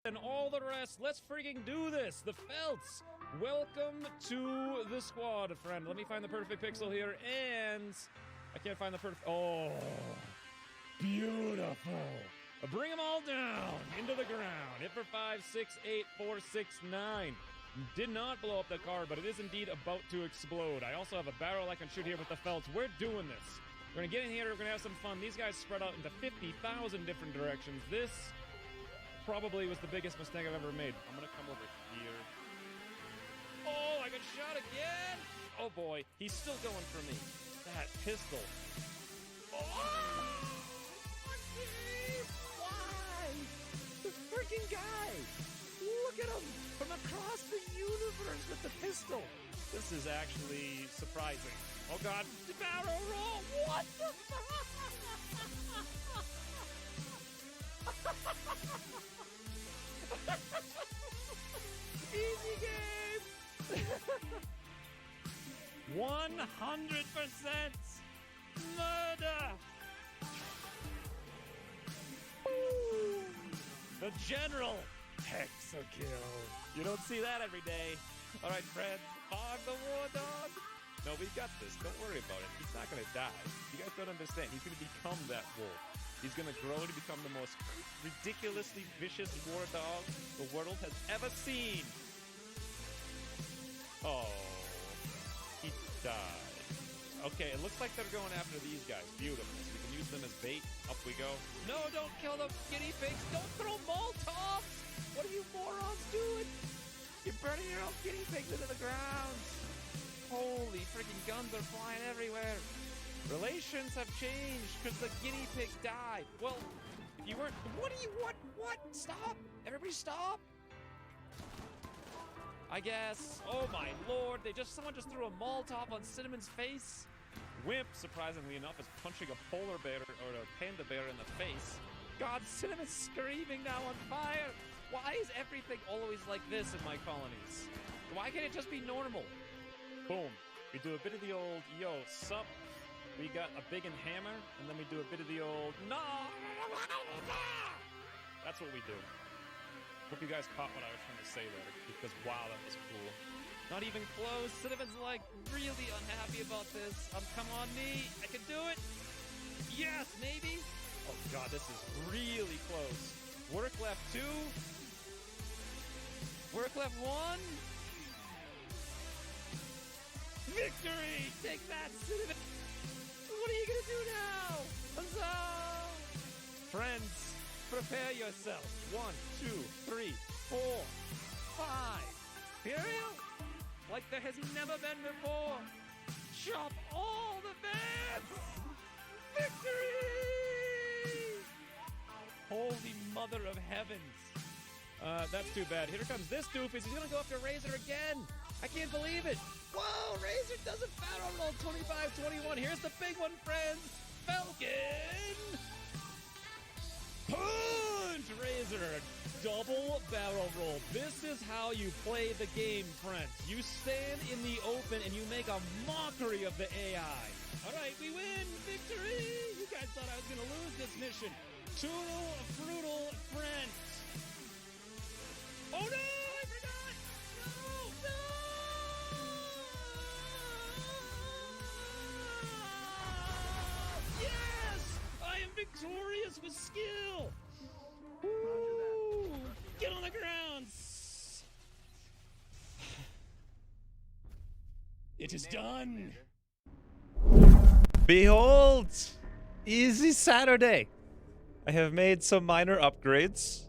and all the rest. Let's freaking do this. The Felts, welcome to the squad, friend. Let me find the perfect pixel here, and I can't find the perfect. Oh, beautiful. Bring them all down into the ground. Hit for 5, 6, 8, 4, 6, 9. Did not blow up the car, but it is indeed about to explode. I also have a barrel I can shoot here with the Felts. We're doing this. We're going to get in here. We're going to have some fun. These guys spread out into 50,000 different directions. This probably was the biggest mistake I've ever made. I'm going to come over here. Oh, I got shot again. Oh, boy. He's still going for me. That pistol. Oh! Why? The freaking guy. Look at him from across the universe with the pistol. This is actually surprising. Oh, God. Barrel roll. What the fuck? Easy game. 100% murder. Ooh. The general. Hexakill. You don't see that every day. All right, friends. Fog the war dog. No, we got this. Don't worry about it. He's not going to die. You guys don't understand. He's going to become that wolf. He's going to grow to become the most ridiculously vicious war dog the world has ever seen. Oh, he died. Okay, it looks like they're going after these guys. Beautiful. So we can use them as bait. Up we go. No, don't kill the guinea pigs. Don't throw Molotovs. What are you morons doing? You're burning your own guinea pigs into the ground. Holy freaking guns are flying everywhere. Relations have changed because the guinea pig died. Well, if you weren't... What? Stop! Everybody stop! I guess. Oh my lord, someone just threw a Molotov on Cinnamon's face. Wimp, surprisingly enough, is punching a polar bear or a panda bear in the face. God, Cinnamon's screaming now on fire. Why is everything always like this in my colonies? Why can't it just be normal? Boom. We do a bit of the old, yo, sup? We got a big and hammer, and then we do a bit of the old, no! That's what we do. Hope you guys caught what I was trying to say there, because wow, that was cool. Not even close. Cinnamon's like really unhappy about this. Come on, me. I can do it. Yes, maybe. Oh god, this is really close. Work left 2. Work left 1. Victory! Take that, Cinnamon! What are you gonna do now? Huzzah! Friends, prepare yourselves. 1, 2, 3, 4, 5. Imperial? Like there has never been before. Chop all the beds! Victory! Holy mother of heavens. That's too bad. Here comes this doofus. He's gonna go after Razor again. I can't believe it. Whoa, Razor doesn't barrel roll 25-21. Here's the big one, friends. Falcon. Punch, Razor. Double barrel roll. This is how you play the game, friends. You stand in the open and you make a mockery of the AI. All right, we win. Victory. You guys thought I was going to lose this mission. Toodle, frutal, friends. Oh, no, I forgot. No. Yes, I am victorious with skill. Woo. Get on the ground. It is done. Behold, easy Saturday. I have made some minor upgrades.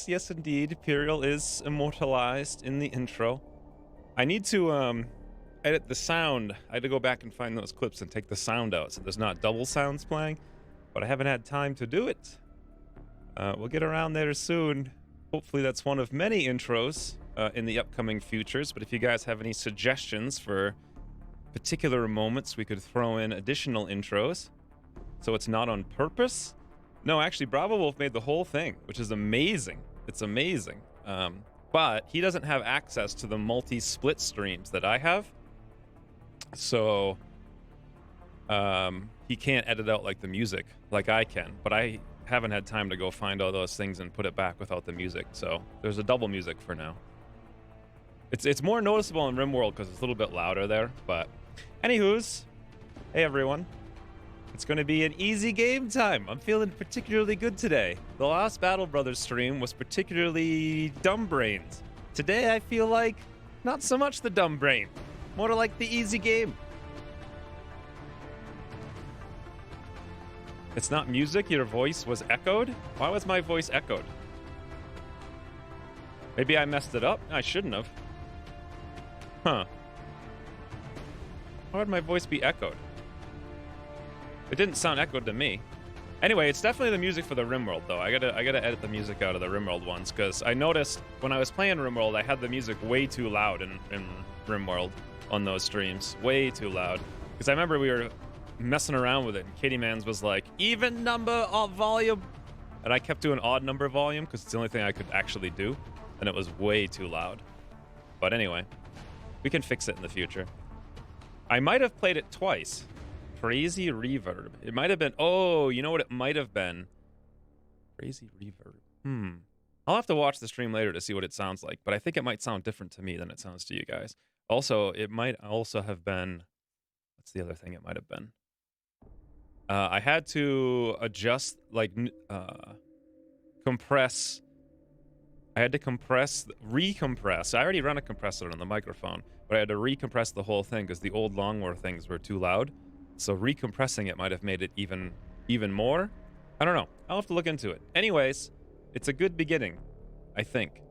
Yes, indeed. Imperial is immortalized in the intro. I need to edit the sound. I had to go back and find those clips and take the sound out so there's not double sounds playing. But I haven't had time to do it. We'll get around there soon. Hopefully that's one of many intros in the upcoming futures. But if you guys have any suggestions for particular moments, we could throw in additional intros. So it's not on purpose. No, actually, Bravo Wolf made the whole thing, which is amazing. It's amazing. But he doesn't have access to the multi-split streams that I have. So he can't edit out like the music like I can. But I haven't had time to go find all those things and put it back without the music. So there's a double music for now. It's more noticeable in RimWorld because it's a little bit louder there. But anywho's, hey everyone. It's going to be an easy game time. I'm feeling particularly good today. The last Battle Brothers stream was particularly dumb brains. Today I feel like not so much the dumb brain, more like the easy game. It's not music, your voice was echoed? Why was my voice echoed? Maybe I messed it up? I shouldn't have. Huh. Why would my voice be echoed? It didn't sound echoed to me. Anyway, it's definitely the music for the RimWorld, though. I gotta edit the music out of the RimWorld ones, because I noticed when I was playing RimWorld, I had the music way too loud in RimWorld on those streams. Way too loud. Because I remember we were messing around with it, and Katie Mans was like, even number of volume. And I kept doing odd number volume, because it's the only thing I could actually do. And it was way too loud. But anyway, we can fix it in the future. I might have played it twice. Crazy reverb. It might have been... Oh, you know what it might have been? Crazy reverb. I'll have to watch the stream later to see what it sounds like, but I think it might sound different to me than it sounds to you guys. Also, it might also have been... What's the other thing it might have been? I had to adjust, like, compress... I had to recompress. I already run a compressor on the microphone, but I had to recompress the whole thing because the old Longmore things were too loud. So recompressing it might have made it even more. I don't know. I'll have to look into it. Anyways, it's a good beginning, I think.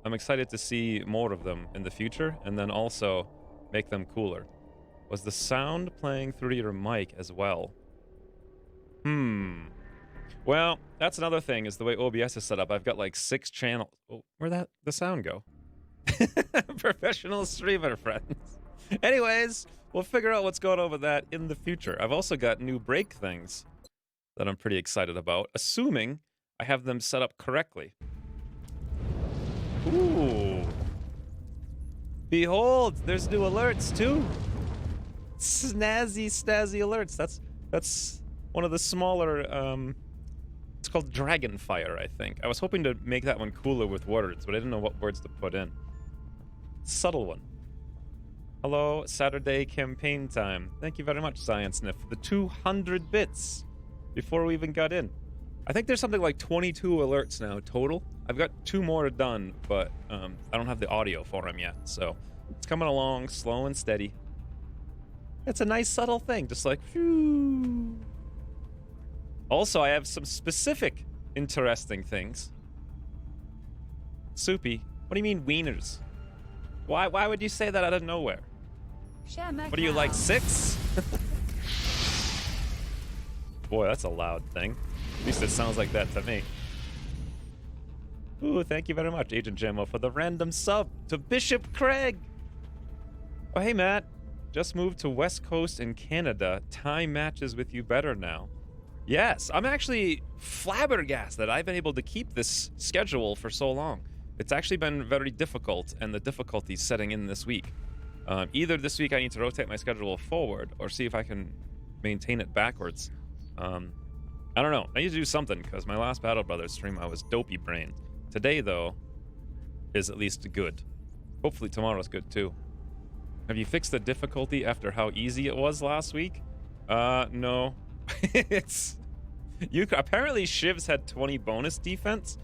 I'm excited to see more of them in the future and then also make them cooler. Was the sound playing through your mic as well? Well, that's another thing is the way OBS is set up. I've got like 6 channels. Oh, where'd the sound go? Professional streamer friends. Anyways, we'll figure out what's going on with that in the future. I've also got new break things that I'm pretty excited about, assuming I have them set up correctly. Ooh. Behold, there's new alerts too. Snazzy alerts. That's one of the smaller, it's called Dragonfire, I think. I was hoping to make that one cooler with words, but I didn't know what words to put in. Subtle one. Hello, Saturday campaign time. Thank you very much, Science Sniff, for the 200 bits before we even got in. I think there's something like 22 alerts now total. I've got 2 more done, but I don't have the audio for them yet, so it's coming along slow and steady. It's a nice subtle thing, just like, phew. Also, I have some specific interesting things. Soupy, what do you mean wieners? Why would you say that out of nowhere? What are you, like 6? Boy, that's a loud thing. At least it sounds like that to me. Ooh, thank you very much, Agent Gemmo, for the random sub to Bishop Craig. Oh, hey, Matt. Just moved to West Coast in Canada. Time matches with you better now. Yes, I'm actually flabbergasted that I've been able to keep this schedule for so long. It's actually been very difficult, and the difficulty's setting in this week. Either this week I need to rotate my schedule forward, or see if I can maintain it backwards. I don't know. I need to do something, because my last Battle Brothers stream, I was dopey brained. Today, though, is at least good. Hopefully tomorrow's good, too. Have you fixed the difficulty after how easy it was last week? No. Apparently Shivs had 20 bonus defense,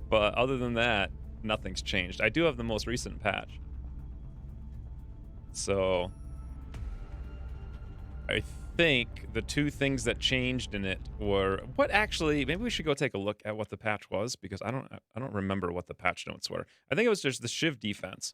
but other than that, nothing's changed. I do have the most recent patch. So I think the 2 things that changed in it were what actually, maybe we should go take a look at what the patch was, because I don't remember what the patch notes were. I think it was just the Shiv defense.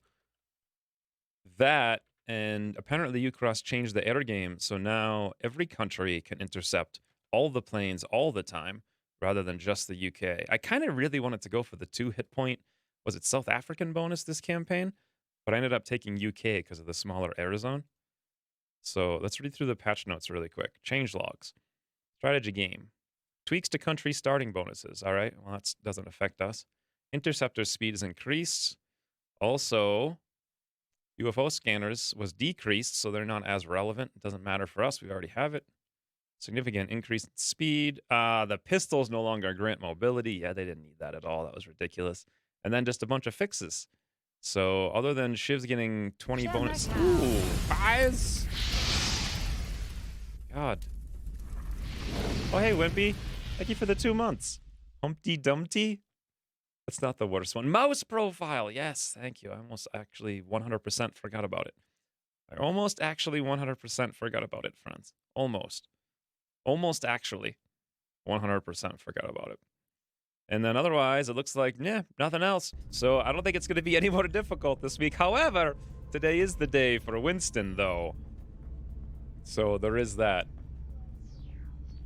That, and apparently Ucross changed the air game, so now every country can intercept all the planes all the time, rather than just the UK. I kind of really wanted to go for the 2 hit point, was it South African bonus this campaign? But I ended up taking UK because of the smaller air zone. So let's read through the patch notes really quick. Change logs. Strategy game. Tweaks to country starting bonuses. All right, well, that doesn't affect us. Interceptor speed is increased. Also, UFO scanners was decreased, so they're not as relevant. It doesn't matter for us. We already have it. Significant increase in speed. The pistols no longer grant mobility. Yeah, they didn't need that at all. That was ridiculous. And then just a bunch of fixes. So other than Shiv's getting 20 bonus. Ooh, eyes. God. Oh, hey, Wimpy. Thank you for the 2 months. Humpty Dumpty. That's not the worst one. Mouse profile. Yes, thank you. I almost actually 100% forgot about it. I almost actually 100% forgot about it, friends. Almost. Almost actually 100% forgot about it. And then otherwise, it looks like, yeah, nothing else. So I don't think it's going to be any more difficult this week. However, today is the day for Winston, though. So there is that.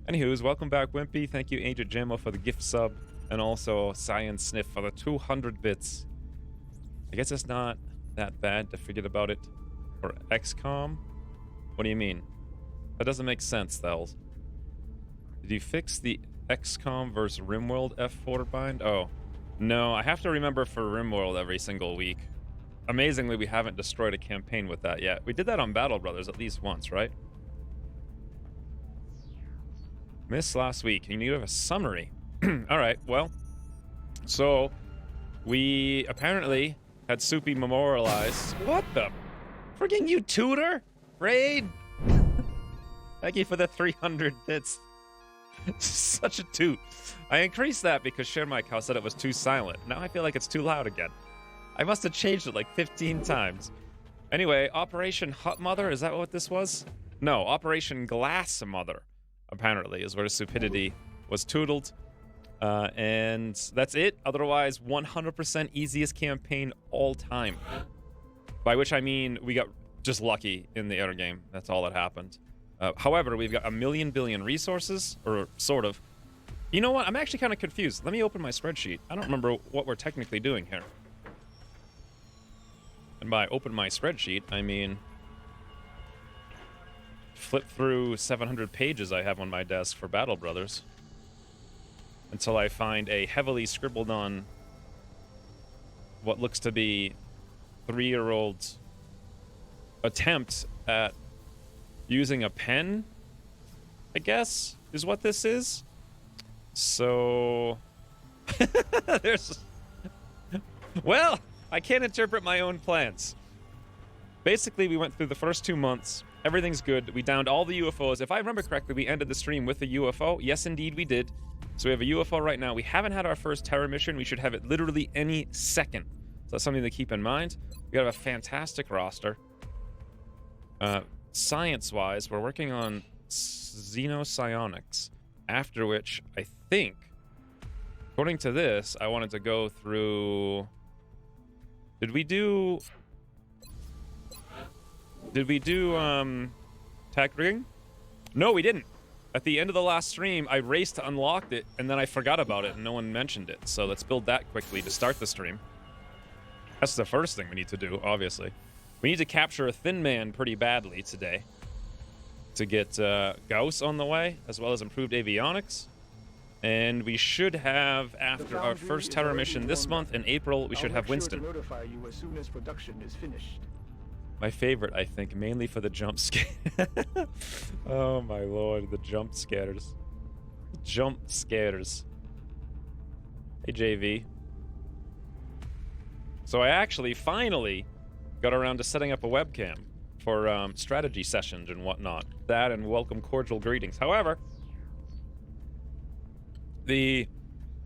Anywho's, welcome back, Wimpy. Thank you, Agent Jammo, for the gift sub. And also Science Sniff for the 200 bits. I guess it's not that bad to forget about it. Or XCOM? What do you mean? That doesn't make sense, Thels. Did you fix the XCOM versus RimWorld F4 bind? Oh, no, I have to remember for RimWorld every single week. Amazingly, we haven't destroyed a campaign with that yet. We did that on Battle Brothers at least once, right? Missed last week. You need to have a summary. All right, well, so we apparently had Soupy memorialized. What the? Friggin' you tutor? Raid? Thank you for the 300 bits. Such a toot. I increased that because Share My Cow said it was too silent. Now I feel like it's too loud again. I must have changed it like 15 times. Anyway, Operation Hut Mother, is that what this was? No, Operation Glass Mother, apparently, is where Stupidity was tootled. And that's it. Otherwise, 100% easiest campaign all time. By which I mean we got just lucky in the air game. That's all that happened. However, we've got a million billion resources, or sort of. You know what? I'm actually kind of confused. Let me open my spreadsheet. I don't remember what we're technically doing here. And by open my spreadsheet, I mean flip through 700 pages I have on my desk for Battle Brothers until I find a heavily scribbled on what looks to be 3-year-old attempt at using a pen, I guess, is what this is. So, there's... Well, I can't interpret my own plans. Basically, we went through the first 2 months. Everything's good. We downed all the UFOs. If I remember correctly, we ended the stream with a UFO. Yes, indeed, we did. So we have a UFO right now. We haven't had our first terror mission. We should have it literally any second. So that's something to keep in mind. We have a fantastic roster. Science-wise, we're working on xenopsionics, after which I think, according to this, I wanted to go through... Did we do tech rigging? No, we didn't. At the end of the last stream, I raced to unlock it, and then I forgot about it, and no one mentioned it. So let's build that quickly to start the stream. That's the first thing we need to do, obviously. We need to capture a Thin Man pretty badly today to get Gauss on the way, as well as improved avionics. And we should have, after our first terror mission this month, in April, we should have Winston. I'll make sure to notify you as soon as production is finished. My favorite, I think, mainly for the jump scare. Oh my lord, the jump scares. Jump scares. Hey, JV. So I actually, finally, got around to setting up a webcam for strategy sessions and whatnot. That and welcome cordial greetings. However, the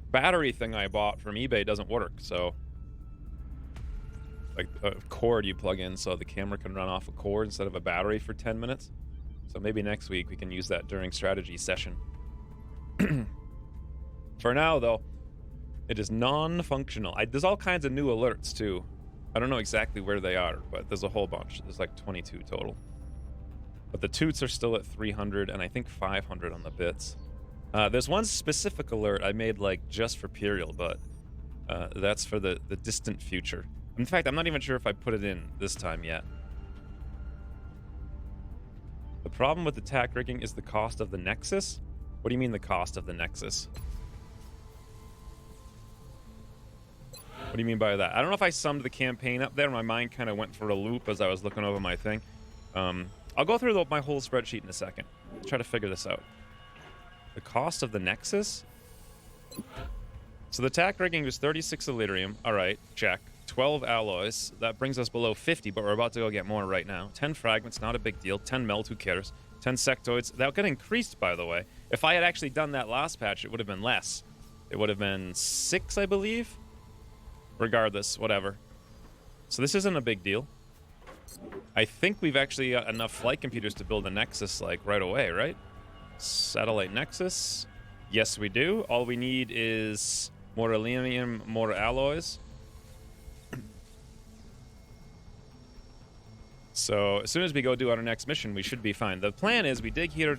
battery thing I bought from eBay doesn't work, so... Like a cord you plug in so the camera can run off a cord instead of a battery for 10 minutes. So maybe next week we can use that during strategy session. For now, though, it is non-functional. There's all kinds of new alerts, too. I don't know exactly where they are, but there's a whole bunch. There's like 22 total. But the toots are still at 300, and I think 500 on the bits. There's one specific alert I made like just for Puriel, but that's for the distant future. In fact, I'm not even sure if I put it in this time yet. The problem with the tack rigging is the cost of the Nexus? What do you mean the cost of the Nexus? What do you mean by that? I don't know if I summed the campaign up there. My mind kind of went for a loop as I was looking over my thing. I'll go through my whole spreadsheet in a second. Try to figure this out. The cost of the Nexus? So the attack rigging was 36 Illirium. All right, check. 12 alloys. That brings us below 50, but we're about to go get more right now. 10 fragments, not a big deal. 10 melt, who cares? 10 sectoids. That got increased, by the way. If I had actually done that last patch, it would have been less. It would have been 6, I believe. Regardless, whatever. So this isn't a big deal. I think we've actually got enough flight computers to build a Nexus, like, right away, right? Satellite Nexus. Yes, we do. All we need is more Illirium, more alloys. So as soon as we go do our next mission, we should be fine. The plan is we dig here,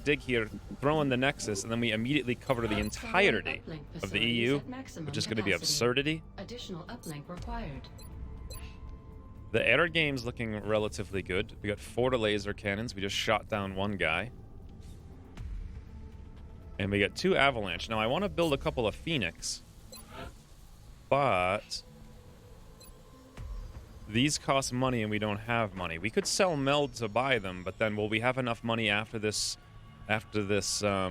throw in the Nexus, and then we immediately cover the entirety of the EU, which is going to be absurdity. Additional uplink required. The air game's looking relatively good. We got 4 laser cannons. We just shot down 1 guy. And we got 2 Avalanche. Now, I want to build a couple of Phoenix. But these cost money and we don't have money. We could sell Meld to buy them, but then will we have enough money after this, or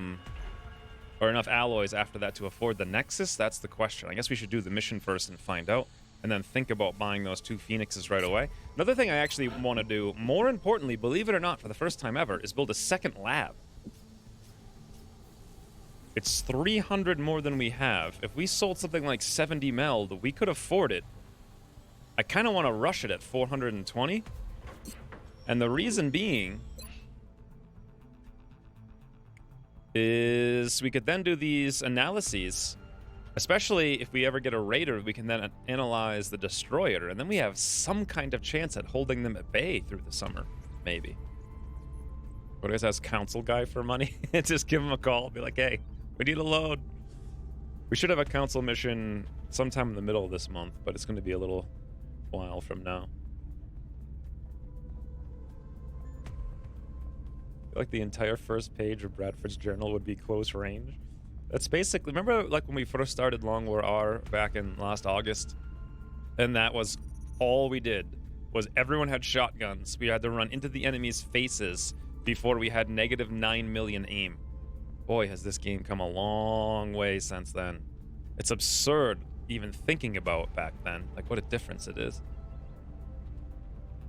enough alloys after that to afford the Nexus? That's the question. I guess we should do the mission first and find out, and then think about buying those 2 Phoenixes right away. Another thing I actually want to do, more importantly, believe it or not, for the first time ever, is build a second lab. It's 300 more than we have. If we sold something like 70 Meld, we could afford it. I kind of want to rush it at 420. And the reason being is we could then do these analyses, especially if we ever get a raider, we can then analyze the destroyer, and then we have some kind of chance at holding them at bay through the summer, maybe. What guys ask council guy for money? Just give him a call, be like, hey, we need a load. We should have a council mission sometime in the middle of this month, but it's going to be a little while from now. I feel like the entire first page of Bradford's journal would be close range. That's basically, remember like when we first started Long War R back in last August? And that was all we did, was everyone had shotguns. We had to run into the enemy's faces before we had negative 9 million aim. Boy, has this game come a long way since then. It's absurd even thinking about back then, like what a difference it is.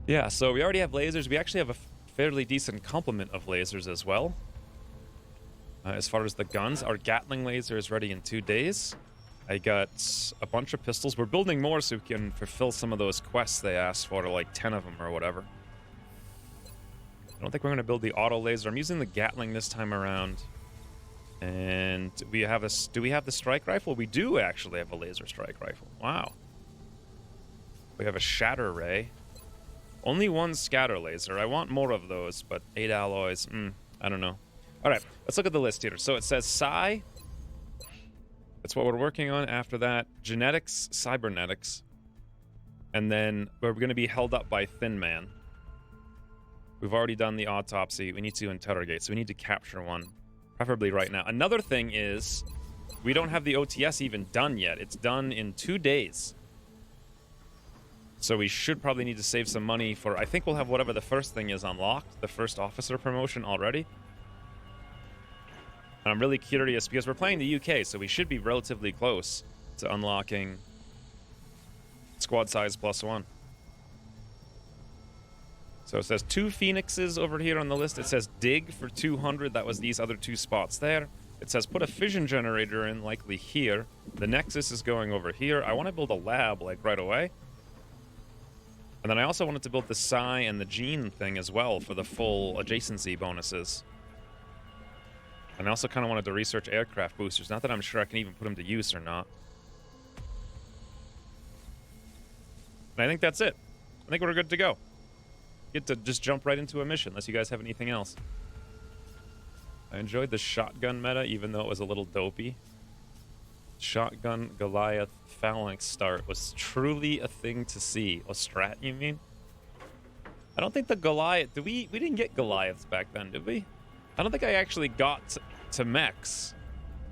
Yeah, so we already have lasers. We actually have a fairly decent complement of lasers as well. As far as the guns, our Gatling laser is ready in 2 days. I got a bunch of pistols. We're building more so we can fulfill some of those quests they asked for, like 10 of them or whatever. I don't think we're going to build the auto laser. I'm using the Gatling this time around. And do we have the strike rifle? We do actually have a laser strike rifle. Wow. We have a shatter ray. Only 1 scatter laser. I want more of those, but 8 alloys. I don't know. All right, let's look at the list here. So it says Psi. That's what we're working on. After that, genetics, cybernetics. And then we're going to be held up by Thin Man. We've already done the autopsy. We need to interrogate, so we need to capture one. Preferably right now. Another thing is, we don't have the OTS even done yet. It's done in 2 days. So we should probably need to save some money for... I think we'll have whatever the first thing is unlocked. The first officer promotion already. And I'm really curious because we're playing the UK, so we should be relatively close to unlocking squad size +1. So it says 2 Phoenixes over here on the list. It says dig for 200. That was these other 2 spots there. It says put a fission generator in, likely here. The Nexus is going over here. I want to build a lab, like, right away. And then I also wanted to build the Psi and the Gene thing as well for the full adjacency bonuses. And I also kind of wanted to research aircraft boosters. Not that I'm sure I can even put them to use or not. And I think that's it. I think we're good to go. Get to just jump right into a mission, unless you guys have anything else. I enjoyed the shotgun meta, even though it was a little dopey. Shotgun Goliath phalanx start was truly a thing to see. A strat, you mean? I don't think the Goliath... we didn't get Goliaths back then, did we? I don't think I actually got to mechs.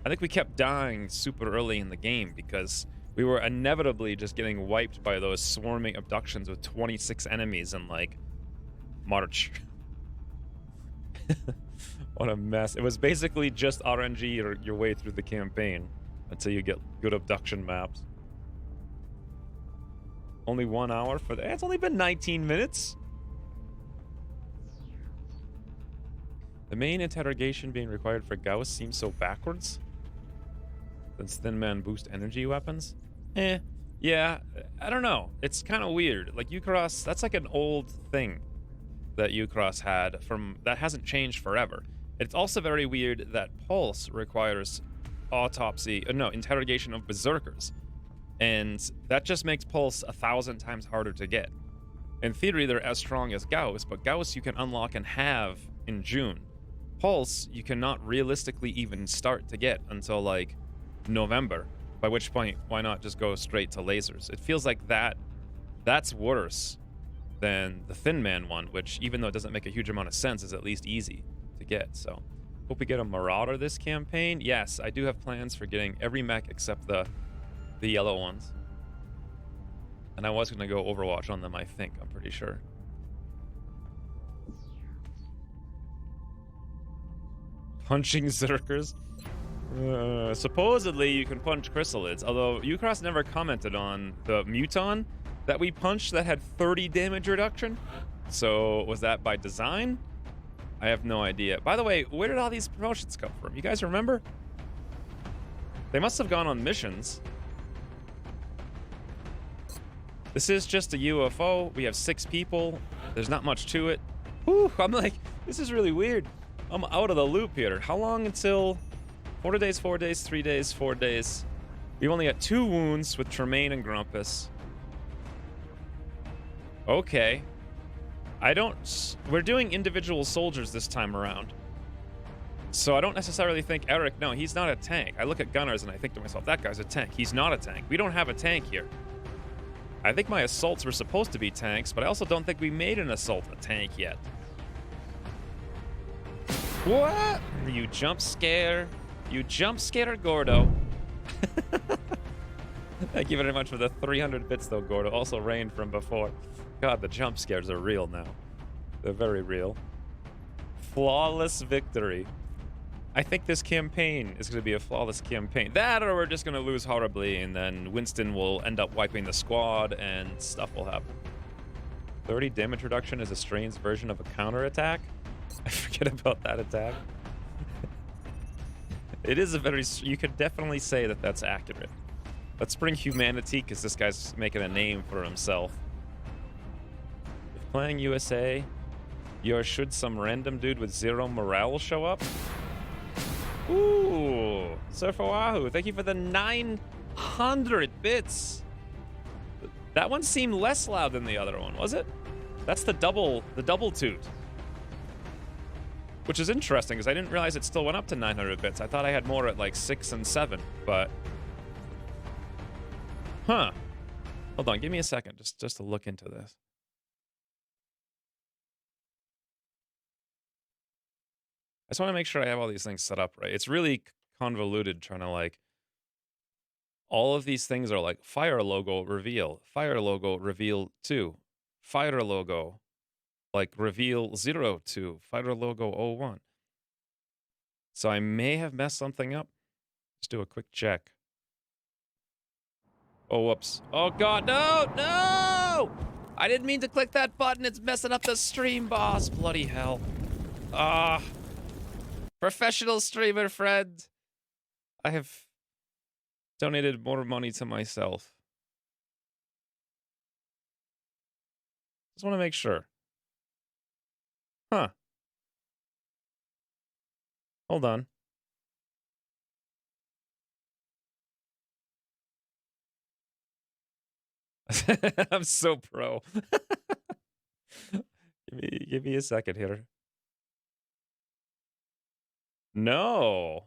I think we kept dying super early in the game because we were inevitably just getting wiped by those swarming abductions with 26 enemies in, like, March. What a mess. It was basically just RNG your way through the campaign until you get good abduction maps. Only 1 hour for that. It's only been 19 minutes. The main interrogation being required for Gauss seems so backwards. Since Thin Man boost energy weapons? Yeah, I don't know. It's kind of weird. Like Ucross, that's like an old thing that Ucross had that hasn't changed forever. It's also very weird that Pulse requires interrogation of berserkers. And that just makes Pulse 1,000 times harder to get. In theory, they're as strong as Gauss, but Gauss you can unlock and have in June. Pulse, you cannot realistically even start to get until like November, by which point, why not just go straight to lasers? It feels like that's worse than the Thin Man one, which even though it doesn't make a huge amount of sense, is at least easy to get. So hope we get a Marauder this campaign. Yes, I do have plans for getting every mech except the yellow ones. And I was going to go Overwatch on them, I think. I'm pretty sure. Punching Zerkers. Supposedly, you can punch chrysalids, although Ucross never commented on the Muton that we punched that had 30 damage reduction. So, was that by design? I have no idea. By the way, where did all these promotions come from? You guys remember? They must have gone on missions. This is just a UFO. We have 6 people. There's not much to it. Whew, I'm like, this is really weird. I'm out of the loop here. How long until 4 days, 4 days, 3 days, 4 days? We've only got 2 wounds with Tremaine and Grumpus. Okay. We're doing individual soldiers this time around. So I don't necessarily think Eric, no, he's not a tank. I look at gunners and I think to myself, that guy's a tank. He's not a tank. We don't have a tank here. I think my assaults were supposed to be tanks, but I also don't think we made an assault a tank yet. What? You jump scare. You jump scare, Gordo. Thank you very much for the 300 bits, though, Gordo. Also rained from before. God, the jump scares are real now. They're very real. Flawless victory. I think this campaign is going to be a flawless campaign. That, or we're just going to lose horribly, and then Winston will end up wiping the squad, and stuff will happen. 30 damage reduction is a strange version of a counterattack. I forget about that attack. It is a very... You could definitely say that that's accurate. Let's bring humanity, because this guy's making a name for himself. If playing USA, should some random dude with 0 morale show up? Ooh, Surfer Wahoo, thank you for the 900 bits. That one seemed less loud than the other one, was it? That's the double toot. Which is interesting, because I didn't realize it still went up to 900 bits. I thought I had more at like 6 and 7, but... Huh. Hold on, give me a second, just to look into this. I just want to make sure I have all these things set up right. It's really convoluted trying to like... All of these things are like fire logo reveal 2, fire logo, like reveal 02, fire logo 01. So I may have messed something up. Let's do a quick check. Oh, whoops. Oh, God, no! I didn't mean to click that button. It's messing up the stream, boss. Bloody hell. Professional streamer friend. I have donated more money to myself. Just want to make sure. Huh. Hold on. I'm so pro. Give me a second here. No.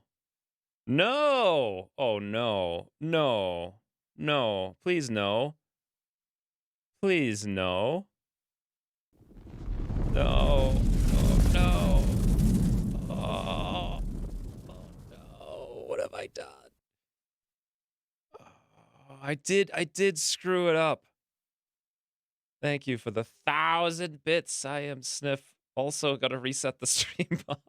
No. Oh, no. No. No. Please, no. Please, no. No. Oh, no. Oh. Oh, no. What have I done? Oh, I did screw it up. Thank you for the 1,000 bits. I am Sniff. Also, got to reset the stream box.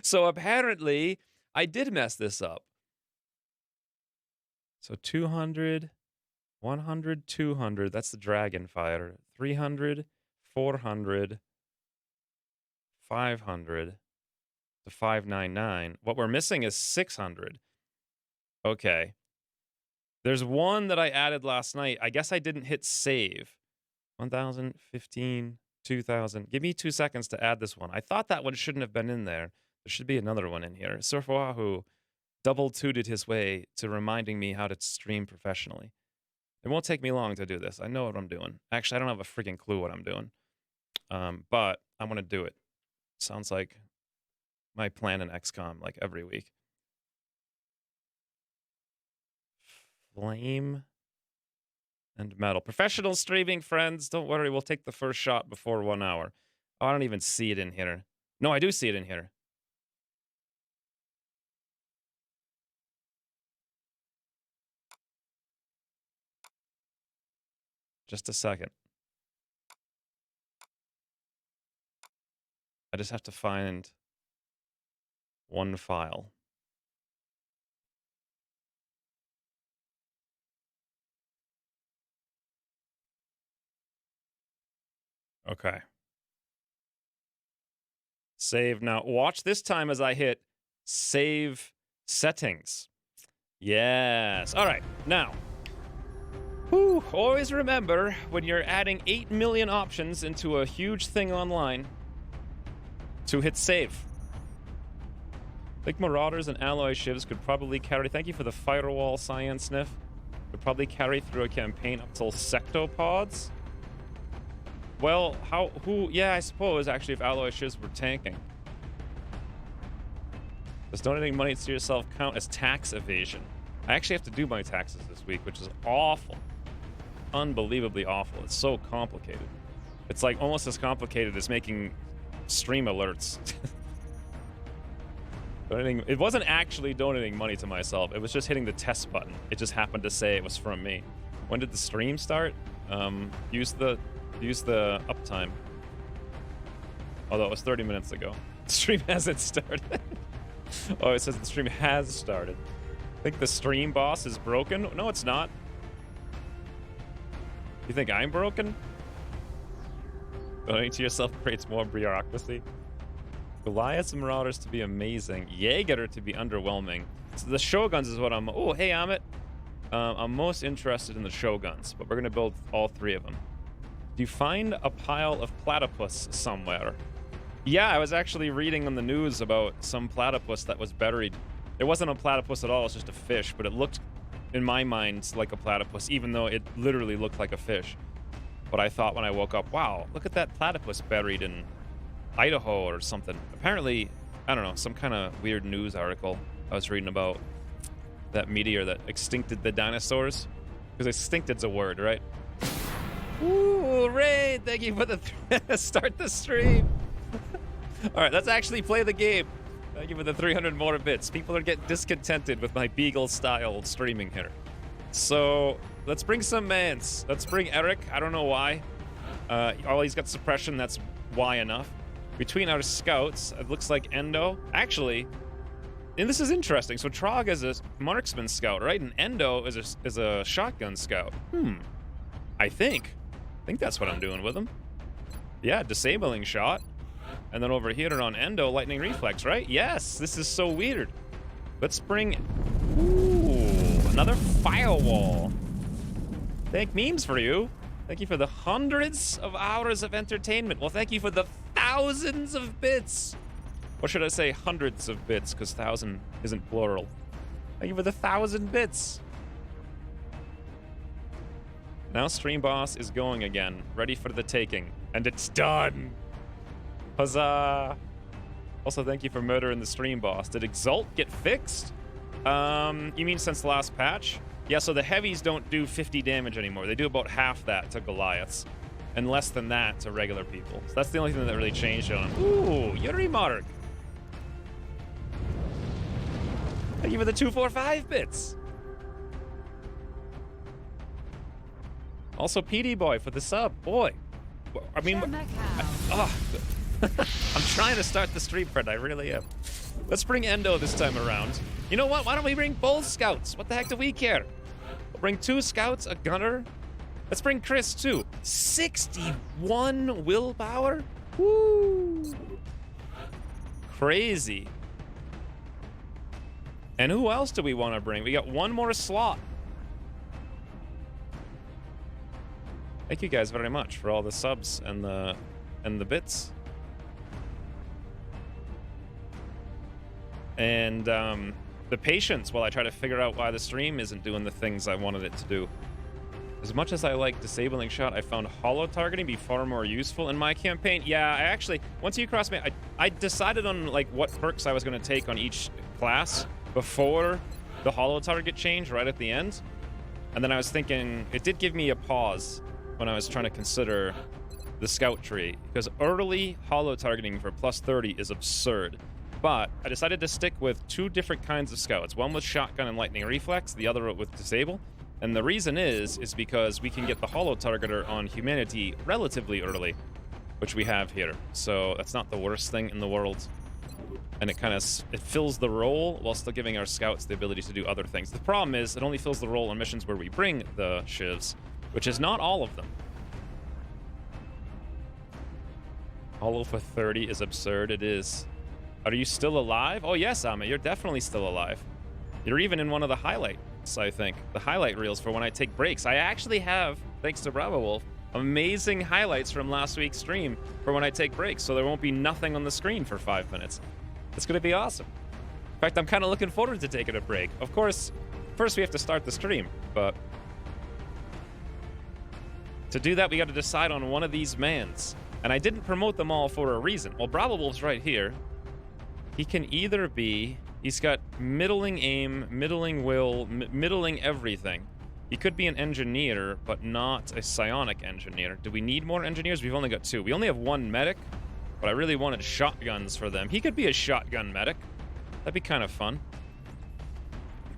So apparently, I did mess this up. So 200, 100, 200. That's the Dragon Fighter. 300, 400, 500 to 599. What we're missing is 600. Okay. There's one that I added last night. I guess I didn't hit save. 1,000, 15, 2,000. Give me 2 seconds to add this one. I thought that one shouldn't have been in there. There should be another one in here. Surf Wahoo double tooted his way to reminding me how to stream professionally. It won't take me long to do this. I know what I'm doing. Actually, I don't have a freaking clue what I'm doing. But I'm going to do it. Sounds like my plan in XCOM, like every week. Flame and metal. Professional streaming friends, don't worry. We'll take the first shot before 1 hour. Oh, I don't even see it in here. No, I do see it in here. Just a second. I just have to find one file. Okay. Save now. Watch this time as I hit save settings. Yes. All right. Now, always remember when you're adding 8 million options into a huge thing online to hit save. I think Marauders and Alloy Shivs could probably carry, thank you for the Firewall Cyan Sniff, could probably carry through a campaign up till Sectopods. Well, yeah, I suppose, actually, if Alloy Shivs were tanking. Does donating money to yourself count as tax evasion? I actually have to do my taxes this week, which is awful. Unbelievably awful. It's so complicated. It's like almost as complicated as making stream alerts. It wasn't actually donating money to myself. It was just hitting the test button. It just happened to say it was from me. When did the stream start? Use the uptime. Although it was 30 minutes ago. The stream hasn't started. Oh, it says the stream has started. I think the stream boss is broken. No, it's not. You think I'm broken? Donating to yourself creates more bureaucracy. Goliaths and Marauders to be amazing. Jaeger to be underwhelming. So the Shoguns is what I'm... Oh, hey, Amit. I'm most interested in the Shoguns, but we're going to build all 3 of them. Do you find a pile of platypus somewhere? Yeah, I was actually reading on the news about some platypus that was buried. It wasn't a platypus at all, it's just a fish, but it looked, in my mind, like a platypus, even though it literally looked like a fish. But I thought when I woke up, wow, look at that platypus buried in Idaho or something. Apparently, I don't know, some kind of weird news article I was reading about that meteor that extincted the dinosaurs. Because extincted's a word, right? Ooh, Ray, thank you for the start the stream. All right, let's actually play the game. Thank you for the 300 more bits. People are getting discontented with my Beagle-style streaming here. So let's bring some mans. Let's bring Eric. I don't know why. He's got suppression. That's why enough. Between our scouts, it looks like Endo. Actually, and this is interesting. So Trog is a marksman scout, right? And Endo is a shotgun scout. I think that's what I'm doing with him. Yeah, disabling shot. And then over here on Endo, lightning reflex, right? Yes, this is so weird. Let's bring... Ooh, another firewall. Thank memes for you. Thank you for the hundreds of hours of entertainment. Well, thank you for the thousands of bits. Or should I say hundreds of bits, because 1,000 isn't plural. Thank you for the 1,000 bits. Now Stream Boss is going again, ready for the taking. And it's done! Huzzah! Also, thank you for murdering the Stream Boss. Did Exalt get fixed? You mean since the last patch? Yeah, so the heavies don't do 50 damage anymore. They do about half that to Goliaths. And less than that to regular people. So that's the only thing that really changed on them. Ooh, Yuri Mark! Thank you for the 245 bits! Also, PD Boy for the sub. Boy. I mean... I'm trying to start the stream, friend. I really am. Let's bring Endo this time around. You know what? Why don't we bring both scouts? What the heck do we care? We'll bring 2 scouts, a gunner. Let's bring Chris, too. 61 willpower? Woo! Crazy. And who else do we want to bring? We got 1 more slot. Thank you guys very much for all the subs and the bits. And the patience while I try to figure out why the stream isn't doing the things I wanted it to do. As much as I like disabling shot, I found holo targeting be far more useful in my campaign. Yeah, I actually, once you cross me, I decided on like what perks I was going to take on each class before the holo target change right at the end. And then I was thinking, it did give me a pause when I was trying to consider the scout tree, because early holo targeting for plus 30 is absurd. But I decided to stick with 2 different kinds of scouts, one with shotgun and lightning reflex, the other with disable. And the reason is because we can get the holo targeter on humanity relatively early, which we have here. So that's not the worst thing in the world. And it kind of fills the role while still giving our scouts the ability to do other things. The problem is it only fills the role on missions where we bring the shivs, which is not all of them. Holo for 30 is absurd. It is. Are you still alive? Oh, yes, Amma, you're definitely still alive. You're even in one of the highlights, I think. The highlight reels for when I take breaks. I actually have, thanks to Bravo Wolf, amazing highlights from last week's stream for when I take breaks, so there won't be nothing on the screen for 5 minutes. It's going to be awesome. In fact, I'm kind of looking forward to taking a break. Of course, first we have to start the stream, but to do that, we got to decide on one of these mans. And I didn't promote them all for a reason. Well, Bravo Wolf's right here. He can either be... He's got middling aim, middling will, middling everything. He could be an engineer, but not a psionic engineer. Do we need more engineers? We've only got 2. We only have 1 medic, but I really wanted shotguns for them. He could be a shotgun medic. That'd be kind of fun.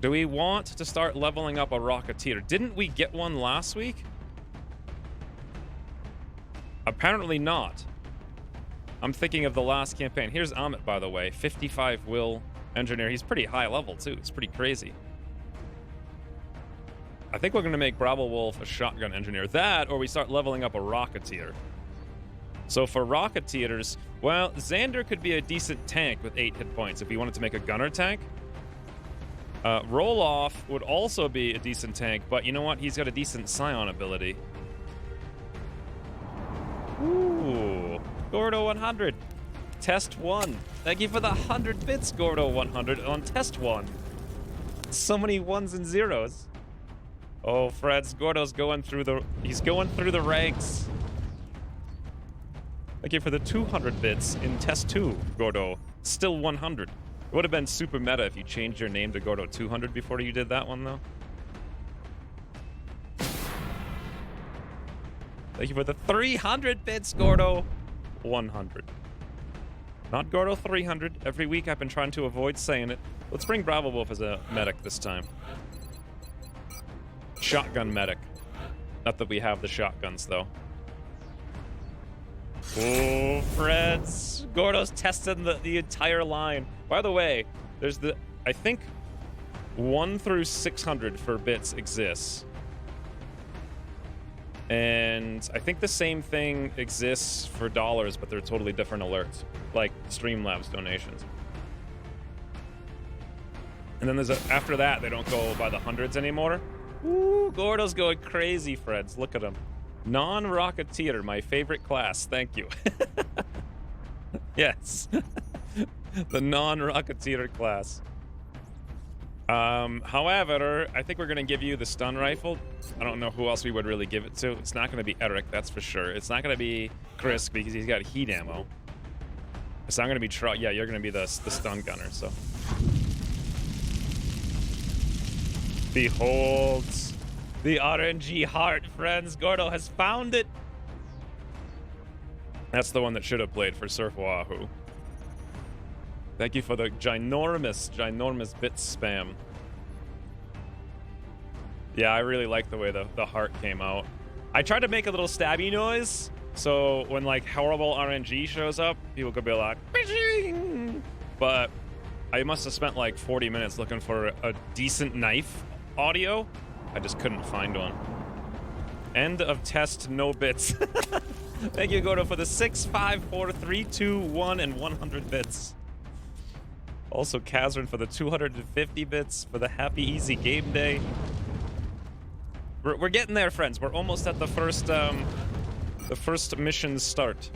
Do we want to start leveling up a Rocketeer? Didn't we get one last week? Apparently not. I'm thinking of the last campaign. Here's Amit, by the way. 55 will engineer. He's pretty high level, too. It's pretty crazy. I think we're going to make Bravo Wolf a shotgun engineer. That, or we start leveling up a Rocketeer. So for Rocketeers, well, Xander could be a decent tank with 8 hit points if we wanted to make a gunner tank. Roll-Off would also be a decent tank, but you know what? He's got a decent Scion ability. Ooh, Gordo 100. Test 1. Thank you for the 100 bits, Gordo 100, on test 1. So many 1s and 0s. Oh, Freds, Gordo's going through the... He's going through the ranks. Thank you for the 200 bits in test 2, Gordo. Still 100. It would have been super meta if you changed your name to Gordo 200 before you did that one, though. Thank you for the 300 bits, Gordo 100. Not Gordo 300. Every week I've been trying to avoid saying it. Let's bring Bravo Wolf as a medic this time. Shotgun medic. Not that we have the shotguns, though. Oh, Freds. Gordo's testing the entire line. By the way, there's the... I think 1 through 600 for bits exists. And I think the same thing exists for dollars, but they're totally different alerts, like Streamlabs donations. And then there's after that, they don't go by the hundreds anymore. Ooh, Gordo's going crazy, Freds. Look at him. Non-Rocketeer, my favorite class. Thank you. Yes. The non-Rocketeer class. However, I think we're going to give you the stun rifle. I don't know who else we would really give it to. It's not going to be Eric, that's for sure. It's not going to be Chris because he's got heat ammo. It's not going to be yeah, you're going to be the stun gunner, so. Behold the RNG heart, friends. Gordo has found it. That's the one that should have played for Surf Wahoo. Thank you for the ginormous bit spam. Yeah, I really like the way the heart came out. I tried to make a little stabby noise, So when like horrible RNG shows up, people could be like, "Bing!" But I must have spent like 40 minutes looking for a decent knife audio. I just couldn't find one. End of test, no bits. Thank you, Gordo, for the 6, 5, 4, 3, 2, 1, and 100 bits. Also, Kazrin for the 250 bits for the happy, easy game day. We're getting there, friends. We're almost at the first mission start.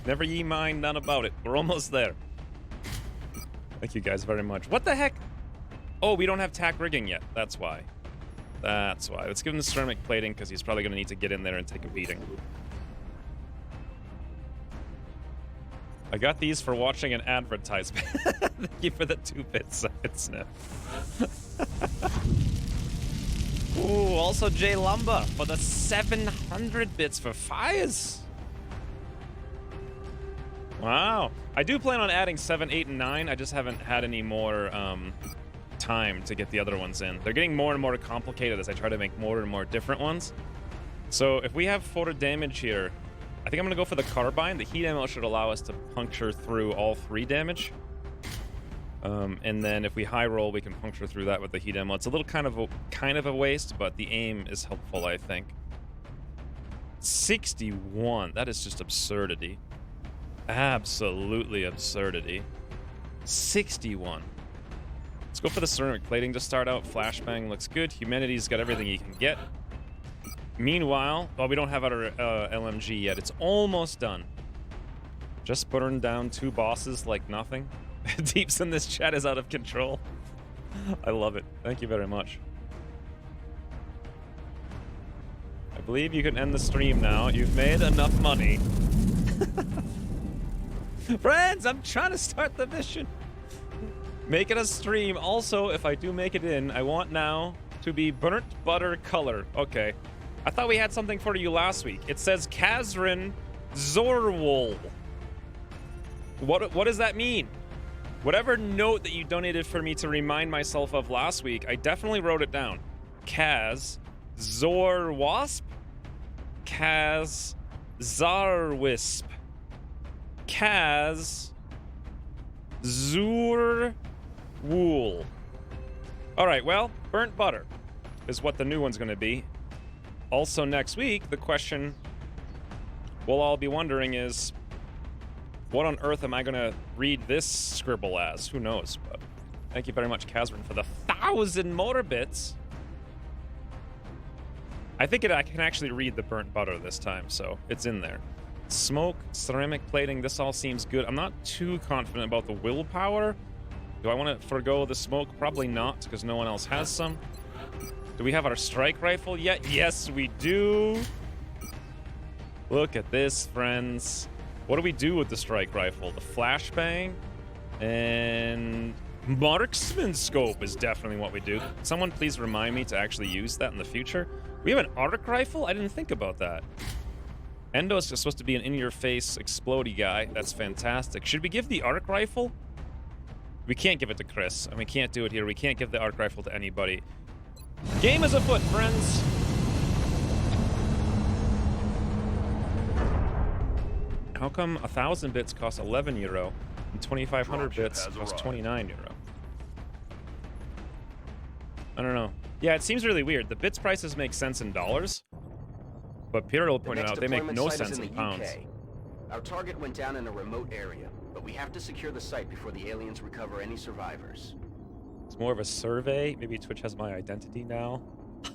Never ye mind none about it. We're almost there. Thank you guys very much. What the heck? Oh, we don't have tack rigging yet. That's why. That's why. Let's give him the ceramic plating because he's probably going to need to get in there and take a beating. I got these for watching an advertisement. Thank you for the 2-bit side snip. Ooh, also Jay Lumba for the 700 bits for fires. Wow. I do plan on adding 7, 8, and 9. I just haven't had any more time to get the other ones in. They're getting more and more complicated as I try to make more and more different ones. So if we have 4 damage here, I think I'm going to go for the carbine. The heat ammo should allow us to puncture through all 3 damage. And then if we high roll, we can puncture through that with the heat ammo. It's a little kind of a waste, but the aim is helpful, I think. 61. That is just absurdity. Absolutely absurdity. 61. Let's go for the ceramic plating to start out. Flashbang looks good. Humanity's got everything he can get. Meanwhile, well, we don't have our LMG yet. It's almost done. Just burned down 2 bosses like nothing. Deeps in this chat is out of control. I love it. Thank you very much. I believe you can end the stream now. You've made enough money. Friends, I'm trying to start the mission. Make it a stream. Also, if I do make it in, I want now to be burnt butter color. Okay. I thought we had something for you last week. It says Kazrin Zorwol. What does that mean? Whatever note that you donated for me to remind myself of last week, I definitely wrote it down. Kaz Zorwasp? Kaz Zarwisp. Kaz Zur Wool. Alright, well, burnt butter is what the new one's gonna be. Also next week, the question we'll all be wondering is, what on earth am I gonna read this scribble as? Who knows? But thank you very much, Kazrin, for the 1,000 more bits. I think I can actually read the burnt butter this time, so it's in there. Smoke, ceramic plating, this all seems good. I'm not too confident about the willpower. Do I want to forego the smoke? Probably not, because no one else has some. Do we have our strike rifle yet? Yes, we do. Look at this, friends. What do we do with the strike rifle? The flashbang and marksman scope is definitely what we do. Someone please remind me to actually use that in the future. We have an arc rifle? I didn't think about that. Endo's just supposed to be an in-your-face explodey guy. That's fantastic. Should we give the arc rifle? We can't give it to Chris, and we can't do it here. We can't give the arc rifle to anybody. Game is afoot, friends. How come 1,000 bits cost 11 euro and 2,500 bits cost 29 euro? I don't know. Yeah, it seems really weird. The bits prices make sense in dollars, but Piril pointed out they make no sense in pounds. Our target went down in a remote area, but we have to secure the site before the aliens recover any survivors. It's more of a survey. Maybe Twitch has my identity now.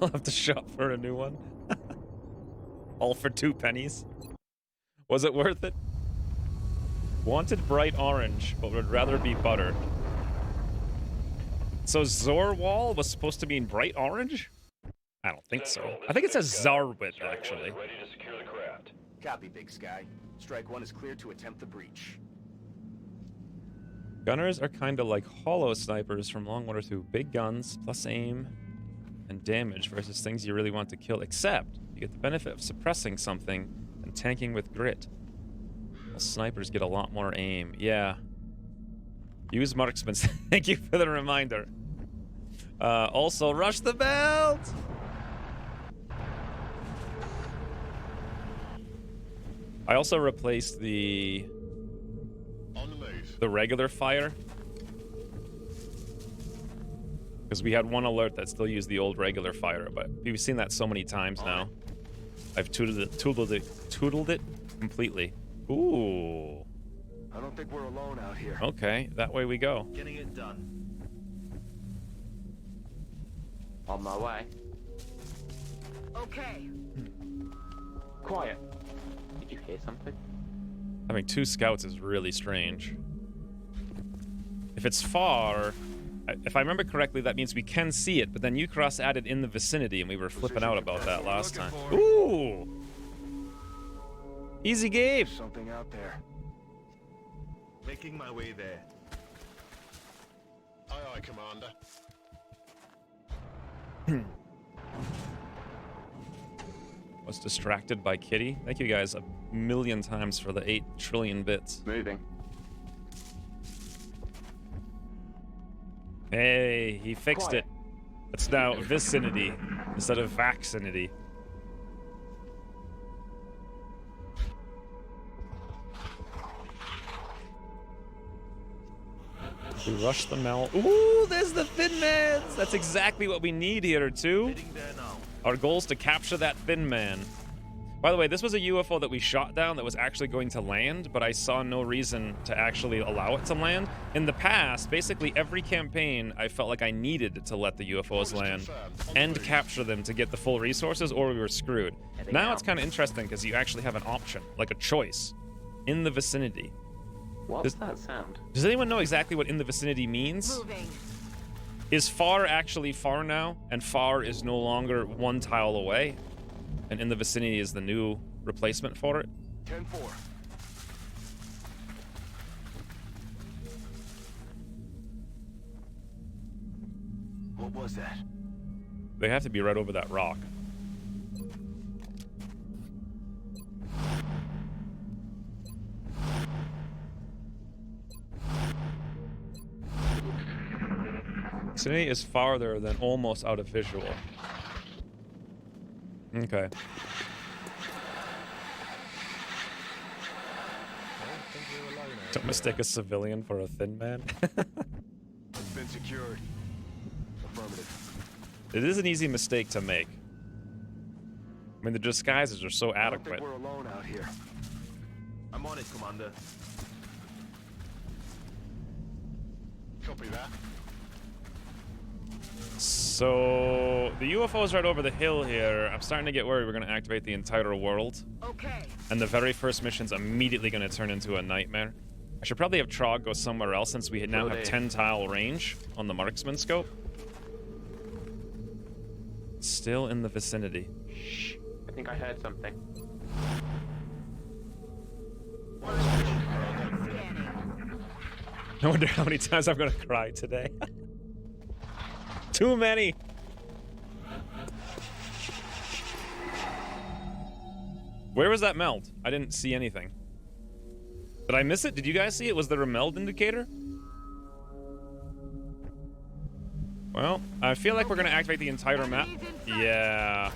I'll have to shop for a new one. All for 2 pennies. Was it worth it? Wanted bright orange, but would rather be butter. So Zorwal was supposed to mean bright orange? I don't think so. I think it says Zarwit, actually. Ready to secure the craft. Copy, Big Sky. Strike 1 is clear to attempt the breach. Gunners are kind of like hollow snipers from Long War 2. Big guns, plus aim, and damage versus things you really want to kill, except you get the benefit of suppressing something and tanking with grit. Well, snipers get a lot more aim. Yeah. Use marksmen. Thank you for the reminder. Also, rush the belt! I also replaced the regular fire because we had one alert that still used the old regular fire, but we've seen that so many times now. I've tootled it completely. Ooh. I don't think we're alone out here. Okay, that way we go. Getting it done. On my way. Okay. Quiet. Did you hear something? Having 2 scouts is really strange. If it's far, if I remember correctly, that means we can see it, but then Ucross added in the vicinity, and we were flipping out about that last time. Ooh! Easy game! There's something out there. Making my way there. Aye, aye, Commander. Was distracted by Kitty. Thank you guys a million times for the 8 trillion bits. Moving. Hey, he fixed Quiet. it. It's now vicinity instead of vaccinity. We rush the melt. Ooh, there's the Thin Mans! That's exactly what we need here, too. Heading there now. Our goal is to capture that Thin Man. By the way, this was a UFO that we shot down that was actually going to land, but I saw no reason to actually allow it to land. In the past, basically every campaign, I felt like I needed to let the UFOs land and capture them to get the full resources, or we were screwed. Now it's kind of interesting because you actually have an option, like a choice, in the vicinity. What's that sound? Does anyone know exactly what in the vicinity means? Moving. Is far actually far now, and far is no longer 1 tile away? And in the vicinity is the new replacement for it? 10-4. What was that? They have to be right over that rock. Vicinity is farther than almost out of visual. Okay. Don't mistake a civilian for a Thin Man. It's been secured. Affirmative. It is an easy mistake to make. I mean, the disguises are so I don't adequate. think we're alone out here. I'm on it, Commander. Copy that. So the UFO is right over the hill here. I'm starting to get worried we're going to activate the entire world. Okay. And the very first mission's immediately going to turn into a nightmare. I should probably have Trog go somewhere else since we now have 10 tile range on the marksman scope. Still in the vicinity. Shh. I think I heard something. Scanning. I wonder how many times I'm going to cry today. Too many. Where was that meld? I didn't see anything. Did I miss it? Did you guys see it? Was there a meld indicator? Well, I feel like we're going to activate the entire map. Yeah.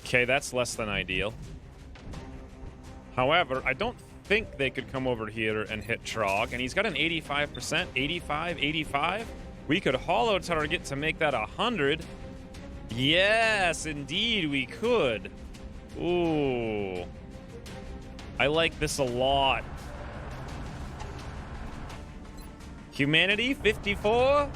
Okay, that's less than ideal. However, I don't think they could come over here and hit Trog, and he's got an 85%, 85, 85. We could hollow target to make that 100. Yes, indeed we could. Ooh. I like this a lot. Humanity, 54.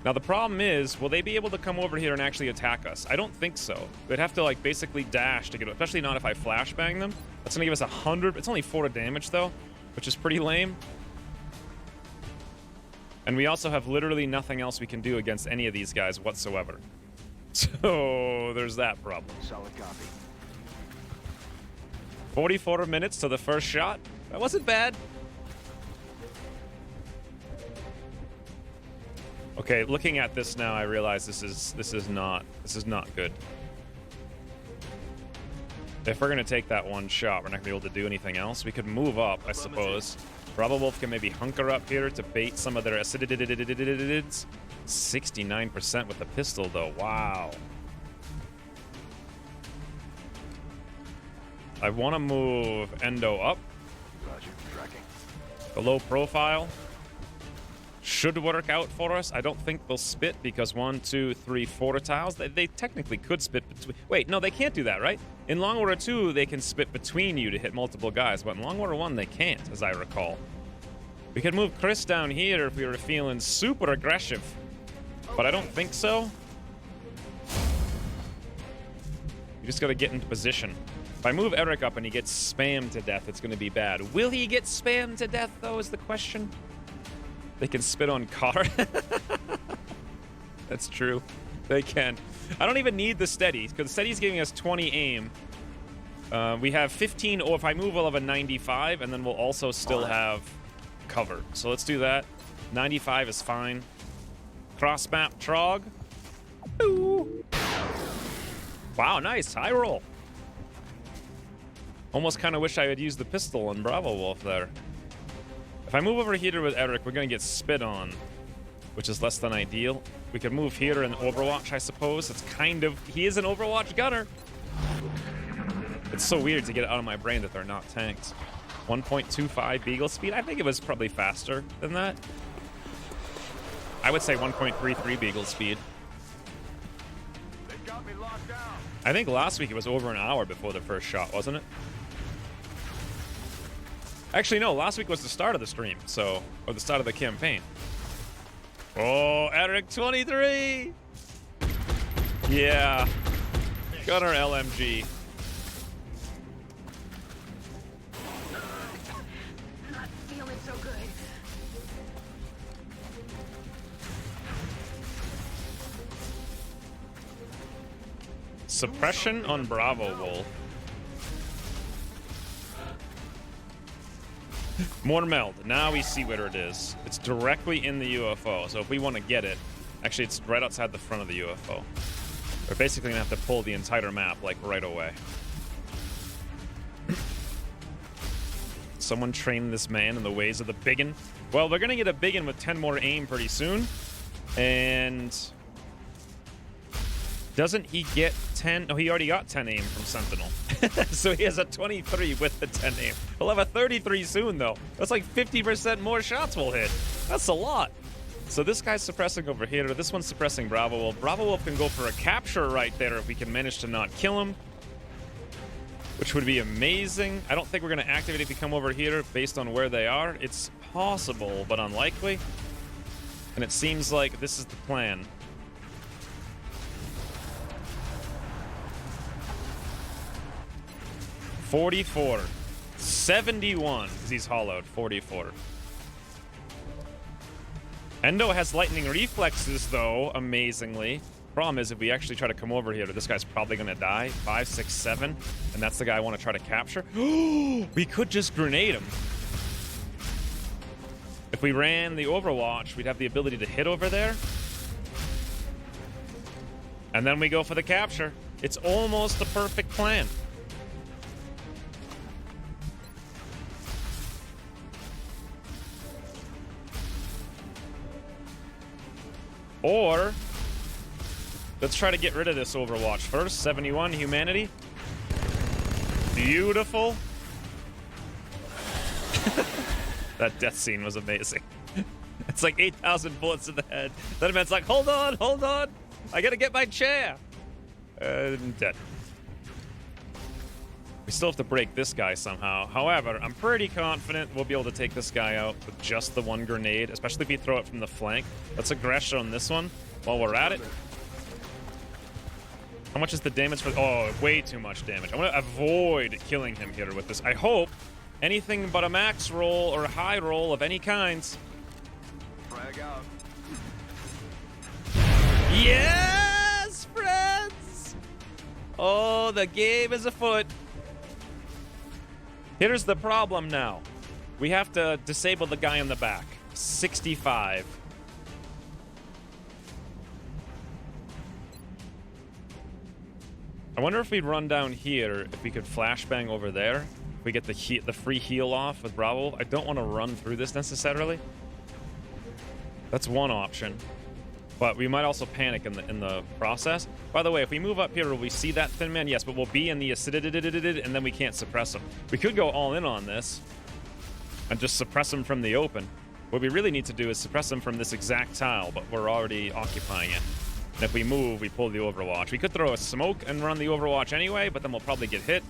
Now the problem is, will they be able to come over here and actually attack us? I don't think so. They'd have to like basically dash to get, especially not if I flashbang them. That's gonna give us 100. It's only 4 damage though, which is pretty lame. And we also have literally nothing else we can do against any of these guys whatsoever. So there's that problem. Solid copy. 44 minutes to the first shot. That wasn't bad. Okay, looking at this now, I realize this is not good. If we're gonna take that one shot, we're not gonna be able to do anything else. We could move up, I suppose. Bravo-Wolf can maybe hunker up here to bait some of their acidids. 69% with the pistol, though. Wow. I want to move Endo up. Roger, tracking. The low profile should work out for us. I don't think they'll spit because 1, 2, 3, 4 tiles. They technically could spit between. Wait, no, they can't do that, right? In Long Order 2, they can spit between you to hit multiple guys, but in Long Order 1, they can't, as I recall. We could move Chris down here if we were feeling super aggressive, but I don't think so. You just gotta get into position. If I move Eric up and he gets spammed to death, it's gonna be bad. Will he get spammed to death, though, is the question. They can spit on Car. That's true. They can. I don't even need the steady, because the steady's giving us 20 aim. We have 15, or if I move, we'll have a 95, and then we'll also still have cover. So let's do that. 95 is fine. Cross map Trog. Ooh. Wow, nice. High roll. Almost kind of wish I had used the pistol on Bravo Wolf there. If I move over here with Eric, we're going to get spit on, which is less than ideal. We could move here in Overwatch, I suppose. It's kind of... He is an Overwatch gunner. It's so weird to get it out of my brain that they're not tanks. 1.25 Beagle speed? I think it was probably faster than that. I would say 1.33 Beagle speed. They got me locked down. I think last week it was over an hour before the first shot, wasn't it? Actually, no, last week was the start of the stream, so... Or the start of the campaign. Oh, Eric 23! Yeah. Gunner LMG. Not feeling so good. Suppression on Bravo Wolf. More meld. Now we see where it is. It's directly in the UFO, so if we want to get it... Actually, it's right outside the front of the UFO. We're basically going to have to pull the entire map, like, right away. Someone train this man in the ways of the biggin. Well, they're going to get a biggin with 10 more aim pretty soon. And... Doesn't he get 10? Oh, he already got 10 aim from Sentinel. So he has a 23 with the 10 aim. He'll have a 33 soon, though. That's like 50% more shots we'll hit. That's a lot. So this guy's suppressing over here. This one's suppressing Bravo Wolf. Bravo Wolf can go for a capture right there if we can manage to not kill him, which would be amazing. I don't think we're going to activate if we come over here based on where they are. It's possible, but unlikely. And it seems like this is the plan. $44. 71, because he's hollowed. 44. Endo has lightning reflexes, though, amazingly. Problem is, if we actually try to come over here, this guy's probably going to die. 5, 6, 7. And that's the guy I want to try to capture. We could just grenade him. If we ran the Overwatch, we'd have the ability to hit over there. And then we go for the capture. It's almost the perfect plan. Or, let's try to get rid of this Overwatch first. 71 humanity. Beautiful. That death scene was amazing. It's like 8,000 bullets in the head. That man's like, hold on, hold on. I gotta get my chair. Dead. We still have to break this guy somehow. However, I'm pretty confident we'll be able to take this guy out with just the one grenade, especially if we throw it from the flank. Let's aggression on this one while we're at it. How much is the damage for... Oh, way too much damage. I want to avoid killing him here with this. I hope anything but a max roll or a high roll of any kinds. Frag out. Yes, friends! Oh, the game is afoot. Here's the problem now. We have to disable the guy in the back. 65. I wonder if we'd run down here, if we could flashbang over there. If we get the free heal off with Bravo. I don't want to run through this necessarily. That's one option. But we might also panic in the process. By the way, if we move up here, will we see that thin man? Yes, but we'll be in the acidity, and then we can't suppress him. We could go all in on this and just suppress him from the open. What we really need to do is suppress him from this exact tile, but we're already occupying it. And if we move, we pull the Overwatch. We could throw a smoke and run the Overwatch anyway, but then we'll probably get hit.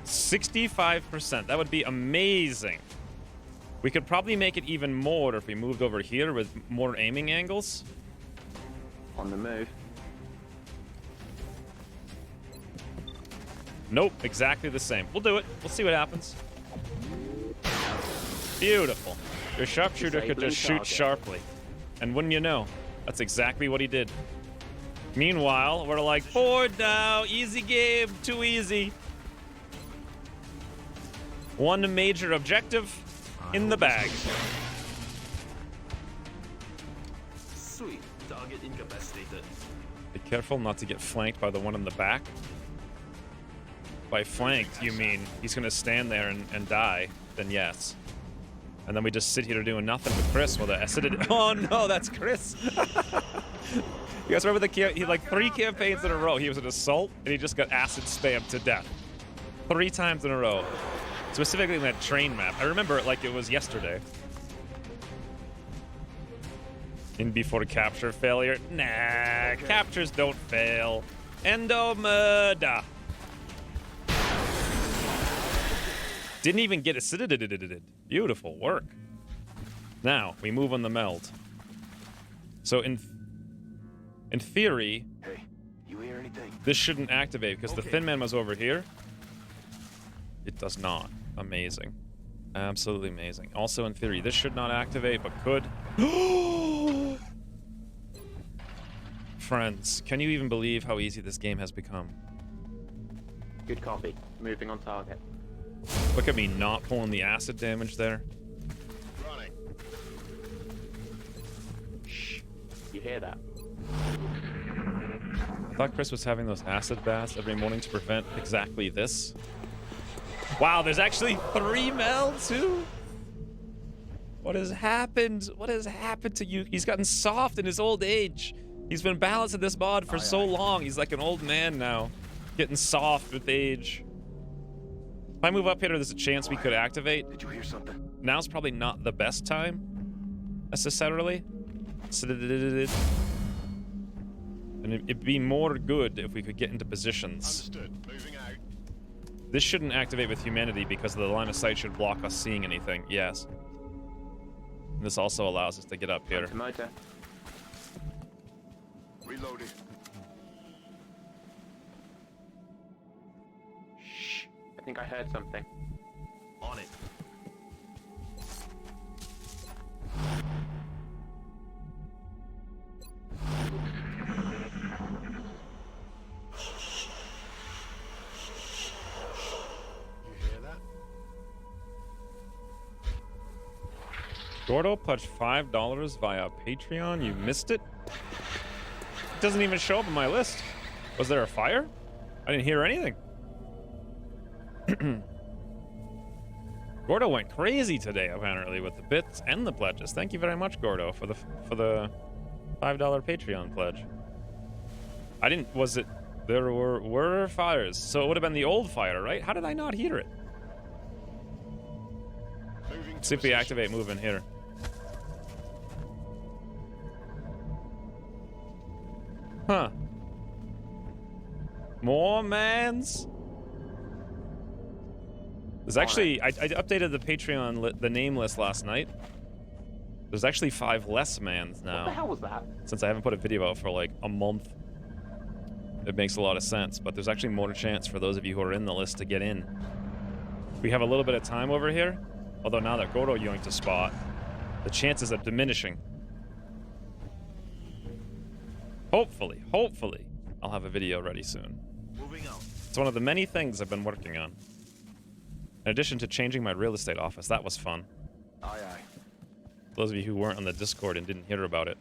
$65%. That would be amazing. We could probably make it even more if we moved over here with more aiming angles. On the move. Nope, exactly the same. We'll do it. We'll see what happens. Beautiful. Your sharpshooter could just shoot sharply. And wouldn't you know, that's exactly what he did. Meanwhile, we're like, bored now. Easy game. Too easy. One major objective in the bag. Sweet. Target incapacitated. Be careful not to get flanked by the one in the back. By flanked, you mean he's going to stand there and die, then yes. And then we just sit here doing nothing with Chris with the acidity. Oh no, that's Chris! You guys remember he like 3 campaigns in a row, he was an assault, and he just got acid spammed to death. 3 times in a row. Specifically in that train map. I remember it like it was yesterday. In before capture failure. Nah, captures don't fail. Endomurda. Didn't even get acidity. Beautiful work. Now, we move on the meld. So in theory, Hey, you hear anything? this shouldn't activate because the Thin Man was over here. It does not. Amazing. Absolutely amazing. Also, in theory, this should not activate, but could. Friends, can you even believe how easy this game has become? Good copy. Moving on target. Look at me not pulling the acid damage there. Running. Shh. You hear that? I thought Chris was having those acid baths every morning to prevent exactly this. Wow, there's actually 3 melds too? What has happened? What has happened to you? He's gotten soft in his old age. He's been balancing this mod for so long. He's like an old man now. Getting soft with age. If I move up here, there's a chance we could activate. Did you hear something? Now's probably not the best time, necessarily. And it'd be more good if we could get into positions. Understood. Moving out. This shouldn't activate with humanity because the line of sight should block us seeing anything. Yes. And this also allows us to get up here. Motor. Reloaded. Shh. I think I heard something. On it. You hear that? Gordo pledged $5 via Patreon. You missed it? It doesn't even show up on my list. Was there a fire? I didn't hear anything. Gordo went crazy today, apparently, with the bits and the pledges. Thank you very much, Gordo, for the $5 Patreon pledge. I didn't. Was it? There were fires, so it would have been the old fire, right? How did I not hear it? Moving to See if we position. activate move in here. Huh. More mans? There's actually, I updated the Patreon, the name list last night. There's actually 5 less mans What the now. hell was that? Since I haven't put a video out for like a month. It makes a lot of sense, but there's actually more chance for those of you who are in the list to get in. We have a little bit of time over here, although now that Gordo yoinked a spot, the chances are diminishing. Hopefully, I'll have a video ready soon. Moving out. It's one of the many things I've been working on. In addition to changing my real estate office, that was fun. Aye, aye. Those of you who weren't on the Discord and didn't hear about it.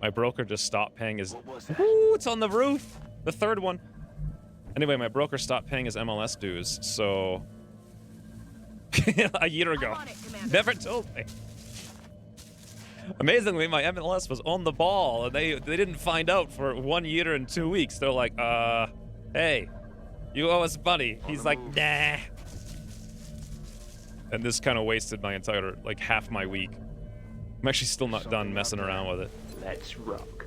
My broker just stopped paying his... What was that? Ooh, it's on the roof! The third one. Anyway, my broker stopped paying his MLS dues, so... A year ago. I'm on it, Commander. Never told me. Amazingly, my MLS was on the ball, and they didn't find out for 1 year and 2 weeks. They're like, hey, you owe us money. He's like, nah. And this kind of wasted my entire, like, half my week. I'm actually still not done messing around with it. Let's rock.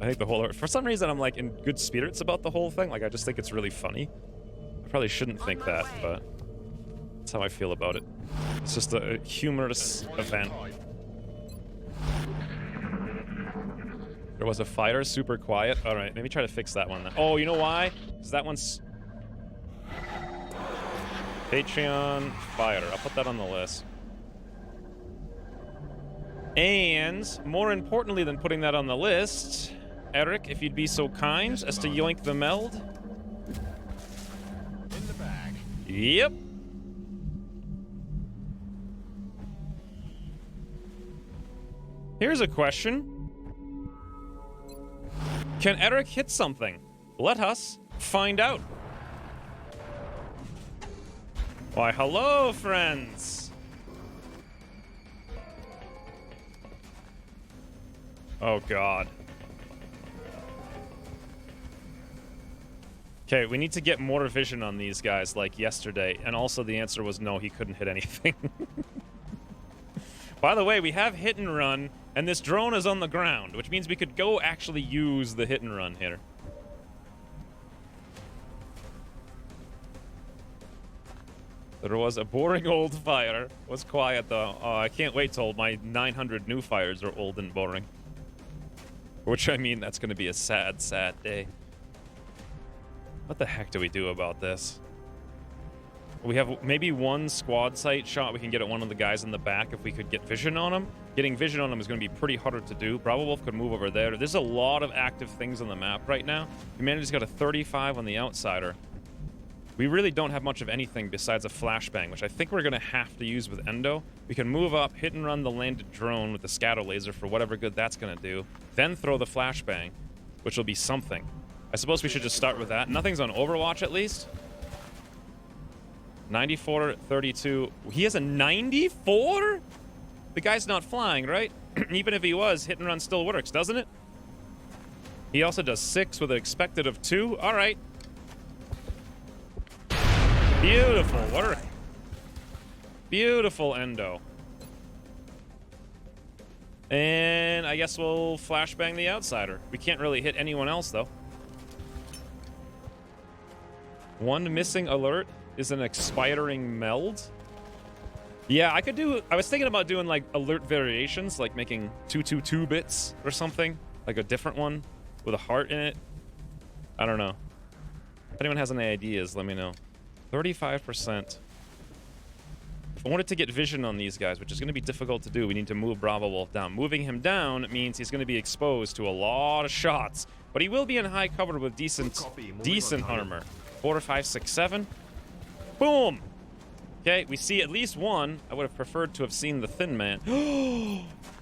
I think the whole... For some reason, I'm, like, in good spirits about the whole thing. Like, I just think it's really funny. I probably shouldn't think that, but that's how I feel about it. It's just a humorous event. There was a fighter, super quiet. All right, maybe try to fix that one then. Oh, you know why? Because that one's... Patreon fighter. I'll put that on the list. And more importantly than putting that on the list, Eric, if you'd be so kind as to yoink the meld. In the bag. Yep. Here's a question. Can Eric hit something? Let us find out. Why, hello, friends. Oh, God. Okay, we need to get more vision on these guys like yesterday. And also the answer was no, he couldn't hit anything. By the way, we have hit and run, and this drone is on the ground, which means we could go actually use the hit and run here. There was a boring old fire. Was quiet though. Oh, I can't wait till my 900 new fires are old and boring. Which, I mean, that's going to be a sad, sad day. What the heck do we do about this? We have maybe one squad sight shot we can get at one of the guys in the back if we could get vision on him. Getting vision on him is going to be pretty hard to do. Bravo Wolf could move over there. There's a lot of active things on the map right now. Humanity's got a 35 on the outsider. We really don't have much of anything besides a flashbang, which I think we're going to have to use with Endo. We can move up, hit and run the landed drone with the scatter laser for whatever good that's going to do. Then throw the flashbang, which will be something. I suppose we should just start with that. Nothing's on Overwatch, at least. 94, 32. He has a 94? The guy's not flying, right? Even if he was, hit and run still works, doesn't it? He also does 6 with an expected of 2. All right. Beautiful work. Beautiful Endo. And I guess we'll flashbang the outsider. We can't really hit anyone else, though. One missing alert is an expiring meld. Yeah, I could do... I was thinking about doing, like, alert variations, like making 222 bits or something. Like a different one with a heart in it. I don't know. If anyone has any ideas, let me know. 35%. If I wanted to get vision on these guys, which is going to be difficult to do, we need to move Bravo Wolf down. Moving him down means he's going to be exposed to a lot of shots, but he will be in high cover with decent armor. 4, 5, 6, 7. Boom! Okay, we see at least one. I would have preferred to have seen the thin man.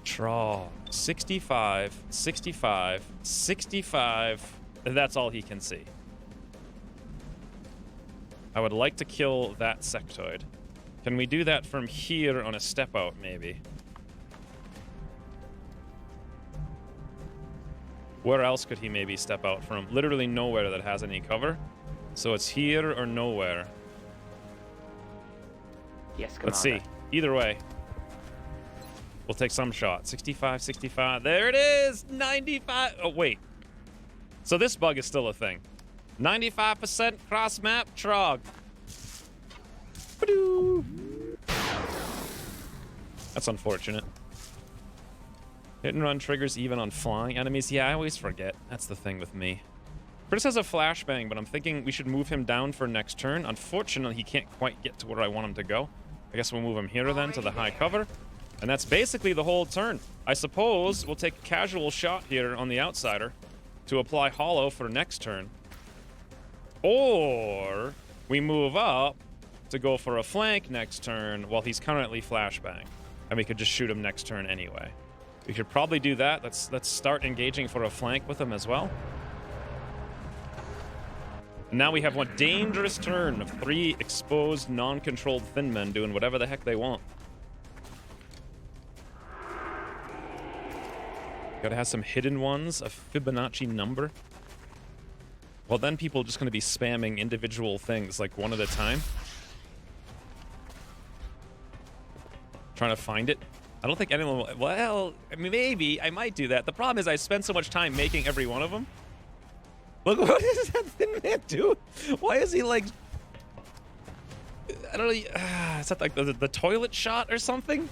Traw. 65, 65, 65. That's all he can see. I would like to kill that sectoid. Can we do that from here on a step out, maybe? Where else could he maybe step out from? Literally nowhere that has any cover. So it's here or nowhere. Yes, Commander. Let's see. Either way. We'll take some shot. 65, 65. There it is! 95! Oh, wait. So this bug is still a thing. 95% cross-map trog. That's unfortunate. Hit and run triggers even on flying enemies. Yeah, I always forget. That's the thing with me. Chris has a flashbang, but I'm thinking we should move him down for next turn. Unfortunately, he can't quite get to where I want him to go. I guess we'll move him here then to the high cover. And that's basically the whole turn. I suppose we'll take a casual shot here on the outsider to apply hollow for next turn. Or we move up to go for a flank next turn while he's currently flashbang. And we could just shoot him next turn anyway. We should probably do that. Let's start engaging for a flank with him as well. And now we have one dangerous turn of 3 exposed, non-controlled thin men doing whatever the heck they want. Gotta have some hidden ones, a Fibonacci number. Well, then people are just gonna be spamming individual things, like one at a time. Trying to find it. I don't think anyone will, well, I mean, maybe I might do that. The problem is I spend so much time making every one of them. Look, what does that thin man do? Why is he like, I don't know, is that like the toilet shot or something?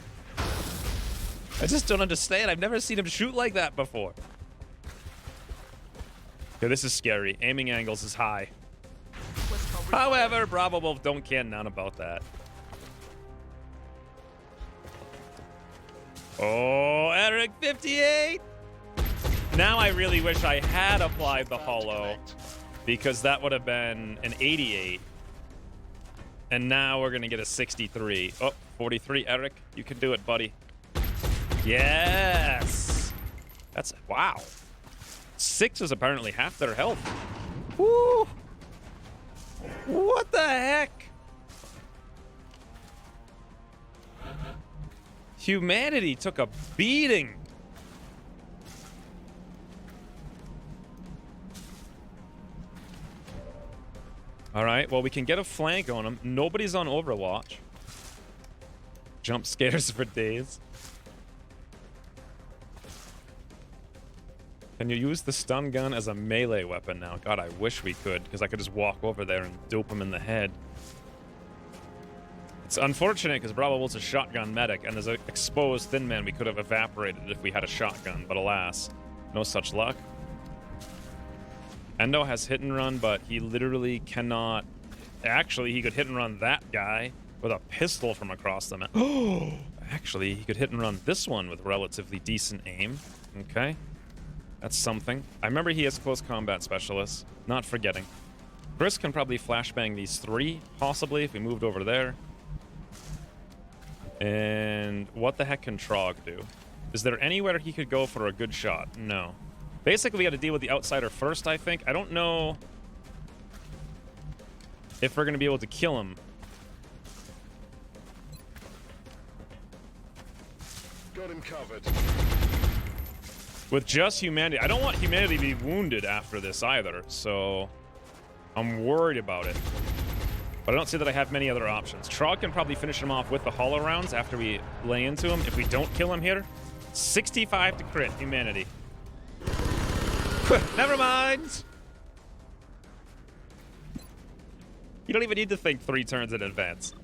I just don't understand. I've never seen him shoot like that before. Okay, this is scary. Aiming angles is high. However, Bravo Wolf don't care none about that. Oh, Eric 58! Now I really wish I had applied the holo, because that would have been an 88. And now we're going to get a 63. Oh, 43, Eric. You can do it, buddy. Yes! That's, wow. 6 is apparently half their health. Woo! What the heck? Humanity took a beating. All right, well, we can get a flank on him. Nobody's on Overwatch. Jump scares for days. Can you use the stun gun as a melee weapon now? God, I wish we could, because I could just walk over there and dope him in the head. It's unfortunate because Bravo Wolf's a shotgun medic, and there's an exposed thin man we could have evaporated if we had a shotgun, but alas, no such luck. Endo has hit and run, but he literally cannot... Actually, he could hit and run that guy with a pistol from across the map. Oh! Actually, he could hit and run this one with relatively decent aim. Okay. That's something. I remember he has close combat specialists. Not forgetting. Chris can probably flashbang these 3, possibly, if we moved over there. And what the heck can Trog do? Is there anywhere he could go for a good shot? No. Basically, we got to deal with the outsider first, I think. I don't know if we're going to be able to kill him. Got him covered. With just humanity. I don't want humanity to be wounded after this either, so I'm worried about it. But I don't see that I have many other options. Trog can probably finish him off with the holo rounds after we lay into him. If we don't kill him here, 65 to crit humanity. Never mind. You don't even need to think 3 turns in advance.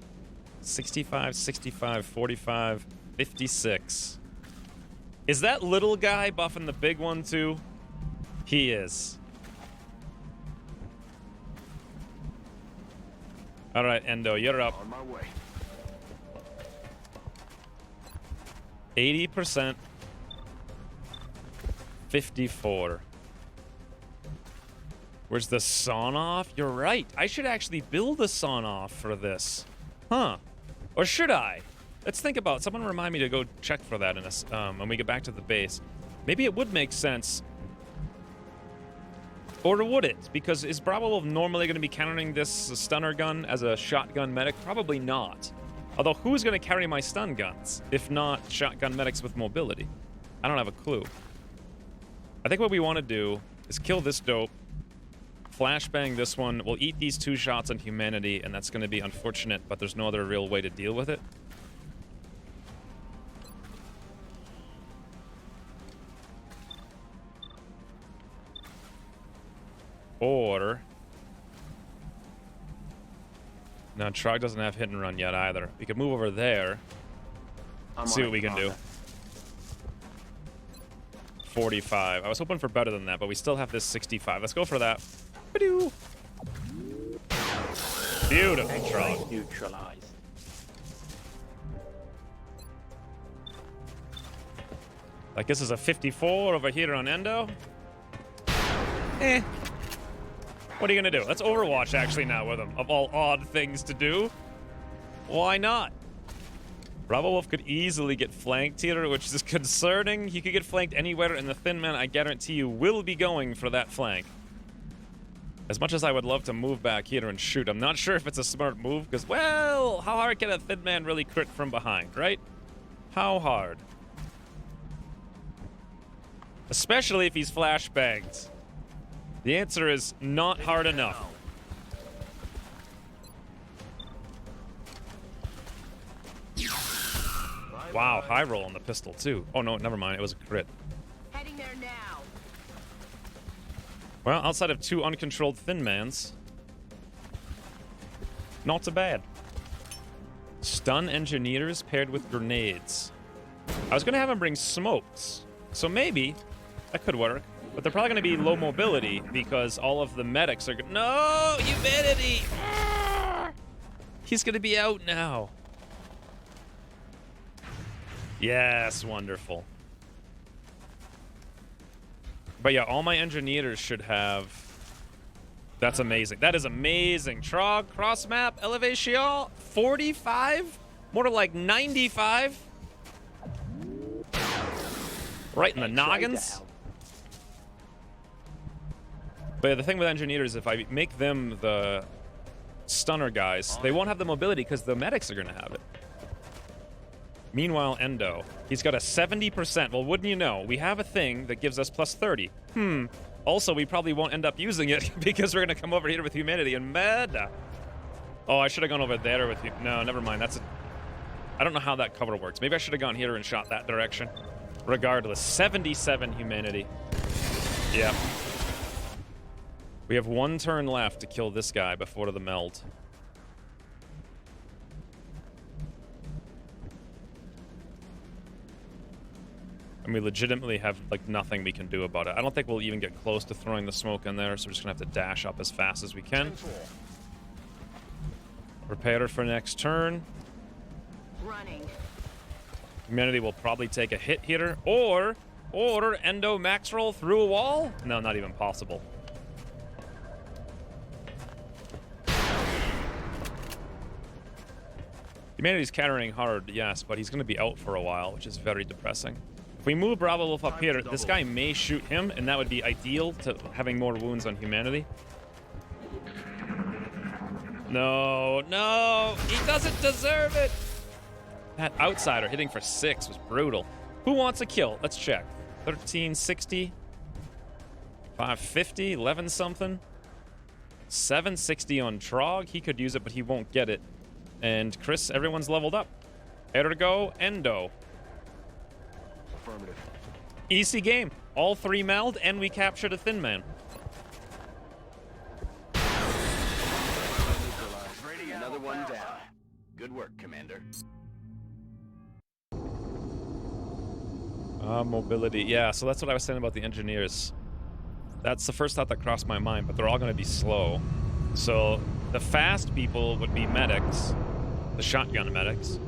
65, 65, 45, 56. Is that little guy buffing the big one too? He is. All right, Endo, you're up. On my way. 80%. 54. Where's the sawn-off? You're right. I should actually build a sawn-off for this. Huh. Or should I? Let's think about it. Someone remind me to go check for that in when we get back to the base. Maybe it would make sense. Or would it? Because is Bravo Wolf normally going to be countering this stunner gun as a shotgun medic? Probably not. Although, who's going to carry my stun guns, if not shotgun medics with mobility? I don't have a clue. I think what we want to do is kill this dope, flashbang this one. We'll eat these 2 shots on humanity, and that's going to be unfortunate, but there's no other real way to deal with it. Or... No, Trog doesn't have hit and run yet either. We could move over there. See what we can do. 45. I was hoping for better than that, but we still have this 65. Let's go for that. Ba-doo. Beautiful, Trog. Neutralized. Like this is a 54 over here on Endo. Eh. What are you gonna do? Let's Overwatch actually now with him. Of all odd things to do. Why not? Bravo Wolf could easily get flanked here, which is concerning. He could get flanked anywhere, and the Thin Man, I guarantee you, will be going for that flank. As much as I would love to move back here and shoot, I'm not sure if it's a smart move, because, well, how hard can a thin man really crit from behind, right? How hard? Especially if he's flashbanged. The answer is not hard enough. Wow, high roll on the pistol, too. Oh, no, never mind. It was a crit. Heading there now. Well, outside of 2 uncontrolled thin mans, not so bad. Stun engineers paired with grenades. I was going to have him bring smokes, so maybe that could work. But they're probably going to be low mobility because all of the medics are... No! Humanity! He's going to be out now. Yes, wonderful. But yeah, all my engineers should have... That's amazing. That is amazing. Trog, cross map, elevation, 45? More like 95? Right in the noggins. But yeah, the thing with engineers, if I make them the stunner guys, they won't have the mobility because the medics are going to have it. Meanwhile, Endo, he's got a 70%. Well, wouldn't you know, we have a thing that gives us plus 30. Also, we probably won't end up using it because we're going to come over here with humanity and murder. Oh, I should have gone over there with you. No, never mind. That's a... I don't know how that cover works. Maybe I should have gone here and shot that direction. Regardless, 77 humanity. Yeah. We have 1 turn left to kill this guy before the meld. And we legitimately have, like, nothing we can do about it. I don't think we'll even get close to throwing the smoke in there, so we're just gonna have to dash up as fast as we can. Prepare for next turn. Running. Humanity will probably take a hit here, or Endo max roll through a wall? No, not even possible. Humanity's countering hard, yes, but he's gonna be out for a while, which is very depressing. If we move Bravo Wolf up here, this guy may shoot him, and that would be ideal to having more wounds on humanity. No, no, he doesn't deserve it. That outsider hitting for 6 was brutal. Who wants a kill? Let's check. 1360, 550, 11 something, 760 on Trog. He could use it, but he won't get it. And Chris, everyone's leveled up. Ergo, Endo. Affirmative. Easy game. All 3 meld, and we captured a thin man. Another one down. Good work, Commander. Mobility. Yeah, so that's what I was saying about the engineers. That's the first thought that crossed my mind, but they're all going to be slow. So the fast people would be medics. The shotgun medics.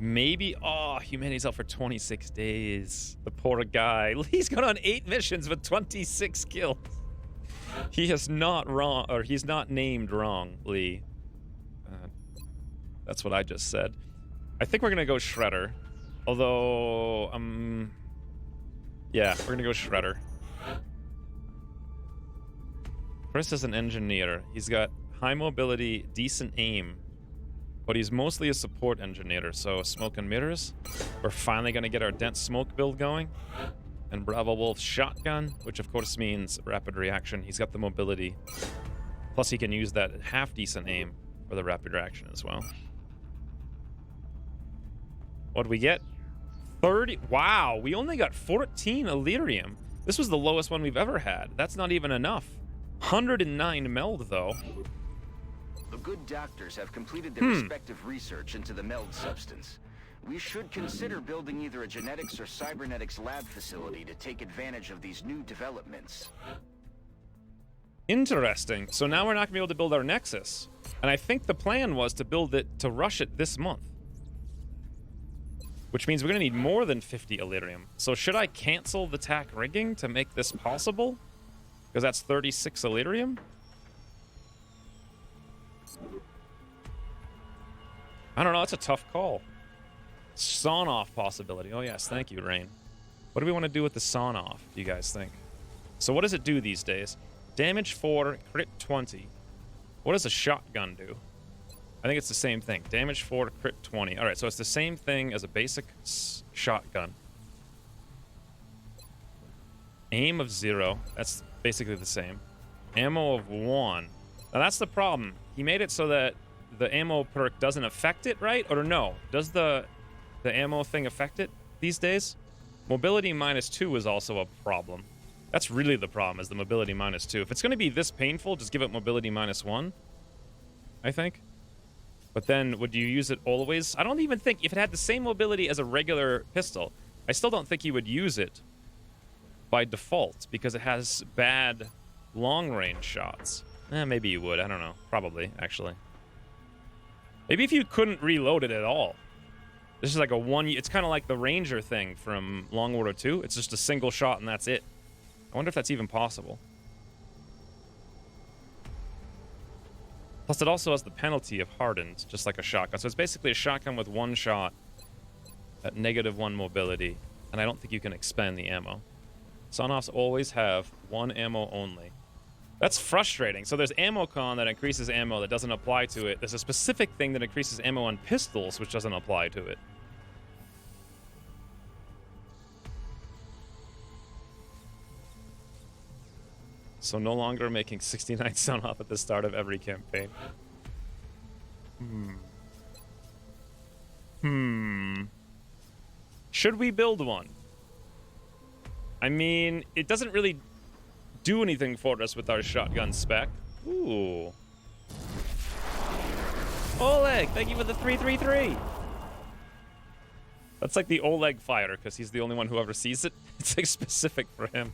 Maybe... Oh, humanity's out for 26 days. The poor guy. He's gone on 8 missions with 26 kills. He is not wrong, or he's not named wrongly. That's what I just said. I think we're gonna go Shredder. Although, yeah, we're gonna go Shredder. Chris is an engineer. He's got high mobility, decent aim, but he's mostly a support engineer, so smoke and mirrors. We're finally gonna get our dense smoke build going. And Bravo Wolf shotgun, which of course means rapid reaction. He's got the mobility. Plus he can use that half-decent aim for the rapid reaction as well. What'd we get? 30. Wow, we only got 14 Illyrium. This was the lowest one we've ever had. That's not even enough. 109 meld, though. The good doctors have completed their respective research into the meld substance. We should consider building either a genetics or cybernetics lab facility to take advantage of these new developments. Interesting. So now we're not going to be able to build our Nexus. And I think the plan was to build it, to rush it this month. Which means we're going to need more than 50 Illyrium. So should I cancel the TAC rigging to make this possible? Because that's 36 Illyrium? I don't know, that's a tough call. Sawn-off possibility. Oh yes, thank you, Rain. What do we want to do with the sawn-off, do you guys think? So what does it do these days? Damage 4, crit 20. What does a shotgun do? I think it's the same thing. Damage 4, crit 20. All right, so it's the same thing as a basic shotgun. Aim of 0. That's basically the same. Ammo of 1. Now that's the problem. He made it so that the ammo perk doesn't affect it, right? Or no? Does the ammo thing affect it these days? Mobility -2 is also a problem. That's really the problem, is the mobility -2. If it's going to be this painful, just give it mobility -1, I think. But then, would you use it always? I don't even think, if it had the same mobility as a regular pistol, I still don't think you would use it by default, because it has bad long-range shots. Maybe you would. I don't know. Probably, actually. Maybe if you couldn't reload it at all. This is like a one... It's kind of like the Ranger thing from Long War 2. It's just a single shot and that's it. I wonder if that's even possible. Plus, it also has the penalty of hardened, just like a shotgun. So it's basically a shotgun with one shot at -1 mobility. And I don't think you can expend the ammo. Son-offs always have one ammo only. That's frustrating. So there's ammo con that increases ammo that doesn't apply to it. There's a specific thing that increases ammo on pistols, which doesn't apply to it. So no longer making 69 son-off at the start of every campaign. Should we build one? I mean, it doesn't really do anything for us with our shotgun spec. Ooh. Oleg, thank you for the 333. That's like the Oleg fighter, because he's the only one who ever sees it. It's like specific for him.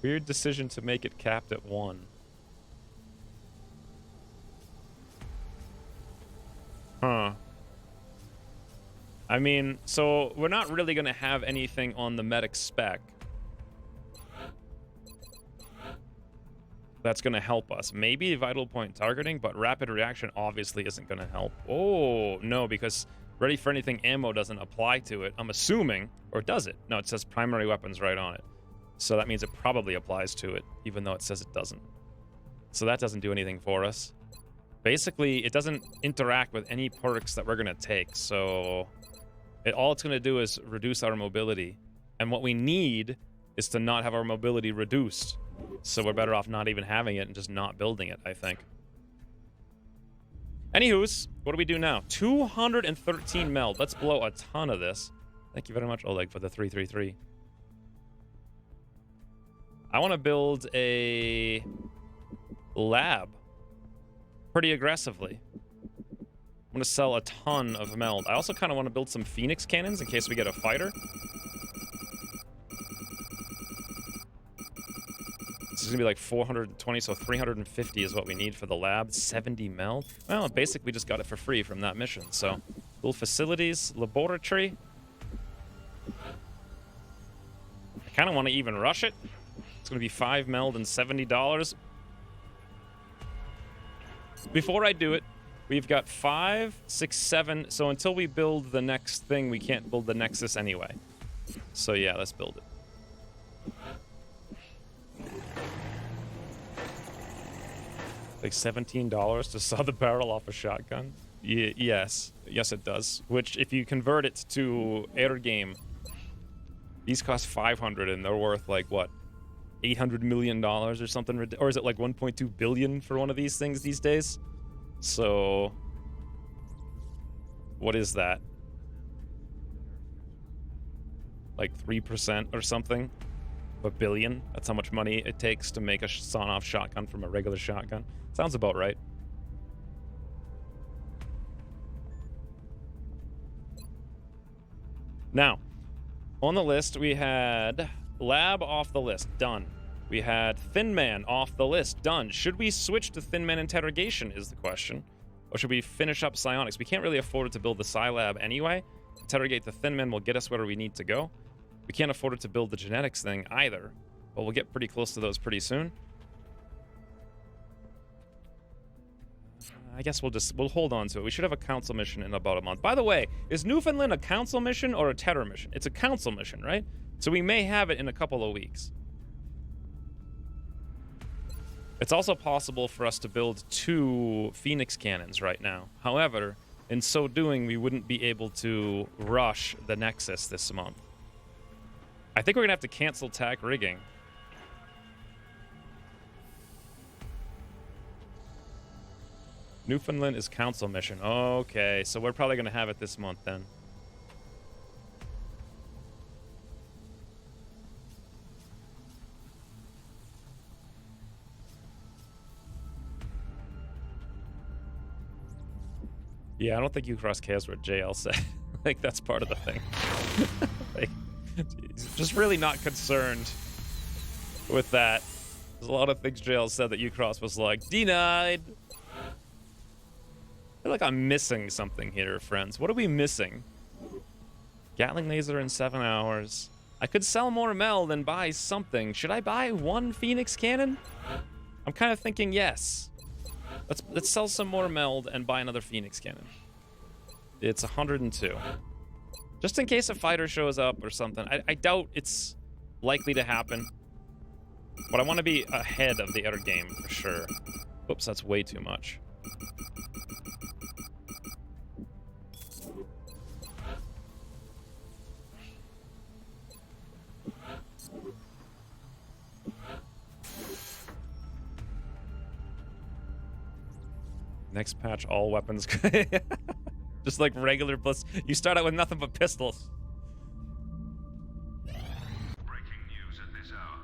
Weird decision to make it capped at 1. Huh. I mean, so we're not really going to have anything on the medic spec that's going to help us. Maybe vital point targeting, but rapid reaction obviously isn't going to help. Oh, no, because ready for anything ammo doesn't apply to it. I'm assuming, or does it? No, it says primary weapons right on it. So that means it probably applies to it, even though it says it doesn't. So that doesn't do anything for us. Basically, it doesn't interact with any perks that we're going to take. So all it's going to do is reduce our mobility. And what we need is to not have our mobility reduced. So we're better off not even having it and just not building it, I think. Anywho's, what do we do now? 213 meld. Let's blow a ton of this. Thank you very much, Oleg, for the 333. I want to build a lab pretty aggressively. I'm going to sell a ton of meld. I also kind of want to build some Phoenix cannons in case we get a fighter. This is going to be like 420, so 350 is what we need for the lab. 70 meld. Well, basically just got it for free from that mission. So, build facilities, laboratory. I kind of want to even rush it. It's going to be 5 meld and $70. Before I do it, we've got 5, 6, 7. So until we build the next thing, we can't build the Nexus anyway. So yeah, let's build it. Like $17 to saw the barrel off a shotgun? Yes. Yes, it does. Which, if you convert it to air game, these cost 500 and they're worth like, what? $800 million or something, or is it like 1.2 billion for one of these things these days? So what is that? Like 3% or something? A billion? That's how much money it takes to make a sawn-off shotgun from a regular shotgun. Sounds about right. Now, on the list we had lab off the list, done. We had Thin Man off the list, done. Should we switch to Thin Man interrogation is the question. Or should we finish up psionics? We can't really afford it to build the Psi Lab anyway. Interrogate the Thin Man will get us where we need to go. We can't afford it to build the genetics thing either. But we'll get pretty close to those pretty soon. I guess we'll hold on to it. We should have a council mission in about a month. By the way, is Newfoundland a council mission or a terror mission? It's a council mission, right? So we may have it in a couple of weeks. It's also possible for us to build 2 Phoenix cannons right now. However, in so doing, we wouldn't be able to rush the Nexus this month. I think we're gonna have to cancel TAC rigging. Newfoundland is council mission. Okay, so we're probably gonna have it this month then. Yeah, I don't think Ucross cares what JL said. Like, that's part of the thing. Like, he's just really not concerned with that. There's a lot of things JL said that Ucross was like, denied. I feel like I'm missing something here, friends. What are we missing? Gatling laser in 7 hours. I could sell more meld and buy something. Should I buy 1 Phoenix cannon? I'm kind of thinking yes. Let's sell some more meld and buy another Phoenix cannon. It's 102. Just in case a fighter shows up or something. I doubt it's likely to happen. But I want to be ahead of the other game for sure. Oops, that's way too much. Next patch, all weapons. Just like regular bliss. You start out with nothing but pistols. Breaking news at this hour.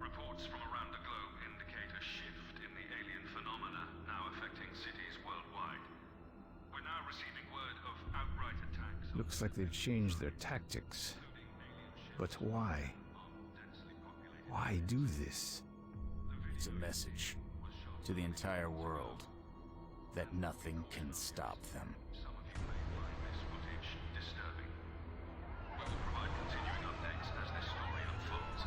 Reports from around the globe indicate a shift in the alien phenomena now affecting cities worldwide. We're now receiving word of outright attacks. Looks like they've changed their tactics. But why? Why do this? It's a message to the entire world that nothing can stop them. Some of you may find this footage disturbing. We will provide continuing updates as this story unfolds.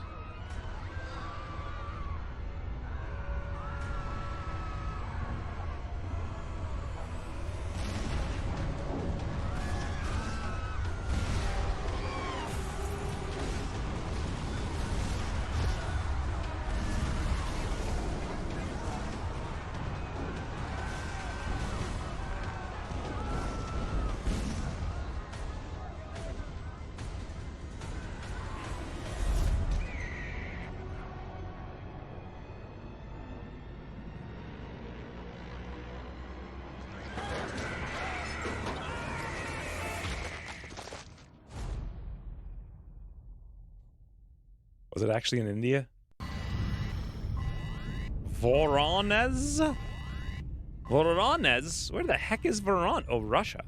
Was it actually in India? Voronezh? Voronezh? Where the heck is Voron? Oh, Russia.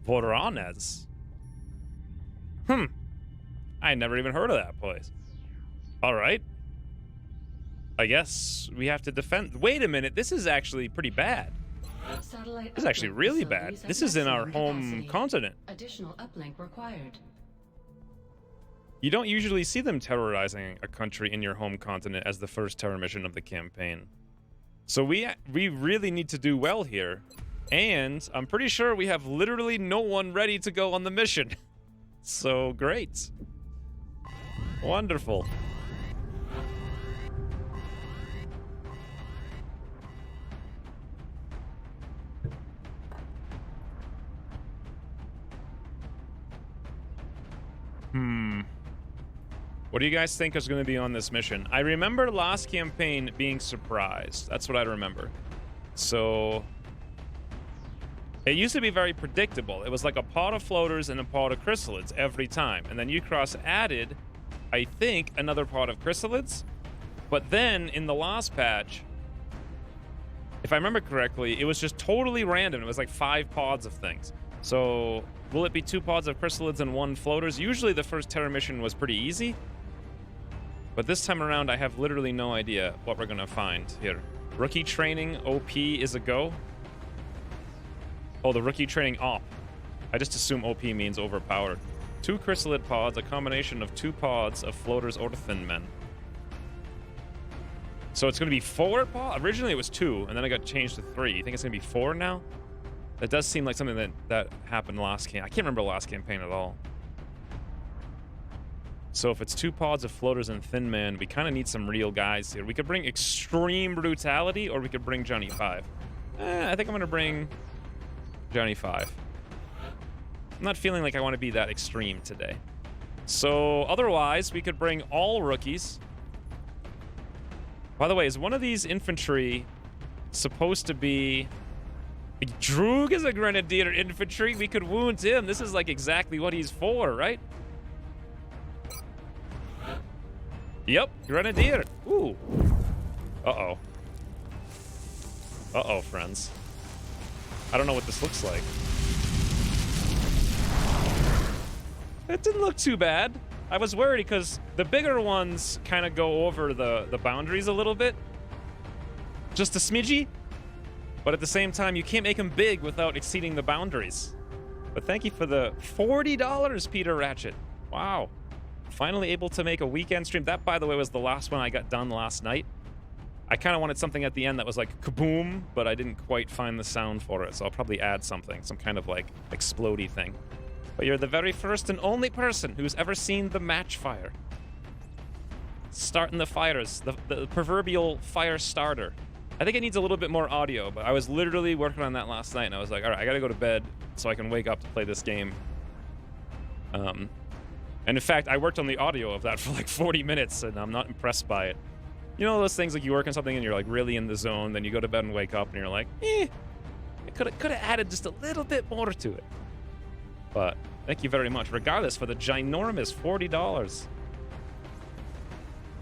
Voronezh. I never even heard of that place. All right. I guess we have to defend. Wait a minute. This is actually pretty bad. This is actually really bad. This is in our home continent. Additional uplink required. You don't usually see them terrorizing a country in your home continent as the first terror mission of the campaign. So we really need to do well here. And I'm pretty sure we have literally no one ready to go on the mission. So great. Wonderful. What do you guys think is going to be on this mission? I remember last campaign being surprised. That's what I remember. So it used to be very predictable. It was like a pod of floaters and a pod of chrysalids every time. And then Ucross added, I think, another pod of chrysalids. But then in the last patch, if I remember correctly, it was just totally random. It was like 5 pods of things. So will it be 2 pods of chrysalids and 1 floaters? Usually the first terror mission was pretty easy. But this time around, I have literally no idea what we're going to find here. Rookie training OP is a go. Oh, the rookie training op. I just assume OP means overpowered. 2 chrysalid pods, a combination of 2 pods of floaters or thin men. So it's going to be 4 pods? Originally it was 2, and then it got changed to 3. You think it's going to be 4 now? That does seem like something that happened last campaign. I can't remember last campaign at all. So if it's 2 pods of floaters and Thin Man, we kind of need some real guys here. We could bring Extreme Brutality, or we could bring Johnny 5. I think I'm going to bring Johnny 5. I'm not feeling like I want to be that extreme today. So otherwise, we could bring all rookies. By the way, is one of these infantry supposed to be... Droog is a Grenadier infantry. We could wound him. This is like exactly what he's for, right? Yep, Grenadier. Ooh. Uh-oh. Uh-oh, friends. I don't know what this looks like. It didn't look too bad. I was worried because the bigger ones kind of go over the boundaries a little bit. Just a smidgy. But at the same time, you can't make them big without exceeding the boundaries. But thank you for the $40, Peter Ratchet. Wow. Finally able to make a weekend stream. That, by the way, was the last one I got done last night. I kind of wanted something at the end that was like kaboom, but I didn't quite find the sound for it, so I'll probably add something, some kind of like explodey thing. But you're the very first and only person who's ever seen the match fire. Starting the fires, the proverbial fire starter. I think it needs a little bit more audio, but I was literally working on that last night, and I was like, all right, I gotta go to bed so I can wake up to play this game. And in fact, I worked on the audio of that for like 40 minutes, and I'm not impressed by it. You know those things like you work on something and you're like really in the zone, then you go to bed and wake up and you're like, it could have added just a little bit more to it. But thank you very much, regardless, for the ginormous $40.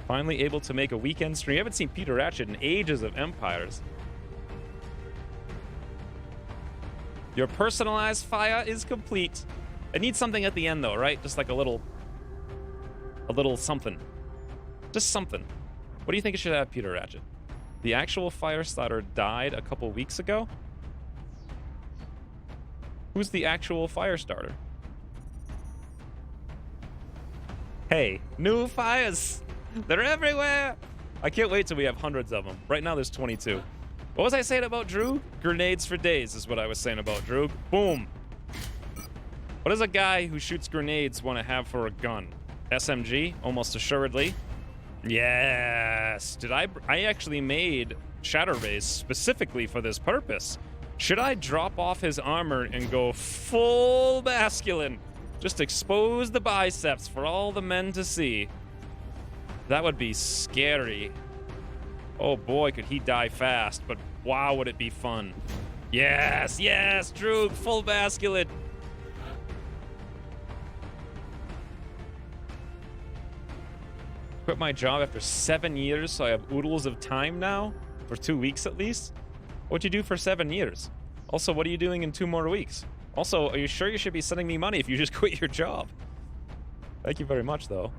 Finally able to make a weekend stream. I haven't seen Peter Ratchet in ages of Empires. Your personalized fire is complete. It needs something at the end though, right? Just like a little something. Just something. What do you think it should have, Peter Ratchet? The actual fire starter died a couple weeks ago? Who's the actual fire starter? Hey, new fires! They're everywhere! I can't wait till we have hundreds of them. Right now there's 22. What was I saying about Droog? Grenades for days is what I was saying about Droog. Boom! What does a guy who shoots grenades want to have for a gun? SMG? Almost assuredly. Yes! I actually made Shatter Rays specifically for this purpose. Should I drop off his armor and go full masculine? Just expose the biceps for all the men to see. That would be scary. Oh boy, could he die fast, but wow, would it be fun. Yes, yes, Droog, full masculine. Quit my job after 7 years, so I have oodles of time now? For 2 weeks at least? What'd you do for 7 years? Also, what are you doing in 2 more weeks? Also, are you sure you should be sending me money if you just quit your job? Thank you very much, though.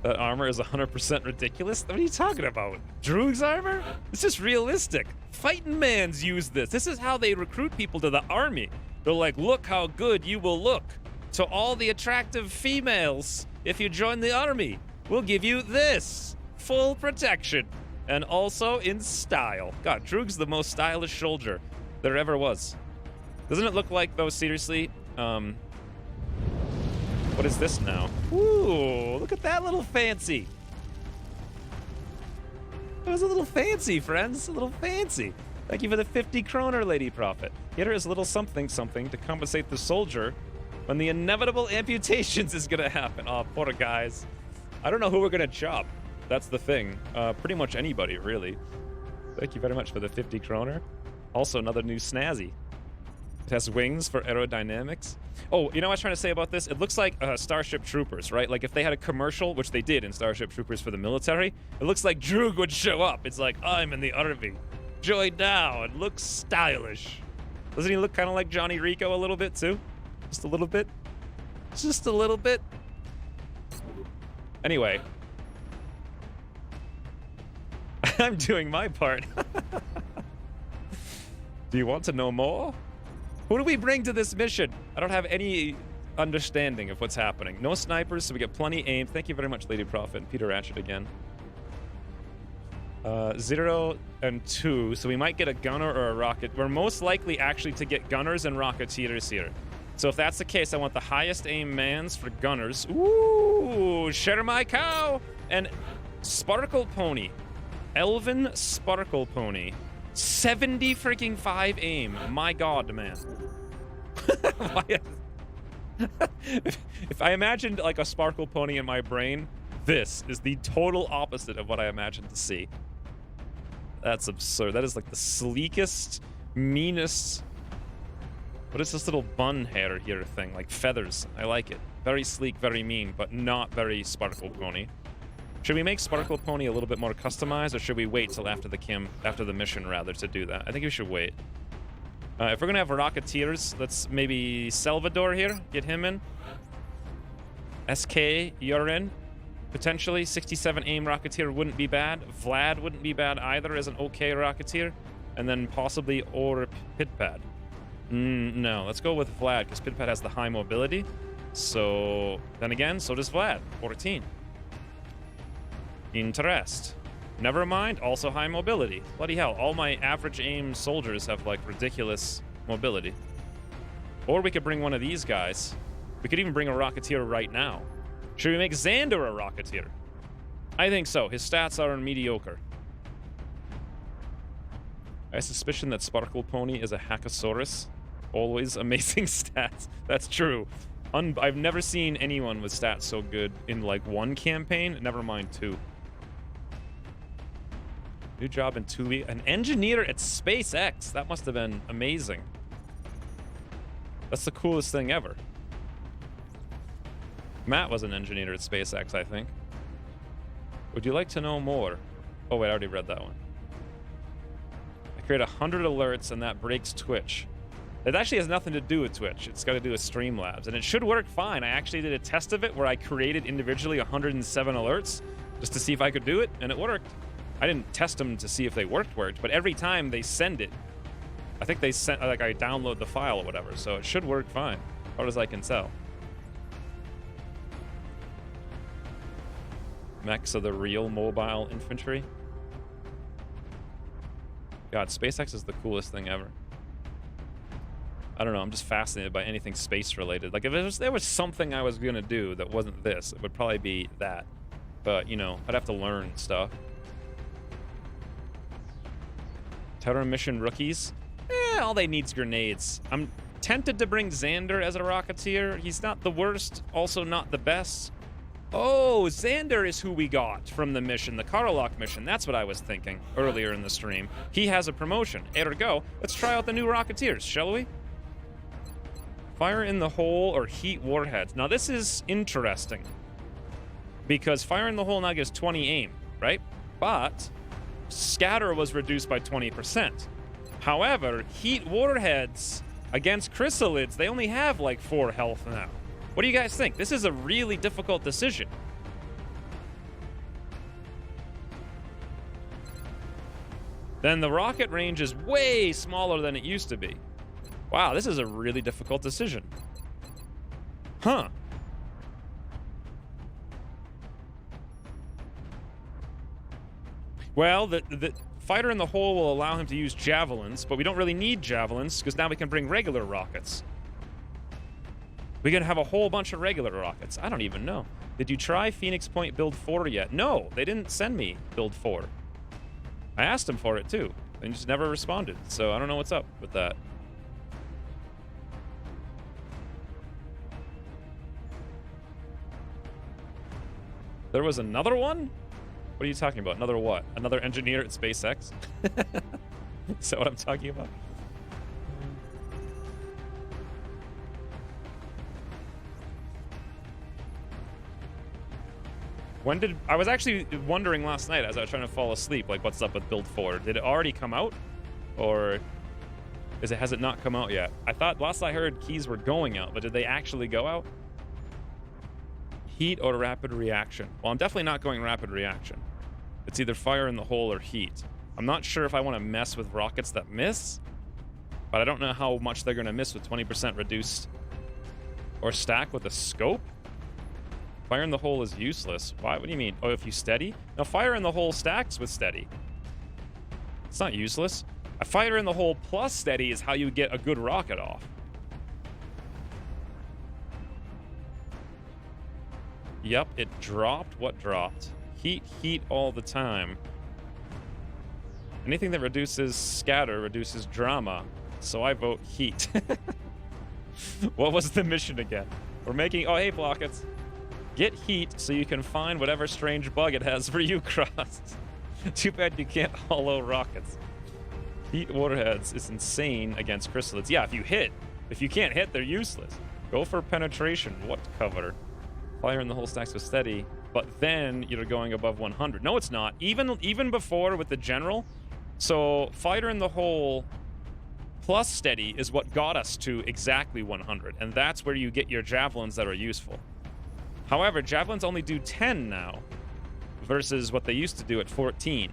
That armor is 100% ridiculous? What are you talking about? Droog's armor? This is realistic. Fighting mans use this. This is how they recruit people to the army. They're like, look how good you will look. To all the attractive females, if you join the army, we'll give you this. Full protection. And also in style. God, Droog's the most stylish soldier there ever was. Doesn't it look like, though, seriously? What is this now? Ooh, look at that little fancy. That was a little fancy, friends. A little fancy. Thank you for the 50 kroner, Lady Prophet. Get her as little something something to compensate the soldier when the inevitable amputations is gonna happen. Oh, poor guys. I don't know who we're gonna chop. That's the thing. Pretty much anybody, really. Thank you very much for the 50 kroner. Also, another new snazzy. It has wings for aerodynamics. Oh, you know what I was trying to say about this? It looks like Starship Troopers, right? Like if they had a commercial, which they did in Starship Troopers for the military, it looks like Droog would show up. It's like, I'm in the army. Join now. It looks stylish. Doesn't he look kind of like Johnny Rico a little bit, too? Just a little bit? Just a little bit? Anyway. I'm doing my part. Do you want to know more? Who do we bring to this mission? I don't have any understanding of what's happening. No snipers, so we get plenty aim. Thank you very much, Lady Prophet and Peter Ratchet again. 0 and 2, so we might get a gunner or a rocket. We're most likely actually to get gunners and rocketeers here. So if that's the case, I want the highest aim mans for gunners. Ooh, share my cow! And Sparkle Pony. Elven Sparkle Pony. 70 freaking 5 aim. My god, man. If I imagined like a Sparkle Pony in my brain, this is the total opposite of what I imagined to see. That's absurd. That is like the sleekest, meanest... What is this little bun hair here thing? Like feathers. I like it. Very sleek, very mean, but not very Sparkle Pony. Should we make Sparkle Pony a little bit more customized, or should we wait till after the mission, rather, to do that? I think we should wait. If we're gonna have Rocketeers, let's maybe Salvador here. Get him in. SK, you're in. Potentially, 67 aim Rocketeer wouldn't be bad. Vlad wouldn't be bad either as an okay Rocketeer. And then possibly or Pitpad. No, let's go with Vlad, because Pitpad has the high mobility. So, then again, so does Vlad. 14. Interest. Never mind, also high mobility. Bloody hell, all my average aim soldiers have, like, ridiculous mobility. Or we could bring one of these guys. We could even bring a Rocketeer right now. Should we make Xander a Rocketeer? I think so. His stats are mediocre. I suspicion that Sparkle Pony is a Hackosaurus. Always amazing stats. That's true. I've never seen anyone with stats so good in, like, one campaign. Never mind two. New job in 2 weeks. An engineer at SpaceX. That must have been amazing. That's the coolest thing ever. Matt was an engineer at SpaceX, I think. Would you like to know more? Oh, wait, I already read that one. I create 100 alerts, and that breaks Twitch. It actually has nothing to do with Twitch. It's got to do with Streamlabs, and it should work fine. I actually did a test of it where I created individually 107 alerts just to see if I could do it, and it worked. I didn't test them to see if they worked, but every time they send it, I think they sent, like, I download the file or whatever, so it should work fine, as far as I can tell. Mechs are the real mobile infantry. God, SpaceX is the coolest thing ever. I don't know, I'm just fascinated by anything space related. Like, if there was something I was gonna do that wasn't this, it would probably be that. But, you know, I'd have to learn stuff. Terror mission rookies? All they need is grenades. I'm tempted to bring Xander as a Rocketeer. He's not the worst, also not the best. Oh, Xander is who we got from the mission, the Karlock mission. That's what I was thinking earlier in the stream. He has a promotion. Ergo, let's try out the new Rocketeers, shall we? Fire in the hole or heat warheads. Now, this is interesting. Because fire in the hole now gives 20 aim, right? But scatter was reduced by 20%. However, heat warheads against chrysalids, they only have like 4 health now. What do you guys think? This is a really difficult decision. Then the rocket range is way smaller than it used to be. Wow, this is a really difficult decision. Huh. Well, the fighter in the hole will allow him to use javelins, but we don't really need javelins because now we can bring regular rockets. We can have a whole bunch of regular rockets. I don't even know. Did you try Phoenix Point Build 4 yet? No, they didn't send me Build 4. I asked them for it too. They just never responded, so I don't know what's up with that. There was another one? What are you talking about? Another what? Another engineer at SpaceX? Is that what I'm talking about? When did... I was actually wondering last night as I was trying to fall asleep, like, what's up with Build 4? Did it already come out? Or has it not come out yet? I thought, last I heard, keys were going out, but did they actually go out? Heat or rapid reaction? Well, I'm definitely not going rapid reaction. It's either fire in the hole or heat. I'm not sure if I want to mess with rockets that miss, but I don't know how much they're going to miss with 20% reduced or stack with a scope. Fire in the hole is useless. Why? What do you mean? Oh, if you steady? Now, fire in the hole stacks with steady. It's not useless. A fire in the hole plus steady is how you get a good rocket off. Yep, it dropped. What dropped? Heat, heat all the time. Anything that reduces scatter reduces drama. So I vote heat. What was the mission again? We're making... Oh, hey, Blockets. Get heat so you can find whatever strange bug it has for you, Cross. Too bad you can't hollow rockets. Heat warheads is insane against chrysalids. Yeah, if you hit. If you can't hit, they're useless. Go for penetration. What cover? Fire in the whole stacks with steady. But then you're going above 100. No, it's not. Even before with the general. So fire in the hole plus steady is what got us to exactly 100. And that's where you get your javelins that are useful. However, javelins only do 10 now versus what they used to do at 14.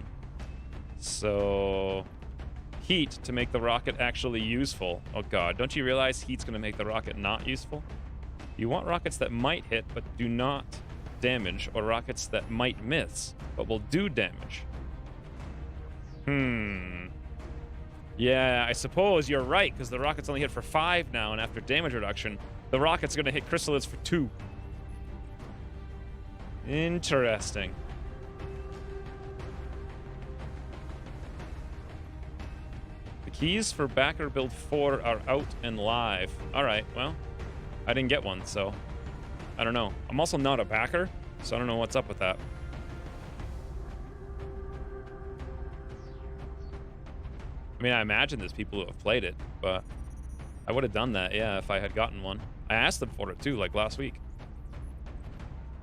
So heat to make the rocket actually useful. Oh god, don't you realize heat's going to make the rocket not useful? You want rockets that might hit but do not damage, or rockets that might miss but will do damage. Yeah, I suppose you're right, because the rocket's only hit for 5 now, and after damage reduction, the rocket's going to hit chrysalids for 2. Interesting. The keys for backer build 4 are out and live. Alright, well, I didn't get one, so I don't know. I'm also not a backer, so I don't know what's up with that. I mean, I imagine there's people who have played it, but I would have done that, yeah, if I had gotten one. I asked them for it, too, like last week.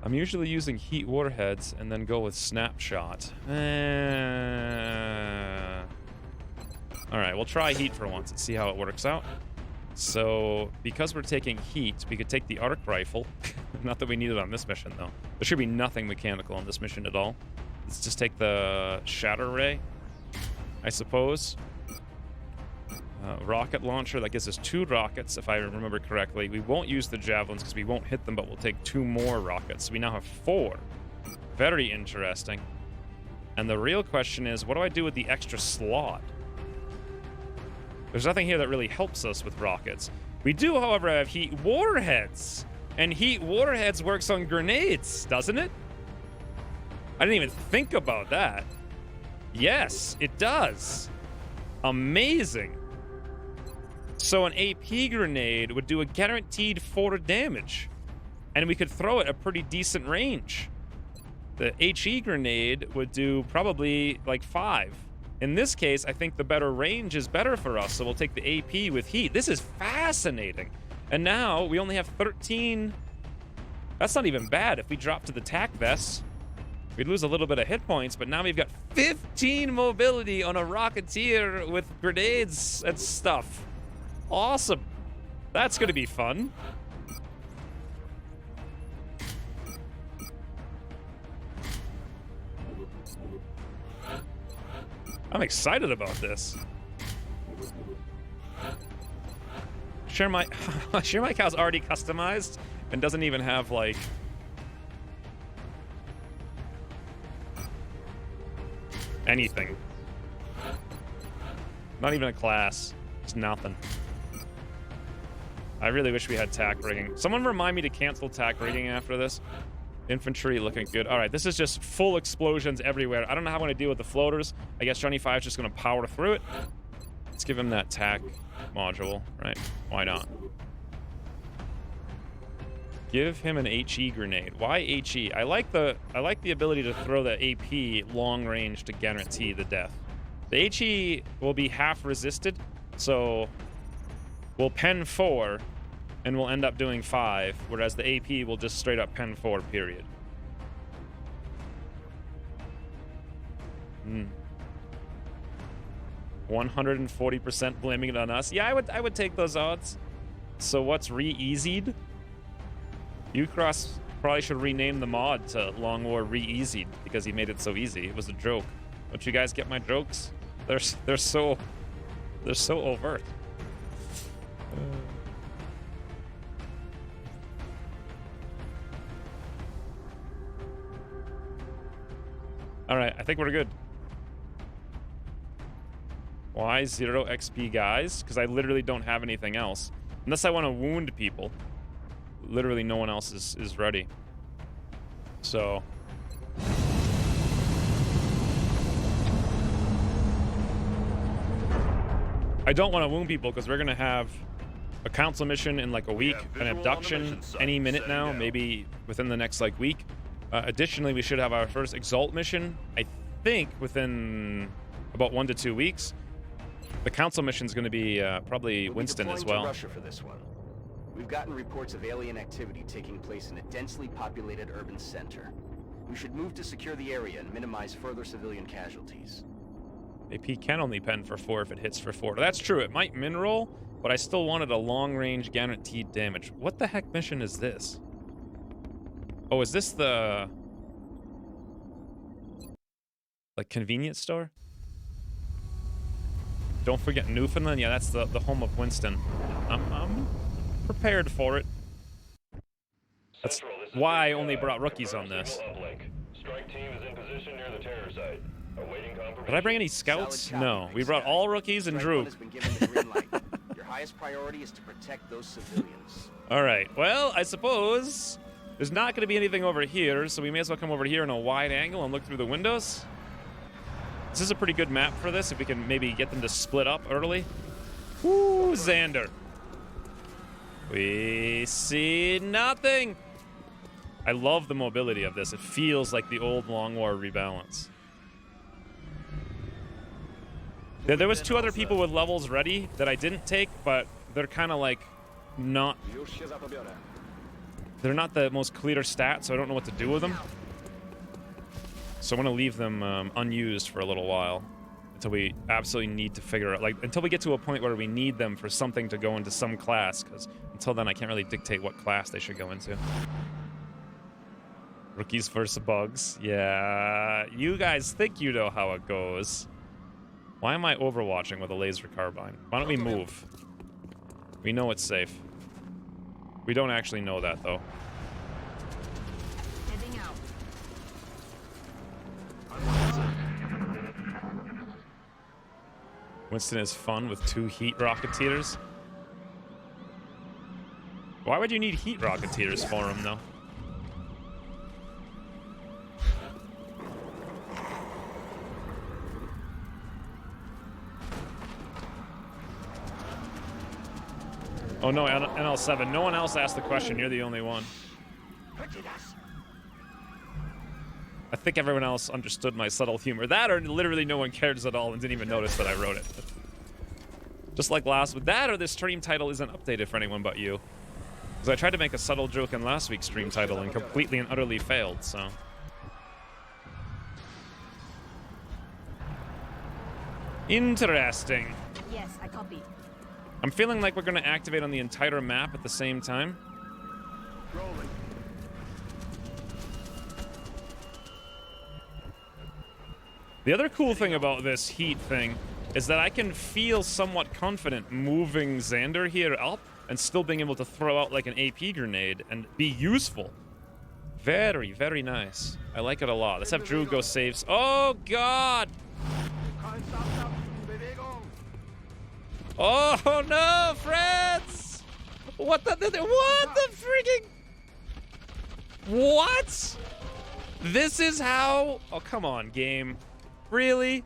I'm usually using heat warheads and then go with snapshot. Alright, we'll try heat for once and see how it works out. So, because we're taking heat, we could take the arc rifle. Not that we need it on this mission, though. There should be nothing mechanical on this mission at all. Let's just take the shatter ray, I suppose. Rocket launcher, that gives us 2 rockets, if I remember correctly. We won't use the javelins because we won't hit them, but we'll take 2 more rockets. So we now have 4. Very interesting. And the real question is, what do I do with the extra slot? There's nothing here that really helps us with rockets. We do, however, have heat warheads. And heat warheads works on grenades, doesn't it? I didn't even think about that. Yes, it does. Amazing. So an AP grenade would do a guaranteed 4 damage. And we could throw it a pretty decent range. The HE grenade would do probably like 5. In this case, I think the better range is better for us, so we'll take the AP with heat. This is fascinating. And now we only have 13. That's not even bad. If we drop to the tac vests, we'd lose a little bit of hit points, but now we've got 15 mobility on a Rocketeer with grenades and stuff. Awesome. That's going to be fun. I'm excited about this. Share my cow's already customized and doesn't even have like anything. Not even a class. It's nothing. I really wish we had tack rigging. Someone remind me to cancel tack rigging after this. Infantry looking good. All right, this is just full explosions everywhere. I don't know how I'm going to deal with the floaters. I guess Johnny 5 is just going to power through it. Let's give him that tack module, right? Why not? Give him an HE grenade. Why HE? I like the ability to throw the AP long range to guarantee the death. The HE will be half resisted, so we'll pen 4 and we'll end up doing 5, whereas the AP will just straight up pen 4, period. 140% blaming it on us. Yeah, I would take those odds. So what's re-easied? Ucross probably should rename the mod to Long War Re-easied because he made it so easy. It was a joke. Don't you guys get my jokes? They're so overt. All right, I think we're good. Why 0 XP, guys? Because I literally don't have anything else. Unless I want to wound people. Literally no one else is ready. so... I don't want to wound people because we're going to have a council mission in like a week, an abduction any minute now, maybe within the next like week. Additionally, we should have our first Exalt mission, I think, within about 1 to 2 weeks. The council mission is going to be probably Winston as well. To Russia for this one. We've gotten reports of alien activity taking place in a densely populated urban center. We should move to secure the area and minimize further civilian casualties. AP can only pen for 4 if it hits for 4. That's true. It might min-roll, but I still wanted a long-range guaranteed damage. What the heck mission is this? Oh, is this the... like, convenience store? Don't forget Newfoundland. Yeah, that's the home of Winston. I'm prepared for it. That's why I only brought rookies on this. Strike team is in position near the terror site. Awaiting confirmation. Did I bring any scouts? No. We brought all rookies and Drew. Your highest priority is to protect those civilians. All right. Well, I suppose there's not going to be anything over here, so we may as well come over here in a wide angle and look through the windows. This is a pretty good map for this, if we can maybe get them to split up early. Woo, Xander. We see nothing. I love the mobility of this. It feels like the old Long War Rebalance. There was 2 other people with levels ready that I didn't take, but they're kind of like not... they're not the most clear stats, so I don't know what to do with them. So I'm going to leave them unused for a little while until we absolutely need to figure out, like, until we get to a point where we need them for something to go into some class, because until then I can't really dictate what class they should go into. Rookies versus bugs. Yeah, you guys think you know how it goes. Why am I overwatching with a laser carbine? Why don't we move? We know it's safe. We don't actually know that, though. Heading out. Winston is fun with 2 heat rocketeers. Why would you need heat rocketeers for him, though? Oh no, NL7. No one else asked the question. You're the only one. I think everyone else understood my subtle humor. That or literally no one cares at all and didn't even notice that I wrote it. Just like last week. That or this stream title isn't updated for anyone but you. Because I tried to make a subtle joke in last week's stream title and completely and utterly failed, so... Interesting. Yes, I copy. I'm feeling like we're going to activate on the entire map at the same time. Rolling. The other cool thing about this heat thing is that I can feel somewhat confident moving Xander here up and still being able to throw out like an AP grenade and be useful. Very, very nice. I like it a lot. Let's have Drew go saves. Oh, God! Oh, no, friends! What the freaking... What? This is how... Oh, come on, game. Really?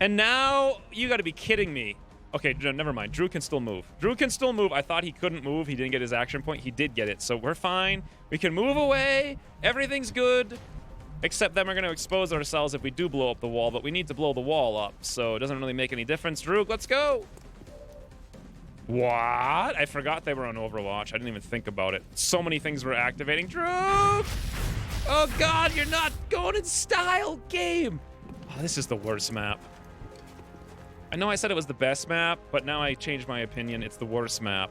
And now, you gotta be kidding me. Okay, never mind. Drew can still move. Drew can still move. I thought he couldn't move. He didn't get his action point. He did get it, so we're fine. We can move away. Everything's good. Except then we're going to expose ourselves if we do blow up the wall, but we need to blow the wall up, so it doesn't really make any difference. Drew, let's go! What? I forgot they were on Overwatch. I didn't even think about it. So many things were activating. Drew! Oh, God, you're not going in style, game! Oh, this is the worst map. I know I said it was the best map, but now I changed my opinion. It's the worst map.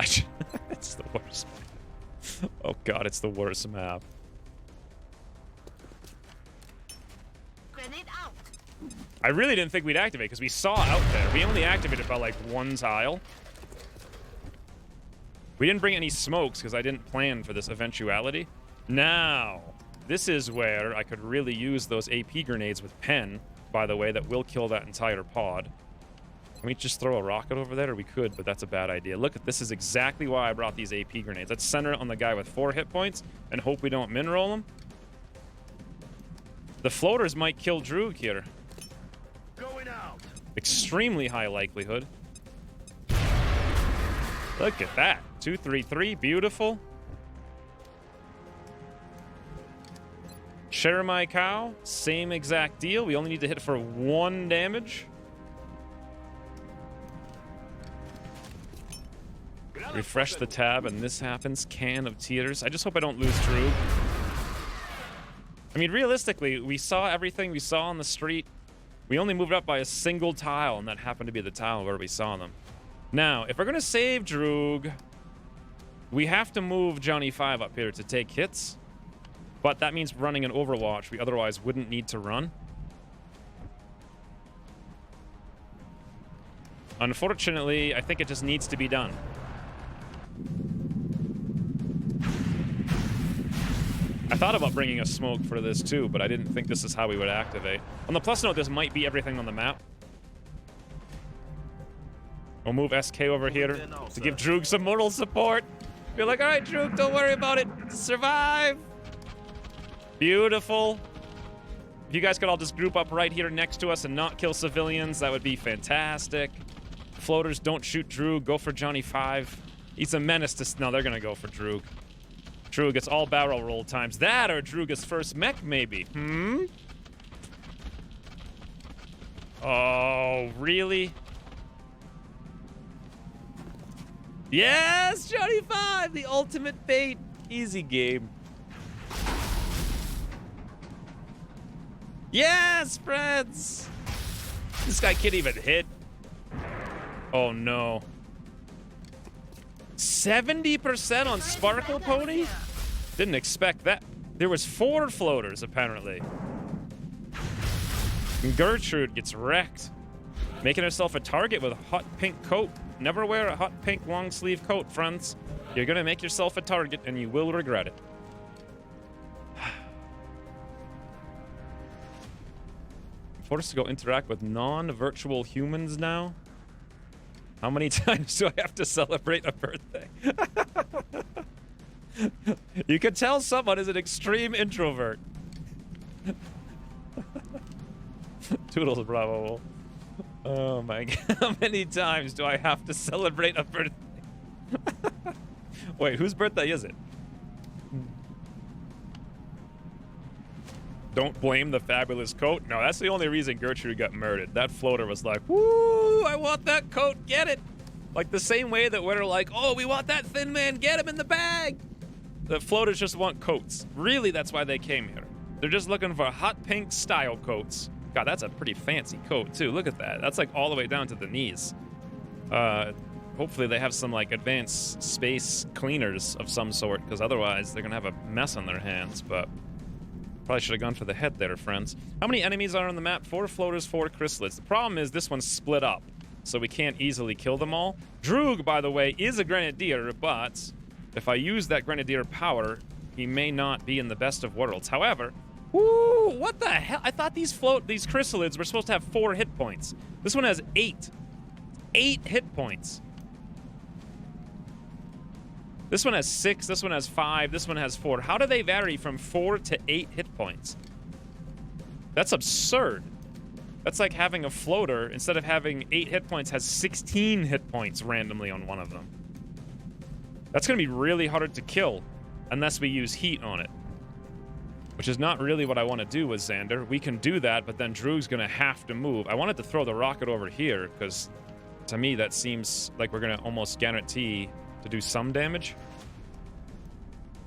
It's the worst map. Oh god, it's the worst map. Grenade out. I really didn't think we'd activate because we saw out there. We only activated by like 1 tile. We didn't bring any smokes because I didn't plan for this eventuality. Now, this is where I could really use those AP grenades with pen, by the way, that will kill that entire pod. Can we just throw a rocket over there? We could, but that's a bad idea. Look, this is exactly why I brought these AP grenades. Let's center it on the guy with 4 hit points and hope we don't min roll him. The floaters might kill Droog here. Going out. Extremely high likelihood. Look at that. 2-3-3. Beautiful. Share my cow. Same exact deal. We only need to hit for 1 damage. Refresh the tab and this happens. Can of tears. I just hope I don't lose Droog. I mean, realistically, we saw everything we saw on the street. We only moved up by a single tile, and that happened to be the tile where we saw them. Now, if we're going to save Droog, we have to move Johnny 5 up here to take hits. But that means running an Overwatch we otherwise wouldn't need to run. Unfortunately, I think it just needs to be done. I thought about bringing a smoke for this too, but I didn't think this is how we would activate. On the plus note, this might be everything on the map. We'll move SK over here to give Droog some moral support. Be like, all right, Droog, don't worry about it. Survive. Beautiful. If you guys could all just group up right here next to us and not kill civilians, that would be fantastic. Floaters, don't shoot Droog. Go for Johnny 5. He's a menace to... No, they're going to go for Droog. Droog gets all barrel roll times. That or Droog gets first mech, maybe. Oh, really? Yes, Johnny 5, the ultimate fate. Easy game. Yes, friends. This guy can't even hit. Oh, no. 70% on Sparkle Pony? Didn't expect that. There was 4 floaters, apparently. And Gertrude gets wrecked. Making herself a target with a hot pink coat. Never wear a hot pink long sleeve coat, friends. You're gonna make yourself a target and you will regret it. Forced to go interact with non-virtual humans now? How many times do I have to celebrate a birthday? You can tell someone is an extreme introvert. Toodles, bravo. Oh my god. How many times do I have to celebrate a birthday? Wait, whose birthday is it? Don't blame the fabulous coat. No, that's the only reason Gertrude got murdered. That floater was like, woo, I want that coat, get it. Like the same way that we're like, oh, we want that thin man, get him in the bag. The floaters just want coats. Really, that's why they came here. They're just looking for hot pink style coats. God, that's a pretty fancy coat too. Look at that. That's like all the way down to the knees. Hopefully they have some like advanced space cleaners of some sort, because otherwise they're gonna have a mess on their hands, but probably should have gone for the head there, friends. How many enemies are on the map? 4 floaters, 4 chrysalids. The problem is this one's split up, so we can't easily kill them all. Droog, by the way, is a grenadier, but if I use that grenadier power, he may not be in the best of worlds. However, woo, what the hell? I thought these chrysalids were supposed to have 4 hit points. This one has 8. 8 hit points. This one has 6, this one has 5, this one has 4. How do they vary from 4 to 8 hit points? That's absurd. That's like having a floater, instead of having 8 hit points, has 16 hit points randomly on one of them. That's going to be really hard to kill unless we use heat on it. Which is not really what I want to do with Xander. We can do that, but then Droog's going to have to move. I wanted to throw the rocket over here, because to me that seems like we're going to almost guarantee to do some damage.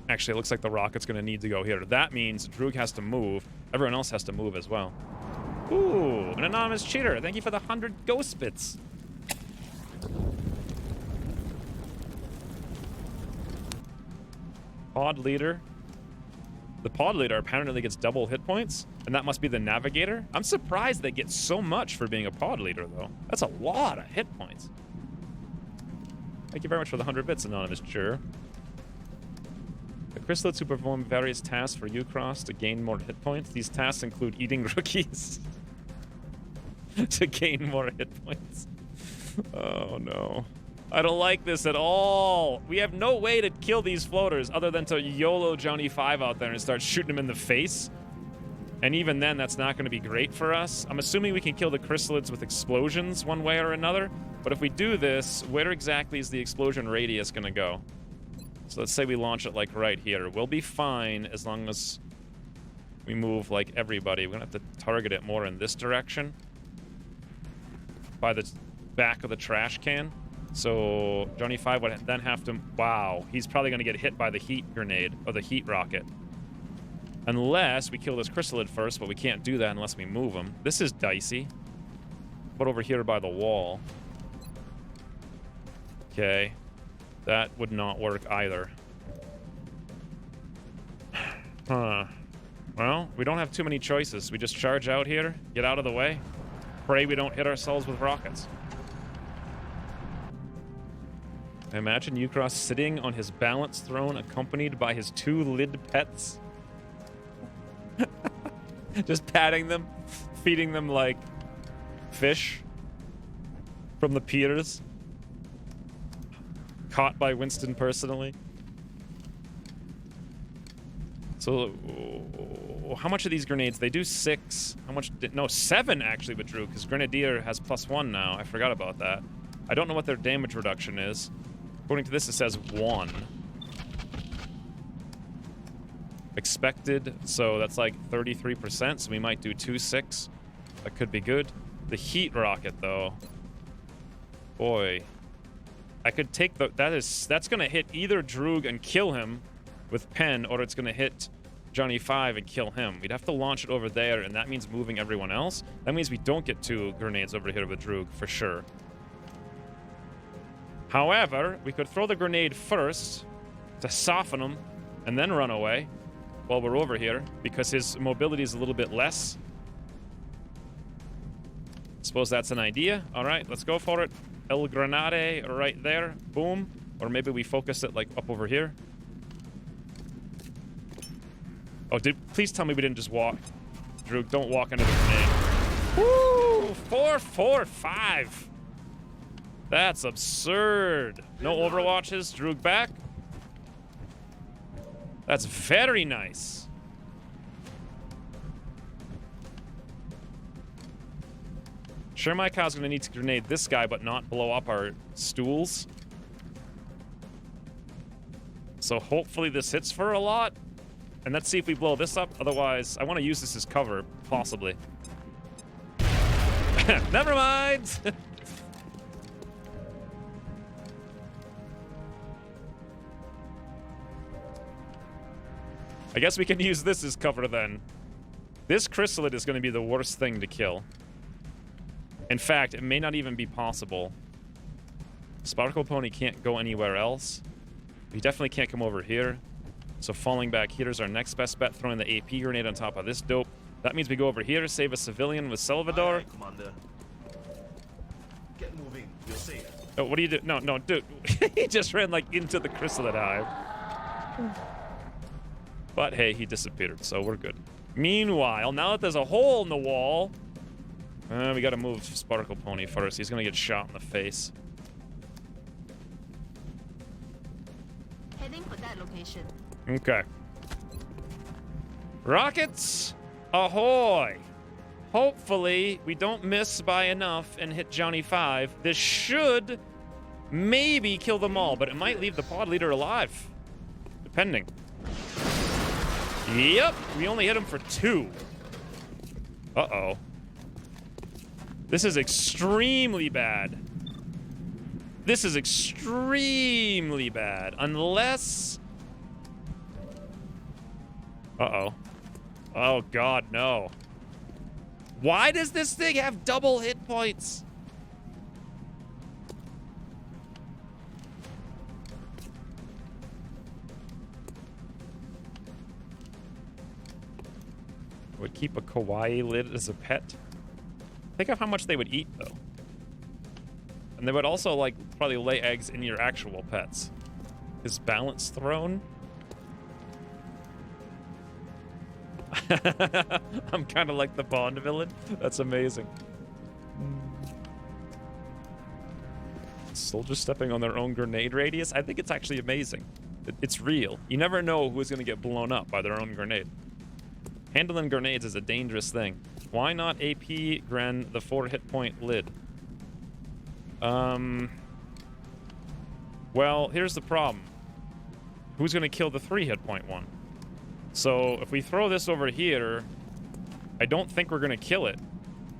Actually, it looks like the rocket's going to need to go here. That means Droog has to move. Everyone else has to move as well. Ooh, an anonymous cheater. Thank you for the 100 ghost bits. Pod leader. The pod leader apparently gets double hit points, and that must be the navigator. I'm surprised they get so much for being a pod leader, though. That's a lot of hit points. Thank you very much for the 100 bits, anonymous juror. The chrysalids who perform various tasks for Ucross to gain more hit points. These tasks include eating rookies to gain more hit points. Oh, no. I don't like this at all. We have no way to kill these floaters other than to YOLO Johnny 5 out there and start shooting him in the face. And even then, that's not going to be great for us. I'm assuming we can kill the chrysalids with explosions one way or another. But if we do this, where exactly is the explosion radius going to go? So let's say we launch it like right here. We'll be fine as long as we move like everybody. We're going to have to target it more in this direction. By the back of the trash can. So Johnny 5 would then have to... Wow, he's probably going to get hit by the heat grenade or the heat rocket. Unless we kill this chrysalid first, but we can't do that unless we move him. This is dicey. Put over here by the wall. Okay. That would not work either. Huh. Well, we don't have too many choices. We just charge out here, get out of the way, pray we don't hit ourselves with rockets. I imagine Ukros sitting on his balance throne accompanied by his 2 lid pets. Just patting them, feeding them like fish from the piers. Caught by Winston personally. So, how much of these grenades? They do 6. How much? No, 7 actually withdrew because Grenadier has +1 now. I forgot about that. I don't know what their damage reduction is. According to this, it says 1. Expected, so that's like 33%, so we might do 2-6. That could be good. The heat rocket, though. Boy. I could take the... That's going to hit either Droog and kill him with Pen, or it's going to hit Johnny 5 and kill him. We'd have to launch it over there, and that means moving everyone else. That means we don't get 2 grenades over here with Droog, for sure. However, we could throw the grenade first to soften him and then run away while we're over here because his mobility is a little bit less. Suppose that's an idea. All right, let's go for it. El Granade right there. Boom. Or maybe we focus it like up over here. Oh, please tell me we didn't just walk. Drew, don't walk into the grenade. Woo! 4-4-5. That's absurd. No overwatches. Droog back. That's very nice. Sure, my cow's gonna need to grenade this guy, but not blow up our stools. So hopefully this hits for a lot. And let's see if we blow this up. Otherwise, I want to use this as cover, possibly. Never mind. I guess we can use this as cover then. This chrysalid is going to be the worst thing to kill. In fact, it may not even be possible. Sparkle Pony can't go anywhere else. He definitely can't come over here. So falling back here is our next best bet, throwing the AP grenade on top of this dope. That means we go over here, save a civilian with Salvador. Aye, Commander. Get moving. You're safe. Oh, what do you do? No, no, dude. He just ran like into the chrysalid hive. But hey, he disappeared, so we're good. Meanwhile, now that there's a hole in the wall, we gotta move Sparkle Pony first. He's gonna get shot in the face. Heading for that location. Okay. Rockets, ahoy! Hopefully, we don't miss by enough and hit Johnny 5. This should maybe kill them all, but it might leave the pod leader alive. Depending. Yep, we only hit him for 2. Uh-oh. This is extremely bad. This is extremely bad. Unless... Uh-oh. Oh, God, no. Why does this thing have double hit points? Would keep a kawaii lid as a pet. Think of how much they would eat, though. And they would also, like, probably lay eggs in your actual pets. His balance throne? I'm kind of like the Bond villain. That's amazing. Soldiers stepping on their own grenade radius. I think it's actually amazing. It's real. You never know who's going to get blown up by their own grenade. Handling grenades is a dangerous thing. Why not AP Gren the 4 hit point lid? Well, here's the problem. Who's going to kill the 3 hit point one? So if we throw this over here, I don't think we're going to kill it.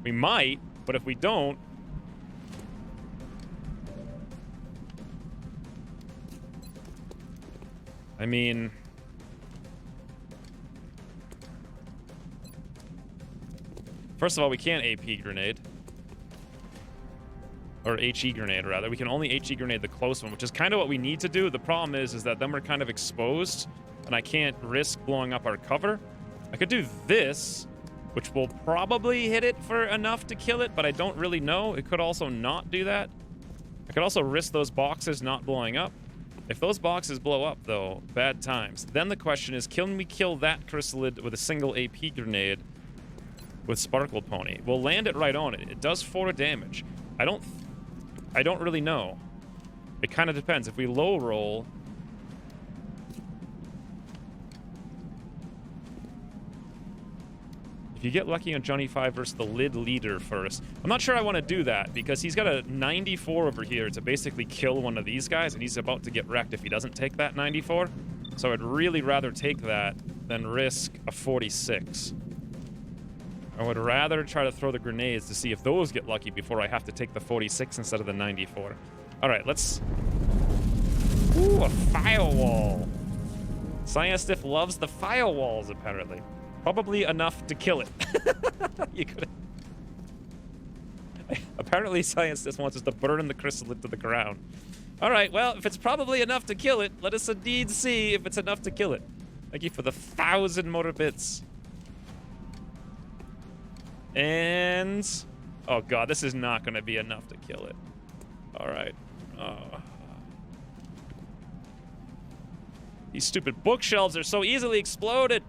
We might, but if we don't... I mean... First of all, we can't AP grenade. Or HE grenade, rather. We can only HE grenade the close one, which is kind of what we need to do. The problem is that then we're kind of exposed, and I can't risk blowing up our cover. I could do this, which will probably hit it for enough to kill it, but I don't really know. It could also not do that. I could also risk those boxes not blowing up. If those boxes blow up, though, bad times. Then the question is, can we kill that chrysalid with a single AP grenade with Sparkle Pony? We'll land it right on it. It does 4 damage. I don't really know. It kind of depends. If we low roll... If you get lucky on Johnny 5 versus the lid leader first. I'm not sure I want to do that, because he's got a 94 over here to basically kill one of these guys, and he's about to get wrecked if he doesn't take that 94. So I'd really rather take that than risk a 46. I would rather try to throw the grenades to see if those get lucky before I have to take the 46 instead of the 94. All right, let's... Ooh, a firewall. Scientific loves the firewalls, apparently. Probably enough to kill it. You could... Apparently, Scientific wants us to burn the chrysalid to the ground. All right, well, if it's probably enough to kill it, let us indeed see if it's enough to kill it. Thank you for the 1,000 motor bits. And... Oh, God, this is not going to be enough to kill it. All right. These stupid bookshelves are so easily exploded.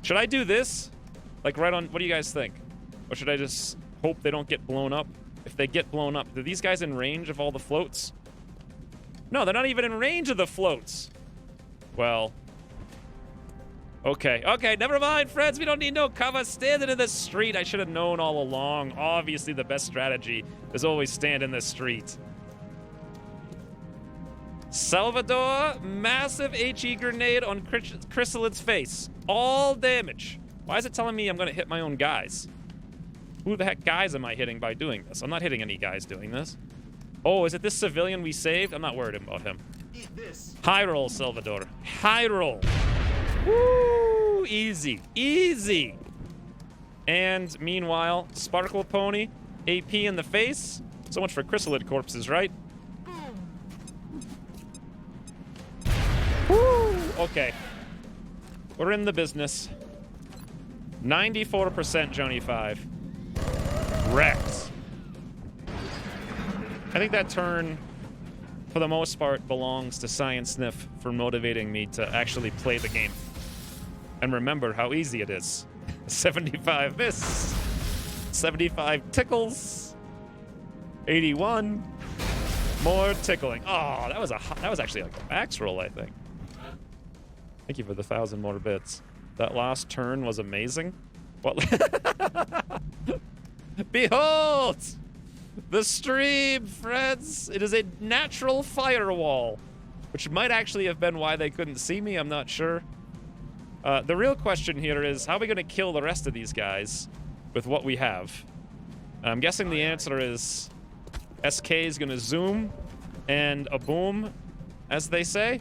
Should I do this? Like right on... What do you guys think? Or should I just hope they don't get blown up? If they get blown up, are these guys in range of all the floats? No, they're not even in range of the floats. Well... Okay, never mind, friends. We don't need no cover. Standing in the street. I should have known all along. Obviously, the best strategy is always stand in the street. Salvador, massive HE grenade on Chrysalid's face. All damage. Why is it telling me I'm going to hit my own guys? Who the heck guys am I hitting by doing this? I'm not hitting any guys doing this. Oh, is it this civilian we saved? I'm not worried about him. Eat this. High roll, Salvador. High roll. Woo! Easy. Easy. And meanwhile, Sparkle Pony, AP in the face. So much for chrysalid corpses, right? Woo! Okay. We're in the business. 94% Johnny 5. Wrecked. I think that turn, for the most part, belongs to Science Sniff for motivating me to actually play the game. And remember how easy it is. 75 miss. 75 tickles. 81. More tickling. Oh, that was actually like a max roll, I think. Thank you for the 1,000 more bits. That last turn was amazing. What? Behold! The stream, friends! It is a natural firewall. Which might actually have been why they couldn't see me, I'm not sure. The real question here is, how are we going to kill the rest of these guys with what we have? I'm guessing the answer is SK is going to zoom and a boom, as they say.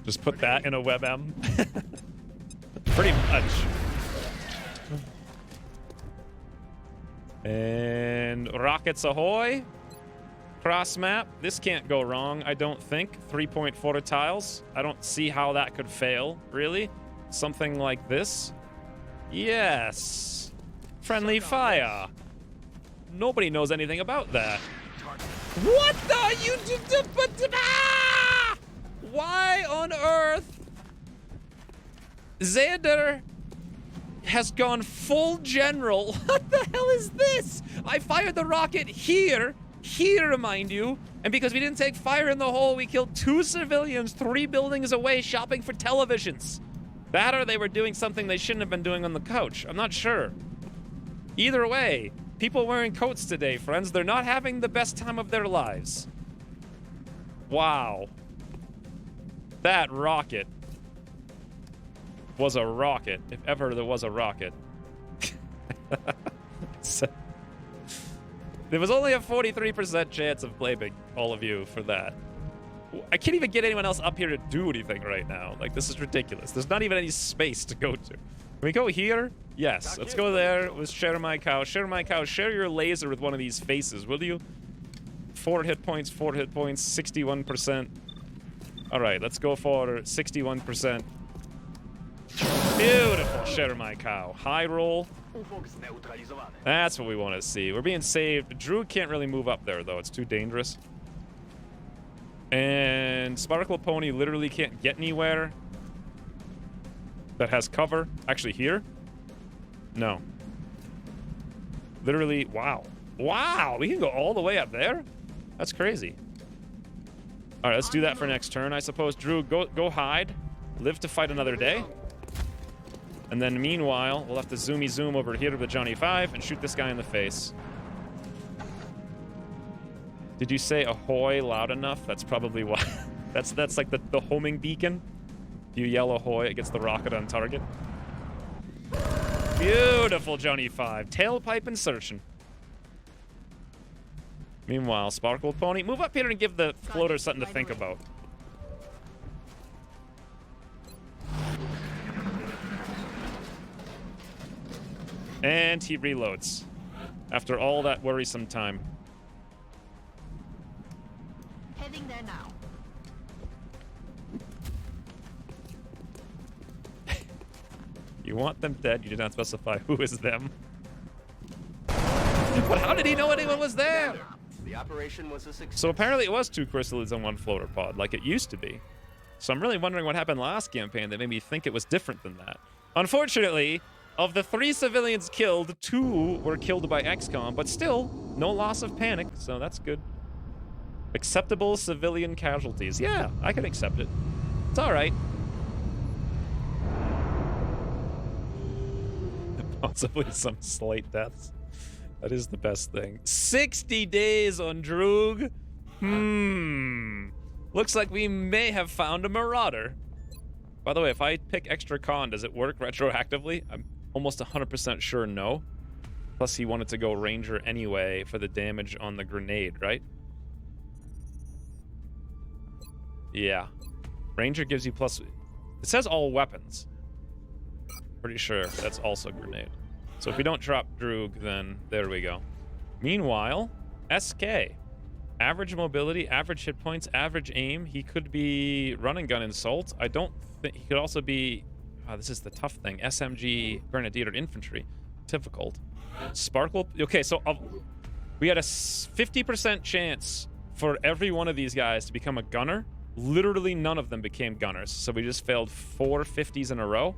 Just put that in a WebM. Pretty much. And rockets ahoy. Cross map. This can't go wrong, I don't think. 3.4 tiles. I don't see how that could fail, really. Something like this. Yes. Friendly fire. Nobody knows anything about that. What the? You Why on earth? Xander, has gone full general. What the hell is this? I fired the rocket here, mind you, and because we didn't take fire in the hole, we killed 2 civilians 3 buildings away shopping for televisions. That or they were doing something they shouldn't have been doing on the couch. I'm not sure. Either way, people wearing coats today, friends, they're not having the best time of their lives. Wow. That rocket was a rocket, if ever there was a rocket. So, there was only a 43% chance of blaming all of you for that. I can't even get anyone else up here to do anything right now. Like, this is ridiculous. There's not even any space to go to. Can we go here? Yes. Let's go there. Let's share my cow. Share my cow. Share your laser with one of these faces, will you? 4 hit points, 61%. All right, let's go for 61%. Beautiful. Share my cow. High roll. That's what we want to see. We're being saved. Drew can't really move up there, though. It's too dangerous. And Sparkle Pony literally can't get anywhere that has cover. Actually, here? No. Literally, wow. Wow, we can go all the way up there? That's crazy. All right, let's do that for next turn, I suppose. Drew, go hide. Live to fight another day. And then meanwhile, we'll have to zoomy zoom over here to the Johnny 5 and shoot this guy in the face. Did you say ahoy loud enough? That's probably why. That's like the homing beacon. If you yell ahoy, it gets the rocket on target. Beautiful, Johnny 5. Tailpipe insertion. Meanwhile, Sparkle Pony, move up here and give the floater something to think about. And he reloads. After all that worrisome time. Heading there now. You want them dead, you did not specify who is them. But how did he know anyone was there? The operation was a success. So apparently it was 2 chrysalids and 1 floater pod, like it used to be. So I'm really wondering what happened last campaign that made me think it was different than that. Unfortunately, of the 3 civilians killed, 2 were killed by XCOM, but still, no loss of panic, so that's good. Acceptable civilian casualties. Yeah, I can accept it. It's all right. Possibly some slight deaths. That is the best thing. 60 days on Droog. Looks like we may have found a marauder. By the way, if I pick extra con, does it work retroactively? I'm almost 100% sure no. Plus, he wanted to go Ranger anyway for the damage on the grenade, right? Yeah. Ranger gives you plus... It says all weapons. Pretty sure that's also grenade. So if we don't drop Droog, then there we go. Meanwhile, SK. Average mobility, average hit points, average aim. He could be run and gun assault. I don't think... He could also be... this is the tough thing. SMG, Grenadier, Infantry. Difficult. Sparkle... Okay, so we had a 50% chance for every one of these guys to become a gunner. Literally none of them became gunners. So we just failed 4 50s in a row.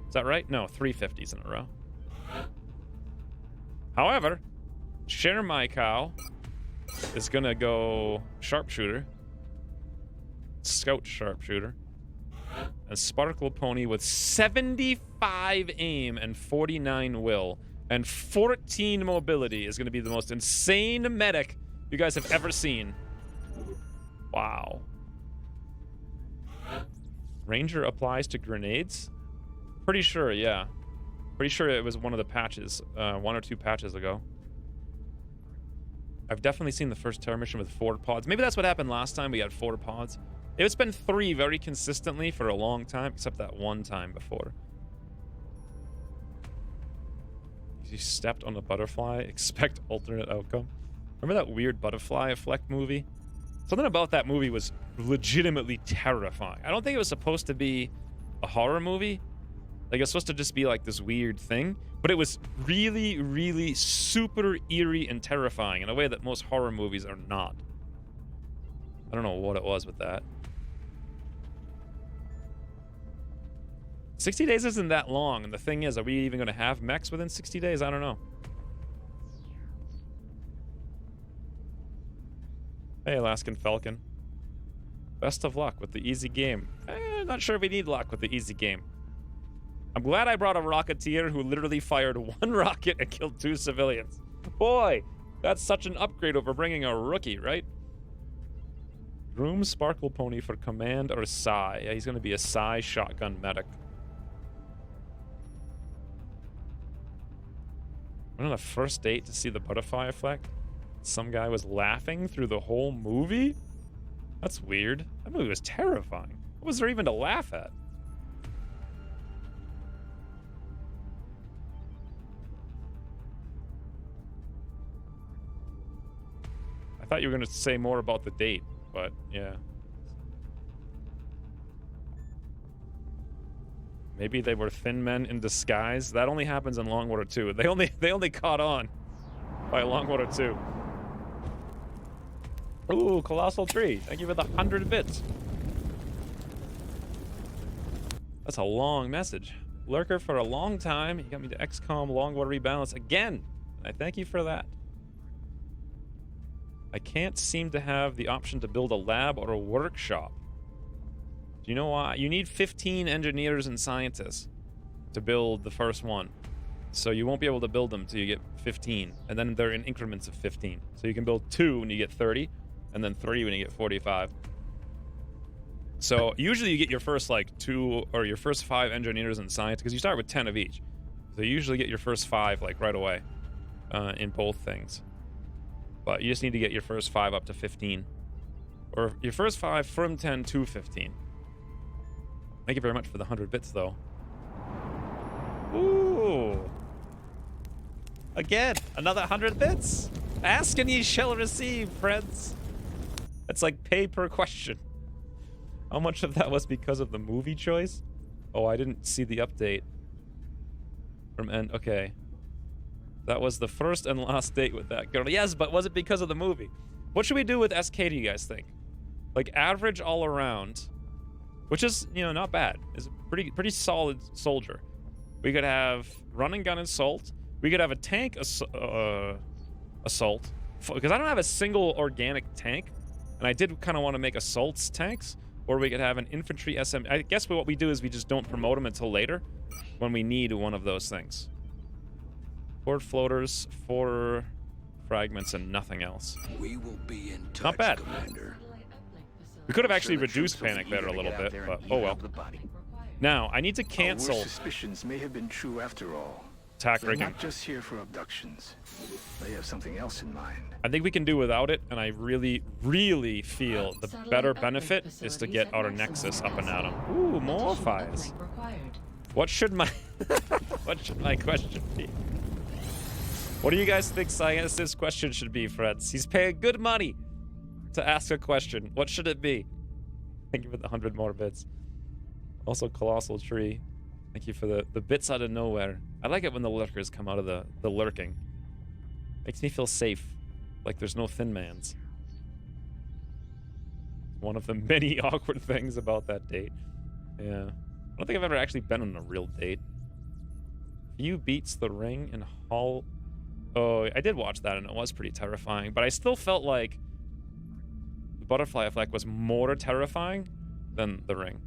Is that right? No, 3 50s in a row. However, Share My Cow is going to go Sharpshooter. Scout Sharpshooter. And Sparkle Pony with 75 aim and 49 will. And 14 mobility is going to be the most insane medic you guys have ever seen. Wow. Ranger applies to grenades? Pretty sure, yeah. Pretty sure it was one of the patches, 1 or 2 patches ago. I've definitely seen the first terror mission with 4 pods. Maybe that's what happened last time we had 4 pods. It's been 3 very consistently for a long time, except that one time before. You stepped on a butterfly, expect alternate outcome. Remember that weird butterfly effect movie? Something about that movie was legitimately terrifying. I don't think it was supposed to be a horror movie. Like, it's supposed to just be like this weird thing, but it was really, really super eerie and terrifying in a way that most horror movies are not. I don't know what it was with that. 60 days isn't that long, and the thing is, are we even going to have mechs within 60 days? I don't know. Hey, Alaskan Falcon. Best of luck with the easy game. Not sure if we need luck with the easy game. I'm glad I brought a Rocketeer who literally fired 1 rocket and killed 2 civilians. Boy, that's such an upgrade over bringing a rookie, right? Groom Sparkle Pony for command or Psy. Yeah, he's going to be a Psy shotgun medic. Went on a first date to see the butterfly effect. Some guy was laughing through the whole movie? That's weird. That movie was terrifying. What was there even to laugh at? I thought you were going to say more about the date, but yeah. Maybe they were thin men in disguise. That only happens in Long Water 2. They only caught on by Long Water 2. Ooh, Colossal Tree. Thank you for the 100 bits. That's a long message. Lurker for a long time. You got me to XCOM Long Water Rebalance again. I thank you for that. I can't seem to have the option to build a lab or a workshop. Do you know why? You need 15 engineers and scientists to build the first one. So you won't be able to build them until you get 15. And then they're in increments of 15. So you can build 2 when you get 30, and then 3 when you get 45. So usually you get your first like 2 or your first 5 engineers and scientists, because you start with 10 of each. So you usually get your first 5 like right away in both things. But you just need to get your first 5 up to 15. Or your first 5 from 10 to 15. Thank you very much for the 100 bits, though. Ooh. Again, another 100 bits. Ask and ye shall receive, friends. That's like pay per question. How much of that was because of the movie choice? Oh, I didn't see the update. From end. Okay. That was the first and last date with that girl. Yes, but was it because of the movie? What should we do with SK, do you guys think? Like, average all around, which is, you know, not bad. Is a pretty solid soldier. We could have run and gun assault. We could have a tank assault. Because I don't have a single organic tank. And I did kind of want to make assaults tanks. Or we could have an infantry SM. I guess what we do is we just don't promote them until later. When we need one of those things. 4 floaters, 4 fragments, and nothing else. We will be in touch, not bad. Commander. We could have actually reduced panic there a little bit, but oh well. Now, I need to cancel. Our suspicions may have been true after all. Attack They're rigging. not just here for abductions. They have something else in mind. I think we can do without it, and I really, really feel the better benefit is to get our Nexus up and at them. Ooh, more fires. What should my question be? What do you guys think Science's question should be, friends? He's paying good money to ask a question. What should it be? Thank you for the 100 more bits. Also, Colossal Tree. Thank you for the bits out of nowhere. I like it when the lurkers come out of the lurking. Makes me feel safe, like there's no thin mans. One of the many awkward things about that date. Yeah. I don't think I've ever actually been on a real date. Few beats the ring and Hall. Oh, I did watch that and it was pretty terrifying, but I still felt like the butterfly effect was more terrifying than the ring.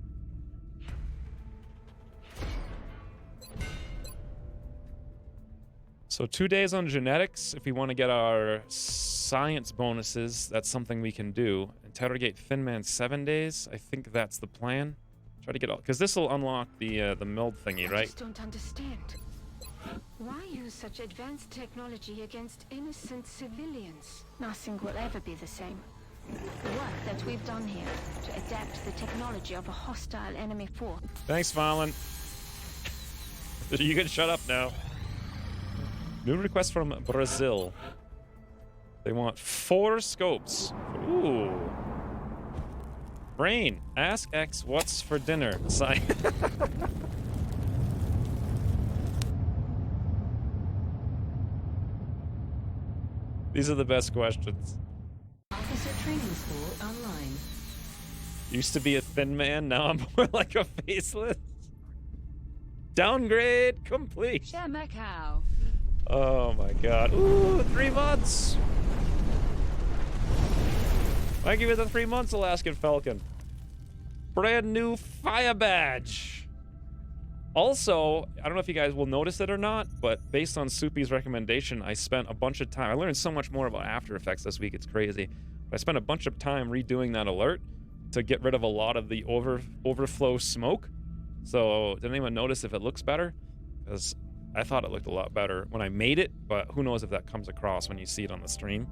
So 2 days on genetics. If we want to get our science bonuses, that's something we can do. Interrogate Thin Man 7 days. I think that's the plan. Try to get all, because this will unlock the meld thingy, right? I just don't understand. Why use such advanced technology against innocent civilians? Nothing will ever be the same. The work that we've done here to adapt the technology of a hostile enemy force. Thanks, Valen. You can shut up now. New request from Brazil. They want 4 scopes. Ooh. Brain, ask X what's for dinner. These are the best questions. Officer training school online. Used to be a thin man, now I'm more like a faceless. Downgrade complete. Macau. Oh my god. Ooh, 3 months. Thank you for the 3 months, Alaskan Falcon. Brand new fire badge. Also, I don't know if you guys will notice it or not, but based on Soupy's recommendation, I spent a bunch of time. I learned so much more about After Effects this week, it's crazy. I spent a bunch of time redoing that alert to get rid of a lot of the overflow smoke. So, did anyone notice if it looks better? Because I thought it looked a lot better when I made it, but who knows if that comes across when you see it on the stream.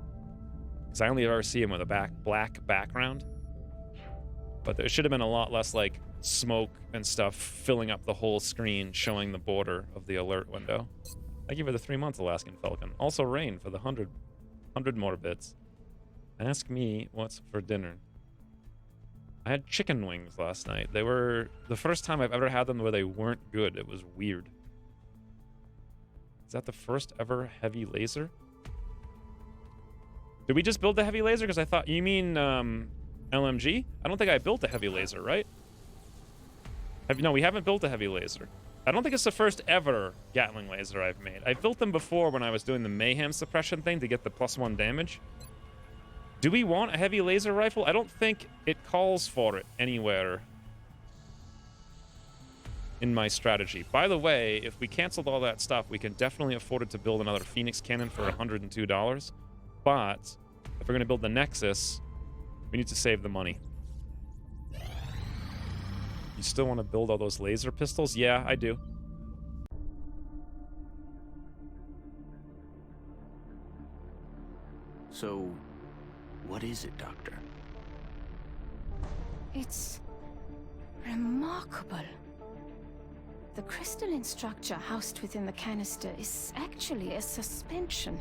Because I only ever see him with a black background. But there should have been a lot less, like, smoke and stuff filling up the whole screen, showing the border of the alert window. Thank you for the 3 months, Alaskan Falcon. Also, Rain for the 100 more bits. Ask me what's for dinner. I had chicken wings last night. They were the first time I've ever had them where they weren't good. It was weird. Is that the first ever heavy laser? Did we just build the heavy laser? Because I thought, you mean LMG? I don't think I built a heavy laser, right? No, we haven't built a heavy laser. I don't think it's the first ever Gatling laser I've made. I've built them before when I was doing the mayhem suppression thing to get the +1 damage. Do we want a heavy laser rifle? I don't think it calls for it anywhere in my strategy. By the way, if we canceled all that stuff, we can definitely afford it to build another Phoenix cannon for $102. But if we're going to build the Nexus, we need to save the money. You still want to build all those laser pistols? Yeah, I do. So, what is it, Doctor? It's remarkable. The crystalline structure housed within the canister is actually a suspension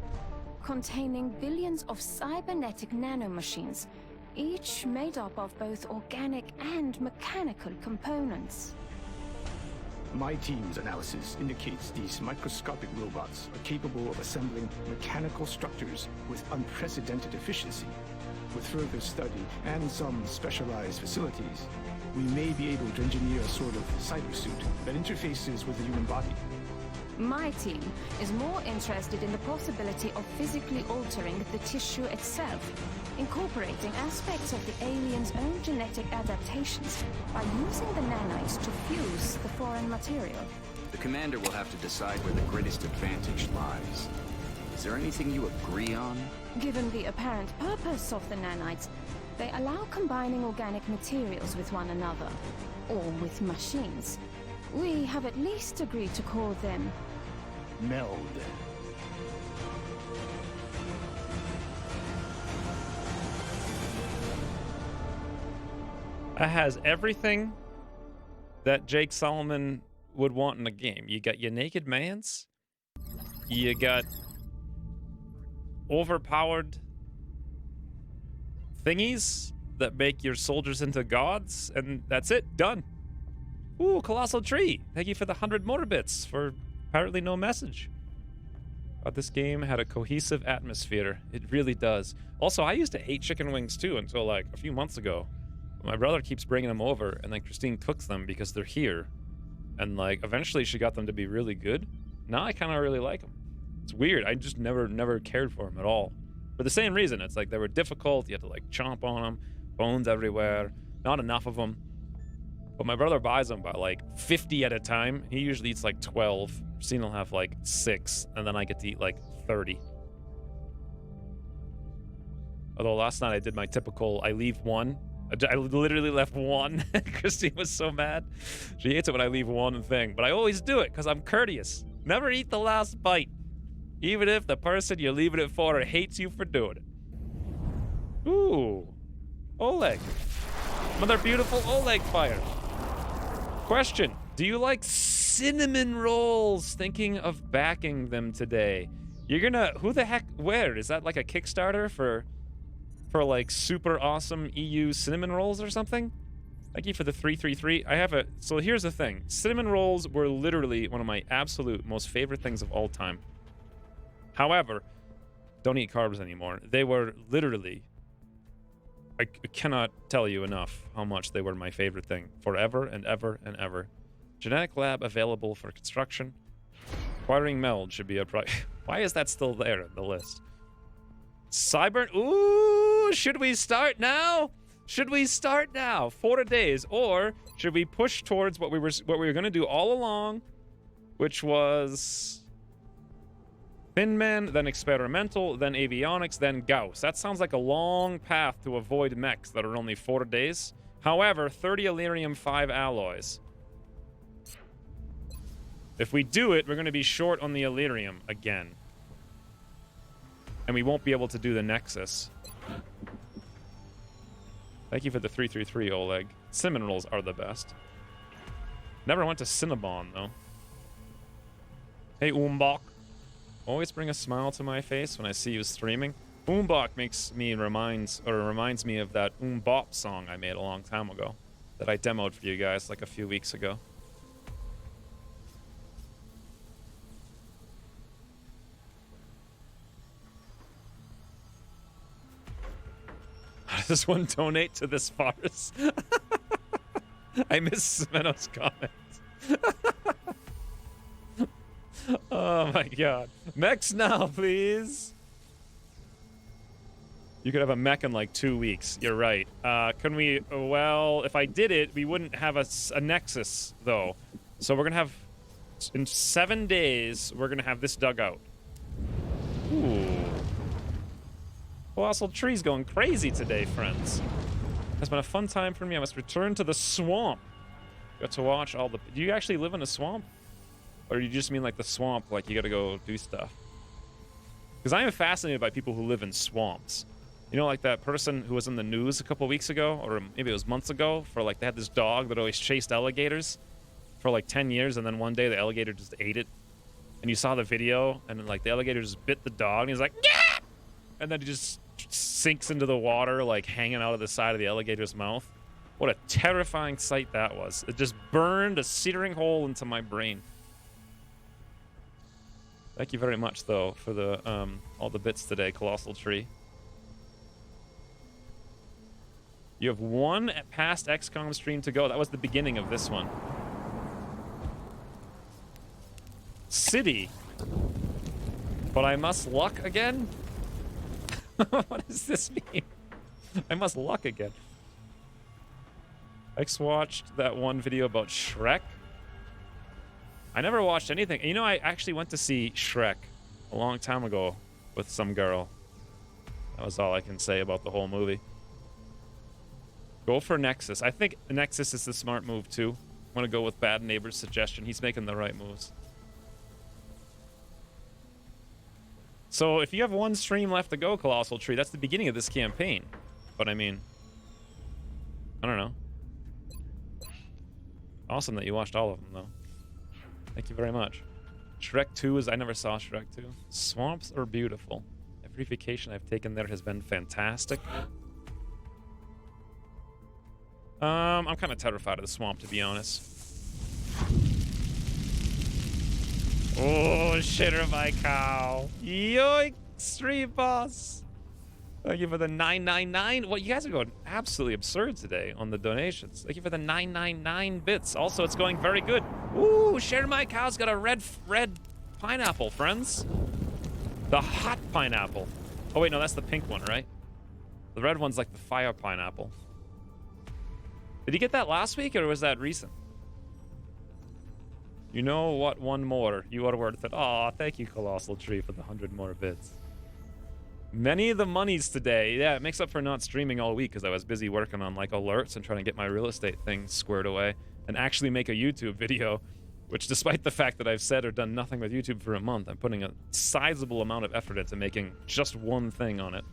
containing billions of cybernetic nanomachines, each made up of both organic and mechanical components. My team's analysis indicates these microscopic robots are capable of assembling mechanical structures with unprecedented efficiency. With further study and some specialized facilities, we may be able to engineer a sort of cybersuit that interfaces with the human body. My team is more interested in the possibility of physically altering the tissue itself, incorporating aspects of the alien's own genetic adaptations by using the nanites to fuse the foreign material. The commander will have to decide where the greatest advantage lies. Is there anything you agree on? Given the apparent purpose of the nanites, they allow combining organic materials with one another, or with machines. We have at least agreed to call them Meld. It has everything that Jake Solomon would want in a game. You got your naked mans, you got overpowered thingies that make your soldiers into gods, and that's it. Done. Ooh, Colossal Tree. Thank you for the 100 motor bits for apparently no message. This game had a cohesive atmosphere. It really does. Also, I used to hate chicken wings too until like a few months ago. My brother keeps bringing them over, and then Christine cooks them because they're here. And like eventually she got them to be really good. Now I kind of really like them. It's weird. I just never cared for them at all. For the same reason. It's like they were difficult. You had to like chomp on them. Bones everywhere. Not enough of them. But my brother buys them by like 50 at a time. He usually eats like 12. Christine will have like 6. And then I get to eat like 30. Although last night I did my typical, I leave one. I literally left one. Christine was so mad. She hates it when I leave one thing. But I always do it because I'm courteous. Never eat the last bite. Even if the person you're leaving it for hates you for doing it. Ooh. Oleg. Another beautiful Oleg fire. Question. Do you like cinnamon rolls? Thinking of backing them today. You're gonna... Who the heck... Where? Is that like a Kickstarter for like super awesome EU cinnamon rolls or something? Thank you for the 333. I have a... So here's the thing. Cinnamon rolls were literally one of my absolute most favorite things of all time. However, don't eat carbs anymore. They were literally... I cannot tell you enough how much they were my favorite thing. Forever and ever and ever. Genetic lab available for construction. Acquiring meld should be a price. Why is that still there in the list? Cyber. Ooh, should we start now? Should we start now? 4 days, or should we push towards what we were going to do all along, which was Thinman, then experimental, then avionics, then Gauss. That sounds like a long path to avoid mechs that are only 4 days. However, 30 Illyrium 5 alloys. If we do it, we're going to be short on the Illyrium again. And we won't be able to do the Nexus. Thank you for the 333, Oleg. Cinnamon rolls are the best. Never went to Cinnabon, though. Hey, Umbach. Always bring a smile to my face when I see you streaming. Umbach reminds me of that Umbop song I made a long time ago that I demoed for you guys like a few weeks ago. How does this one donate to this farce? I miss Smeno's comments. Oh my god. Mechs now, please. You could have a mech in like 2 weeks. You're right. Can we... Well, if I did it, we wouldn't have a Nexus, though. So we're going to have... In 7 days, we're going to have this dug out. Ooh. Colossal Tree's going crazy today, friends. It's been a fun time for me. I must return to the swamp. Got to watch all the... Do you actually live in a swamp? Or do you just mean like the swamp, like you got to go do stuff? Because I am fascinated by people who live in swamps. You know, like that person who was in the news a couple weeks ago, or maybe it was months ago, for like they had this dog that always chased alligators for like 10 years, and then one day the alligator just ate it. And you saw the video, and then, like the alligator just bit the dog, and he's like, yeah! And then he just sinks into the water, like hanging out of the side of the alligator's mouth. What a terrifying sight that was. It just burned a searing hole into my brain. Thank you very much, though, for the all the bits today, Colossal Tree. You have one past XCOM stream to go. That was the beginning of this one. City. But I must luck again? What does this mean? I must luck again. X watched that one video about Shrek. I never watched anything. You know, I actually went to see Shrek a long time ago with some girl. That was all I can say about the whole movie. Go for Nexus. I think Nexus is the smart move, too. I'm going to go with Bad Neighbor's suggestion. He's making the right moves. So if you have one stream left to go, Colossal Tree, that's the beginning of this campaign. But I mean, I don't know. Awesome that you watched all of them, though. Thank you very much. Shrek 2 is... I never saw Shrek 2. Swamps are beautiful. Every vacation I've taken there has been fantastic. I'm kind of terrified of the swamp, to be honest. Oh, shitter my cow. Yoink, street boss. Thank you for the 999. Well, you guys are going absolutely absurd today on the donations. Thank you for the 999 bits. Also, it's going very good. Ooh, Share My Cow's got a red pineapple, friends. The hot pineapple. Oh, wait, no, that's the pink one, right? The red one's like the fire pineapple. Did you get that last week, or was that recent? You know what? One more. You are worth it. Aw, thank you, Colossal Tree, for the 100 more bits. Many of the monies today. Yeah, it makes up for not streaming all week because I was busy working on like alerts and trying to get my real estate thing squared away and actually make a YouTube video, which despite the fact that I've said or done nothing with YouTube for a month, I'm putting a sizable amount of effort into making just one thing on it.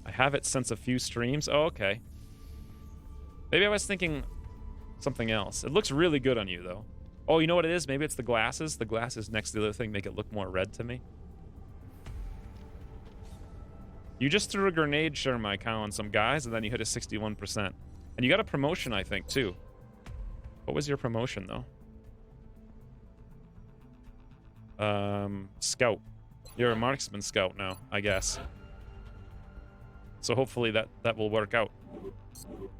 I have it since a few streams. Oh, okay. Maybe I was thinking something else. It looks really good on you, though. Oh, you know what it is? Maybe it's the glasses. The glasses next to the other thing make it look more red to me. You just threw a grenade, Share My Cow, on some guys, and then you hit a 61%. And you got a promotion, I think, too. What was your promotion, though? Scout. You're a marksman scout now, I guess. So hopefully that will work out.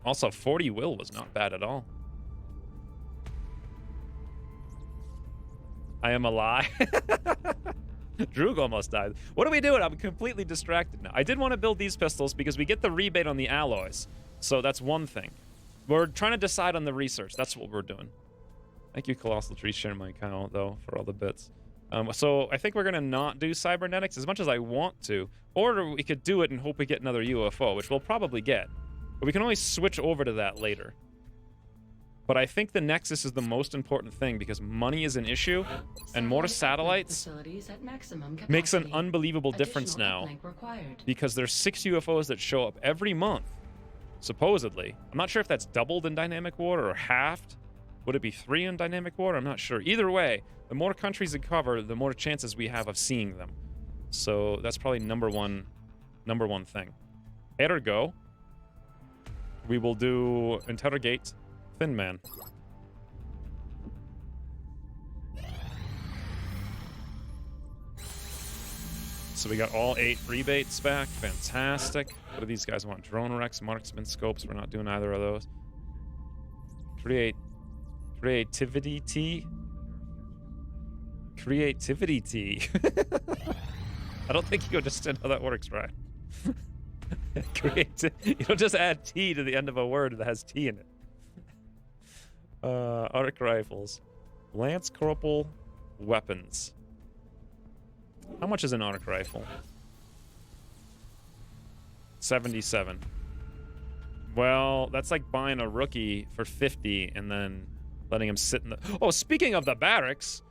Also, 40 will was not bad at all. I am a lie. Droog almost died. What are we doing? I'm completely distracted now. I did want to build these pistols because we get the rebate on the alloys. So that's one thing. We're trying to decide on the research. That's what we're doing. Thank you, Colossal Tree, sharing my account, though, for all the bits. So I think we're going to not do cybernetics as much as I want to. Or we could do it and hope we get another UFO, which we'll probably get. But we can always switch over to that later. But I think the Nexus is the most important thing because money is an issue, and more satellites makes an unbelievable difference now. Because there's 6 UFOs that show up every month, supposedly. I'm not sure if that's doubled in Dynamic War or halved. Would it be 3 in Dynamic War? I'm not sure. Either way, the more countries it cover, the more chances we have of seeing them. So that's probably number one thing. Ergo, we will do interrogate Thin Man. So we got all 8 rebates back. Fantastic. What do these guys want? Drone Rex, Marksman Scopes. We're not doing either of those. Creativity T. Creativity T. I don't think you understand how that works, right? You don't just add T to the end of a word that has T in it. Arc rifles. Lance Corporal weapons. How much is an arc rifle? 77. Well, that's like buying a rookie for 50 and then letting him sit in the... Oh, speaking of the barracks,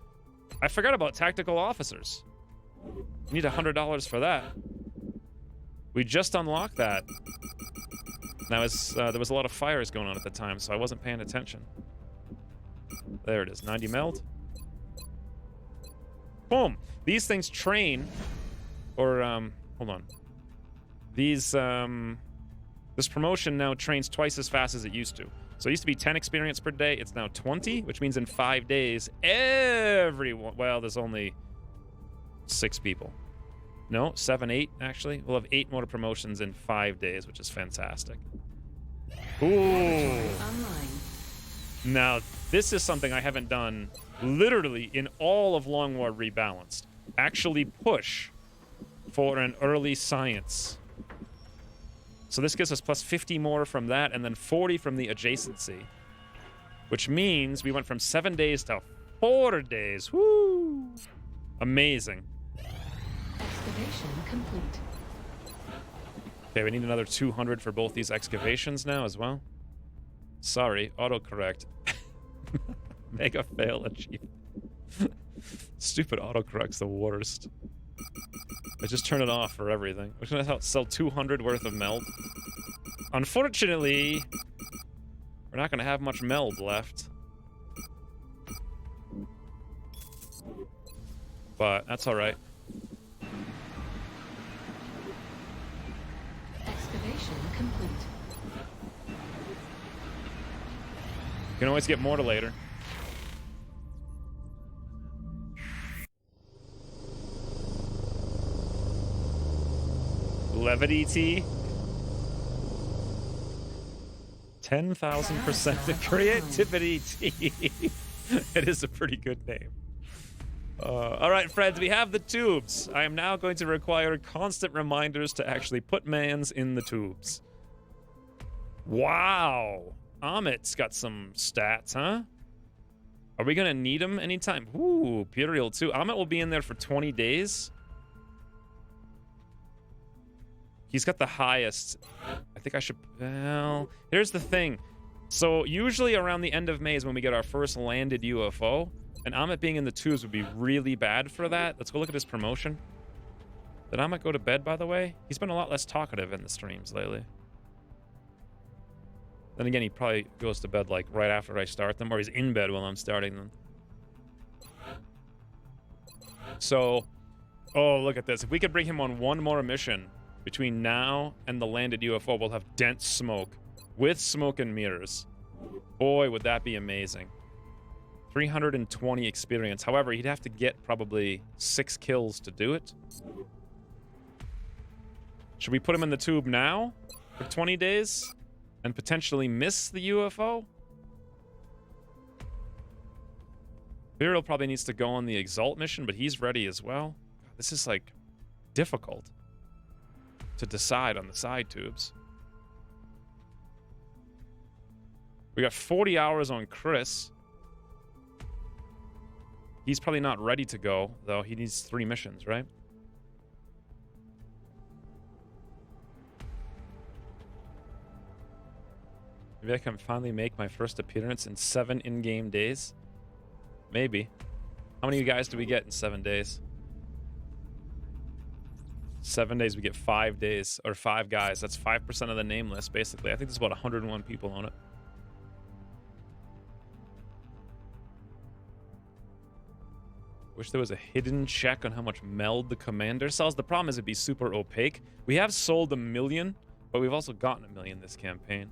I forgot about tactical officers. You need $100 for that. We just unlocked that. There was a lot of fires going on at the time, so I wasn't paying attention. There it is, 90 meld. Boom! These things train, or, hold on. These, this promotion now trains twice as fast as it used to. So it used to be 10 experience per day, it's now 20, which means in 5 days, everyone, well, there's only 6 people. No, 7, 8, actually. We'll have 8 more promotions in 5 days, which is fantastic. Ooh. Now, this is something I haven't done literally in all of Long War Rebalanced. Actually push for an early science. So this gives us plus 50 more from that, and then 40 from the adjacency. Which means we went from 7 days to 4 days. Woo! Amazing. Excavation complete. Okay, we need another 200 for both these excavations now as well. Sorry, autocorrect. Mega fail achieved. Stupid autocorrect's the worst. I just turn it off for everything. We're gonna sell 200 worth of meld. Unfortunately, we're not gonna have much meld left. But that's alright. Excavation complete. You can always get more to later. Levity T. 10,000% creativity T. It is a pretty good name. All right, friends, we have the tubes. I am now going to require constant reminders to actually put mans in the tubes. Wow. Amit's got some stats, huh? Are we going to need him anytime? Ooh, Imperial too. Amit will be in there for 20 days. He's got the highest. I think I should... Well, here's the thing. So usually around the end of May is when we get our first landed UFO. And Amit being in the tubes would be really bad for that. Let's go look at his promotion. Did Amit go to bed, by the way? He's been a lot less talkative in the streams lately. Then again, he probably goes to bed like right after I start them, or he's in bed while I'm starting them. So, oh, look at this. If we could bring him on one more mission between now and the landed UFO, we'll have dense smoke with smoke and mirrors. Boy, would that be amazing. 320 experience. However, he'd have to get probably 6 kills to do it. Should we put him in the tube now for 20 days? And potentially miss the UFO? Imperial probably needs to go on the Exalt mission, but he's ready as well. God, this is like difficult to decide on the side tubes. We got 40 hours on Chris. He's probably not ready to go, though. He needs 3 missions, right? Maybe I can finally make my first appearance in 7 in-game days. Maybe. How many guys do we get in 7 days? 7 days, we get 5 days, or 5 guys. That's 5% of the name list, basically. I think there's about 101 people on it. Wish there was a hidden check on how much meld the commander sells. The problem is it'd be super opaque. We have sold 1 million, but we've also gotten 1 million this campaign.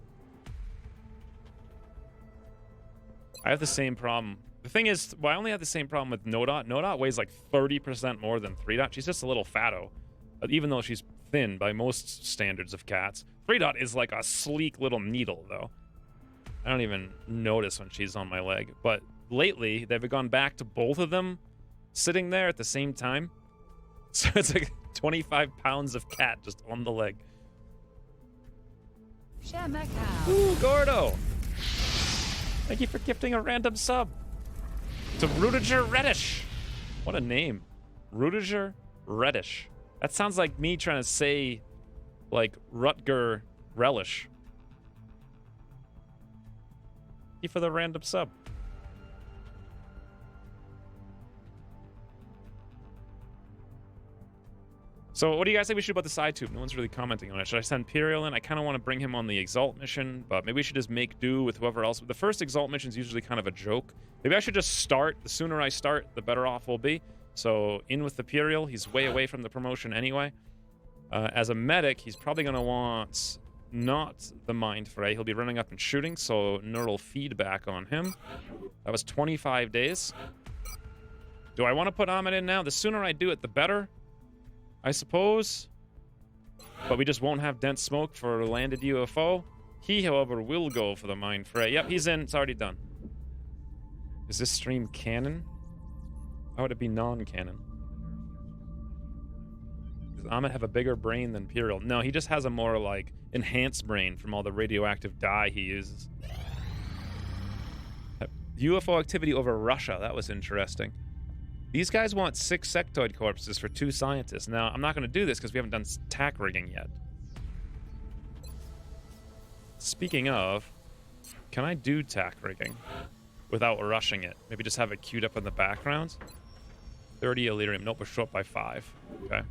I have the same problem. The thing is, well, I only have the same problem with No Dot. No Dot weighs like 30% more than 3 Dot. She's just a little fatto, even though she's thin by most standards of cats. 3 Dot is like a sleek little needle, though. I don't even notice when she's on my leg. But lately, they've gone back to both of them sitting there at the same time. So it's like 25 pounds of cat just on the leg. Ooh, Gordo! Thank you for gifting a random sub to Rudiger Reddish. What a name. Rudiger Reddish. That sounds like me trying to say, like, Rutger Relish. Thank you for the random sub. So what do you guys think we should do about the side tube? No one's really commenting on it. Should I send Imperial in? I kind of want to bring him on the Exalt mission, but maybe we should just make do with whoever else. The first Exalt mission is usually kind of a joke. Maybe I should just start. The sooner I start, the better off we'll be. So in with the Imperial. He's way away from the promotion anyway. As a medic, he's probably going to want not the Mind Fray. He'll be running up and shooting, so neural feedback on him. That was 25 days. Do I want to put Ahmed in now? The sooner I do it, the better, I suppose. But we just won't have dense smoke for a landed UFO. He, however, will go for the Mind Fray. Yep, he's in. It's already done. Is this stream canon? How would it be non-canon? Does Ahmed have a bigger brain than Imperial? No, he just has a more, like, enhanced brain from all the radioactive dye he uses. UFO activity over Russia. That was interesting. These guys want 6 sectoid corpses for 2 scientists. Now, I'm not going to do this because we haven't done tack rigging yet. Speaking of, can I do tack rigging without rushing it? Maybe just have it queued up in the background? 30 Illyrium. Nope, we'll show up by 5. Okay.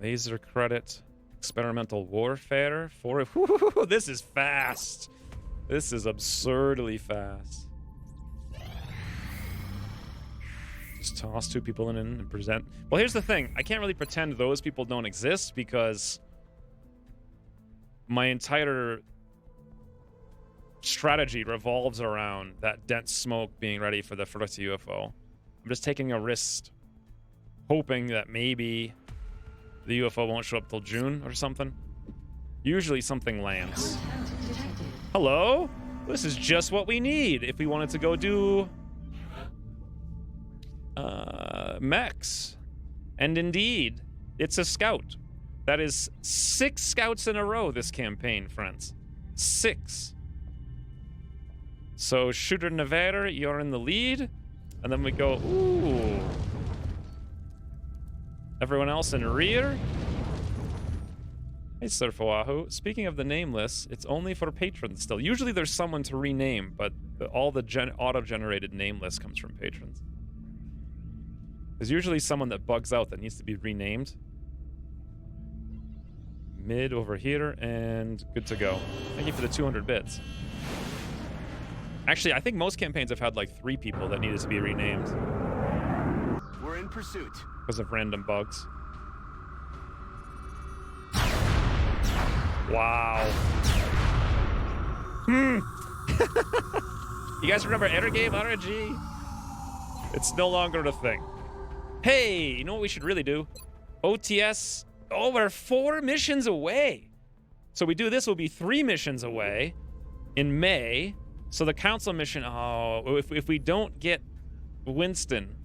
Laser credit. Experimental warfare. 4. Whoo, this is fast. This is absurdly fast. Just toss 2 people in and present. Well, here's the thing. I can't really pretend those people don't exist because my entire strategy revolves around that dense smoke being ready for the first UFO. I'm just taking a risk, hoping that maybe the UFO won't show up till June or something. Usually something lands. Hello? This is just what we need if we wanted to go do mechs. And indeed, it's a scout. That is 6 scouts in a row this campaign, friends. 6. So Shooter Nevada, you're in the lead. And then we go, ooh. Everyone else in rear. Hey, Surf Oahu. Speaking of the name list, it's only for patrons still. Usually there's someone to rename, but all the auto-generated name list comes from patrons. There's usually someone that bugs out that needs to be renamed. Mid over here, and good to go. Thank you for the 200 bits. Actually, I think most campaigns have had like 3 people that needed to be renamed. We're in pursuit. Because of random bugs. Wow. You guys remember Energame RNG? It's no longer a thing. Hey, you know what we should really do? OTS. Oh, we're 4 missions away. So we do this, we'll be 3 missions away in May. So the council mission, oh, if we don't get Winston,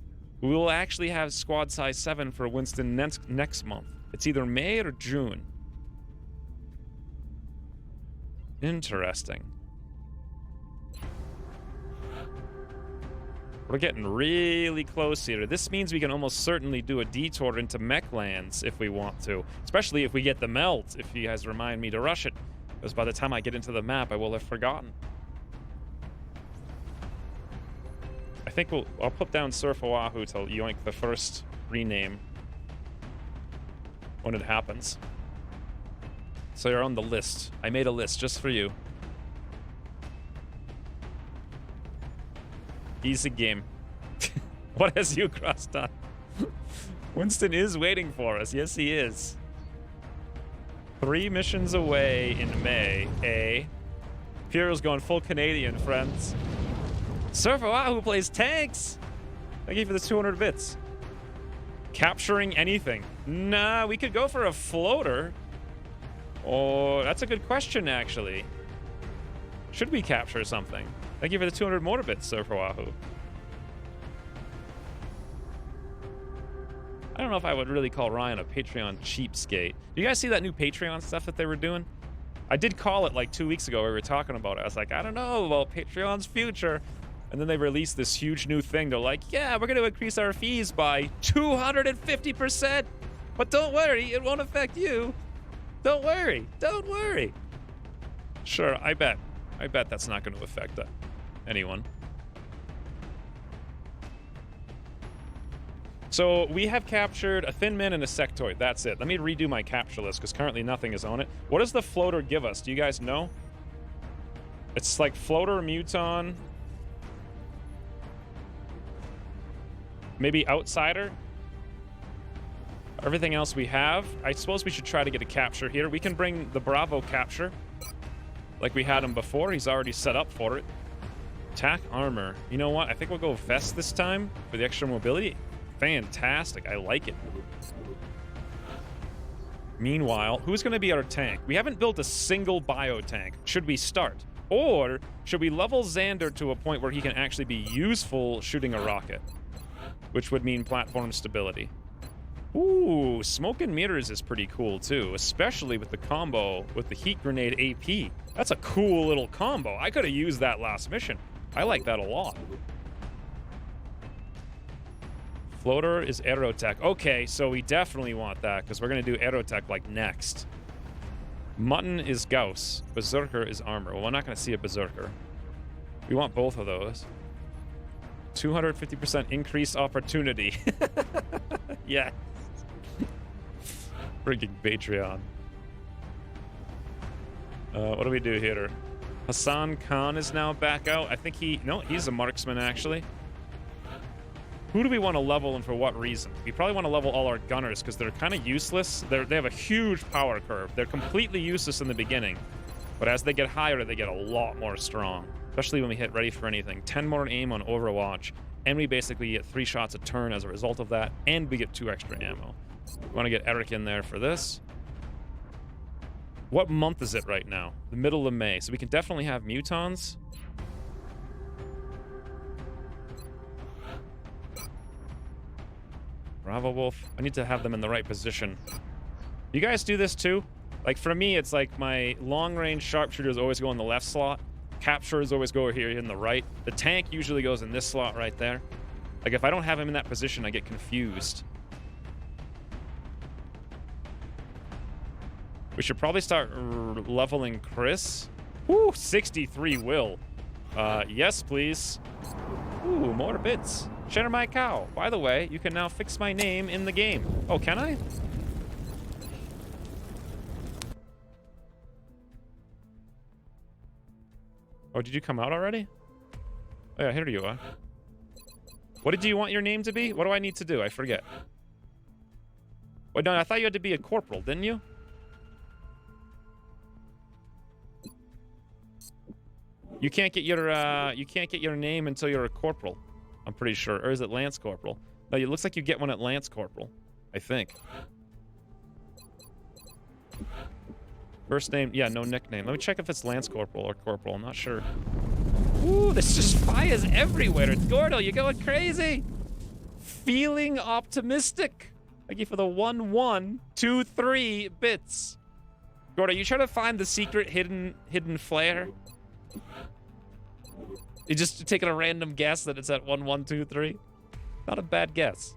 we will actually have squad size 7 for Winston next month. It's either May or June. Interesting. We're getting really close here. This means we can almost certainly do a detour into Mechlands if we want to. Especially if we get the melt, if you guys remind me to rush it. Because by the time I get into the map, I will have forgotten. I think I'll put down Surf Oahu to yoink the first rename when it happens. So you're on the list. I made a list just for you. Easy game. What has Ucross done? Winston is waiting for us. Yes, he is. 3 missions away in May, eh? Piero's going full Canadian, friends. Surf Oahu plays tanks. Thank you for the 200 bits. Capturing anything? Nah, we could go for a floater. Oh, that's a good question, actually. Should we capture something? Thank you for the 200 more bits, Surf Oahu. I don't know if I would really call Ryan a Patreon cheapskate. Do you guys see that new Patreon stuff that they were doing? I did call it like 2 weeks ago. We were talking about it. I was like, I don't know about Patreon's future. And then they released this huge new thing. They're like, yeah, we're going to increase our fees by 250%. But don't worry, it won't affect you. Don't worry. Don't worry. Sure, I bet. I bet that's not going to affect anyone. So we have captured a Thin Man and a Sectoid. That's it. Let me redo my capture list because currently nothing is on it. What does the floater give us? Do you guys know? It's like floater, muton, maybe outsider. Everything else we have. I suppose we should try to get a capture here. We can bring the Bravo capture like we had him before. He's already set up for it. Attack armor. You know what? I think we'll go vest this time for the extra mobility. Fantastic. I like it. Meanwhile, who's going to be our tank? We haven't built a single bio tank. Should we start? Or should we level Xander to a point where he can actually be useful shooting a rocket? Which would mean platform stability. Ooh, smoke and mirrors is pretty cool too, especially with the combo with the heat grenade AP. That's a cool little combo. I could have used that last mission. I like that a lot. Floater is Aerotech. Okay, so we definitely want that because we're going to do Aerotech like next. Mutton is Gauss. Berserker is armor. Well, we're not going to see a Berserker. We want both of those. 250% increased opportunity. Yeah. Freaking Patreon. What do we do here? Hassan Khan is now back out. I think he's a marksman actually. Who do we want to level and for what reason? We probably want to level all our gunners because they're kind of useless. They have a huge power curve. They're completely useless in the beginning. But as they get higher, they get a lot more strong. Especially when we hit ready for anything. 10 more aim on Overwatch. And we basically get 3 shots a turn as a result of that. And we get 2 extra ammo. We want to get Eric in there for this. What month is it right now? The middle of May. So we can definitely have mutons. Bravo Wolf. I need to have them in the right position. You guys do this too? Like for me, it's like my long-range sharpshooters always go in the left slot. Capturers always go here in the right. The tank usually goes in this slot right there. Like if I don't have him in that position, I get confused. We should probably start leveling Chris. Ooh, 63 will. Yes, please. Ooh, more bits. Share my cow. By the way, you can now fix my name in the game. Oh, can I? Oh, did you come out already? Oh, yeah, here you are. What did you want your name to be? What do I need to do? I forget. Wait, no, I thought you had to be a corporal, didn't you? You can't get your name until you're a corporal. I'm pretty sure. Or is it Lance Corporal? No, it looks like you get one at Lance Corporal. I think. First name, yeah, no nickname. Let me check if it's Lance Corporal or Corporal. I'm not sure. Ooh, this just fires everywhere. Gordo, you're going crazy. Feeling optimistic. Thank you for the 1123 bits. Gordo, you trying to find the secret hidden flare? You just taking a random guess that it's at 1123? Not a bad guess.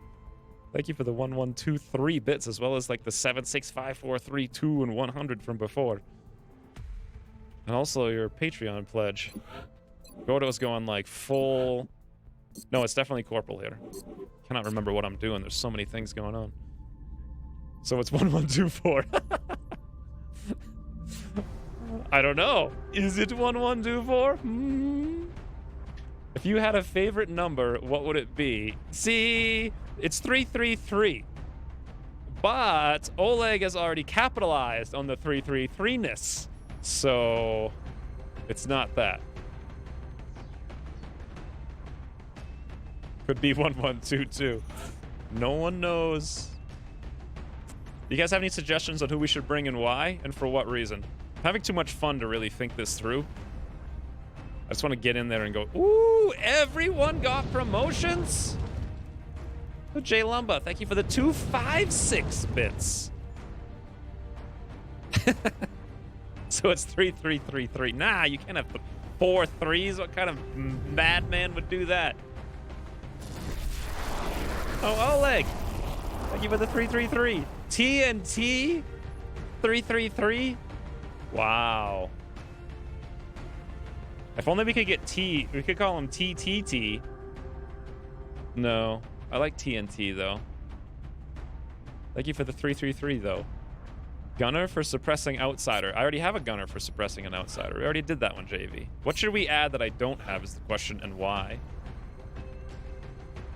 Thank you for the 1123 bits, as well as like the 76543 and 100 from before. And also your Patreon pledge. Gordo's going like full... No, it's definitely Corporal here. Cannot remember what I'm doing. There's so many things going on. So it's 1124. I don't know. Is it 1124? If you had a favorite number, what would it be? See, it's 333. But Oleg has already capitalized on the 333-ness. So it's not that. Could be 1122. No one knows. You guys have any suggestions on who we should bring and why, and for what reason? I'm having too much fun to really think this through. I just want to get in there and go, ooh, everyone got promotions? Oh, Jay Lumba, thank you for the 256 bits. So it's 3333. Nah, you can't have 4 threes. What kind of madman would do that? Oh, Oleg. Thank you for the 333. TNT 333. Wow. If only we could get T. We could call him TTT. No. I like TNT, though. Thank you for the 333, though. Gunner for suppressing outsider. I already have a gunner for suppressing an outsider. We already did that one, JV. What should we add that I don't have is the question, and why?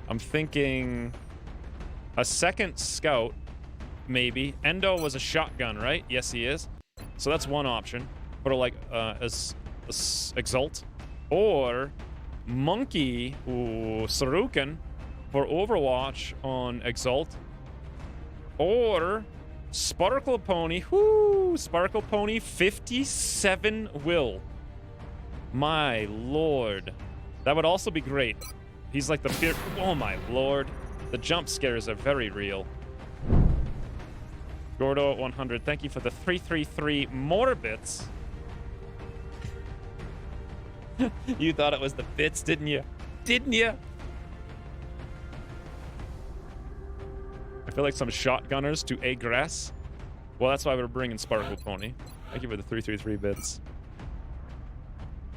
I'm thinking a second scout, maybe. Endo was a shotgun, right? Yes, he is. So that's one option. Put it like as Exalt. Or Monkey, Sarukan for Overwatch on Exalt. Or Sparkle Pony, Sparkle Pony 57 will. My lord. That would also be great. He's like the fear. Oh my lord. The jump scares are very real. Gordo at 100. Thank you for the 333 more bits. You thought it was the bits, didn't you? Didn't you? I feel like some shotgunners to aggress. Well, that's why we're bringing Sparkle Pony. Thank you for the 333 bits.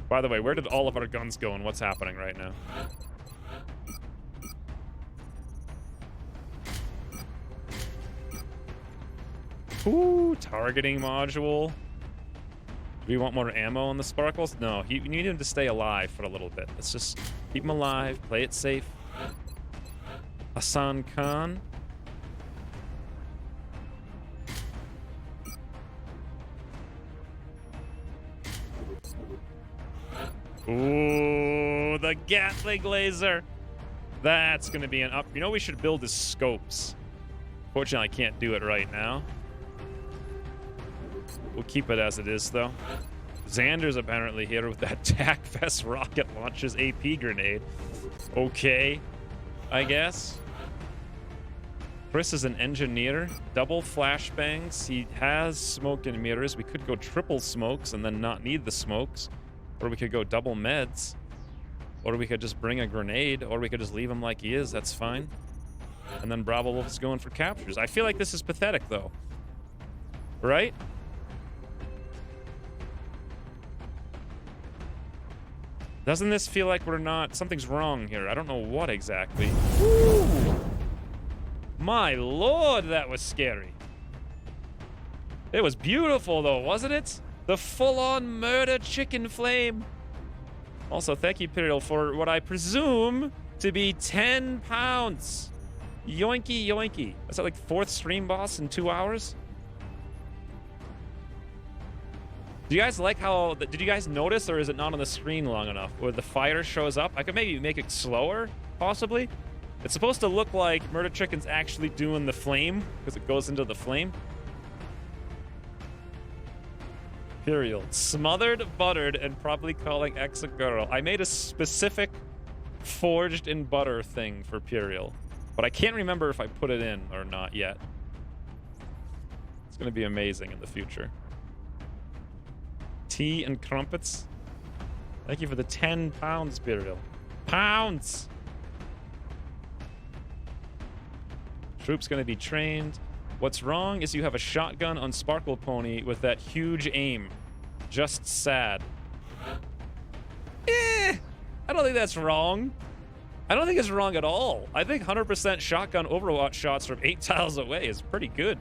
By the way, where did all of our guns go and what's happening right now? Ooh, targeting module. Do we want more ammo on the Sparkles? No, we need him to stay alive for a little bit. Let's just keep him alive, play it safe. Hassan Khan. Ooh, the Gatling laser. That's going to be an up. You know what we should build is scopes. Fortunately, I can't do it right now. We'll keep it as it is, though. Xander's apparently here with that TAC Vest rocket launches AP grenade. Okay, I guess. Chris is an engineer. Double flashbangs. He has smoke and mirrors. We could go triple smokes and then not need the smokes. Or we could go double meds. Or we could just bring a grenade. Or we could just leave him like he is. That's fine. And then Bravo Wolf is going for captures. I feel like this is pathetic, though. Right? Doesn't this feel like we're not... Something's wrong here. I don't know what exactly. Ooh. My lord, that was scary. It was beautiful, though, wasn't it? The full-on murder chicken flame. Also, thank you, Imperial, for what I presume to be 10 pounds. Yoinky, yoinky. Is that like 4th stream boss in 2 hours? Do you guys like how... Did you guys notice, or is it not on the screen long enough? Where the fire shows up? I could maybe make it slower, possibly. It's supposed to look like Murder Chicken's actually doing the flame, because it goes into the flame. Imperial. Smothered, buttered, and probably calling X a girl. I made a specific forged in butter thing for Imperial, but I can't remember if I put it in or not yet. It's going to be amazing in the future. Tea and crumpets. Thank you for the 10 pounds, Imperial. Pounds! Troops going to be trained. What's wrong is you have a shotgun on Sparkle Pony with that huge aim. Just sad. I don't think that's wrong. I don't think it's wrong at all. I think 100% shotgun Overwatch shots from 8 tiles away is pretty good.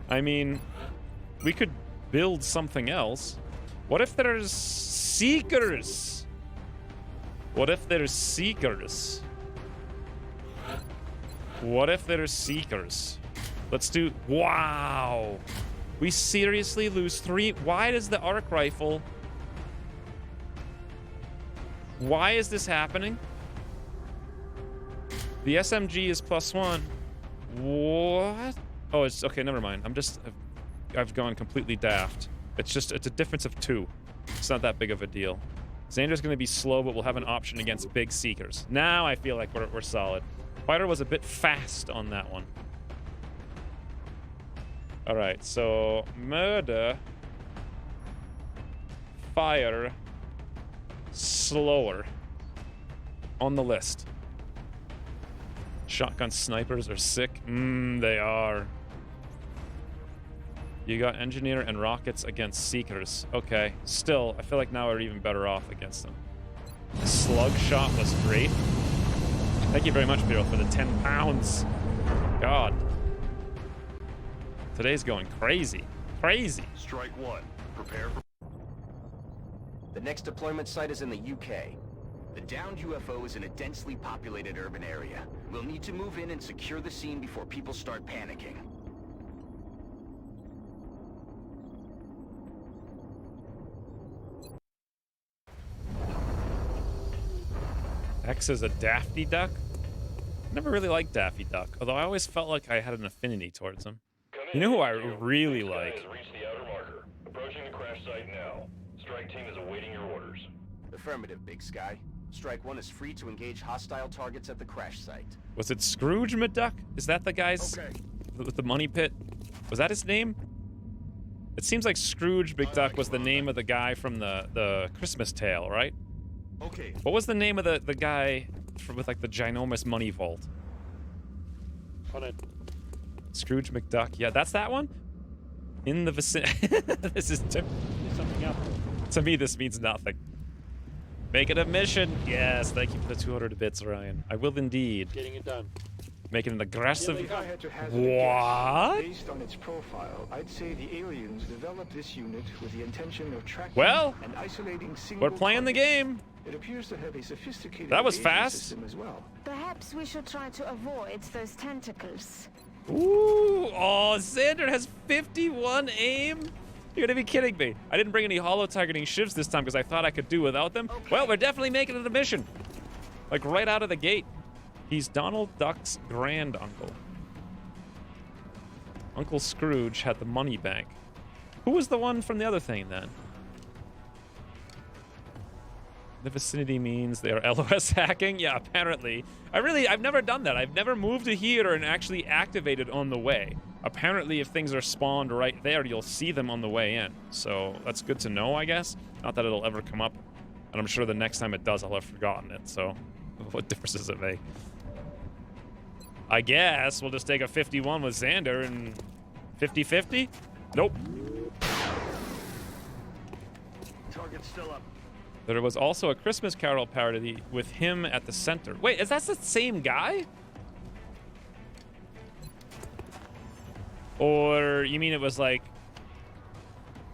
I mean, we could build something else. What if there's Seekers? What if there's Seekers? What if there's Seekers? Let's do... Wow! We seriously lose 3... Why does the arc rifle... Why is this happening? The SMG is +1. What? Oh, it's... Okay, never mind. I've gone completely daft. It's a difference of 2. It's not that big of a deal. Xander's going to be slow, but we'll have an option against big Seekers. Now I feel like we're solid. Fighter was a bit fast on that one. All right, so murder, fire, slower on the list. Shotgun snipers are sick. They are. You got engineer and rockets against Seekers. Okay, still, I feel like now we're even better off against them. The slug shot was great. Thank you very much, Piro, for the 10 pounds. God. Today's going crazy. Crazy. Strike 1. Prepare for... The next deployment site is in the UK. The downed UFO is in a densely populated urban area. We'll need to move in and secure the scene before people start panicking. X is a Daffy Duck? Never really liked Daffy Duck, although I always felt like I had an affinity towards him. You know who I really like? Reach the outer marker. Approaching the crash site now. Strike team is awaiting your orders. Affirmative, Big Sky. Strike 1 is free to engage hostile targets at the crash site. Was it Scrooge McDuck? Is that the guy's with the money pit? Was that his name? It seems like Scrooge McDuck was the name of the guy from the Christmas Tale, right? Okay. What was the name of the guy with like the ginormous money vault? On it. Scrooge McDuck. Yeah, that's that one. In the vicinity. This is Something up. to me. This means nothing. Make it a mission. Yes, thank you for the 200 bits, Ryan. I will indeed. Getting it done. Make it an aggressive. If I had to hazard a What? guess, based on its profile, I'd say the aliens developed this unit with the intention of tracking Well, and isolating single we're playing the targets. game. It appears to have a sophisticated That was agent fast. system as well. Perhaps we should try to avoid those tentacles. Ooh, oh, Xander has 51 aim? You're gonna be kidding me. I didn't bring any holo-targeting shivs this time because I thought I could do without them. Okay. Well, we're definitely making it a mission. Like, right out of the gate. He's Donald Duck's grand uncle. Uncle Scrooge had the money bank. Who was the one from the other thing, then? The vicinity means they are LOS hacking? Yeah, apparently. I've never done that. I've never moved to here and actually activated on the way. Apparently, if things are spawned right there, you'll see them on the way in. So that's good to know, I guess. Not that it'll ever come up. And I'm sure the next time it does, I'll have forgotten it. So what difference does it make? I guess we'll just take a 51 with Xander and 50-50? Nope. Target's still up. There was also a Christmas Carol parody with him at the center. Wait, is that the same guy? Or you mean it was like...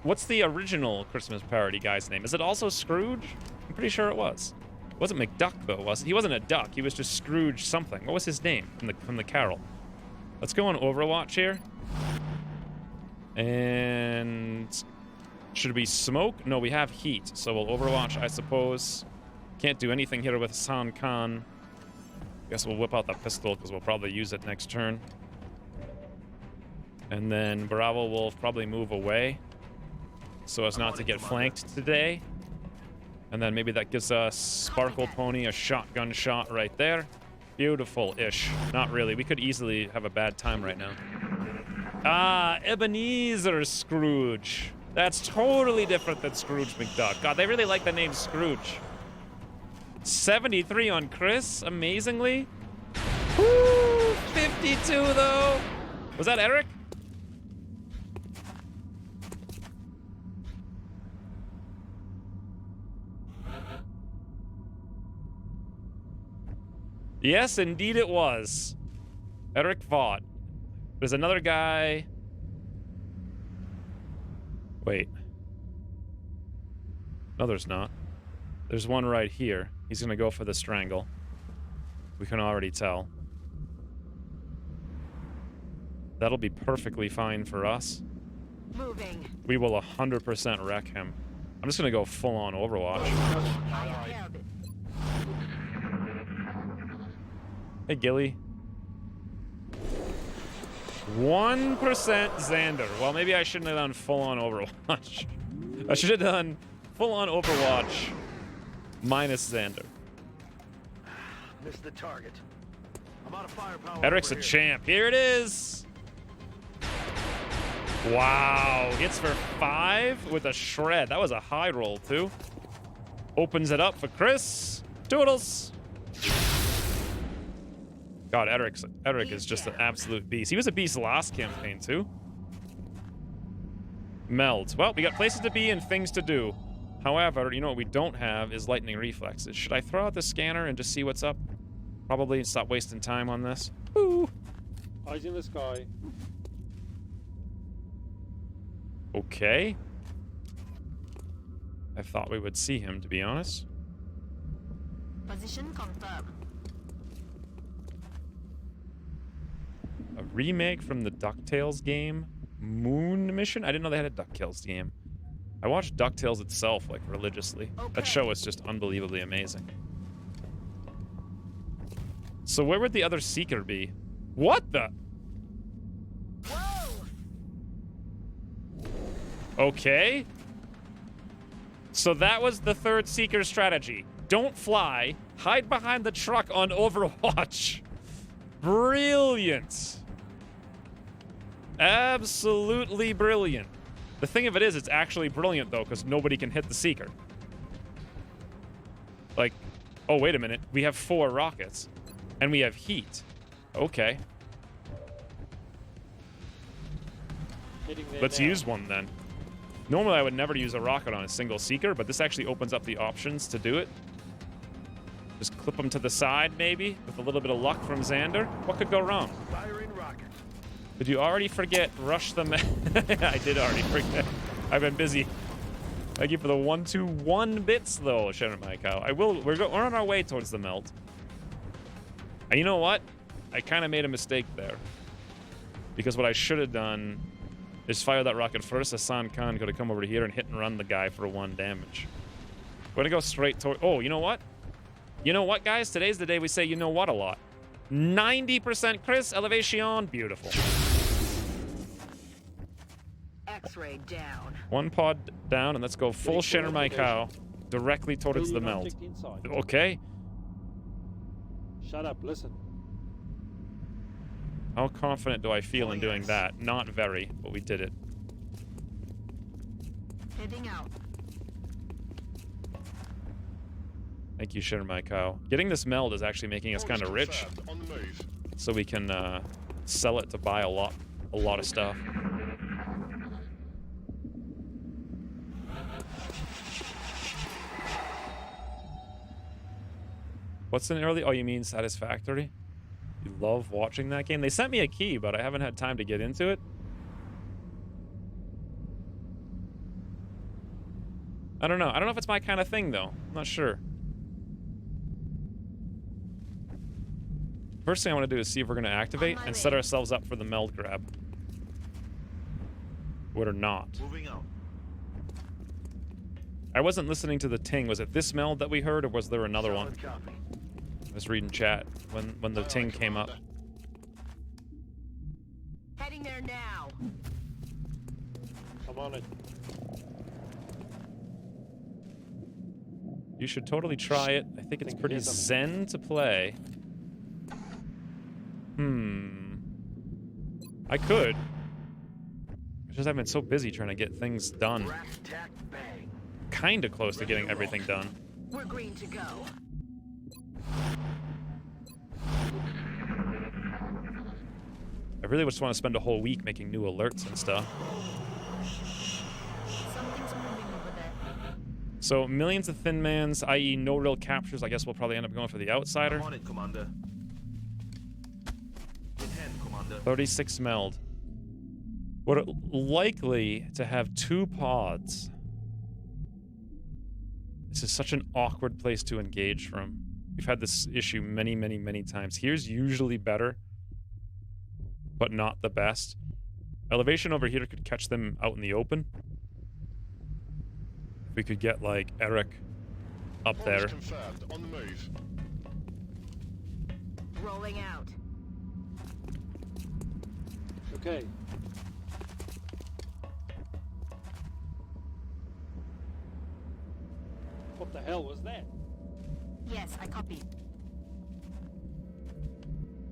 What's the original Christmas parody guy's name? Is it also Scrooge? I'm pretty sure it was. It wasn't McDuck, though, was it? He wasn't a duck. He was just Scrooge something. What was his name from the Carol? Let's go on Overwatch here. And... Should we smoke? No, we have heat, so we'll Overwatch, I suppose. Can't do anything here with Hassan Khan. Guess we'll whip out the pistol, because we'll probably use it next turn. And then Bravo will probably move away. so as not to get flanked today. And then maybe that gives us Sparkle Pony a shotgun shot right there. Beautiful-ish. Not really. We could easily have a bad time right now. Ah, Ebenezer Scrooge. That's totally different than Scrooge McDuck. God, they really like the name Scrooge. 73 on Chris, amazingly. Woo! 52 though. Was that Eric? Yes, indeed it was. Eric Vaught. There's another guy. Wait. No, there's not. There's one right here. He's gonna go for the strangle. We can already tell. That'll be perfectly fine for us. Moving. We will 100% wreck him. I'm just gonna go full-on Overwatch. Hey, Gilly. 1% Xander. Well, maybe I shouldn't have done full-on Overwatch. I should have done full-on Overwatch minus Xander. Missed the target. I'm out of firepower. Eric's a champ. Here it is. Wow. Hits for 5 with a shred. That was a high roll, too. Opens it up for Chris. Toodles. God, Eric is just an absolute beast. He was a beast last campaign, too. Meld. Well, we got places to be and things to do. However, you know what we don't have is lightning reflexes. Should I throw out the scanner and just see what's up? Probably stop wasting time on this. Woo! Eyes in the sky. Okay. I thought we would see him, to be honest. Position confirmed. A remake from the DuckTales game, Moon Mission? I didn't know they had a DuckTales game. I watched DuckTales itself, like, religiously. Okay. That show is just unbelievably amazing. So where would the other Seeker be? What the? Whoa! Okay. So that was the third Seeker strategy. Don't fly. Hide behind the truck on Overwatch. Brilliant. Absolutely brilliant. The thing of it is, it's actually brilliant, though, because nobody can hit the Seeker. Like, oh, wait a minute. We have 4 rockets. And we have heat. Okay. Let's use one, then. Normally, I would never use a rocket on a single Seeker, but this actually opens up the options to do it. Just clip them to the side, maybe, with a little bit of luck from Xander. What could go wrong? Firing rocket. Did you already forget Rush the I did already forget. I've been busy. Thank you for the 121 bits, though, Sharon My Cow. I will. We're on our way towards the melt. And you know what? I kind of made a mistake there. Because what I should have done is fire that rocket first. Hassan Khan could have come over here and hit and run the guy for 1 damage. We're gonna go straight toward. Oh, you know what? You know what, guys? Today's the day we say you know what a lot. 90% Chris, elevation, beautiful. X-ray down. 1 pod down, and let's go full Shatter My Cow directly towards the meld. Okay. Shut up, listen. How confident do I feel in doing that? Not very, but we did it. Heading out. Thank you, Shatter My Cow. Getting this meld is actually making us kind of rich. On the move. So we can sell it to buy a lot of stuff. What's an early? Oh, you mean Satisfactory? You love watching that game? They sent me a key, but I haven't had time to get into it. I don't know. I don't know if it's my kind of thing, though. I'm not sure. First thing I want to do is see if we're going to activate and set ourselves up for the meld grab. Or not. Moving out. I wasn't listening to the ting. Was it this meld that we heard, or was there another one? I was reading chat when the ting came up. Heading there now. I'm on it. You should totally try it. I think it's pretty zen to play. I could. It's just I've been so busy trying to get things done. Kinda close to getting everything done. We're green to go. I really just want to spend a whole week making new alerts and stuff. Something's moving over there. So millions of thin mans, i.e. no real captures. I guess we'll probably end up going for the outsider. On it, Commander. In hand, Commander. 36 meld. We're likely to have 2 pods. This is such an awkward place to engage from. We've had this issue many, many, many times. Here's usually better, but not the best. Elevation over here could catch them out in the open. If we could get, like, Eric up there. Confirmed. On the move. Rolling out. Okay. What the hell was that? Yes, I copy.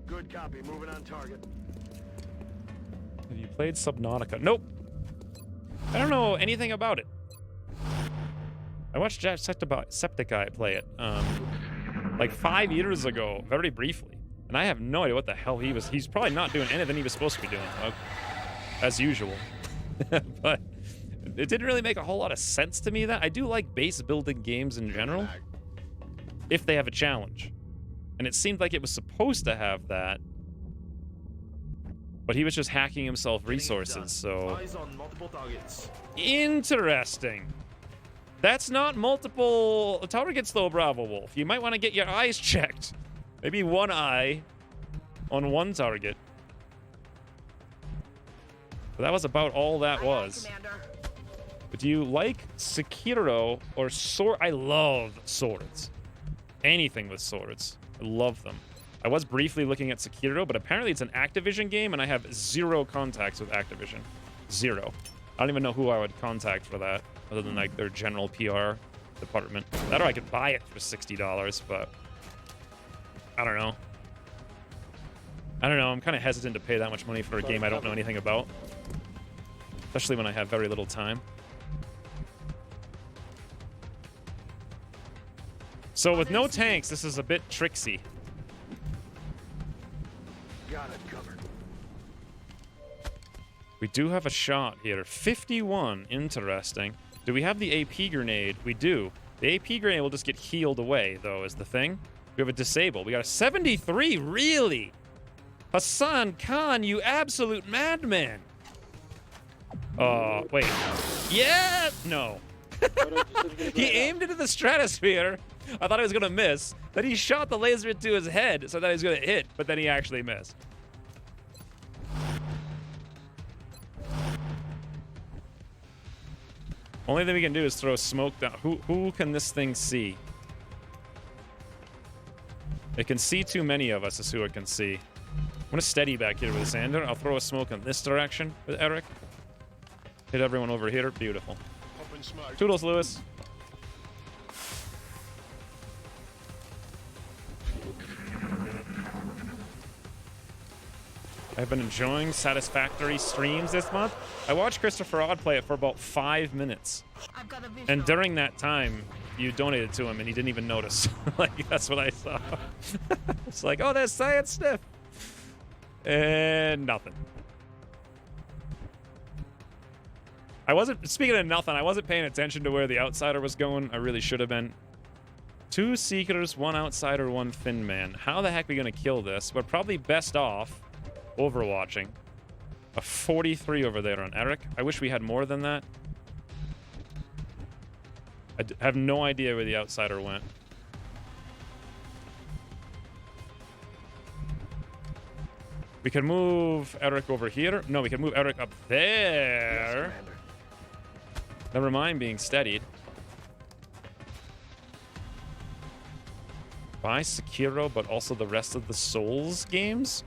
Good copy. Moving on target. Have you played Subnautica? Nope. I don't know anything about it. I watched Jacksepticeye play it, like 5 years ago, very briefly. And I have no idea what the hell he was. He's probably not doing anything he was supposed to be doing, as usual. But it didn't really make a whole lot of sense to me. That I do like base building games in general, if they have a challenge. And it seemed like it was supposed to have that. But he was just hacking himself resources, so... Eyes on multiple targets. Interesting. That's not multiple targets, though, Bravo Wolf. You might want to get your eyes checked. Maybe one eye on one target. But that was about all that was. But do you like Sekiro or sword? I love swords. Anything with swords. I love them. I was briefly looking at Sekiro, but apparently it's an Activision game, and I have 0 contacts with Activision. 0. I don't even know who I would contact for that, other than like their general PR department. That or I could buy it for $60, but I don't know. I'm kind of hesitant to pay that much money for a game I don't know anything about, especially when I have very little time. So with no tanks, this is a bit tricksy. Got it covered. We do have a shot here. 51. Interesting. Do we have the AP grenade? We do. The AP grenade will just get healed away, though, is the thing. We have a disable. We got a 73. Really? Hassan Khan, you absolute madman. Wait. Yeah! No. He aimed into the stratosphere. I thought he was going to miss. Then he shot the laser into his head so that he was going to hit, but then he actually missed. Only thing we can do is throw smoke down. Who can this thing see? It can see too many of us is who it can see. I'm going to steady back here with Xander. I'll throw a smoke in this direction with Eric. Hit everyone over here. Beautiful. Toodles, Lewis. I've been enjoying Satisfactory streams this month. I watched Christopher Odd play it for about 5 minutes. And during that time, you donated to him and he didn't even notice. Like, that's what I saw. It's like, oh, there's Science Sniff. And nothing. Speaking of nothing, I wasn't paying attention to where the outsider was going. I really should have been. 2 Seekers, 1 outsider, 1 Thin Man. How the heck are we going to kill this? We're probably best off overwatching. A 43 over there on Eric. I wish we had more than that. I have no idea where the outsider went. We can move Eric over here. No, we can move Eric up there. Yes, never mind being steadied. Buy Sekiro, but also the rest of the Souls games?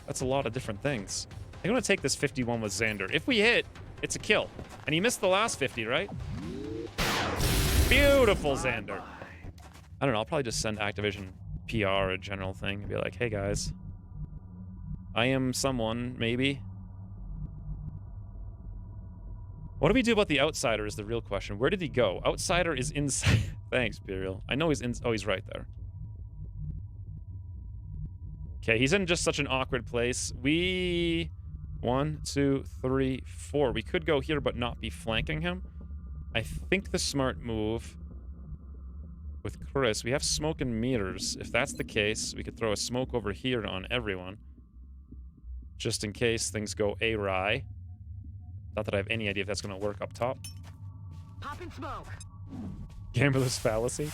That's a lot of different things. I'm going to take this 51 with Xander. If we hit, it's a kill. And he missed the last 50, right? Beautiful, Xander. I don't know. I'll probably just send Activision PR a general thing and be like, hey, guys. I am someone, maybe. What do we do about the outsider is the real question. Where did he go? Outsider is inside. Thanks, Burial. I know he's in. Oh, he's right there. Okay, he's in just such an awkward place. 1, 2, 3, 4. We could go here but not be flanking him. I think the smart move with Chris, we have smoke and mirrors. If that's the case, we could throw a smoke over here on everyone. Just in case things go awry. Not that I have any idea if that's going to work up top. Popping smoke. Gambler's fallacy?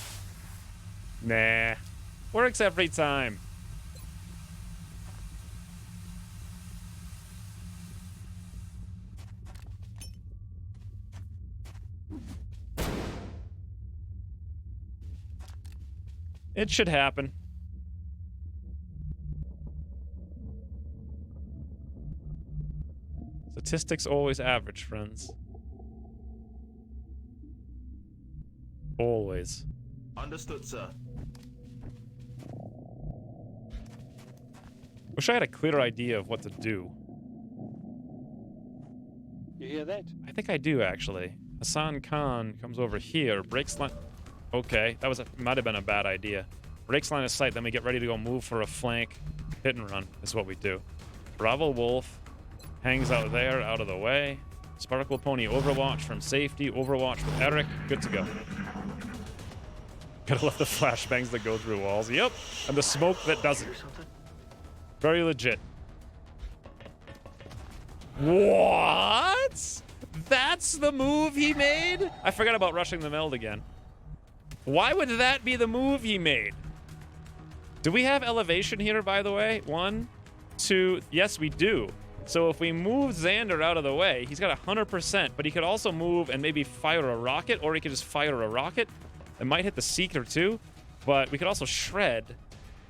Nah. Works every time. It should happen. Statistics always average, friends. Always. Understood, sir. Wish I had a clear idea of what to do. You hear that? I think I do, actually. Hassan Khan comes over here, breaks line... Okay, that was might have been a bad idea. Breaks line of sight, then we get ready to go move for a flank. Hit and run is what we do. Bravo Wolf hangs out there, out of the way. Sparkle Pony Overwatch from safety. Overwatch with Eric. Good to go. Gotta love the flashbangs that go through walls. Yep, and the smoke that doesn't. Very legit. What? That's the move he made? I forgot about rushing the meld again. Why would that be the move he made? Do we have elevation here, by the way? 1, 2... Yes, we do. So if we move Xander out of the way, he's got 100%, but he could also move and maybe fire a rocket, or he could just fire a rocket. It might hit the Seeker too, but we could also shred.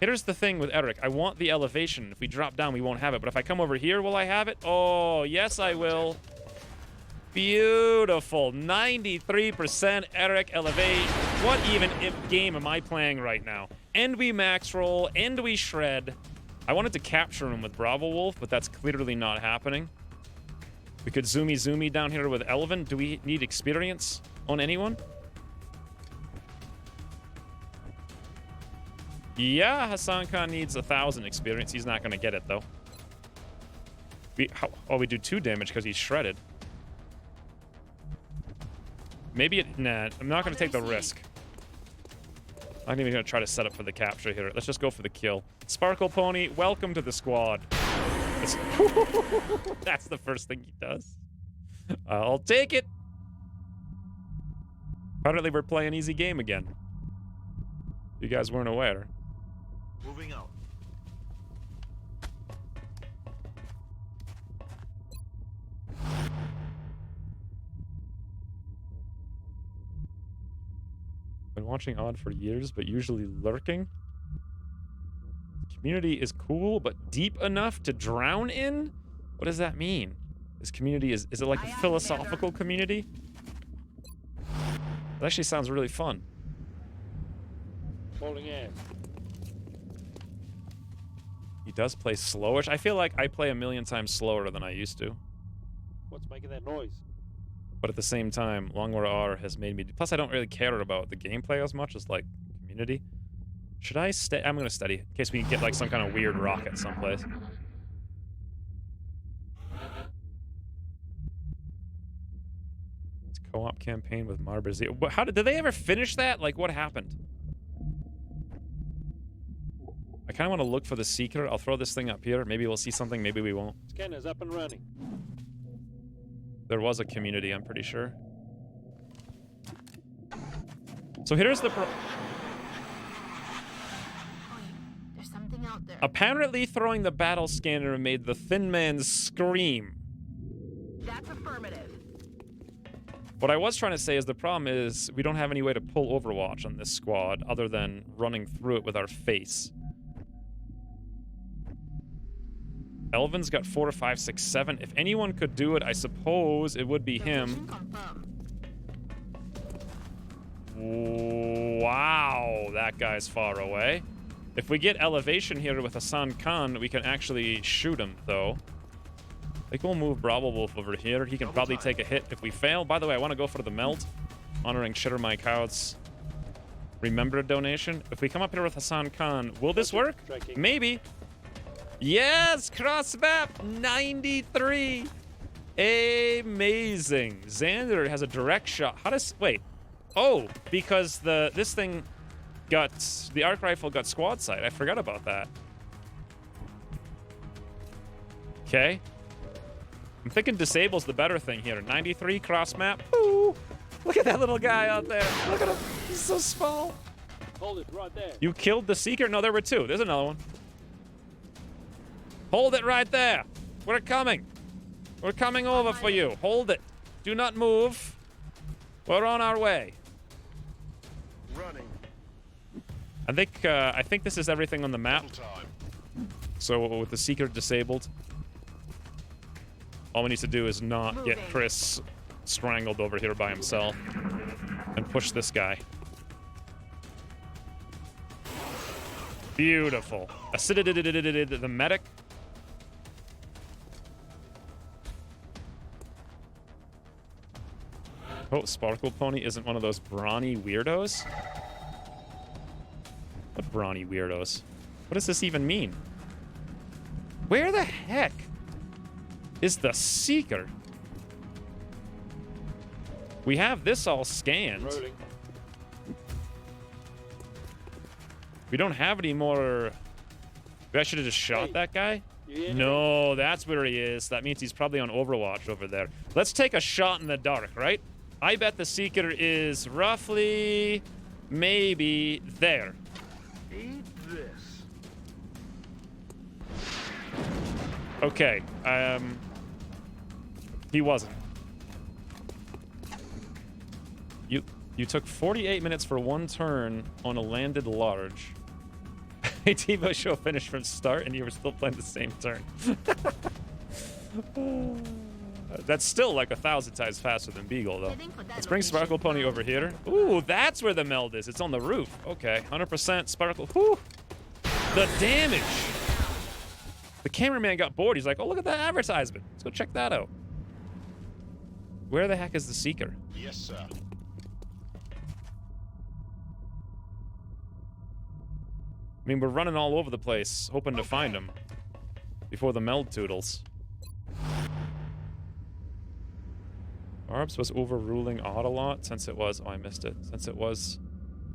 Here's the thing with Eric. I want the elevation. If we drop down, we won't have it. But if I come over here, will I have it? Oh, yes, I will. Beautiful. 93% Eric elevate. What even game am I playing right now? And we max roll, and we shred. I wanted to capture him with Bravo Wolf, but that's clearly not happening. We could zoomy down here with Elvin. Do we need experience on anyone? Yeah, Hassan Khan needs 1,000 experience. He's not going to get it, though. We do 2 damage because he's shredded. Maybe it... Nah, I'm not going to take the risk. I'm not even going to try to set up for the capture here. Let's just go for the kill. Sparkle Pony, welcome to the squad. That's the first thing he does. I'll take it. Apparently we're playing easy game again. You guys weren't aware. Moving out. Been watching Odd for years, but usually lurking. Community is cool, but deep enough to drown in? What does that mean? This community is it like a philosophical community? That actually sounds really fun. Falling ass. He does play slowish. I feel like I play 1,000,000 times slower than I used to. What's making that noise? But at the same time, Long War R has made me... Plus, I don't really care about the gameplay as much as, like, community. Should I stay? I'm going to steady, in case we get, like, some kind of weird rocket someplace. It's a co-op campaign with Marbazir. How did they ever finish that? Like, what happened? I kind of want to look for the Seeker. I'll throw this thing up here. Maybe we'll see something. Maybe we won't. Scanner's up and running. There was a community, I'm pretty sure. So here's the There's something out there. Apparently throwing the battle scanner made the Thin Man scream. That's affirmative. What I was trying to say is the problem is we don't have any way to pull Overwatch on this squad other than running through it with our face. Elvin's got 4, 5, 6, 7. If anyone could do it, I suppose it would be him. Wow, that guy's far away. If we get elevation here with Hassan Khan, we can actually shoot him, though. I think we'll move Bravo Wolf over here. He can probably take a hit if we fail. By the way, I want to go for the melt. Honoring Shitter Mike Howard's Remember donation. If we come up here with Hassan Khan, will this work? Maybe. Yes, cross map 93. Amazing. Xander has a direct shot. How does wait? Oh, because this thing got the arc rifle got squad sight. I forgot about that. Okay. I'm thinking disable's the better thing here. 93 cross map. Ooh. Look at that little guy out there. Look at him. He's so small. Hold it right there. You killed the Seeker? No, there were two. There's another one. Hold it right there. We're coming. We're coming over for you. Hold it. Do not move. We're on our way. Running. I think this is everything on the map. So with the Seeker disabled, all we need to do is not get Chris strangled over here by himself and push this guy. Beautiful. The medic. Oh, Sparkle Pony isn't one of those brawny weirdos? What brawny weirdos? What does this even mean? Where the heck is the Seeker? We have this all scanned. Rolling. We don't have any more. Maybe I should have just shot that guy. No, that's where he is. That means he's probably on Overwatch over there. Let's take a shot in the dark, right? I bet the Seeker is roughly, maybe there. Eat this. Okay. He wasn't. You took 48 minutes for one turn on a landed large. TiVo show finished from start and you were still playing the same turn. That's still like 1,000 times faster than Beagle, though. Let's bring Sparkle Pony over here. Ooh, that's where the meld is. It's on the roof. Okay, 100% Sparkle. Whew. The damage. The cameraman got bored. He's like, oh, look at that advertisement. Let's go check that out. Where the heck is the Seeker? Yes, sir. I mean, we're running all over the place, hoping to find him before the meld toodles. Arbs was overruling Autolot since it was... Oh, I missed it. Since it was...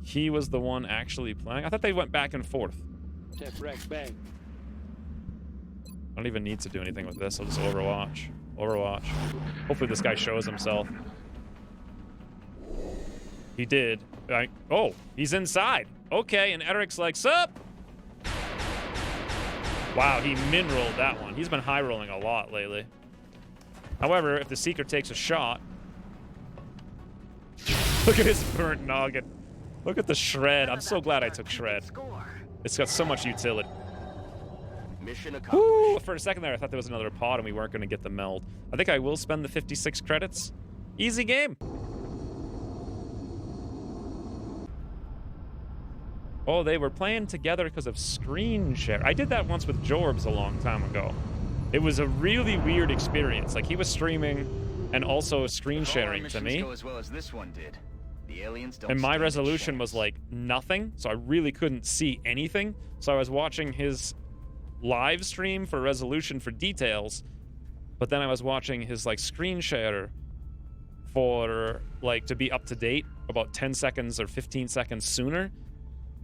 He was the one actually playing. I thought they went back and forth. Tap rack bang. I don't even need to do anything with this. I'll just Overwatch. Overwatch. Hopefully this guy shows himself. He did. Oh, he's inside. Okay, and Eric's like, sup? Wow, he min-rolled that one. He's been high-rolling a lot lately. However, if the Seeker takes a shot... Look at his burnt noggin. Look at the shred. I'm so glad I took shred. It's got so much utility. Mission accomplished. Woo! For a second there, I thought there was another pod and we weren't going to get the meld. I think I will spend the 56 credits. Easy game. Oh, they were playing together because of screen share. I did that once with Jorbs a long time ago. It was a really weird experience. Like, he was streaming and also screen sharing to me. Go as well as this one did. The aliens don't and my stand a resolution chance. was like nothing, so I really couldn't see anything. So I was watching his live stream for resolution for details, but then I was watching his like screen share for like to be up to date about 10 seconds or 15 seconds sooner.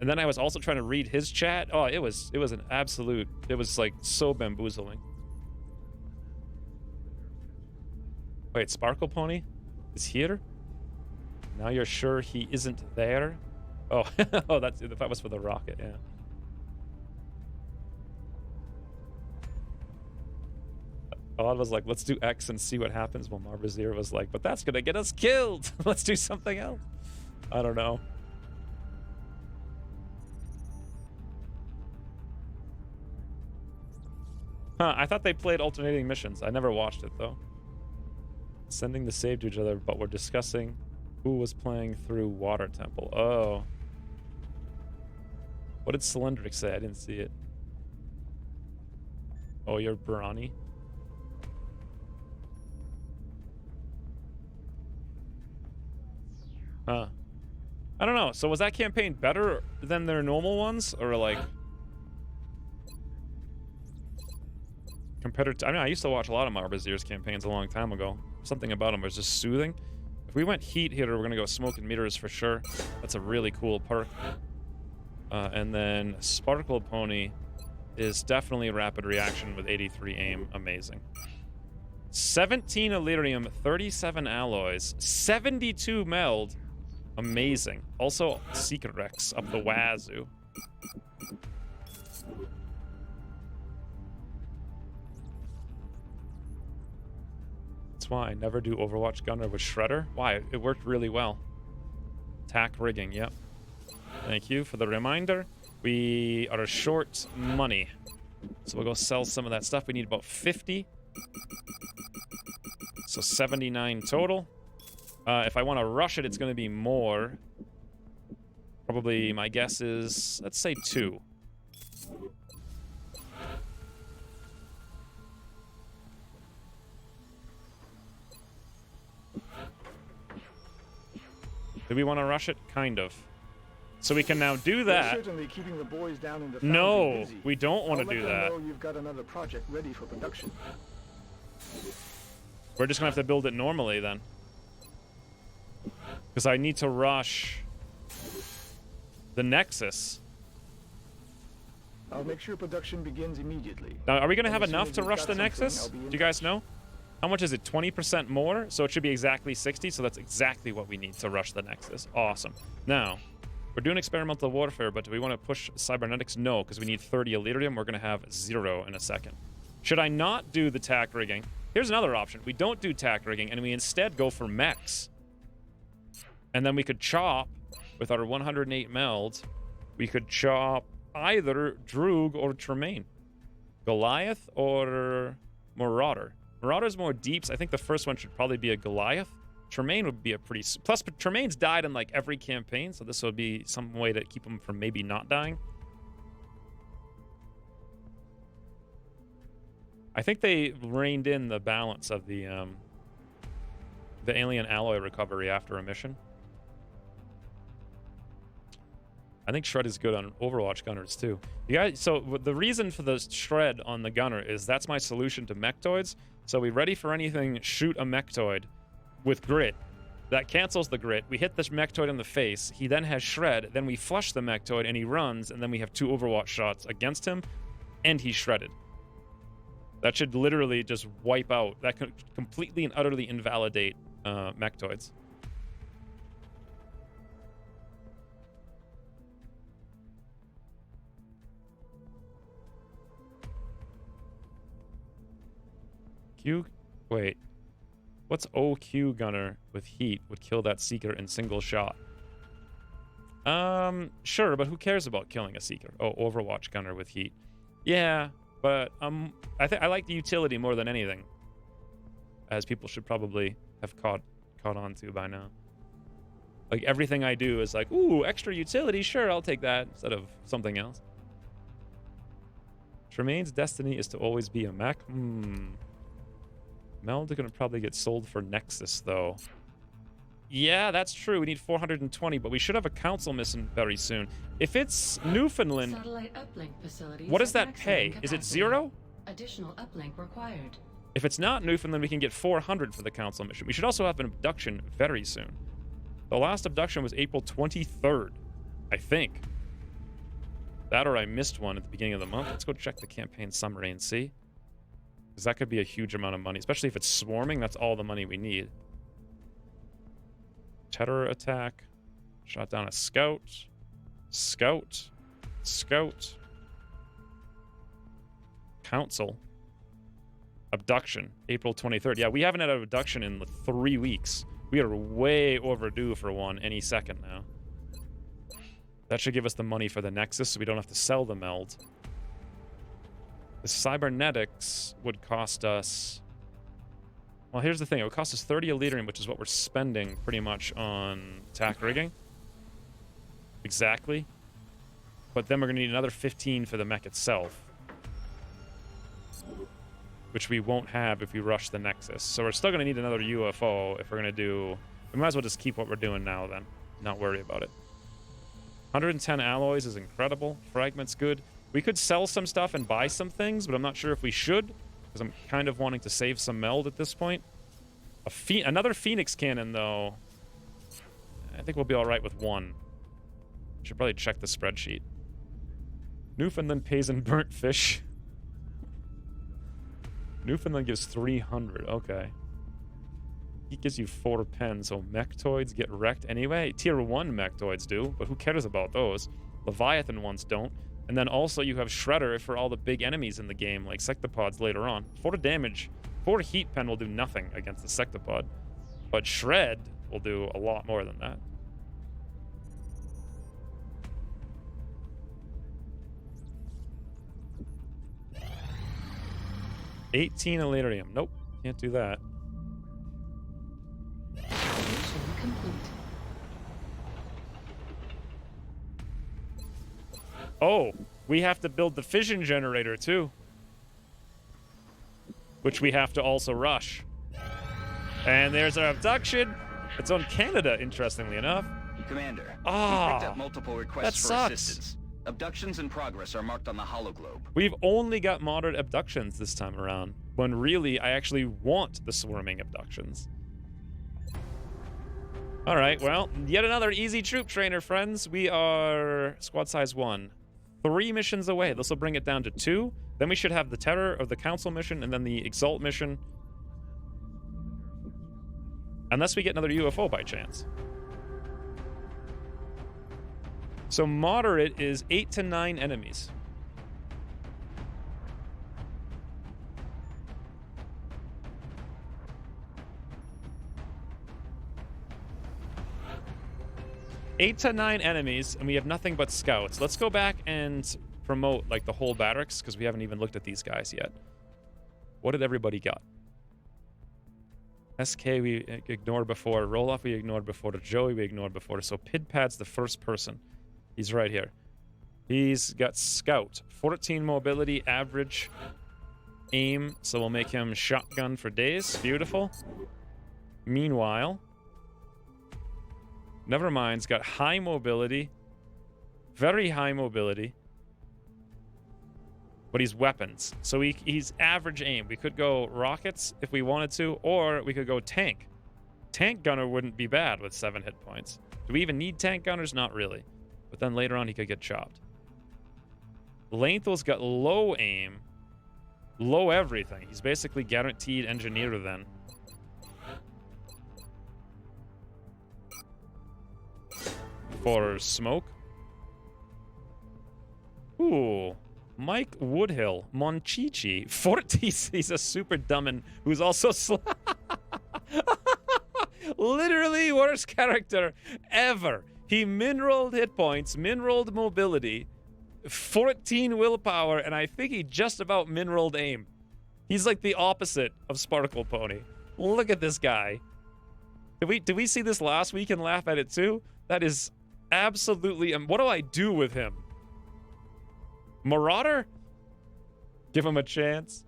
And then I was also trying to read his chat. Oh, it was an absolute, it was like so bamboozling. Wait, Sparkle Pony is here? Now you're sure he isn't there? Oh, oh, that was for the rocket, yeah. Odd was like, let's do X and see what happens. While Marbrazier was like, but that's gonna get us killed. Let's do something else. I don't know. Huh, I thought they played alternating missions. I never watched it, though. Sending the save to each other, but we're discussing Who was playing through Water Temple? Oh. What did Cylindric say? I didn't see it. Oh, you're Brawny? Huh. I don't know. So was that campaign better than their normal ones? Or like... compared to... I mean, I used to watch a lot of Marbazier's campaigns a long time ago. Something about them was just soothing. If we went Heat Hitter, we're going to go Smoke and Meters for sure. That's a really cool perk. And then Sparkle Pony is definitely Rapid Reaction with 83 aim. Amazing. 17 Illyrium, 37 Alloys, 72 Meld. Amazing. Also, Secret Rex up the wazoo. That's why I never do Overwatch Gunner with Shredder. Why? It worked really well. Tack rigging, yep. Thank you for the reminder. We are short money. So we'll go sell some of that stuff. We need about 50. So 79 total. If I want to rush it, it's going to be more. Probably, my guess is, let's say 2. Do we want to rush it? Kind of. So we can now do that. Certainly keeping the boys down in the foundry No, busy. we don't want to I'll do let them that. know you've got another project ready for production. We're just going to have to build it normally then. Because I need to rush the Nexus. I'll make sure production begins immediately. Now, are we going to And have as soon enough as to we've rush got the something, Nexus? I'll be in Do you guys know? How much is it? 20% more? So it should be exactly 60. So that's exactly what we need to rush the Nexus. Awesome. Now, we're doing experimental warfare, but do we want to push cybernetics? No, because we need 30 Illyrium. We're going to have 0 in a second. Should I not do the tack rigging? Here's another option. We don't do tack rigging, and we instead go for mechs. And then we could chop with our 108 meld. We could chop either Droog or Tremaine. Goliath or Marauder. Marauder's more deep, so I think the first one should probably be a Goliath. Tremaine would be a pretty... Plus, Tremaine's died in, like, every campaign, so this would be some way to keep him from maybe not dying. I think they reined in the balance of the alien alloy recovery after a mission. I think Shred is good on Overwatch Gunners, too. You guys, so the reason for the Shred on the Gunner is that's my solution to Mechtoids. So we ready for anything, shoot a Mechtoid with Grit. That cancels the Grit. We hit this Mechtoid in the face. He then has Shred. Then we flush the Mechtoid, and he runs, and then we have 2 Overwatch shots against him, and he's shredded. That should literally just wipe out. That could completely and utterly invalidate Mechtoids. Q... Wait. What's OQ Gunner with heat would kill that Seeker in single shot? Sure, but who cares about killing a Seeker? Oh, Overwatch Gunner with heat. Yeah, but I like the utility more than anything. As people should probably have caught on to by now. Like, everything I do is like, ooh, extra utility, sure, I'll take that, instead of something else. Tremaine's destiny is to always be a mech? Meld are going to probably get sold for Nexus, though. Yeah, that's true. We need 420, but we should have a council mission very soon. If it's Newfoundland, Satellite uplink facilities what does at that pay? maximum Is it capacity. 0? Additional uplink required. If it's not Newfoundland, we can get 400 for the council mission. We should also have an abduction very soon. The last abduction was April 23rd, I think. That or I missed one at the beginning of the month. Let's go check the campaign summary and see. Because that could be a huge amount of money. Especially if it's swarming, that's all the money we need. Terror attack. Shot down a scout. Scout. Scout. Council. Abduction. April 23rd. Yeah, we haven't had an abduction in 3 weeks. We are way overdue for one any second now. That should give us the money for the Nexus so we don't have to sell the meld. The cybernetics would cost us Well, here's the thing. It would cost us 30 Elitarium, which is what we're spending pretty much on attack rigging. Exactly. But then we're going to need another 15 for the mech itself, which we won't have if we rush the Nexus. So we're still going to need another UFO if we're going to do... We might as well just keep what we're doing now then. Not worry about it. 110 alloys is incredible. Fragment's good. We could sell some stuff and buy some things, but I'm not sure if we should, because I'm kind of wanting to save some meld at this point. Another Phoenix cannon, though. I think we'll be all right with one. Should probably check the spreadsheet. Newfoundland pays in burnt fish. Newfoundland gives 300. Okay. He gives you 4 pens, so mechtoids get wrecked anyway. Tier 1 mechtoids do, but who cares about those? Leviathan ones don't. And then also you have Shredder for all the big enemies in the game, like Sectopods later on. 4 damage. 4 heat pen will do nothing against the Sectopod. But Shred will do a lot more than that. $18 Elitarium. Nope, can't do that. Mission complete. Oh, we have to build the fission generator too, which we have to also rush. And there's our abduction. It's on Canada, interestingly enough. Commander, we Ah, picked up multiple that requests for sucks. assistance. Abductions in progress are marked on the hologlobe. We've only got moderate abductions this time around, when really I actually want the swarming abductions. All right, well, yet another easy troop trainer, friends. We are squad size 1. 3 missions away. This will bring it down to 2. Then we should have the Terror of the Council mission and then the Exalt mission. Unless we get another UFO by chance. So moderate is 8 to 9 enemies. Eight to 9 enemies, and we have nothing but scouts. Let's go back and promote like the whole barracks, because we haven't even looked at these guys yet. What did everybody got? SK we ignored before. Roloff we ignored before. Joey we ignored before. So Pidpad's the first person. He's right here. He's got Scout. 14 mobility, average aim. So we'll make him shotgun for days. Beautiful. Meanwhile, Nevermind's got high mobility. Very high mobility. But he's weapons. So he's average aim. We could go rockets if we wanted to, or we could go tank. Tank gunner wouldn't be bad with 7 hit points. Do we even need tank gunners? Not really. But then later on, he could get chopped. Lengthel's got low aim. Low everything. He's basically guaranteed engineer then. For smoke. Ooh. Mike Woodhill. Monchichi. Fortis. He's a super dummin who's also literally worst character ever. He min-rolled hit points, min-rolled mobility, 14 willpower, and I think he just about min-rolled aim. He's like the opposite of Sparkle Pony. Look at this guy. Did we see this last week and laugh at it too? That is absolutely... what do I do with him? Marauder? Give him a chance.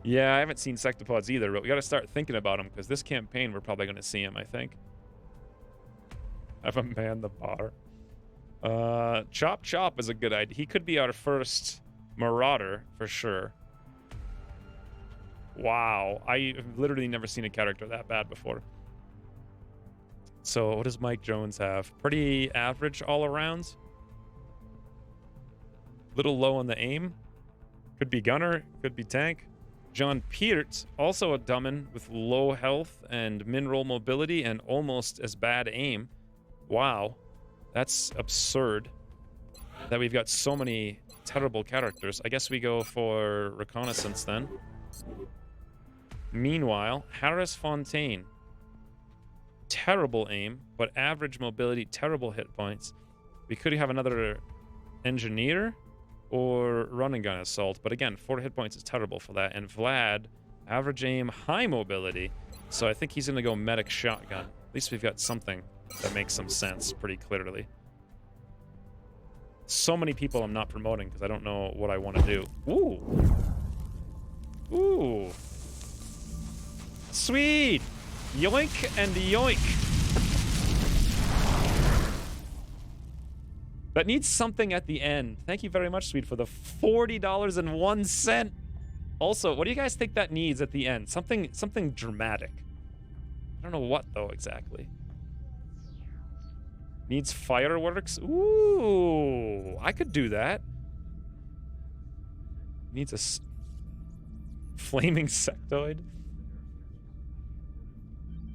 Yeah, I haven't seen Sectopods either, but we got to start thinking about them because this campaign we're probably going to see him, I think. Have him man the bar. Chop Chop is a good idea. He could be our first Marauder for sure. Wow, I've literally never seen a character that bad before. So what does Mike Jones have? Pretty average all around. Little low on the aim. Could be gunner, could be tank. John Peart, also a dummin with low health and min-roll mobility and almost as bad aim. Wow, that's absurd that we've got so many terrible characters. I guess we go for reconnaissance then. Meanwhile, Harris Fontaine. Terrible aim, but average mobility, terrible hit points. We could have another engineer. or run and gun assault. But again, 4 hit points is terrible for that. And Vlad, average aim, high mobility. So I think he's going to go medic shotgun. At least we've got something that makes some sense pretty clearly. So many people I'm not promoting because I don't know what I want to do. Ooh. Ooh. Sweet. Yoink and yoink. That needs something at the end. Thank you very much, Sweet, for the $40.01. Also, what do you guys think that needs at the end? Something dramatic. I don't know what, though, exactly. Needs fireworks? Ooh, I could do that. Needs a flaming sectoid.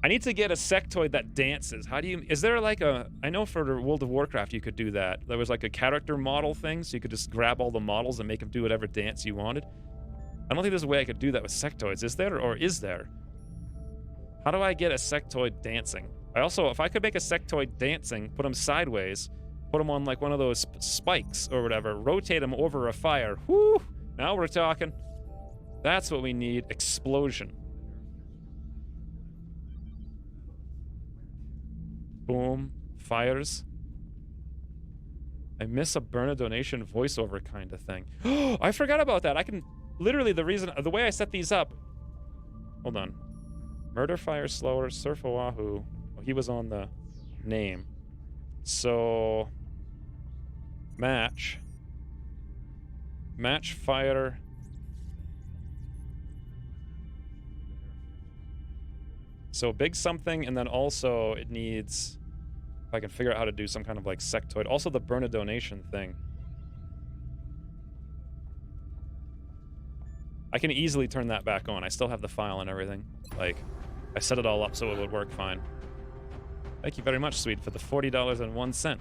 I need to get a sectoid that dances. How do you... Is there like a... I know for World of Warcraft you could do that. There was like a character model thing, so you could just grab all the models and make them do whatever dance you wanted. I don't think there's a way I could do that with sectoids. Is there, or is there? How do I get a sectoid dancing? I also, if I could make a sectoid dancing, put them sideways, put them on like one of those spikes or whatever, rotate them over a fire. Whoo! Now we're talking. That's what we need. Explosion. Boom. Fires. I miss a burn a donation voiceover kind of thing. I forgot about that. I can... Literally, the way I set these up... Hold on. Murder, fire, slower, surf Oahu. Oh, he was on the name. So... Match. Match, fire... So big something, and then also it needs... If I can figure out how to do some kind of like sectoid. Also the burn a donation thing. I can easily turn that back on. I still have the file and everything. Like, I set it all up so it would work fine. Thank you very much, Swede, for the $40.01.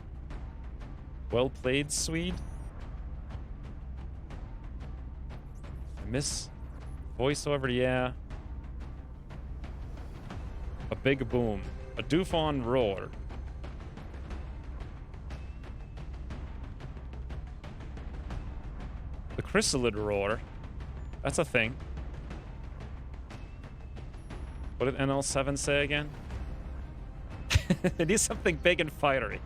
Well played, Swede. I miss voiceover, yeah. A big boom. A Dufon roar. The chrysalid roar. That's a thing. What did NL7 say again? It needs something big and fiery.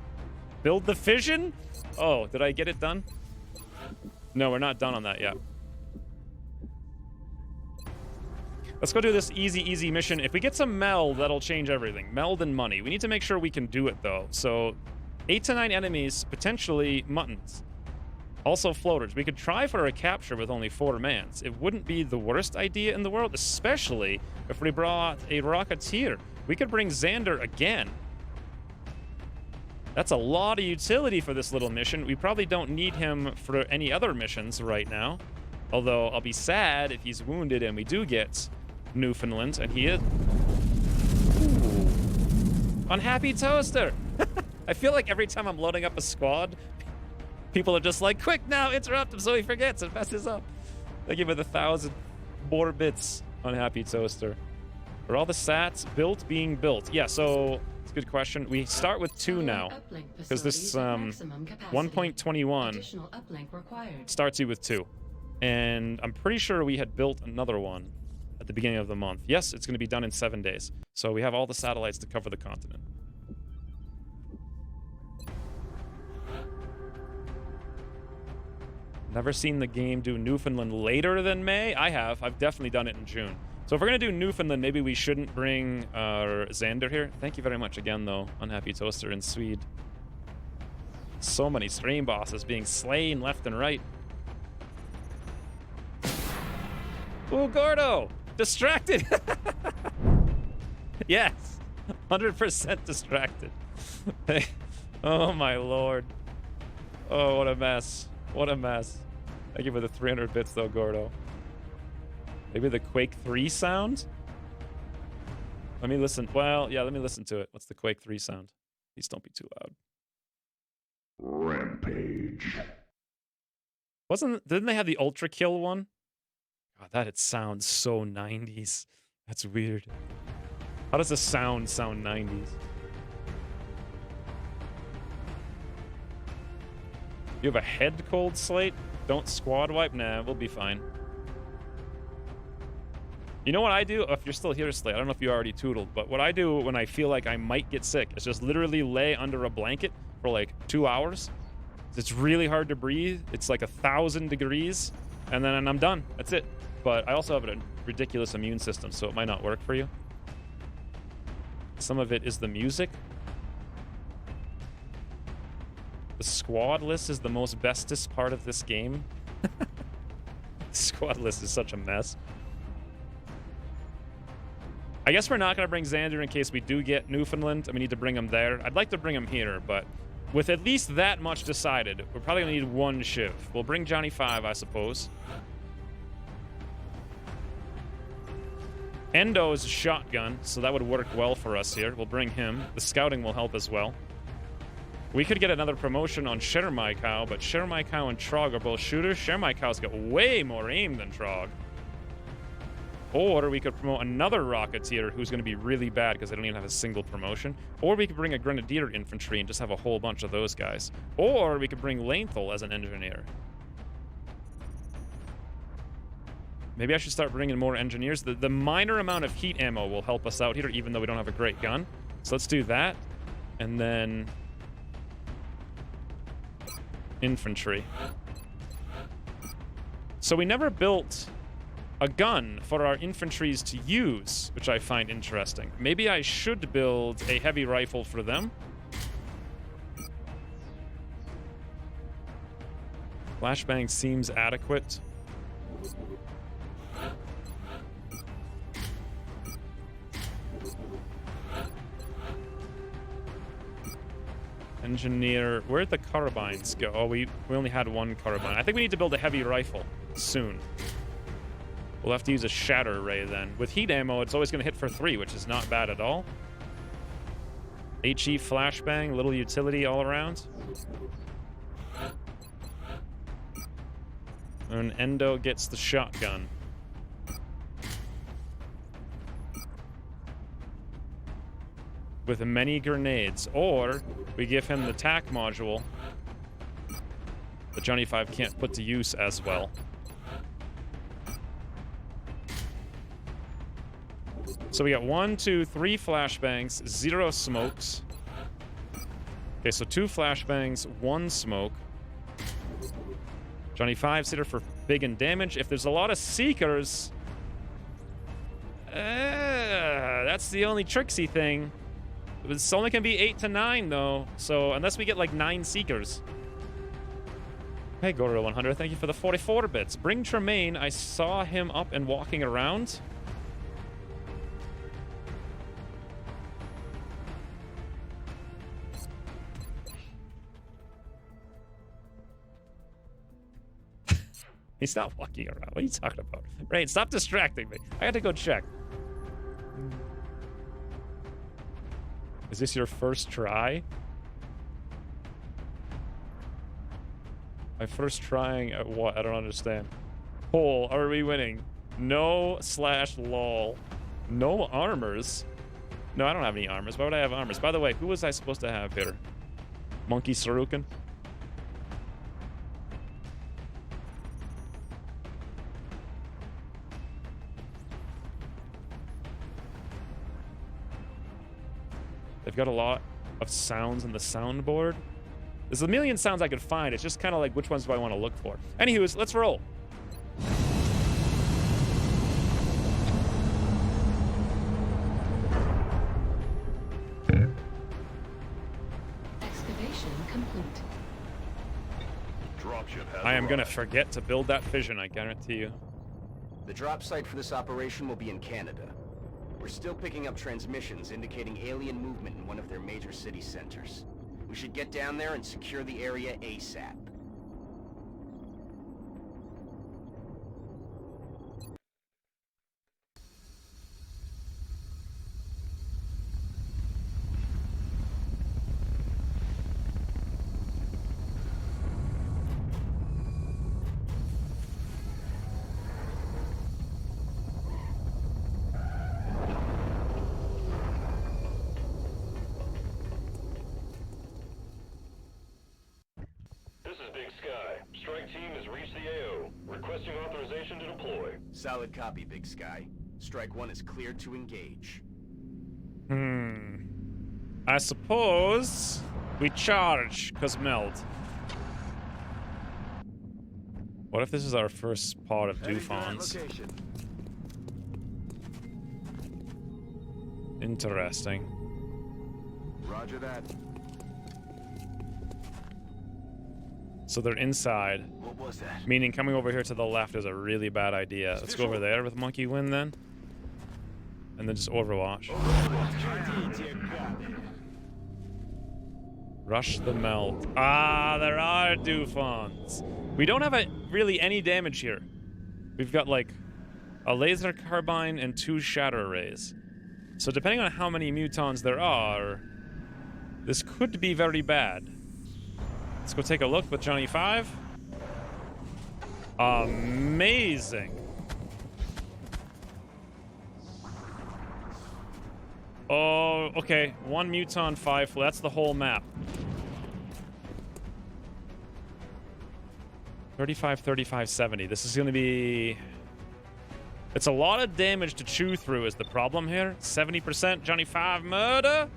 Build the fission? Oh, did I get it done? No, we're not done on that yet. Let's go do this easy mission. If we get some meld, that'll change everything. Meld and money. We need to make sure we can do it, though. So, 8 to 9 enemies, potentially muttons. Also floaters. We could try for a capture with only 4 mans. It wouldn't be the worst idea in the world, especially if we brought a Rocketeer. We could bring Xander again. That's a lot of utility for this little mission. We probably don't need him for any other missions right now. Although, I'll be sad if he's wounded and we do get Newfoundland, and he is... Ooh. Unhappy Toaster! I feel like every time I'm loading up a squad, people are just like, quick now, interrupt him so he forgets and messes up. They give it 1,000 more bits. Unhappy Toaster. Are all the sats built being built? Yeah, so it's a good question. We start with 2 now, because this 1.21 starts you with 2. And I'm pretty sure we had built another one at the beginning of the month. Yes, it's going to be done in 7 days. So we have all the satellites to cover the continent. Never seen the game do Newfoundland later than May? I have. I've definitely done it in June. So if we're going to do Newfoundland, maybe we shouldn't bring Xander here. Thank you very much again, though, Unhappy Toaster in Swede. So many stream bosses being slain left and right. Ooh, Gordo! Distracted! Yes! 100% distracted. Oh, my lord. Oh, what a mess. What a mess. Thank you for the 300 bits, though, Gordo. Maybe the Quake 3 sound? Let me listen. Well, yeah, let me listen to it. What's the Quake 3 sound? Please don't be too loud. Rampage. Didn't they have the Ultra Kill one? God, that sounds so 90s. That's weird. How does the sound 90s? You have a head cold slate? Don't squad wipe? Nah, we'll be fine. You know what I do? If you're still here, Slay, I don't know if you already tootled, but what I do when I feel like I might get sick is just literally lay under a blanket for like 2 hours. It's really hard to breathe. It's like 1,000 degrees, and then I'm done. That's it. But I also have a ridiculous immune system, so it might not work for you. Some of it is the music. The squad list is the most bestest part of this game. Squad list is such a mess. I guess we're not going to bring Xander in case we do get Newfoundland, and we need to bring him there. I'd like to bring him here, but with at least that much decided, we're probably going to need one Shiv. We'll bring Johnny 5, I suppose. Endo is a shotgun, so that would work well for us here. We'll bring him. The scouting will help as well. We could get another promotion on Shermaikau, but Shermaikau and Trog are both shooters. Shermaikau's got way more aim than Trog. Or we could promote another Rocketeer who's going to be really bad because they don't even have a single promotion. Or we could bring a Grenadier Infantry and just have a whole bunch of those guys. Or we could bring Lanethal as an Engineer. Maybe I should start bringing more Engineers. The minor amount of heat ammo will help us out here, even though we don't have a great gun. So let's do that. And then Infantry. So we never built a gun for our infantries to use, which I find interesting. Maybe I should build a heavy rifle for them. Flashbang seems adequate. Engineer, where'd the carbines go? Oh, we only had one carbine. I think we need to build a heavy rifle soon. We'll have to use a shatter ray then. With heat ammo, it's always going to hit for 3, which is not bad at all. HE flashbang, little utility all around. And Endo gets the shotgun. With many grenades. Or we give him the TAC module that Johnny 5 can't put to use as well. So we got 1, 2, 3 flashbangs, 0 smokes. Okay, so 2 flashbangs, 1 smoke. Johnny 5's hitter for big and damage. If there's a lot of seekers, that's the only tricksy thing. It's only can be 8 to 9 though. So unless we get like 9 seekers. Hey, Goro 100, thank you for the 44 bits. Bring Tremaine. I saw him up and walking around. He's not walking around. What are you talking about? Rain, stop distracting me. I had to go check. Is this your first try? My first trying at what? I don't understand. Hole, are we winning? No/lol. No armors? No, I don't have any armors. Why would I have armors? By the way, who was I supposed to have here? Monkey Sarukan? They've got a lot of sounds in the soundboard. There's a million sounds I could find. It's just kind of like, which ones do I want to look for? Anywho, let's roll. Excavation complete. Dropship has I am going to forget to build that fission, I guarantee you. The drop site for this operation will be in Canada. We're still picking up transmissions indicating alien movement in one of their major city centers. We should get down there and secure the area ASAP. Big Sky. Strike team has reached the AO. Requesting authorization to deploy. Solid copy, Big Sky. Strike 1 is cleared to engage. I suppose we charge, cause meld. What if this is our first part of Dufons? Interesting. Roger that. So they're inside. What was that? Meaning coming over here to the left is a really bad idea. Let's go over there with Monkey Win then. And then just Overwatch. Rush the meld. Ah, there are Dufons. We don't have really any damage here. We've got like a laser carbine and 2 shatter arrays. So depending on how many mutons there are, this could be very bad. Let's go take a look with Johnny 5. Amazing. Oh, okay. 1 muton, 5. Well, that's the whole map. 35, 35, 70. This is going to be... It's a lot of damage to chew through is the problem here. 70% Johnny 5 murder.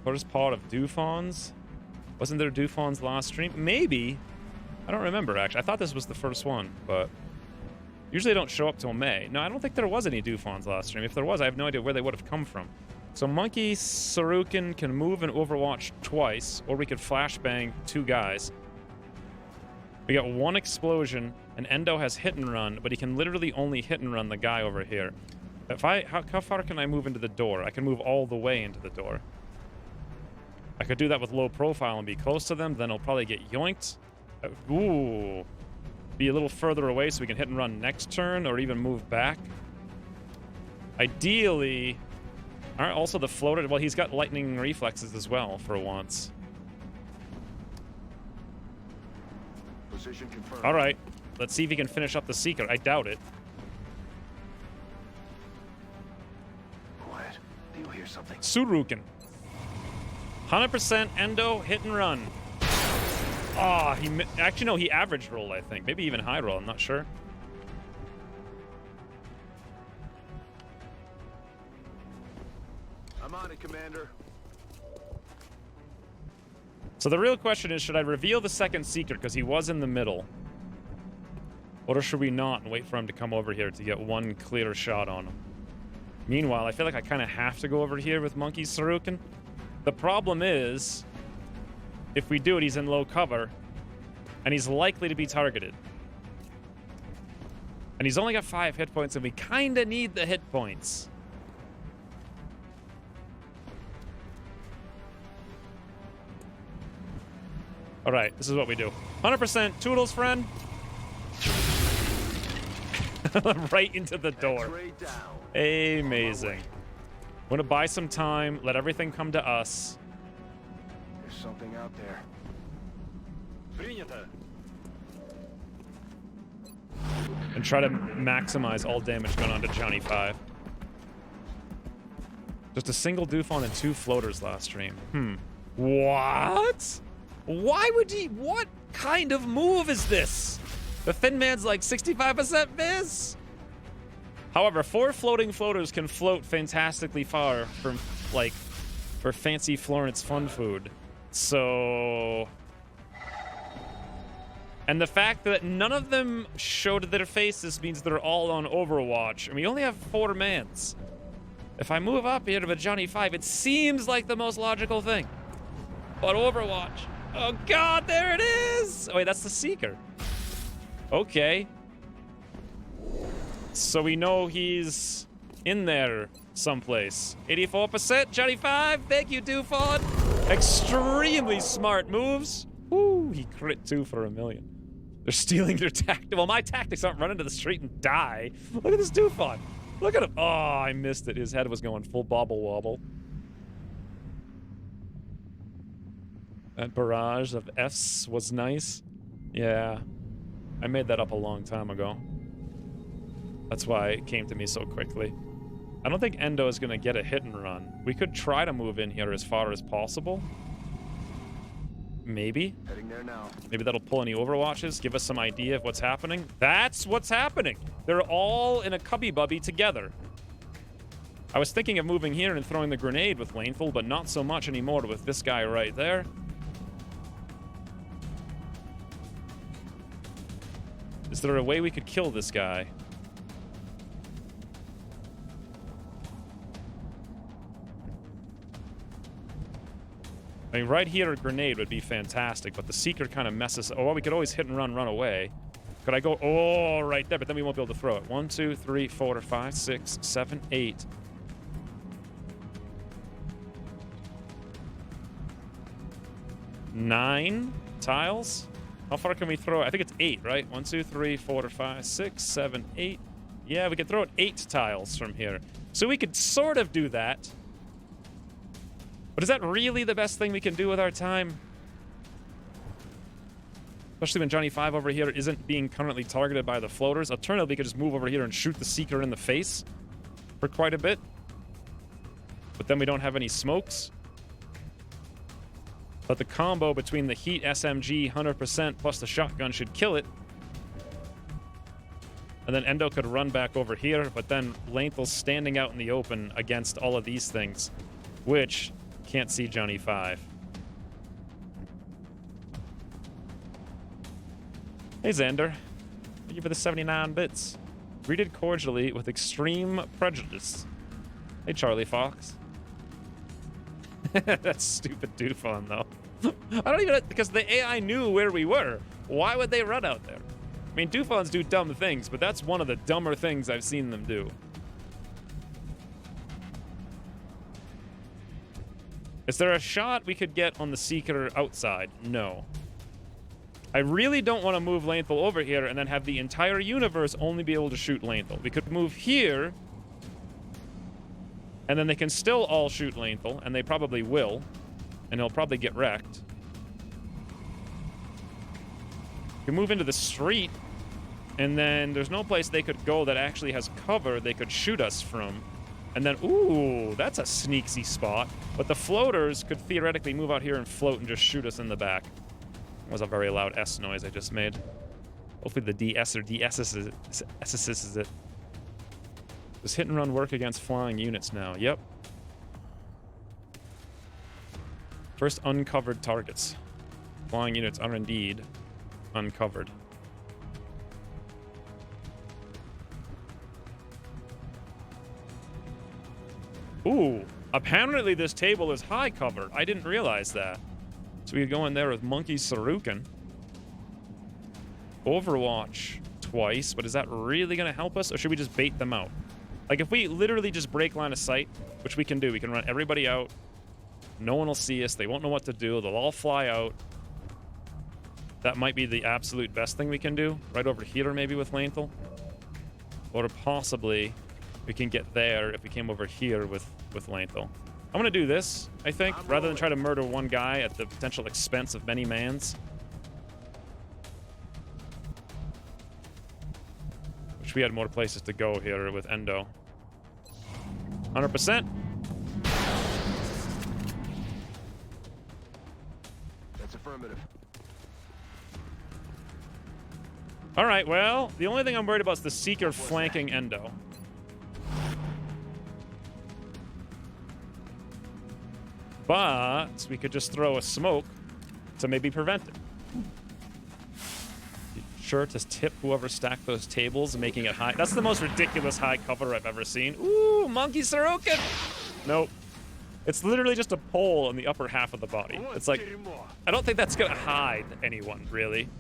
First part of Dufons. Wasn't there Dufons last stream? Maybe. I don't remember, actually. I thought this was the first one, but... Usually they don't show up till May. No, I don't think there was any Dufons last stream. If there was, I have no idea where they would have come from. So Monkey Sarukin can move and Overwatch twice, or we could flashbang 2 guys. We got 1 explosion, and Endo has hit and run, but he can literally only hit and run the guy over here. If how far can I move into the door? I can move all the way into the door. I could do that with low profile and be close to them, then I'll probably get yoinked. Ooh. Be a little further away so we can hit and run next turn, or even move back. Ideally... Aren't also the floater... Well, he's got lightning reflexes as well, for once. Position confirmed. Alright. Let's see if he can finish up the Seeker. I doubt it. Quiet. Do you hear something? Surukin. 100% Endo, hit and run. Ah, actually, no, he average rolled, I think. Maybe even high roll, I'm not sure. I'm on it, Commander. So the real question is, should I reveal the second Seeker because he was in the middle? Or should we not and wait for him to come over here to get 1 clear shot on him? Meanwhile, I feel like I kind of have to go over here with Monkey Sarukin. The problem is, if we do it, he's in low cover, and he's likely to be targeted. And he's only got 5 hit points, and we kind of need the hit points. All right, this is what we do. 100% Toodles, friend. Right into the door. Amazing. Want to buy some time, let everything come to us. There's something out there. And try to maximize all damage going on to Johnny 5. Just a single Dufon and 2 floaters last stream. What? Why would he? What kind of move is this? The Thin Man's like 65% miss? However, 4 floating floaters can float fantastically far from, like, for fancy Florence fun food. So... And the fact that none of them showed their faces means they're all on Overwatch. And we only have 4 mans. If I move up here to a Johnny 5, it seems like the most logical thing. But Overwatch... Oh god, there it is! Oh wait, that's the Seeker. Okay. So we know he's in there someplace. 84%, Johnny 5. Thank you, Dufon. Extremely smart moves. Woo, he crit 2 for 1 million. They're stealing their tactics. Well, my tactics aren't run into the street and die. Look at this Dufon. Look at him. Oh, I missed it. His head was going full bobble wobble. That barrage of Fs was nice. Yeah. I made that up a long time ago. That's why it came to me so quickly. I don't think Endo is going to get a hit and run. We could try to move in here as far as possible. Maybe. Heading there now. Maybe that'll pull any overwatches, give us some idea of what's happening. That's what's happening. They're all in a cubby-bubby together. I was thinking of moving here and throwing the grenade with Laneful, but not so much anymore with this guy right there. Is there a way we could kill this guy? I mean, right here, a grenade would be fantastic, but the Seeker kind of messes... Oh, well, we could always hit and run away. Could I go... Oh, right there, but then we won't be able to throw it. 1, 2, 3, 4, 5, 6, 7, 8. Nine tiles? How far can we throw it? I think it's 8, right? 1, 2, 3, 4, 5, 6, 7, 8. Yeah, we could throw it 8 tiles from here. So we could sort of do that. But is that really the best thing we can do with our time? Especially when Johnny 5 over here isn't being currently targeted by the floaters. Alternatively, we could just move over here and shoot the Seeker in the face for quite a bit. But then we don't have any smokes. But the combo between the Heat SMG 100% plus the shotgun should kill it. And then Endo could run back over here, but then Lanethal's standing out in the open against all of these things, which can't see Johnny 5. Hey, Xander. Thank you for the 79 bits. Greeted cordially with extreme prejudice. Hey, Charlie Fox. That's stupid Dufon, though. I don't even... Because the AI knew where we were. Why would they run out there? I mean, Dufons do dumb things, but that's one of the dumber things I've seen them do. Is there a shot we could get on the Seeker outside? No. I really don't want to move Lanethal over here and then have the entire universe only be able to shoot Lanethal. We could move here, and then they can still all shoot Lanethal, and they probably will, and he'll probably get wrecked. We can move into the street, and then there's no place they could go that actually has cover they could shoot us from. And then, ooh, that's a sneaky spot. But the floaters could theoretically move out here and float and just shoot us in the back. That was a very loud S noise I just made. Hopefully the DS or DSS is it. Does hit and run work against flying units now? Yep. First uncovered targets. Flying units are indeed uncovered. Ooh, apparently this table is high cover. I didn't realize that. So we could go in there with Monkey Sarukan. Overwatch twice, but is that really going to help us? Or should we just bait them out? Like, if we literally just break line of sight, which we can do, we can run everybody out. No one will see us. They won't know what to do. They'll all fly out. That might be the absolute best thing we can do. Right over here, maybe, with Lanethal. Or possibly... we can get there if we came over here with Lanethal. I'm going to do this, I think, rather than try to murder one guy at the potential expense of many mans. Wish we had more places to go here with Endo. 100%. That's affirmative. All right, well, the only thing I'm worried about is the Seeker flanking Endo. But we could just throw a smoke to maybe prevent it. Be sure to tip whoever stacked those tables, making it high. That's the most ridiculous high cover I've ever seen. Ooh, Monkey Sarukan! Nope. It's literally just a pole in the upper half of the body. It's like, I don't think that's gonna hide anyone, really.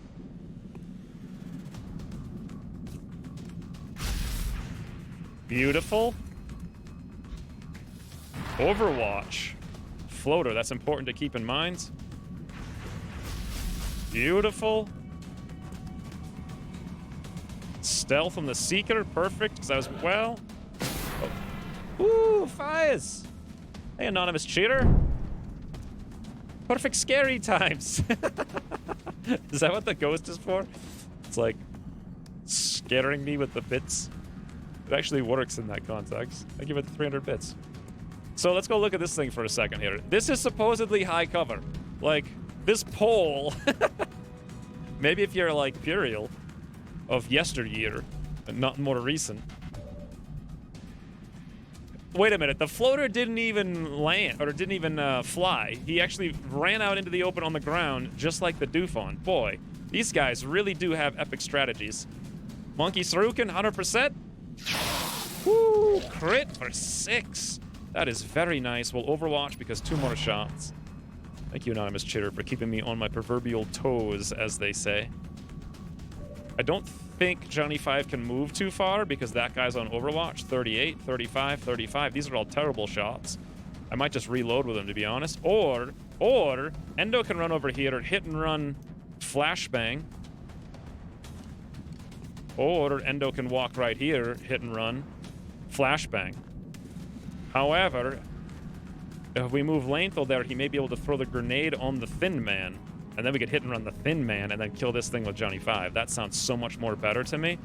Beautiful. Overwatch. Floater, that's important to keep in mind. Beautiful. Stealth on the Seeker, perfect, because I was, well... Oh. Ooh, fires! Hey, anonymous cheater. Perfect scary times. Is that what the ghost is for? It's like scaring me with the bits. It actually works in that context. I give it 300 bits. So let's go look at this thing for a second here. This is supposedly high cover. Like, This pole. Maybe if you're like Puriel of yesteryear and not more recent. Wait a minute, the floater didn't even land, or didn't even fly. He actually ran out into the open on the ground, just like the Dufon. Boy, these guys really do have epic strategies. Monkey Sarukin, 100%. Woo, crit for 6. That is very nice. We'll overwatch because 2 more shots. Thank you, Anonymous Chitter, for keeping me on my proverbial toes, as they say. I don't think Johnny 5 can move too far because that guy's on Overwatch. 38, 35, 35. These are all terrible shots. I might just reload with him, to be honest. Or Endo can run over here, hit and run flashbang. Or Endo can walk right here, hit and run flashbang. However, if we move Lanethal there, he may be able to throw the grenade on the Thin Man. And then we could hit and run the Thin Man and then kill this thing with Johnny 5. That sounds so much more better to me.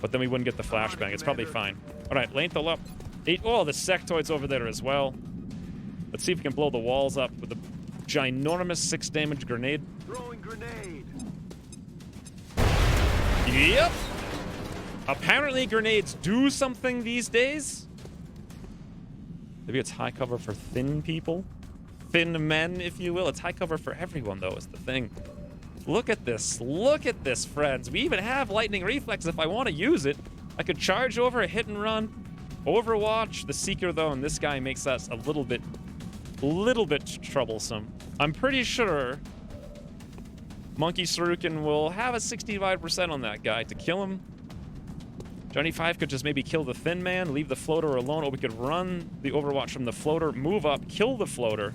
But then we wouldn't get the flashbang. It's probably fine. All right, Lanethal up. Oh, the sectoid's over there as well. Let's see if we can blow the walls up with a ginormous 6 damage grenade. Throwing grenade. Yep. Apparently grenades do something these days. Maybe it's high cover for thin people. Thin men, if you will. It's high cover for everyone, though, is the thing. Look at this. Look at this, friends. We even have lightning reflex if I want to use it. I could charge over a hit and run. Overwatch. The Seeker, though, and this guy makes us a little bit troublesome. I'm pretty sure Monkey Sarukin will have a 65% on that guy to kill him. Johnny 5 could just maybe kill the Thin Man, leave the floater alone, or we could run the Overwatch from the floater, move up, kill the floater.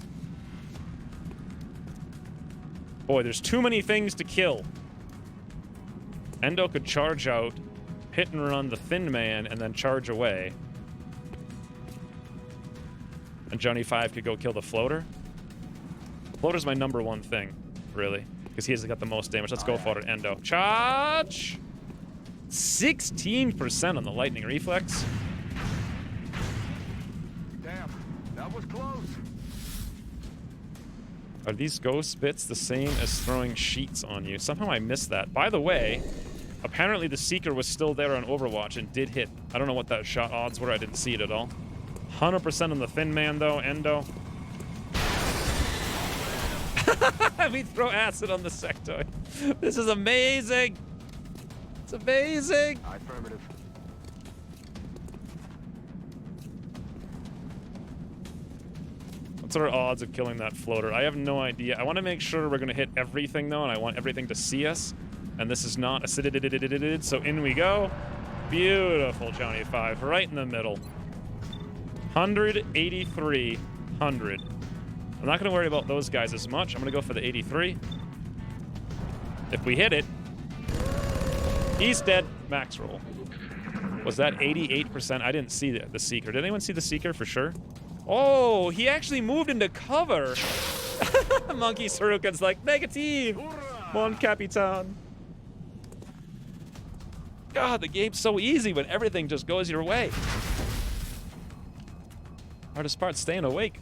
Boy, there's too many things to kill. Endo could charge out, hit and run the Thin Man, and then charge away. And Johnny 5 could go kill the floater. Floater's my #1 thing, really, because he has got the most damage. Let's go for it, Endo. Charge! 16% on the lightning reflex. Damn, that was close. Are these ghost bits the same as throwing sheets on you? Somehow I missed that. By the way, apparently the Seeker was still there on Overwatch and did hit. I don't know what that shot odds were. I didn't see it at all. 100% on the Thin Man, though. Endo. We throw acid on the sectoid. This is amazing. It's amazing. Affirmative. What's our odds of killing that floater? I have no idea. I want to make sure we're going to hit everything, though, and I want everything to see us. And this is not a... So in we go. Beautiful, Johnny 5. Right in the middle. 183, 100. I'm not going to worry about those guys as much. I'm going to go for the 83. If we hit it, he's dead. Max roll. Was that 88%? I didn't see the Seeker. Did anyone see the Seeker for sure? Oh, he actually moved into cover. Monkey Sarukin's like, negative. Mon Capitan. God, the game's so easy when everything just goes your way. Hardest part, staying awake.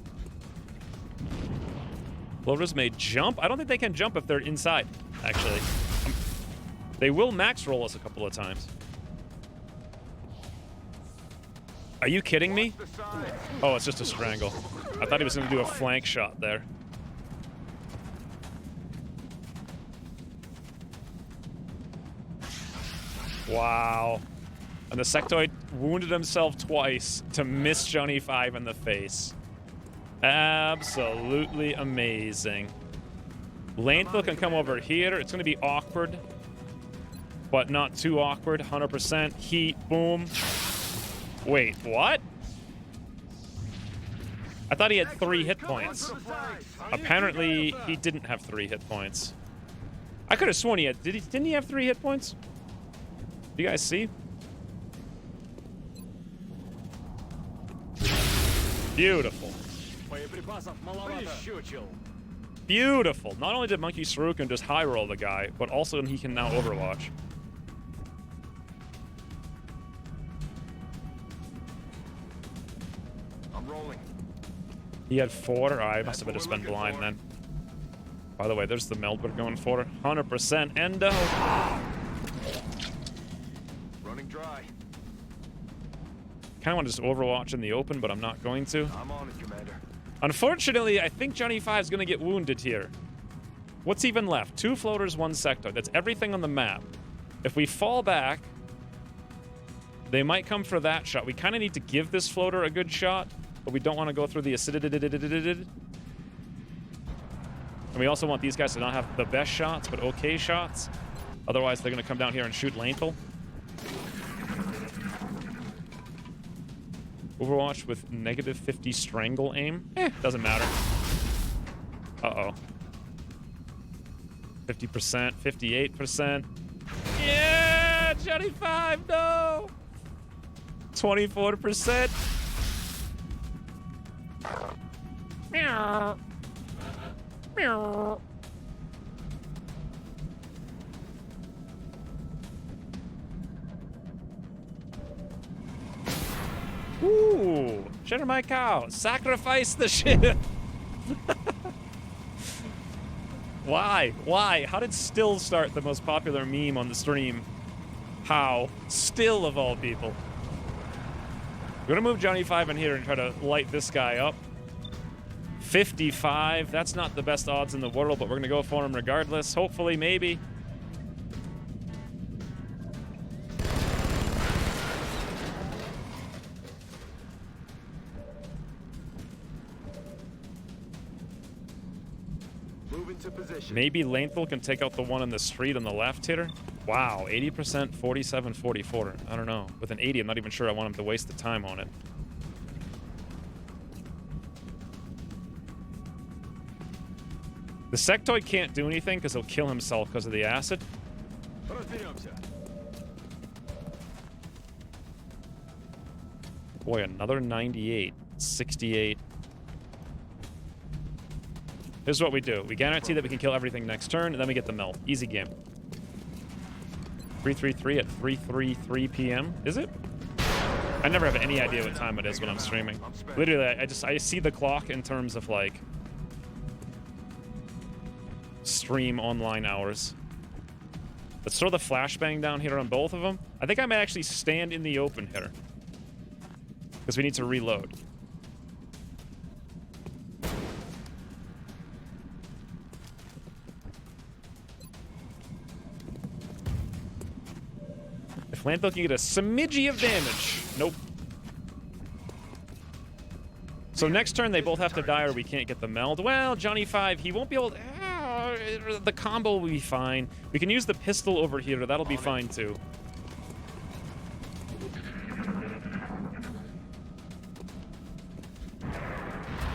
Floaters may jump. I don't think they can jump if they're inside, actually. They will max roll us a couple of times. Are you kidding me? Oh, it's just a strangle. I thought he was going to do a flank shot there. Wow. And the sectoid wounded himself twice to miss Johnny 5 in the face. Absolutely amazing. Lanethal can come over here. It's going to be awkward, but not too awkward. 100% heat. Boom. Wait, what? I thought he had 3 hit points. Apparently, he didn't have 3 hit points. I could have sworn he had. Didn't he have 3 hit points? Do you guys see? Beautiful. Beautiful. Not only did Monkey Sarukin just high roll the guy, but also he can now Overwatch. I'm rolling. He had 4. Oh, I must have just been blind then. By the way, there's the meld we're going for. 100% endo. Running dry. Kind of want to just overwatch in the open, but I'm not going to. I'm on it, Commander. Unfortunately, I think Johnny 5's going to get wounded here. What's even left? 2 floaters, 1 sectoid. That's everything on the map. If we fall back, they might come for that shot. We kind of need to give this floater a good shot, but we don't want to go through the acidity. And we also want these guys to not have the best shots, but okay shots. Otherwise, they're going to come down here and shoot Lanthal. Overwatch with negative 50 strangle aim. Doesn't matter. Uh-oh. 50%, 58%. Yeah! Johnny 5, no! 24%. Meow. Meow. Ooh, shitter my cow. Sacrifice the ship. Why? Why? How did Still start the most popular meme on the stream? How? Still of all people. We're gonna move Johnny 5 in here and try to light this guy up. 55. That's not the best odds in the world, but we're gonna go for him regardless. Hopefully, maybe. Maybe Lanthal can take out the one on the street on the left hitter. Wow, 80%, 47, 44. I don't know. With an 80, I'm not even sure I want him to waste the time on it. The sectoid can't do anything because he'll kill himself because of the acid. Boy, another 98. 68. Here's what we do. We guarantee that we can kill everything next turn, and then we get the melt. Easy game. 333 at 3:33 p.m. Is it? I never have any idea what time it is when I'm streaming. Literally, I see the clock in terms of, like, stream online hours. Let's throw the flashbang down here on both of them. I think I might actually stand in the open here, because we need to reload. If Lanthal can get a smidgy of damage. Nope. So next turn, they both have to die or we can't get the meld. Well, Johnny 5, he won't be able to... the combo will be fine. We can use the pistol over here. That'll be fine, too.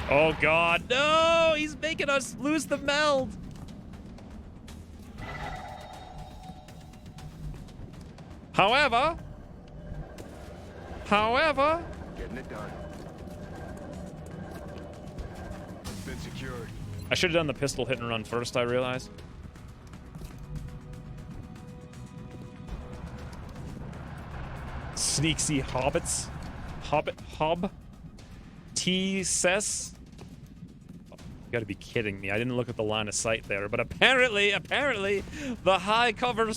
Oh, God. No! He's making us lose the meld. However, getting it done. It's been secured. I should have done the pistol hit and run first, I realized. Sneaksy hobbits. Hob. T-Cess. Oh, you gotta be kidding me. I didn't look at the line of sight there, but apparently, the high cover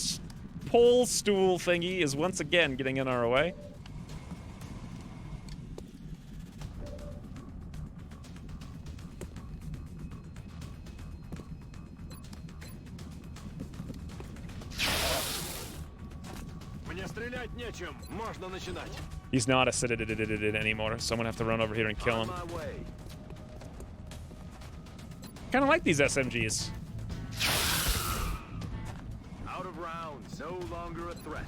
pole stool thingy is once again getting in our way. He's not a citadel anymore, so I'm gonna have to run over here and kill him. Kind of like these SMGs. Out of rounds, no longer a threat.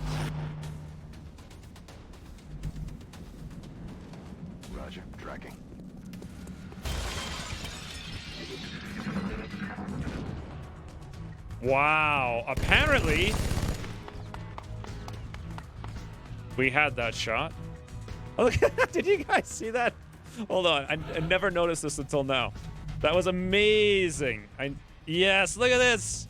Roger, tracking. Wow, apparently we had that shot. Oh, look, did you guys see that? Hold on, I never noticed this until now. That was amazing. Yes, look at this.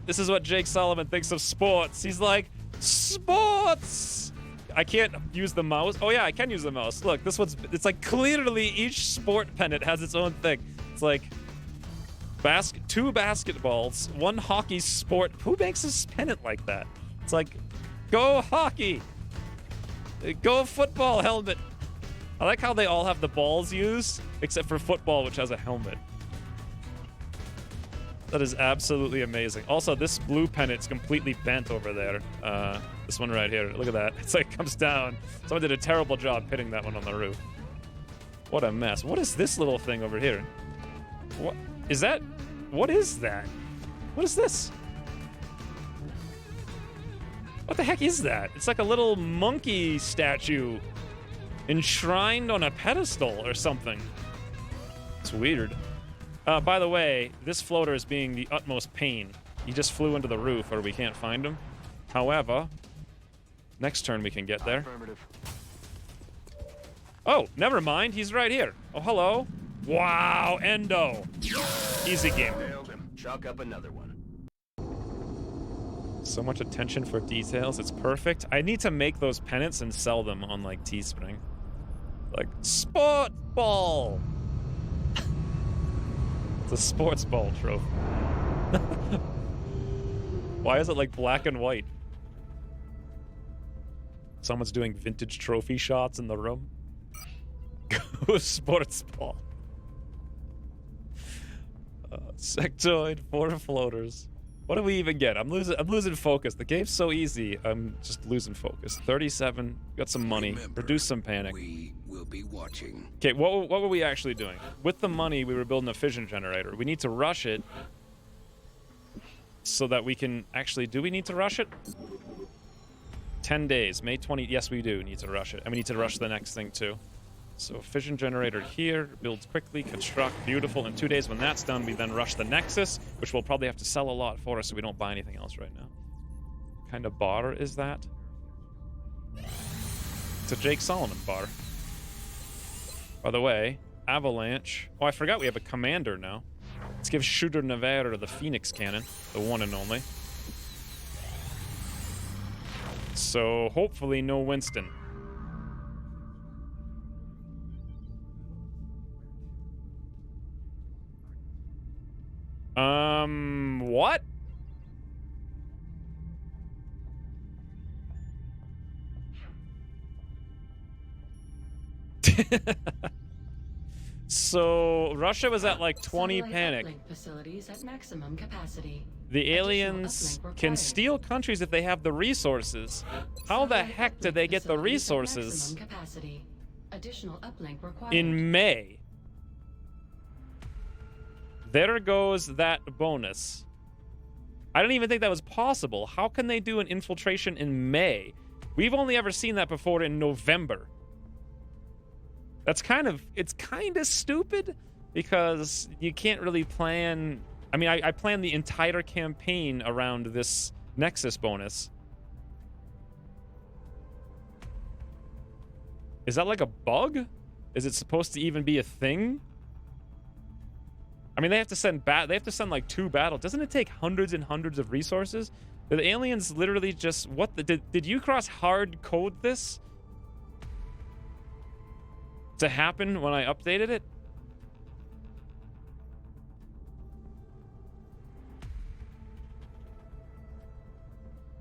This is what Jake Solomon thinks of sports. He's like, sports! I can't use the mouse. Oh yeah, I can use the mouse. Look, this one's, it's like clearly each sport pennant has its own thing. It's like, Two basketballs, one hockey sport. Who makes a pennant like that? It's like, go hockey, go football helmet. I like how they all have the balls used, except for football, which has a helmet. That is absolutely amazing. Also, this blue pennant's completely bent over there. This one right here. Look at that. It's like comes down. Someone did a terrible job pitting that one on the roof. What a mess. What is this little thing over here? What is that? What is that? What is this? What the heck is that? It's like a little monkey statue enshrined on a pedestal or something. It's weird. By the way, this floater is being the utmost pain. He just flew into the roof, or we can't find him. However, next turn we can get there. Oh, never mind. He's right here. Oh, hello. Wow, Endo. Easy game. Nailed him. Chalk up another one. So much attention for details. It's perfect. I need to make those pennants and sell them on, like, Teespring. Like, sport ball. It's a sports ball trophy. Why is it, like, black and white? Someone's doing vintage trophy shots in the room. Go sports ball. Sectoid, 4 floaters. What do we even get? I'm losing focus. The game's so easy. I'm just losing focus. 37. Got some money. Remember, reduce some panic. We will be watching. Okay, what were we actually doing? With the money, we were building a fission generator. We need to rush it so that we can actually... Do we need to rush it? 10 days. May 20... Yes, we do need to rush it. And we need to rush the next thing, too. So fission generator here, builds quickly, construct, beautiful. In 2 days, when that's done, we then rush the Nexus, which we'll probably have to sell a lot for us so we don't buy anything else right now. What kind of bar is that? It's a Jake Solomon bar. By the way, Avalanche. Oh, I forgot we have a commander now. Let's give Shooter Navarre the Phoenix Cannon, the one and only. So hopefully no Winston. What? So Russia was at like 20 panic. Facilities at maximum capacity. The aliens can steal countries if they have the resources. How the heck did they get the resources Additional uplink required. in May? There goes that bonus. I don't even think that was possible. How can they do an infiltration in May? We've only ever seen that before in November. It's kind of stupid because you can't really plan. I mean, I planned the entire campaign around this Nexus bonus. Is that like a bug? Is it supposed to even be a thing? I mean, they have to send like 2 battles. Doesn't it take hundreds and hundreds of resources? Did the aliens literally just did you cross hard code this to happen when I updated it?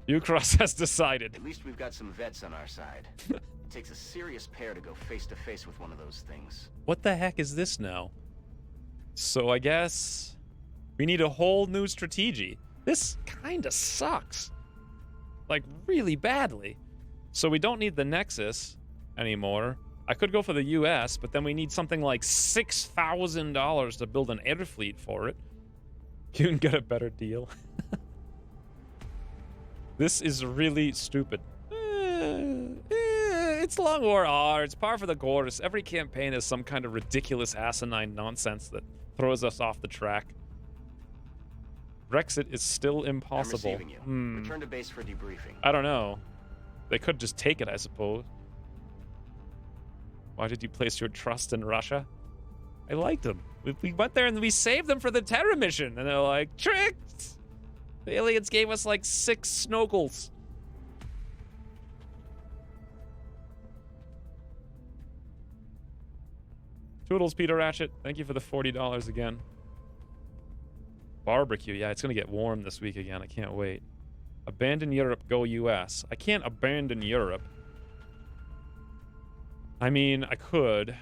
Ucross has decided. At least we've got some vets on our side. It takes a serious pair to go face to face with one of those things. What the heck is this now? So I guess we need a whole new strategy. This kind of sucks. Like, really badly. So we don't need the Nexus anymore. I could go for the US, but then we need something like $6,000 to build an air fleet for it. You can get a better deal. This is really stupid. It's long war R. It's par for the course. Every campaign has some kind of ridiculous asinine nonsense that throws us off the track. Brexit is still impossible. I'm receiving you. Return to base for debriefing. I don't know. They could just take it, I suppose. Why did you place your trust in Russia? I liked them. We went there and we saved them for the Terra mission. And they're like, tricked! The aliens gave us like 6 snorkels. Toodles, Peter Ratchet. Thank you for the $40 again. Barbecue. Yeah, it's going to get warm this week again. I can't wait. Abandon Europe, go US. I can't abandon Europe. I mean, I could,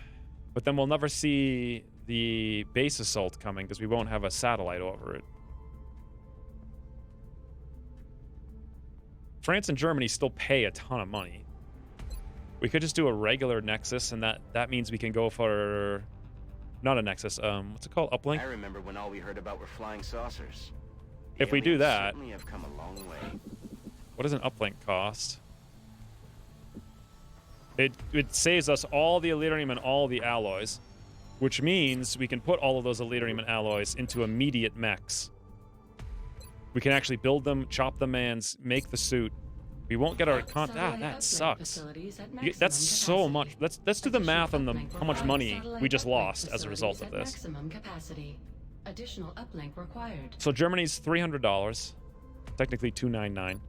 but then we'll never see the base assault coming because we won't have a satellite over it. France and Germany still pay a ton of money. We could just do a regular Nexus, and that means we can go for... Not a Nexus, what's it called? Uplink? I remember when all we heard about were flying saucers. If we do that... Certainly have come a long way. What does an uplink cost? It saves us all the Elerium and all the alloys, which means we can put all of those Elerium and alloys into immediate mechs. We can actually build them, chop the mans, make the suit. We won't get our that sucks. That's so much. Let's do the math on how much money we just lost as a result of this. Additional uplink required. So Germany's $300, technically $299.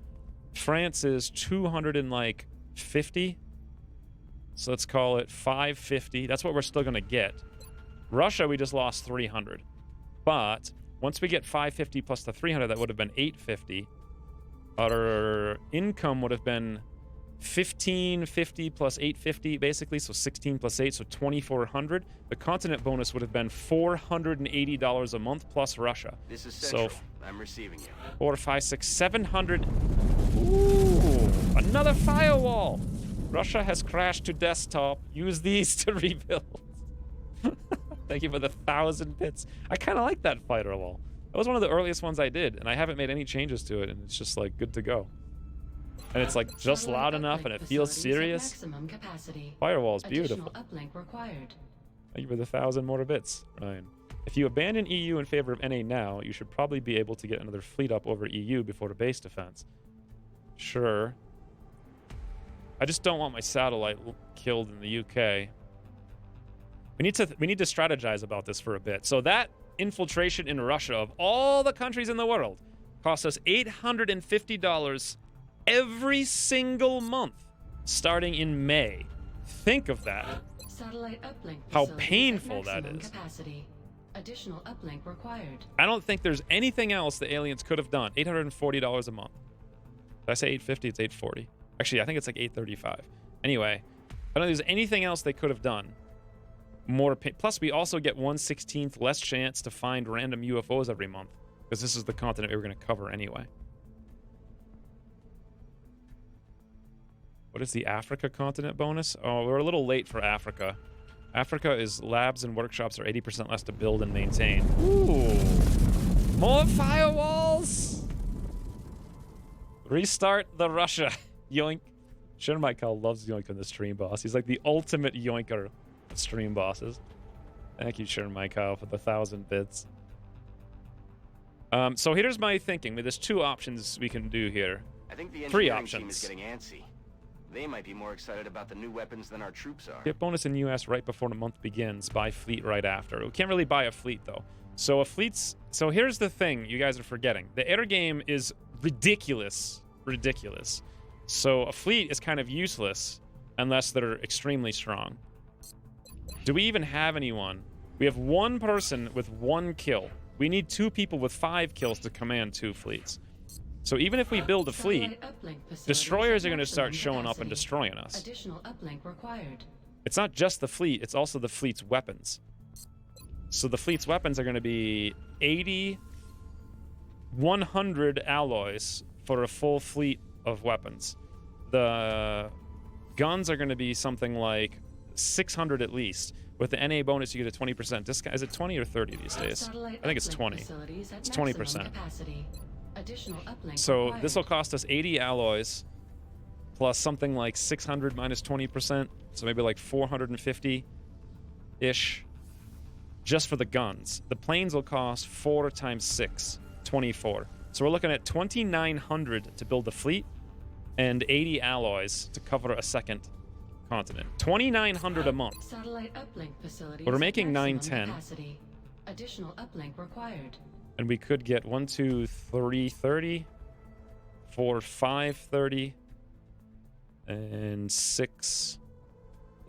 France is $250. So let's call it $550. That's what we're still gonna get. Russia, we just lost $300, but once we get $550 plus the $300, that would have been $850. Our income would have been $1,550 plus $850, basically, so 16 plus 8, so $2,400. The continent bonus would have been $480 a month plus Russia. This is Central. So I'm receiving you. 4, 5, 6, 700. Ooh, another firewall. Russia has crashed to desktop. Use these to rebuild. Thank you for the 1,000 bits. I kind of like that firewall. That was one of the earliest ones I did, and I haven't made any changes to it, and it's just like good to go. And it's like just loud enough, and it feels serious. Firewall's beautiful. Uplink required. Thank you for the 1,000 more bits, Ryan. If you abandon EU in favor of NA now, you should probably be able to get another fleet up over EU before base defense. Sure. I just don't want my satellite killed in the UK. We need to strategize about this for a bit. So that infiltration in Russia of all the countries in the world cost us $850 every single month starting in May. Think of that. Satellite uplink. How painful that is. Capacity. Additional uplink required. I don't think there's anything else the aliens could have done. $840 a month. Did I say $850? It's $840. Actually, I think it's like $835. Anyway, I don't think there's anything else they could have done. Plus, we also get 1/16th less chance to find random UFOs every month, because this is the continent we were going to cover anyway. What is the Africa continent bonus? Oh, we're a little late for Africa. Africa is labs and workshops are 80% less to build and maintain. Ooh. More firewalls! Restart the Russia. Yoink. Sure, Michael loves Yoink on the stream boss. He's like the ultimate yoinker of stream bosses. Thank you, Sure, Michael, for the 1,000 bits. So here's my thinking. There's two options we can do here. I think the Three engineering options. team is getting antsy. They might be more excited about the new weapons than our troops are. Get bonus in US right before the month begins. Buy fleet right after. We can't really buy a fleet though. So here's the thing you guys are forgetting. The air game is ridiculous. Ridiculous. So a fleet is kind of useless unless they're extremely strong. Do we even have anyone? We have one person with 1 kill. We need 2 people with 5 kills to command 2 fleets. So even if we build a fleet, destroyers are going to start showing up and destroying us. Additional uplink required. It's not just the fleet, it's also the fleet's weapons. So the fleet's weapons are going to be 80, 100 alloys for a full fleet of weapons. The guns are going to be something like 600 at least. With the NA bonus, you get a 20% discount. Is it 20 or 30 these days? I think it's 20. It's 20%. So this will cost us 80 alloys plus something like 600 minus 20%. So maybe like 450-ish just for the guns. The planes will cost 4 times 6, 24. So we're looking at 2,900 to build the fleet and 80 alloys to cover a second continent. 2,900 a month. Satellite uplink facilities. We're making 910. Capacity. Additional uplink required. And we could get 1, 2, 3, 30, 4, 5, 30, and 6,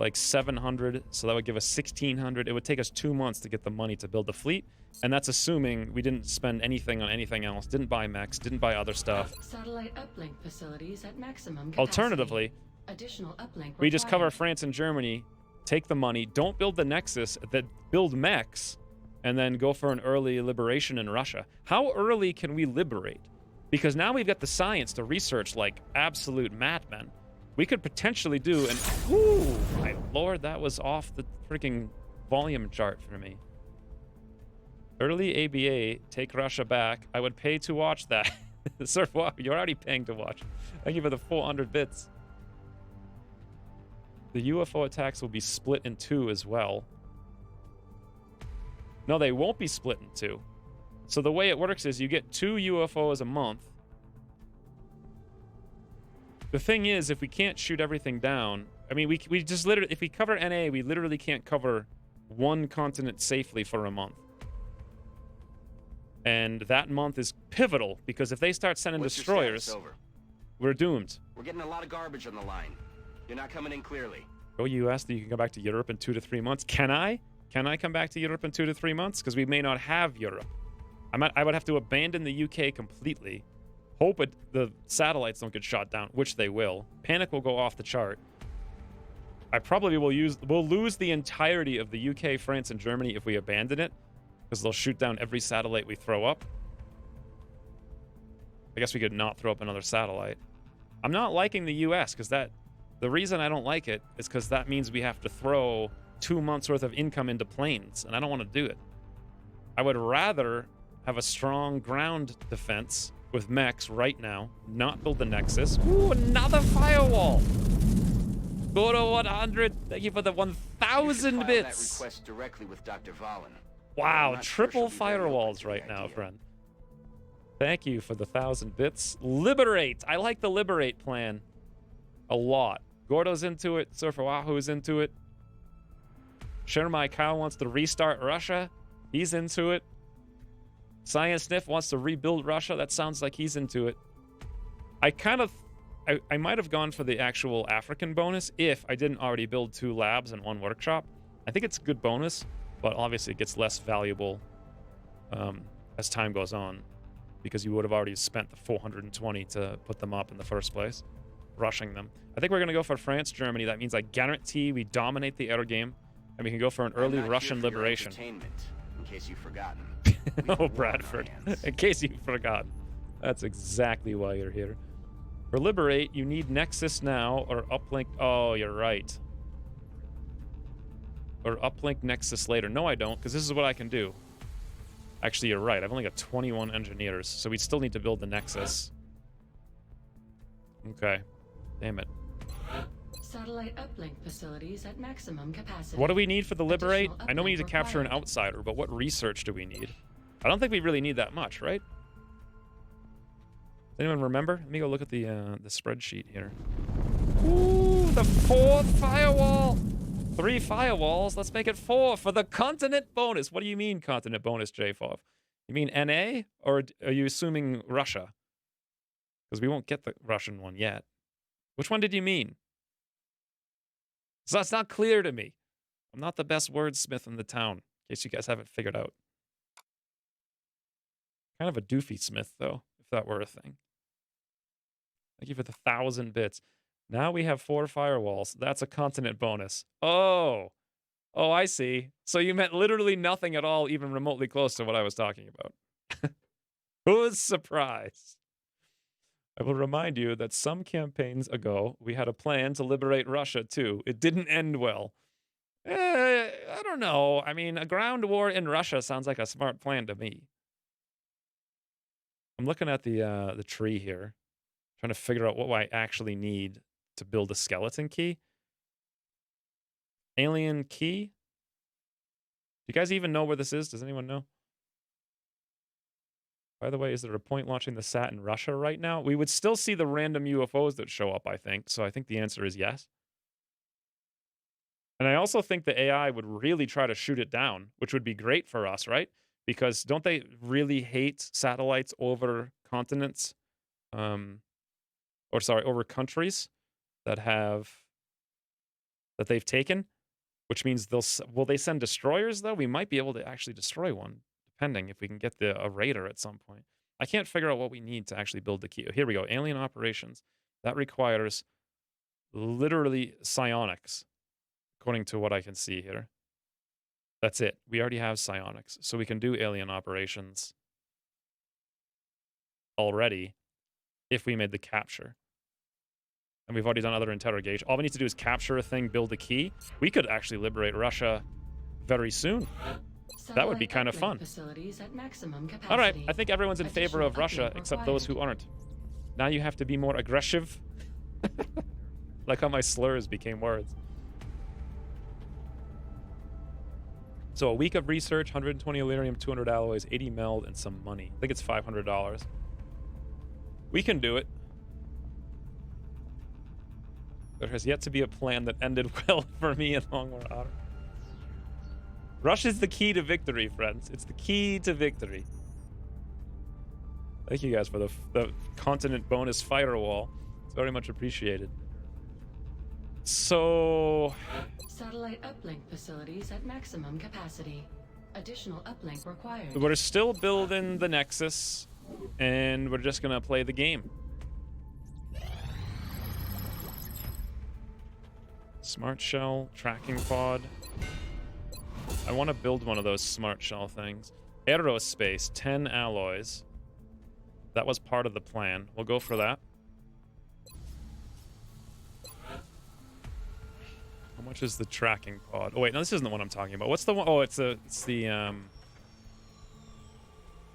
like 700, so that would give us 1,600. It would take us 2 months to get the money to build the fleet, and that's assuming we didn't spend anything on anything else, didn't buy mechs, didn't buy other stuff. Satellite uplink facilities at maximum capacity. Alternatively, Additional uplink we just cover required. France and Germany, take the money, don't build the Nexus, then build mechs, and then go for an early liberation in Russia. How early can we liberate? Because now we've got the science to research like absolute madmen. We could potentially do an... Ooh, my lord, that was off the freaking volume chart for me. Early ABA, take Russia back. I would pay to watch that. Sir, wow, you're already paying to watch. Thank you for the 400 bits. The UFO attacks will be split in 2 as well. No, they won't be split in 2. So the way it works is you get 2 UFOs a month. The thing is, if we can't shoot everything down, I mean, we just literally, if we cover NA, we literally can't cover one continent safely for a month. And that month is pivotal, because if they start sending What's your destroyers, status? Over. we're doomed. We're getting a lot of garbage on the line. You're not coming in clearly. Go US, that you can go back to Europe in 2 to 3 months. Can I? Can I come back to Europe in 2 to 3 months? Because we may not have Europe. I would have to abandon the UK completely. Hope the satellites don't get shot down, which they will. Panic will go off the chart. I probably we'll lose the entirety of the UK, France, and Germany if we abandon it, because they'll shoot down every satellite we throw up. I guess we could not throw up another satellite. I'm not liking the US, because the reason I don't like it is because that means we have to throw 2 months worth of income into planes, and I don't want to do it. I would rather have a strong ground defense with mechs right now, not build the Nexus. Ooh, another firewall! Go to 100. Thank you for the 1,000 bits. That request directly with Dr. Valen. Wow, triple firewalls right now, friend. Thank you for the 1,000 bits. Liberate. I like the Liberate plan a lot. Gordo's into it. Surfer Wahoo's into it. Shermai Cow wants to restart Russia. He's into it. Science Sniff wants to rebuild Russia. That sounds like he's into it. I might have gone for the actual African bonus if I didn't already build 2 labs and 1 workshop. I think it's a good bonus, but obviously it gets less valuable as time goes on, because you would have already spent the 420 to put them up in the first place, rushing them. I think we're going to go for France, Germany. That means I guarantee we dominate the air game, and we can go for an early Russian liberation. In case you've forgotten. Oh, Bradford. In case you've forgotten. That's exactly why you're here. For Liberate, you need Nexus now or uplink. Oh, you're right. Or uplink Nexus later. No, I don't, because this is what I can do. Actually, you're right. I've only got 21 engineers, so we still need to build the Nexus. Okay. Damn it. Satellite uplink facilities at maximum capacity. What do we need for the Liberate? Additional I know we need to uplink capture an required. outsider, but what research do we need? I don't think we really need that much, right? Does anyone remember? Let me go look at the spreadsheet here. Ooh, the 4th firewall! 3 firewalls. Let's make it 4 for the continent bonus. What do you mean continent bonus, J4? You mean NA, or are you assuming Russia? Because we won't get the Russian one yet. Which one did you mean? So that's not clear to me. I'm not the best wordsmith in the town, in case you guys haven't figured out. Kind of a doofy smith, though, if that were a thing. Thank you for the 1,000 bits. Now we have 4 firewalls. That's a continent bonus. Oh. Oh, I see. So you meant literally nothing at all, even remotely close to what I was talking about. Who's surprised? I will remind you that some campaigns ago, we had a plan to liberate Russia, too. It didn't end well. I don't know. I mean, a ground war in Russia sounds like a smart plan to me. I'm looking at the tree here, trying to figure out what I actually need to build a skeleton key. Alien key? Do you guys even know where this is? Does anyone know? By the way, is there a point launching the SAT in Russia right now? We would still see the random UFOs that show up, I think. So I think the answer is yes. And I also think the AI would really try to shoot it down, which would be great for us, right? Because don't they really hate satellites over continents? Over countries that have that they've taken, which means will they send destroyers, though? We might be able to actually destroy one, depending if we can get a raider at some point. I can't figure out what we need to actually build the key. Here we go, alien operations. That requires literally psionics, according to what I can see here. That's it. We already have psionics, so we can do alien operations already if we made the capture. And we've already done other interrogation. All we need to do is capture a thing, build a key. We could actually liberate Russia very soon. That would be kind of fun. All right, I think everyone's in favor of Russia, except those who aren't. Now you have to be more aggressive. Like how my slurs became words. So a week of research, 120 Illyrium, 200 alloys, 80 meld, and some money. I think it's $500. We can do it. There has yet to be a plan that ended well for me in Long War Honor. Russia's the key to victory, friends. It's the key to victory. Thank you guys for the continent bonus firewall. It's very much appreciated. So... Satellite uplink facilities at maximum capacity. Additional uplink required. We're still building the Nexus, and we're just gonna play the game. Smart shell, tracking pod. I want to build one of those smart shell things. Aerospace, 10 alloys. That was part of the plan. We'll go for that. How much is the tracking pod? Oh wait, no, this isn't the one I'm talking about. What's the one? Oh, it's the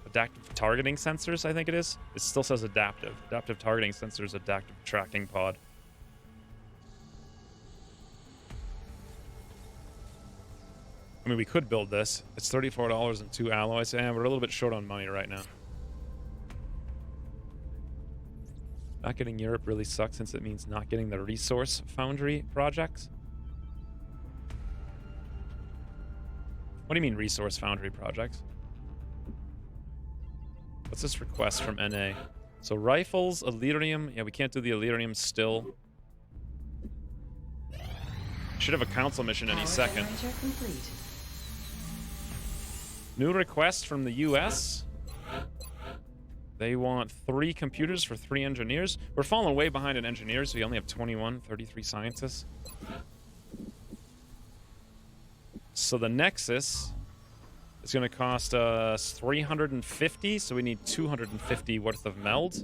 adaptive targeting sensors, I think it is. It still says adaptive. Adaptive targeting sensors, adaptive tracking pod. I mean, we could build this. It's $34 and 2 alloys, and we're a little bit short on money right now. Not getting Europe really sucks since it means not getting the resource foundry projects. What do you mean resource foundry projects? What's this request from NA? So rifles, Illyrium. Yeah, we can't do the Illyrium still. Should have a council mission any second. New request from the US. They want 3 computers for 3 engineers. We're falling way behind in engineers. We only have 21, 33 scientists. So the Nexus is going to cost us 350, so we need 250 worth of meld.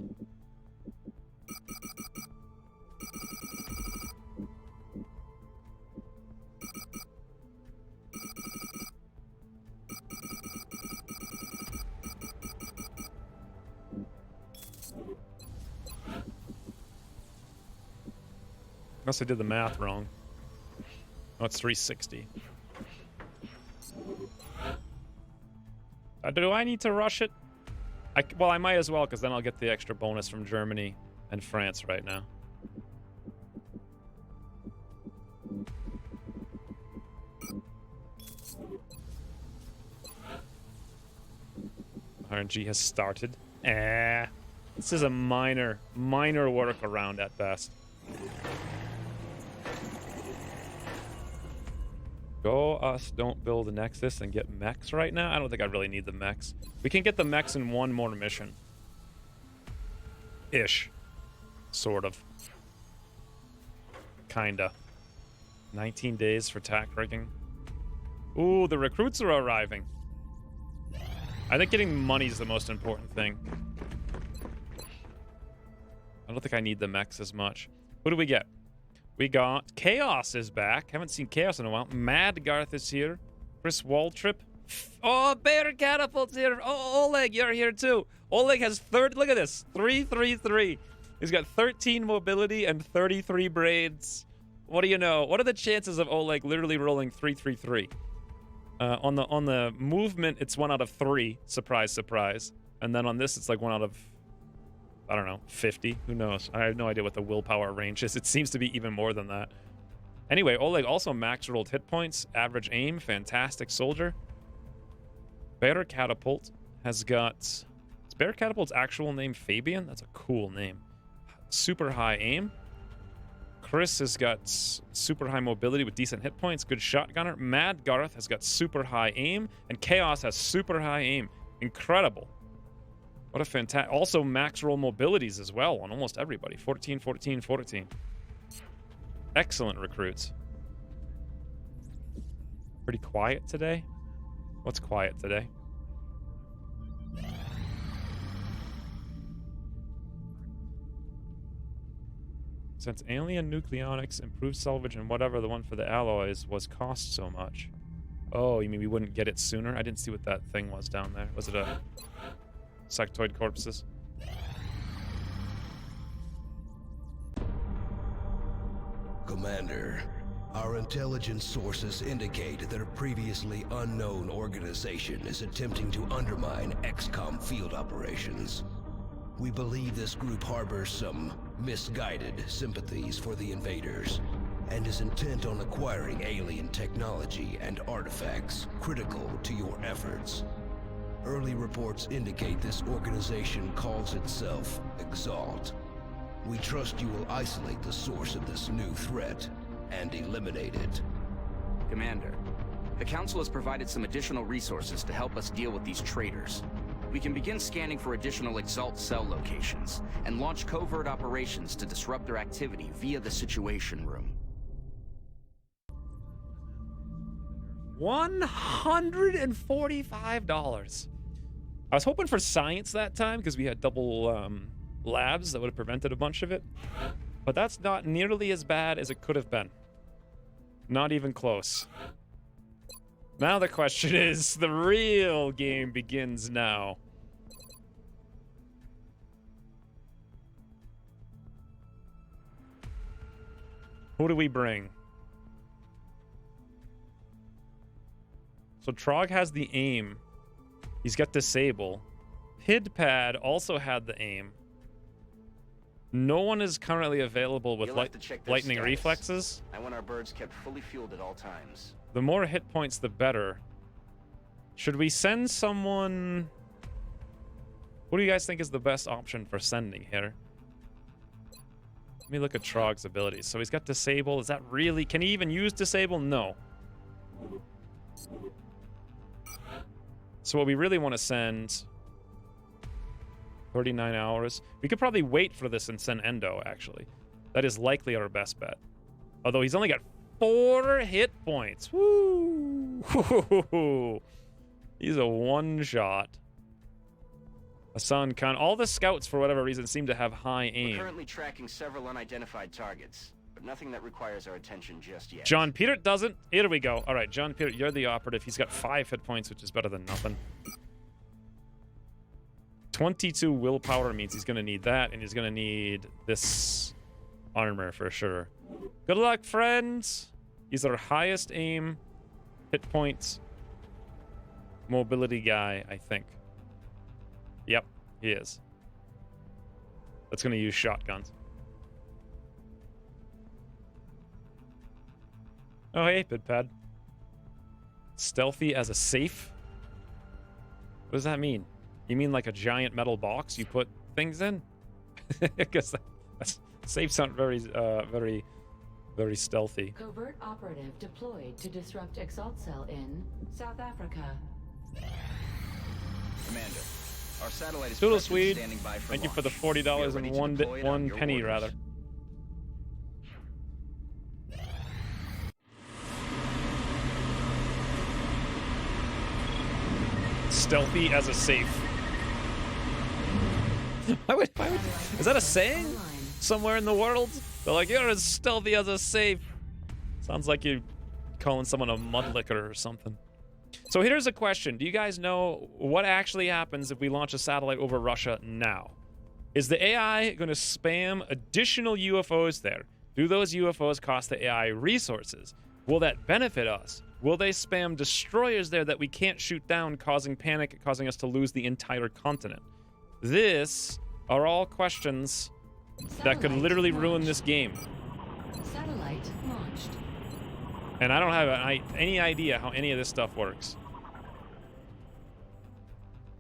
Unless I did the math wrong. Oh, it's 360. Do I need to rush it? Well, I might as well, because then I'll get the extra bonus from Germany and France right now. RNG has started. This is a minor workaround at best. Go us, don't build a Nexus and get mechs right now. I don't think I really need the mechs. We can get the mechs in one more mission. Ish. Sort of. Kinda. 19 days for tack rigging. Ooh, the recruits are arriving. I think getting money is the most important thing. I don't think I need the mechs as much. Who do we get? We got Chaos is back. Haven't seen Chaos in a while. Mad Garth is here. Chris Waltrip. Oh, Bear Catapult's here. Oh, Oleg, you're here too. Oleg has look at this. 333. He's got 13 mobility and 33 braids. What do you know? What are the chances of Oleg literally rolling 333? On the movement, it's 1 out of 3. Surprise, surprise. And then on this, it's like 1 out of, I don't know, 50. Who knows? I have no idea what the willpower range is. It seems to be even more than that. Anyway, Oleg also max rolled hit points, average aim, fantastic soldier. Bear Catapult has got... Is Bear Catapult's actual name Fabian? That's a cool name. Super high aim. Chris has got super high mobility with decent hit points. Good shotgunner. Mad Garth has got super high aim. And Chaos has super high aim. Incredible. What a fantastic... Also, max roll mobilities as well on almost everybody. 14, 14, 14. Excellent recruits. Pretty quiet today? What's quiet today? Since alien nucleonics, improved salvage, and whatever the one for the alloys was cost so much. Oh, you mean we wouldn't get it sooner? I didn't see what that thing was down there. Was it a sectoid corpses? Commander, our intelligence sources indicate that a previously unknown organization is attempting to undermine XCOM field operations. We believe this group harbors some misguided sympathies for the invaders and is intent on acquiring alien technology and artifacts critical to your efforts. Early reports indicate this organization calls itself Exalt. We trust you will isolate the source of this new threat and eliminate it. Commander, the Council has provided some additional resources to help us deal with these traitors. We can begin scanning for additional Exalt cell locations and launch covert operations to disrupt their activity via the Situation Room. $145. I was hoping for science that time because we had double labs that would have prevented a bunch of it. But that's not nearly as bad as it could have been. Not even close. Now the question is, the real game begins now. Who do we bring? So Trog has the aim. He's got disable. Hidpad also had the aim. No one is currently available with lightning reflexes. I want our birds kept fully fueled at all times. The more hit points, the better. Should we send someone... What do you guys think is the best option for sending here? Let me look at Trog's abilities. So he's got disable. Is that really... Can he even use disable? No. So what we really want to send... 39 hours. We could probably wait for this and send Endo, actually. That is likely our best bet. Although he's only got 4 hit points. Woo! He's a one-shot. Hassan Khan. All the scouts, for whatever reason, seem to have high aim. We're currently tracking several unidentified targets, but nothing that requires our attention just yet. John Peter doesn't. Here we go. All right, John Peter, you're the operative. He's got 5 hit points, which is better than nothing. 22 willpower means he's going to need that, and he's going to need this armor for sure. Good luck, friends. He's our highest aim, hit points, mobility guy, I think. Yep, he is. That's going to use shotguns. Oh, hey, Pidpad. Stealthy as a safe? What does that mean? You mean like a giant metal box you put things in? Because safes aren't very stealthy. Covert operative deployed to disrupt Exalt Cell in South Africa. Commander, our satellite is Doodle presently Swede. standing by for Thank you launch. for the $40 and one penny, rather. Stealthy as a safe. Why would, is that a saying somewhere in the world? They're like, you're as stealthy as a safe. Sounds like you're calling someone a mudlicker or something. So here's a question. Do you guys know what actually happens if we launch a satellite over Russia now? Is the AI going to spam additional UFOs there? Do those UFOs cost the AI resources? Will that benefit us? Will they spam destroyers there that we can't shoot down, causing panic, causing us to lose the entire continent? This are all questions that could literally ruin this game. Satellite launched. And I don't have any idea how any of this stuff works.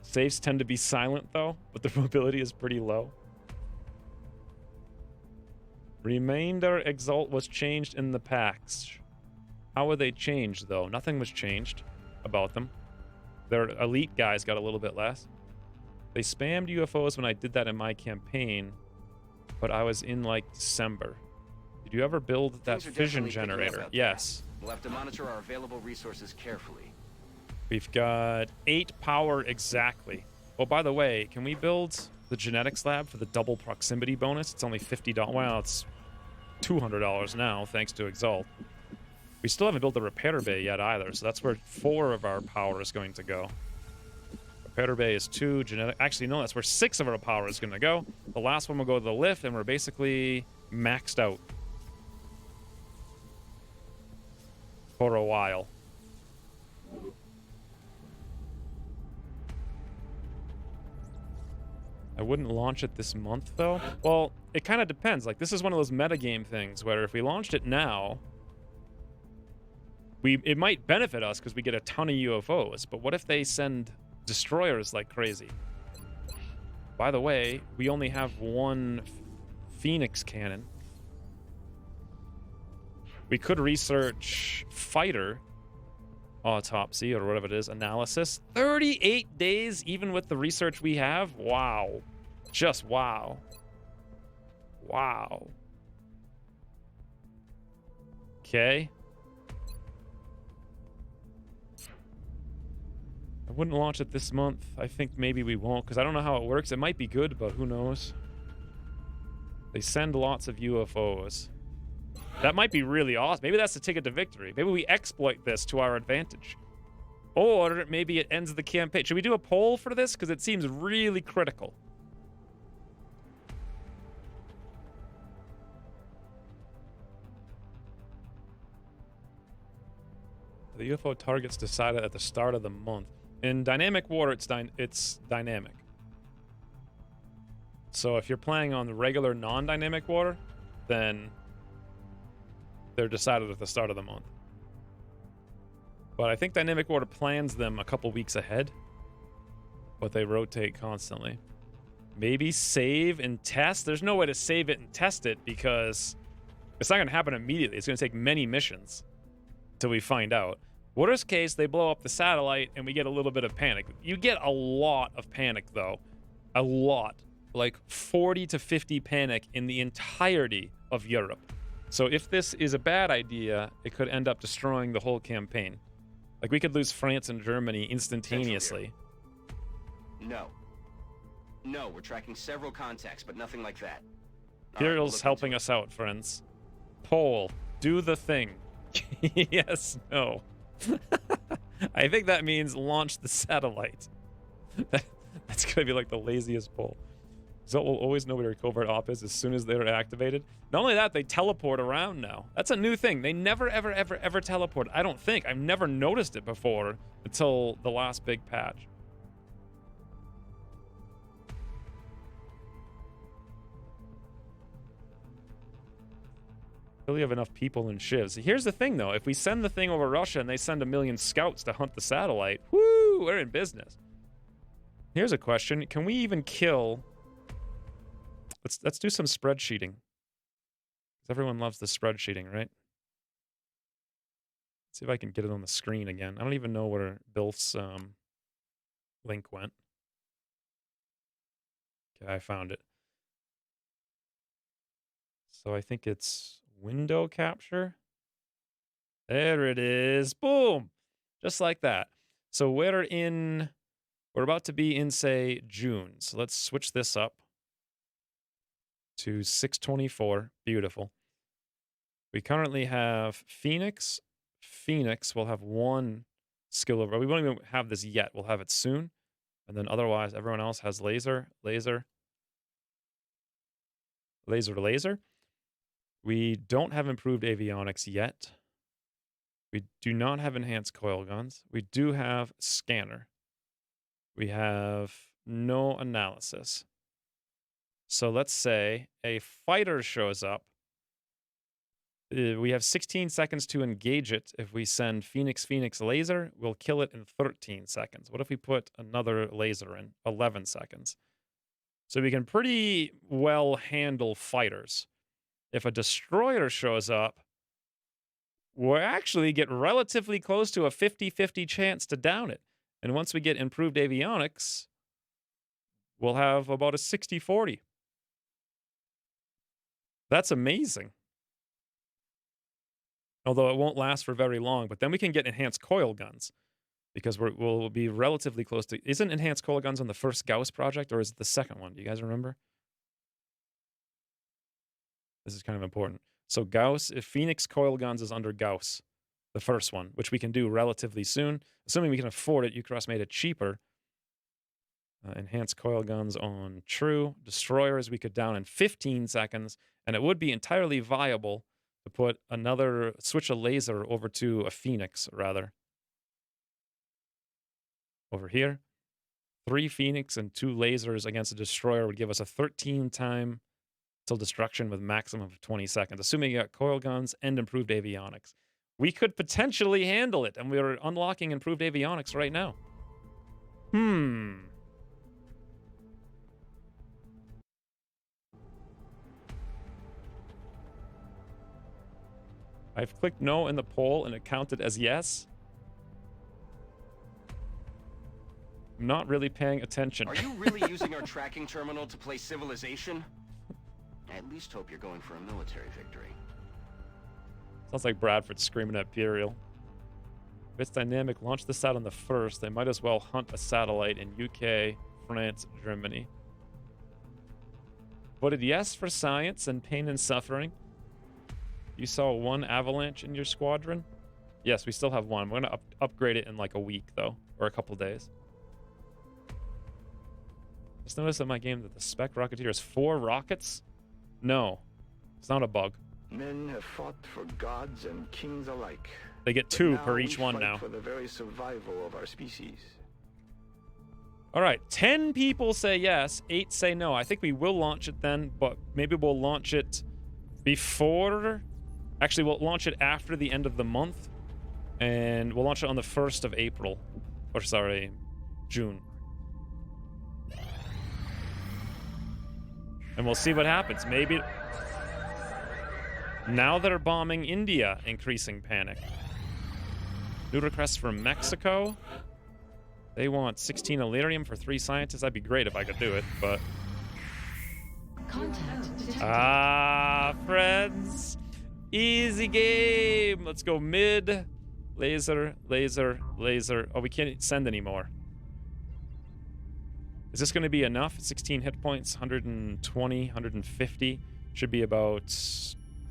Safes tend to be silent, though, but the mobility is pretty low. Remainder Exalt was changed in the packs. How were they changed, though? Nothing was changed about them. Their elite guys got a little bit less. They spammed UFOs when I did that in my campaign, but I was in, like, December. Did you ever build that fission generator? Yes. We'll have to monitor our available resources carefully. We've got 8 power exactly. Oh, by the way, can we build the genetics lab for the double proximity bonus? It's only $50. Well, it's $200 now, thanks to Exalt. We still haven't built the repair bay yet either, so that's where 4 of our power is going to go. Repair bay is 2. Genetic. Actually, no, that's where 6 of our power is going to go. The last one will go to the lift, and we're basically maxed out for a while. I wouldn't launch it this month, though. Well, it kind of depends. Like, this is one of those metagame things where if we launched it now, it might benefit us because we get a ton of UFOs. But what if they send destroyers like crazy? By the way, we only have 1 Phoenix cannon. We could research fighter autopsy or whatever it is, analysis. 38 days even with the research we have? Wow. Just wow. Wow. Okay. I wouldn't launch it this month. I think maybe we won't, because I don't know how it works. It might be good, but who knows? They send lots of UFOs. That might be really awesome. Maybe that's the ticket to victory. Maybe we exploit this to our advantage. Or maybe it ends the campaign. Should we do a poll for this? Because it seems really critical. The UFO target's decided at the start of the month. In Dynamic War, it's dynamic. So if you're playing on the regular non-dynamic war, then they're decided at the start of the month. But I think Dynamic War plans them a couple weeks ahead, but they rotate constantly. Maybe save and test. There's no way to save it and test it because it's not going to happen immediately. It's going to take many missions till we find out. Worst case, they blow up the satellite and we get a little bit of panic. You get a lot of panic, though. A lot. Like 40 to 50 panic in the entirety of Europe. So if this is a bad idea, it could end up destroying the whole campaign. Like, we could lose France and Germany instantaneously. No. No, we're tracking several contacts, but nothing like that. Imperial's helping us out, friends. Poll. Do the thing. Yes, no. I think that means launch the satellite. That's going to be like the laziest poll. So we'll always know where your covert op is as soon as they're activated. Not only that, they teleport around now. That's a new thing. They never, ever, ever, ever teleport. I don't think. I've never noticed it before until the last big patch. Really have enough people in shivs. Here's the thing, though. If we send the thing over Russia and they send 1 million scouts to hunt the satellite, woo, we're in business. Here's a question. Can we even kill... Let's do some spreadsheeting. Everyone loves the spreadsheeting, right? Let's see if I can get it on the screen again. I don't even know where Bill's link went. Okay, I found it. So I think it's window capture. There it is. Boom! Just like that. So we're about to be in, say, June. So let's switch this up to 624. Beautiful. We currently have Phoenix. Phoenix will have 1 skill over. We won't even have this yet. We'll have it soon. And then otherwise, everyone else has laser, laser, laser, laser. We don't have improved avionics yet. We do not have enhanced coil guns. We do have scanner. We have no analysis. So let's say a fighter shows up. We have 16 seconds to engage it. If we send Phoenix laser, we'll kill it in 13 seconds. What if we put another laser in? 11 seconds. So we can pretty well handle fighters. if a destroyer shows up, we'll actually get relatively close to a 50-50 chance to down it. And once we get improved avionics, we'll have about a 60-40. That's amazing. Although it won't last for very long, but then we can get enhanced coil guns because we'll be relatively close to... Isn't enhanced coil guns on the first Gauss project, or is it the second one? Do you guys remember? This is kind of important. So Gauss, if Phoenix coil guns is under Gauss, the first one, which we can do relatively soon. Assuming we can afford it, Ucross made it cheaper. Enhanced coil guns on true. Destroyers we could down in 15 seconds, and it would be entirely viable to put switch a laser over to a Phoenix, rather. Over here. 3 Phoenix and 2 lasers against a destroyer would give us a 13 time till destruction with maximum of 20 seconds, assuming you got coil guns and improved avionics. We could potentially handle it, and we're unlocking improved avionics right now. I've clicked no in the poll, and it counted as yes. I'm not really paying attention. Are you really using our tracking terminal to play Civilization? I at least hope you're going for a military victory. Sounds like Bradford screaming at Imperial. If it's dynamic, launch the sat on the 1st. They might as well hunt a satellite in UK, France, Germany. Voted yes for science and pain and suffering. You saw 1 avalanche in your squadron? Yes, we still have 1. We're going to upgrade it in like a week, though, or a couple days. Just noticed in my game that the spec Rocketeer is 4 rockets? No, it's not a bug. Men have fought for gods and kings alike. They get 2 per each one now. For the very survival of our species. All right, 10 people say yes, 8 say no. I think we will launch it then, but maybe we'll launch it before... Actually, we'll launch it after the end of the month, and we'll launch it on the 1st of April. Or, sorry, June. And we'll see what happens. Maybe... Now they're bombing India, increasing panic. New requests from Mexico. They want 16 Illyrium for 3 scientists. That'd be great if I could do it, but... friends. Easy game. Let's go mid. Laser, laser, laser. Oh, we can't send anymore. Is this going to be enough? 16 hit points, 120, 150. Should be about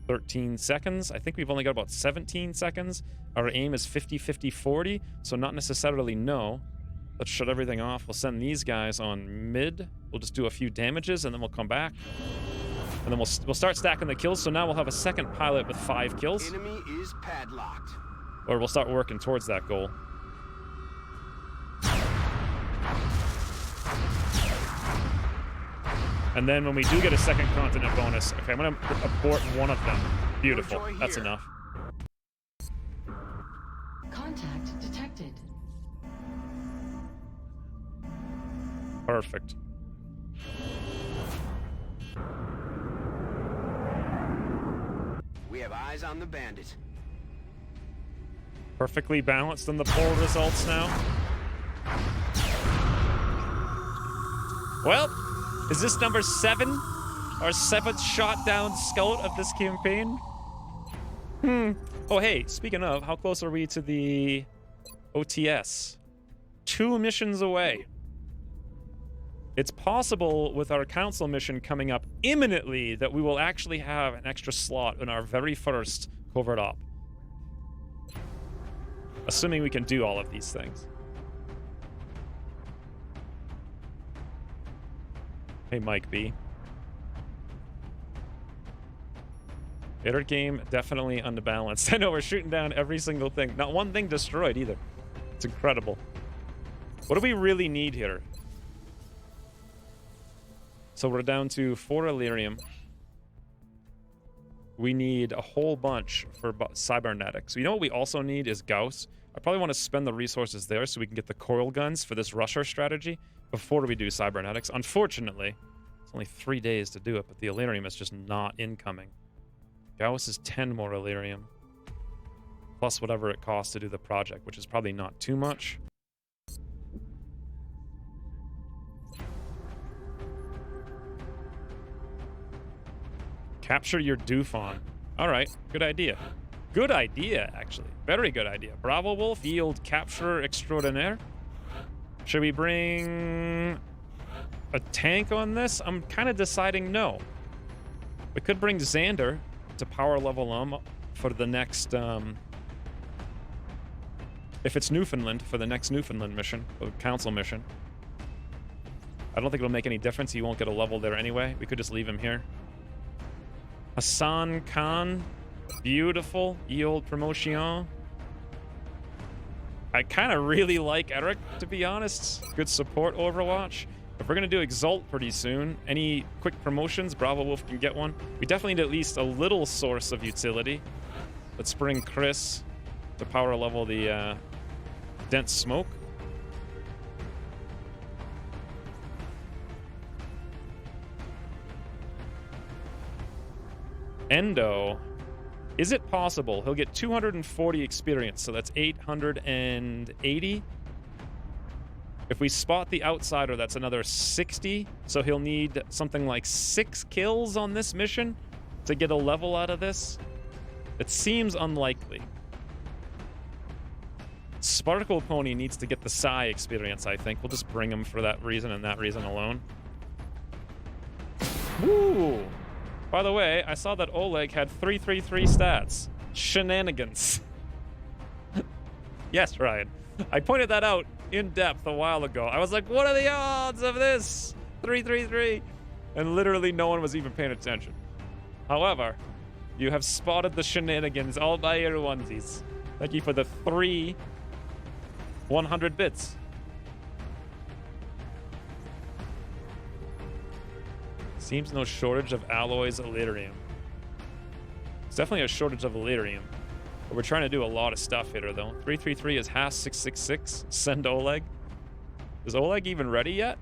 13 seconds. I think we've only got about 17 seconds. Our aim is 50, 50, 40, so not necessarily no. Let's shut everything off. We'll send these guys on mid. We'll just do a few damages, and then we'll come back. And then we'll start stacking the kills, so now we'll have a second pilot with 5 kills. Enemy is padlocked. Or we'll start working towards that goal. And then when we do get a second continent bonus, okay, I'm going to abort one of them. Beautiful. That's enough. Contact detected. Perfect. We have eyes on the bandit. Perfectly balanced in the poll results now. Well, is this number 7? Our 7th shot down scout of this campaign? Oh, hey, speaking of, how close are we to the OTS? 2 missions away. It's possible with our council mission coming up imminently that we will actually have an extra slot in our very first covert op. Assuming we can do all of these things. Hey, Mike B. Bitter game, definitely unbalanced. I know we're shooting down every single thing. Not one thing destroyed either. It's incredible. What do we really need here? So we're down to 4 Illyrium. We need a whole bunch for cybernetics. So you know what we also need is Gauss. I probably want to spend the resources there so we can get the coil guns for this rusher strategy before we do cybernetics. Unfortunately, it's only 3 days to do it, but the Illyrium is just not incoming. Gauss is 10 more Illyrium. Plus whatever it costs to do the project, which is probably not too much. Capture your Dufon. Alright, good idea. Good idea, actually. Very good idea. Bravo Wolf, yield capture extraordinaire. Should we bring a tank on this? I'm kind of deciding no. We could bring Xander to power level for the next, if it's Newfoundland, for the next Newfoundland mission, the council mission. I don't think it'll make any difference. He won't get a level there anyway. We could just leave him here. Hassan Khan, beautiful, yield promotion. I kind of really like Eric, to be honest. Good support Overwatch. If we're going to do Exalt pretty soon, any quick promotions, Bravo Wolf can get one. We definitely need at least a little source of utility. Let's bring Chris to power level the dense smoke. Endo. Is it possible? He'll get 240 experience, so that's 880. If we spot the outsider, that's another 60. So he'll need something like 6 kills on this mission to get a level out of this. It seems unlikely. Sparkle Pony needs to get the Psy experience, I think. We'll just bring him for that reason and that reason alone. Woo! By the way, I saw that Oleg had 333 stats. Shenanigans. Yes, Ryan. I pointed that out in depth a while ago. I was like, what are the odds of this? 333. And literally no one was even paying attention. However, you have spotted the shenanigans all by your onesies. Thank you for the 3 100 bits. Seems no shortage of alloys Illyrium. It's definitely a shortage of Illyrium. But we're trying to do a lot of stuff here, though. 333 is Haas 666. Send Oleg. Is Oleg even ready yet?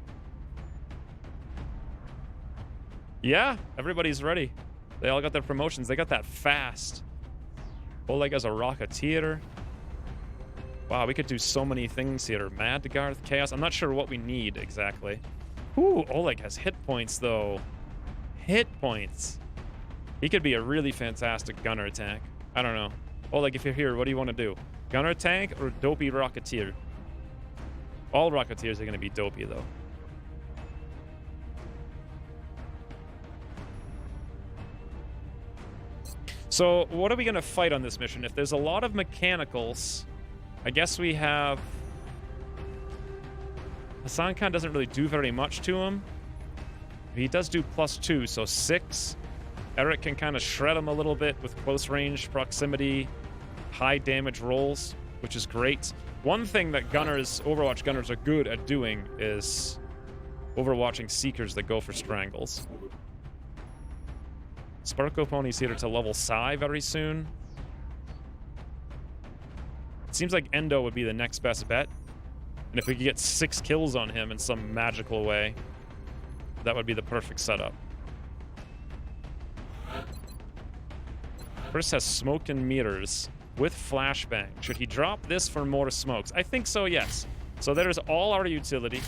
Yeah, everybody's ready. They all got their promotions. They got that fast. Oleg as a Rocketeer. Wow, we could do so many things here. Madgarth, Chaos. I'm not sure what we need exactly. Ooh, Oleg has hit points, though. Hit points. He could be a really fantastic gunner tank. I don't know. Oleg, if you're here, what do you want to do? Gunner tank or dopey Rocketeer? All Rocketeers are going to be dopey, though. So, what are we going to fight on this mission? If there's a lot of mechanicals, I guess we have... Hassan Khan doesn't really do very much to him. He does do +2, so 6. Eric can kind of shred him a little bit with close range proximity, high damage rolls, which is great. One thing that gunners, Overwatch gunners, are good at doing is overwatching Seekers that go for strangles. Sparko Pony's here to level Psy very soon. It seems like Endo would be the next best bet. And if we could get 6 kills on him in some magical way, that would be the perfect setup. Chris has smoke and meters with flashbang. Should he drop this for more smokes? I think so, yes. So there's all our utility.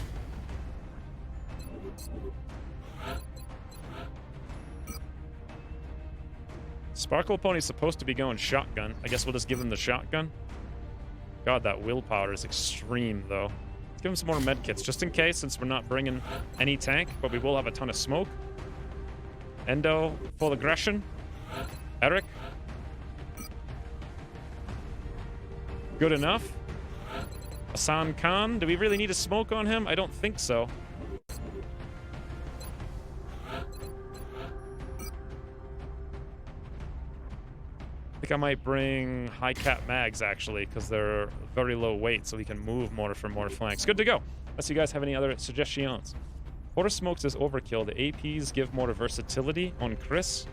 Sparkle Pony's supposed to be going shotgun. I guess we'll just give him the shotgun. God, that willpower is extreme, though. Let's give him some more medkits, just in case, since we're not bringing any tank, but we will have a ton of smoke. Endo, full aggression. Eric. Good enough. Hassan Khan, do we really need a smoke on him? I don't think so. I think I might bring high cap mags, actually, because they're very low weight, so we can move more for more flanks. Good to go. Unless you guys have any other suggestions. Quarter smokes is overkill. The APs give more versatility on Chris.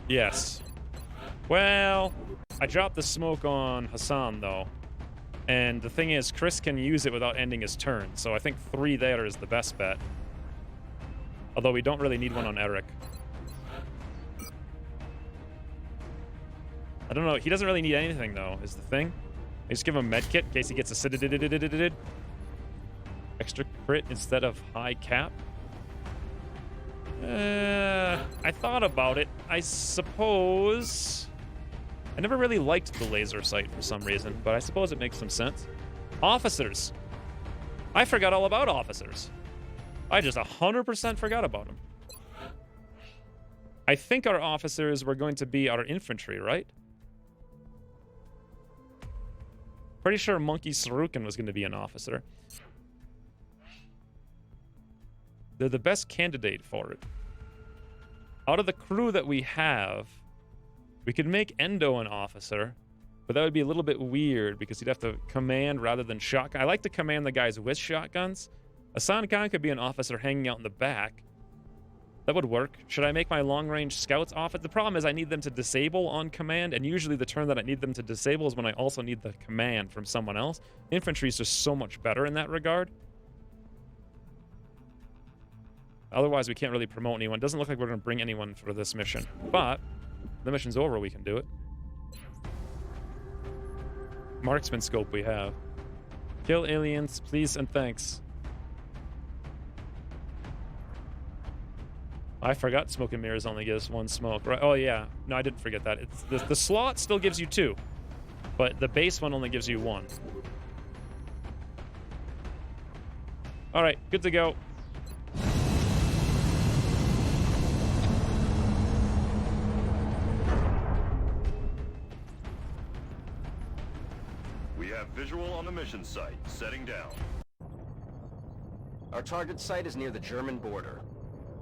Yes. Well, I dropped the smoke on Hassan, though. And the thing is, Chris can use it without ending his turn, so I think 3 there is the best bet. Although we don't really need one on Eric. I don't know. He doesn't really need anything, though, is the thing. I just give him a med kit in case he gets a extra crit instead of high cap. I thought about it. I suppose... I never really liked the laser sight for some reason, but I suppose it makes some sense. Officers. I forgot all about officers. I just 100% forgot about them. I think our officers were going to be our infantry, right? Pretty sure Monkey Sarukin was going to be an officer. They're the best candidate for it. Out of the crew that we have, we could make Endo an officer, but that would be a little bit weird because he'd have to command rather than shotgun. I like to command the guys with shotguns. Hassan Khan could be an officer hanging out in the back. That would work. Should I make my long-range scouts officer? The problem is I need them to disable on command, and usually the turn that I need them to disable is when I also need the command from someone else. Infantry is just so much better in that regard. Otherwise, we can't really promote anyone. Doesn't look like we're going to bring anyone for this mission. But the mission's over, we can do it. Marksman scope we have. Kill aliens, please and thanks. I forgot smoke and mirrors only gives one smoke. Right? Oh, yeah. No, I didn't forget that. It's the slot still gives you 2, but the base one only gives you 1. All right, good to go. We have visual on the mission site. Setting down. Our target site is near the German border.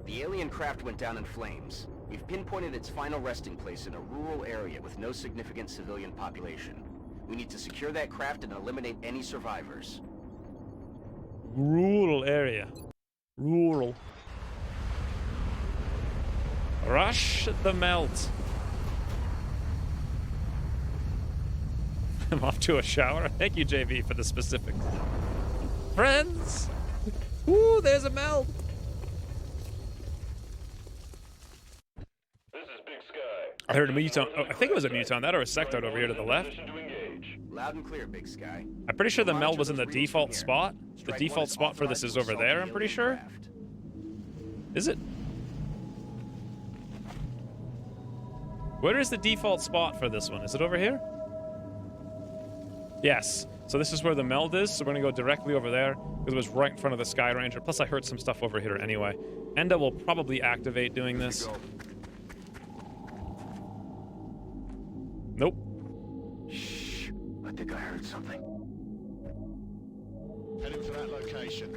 The alien craft went down in flames. We've pinpointed its final resting place in a rural area with no significant civilian population. We need to secure that craft and eliminate any survivors. Rural area. Rural. Rush the melt. I'm off to a shower. Thank you, JV, for the specifics. Friends! Ooh, there's a melt! I heard a muton. Oh, I think it was a muton. That or a sectoid over here to the left. Loud and clear, Big Sky. I'm pretty sure the meld was in the default spot. The default spot for this is over there, I'm pretty sure. Is it? Where is the default spot for this one? Is it over here? Yes. So this is where the meld is, so we're going to go directly over there because it was right in front of the Sky Ranger. Plus, I heard some stuff over here anyway. Enda will probably activate doing this. Nope. Shh. I think I heard something. Heading for that location.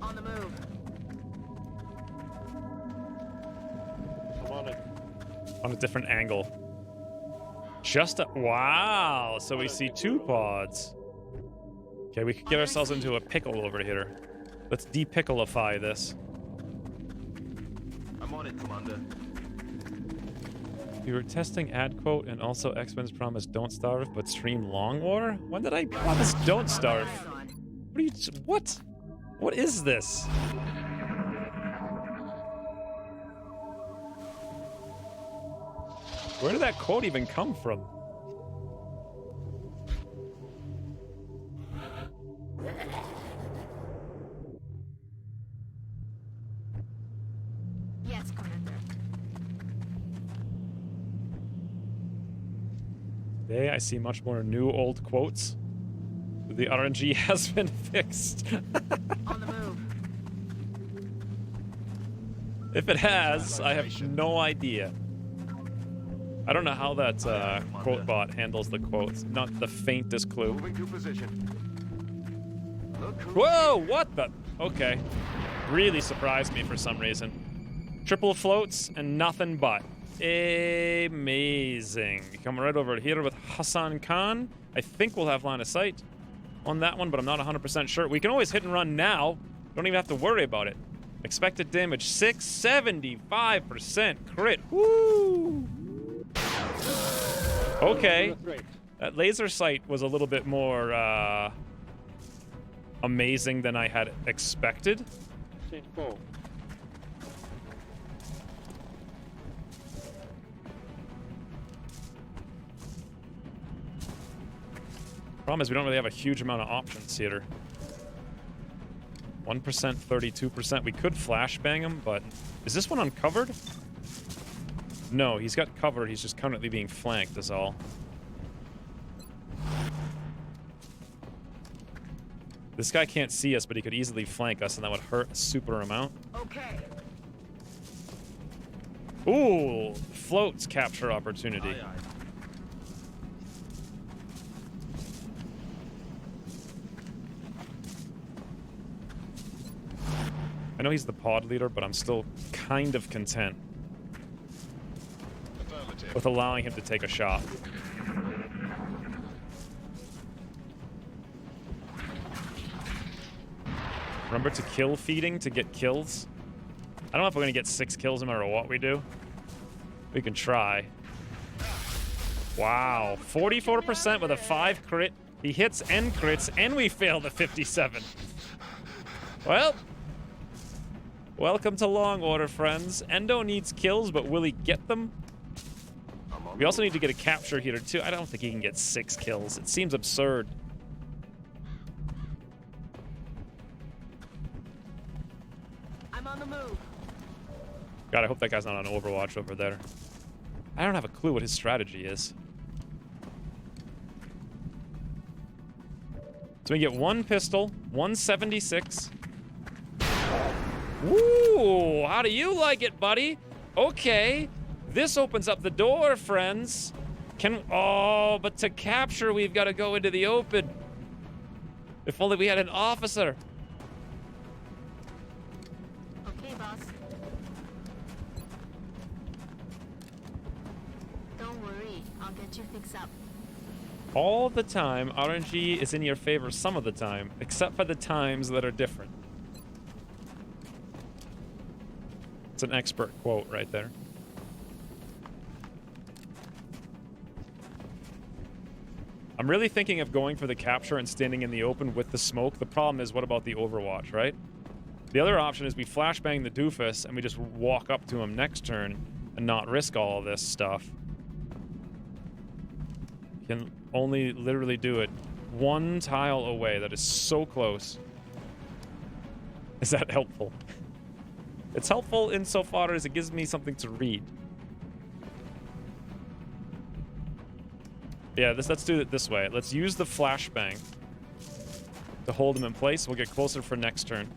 On the move. I'm on it. On a different angle. Just a... Wow! So we see 2 pods. Okay, we could get ourselves into a pickle over here. Let's de-picklify this. I'm on it, Commander. We were testing ad quote and also X-Men's promise don't starve, but stream Long War? When did I promise don't starve? What are you... What? What is this? Where did that quote even come from? Yes, Commander. Today I see much more new old quotes. The RNG has been fixed. On the move. If it has, I have no idea. I don't know how that quote bot handles the quotes. Not the faintest clue. Moving to position. Whoa, what the? Okay. Really surprised me for some reason. Triple floats and nothing but. Amazing. Coming right over here with Hassan Khan. I think we'll have line of sight on that one, but I'm not 100% sure. We can always hit and run now. Don't even have to worry about it. Expected damage 675% crit. Woo! Okay. That laser sight was a little bit more amazing than I had expected. Scene 4. Problem is we don't really have a huge amount of options here. 1%, 32%. We could flashbang him, but is this one uncovered? No, he's got covered. He's just currently being flanked is all. This guy can't see us, but he could easily flank us, and that would hurt a super amount. Okay. Ooh, floats capture opportunity. Aye, aye. I know he's the pod leader, but I'm still kind of content with allowing him to take a shot. Remember to kill feeding to get kills. I don't know if we're going to get 6 kills no matter what we do. We can try. Wow, 44% with a 5 crit. He hits and crits, and we fail the 57. Well, welcome to Long Order, friends. Endo needs kills, but will he get them? We also need to get a capture here, too. I don't think he can get 6 kills. It seems absurd. I'm on the move. God, I hope that guy's not on Overwatch over there. I don't have a clue what his strategy is. So we get 1 pistol, 176. Ooh, how do you like it, buddy? Okay, this opens up the door, friends. But to capture, we've got to go into the open. If only we had an officer. Okay, boss. Don't worry, I'll get you fixed up. All the time, RNG is in your favor some of the time, except for the times that are different. It's an expert quote right there. I'm really thinking of going for the capture and standing in the open with the smoke. The problem is, what about the Overwatch, right? The other option is we flashbang the doofus and we just walk up to him next turn and not risk all of this stuff. Can only literally do it 1 tile away. That is so close. Is that helpful? It's helpful insofar as it gives me something to read. Yeah, let's do it this way. Let's use the flashbang to hold him in place. We'll get closer for next turn.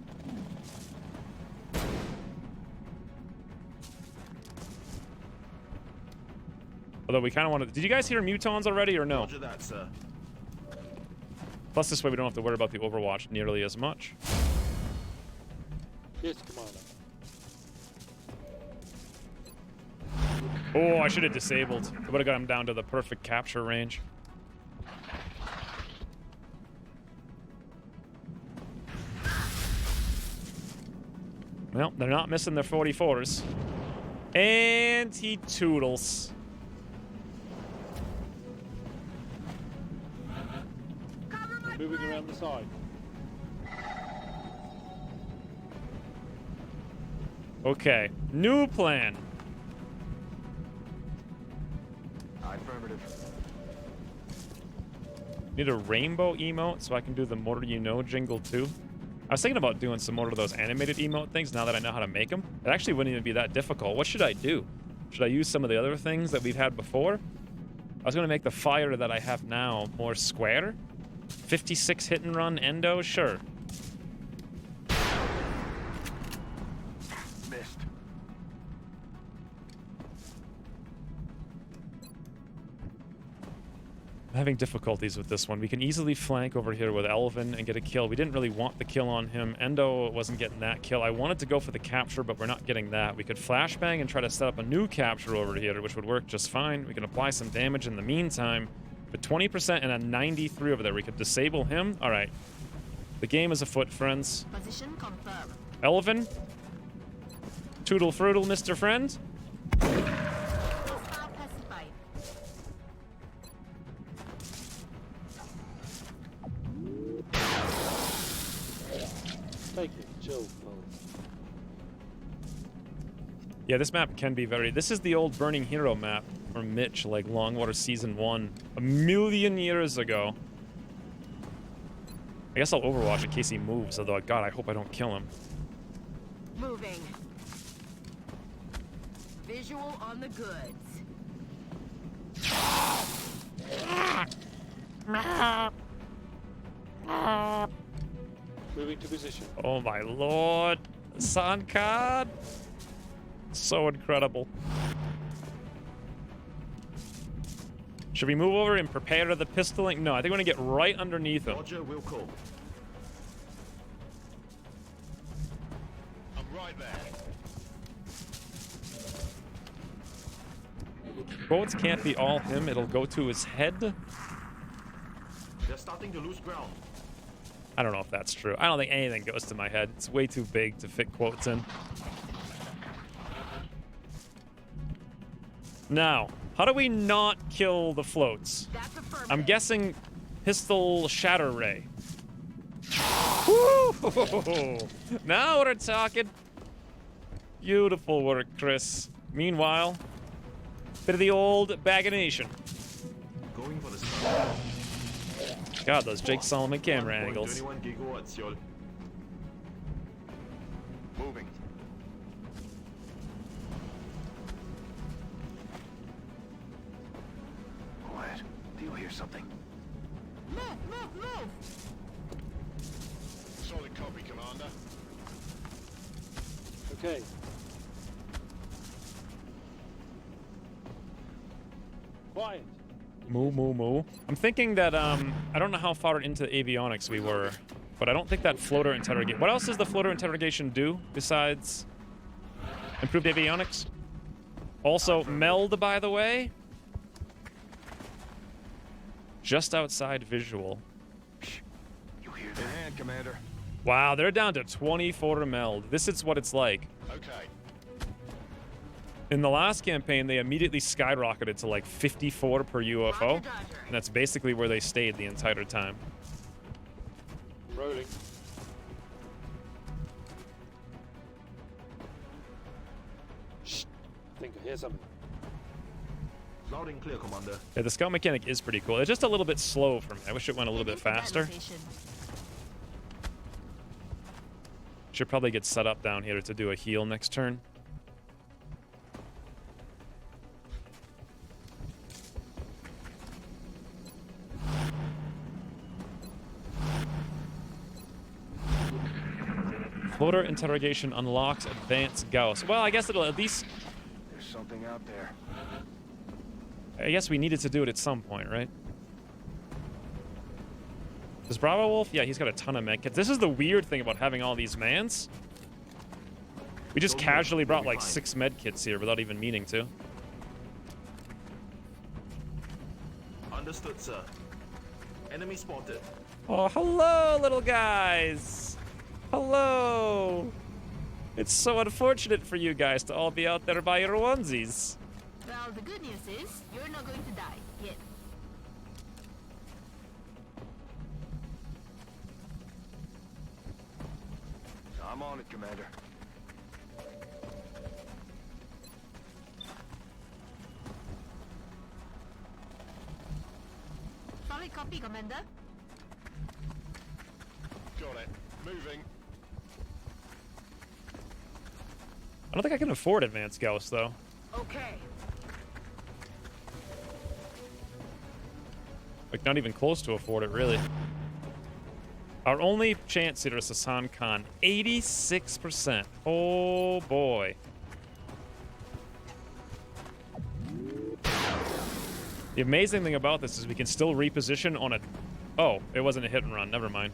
Although we kind of want to... Did you guys hear mutons already or no? Roger that, sir. Plus this way we don't have to worry about the Overwatch nearly as much. Yes, Commander. Oh, I should have disabled. I would have got him down to the perfect capture range. Well, they're not missing their 44s. And he toodles. Moving around the side. Okay, new plan. Affirmative. Need a rainbow emote so I can do the more you know jingle too. I was thinking about doing some more of those animated emote things now that I know how to make them. It actually wouldn't even be that difficult. What should I do? Should I use some of the other things that we've had before? I was going to make the fire that I have now more square. 56 hit and run endo, sure. Missed. I'm having difficulties with this one. We can easily flank over here with Elvin and get a kill. We didn't really want the kill on him. Endo wasn't getting that kill. I wanted to go for the capture, but we're not getting that. We could flashbang and try to set up a new capture over here, which would work just fine. We can apply some damage in the meantime. But 20% and a 93 over there. We could disable him. All right. The game is afoot, friends. Position confirmed. Elvin. Toodle fruitle, Mr. Friend. Hostile pacified. Yeah, this map can be very... This is the old Burning Hero map from Mitch, like Longwater Season 1, a million years ago. I guess I'll Overwatch in case he moves, although, God, I hope I don't kill him. Moving. Visual on the goods. Moving to position. Oh my lord. Sankad. So incredible. Should we move over and prepare to the pistoling? No, I think we're gonna get right underneath him. Roger, will call. I'm right there. Bullets can't be all him, it'll go to his head. They're starting to lose ground. I don't know if that's true. I don't think anything goes to my head. It's way too big to fit quotes in. Now, how do we not kill the floats? I'm guessing pistol shatter ray. Woo! Now we're talking. Beautiful work, Chris. Meanwhile, bit of the old bagonation. Going for the start. God, those Jake Solomon camera angles. 21 gigawatts, y'all. Moving. Quiet. Do you hear something? Move! Solid copy, Commander. Okay. Quiet. Moo. I'm thinking that, I don't know how far into avionics we were, but I don't think that floater interrogation... What else does the floater interrogation do besides improved avionics? Also, meld, by the way. Just outside visual. You hear that? In hand, Commander. Wow, they're down to 24 meld. This is what it's like. Okay. In the last campaign, they immediately skyrocketed to like 54 per UFO. And that's basically where they stayed the entire time. Rolling. Shh. I think I hear something. Loud and clear, Commander. Yeah, the scout mechanic is pretty cool. It's just a little bit slow for me. I wish it went a little bit faster. Should probably get set up down here to do a heal next turn. Floater interrogation unlocks advanced Gauss. Well, I guess it'll at least... There's something out there. I guess we needed to do it at some point, right? Does Bravo Wolf? Yeah, he's got a ton of medkits. This is the weird thing about having all these mans. We just casually brought like 6 medkits here without even meaning to. Understood, sir. Enemy spotted. Oh, hello, little guys. Hello. It's so unfortunate for you guys to all be out there by your onesies. Well, the good news is, you're not going to die yet. I'm on it, Commander. Solid copy, Commander. Got it. Moving. I don't think I can afford advanced Gauss, though. Okay. Like, not even close to afford it, really. Our only chance here is Hassan Khan. 86%. Oh, boy. The amazing thing about this is we can still reposition on a... Oh, it wasn't a hit and run. Never mind.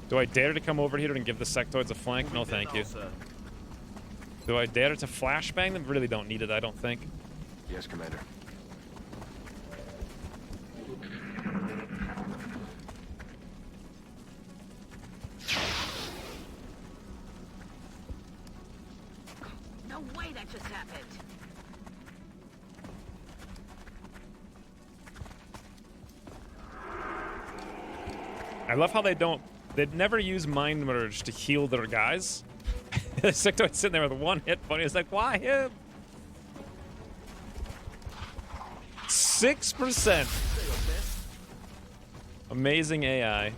Do I dare to come over here and give the sectoids a flank? No, thank you. Do I dare to flashbang them? Really don't need it, I don't think. Yes, Commander. No way that just happened. I love how they don't... They'd never use Mind Merge to heal their guys. The sectoid's sitting there with one hit point. He's like, why him? 6%. Amazing AI.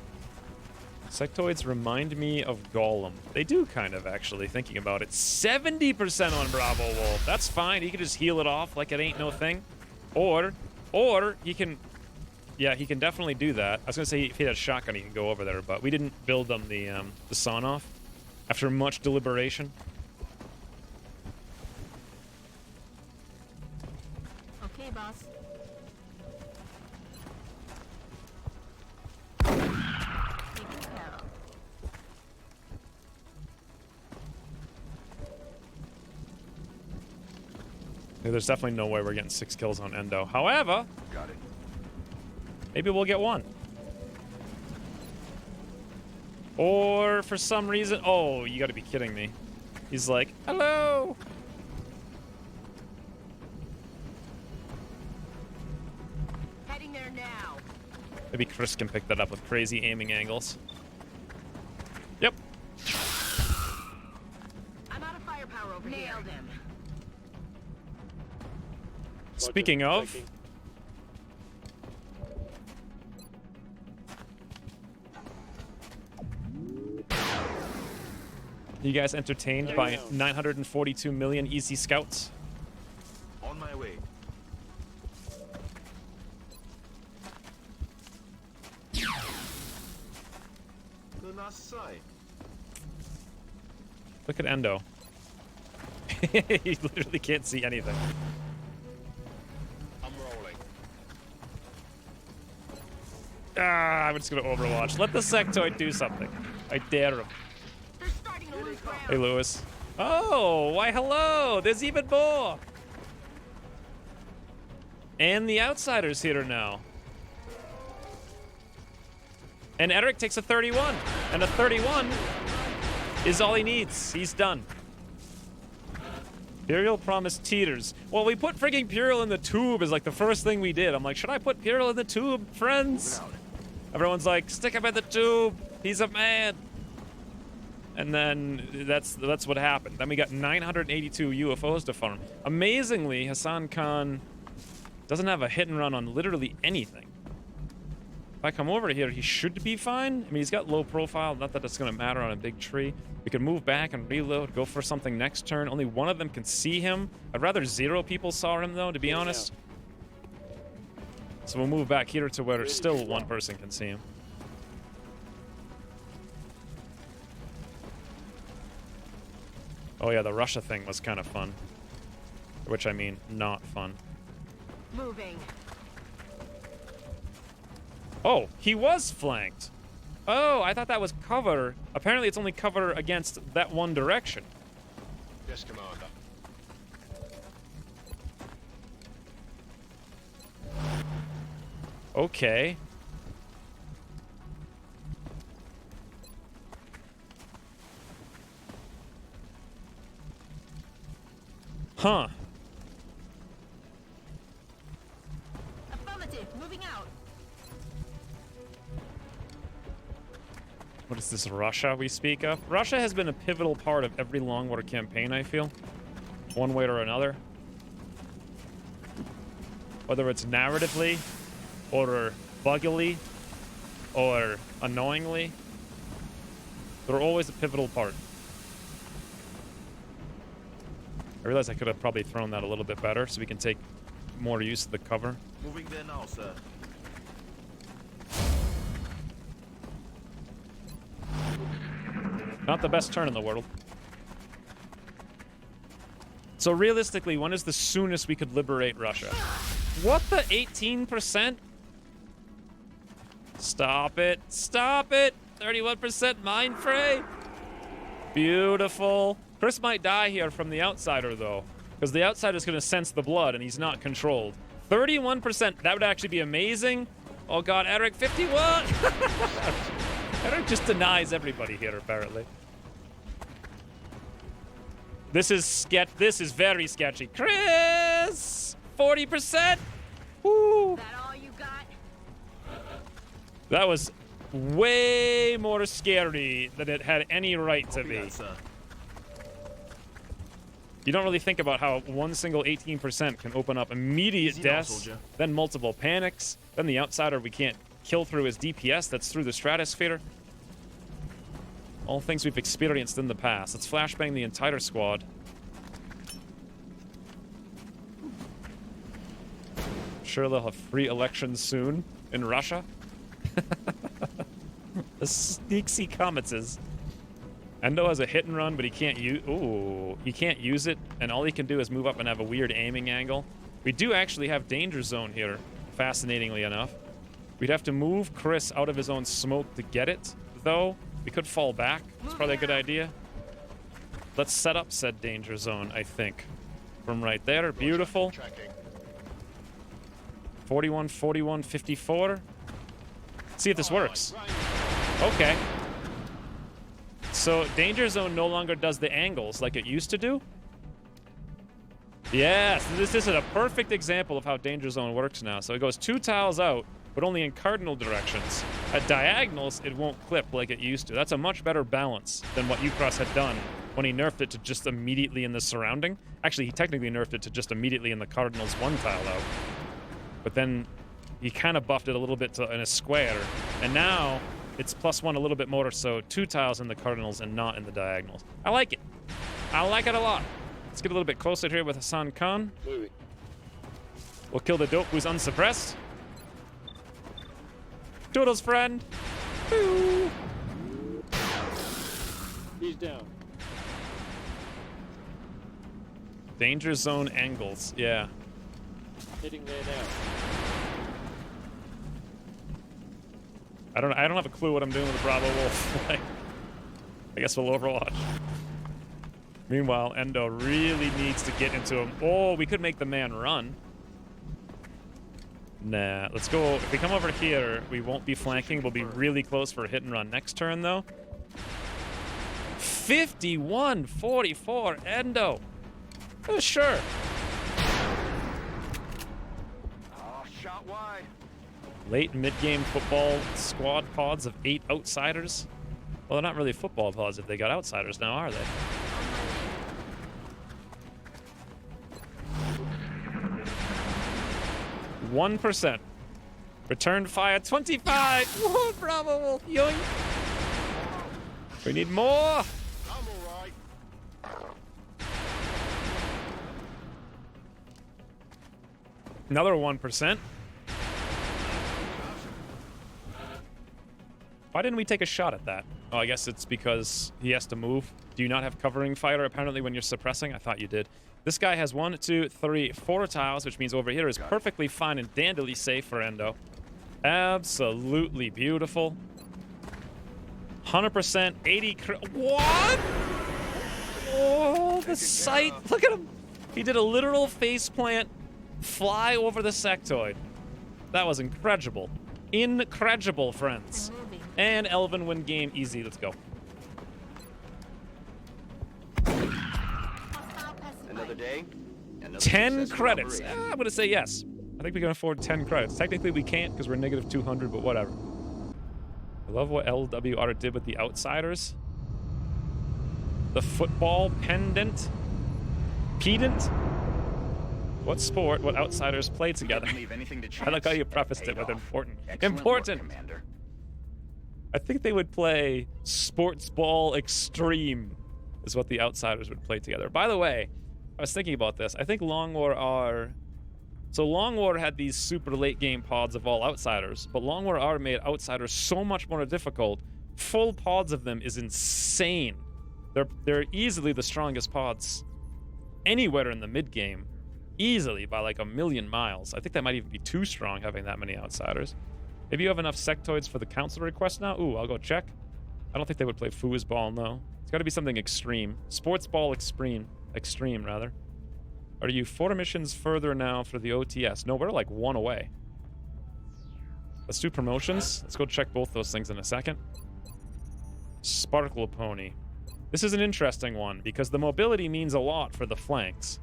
Sectoids remind me of Golem. They do kind of, actually, thinking about it. 70% on Bravo Wolf. That's fine. He can just heal it off like it ain't no thing. Or he can... Yeah, he can definitely do that. I was going to say if he had a shotgun, he can go over there, but we didn't build them the sawn-off after much deliberation. Okay, boss. There's definitely no way we're getting 6 kills on Endo. However, Got it. maybe we'll get 1. Or for some reason... Oh, you gotta be kidding me. He's like, hello! Heading there now. Maybe Chris can pick that up with crazy aiming angles. Yep. I'm out of firepower over here. Nailed him. Speaking of... You guys entertained by 942 million easy scouts? On my way. Good nice sight. Look at Endo. He literally can't see anything. I'm rolling. Ah, I'm just gonna Overwatch. Let the sectoid do something. I dare him. Hey, Lewis. Oh, why hello! There's even more! And the Outsider's here now. And Eric takes a 31. And a 31 is all he needs. He's done. Puriel promised teeters. Well, we put frigging Puriel in the tube as like the first thing we did. I'm like, should I put Puriel in the tube, friends? Everyone's like, stick him in the tube. He's a man. And then that's what happened. Then we got 982 UFOs to farm. Amazingly, Hassan Khan doesn't have a hit and run on literally anything. If I come over here, he should be fine. I mean, he's got low profile. Not that it's going to matter on a big tree. We can move back and reload, go for something next turn. Only one of them can see him. I'd rather 0 people saw him, though, to be honest. So we'll move back here to where still one person can see him. Oh yeah, the Russia thing was kind of fun. Which I mean, not fun. Moving. Oh, he was flanked. Oh, I thought that was cover. Apparently it's only cover against that one direction. Yes, Commander. Okay. Huh. Affirmative. Moving out. What is this Russia we speak of? Russia has been a pivotal part of every Long War campaign, I feel. One way or another. Whether it's narratively, or buggily, or annoyingly. They're always a pivotal part. I realize I could have probably thrown that a little bit better so we can take more use of the cover. Moving there now, sir. Not the best turn in the world. So realistically, when is the soonest we could liberate Russia? What the 18%? Stop it. Stop it. 31% mind fray. Beautiful. Chris might die here from the Outsider, though. Because the Outsider's going to sense the blood, and he's not controlled. 31%. That would actually be amazing. Oh, God. Eric, 51. Eric just denies everybody here, apparently. This is very sketchy. Chris! 40%? Woo! That all you got? That was way more scary than it had any right to be. You don't really think about how one single 18% can open up immediate Easy now, deaths, soldier. then multiple panics, then the outsider we can't kill through his DPS that's through the stratosphere. All things we've experienced in the past. Let's flashbang the entire squad. Sure they'll have free elections soon in Russia. The sneaksy comets. Endo has a hit and run, but he can't use. Ooh, he can't use it, and all he can do is move up and have a weird aiming angle. We do actually have danger zone here, fascinatingly enough. We'd have to move Chris out of his own smoke to get it, though. We could fall back. It's probably a good idea. Let's set up said danger zone, I think. From right there. Beautiful. 41, 41, 54. See if this works. Okay. So danger zone no longer does the angles like it used to do. Yes, this is a perfect example of how danger zone works now. So it goes 2 tiles out, but only in cardinal directions. At diagonals, it won't clip like it used to. That's a much better balance than what Ucross had done when he nerfed it to just immediately in the surrounding. Actually, he technically nerfed it to just immediately in the cardinals 1 tile out. But then he kind of buffed it a little bit in a square. And now it's +1 a little bit more, so 2 tiles in the cardinals and not in the diagonals. I like it. I like it a lot. Let's get a little bit closer here with Hassan Khan. We'll kill the dope who's unsuppressed. Toodles, friend. Boo. He's down. Danger zone angles. Yeah. Hitting there now. I don't have a clue what I'm doing with the Bravo Wolf. Like, I guess we'll Overwatch. Meanwhile, Endo really needs to get into him. Oh, we could make the man run. Nah, let's go. If we come over here, we won't be flanking. We'll be really close for a hit and run next turn, though. 51-44, Endo. Sure. Oh, shot wide. Late mid-game football squad pods of 8 outsiders. Well, they're not really football pods if they got outsiders now, are they? 1%. Return fire 25. Whoa, bravo, Wolf. Yoink. We need more. I'm all right. Another 1%. Why didn't we take a shot at that? Oh, I guess it's because he has to move. Do you not have covering fire apparently when you're suppressing? I thought you did. This guy has 1, 2, 3, 4 tiles, which means over here is perfectly fine and dandily safe for Endo. Absolutely beautiful. 100%, 80. What? Oh, the sight. Look at him. He did a literal face plant, fly over the sectoid. That was incredible. Incredible, friends. And Elvin win game easy. Let's go. Another day. Another 10 credits. I'm going to say yes. I think we can afford 10 credits. Technically, we can't because we're negative 200, but whatever. I love what LWR did with the outsiders. The football pendant. Pedant. What sport, what outsiders play together? I like how you prefaced it with important. Important. I think they would play sports ball extreme is what the outsiders would play together. By the way, I was thinking about this. I think Long War R... So Long War had these super late game pods of all outsiders, but Long War R made outsiders so much more difficult. Full pods of them is insane. They're easily the strongest pods anywhere in the mid game. Easily by like 1,000,000 miles. I think that might even be too strong having that many outsiders. Maybe you have enough sectoids for the council request now? Ooh, I'll go check. I don't think they would play foosball, no. It's got to be something extreme. Sports ball extreme. Extreme, rather. Are you 4 missions further now for the OTS? No, we're like 1 away. Let's do promotions. Let's go check both those things in a second. Sparkle Pony. This is an interesting one because the mobility means a lot for the flanks.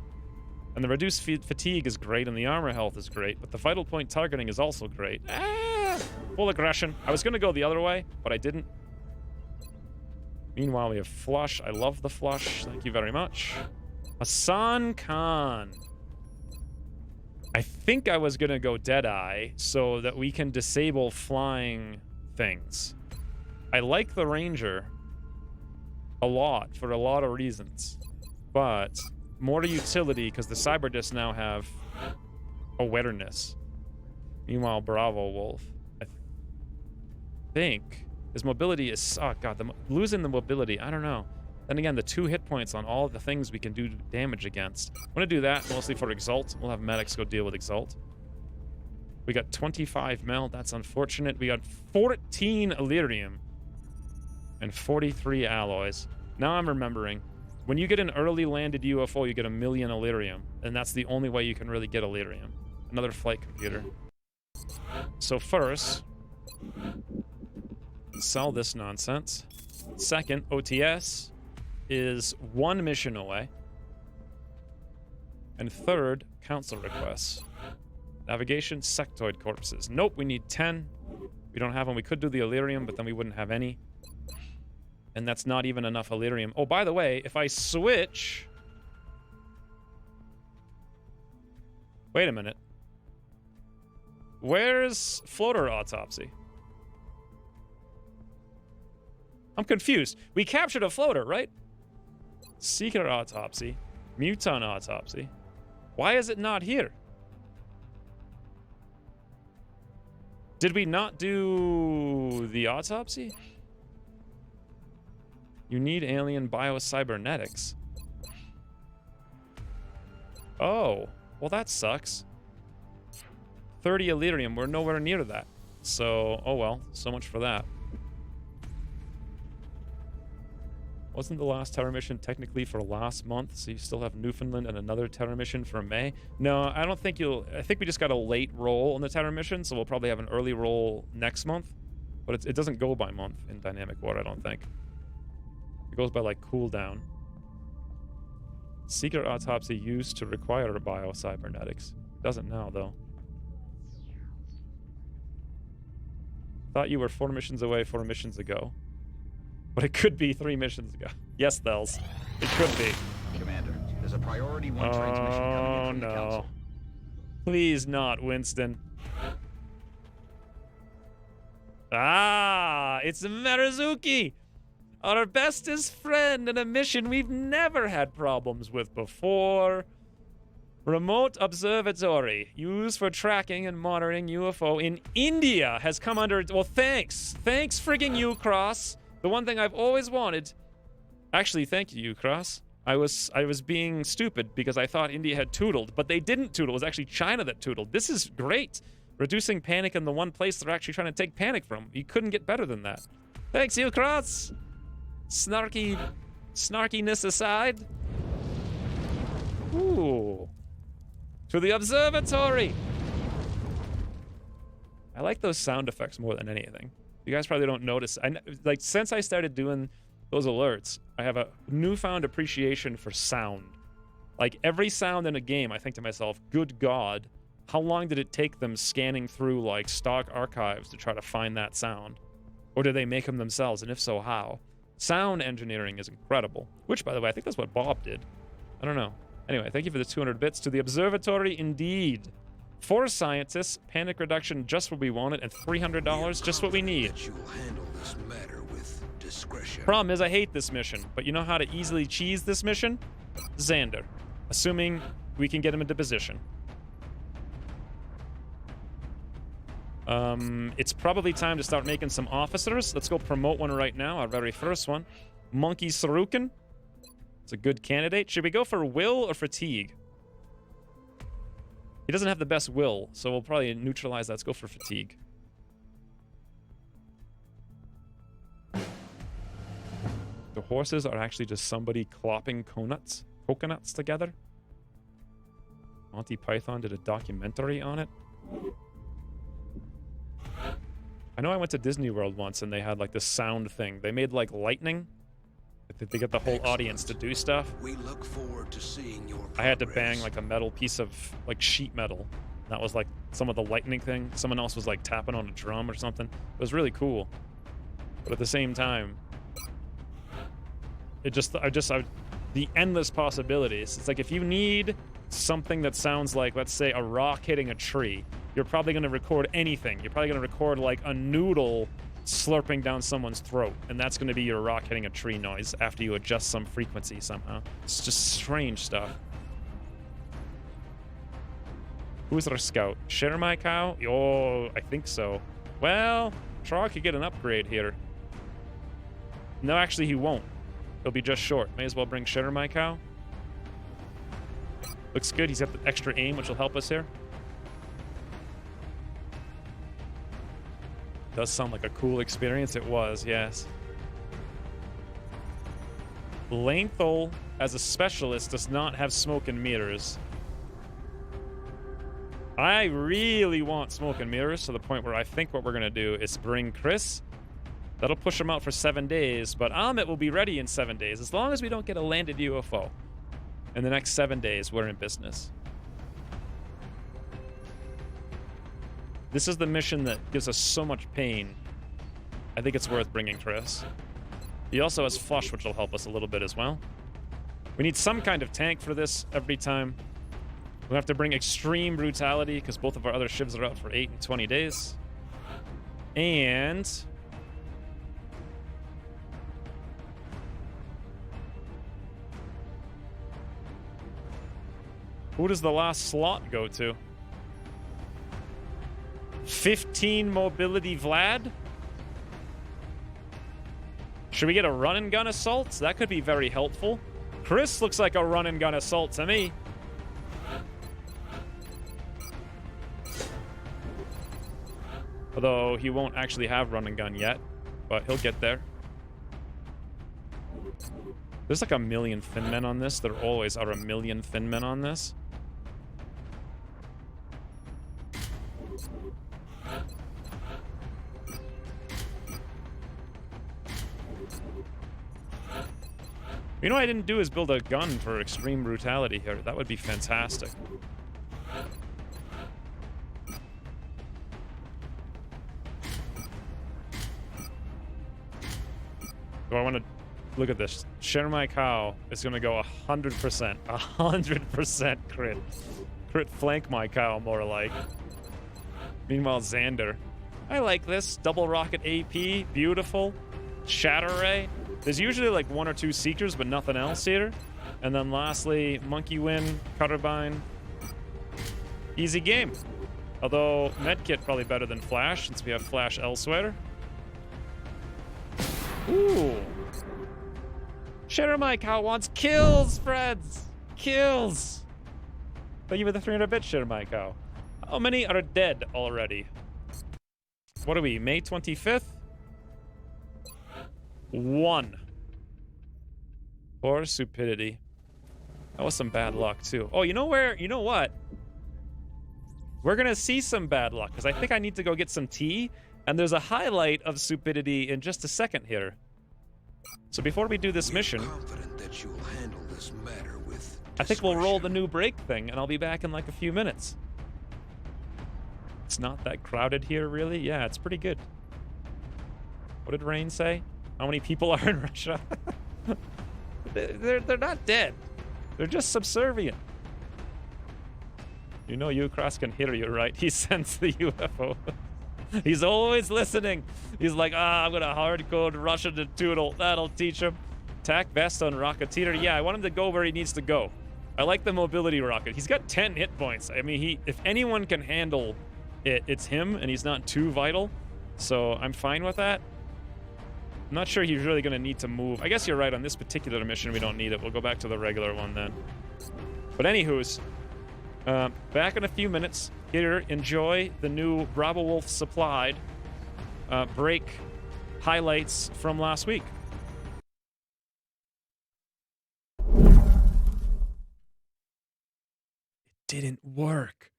And the reduced fatigue is great and the armor health is great, but the vital point targeting is also great. Full aggression. I was going to go the other way, but I didn't. Meanwhile, we have flush. I love the flush. Thank you very much. Hassan Khan. I think I was gonna go Deadeye so that we can disable flying things. I like the Ranger a lot for a lot of reasons, but more utility because the cyber discs now have awareness. Meanwhile, Bravo Wolf, I think his mobility is, oh god, losing the mobility, I don't know. Then again, the 2 hit points on all the things we can do damage against. I'm gonna do that mostly for Exalt. We'll have medics go deal with Exalt. We got 25 mel, that's unfortunate. We got 14 Illyrium and 43 alloys. Now I'm remembering, when you get an early landed UFO, you get 1 million Illyrium, and that's the only way you can really get Illyrium. Another flight computer. So first, sell this nonsense. Second, OTS is 1 mission away. And third, council requests. Navigation, sectoid corpses. Nope, we need 10. We don't have them. We could do the Illyrium, but then we wouldn't have any. And that's not even enough Illyrium. Oh, by the way, if I switch... Wait a minute. Where's floater autopsy? I'm confused. We captured a floater, right? Seeker autopsy. Muton autopsy. Why is it not here? Did we not do the autopsy? You need alien biocybernetics. Oh, well that sucks. 30 Illyrium, we're nowhere near that. So, oh well, so much for that. Wasn't the last Terror mission technically for last month, so you still have Newfoundland and another Terror mission for May? No, I don't think you'll... I think we just got a late roll on the Terror mission, so we'll probably have an early roll next month. But it doesn't go by month in Dynamic War, I don't think. It goes by, like, cooldown. Secret autopsy used to require biocybernetics. Doesn't now, though. Thought you were 4 missions away 4 missions ago. But it could be 3 missions ago. Yes, Thels. It could be. Commander, there's a priority 1 transmission coming in from the council. Please not, Winston. Ah, it's Marizuki! Our bestest friend in a mission we've never had problems with before. Remote observatory used for tracking and monitoring UFO in India has come under... Well, thanks. Thanks friggin' you, Cross. The one thing I've always wanted... Actually, thank you, Cross. I was being stupid because I thought India had tootled, but they didn't tootle. It was actually China that tootled. This is great. Reducing panic in the one place they're actually trying to take panic from. You couldn't get better than that. Thanks, you, Cross. Snarkiness aside. Ooh. To the observatory. I like those sound effects more than anything. You guys probably don't notice. Like, since I started doing those alerts, I have a newfound appreciation for sound. Like, every sound in a game, I think to myself, good God, how long did it take them scanning through, like, stock archives to try to find that sound? Or do they make them themselves? And if so, how? Sound engineering is incredible. Which, by the way, I think that's what Bob did. I don't know. Anyway, thank you for the 200 bits. To the observatory, indeed. 4 scientists, panic reduction just what we wanted, and $300 just what we need. You will handle this matter with discretion. Problem is, I hate this mission, but you know how to easily cheese this mission? Xander. Assuming we can get him into position. It's probably time to start making some officers. Let's go promote one right now, our very first one. Monkey Sarukin. It's a good candidate. Should we go for will or fatigue? He doesn't have the best will, so we'll probably neutralize that. Let's go for fatigue. The horses are actually just somebody clopping coconuts together. Monty Python did a documentary on it. I know I went to Disney World once and they had like this sound thing. They made like lightning. They get the whole audience to do stuff. We look forward to seeing your progress. I had to bang like a metal piece of like sheet metal. That was like some of the lightning thing. Someone else was like tapping on a drum or something. It was really cool. But at the same time, I the endless possibilities. It's like if you need something that sounds like, let's say, a rock hitting a tree, you're probably going to record anything. You're probably going to record like a noodle slurping down someone's throat, and that's going to be your rock hitting a tree noise after you adjust some frequency somehow. It's just strange stuff. Who's our scout? Share my cow? Oh, I think so. Well, Trog could get an upgrade here. No, actually, he won't. He'll be just short. May as well bring Share my cow. Looks good. He's got the extra aim, which will help us here. Does sound like a cool experience. It was, yes. Lanethal, as a specialist, does not have smoke and mirrors. I really want smoke and mirrors to the point where I think what we're going to do is bring Chris. That'll push him out for 7 days, but Amit will be ready in 7 days. As long as we don't get a landed UFO. In the next 7 days, we're in business. This is the mission that gives us so much pain. I think it's worth bringing Chris. He also has Flush, which will help us a little bit as well. We need some kind of tank for this every time. We'll have to bring Extreme Brutality, because both of our other shivs are out for 8 and 20 days. And... who does the last slot go to? 15 mobility Vlad? Should we get a run and gun assault? That could be very helpful. Chris looks like a run and gun assault to me. Although he won't actually have run and gun yet, but he'll get there. There's like a million thin men on this. There always are a million thin men on this. You know what I didn't do is build a gun for extreme brutality here. That would be fantastic. Do I want to look at this? Share my cow is going to go 100%. 100% crit. Crit flank my cow, more like. Meanwhile, Xander. I like this. Double rocket AP. Beautiful. Shatter Ray. There's usually like 1 or 2 Seekers, but nothing else here. And then lastly, Monkey Win, Cutterbine. Easy game. Although, Medkit probably better than Flash, since we have Flash elsewhere. Ooh. Shadow Mike, how wants kills, friends! Kills! Thank you for the 300-bit, Shadow Mike, how. How many are dead already? What are we, May 25th? 1. Poor stupidity. That was some bad luck, too. Oh, you know where? You know what? We're gonna see some bad luck, because I think I need to go get some tea, and there's a highlight of stupidity in just a second here. So before we do this mission, that you will handle this matter with I think we'll roll the new break thing, and I'll be back in like a few minutes. It's not that crowded here, really? Yeah, it's pretty good. What did Rain say? How many people are in Russia? They're not dead. They're just subservient. You know Ukras can hear you, right? He sends the UFO. He's always listening. He's like, I'm gonna hard-code Russian to Toodle. That'll teach him. Attack best on Rocketeer. Yeah, I want him to go where he needs to go. I like the mobility rocket. He's got 10 hit points. I mean, if anyone can handle it, it's him, and he's not too vital. So I'm fine with that. I'm not sure he's really going to need to move. I guess you're right. On this particular mission, we don't need it. We'll go back to the regular one then. But anywho's, back in a few minutes. Here, enjoy the new Bravo Wolf supplied break highlights from last week. It didn't work.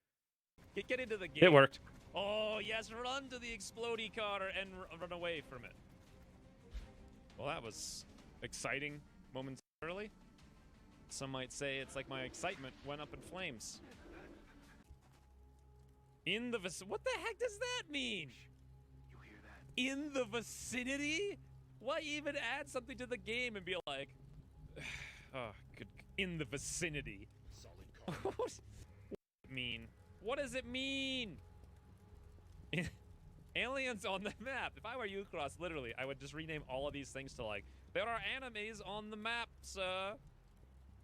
Get into the game. It worked. Oh, yes, run to the explodey car and run away from it. Well, that was exciting momentarily. Some might say it's like my excitement went up in flames. In the what the heck does that mean? You hear that? In the vicinity? Why even add something to the game and be like, Oh, good. In the vicinity. What does it mean? What does it mean? Aliens on the map. If I were you, Cross, literally, I would just rename all of these things to like, there are enemies on the map, sir.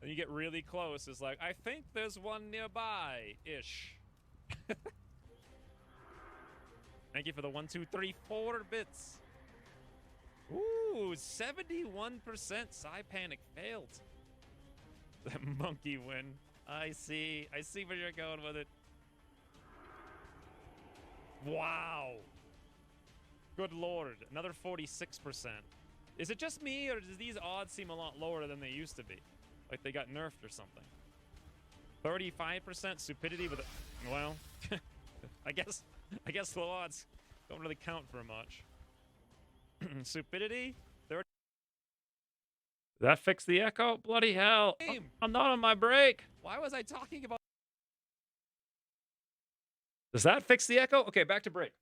And you get really close. It's like, I think there's one nearby-ish. Thank you for the 1, 2, 3, 4 bits. Ooh, 71% Psy Panic failed. That monkey win. I see where you're going with it. Wow. Good lord, another 46%. Is it just me, or does these odds seem a lot lower than they used to be? Like they got nerfed or something. 35% stupidity with a, well, I guess the odds don't really count for much. Stupidity? 30. That fixed the echo? Bloody hell. I'm not on my break. Why was I talking about... Does that fix the echo? Okay, back to break.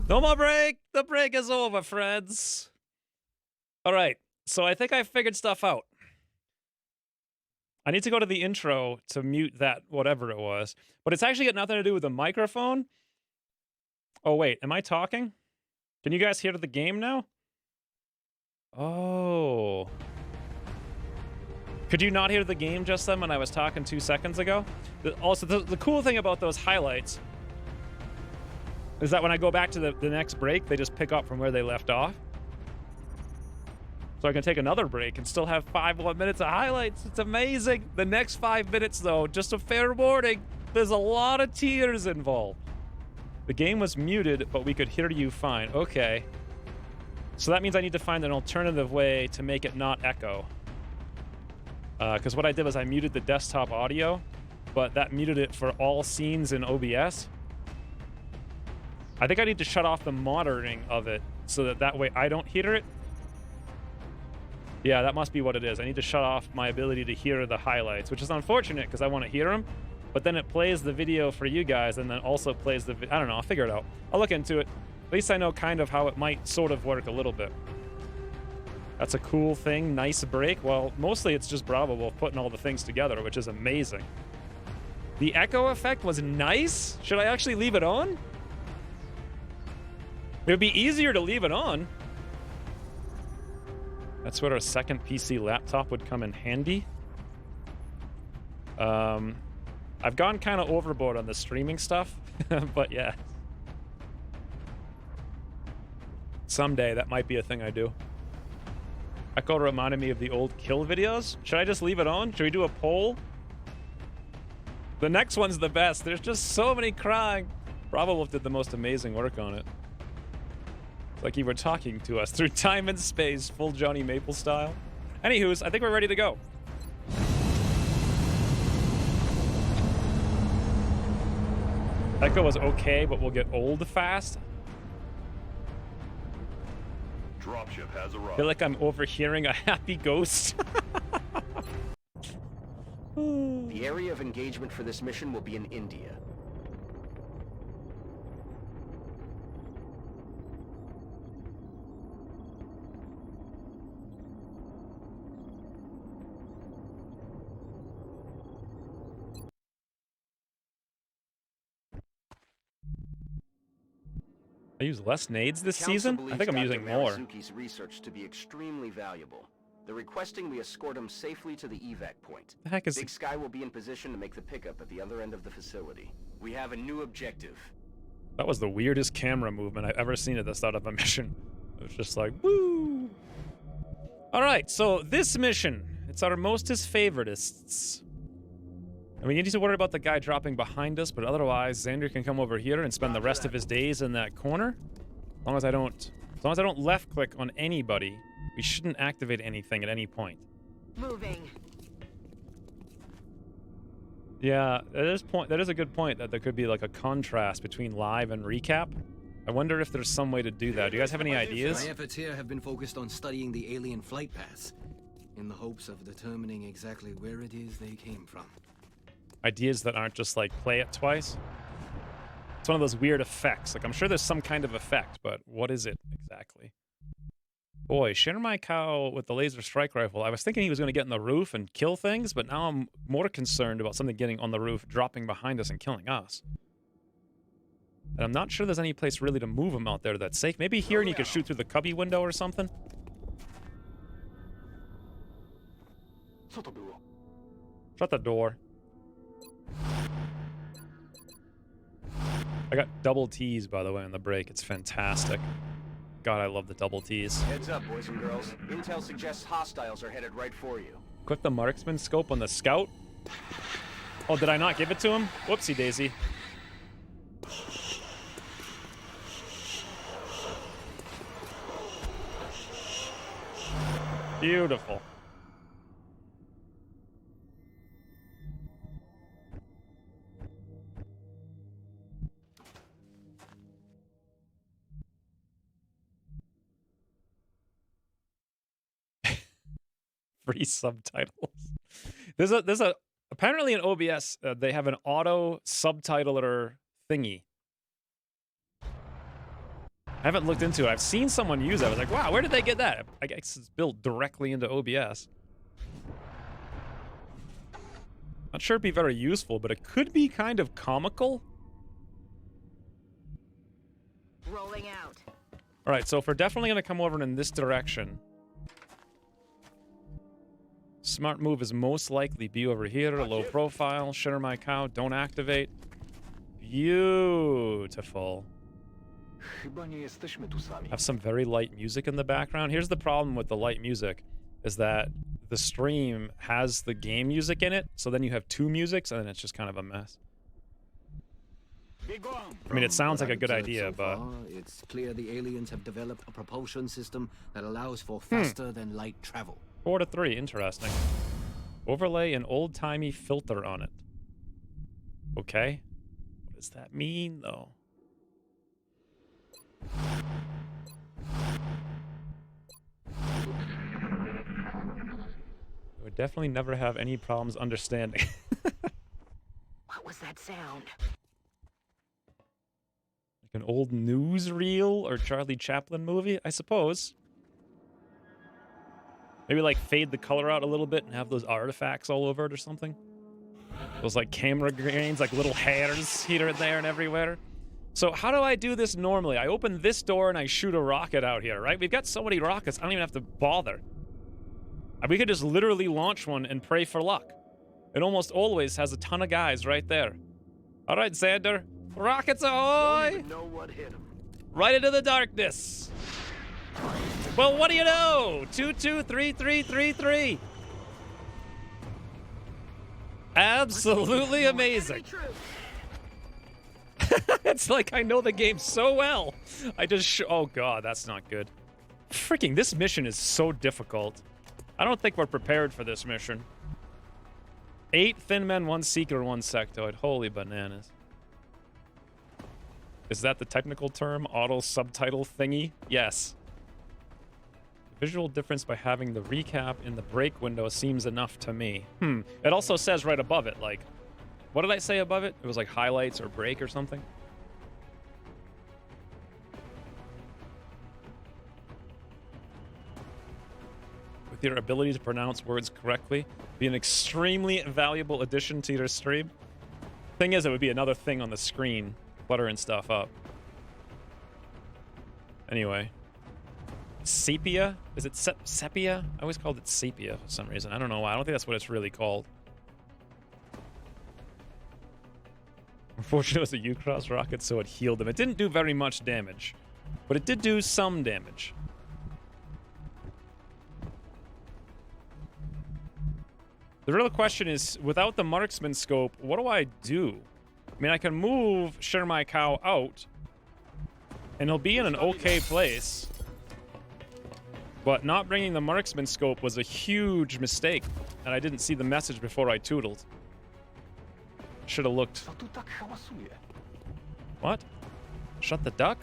No more break! The break is over, friends. Alright, so I think I figured stuff out. I need to go to the intro to mute that whatever it was. But it's actually got nothing to do with the microphone. Oh, wait, am I talking? Can you guys hear the game now? Oh. Could you not hear the game just then when I was talking 2 seconds ago? Also, the cool thing about those highlights is that when I go back to the next break, they just pick up from where they left off. So I can take another break and still have 5 more minutes of highlights. It's amazing. The next 5 minutes, though, just a fair warning, there's a lot of tears involved. The game was muted, but we could hear you fine. Okay. So that means I need to find an alternative way to make it not echo. Because what I did was I muted the desktop audio, but that muted it for all scenes in OBS. I think I need to shut off the monitoring of it so that way I don't hear it. Yeah, that must be what it is. I need to shut off my ability to hear the highlights, which is unfortunate because I want to hear them. But then it plays the video for you guys and then also plays the... I don't know. I'll figure it out. I'll look into it. At least I know kind of how it might sort of work a little bit. That's a cool thing. Nice break. Well, mostly it's just Bravo putting all the things together, which is amazing. The echo effect was nice. Should I actually leave it on? It would be easier to leave it on. That's where our second PC laptop would come in handy. I've gone kind of overboard on the streaming stuff, but yeah. Someday that might be a thing I do. Echo reminded me of the old kill videos. Should I just leave it on? Should we do a poll? The next one's the best. There's just so many crying. Bravo Wolf did the most amazing work on it. It's like you were talking to us through time and space, full Johnny Maple style. Anywho's, I think we're ready to go. Echo was okay, but we'll get old fast. Dropship has arrived. I feel like I'm overhearing a happy ghost. The area of engagement for this mission will be in India. I use less nades this season? I think I'm using more. Marizuki's research to be extremely valuable. They're requesting we escort him safely to the evac point. The heck is Big Sky will be in position to make the pickup at the other end of the facility. We have a new objective. That was the weirdest camera movement I've ever seen at the start of a mission. It was just like, woo! Alright, so this mission, it's our mostest favoritists. I mean, you need to worry about the guy dropping behind us, but otherwise, Xander can come over here and spend the rest of his days in that corner. As long as I don't left click on anybody, we shouldn't activate anything at any point. Moving. Yeah, that is a good point that there could be like a contrast between live and recap. I wonder if there's some way to do that. Do you guys have any ideas? My efforts here have been focused on studying the alien flight paths, in the hopes of determining exactly where it is they came from. Ideas that aren't just like play it twice. It's one of those weird effects. Like I'm sure there's some kind of effect, but what is it exactly? Boy, Share My Cow with the laser strike rifle. I was thinking he was going to get on the roof and kill things, but now I'm more concerned about something getting on the roof, dropping behind us and killing us. And I'm not sure there's any place really to move him out there that's safe. Maybe here and you could shoot through the cubby window or something. Shut the door. I got double T's, by the way, on the break. It's fantastic. God, I love the double T's. Heads up, boys and girls. Intel suggests hostiles are headed right for you. Equip the marksman scope on the scout. Oh, did I not give it to him? Whoopsie daisy. Beautiful. Free subtitles. There's a apparently in OBS they have an auto subtitler thingy. I haven't looked into it. I've seen someone use it. I was like, wow, where did they get that? I guess it's built directly into OBS. Not sure it'd be very useful, but it could be kind of comical. Rolling out. All right, so if we're definitely going to come over in this direction, smart move is most likely be over here, low profile, Share My Cow, don't activate. Beautiful. Have some very light music in the background. Here's the problem with the light music, is that the stream has the game music in it, so then you have two musics, and then it's just kind of a mess. I mean, it sounds like a good idea, but... It's clear the aliens have developed a propulsion system that allows for faster than light travel. 4 to 3, interesting. Overlay an old-timey filter on it. Okay. What does that mean, though? I would definitely never have any problems understanding. What was that sound? Like an old newsreel or Charlie Chaplin movie, I suppose. Maybe like fade the color out a little bit and have those artifacts all over it or something. Those like camera grains, like little hairs here and there and everywhere. So how do I do this normally? I open this door and I shoot a rocket out here, right? We've got so many rockets, I don't even have to bother. We could just literally launch one and pray for luck. It almost always has a ton of guys right there. All right, Xander. Rockets ahoy! Don't even know what hit him. Right into the darkness. Well, what do you know? 223333. Absolutely amazing. It's like I know the game so well. I just oh god, that's not good. Freaking, this mission is so difficult. I don't think we're prepared for this mission. 8 thin men, 1 seeker, 1 sectoid. Holy bananas. Is that the technical term? Auto subtitle thingy? Yes. The visual difference by having the recap in the break window seems enough to me. It also says right above it, like, what did I say above it? It was like highlights or break or something. With your ability to pronounce words correctly, be an extremely valuable addition to your stream. Thing is, it would be another thing on the screen, cluttering stuff up. Anyway. Sepia? Is it sepia? I always called it sepia for some reason. I don't know why. I don't think that's what it's really called. Unfortunately, it was a U-Cross rocket, so it healed him. It didn't do very much damage, but it did do some damage. The real question is, without the marksman scope, what do I do? I mean, I can move Share My Cow out, and he'll be in an okay place. But not bringing the marksman scope was a huge mistake, and I didn't see the message before I tootled. Should have looked. What? Shut the duck?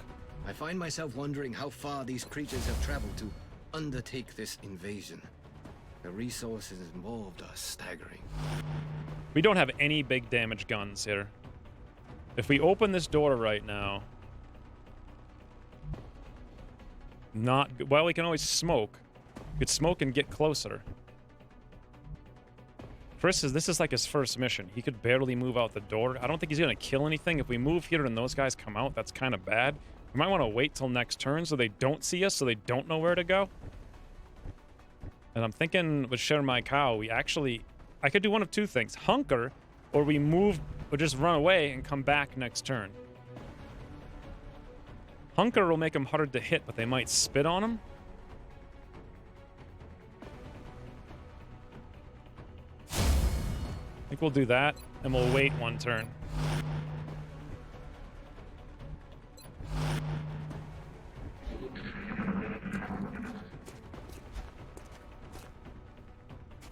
I find myself wondering how far these creatures have traveled to undertake this invasion. The resources involved are staggering. We don't have any big damage guns here. If we open this door right now... Well, we can always smoke. We could smoke and get closer. Chris says this is like his first mission. He could barely move out the door. I don't think he's going to kill anything. If we move here and those guys come out, that's kind of bad. We might want to wait till next turn so they don't see us, so they don't know where to go. And I'm thinking with Share My Cow, I could do one of two things. Hunker, or we move, or just run away and come back next turn. Hunker will make them harder to hit, but they might spit on him. I think we'll do that, and we'll wait one turn.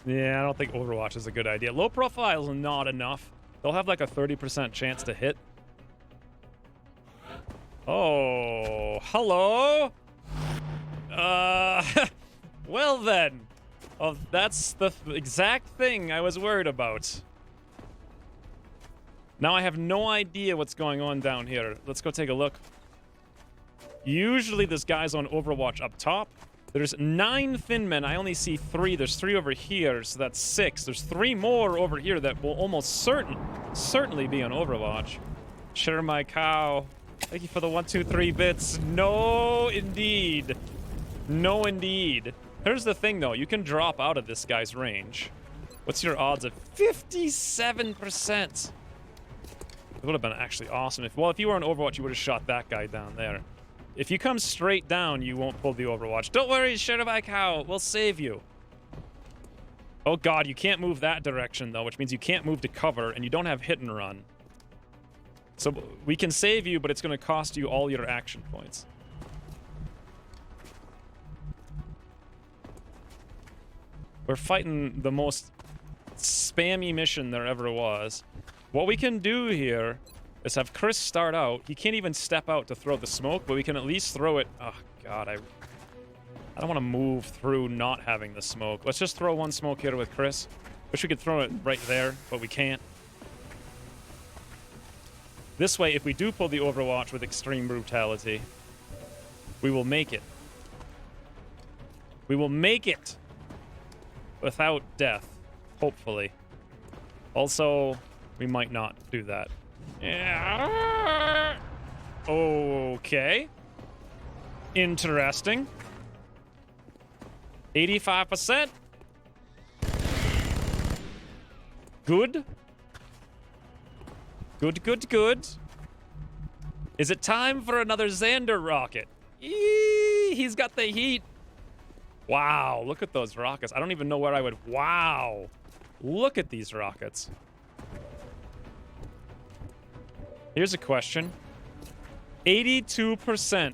Yeah, I don't think Overwatch is a good idea. Low profile is not enough. They'll have like a 30% chance to hit. Oh, hello? Well then. Oh, that's the exact thing I was worried about. Now I have no idea what's going on down here. Let's go take a look. Usually this guy's on Overwatch up top. There's 9 thin men. I only see 3. There's 3 over here, so that's 6. There's 3 more over here that will almost certainly be on Overwatch. Share My Cow. Thank you for the 1, 2, 3 bits. No, indeed. No, indeed. Here's the thing, though. You can drop out of this guy's range. What's your odds of 57%? It would have been actually awesome. If you were on Overwatch, you would have shot that guy down there. If you come straight down, you won't pull the Overwatch. Don't worry, Sheriff Cow. We'll save you. Oh god, you can't move that direction though, which means you can't move to cover, and you don't have hit and run. So we can save you, but it's going to cost you all your action points. We're fighting the most spammy mission there ever was. What we can do here is have Chris start out. He can't even step out to throw the smoke, but we can at least throw it. Oh god, I don't want to move through not having the smoke. Let's just throw one smoke here with Chris. Wish we could throw it right there, but we can't. This way, if we do pull the Overwatch with extreme brutality, we will make it. We will make it without death, hopefully. Also, we might not do that. Yeah. Okay. Interesting. 85%. Good. Good. Is it time for another Xander rocket? Eee, he's got the heat. Wow, look at those rockets. I don't even know where I would... Wow. Look at these rockets. Here's a question. 82%.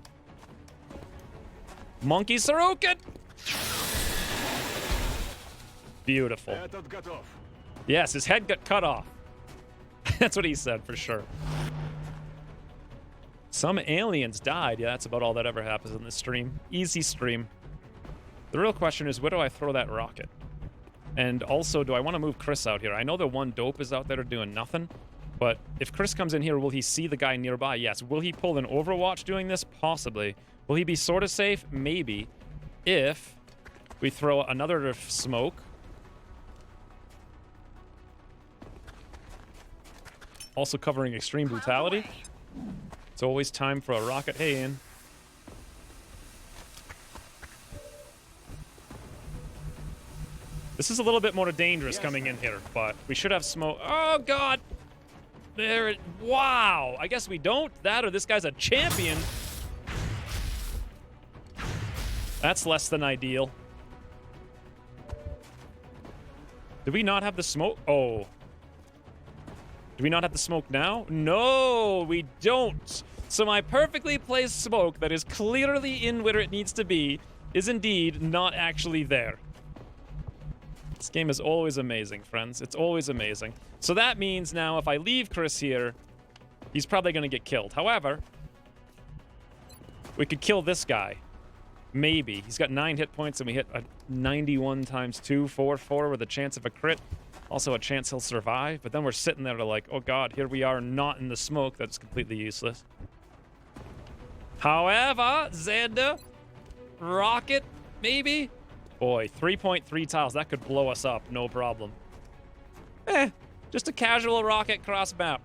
Monkey Sorokin! Beautiful. Yes, his head got cut off. That's what he said, for sure. Some aliens died. Yeah, that's about all that ever happens in this stream. Easy stream. The real question is, where do I throw that rocket? And also, do I want to move Chris out here? I know the one dope is out there doing nothing, but if Chris comes in here, will he see the guy nearby? Yes. Will he pull an Overwatch doing this? Possibly. Will he be sort of safe? Maybe. If we throw another smoke. Also covering extreme brutality. It's always time for a rocket. Hey, Ian. This is a little bit more dangerous coming in here, but we should have smoke. Oh, God. There. Wow. I guess we don't. That or this guy's a champion. That's less than ideal. Do we not have the smoke? Oh. Do we not have the smoke now? No, we don't. So my perfectly placed smoke that is clearly in where it needs to be is indeed not actually there. This game is always amazing, friends. It's always amazing. So that means now if I leave Chris here, he's probably going to get killed. However, we could kill this guy. Maybe. He's got 9 hit points and we hit a 91 times 2, 4 with a chance of a crit. Also a chance he'll survive. But then we're sitting there like, oh god, here we are not in the smoke. That's completely useless. However, Xander, rocket, maybe? Boy, 3.3 tiles. That could blow us up. No problem. Just a casual rocket cross map.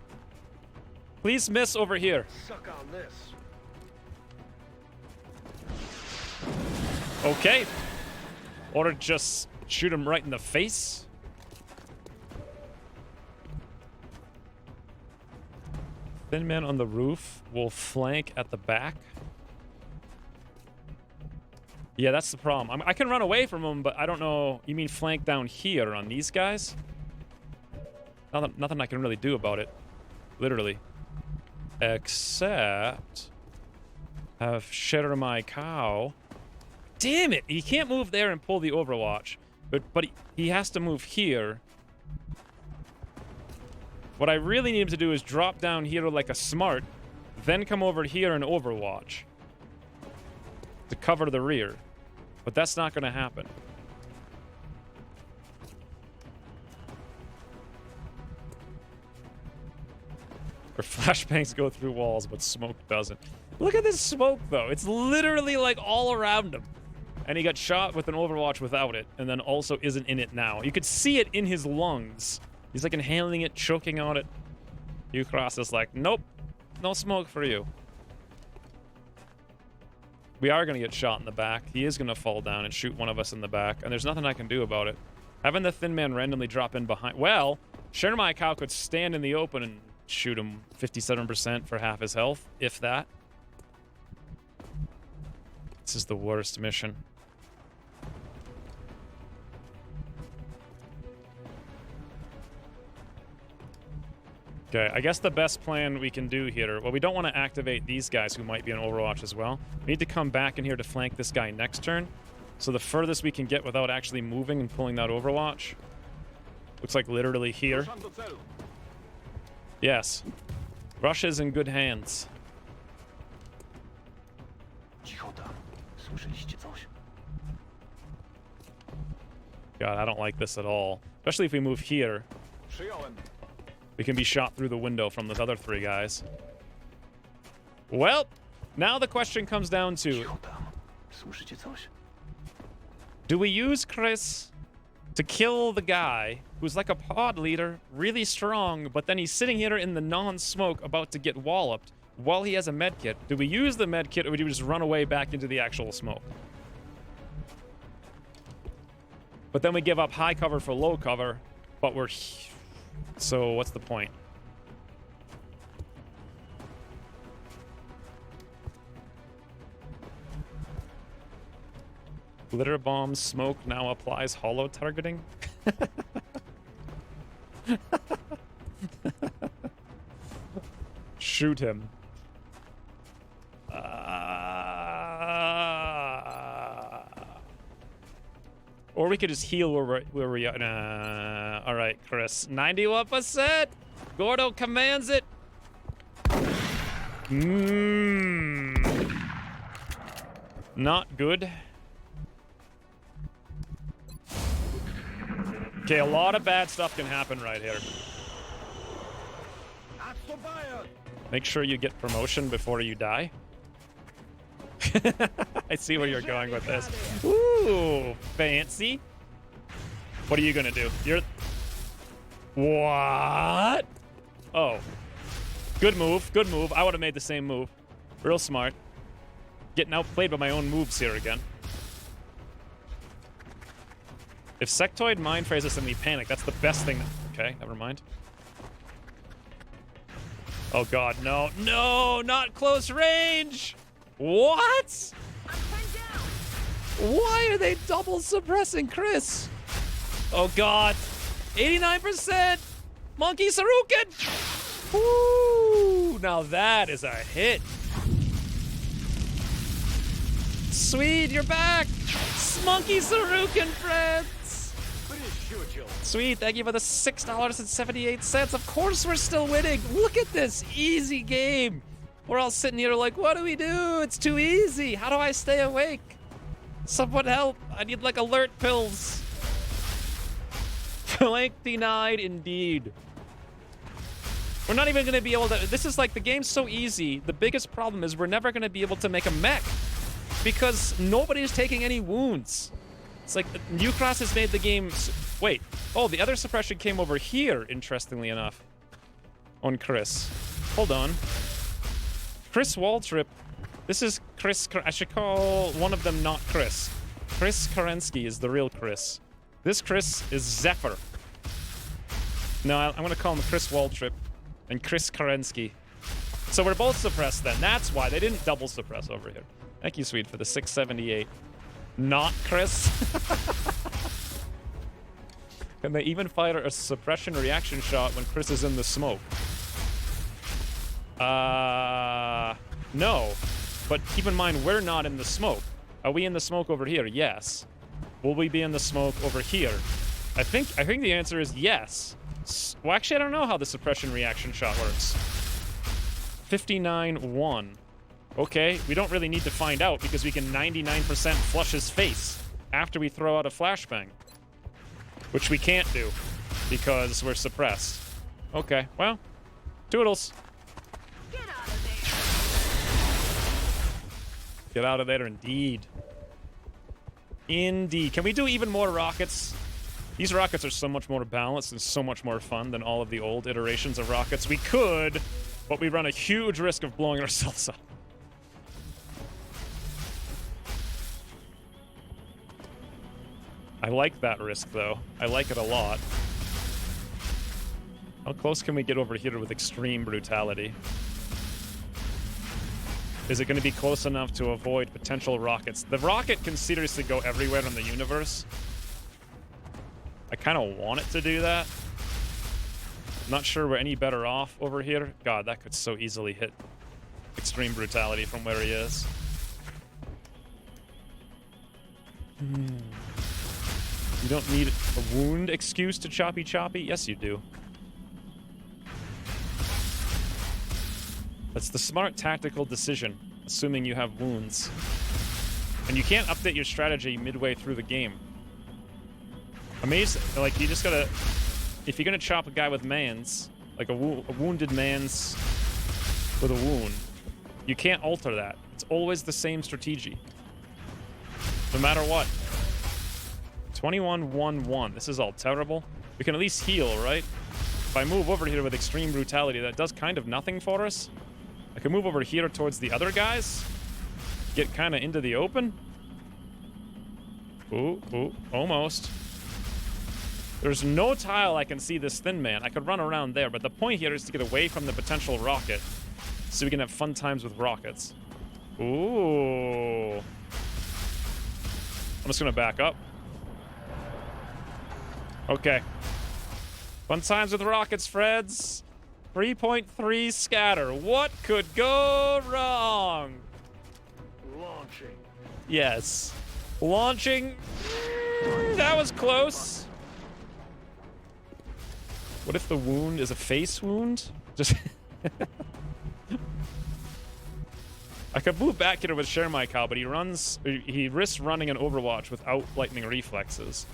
Please miss over here. Suck on this. Okay. Or just shoot him right in the face. Thin man on the roof will flank at the back. Yeah, that's the problem. I can run away from him, but I don't know. You mean flank down here on these guys? Nothing I can really do about it. Literally. Except have Shedder my cow. Damn it! He can't move there and pull the Overwatch. But he has to move here. What I really need him to do is drop down here like a smart, then come over here and Overwatch to cover the rear. But that's not going to happen. Or flashbangs go through walls, but smoke doesn't. Look at this smoke, though. It's literally, like, all around him. And he got shot with an Overwatch without it, and then also isn't in it now. You could see it in his lungs. He's, like, inhaling it, choking on it. Ucross is like, nope, no smoke for you. We are going to get shot in the back. He is going to fall down and shoot one of us in the back, and there's nothing I can do about it. Having the thin man randomly drop in behind... Well, Shermai Cow could stand in the open and shoot him 57% for half his health, if that. This is the worst mission. Okay, I guess the best plan we can do here... Well, we don't want to activate these guys who might be on Overwatch as well. We need to come back in here to flank this guy next turn. So the furthest we can get without actually moving and pulling that Overwatch... Looks like literally here. Yes. Russia's in good hands. God, I don't like this at all. Especially if we move here. We can be shot through the window from those other three guys. Well, now the question comes down to... Do we use Chris to kill the guy who's like a pod leader, really strong, but then he's sitting here in the non-smoke about to get walloped while he has a medkit? Do we use the medkit, or do we just run away back into the actual smoke? But then we give up high cover for low cover, but we're... So what's the point? Glitter bomb smoke now applies hollow targeting? Shoot him. Or we could just heal where we are. All right, Chris. 91%. Gordo commands it. Not good. Okay, a lot of bad stuff can happen right here. Make sure you get promotion before you die. I see where you're going with this. Ooh, fancy. What are you gonna do? You're... What? Oh. Good move, good move. I would have made the same move. Real smart. Getting outplayed by my own moves here again. If Sectoid mind phrases and we panic, that's the best thing. Okay, never mind. Oh god, no. No, not close range! What? Why are they double suppressing Chris? Oh god. 89%! Monkey Saruken! Ooh, now that is a hit. Sweet, you're back! Monkey Saruken, friends! Sweet, thank you for the $6.78. Of course we're still winning. Look at this easy game. We're all sitting here like, what do we do? It's too easy. How do I stay awake? Someone help. I need like alert pills. Flank denied indeed. We're not even going to be able to... This is like, the game's so easy. The biggest problem is we're never going to be able to make a mech. Because nobody's taking any wounds. It's like, Newcross has made the game... Wait. Oh, the other suppression came over here, interestingly enough. On Chris. Hold on. Chris Waltrip. This is Chris... I should call one of them not Chris. Chris Kerensky is the real Chris. This Chris is Zephyr. No, I'm going to call him Chris Waltrip and Chris Kerensky. So we're both suppressed then. That's why they didn't double suppress over here. Thank you, Sweet, for the 678. Not Chris. Can they even fire a suppression reaction shot when Chris is in the smoke? No. But keep in mind, we're not in the smoke. Are we in the smoke over here? Yes. Will we be in the smoke over here? I think the answer is yes. Well, actually, I don't know how the suppression reaction shot works. 59-1. Okay, we don't really need to find out because we can 99% flush his face after we throw out a flashbang. Which we can't do because we're suppressed. Okay, well, toodles. Get out of there. Get out of there, indeed. Indeed. Can we do even more rockets? These rockets are so much more balanced and so much more fun than all of the old iterations of rockets. We could, but we run a huge risk of blowing ourselves up. I like that risk, though. I like it a lot. How close can we get over here with extreme brutality? Is it going to be close enough to avoid potential rockets? The rocket can seriously go everywhere in the universe. I kind of want it to do that. I'm not sure we're any better off over here. God, that could so easily hit extreme brutality from where he is. You don't need a wound excuse to choppy choppy? Yes, you do. That's the smart tactical decision, assuming you have wounds. And you can't update your strategy midway through the game. Amazing. Like, you just gotta... If you're gonna chop a guy with mans, like a wounded man's with a wound, you can't alter that. It's always the same strategy. No matter what. 21-1-1. This is all terrible. We can at least heal, right? If I move over here with extreme brutality, that does kind of nothing for us. I can move over here towards the other guys. Get kind of into the open. Ooh, almost. There's no tile I can see this thin man. I could run around there, but the point here is to get away from the potential rocket so we can have fun times with rockets. Ooh. I'm just gonna back up. Okay. Fun times with rockets, Freds. 3.3 scatter. What could go wrong? Launching. Yes. Launching. That was close. What if the wound is a face wound? Just... I could move back here with Share My Cow, but he risks running an Overwatch without lightning reflexes.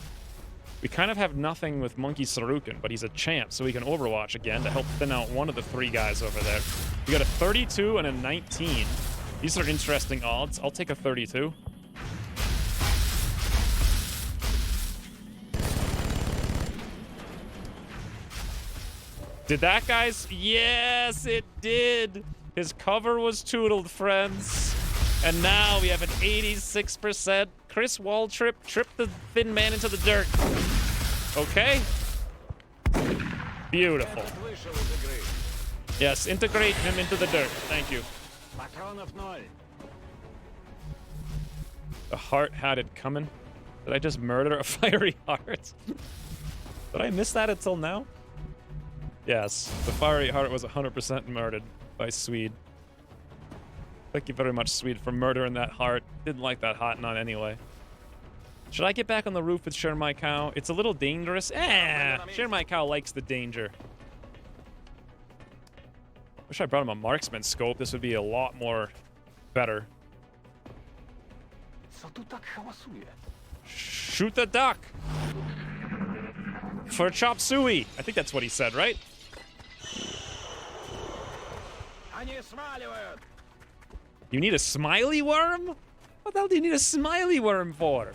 We kind of have nothing with Monkey Sarukin, but he's a champ, so we can Overwatch again to help thin out one of the three guys over there. We got a 32 and a 19. These are interesting odds. I'll take a 32. Did that, guys? Yes, it did. His cover was tootled, friends. And now we have an 86%. Chris Waltrip tripped the thin man into the dirt. Okay. Beautiful. Yes, integrate him into the dirt. Thank you. The heart had it coming. Did I just murder a fiery heart? Did I miss that until now? Yes, the fiery heart was 100% murdered by Swede. Thank you very much, Swede, for murdering that heart. Didn't like that hot nut anyway. Should I get back on the roof with Share My Cow? It's a little dangerous. Share My Cow likes the danger. Wish I brought him a marksman scope. This would be a lot more better. Shoot the duck! For chop suey. I think that's what he said, right? You need a smiley worm? What the hell do you need a smiley worm for?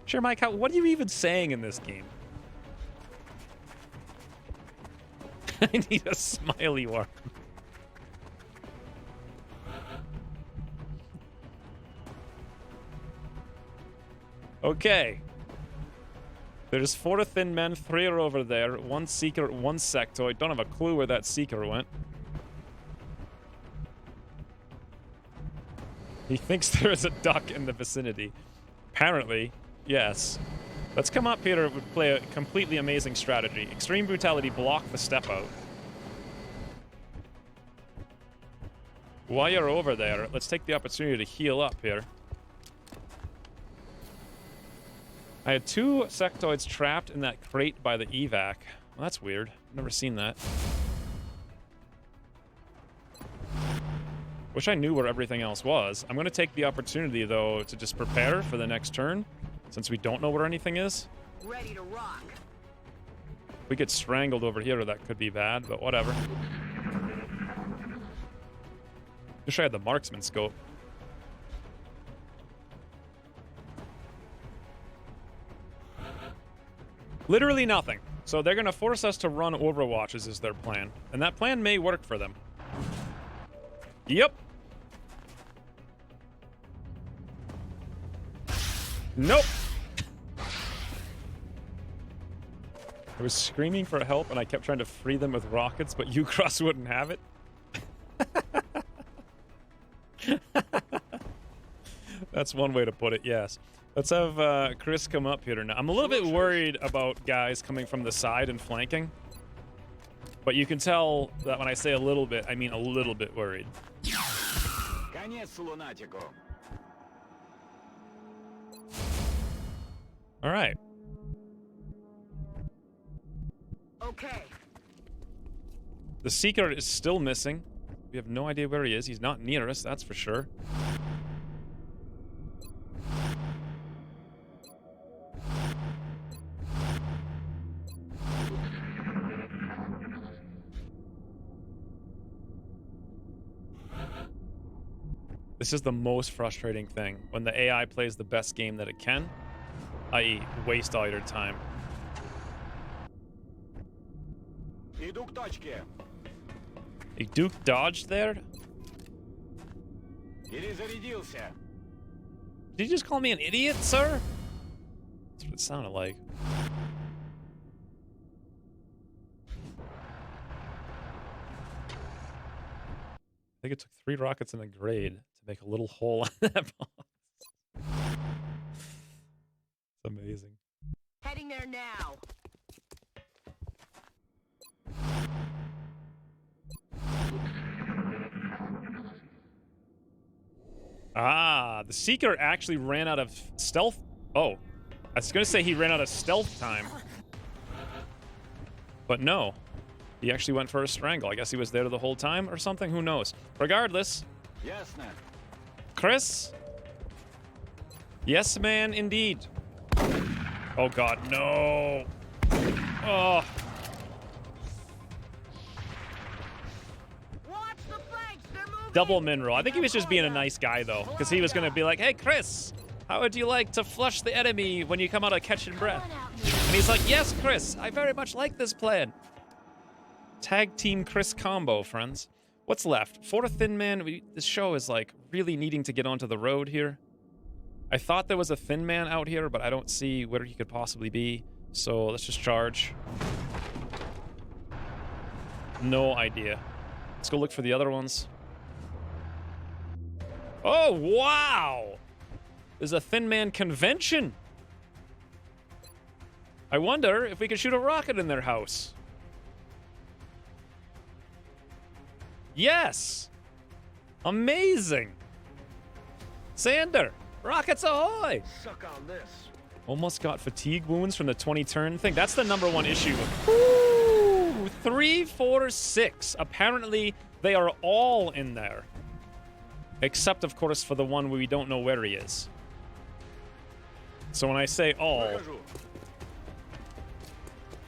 Sure, Mike, what are you even saying in this game? I need a smiley worm. Okay. There's 4 thin men, 3 are over there, 1 seeker, 1 sectoid. Don't have a clue where that seeker went. He thinks there is a duck in the vicinity. Apparently, yes. Let's come up here and play a completely amazing strategy. Extreme brutality, block the step out. While you're over there, let's take the opportunity to heal up here. I had 2 sectoids trapped in that crate by the evac. Well, that's weird. Never seen that. Wish I knew where everything else was. I'm going to take the opportunity, though, to just prepare for the next turn, since we don't know where anything is. Ready to rock. If we get strangled over here, that could be bad, but whatever. Wish I had the marksman scope. Literally nothing. So they're going to force us to run Overwatches is their plan. And that plan may work for them. Yep. Nope. I was screaming for help and I kept trying to free them with rockets, but Ucross wouldn't have it. That's one way to put it, yes. Let's have Chris come up here now. I'm a little bit worried about guys coming from the side and flanking. But you can tell that when I say a little bit, I mean a little bit worried. All right. Okay. The Seeker is still missing. We have no idea where he is. He's not near us, that's for sure. This is the most frustrating thing, when the AI plays the best game that it can, i.e. waste all your time. A Duke dodged there? Did you just call me an idiot, sir? That's what it sounded like. I think it took 3 rockets and a grade to make a little hole in that box. It's amazing. Heading there now. Ah, the Seeker actually ran out of stealth. Oh, I was going to say he ran out of stealth time. But no. He actually went for a strangle. I guess he was there the whole time or something. Who knows? Regardless. Yes, man. Chris? Yes, man, indeed. Oh, God, no. Oh. Double mineral. I think he was just being a nice guy, though, because he was going to be like, hey, Chris, how would you like to flush the enemy when you come out of catching breath? And he's like, yes, Chris, I very much like this plan. Tag team Chris combo, friends. What's left? For a Thin Man, this show is like really needing to get onto the road here. I thought there was a Thin Man out here, but I don't see where he could possibly be. So let's just charge. No idea. Let's go look for the other ones. Oh, wow! There's a Thin Man convention. I wonder if we could shoot a rocket in their house. Yes! Amazing! Sander, rockets ahoy! Suck on this. Almost got fatigue wounds from the 20-turn thing. That's the #1 issue. Ooh, 3, 4, 6. Apparently, they are all in there. Except, of course, for the one where we don't know where he is. So when I say all,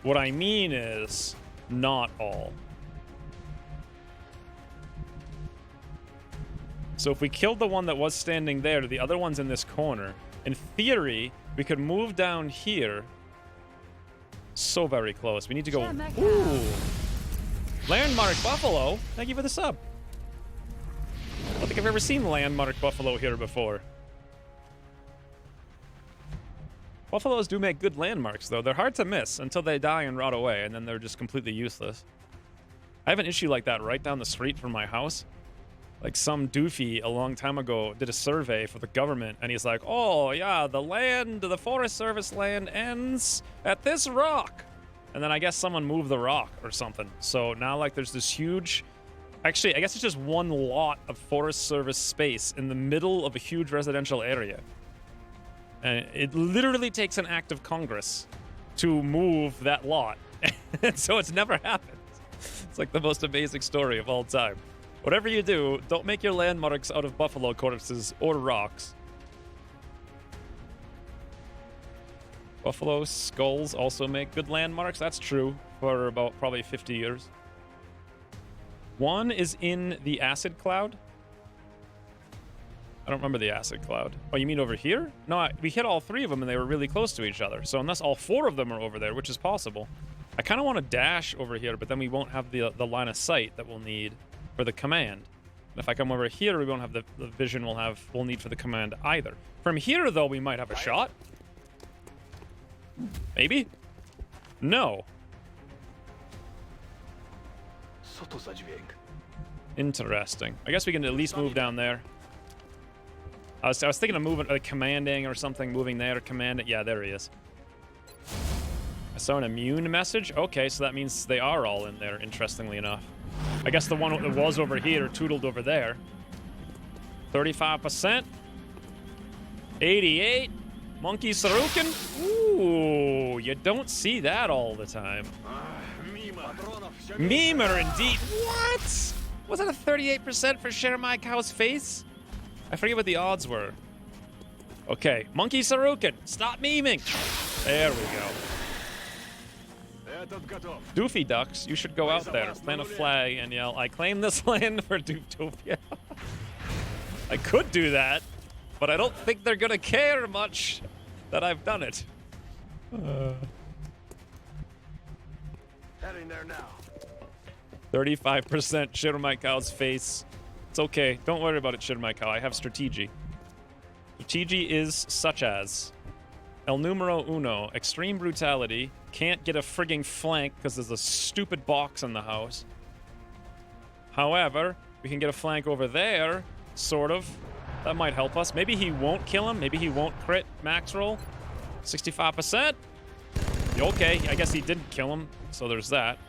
what I mean is not all. So if we killed the one that was standing there, the other one's in this corner. In theory, we could move down here. So very close. We need to go... Ooh! Landmark Buffalo! Thank you for the sub. I don't think I've ever seen Landmark Buffalo here before. Buffaloes do make good landmarks, though. They're hard to miss until they die and rot away, and then they're just completely useless. I have an issue like that right down the street from my house. Like, some doofy a long time ago did a survey for the government, and he's like, oh, yeah, the Forest Service land ends at this rock. And then I guess someone moved the rock or something. So now, like, there's this huge... Actually, I guess it's just one lot of Forest Service space in the middle of a huge residential area. And it literally takes an act of Congress to move that lot. And so it's never happened. It's like the most amazing story of all time. Whatever you do, don't make your landmarks out of buffalo corpses or rocks. Buffalo skulls also make good landmarks. That's true for about probably 50 years. One is in the acid cloud. I don't remember the acid cloud. Oh, you mean over here? No, we hit all 3 of them and they were really close to each other. So unless all 4 of them are over there, which is possible. I kind of want to dash over here, but then we won't have the line of sight that we'll need for the command. And if I come over here, we won't have the vision we'll need for the command either. From here, though, we might have a shot. Maybe? No. Interesting. I guess we can at least move down there. I was thinking of moving, commanding or something, moving there, commanding. Yeah, there he is. I saw an immune message. Okay, so that means they are all in there, interestingly enough. I guess the one that was over here tootled over there. 35%. 88. Monkey Sarukin. Ooh, you don't see that all the time. Memer indeed. What? Was that a 38% for Share My Cow's face? I forget what the odds were. Okay, Monkey Sarukin, stop memeing. There we go. Doofy Ducks, you should go out there, plant a flag, and yell, I claim this land for Dooptopia. I could do that, but I don't think they're gonna care much that I've done it. Heading there now. 35% Share My Cow's face. It's okay. Don't worry about it, Share My Cow. I have strategy. Strategy is such as El Numero Uno, extreme brutality. Can't get a frigging flank because there's a stupid box in the house. However, we can get a flank over there, sort of. That might help us. Maybe he won't kill him. Maybe he won't crit max roll. 65%. Okay, I guess he didn't kill him, so there's that.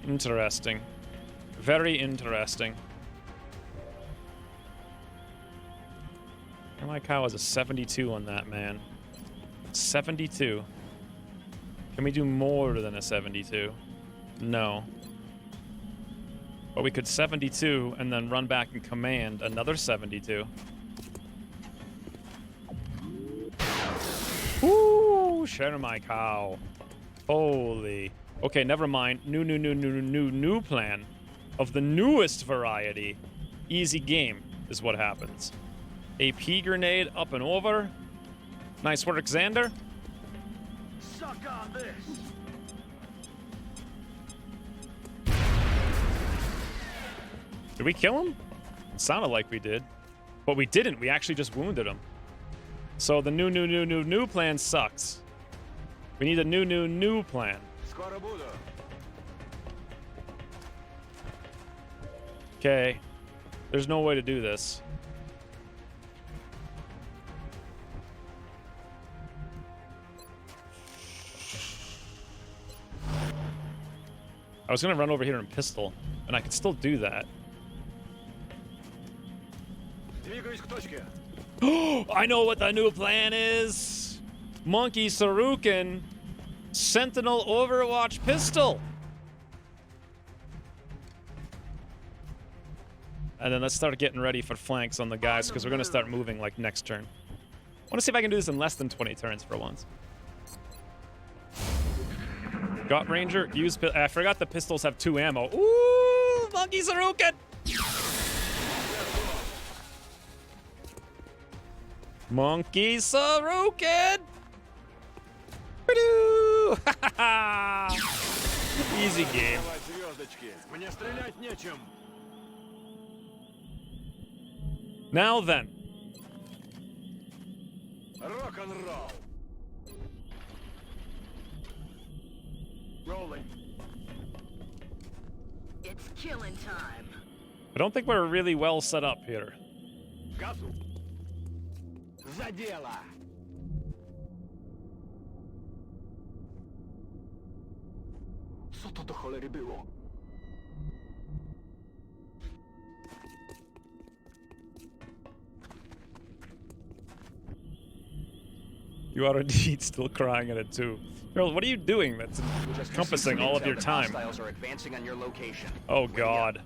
Interesting. Very interesting. My cow has a 72 on that, man. 72. Can we do more than a 72? No. But we could 72 and then run back and command another 72. Woo! Share My Cow. Holy. Okay, never mind. New plan. Of the newest variety. Easy game is what happens. AP grenade up and over. Nice work, Xander. Suck on this. Did we kill him? It sounded like we did. But we didn't. We actually just wounded him. So the new plan sucks. We need a new plan. Okay. There's no way to do this. I was gonna run over here and pistol, and I could still do that. I know what the new plan is! Monkey Sarukin, Sentinel Overwatch pistol! And then let's start getting ready for flanks on the guys, because we're gonna start moving like next turn. I wanna see if I can do this in less than 20 turns for once. Got Ranger, use... I forgot the pistols have 2 ammo. Ooh! Monkey Sarukin! Monkey Sarukin! Ba-doo! Easy game. Now then. Rock and roll. Rolling. It's killing time. I don't think we're really well set up here. Газу. За дело. Co to do cholery było? You are indeed still crying at it too. Girl, what are you doing that's encompassing all of your time? Hostiles are advancing on your location. Oh god.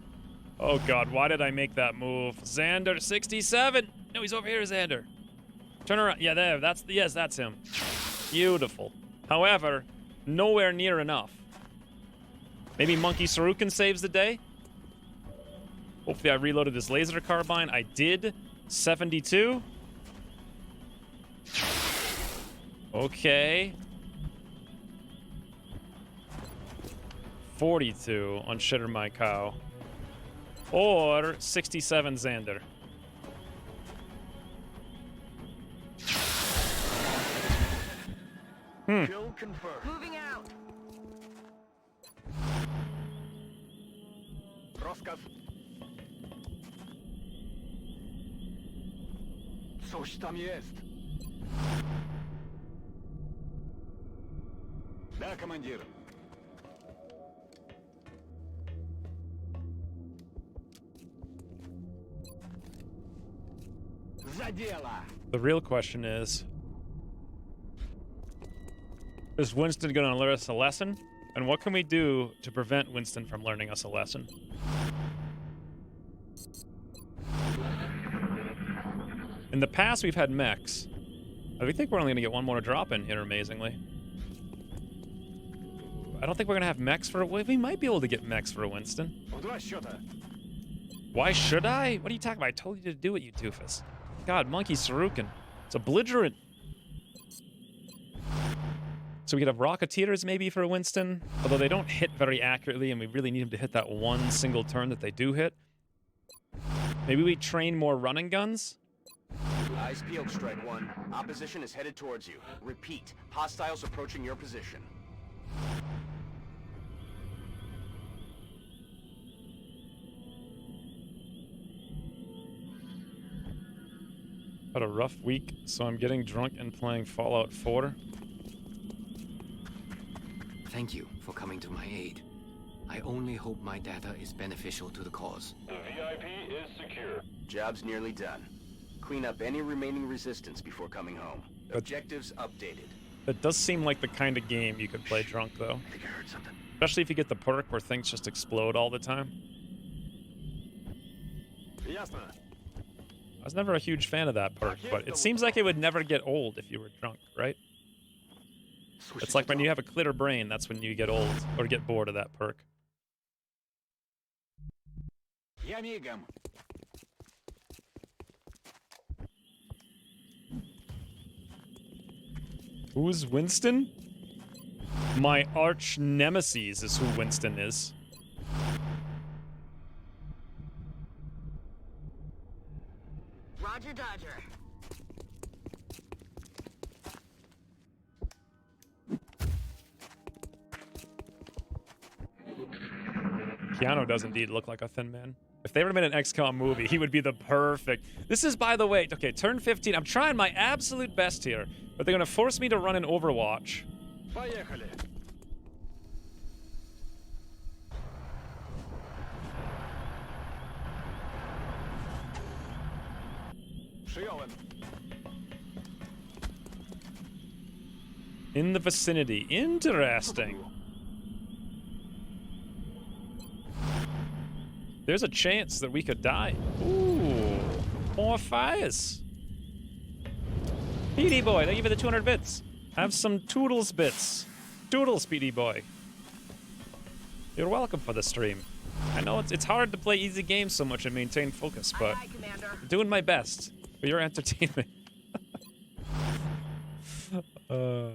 Oh god, why did I make that move? Xander 67! No, he's over here, Xander. Turn around. Yeah, there. Yes, that's him. Beautiful. However, nowhere near enough. Maybe Monkey Sarukin saves the day? Hopefully I reloaded this laser carbine. I did. 72. Okay. 42 on Shitter My Cow. Or 67 Xander. Kill confirmed. Moving out. Rozkaz. Coś tam jest. Да, командир. За дело! The real question is Winston going to learn us a lesson? And what can we do to prevent Winston from learning us a lesson? In the past, we've had mechs. I think we're only going to get one more drop in here, amazingly. I don't think we're going to have mechs for... We might be able to get mechs for a Winston. Why should I? What are you talking about? I told you to do it, you doofus. God, Monkey Sarukin. It's a belligerent. So we could have Rocketeers maybe for a Winston, although they don't hit very accurately, and we really need them to hit that one single turn that they do hit. Maybe we train more running guns? Eyes peeled, Strike One. Opposition is headed towards you. Repeat, hostiles approaching your position. Had a rough week, so I'm getting drunk and playing Fallout 4. Thank you for coming to my aid. I only hope my data is beneficial to the cause. The VIP is secure. Job's nearly done. Clean up any remaining resistance before coming home. Objectives updated. That does seem like the kind of game you could play drunk, though. I think I heard something. Especially if you get the perk where things just explode all the time. Ясно. I was never a huge fan of that perk, but it seems like it would never get old if you were drunk, right? It's like when you have a clear brain, that's when you get old or get bored of that perk. Я мигом. Who's Winston? My arch nemesis is who Winston is. Roger, Dodger. Keanu does indeed look like a thin man. If they would have made an XCOM movie, he would be the perfect... This is, by the way... Okay, turn 15. I'm trying my absolute best here, but they're going to force me to run an Overwatch. Поехали. Przyjąłem. In the vicinity. Interesting. There's a chance that we could die. Ooh. More fires. Speedy boy, thank you for the 200 bits. Have some Toodles bits. Toodles, Speedy boy. You're welcome for the stream. I know it's hard to play easy games so much and maintain focus, but I'm doing my best for your entertainment. Oh,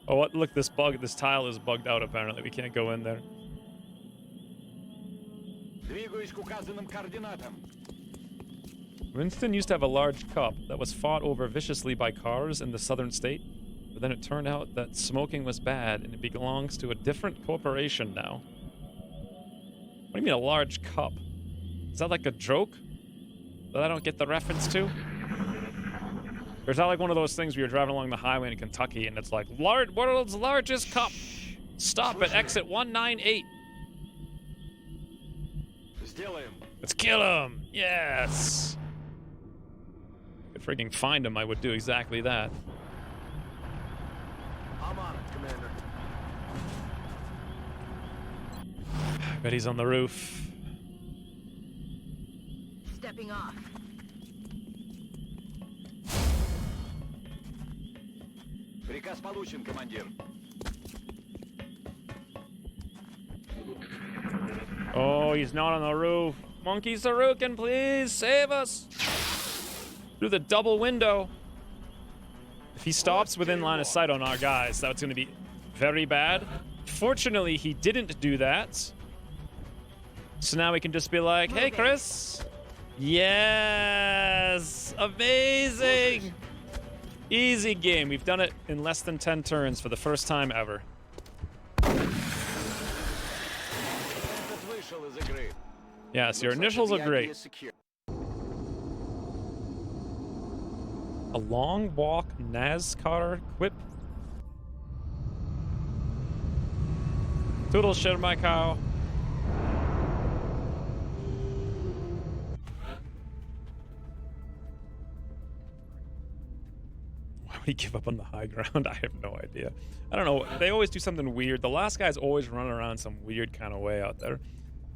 what? Look, this tile is bugged out apparently. We can't go in there. Двигаюсь к указанным координатам. Winston used to have a large cup that was fought over viciously by cars in the southern state, but then it turned out that smoking was bad and it belongs to a different corporation now. What do you mean a large cup? Is that like a joke that I don't get the reference to? Or is that like one of those things where you're driving along the highway in Kentucky and it's like, world's largest cup. Stop at exit 198. Сделаем. Let's kill him. Yes. If I could freaking find him, I would do exactly that. I'm on it, Commander. I bet he's on the roof. Stepping off. Приказ получен, командир. Oh, he's not on the roof. Monkey Sarukin, please save us. Through the double window. If he stops within line of sight on our guys, that's going to be very bad. Fortunately, he didn't do that. So now we can just be like, hey, Chris. Yes. Amazing. Easy game. We've done it in less than 10 turns for the first time ever. Yes, your initials are great. A long walk NASCAR quip. Toodle shit my cow. Why would he give up on the high ground? I have no idea. I don't know. They always do something weird. The last guy's always running around some weird kind of way out there.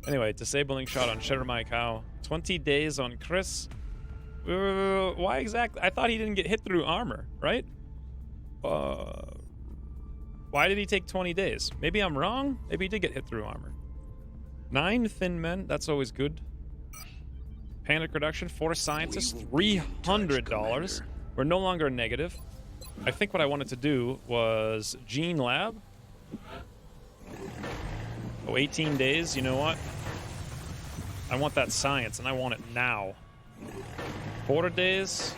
Anyway, disabling shot on Shitter My Cow. 20 days on Chris. Why exactly? I thought he didn't get hit through armor, right? Why did he take 20 days? Maybe I'm wrong. Maybe he did get hit through armor. 9 thin men. That's always good. Panic reduction. 4 scientists. $300. We're no longer negative. I think what I wanted to do was Gene Lab. Oh, 18 days. You know what? I want that science, and I want it now. 4 days.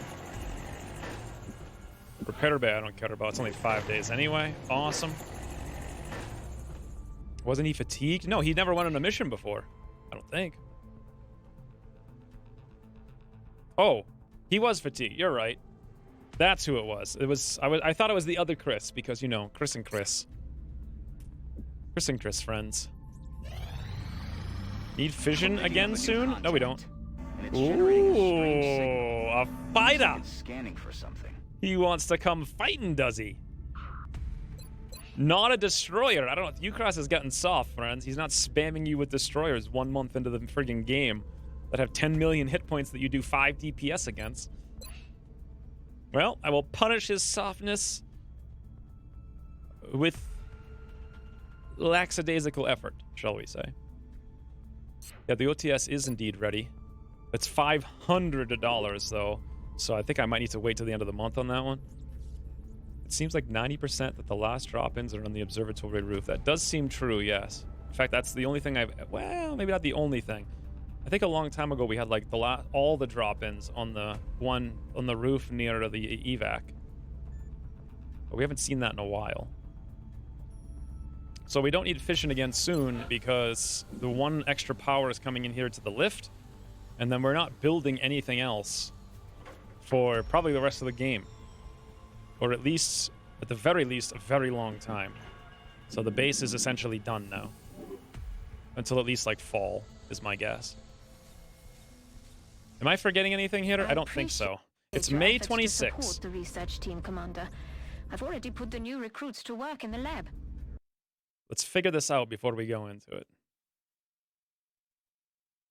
Repair Bay, I don't care about. It's only 5 days anyway. Awesome. Wasn't he fatigued? No, he never went on a mission before. I don't think. Oh, he was fatigued. You're right. That's who it was. I thought it was the other Chris because, you know, Chris and Chris. Chris and Chris friends. Need fission again soon? No, we don't. Ooh, a fighter. Scanning for something. He wants to come fighting, does he? Not a destroyer. I don't know. Ucross has gotten soft, friends. He's not spamming you with destroyers 1 month into the friggin' game that have 10 million hit points that you do 5 DPS against. Well, I will punish his softness with lackadaisical effort, shall we say. Yeah, the OTS is indeed ready. It's $500 though, so I think I might need to wait till the end of the month on that one. It seems like 90% that the last drop-ins are on the observatory roof. That does seem true, yes. In fact, that's the only thing well, maybe not the only thing. I think a long time ago we had like all the drop-ins on the one on the roof near the evac. But we haven't seen that in a while. So we don't need fission again soon because the one extra power is coming in here to the lift. And then we're not building anything else for probably the rest of the game. Or at least, at the very least, a very long time. So the base is essentially done now. Until at least like fall, is my guess. Am I forgetting anything here? I don't think so. It's May 26th. The research team, Commander. I've already put the new recruits to work in the lab. Let's figure this out before we go into it.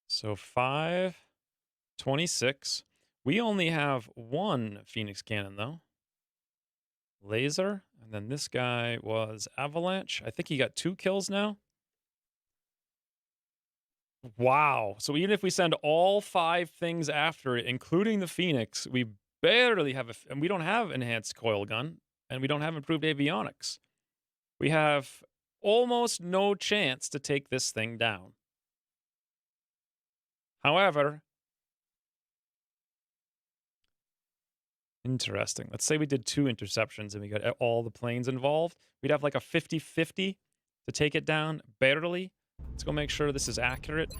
So 5/26. We only have 1 Phoenix cannon though. Laser, and then this guy was Avalanche. I think he got 2 kills now. Wow. So even if we send all 5 things after it, including the Phoenix, we barely have and we don't have enhanced coil gun, and we don't have improved avionics. We have almost no chance to take this thing down. However, interesting. Let's say we did 2 interceptions and we got all the planes involved. We'd have like a 50-50 to take it down, barely. Let's go make sure this is accurate.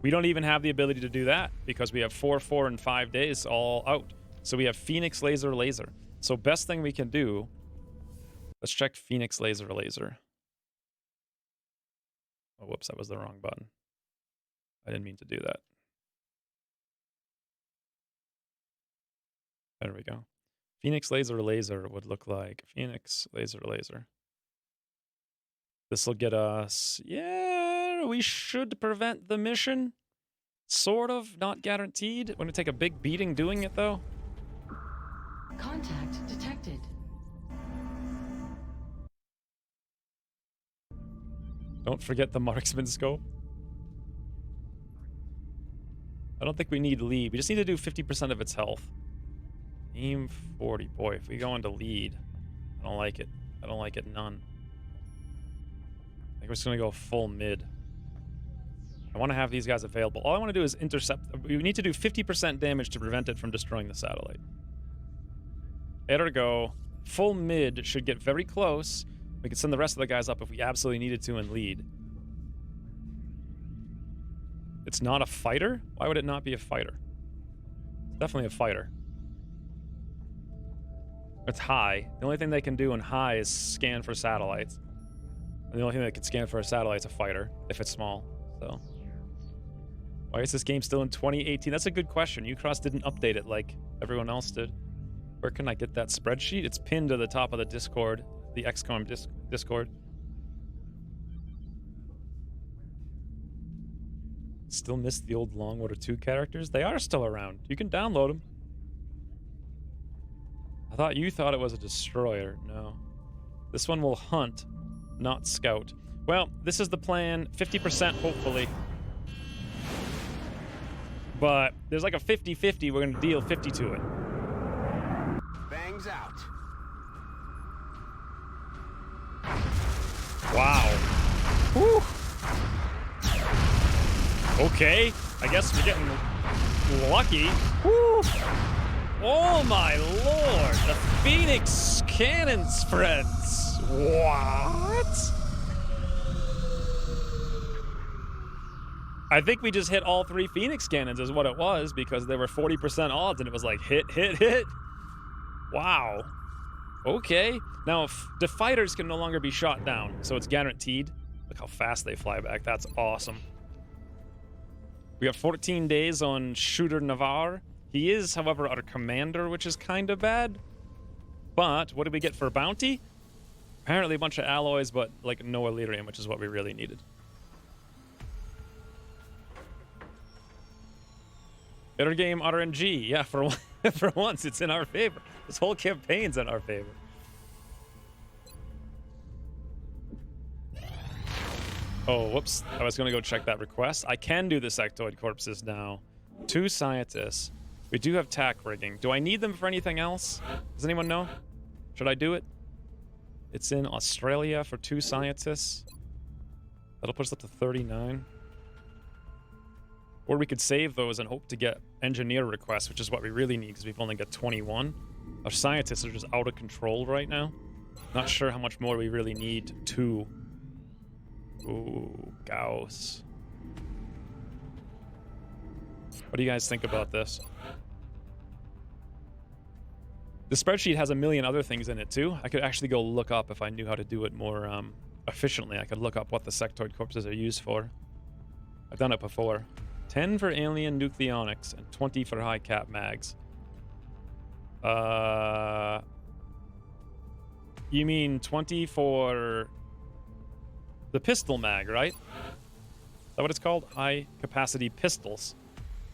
We don't even have the ability to do that because we have 4, 4, and 5 days all out. So we have Phoenix, Laser, Laser. So best thing we can do, let's check Phoenix, Laser, Laser. Oh, whoops, that was the wrong button. I didn't mean to do that. There we go. Phoenix, Laser, Laser would look like Phoenix, Laser, Laser. This will get us, yeah, we should prevent the mission. Sort of, not guaranteed. We're gonna take a big beating doing it though. Contact detected. Don't forget the marksman scope. I don't think we need lead. We just need to do 50% of its health. Aim 40. Boy, if we go into lead, I don't like it. I don't like it none. I think we're just going to go full mid. I want to have these guys available. All I want to do is intercept. We need to do 50% damage to prevent it from destroying the satellite. Ergo, full mid should get very close. We can send the rest of the guys up if we absolutely needed to and lead. It's not a fighter? Why would it not be a fighter? It's definitely a fighter. It's high. The only thing they can do in high is scan for satellites. And the only thing that can scan for a satellite's a fighter, if it's small. So, why is this game still in 2018? That's a good question. Ucross didn't update it like everyone else did. Where can I get that spreadsheet? It's pinned to the top of the Discord, the XCOM Discord. Still miss the old Long Water 2 characters? They are still around. You can download them. I thought you thought it was a destroyer. No. This one will hunt, not scout. Well, this is the plan. 50% hopefully. But there's like a 50-50. We're going to deal 50 to it. Bangs out. Wow. Whew. Okay. I guess we're getting lucky. Whew. Oh my lord. The Phoenix cannon spreads. What? I think we just hit all 3 Phoenix cannons is what it was, because they were 40% odds and it was like hit, hit, hit. Wow. Okay. Now, the fighters can no longer be shot down, so it's guaranteed. Look how fast they fly back. That's awesome. We got 14 days on Shooter Navarre. He is, however, our commander, which is kind of bad. But what did we get for bounty? Apparently a bunch of alloys, but like no Elerium, which is what we really needed. Better game RNG. Yeah, for once, it's in our favor. This whole campaign's in our favor. Oh, whoops. I was going to go check that request. I can do the sectoid corpses now. 2 scientists. We do have tack rigging. Do I need them for anything else? Does anyone know? Should I do it? It's in Australia for 2 scientists. That'll put us up to 39. Or we could save those and hope to get engineer requests, which is what we really need because we've only got 21. Our scientists are just out of control right now. Not sure how much more we really need. 2. Ooh, Gauss. What do you guys think about this? The spreadsheet has a million other things in it too. I could actually go look up if I knew how to do it more efficiently. I could look up what the sectoid corpses are used for. I've done it before. 10 for alien nucleonics and 20 for high cap mags. You mean 20 for the pistol mag, right? Is that what it's called? High capacity pistols.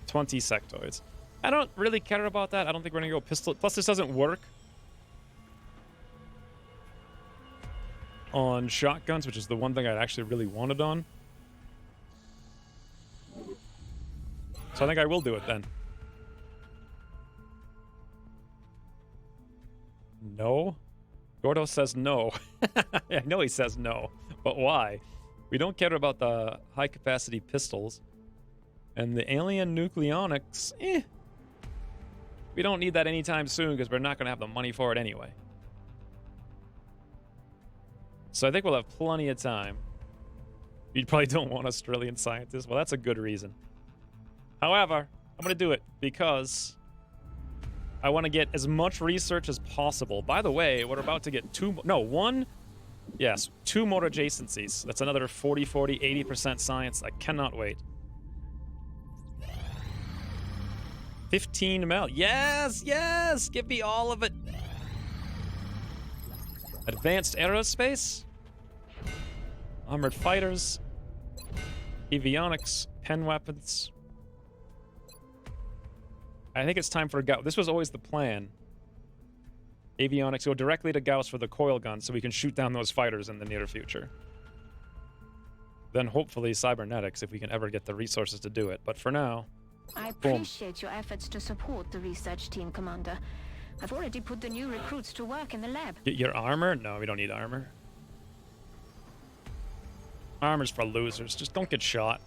20 sectoids. I don't really care about that. I don't think we're gonna go pistol. Plus, this doesn't work on shotguns, which is the one thing I actually really wanted on. So I think I will do it then. No? Gordo says no. I know he says no, but why? We don't care about the high-capacity pistols. And the alien nucleonics, we don't need that anytime soon because we're not going to have the money for it anyway. So I think we'll have plenty of time. You probably don't want Australian scientists. Well, that's a good reason. However, I'm going to do it because I want to get as much research as possible. By the way, we're about to get 2 more adjacencies. That's another 40, 80% science. I cannot wait. 15 mil. Yes, yes! Give me all of it. Advanced aerospace. Armored fighters. Avionics. Pen weapons. I think it's time for Gauss. This was always the plan. Avionics go directly to Gauss for the coil gun so we can shoot down those fighters in the near future. Then hopefully cybernetics if we can ever get the resources to do it. But for now... I appreciate your efforts to support the research team, Commander. I've already put the new recruits to work in the lab. Get your armor? No, we don't need armor. Armor's for losers. Just don't get shot.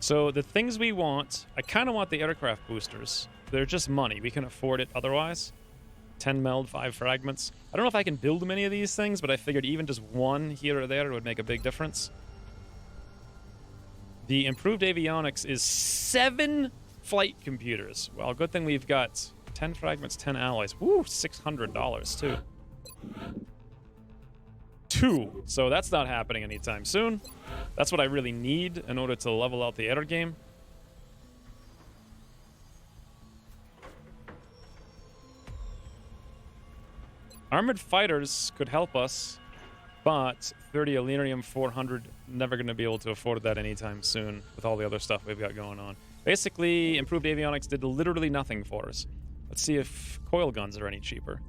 So the things we want, I kind of want the aircraft boosters. They're just money. We can afford it otherwise. 10 meld, 5 fragments. I don't know if I can build many of these things, but I figured even just one here or there would make a big difference. The improved avionics is 7 flight computers. Well, good thing we've got 10 fragments, 10 alloys. Woo, $600 too. 2. So that's not happening anytime soon. That's what I really need in order to level out the air game. Armored fighters could help us, but 30 Elenium 400, never going to be able to afford that anytime soon with all the other stuff we've got going on. Basically, improved avionics did literally nothing for us. Let's see if coil guns are any cheaper.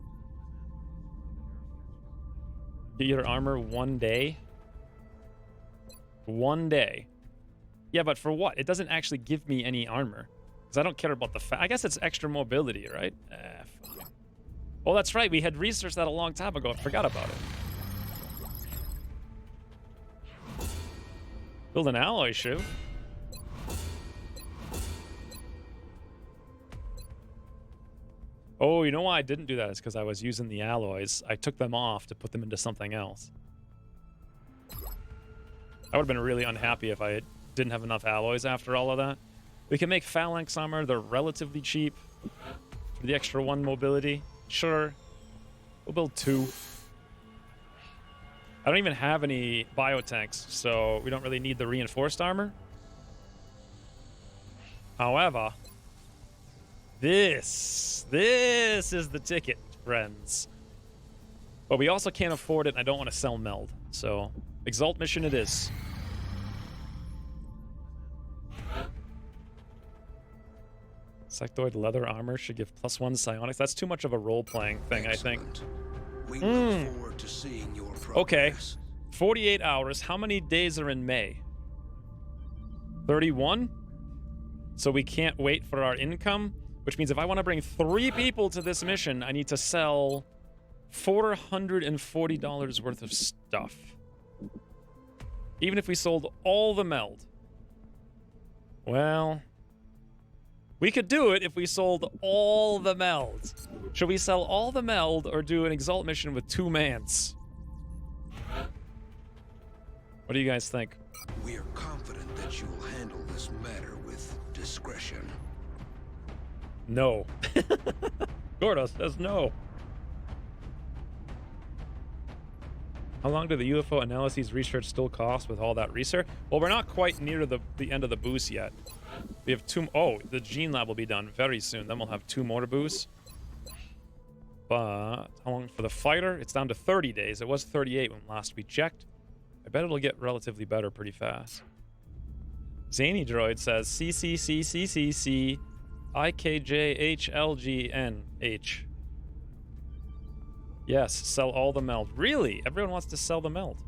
Get your armor 1 day? 1 day. Yeah, but for what? It doesn't actually give me any armor. Because I don't care about the I guess it's extra mobility, right? Fine. Oh, that's right. We had researched that a long time ago. I forgot about it. Build an alloy shoe. Oh, you know why I didn't do that? It's because I was using the alloys. I took them off to put them into something else. I would have been really unhappy if I didn't have enough alloys after all of that. We can make phalanx armor. They're relatively cheap. For the extra 1 mobility. Sure. We'll build 2. I don't even have any biotanks, so we don't really need the reinforced armor. However, this is the ticket, friends. But we also can't afford it, and I don't want to sell meld. So, Exalt mission it is. Sectoid leather armor should give +1 psionics. That's too much of a role-playing thing, Excellent. I think. We look forward to seeing your progress. Okay. 48 hours. How many days are in May? 31? So we can't wait for our income, which means if I want to bring 3 people to this mission, I need to sell $440 worth of stuff. Even if we sold all the meld. Well, we could do it if we sold all the meld. Should we sell all the meld or do an Exalt mission with 2 mans? What do you guys think? We are confident that you will handle this matter with discretion. No. Gordo says no. How long do the UFO analyses research still cost with all that research? Well, we're not quite near the end of the boost yet. We have 2... Oh, the gene lab will be done very soon. Then we'll have 2 more to boost. But how long for the fighter? It's down to 30 days. It was 38 when last we checked. I bet it'll get relatively better pretty fast. Zany Droid says CCCCCC IKJHLGNH. Yes, sell all the meld. Really? Everyone wants to sell the meld.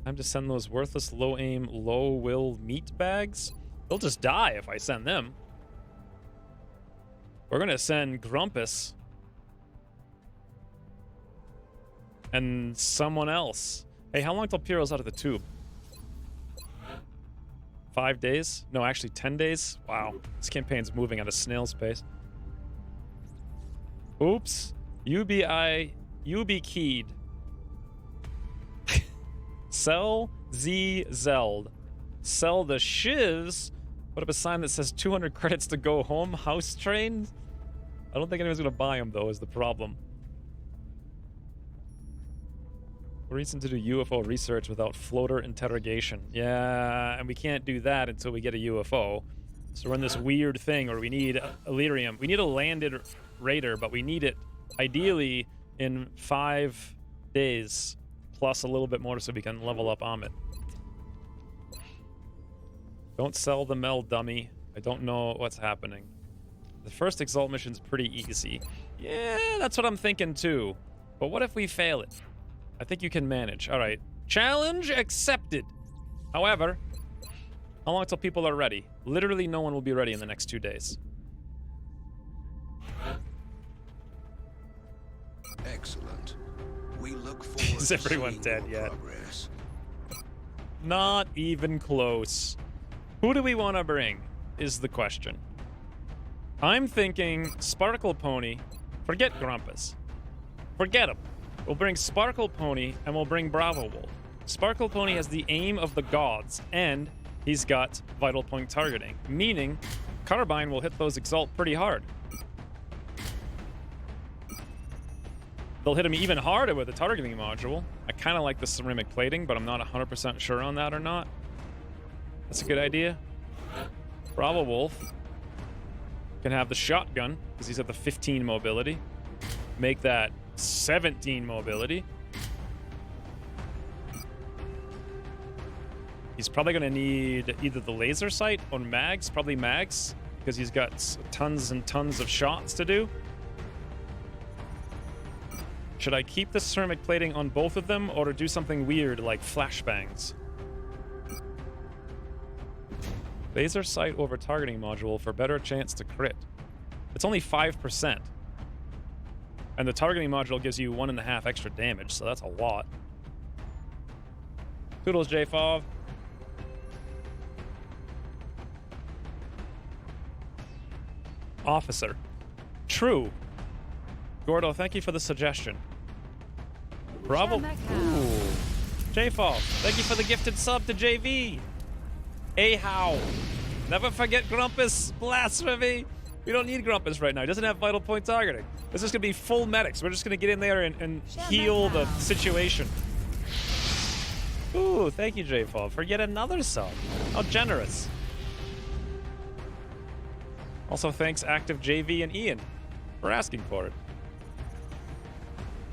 Time to send those worthless low-aim, low-will meat bags? They'll just die if I send them. We're gonna send Grumpus. And someone else. Hey, how long till Piro's out of the tube? 5 days? No, actually 10 days? Wow. This campaign's moving at a snail's pace. Oops. UB keyed. Sell Z Zeld. Sell the shivs. Put up a sign that says 200 credits to go home. House trained. I don't think anyone's gonna buy them though, is the problem. Reason to do UFO research without floater interrogation. Yeah, and we can't do that until we get a UFO. So we're in this weird thing where we need Elerium. We need a landed raider, but we need it ideally in 5 days, plus a little bit more so we can level up Amit. Don't sell the meld, dummy. I don't know what's happening. The first Exalt mission's pretty easy. Yeah, that's what I'm thinking too. But what if we fail it? I think you can manage. All right. Challenge accepted. However, how long till people are ready? Literally no one will be ready in the next 2 days. Excellent. We look forward Is everyone dead yet? Progress. Not even close. Who do we want to bring is the question. I'm thinking Sparkle Pony. Forget Grumpus. Forget him. We'll bring Sparkle Pony, and we'll bring Bravo Wolf. Sparkle Pony has the aim of the gods, and he's got vital point targeting, meaning Carbine will hit those Exalt pretty hard. they'll hit him even harder with the targeting module. I kind of like the ceramic plating, but I'm not 100% sure on that or not. That's a good idea. Bravo Wolf can have the shotgun because he's at the 15 mobility. Make that 17 mobility. He's probably going to need either the laser sight or mags, probably mags, because he's got tons and tons of shots to do. Should I keep the ceramic plating on both of them or do something weird like flashbangs? Laser sight over targeting module for better chance to crit. It's only 5%. And the targeting module gives you 1.5 extra damage, so that's a lot. Toodles, J-Fov. Officer. True. Gordo, thank you for the suggestion. Bravo. Ooh. J-Fov, thank you for the gifted sub to JV. How? Never forget Grumpus. Blasphemy. We don't need Grumpus right now. He doesn't have vital point targeting. This is going to be full medics. We're just going to get in there and heal the situation. Ooh, thank you, J-Fov, for yet another sub. How generous. Also, thanks Active JV and Ian for asking for it.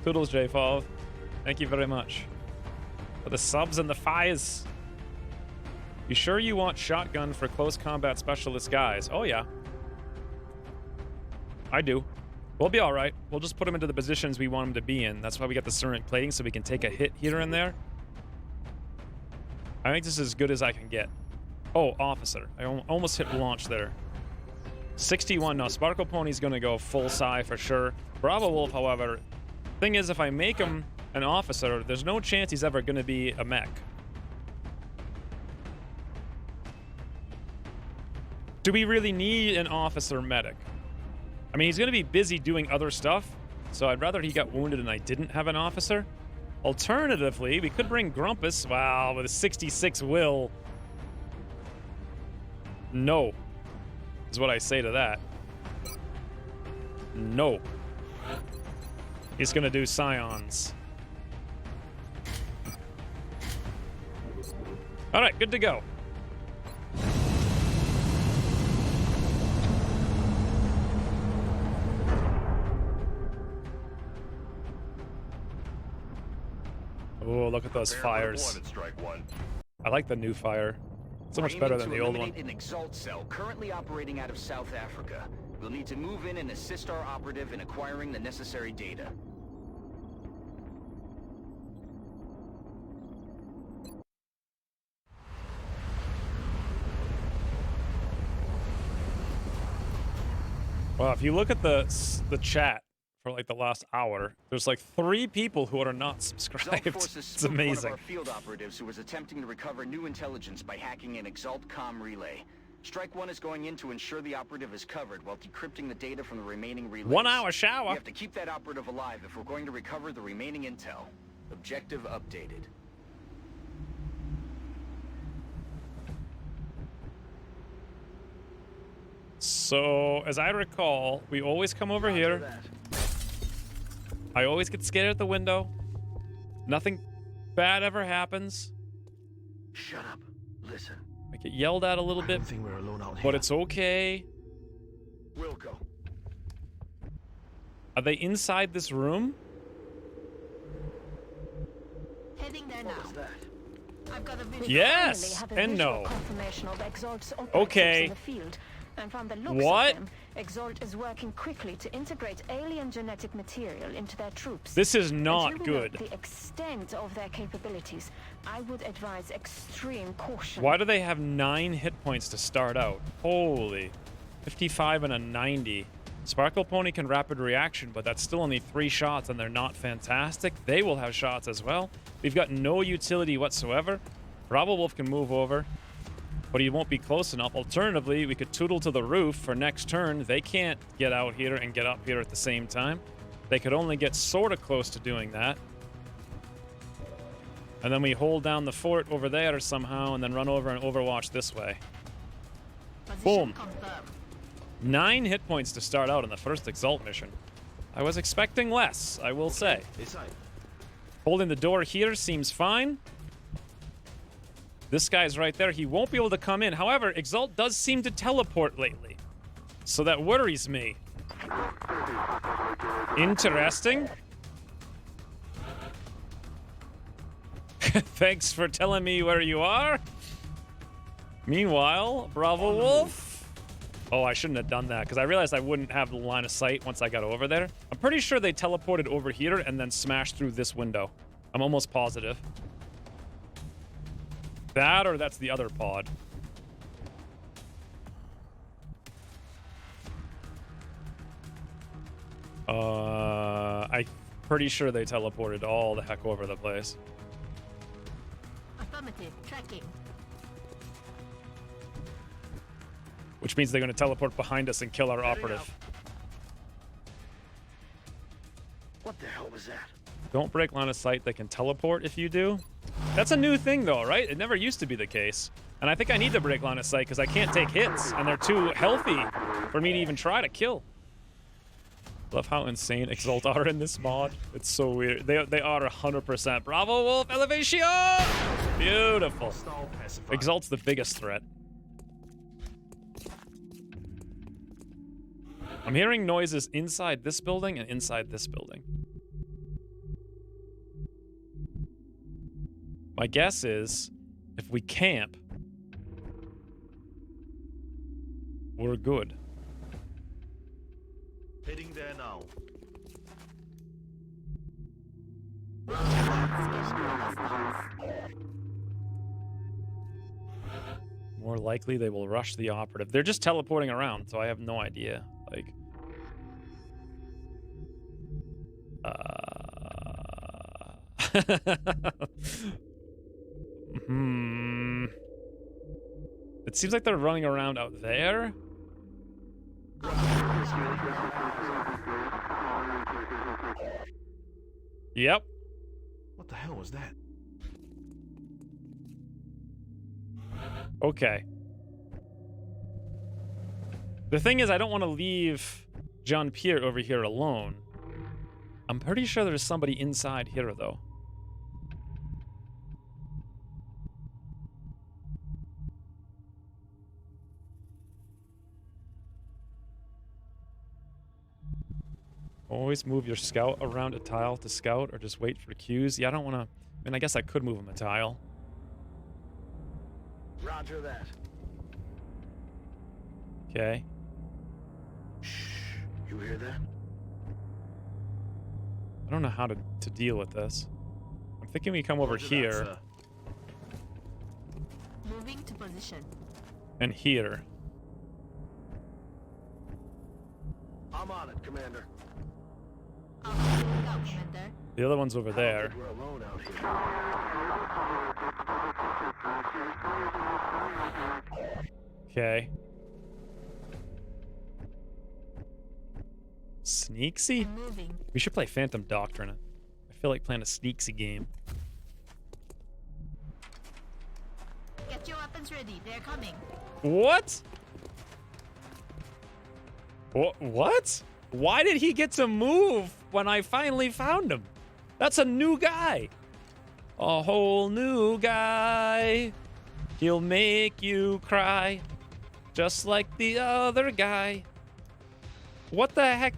Toodles, J-Fov. Thank you very much for the subs and the fires. You sure you want shotgun for close combat specialist guys? Oh, yeah. I do. We'll be all right. We'll just put them into the positions we want them to be in. That's why we got the ceramic plating, so we can take a hit here and there. I think this is as good as I can get. Oh, officer. I almost hit launch there. 61. No, Sparkle Pony's going to go full psi for sure. Bravo Wolf, however, thing is, if I make him an officer, there's no chance he's ever going to be a mech. Do we really need an officer medic? I mean, he's going to be busy doing other stuff, so I'd rather he got wounded and I didn't have an officer. Alternatively, we could bring Grumpus. Wow, with a 66 will. No, is what I say to that. No. He's going to do Scions. All right, good to go. Oh, look at those fires. I like the new fire. So much better than the old one. An Exalt cell currently operating out of South Africa. We'll need to move in and assist our operative in acquiring the necessary data. Well, if you look at the chat for like the last hour, there's like 3 people who are not subscribed. It's amazing. One of our field operatives who was attempting to recover new intelligence by hacking an Exalt comm relay. Strike 1 is going in to ensure the operative is covered while decrypting the data from the remaining relays. 1 hour shower. We have to keep that operative alive if we're going to recover the remaining intel. Objective updated. So, as I recall, we always come over here. I always get scared at the window. Nothing bad ever happens. Shut up. Listen. I get yelled at a little bit, think we're alone out here. but it's okay. We'll go. Are they inside this room? Heading there now. I've got a vision. Yes and no. Confirmation of Exalt's Okay. in the field. And from the looks What? of them, Exalt is working quickly to integrate alien genetic material into their troops. This is not Until we know good. the extent of their capabilities, I would advise extreme caution. Why do they have 9 hit points to start out? Holy. 55 and a 90. Sparkle Pony can rapid reaction, but that's still only 3 shots and they're not fantastic. They will have shots as well. We've got no utility whatsoever. Bravo Wolf can move over, but he won't be close enough. Alternatively, we could tootle to the roof for next turn. They can't get out here and get up here at the same time. They could only get sort of close to doing that. And then we hold down the fort over there somehow and then run over and overwatch this way. Position Boom. confirmed. 9 hit points to start out in the first Exalt mission. I was expecting less, I will say. Inside. Holding the door here seems fine. This guy's right there. He won't be able to come in. However, Exalt does seem to teleport lately. So that worries me. Interesting. Thanks for telling me where you are. Meanwhile, Bravo Wolf. Oh, I shouldn't have done that because I realized I wouldn't have the line of sight once I got over there. I'm pretty sure they teleported over here and then smashed through this window. I'm almost positive. That or that's the other pod. I'm pretty sure they teleported all the heck over the place. Affirmative. Tracking. Which means they're going to teleport behind us and kill our operative. What the hell was that? Don't break line of sight. They can teleport if you do. That's a new thing, though, right? It never used to be the case. And I think I need to break line of sight because I can't take hits, and they're too healthy for me to even try to kill. Love how insane Exalt are in this mod. It's so weird. They are 100%. Bravo, Wolf, elevation! Beautiful. Exalt's the biggest threat. I'm hearing noises inside this building and inside this building. My guess is, if we camp, we're good. Heading there now. More likely they will rush the operative. They're just teleporting around, so I have no idea. Like, It seems like they're running around out there. Yep. What the hell was that? Okay. The thing is, I don't want to leave Jean-Pierre over here alone. I'm pretty sure there's somebody inside here, though. Always move your scout around a tile to scout, or just wait for cues. Yeah, I don't want to... I mean, I guess I could move him a tile. Roger that. Okay. Shh. You hear that? I don't know how to deal with this. I'm thinking we come over here. Moving to position. And here. I'm on it, Commander. Commander. The other one's over there. We're alone out here. Okay. Sneaksy? We should play Phantom Doctrine. I feel like playing a sneaksy game. Get your weapons ready. They're coming. What? What? Why did he get to move when I finally found him? That's a new guy. A whole new guy. He'll make you cry. Just like the other guy. What the heck?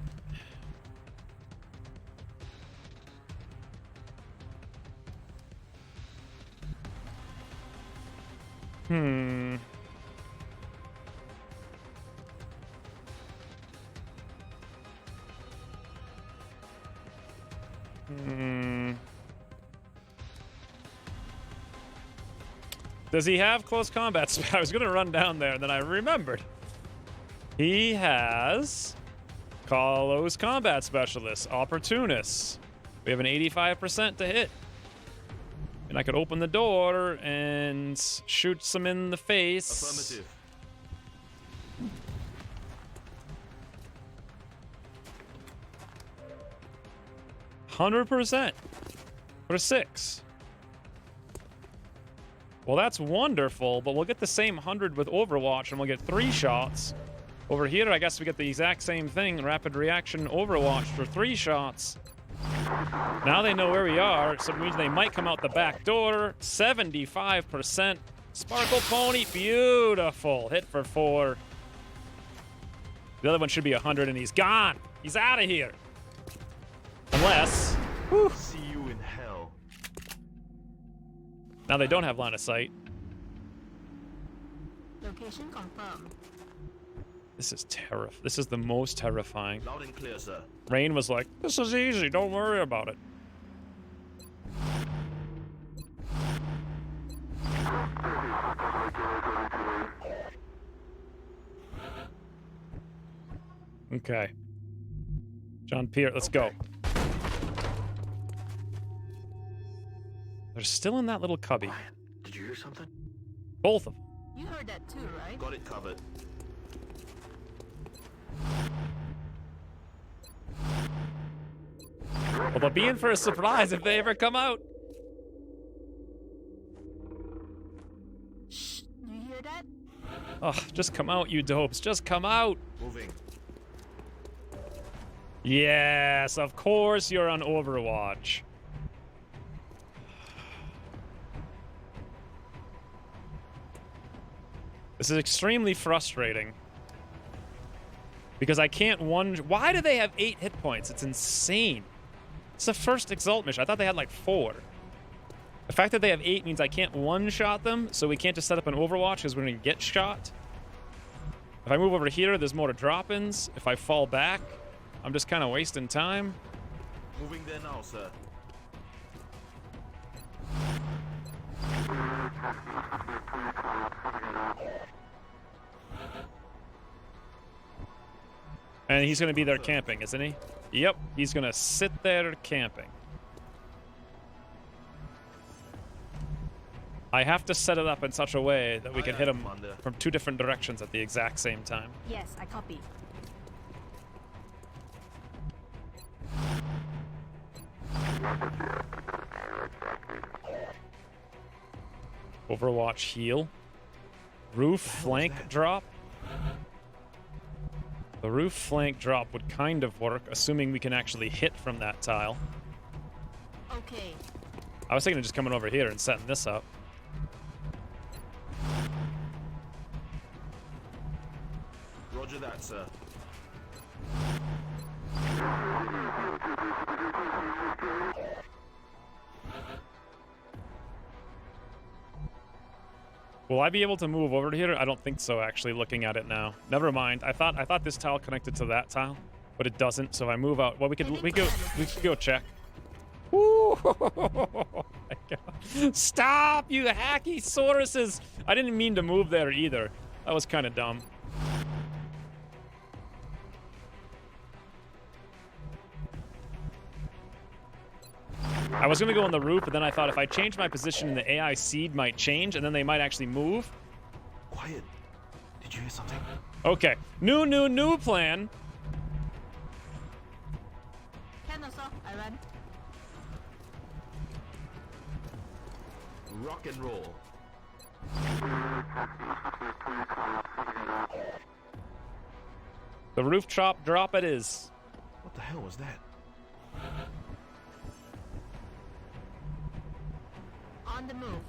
Does he have close combat? I was gonna run down there, and then I remembered. He has close combat specialist, opportunists. We have an 85% to hit. And I could open the door and shoot some in the face. Affirmative. %100% for 6. Well, that's wonderful, but we'll get the same 100 with Overwatch, and we'll get 3 shots. Over here, I guess we get the exact same thing. Rapid reaction Overwatch for 3 shots. Now they know where we are, so it means they might come out the back door. 75%. Sparkle Pony, beautiful. Hit for 4. The other one should be 100, and he's gone. He's out of here. Unless... Whew. See you in hell. Now they don't have line of sight. Location confirmed. This is terrifying. This is the most terrifying. Loud and clear, sir. Rain was like, this is easy, don't worry about it. Okay. John Pierre, let's go. They're still in that little cubby. Did you hear something? Both of them. You heard that too, right? Got it covered. Well, they'll be in for a surprise if they ever come out. Shh. Do you hear that? Oh, just come out, you dopes. Just come out. Moving. Yes, of course you're on Overwatch. This is extremely frustrating. Because I can't Why do they have 8 hit points? It's insane. It's the first Exalt mission. I thought they had like 4. The fact that they have 8 means I can't one-shot them, so we can't just set up an Overwatch because we're going to get shot. If I move over here, there's more to drop-ins. If I fall back, I'm just kind of wasting time. Moving there now, sir. And he's going to be there camping, isn't he? Yep, he's going to sit there camping. I have to set it up in such a way that we can hit him from 2 different directions at the exact same time. Yes, I copy. Overwatch heal. Roof flank drop. The roof flank drop would kind of work, assuming we can actually hit from that tile. Okay. I was thinking of just coming over here and setting this up. Roger that, sir. Will I be able to move over to here? I don't think so, actually, looking at it now. Never mind. I thought this tile connected to that tile, but it doesn't, so I move out. Well, we could go check. Ooh, oh my God. Stop, you hacky sauruses! I didn't mean to move there either. That was kind of dumb. I was gonna go on the roof, but then I thought if I change my position in the AI seed might change, and then they might actually move. Quiet. Did you hear something? Okay. New plan. Can also, I run. Rock and roll. The roof chop drop it is. What the hell was that? On the move.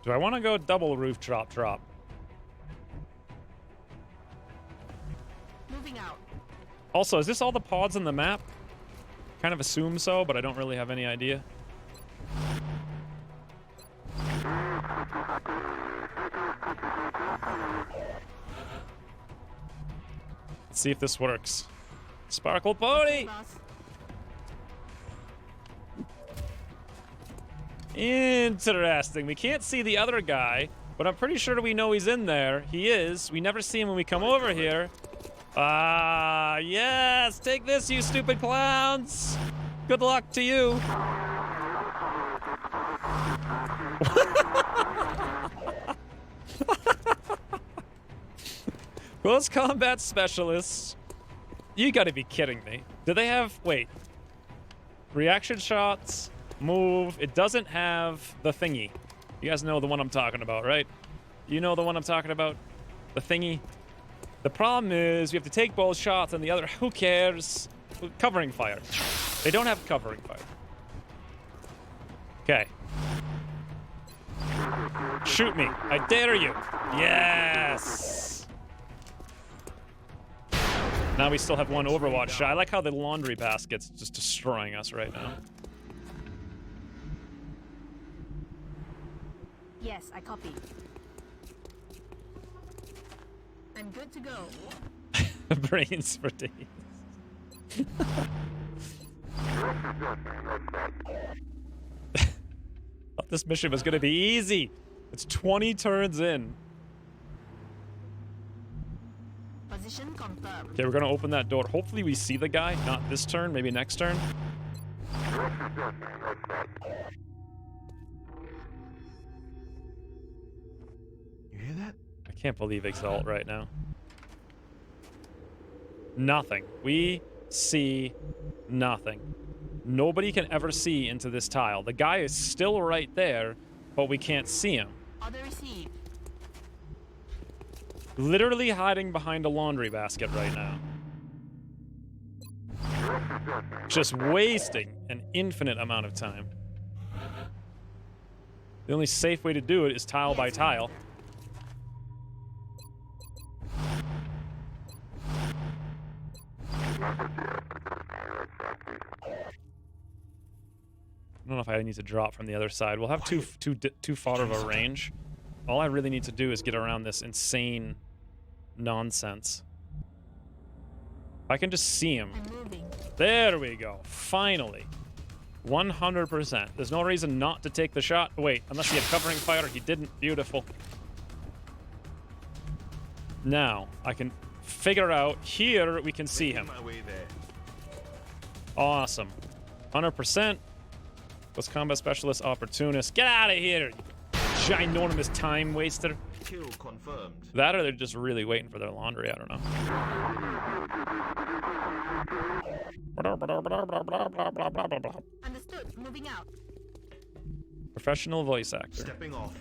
Do I want to go double roof drop? Moving out. Also, is this all the pods on the map? Kind of assume so, but I don't really have any idea. Let's see if this works. Sparkle Pony! Interesting. We can't see the other guy, but I'm pretty sure we know he's in there. He is. We never see him when we come over here. Ah, yes! Take this, you stupid clowns! Good luck to you. Close combat specialists. You gotta be kidding me. Do they have... Wait. Reaction shots... Move. It doesn't have the thingy. You guys know the one I'm talking about, right? You know the one I'm talking about? The thingy? The problem is we have to take both shots and the other, who cares? Covering fire. They don't have covering fire. Okay. Shoot me. I dare you. Yes. Now we still have one Overwatch shot. I like how the laundry basket's just destroying us right now. Yes, I copy. I'm good to go. Brains for days. Thought this mission was gonna be easy. It's 20 turns in. Position confirmed. Okay, we're gonna open that door. Hopefully we see the guy. Not this turn, maybe next turn. You hear that? I can't believe Exalt right now. Nothing. We see nothing. Nobody can ever see into this tile. The guy is still right there, but we can't see him. Order received. Literally hiding behind a laundry basket right now. Just wasting an infinite amount of time. The only safe way to do it is tile by tile. I don't know if I need to drop from the other side. We'll have too far of a range. All I really need to do is get around this insane nonsense. If I can just see him. There we go. Finally. 100%. There's no reason not to take the shot. Wait, unless he had covering fire. He didn't. Beautiful. Now, I can figure out. Here, we can see him. Awesome. 100%. Was combat specialist opportunist. Get out of here, you ginormous time waster. Kill confirmed. That or they're just really waiting for their laundry. I don't know. Understood. Moving out. Professional voice actor. Stepping off.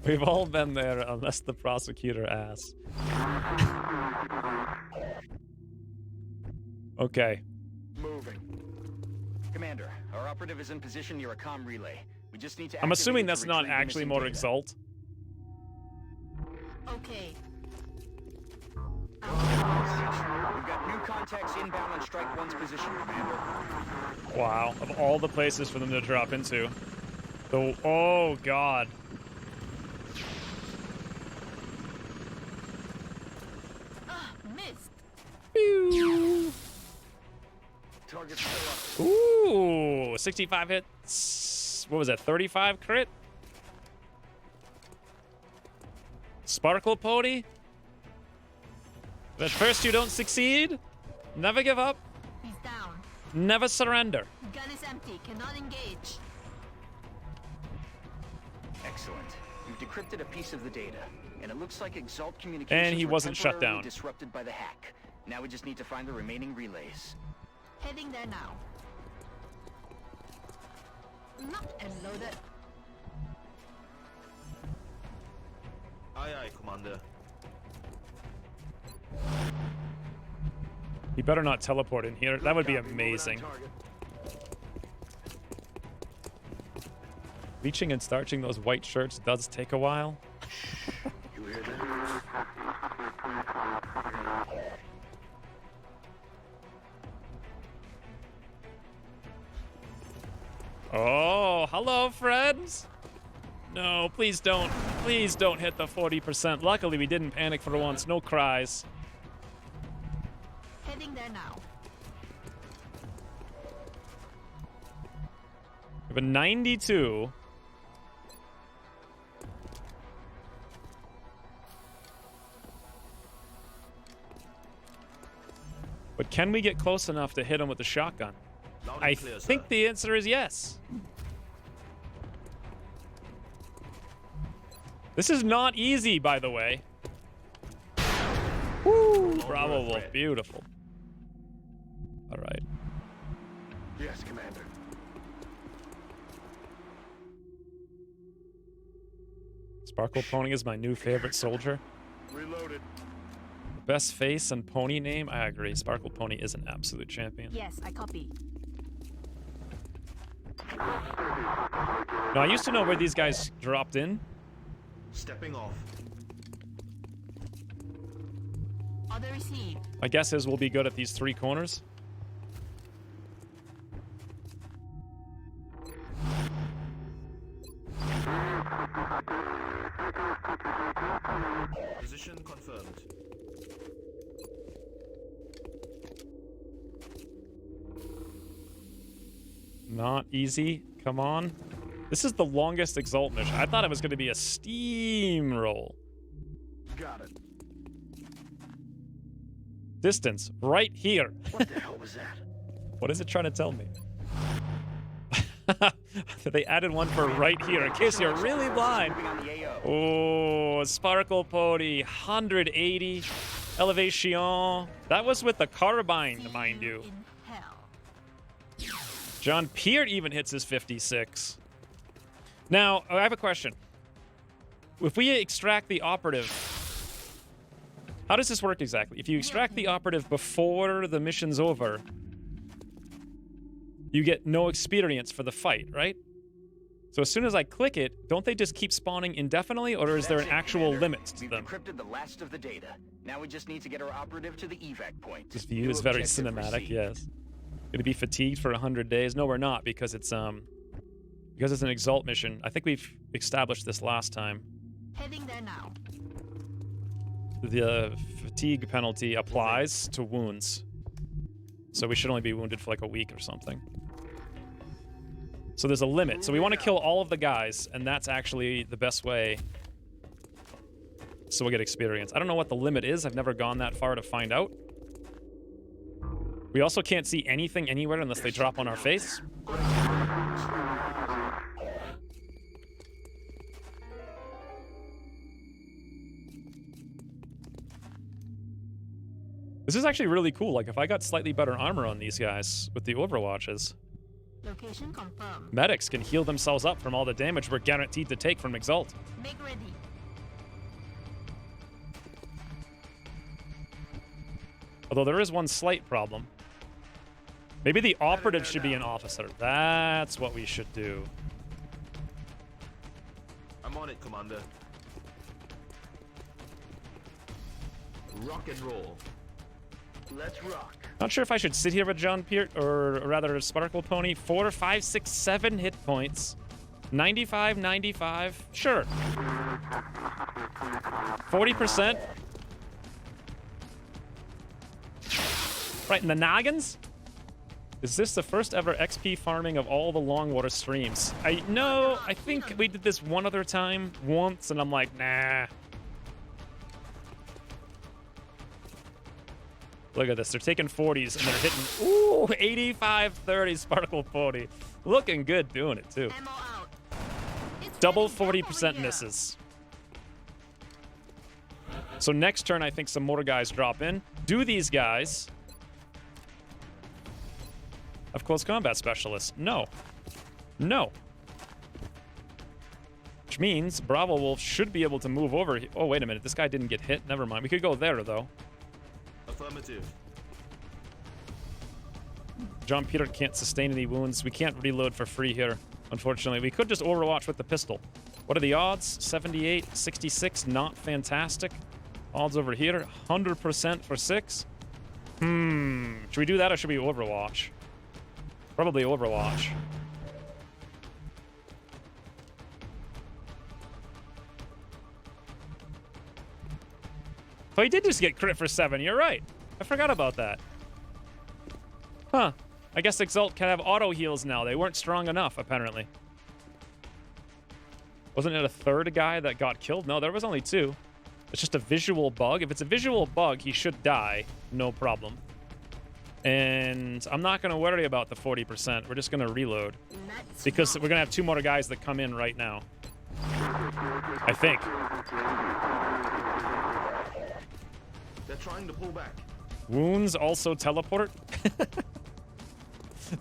We've all been there unless the prosecutor asks. Okay. Moving. Commander, our operative is in position near a comm relay. We just need to. I'm assuming activate it that's to not retrieve the actually missing more data. Exalt. Okay. We've got new contacts inbound on Strike 1's position, Commander. Wow. Of all the places for them to drop into. Oh, God. Missed. Pew. Target's still up. Ooh, 65 hits. What was that, 35 crit? Sparkle Pody? At first you don't succeed. Never give up. He's down. Never surrender. Gun is empty. Cannot engage. Excellent. You've decrypted a piece of the data, and it looks like Exalt communications And he were wasn't shut temporarily down. disrupted by the hack. Now we just need to find the remaining relays. Heading there now. Locked and loaded. Aye, aye, Commander. He better not teleport in here. That would be amazing. Bleaching and starching those white shirts does take a while. You hear that? Oh, hello, friends. No, please don't. Please don't hit the 40%. Luckily, we didn't panic for once. No cries. Heading there now. We have a 92. But can we get close enough to hit him with the shotgun? I think the answer is yes. This is not easy, by the way. Woo! Bravo Wolf, beautiful. All right. Yes, Commander. Sparkle Pony is my new favorite soldier. Reloaded. Best face and pony name? I agree. Sparkle Pony is an absolute champion. Yes, I copy. Now, I used to know where these guys dropped in. Stepping off. Order received. My guess is we'll be good at these 3 corners. Position confirmed. Not easy. Come on. This is the longest Exalt mission. I thought it was going to be a steamroll. Got it. Distance. Right here. What the hell was that? What is it trying to tell me? They added one for right here, in case you're really blind. Oh, Sparkle Pony. 180. Elevation. That was with the carbine, mind you. John Peart even hits his 56. Now, I have a question. If we extract the operative, how does this work exactly? If you extract the operative before the mission's over, you get no experience for the fight, right? So as soon as I click it, don't they just keep spawning indefinitely, or is there an actual limit to them? We've decrypted the last of the data. Now we just need to get our operative to the evac point. This view is very cinematic, yes. Gonna be fatigued for 100 days? No, we're not, because it's an Exalt mission. I think we've established this last time. Heading there now. The fatigue penalty applies to wounds. So we should only be wounded for like a week or something. So there's a limit. So we want to kill all of the guys, and that's actually the best way. So we'll get experience. I don't know what the limit is. I've never gone that far to find out. We also can't see anything anywhere unless they drop on our face. This is actually really cool. Like, if I got slightly better armor on these guys with the Overwatches, Location confirmed. medics can heal themselves up from all the damage we're guaranteed to take from Exalt. Make ready. Although there is one slight problem. Maybe the operative should be an officer. That's what we should do. I'm on it, Commander. Rock and roll. Let's rock. Not sure if I should sit here with John Peart or rather Sparkle Pony. 4, 5, 6, 7 hit points. 95, 95. Sure. 40%. Right in the noggins? Is this the first ever XP farming of all the Longwater streams? I think we did this one other time, once, and I'm like, nah. Look at this. They're taking 40s, and they're hitting, ooh, 85-30 Sparkle Pony. Looking good doing it, too. Double 40% misses. So next turn, I think some more guys drop in. Do these guys have close combat specialists? No. No. Which means Bravo Wolf should be able to move over. Oh, wait a minute. This guy didn't get hit. Never mind. We could go there, though. Affirmative. John Peart can't sustain any wounds. We can't reload for free here, unfortunately. We could just Overwatch with the pistol. What are the odds? 78, 66, not fantastic. Odds over here, 100% for 6. Should we do that or should we Overwatch? Probably Overwatch. Oh, he did just get crit for 7. You're right. I forgot about that. Huh. I guess Exalt can have auto heals now. They weren't strong enough, apparently. Wasn't it a third guy that got killed? No, there was only 2. It's just a visual bug. If it's a visual bug, he should die. No problem. And I'm not going to worry about the 40%. We're just going to reload. Because we're going to have 2 more guys that come in right now. I think. They're trying to pull back. Wounds also teleport.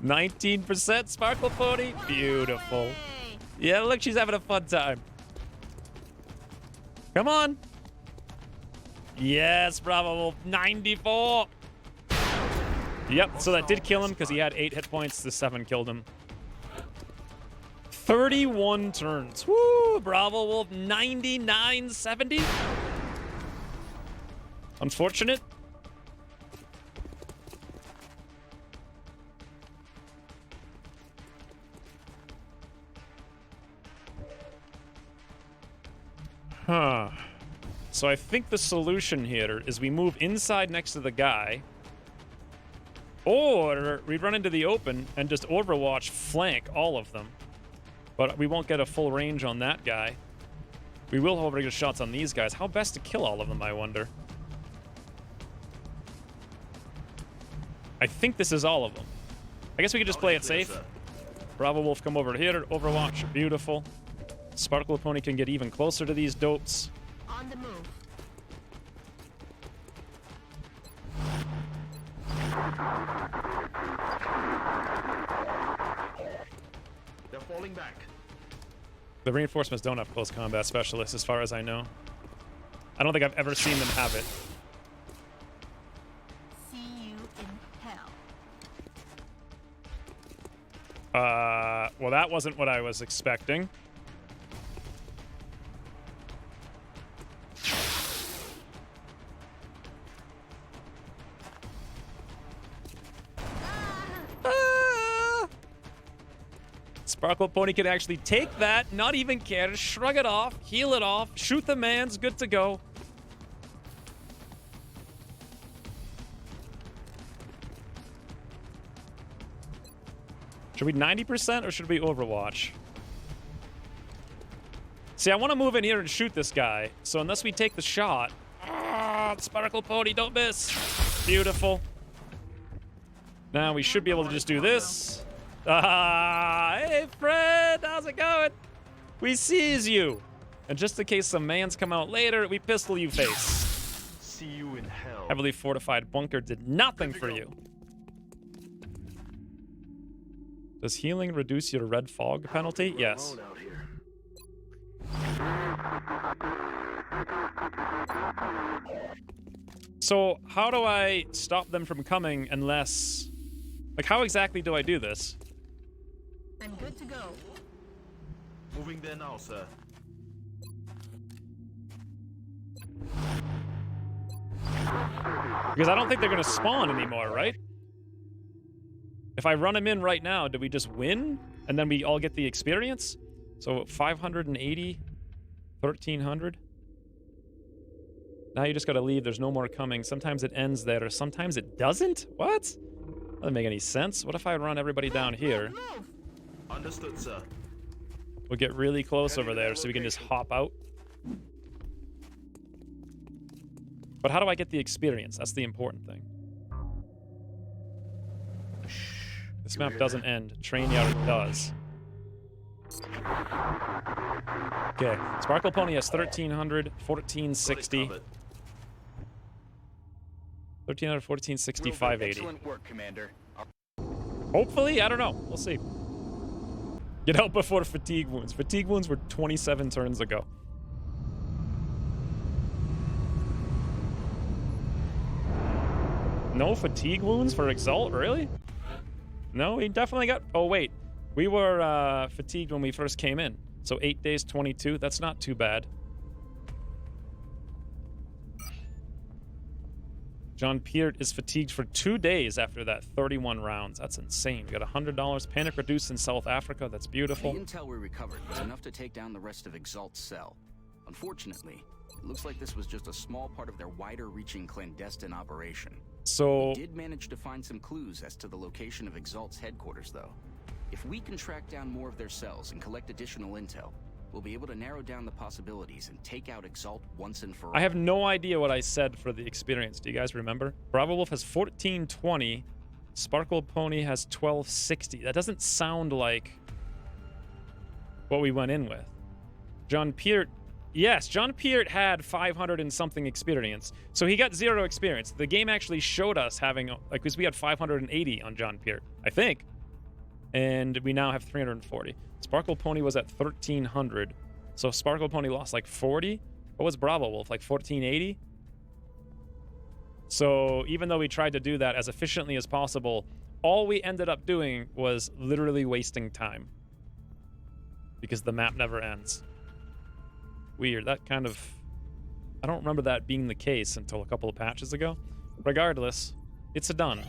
19% Sparkle Pony. Beautiful. Yeah, look, she's having a fun time. Come on. Yes, Bravo Wolf. 94. Yep, so that did kill him because he had 8 hit points. The 7 killed him. 31 turns. Woo! Bravo Wolf, 99-70. Unfortunate. Huh. So I think the solution here is we move inside next to the guy, or we run into the open and just Overwatch flank all of them. But we won't get a full range on that guy. We will, however, get shots on these guys. How best to kill all of them, I wonder? I think this is all of them. I guess we could just play it safe. Bravo Wolf, come over here. Overwatch, beautiful. Sparkle Pony can get even closer to these dopes. On the move. They're falling back. The reinforcements don't have close combat specialists, as far as I know. I don't think I've ever seen them have it. See you in hell. Well, that wasn't what I was expecting. Sparkle Pony can actually take that, not even care, shrug it off, heal it off, shoot the man's good to go. Should we 90% or should we Overwatch? See, I want to move in here and shoot this guy. So unless we take the shot... Sparkle Pony, don't miss. Beautiful. Now we should be able to just do this. Hey, Fred, how's it going? We seize you. And just in case some mans come out later, we pistol you face. See you in hell. Heavily fortified bunker did nothing for you. Does healing reduce your red fog penalty? Yes. So how do I stop them from coming unless... Like, how exactly do I do this? I'm good to go. Moving there now, sir. Because I don't think they're going to spawn anymore, right? If I run them in right now, do we just win? And then we all get the experience? So 580, 1,300. Now you just got to leave. There's no more coming. Sometimes it ends there, or sometimes it doesn't? What? That doesn't make any sense. What if I run everybody down here? Understood, sir. We'll get really close over there so we can just hop out. But how do I get the experience? That's the important thing. This map doesn't end. Train Yard does. Okay. Sparkle Pony has 1,300, 1,460. 1,300, 1,460, 580. Excellent work, Commander. Hopefully, I don't know. We'll see. Get out before fatigue wounds. Fatigue wounds were 27 turns ago. No fatigue wounds for Exalt? Really? No, we definitely got... Oh, wait. We were fatigued when we first came in. So 8 days, 22. That's not too bad. John Peart is fatigued for 2 days after that 31 rounds. That's insane. We got $100. Panic reduced in South Africa. That's beautiful. The intel we recovered was enough to take down the rest of Exalt's cell. Unfortunately, it looks like this was just a small part of their wider-reaching clandestine operation. So... We did manage to find some clues as to the location of Exalt's headquarters, though. If we can track down more of their cells and collect additional intel, we'll be able to narrow down the possibilities and take out Exalt once and for all. I have no idea what I said for the experience. Do you guys remember? Bravo Wolf has 1,420. Sparkle Pony has 1,260. That doesn't sound like what we went in with. John Peart... Yes, John Peart had 500 and something experience. So he got 0 experience. The game actually showed us having... Like, because we had 580 on John Peart, I think. And we now have 340. Sparkle Pony was at 1,300. So Sparkle Pony lost like 40. What was Bravo Wolf, like 1480? So even though we tried to do that as efficiently as possible, all we ended up doing was literally wasting time. Because the map never ends. Weird. That kind of... I don't remember that being the case until a couple of patches ago. Regardless, it's a done.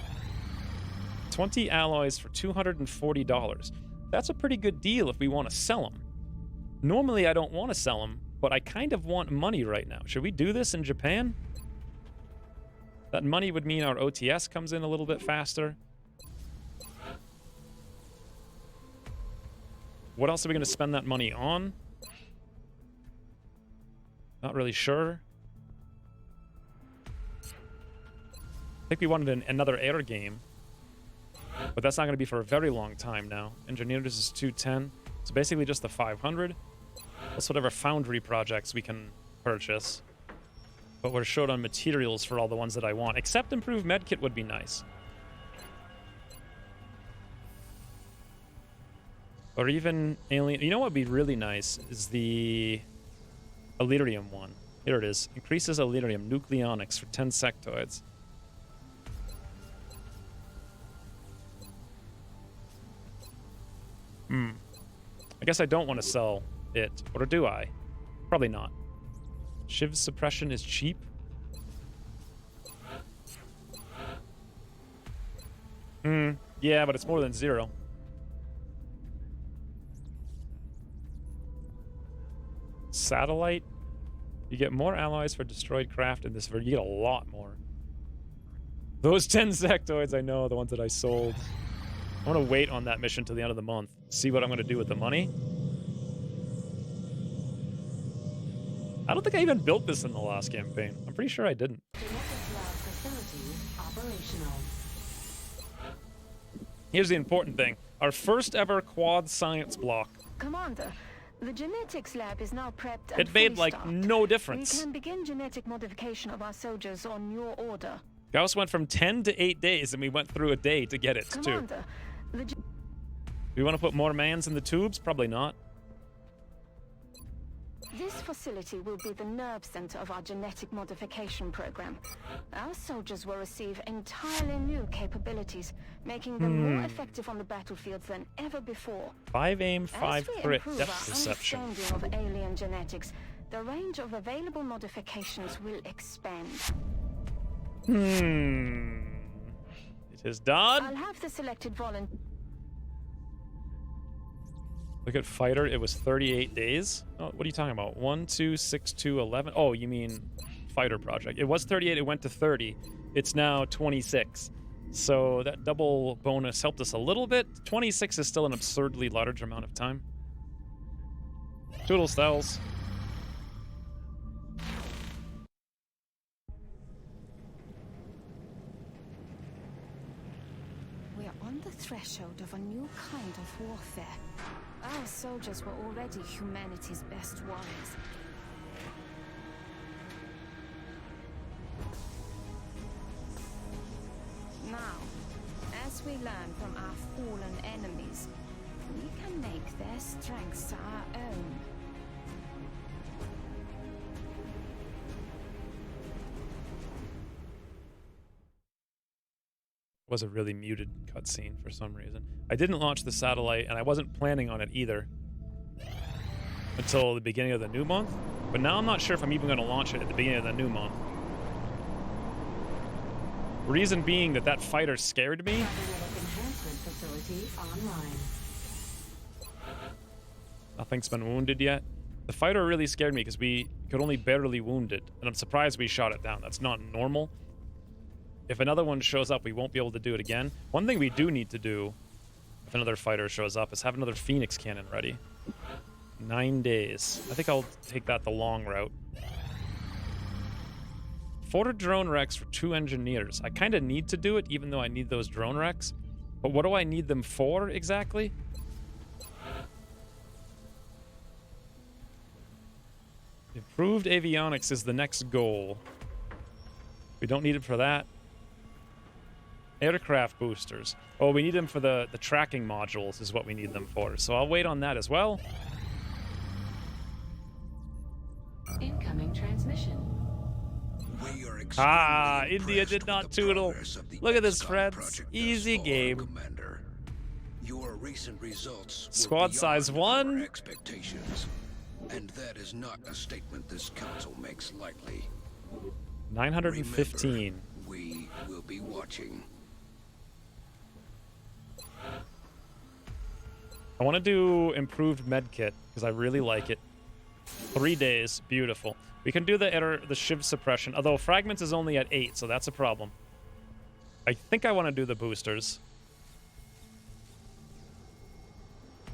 20 alloys for $240. That's a pretty good deal if we want to sell them. Normally I don't want to sell them, but I kind of want money right now. Should we do this in Japan? That money would mean our OTS comes in a little bit faster. What else are we going to spend that money on? Not really sure. I think we wanted another air game. But that's not going to be for a very long time now. Engineers is 210. So basically just the 500. Plus whatever foundry projects we can purchase. But we're short on materials for all the ones that I want. Except improved medkit would be nice. Or even alien... You know what would be really nice is the Elerium one. Here it is. Increases Elerium nucleonics for 10 sectoids. I guess I don't want to sell it. Or do I? Probably not. Shiv suppression is cheap. Yeah, but it's more than 0. Satellite. You get more alloys for destroyed craft in this version. You get a lot more. Those 10 sectoids, I know, the ones that I sold. I want to wait on that mission till the end of the month. See what I'm going to do with the money. I don't think I even built this in the last campaign. I'm pretty sure I didn't. Here's the important thing. Our first ever quad science block. Commander, the genetics lab is now prepped and it made fully like stocked. No difference. We can begin genetic modification of our soldiers on your order. Gauss went from 10 to 8 days, and we went through a day to get it, Commander, too. Do we want to put more mans in the tubes? Probably not. This facility will be the nerve center of our genetic modification program. Our soldiers will receive entirely new capabilities, making them more effective on the battlefields than ever before. 5 aim, 5 crit, depth As we perception. improve our understanding of alien genetics, the range of available modifications will expand. It is done. I'll have the selected volunteer. Look at fighter. It was 38 days. Oh, what are you talking about? 1, 2, 6, 2, 11. Oh, you mean fighter project. It was 38. It went to 30. It's now 26. So that double bonus helped us a little bit. 26 is still an absurdly large amount of time. Toodle styles. We are on the threshold of a new kind of warfare. Our soldiers were already humanity's best warriors. Now, as we learn from our fallen enemies, we can make their strengths our own. Was a really muted cutscene for some reason. I didn't launch the satellite, and I wasn't planning on it either until the beginning of the new month. But now I'm not sure if I'm even going to launch it at the beginning of the new month. Reason being that that fighter scared me. Nothing's been wounded yet. The fighter really scared me because we could only barely wound it, and I'm surprised we shot it down. That's not normal. If another one shows up, we won't be able to do it again. One thing we do need to do, if another fighter shows up, is have another Phoenix cannon ready. 9 days. I think I'll take that the long route. 4 drone wrecks for 2 engineers. I kind of need to do it, even though I need those drone wrecks. But what do I need them for, exactly? Improved avionics is the next goal. We don't need it for that. Aircraft boosters. Oh, we need them for the tracking modules is what we need them for. So I'll wait on that as well. Incoming are Ah, extremely India impressed did not with the tootle. progress of the Look at this, XCOM friends. project Easy thus far, game. Commander. Your recent results were Squad size beyond 1. our expectations, and that is not a statement this council makes lightly. 915. Remember, we will be watching. I want to do improved med kit because I really like it. 3 days, beautiful. We can do the shiv suppression, although fragments is only at 8, so that's a problem. I think I want to do the boosters.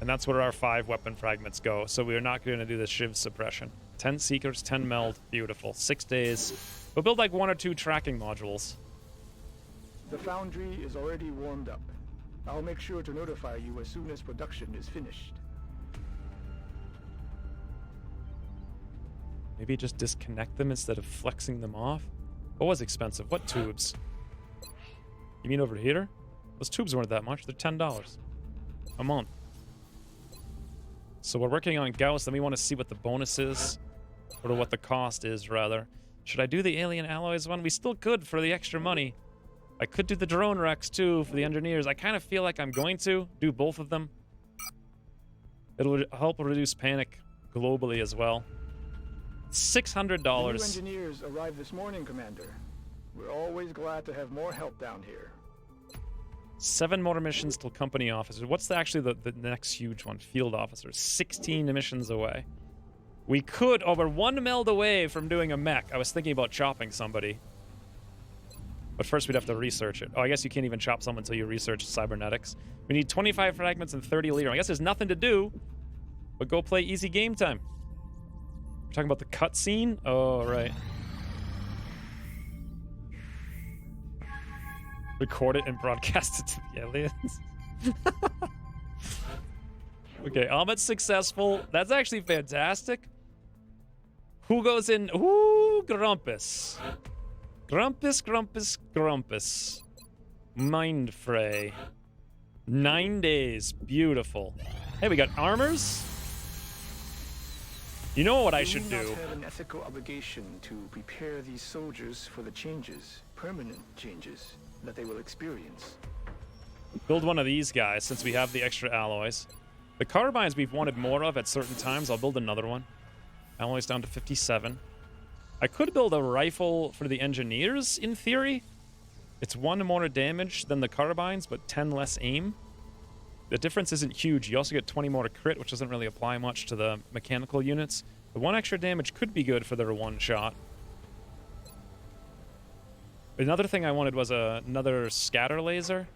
And that's where our 5 weapon fragments go, so we're not going to do the shiv suppression. 10 seekers, 10 meld, beautiful. 6 days. We'll build like 1 or 2 tracking modules. The foundry is already warmed up. I'll make sure to notify you as soon as production is finished. Maybe just disconnect them instead of flexing them off? What was expensive? What tubes? You mean over here? Those tubes weren't that much. They're $10 a month. So we're working on Gauss, then we want to see what the bonus is. Or what the cost is, rather. Should I do the Alien Alloys one? We still could for the extra money. I could do the drone Rex, too, for the engineers. I kind of feel like I'm going to do both of them. It'll help reduce panic globally as well. $600. The new engineers arrived this morning, Commander. We're always glad to have more help down here. 7 more missions till company officers. What's actually the next huge one? Field officers. 16 missions away. We could, we're 1 meld away from doing a mech. I was thinking about chopping somebody. But first we'd have to research it. Oh, I guess you can't even chop someone until you research cybernetics. We need 25 fragments and 30 liter. I guess there's nothing to do but go play easy game time. We're talking about the cutscene? Oh, right. Record it and broadcast it to the aliens. Okay, Ahmed's successful. That's actually fantastic. Who goes in? Ooh, Grumpus. Grumpus. Mind Fray. 9 days. Beautiful. Hey, we got armors. You know what I should do? We have an ethical obligation to prepare these soldiers for the changes, permanent changes, that they will experience. Build one of these guys since we have the extra alloys. The carbines we've wanted more of at certain times. I'll build another one. Alloys down to 57. I could build a rifle for the engineers, in theory. It's 1 more damage than the carbines, but 10 less aim. The difference isn't huge. You also get 20 more crit, which doesn't really apply much to the mechanical units. The 1 extra damage could be good for their 1 shot. Another thing I wanted was another scatter laser.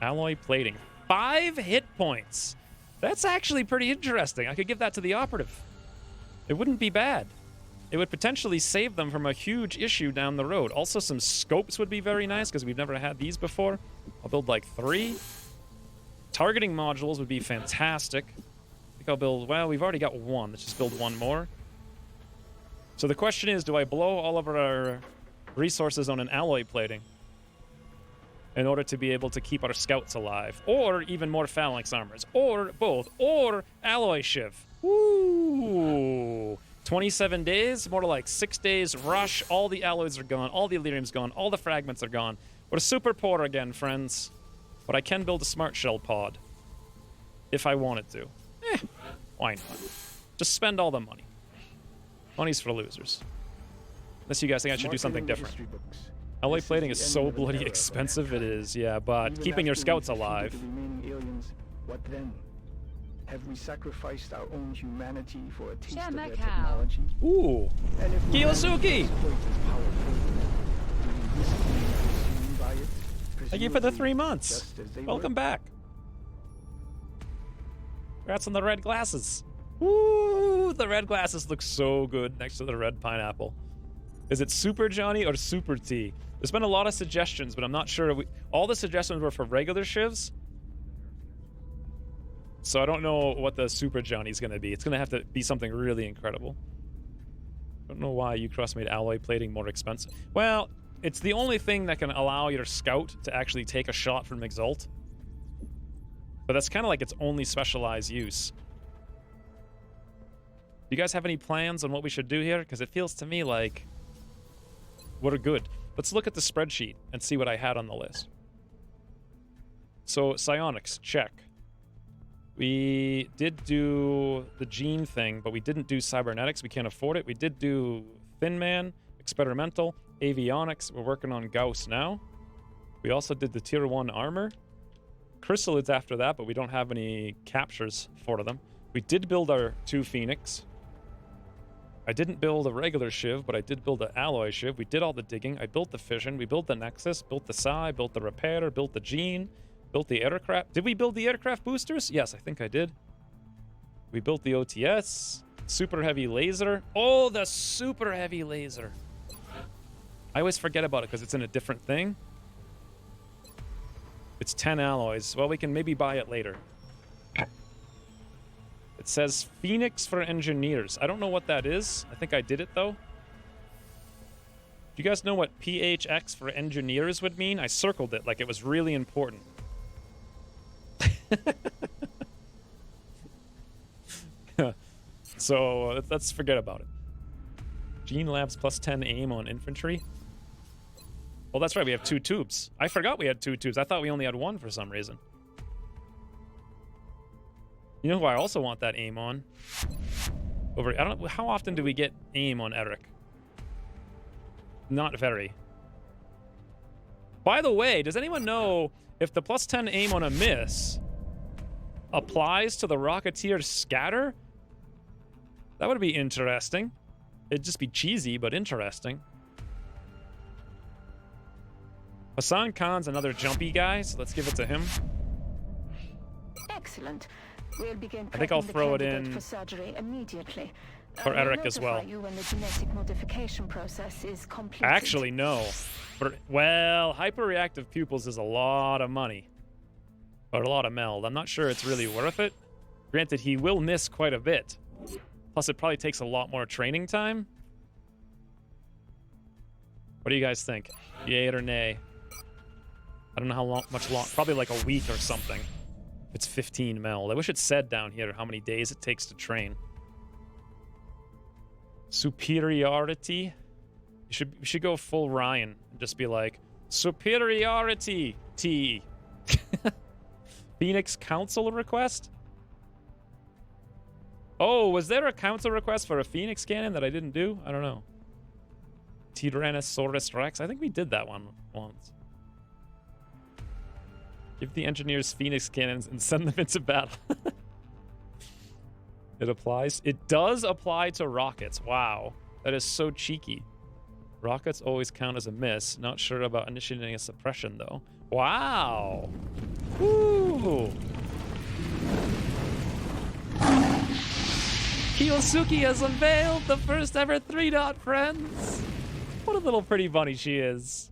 Alloy plating. 5 hit points. That's actually pretty interesting. I could give that to the operative. It wouldn't be bad. It would potentially save them from a huge issue down the road. Also, some scopes would be very nice because we've never had these before. I'll build like 3. Targeting modules would be fantastic. I think I'll build, well, we've already got 1. Let's just build 1 more. So the question is, do I blow all of our resources on an alloy plating in order to be able to keep our scouts alive? Or even more phalanx armors? Or both? Or alloy shiv? Ooh. 27 days? More like 6 days. Rush. All the alloys are gone. All the Illyrium's gone. All the fragments are gone. We're super poor again, friends. But I can build a smart shell pod. If I wanted to. Why not? Just spend all the money. Money's for losers. Unless you guys think I should do something different. Alloy plating is so bloody expensive, it is, yeah, but keeping your scouts alive. What then? Have we sacrificed our own humanity for a taste of their Macau. technology? Ooh. Kiyosuke! Thank you for the 3 months. Welcome back. Congrats on the red glasses. Ooh, the red glasses look so good next to the red pineapple. Is it Super Johnny or Super T? There's been a lot of suggestions, but I'm not sure. All the suggestions were for regular shivs. So I don't know what the Super Johnny's going to be. It's going to have to be something really incredible. I don't know why Ucross made alloy plating more expensive. Well, it's the only thing that can allow your scout to actually take a shot from Exalt. But that's kind of like its only specialized use. you guys have any plans on what we should do here? Because it feels to me like we're good. Let's look at the spreadsheet and see what I had on the list. So, psionics, check. We did do the gene thing, but we didn't do cybernetics. We can't afford it. We did do Thin Man, experimental, avionics. We're working on Gauss now. We also did the tier 1 armor. Chrysalids after that, but we don't have any captures for them. We did build our 2 Phoenix. I didn't build a regular Shiv, but I did build an alloy Shiv. We did all the digging. I built the fission. We built the Nexus, built the Psi, built the Repair, built the Gene, built the aircraft. Did we build the aircraft boosters? Yes, I think I did. We built the OTS, super heavy laser. Oh, the super heavy laser. I always forget about it because it's in a different thing. It's 10 alloys. Well, we can maybe buy it later. It says Phoenix for engineers. I don't know what that is. I think I did it, though. Do you guys know what PHX for engineers would mean? I circled it like it was really important. So let's forget about it. Gene Labs plus 10 aim on infantry. Well, that's right. We have 2 tubes. I forgot we had 2 tubes. I thought we only had 1 for some reason. You know who I also want that aim on? I don't know, how often do we get aim on Eric? Not very. By the way, does anyone know if the plus 10 aim on a miss applies to the Rocketeer scatter? That would be interesting. It'd just be cheesy, but interesting. Hassan Khan's another jumpy guy, so let's give it to him. Excellent. We'll begin I think I'll prepping the throw it candidate in for surgery immediately. for Eric as well. You when the genetic modification process is completed. Actually, no. Well, hyperreactive pupils is a lot of money. Or a lot of meld. I'm not sure it's really worth it. Granted, he will miss quite a bit. Plus, it probably takes a lot more training time. What do you guys think? Yay or nay? I don't know how much long. Probably like a week or something. It's 15 meld. I wish it said down here how many days it takes to train. Superiority. We should go full Ryan and just be like, superiority T. Phoenix Council request? Oh, was there a council request for a Phoenix cannon that I didn't do? I don't know. Tyrannosaurus Rex? I think we did that one once. Give the engineers Phoenix cannons and send them into battle. It applies. It does apply to rockets. Wow. That is so cheeky. Rockets always count as a miss. Not sure about initiating a suppression, though. Wow. Woo. Kiyosuke has unveiled the first ever 3-dot friends. What a little pretty bunny she is.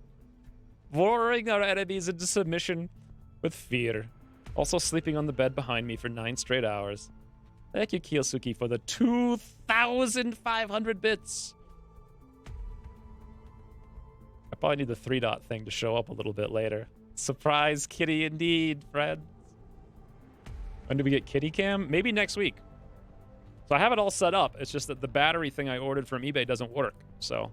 Roaring our enemies into submission with fear. Also sleeping on the bed behind me for 9 straight hours. Thank you, Kiyosuke, for the 2,500 bits. I probably need the 3-dot thing to show up a little bit later. Surprise kitty indeed, friends. When do we get kitty cam? Maybe next week. So I have it all set up. It's just that the battery thing I ordered from eBay doesn't work. So,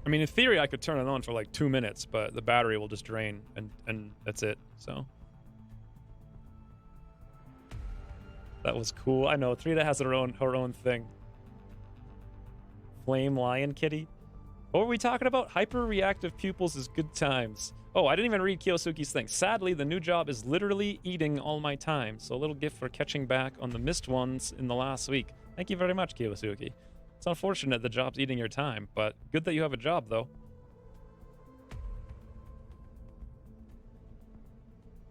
I mean, in theory, I could turn it on for like 2 minutes, but the battery will just drain, and that's it. So that was cool. I know Thrida has her own thing. Flame Lion Kitty. What were we talking about? Hyper-reactive pupils is good times. Oh, I didn't even read Kiyosuke's thing. Sadly, the new job is literally eating all my time. So a little gift for catching back on the missed ones in the last week. Thank you very much, Kiyosuke. It's unfortunate the job's eating your time, but good that you have a job, though.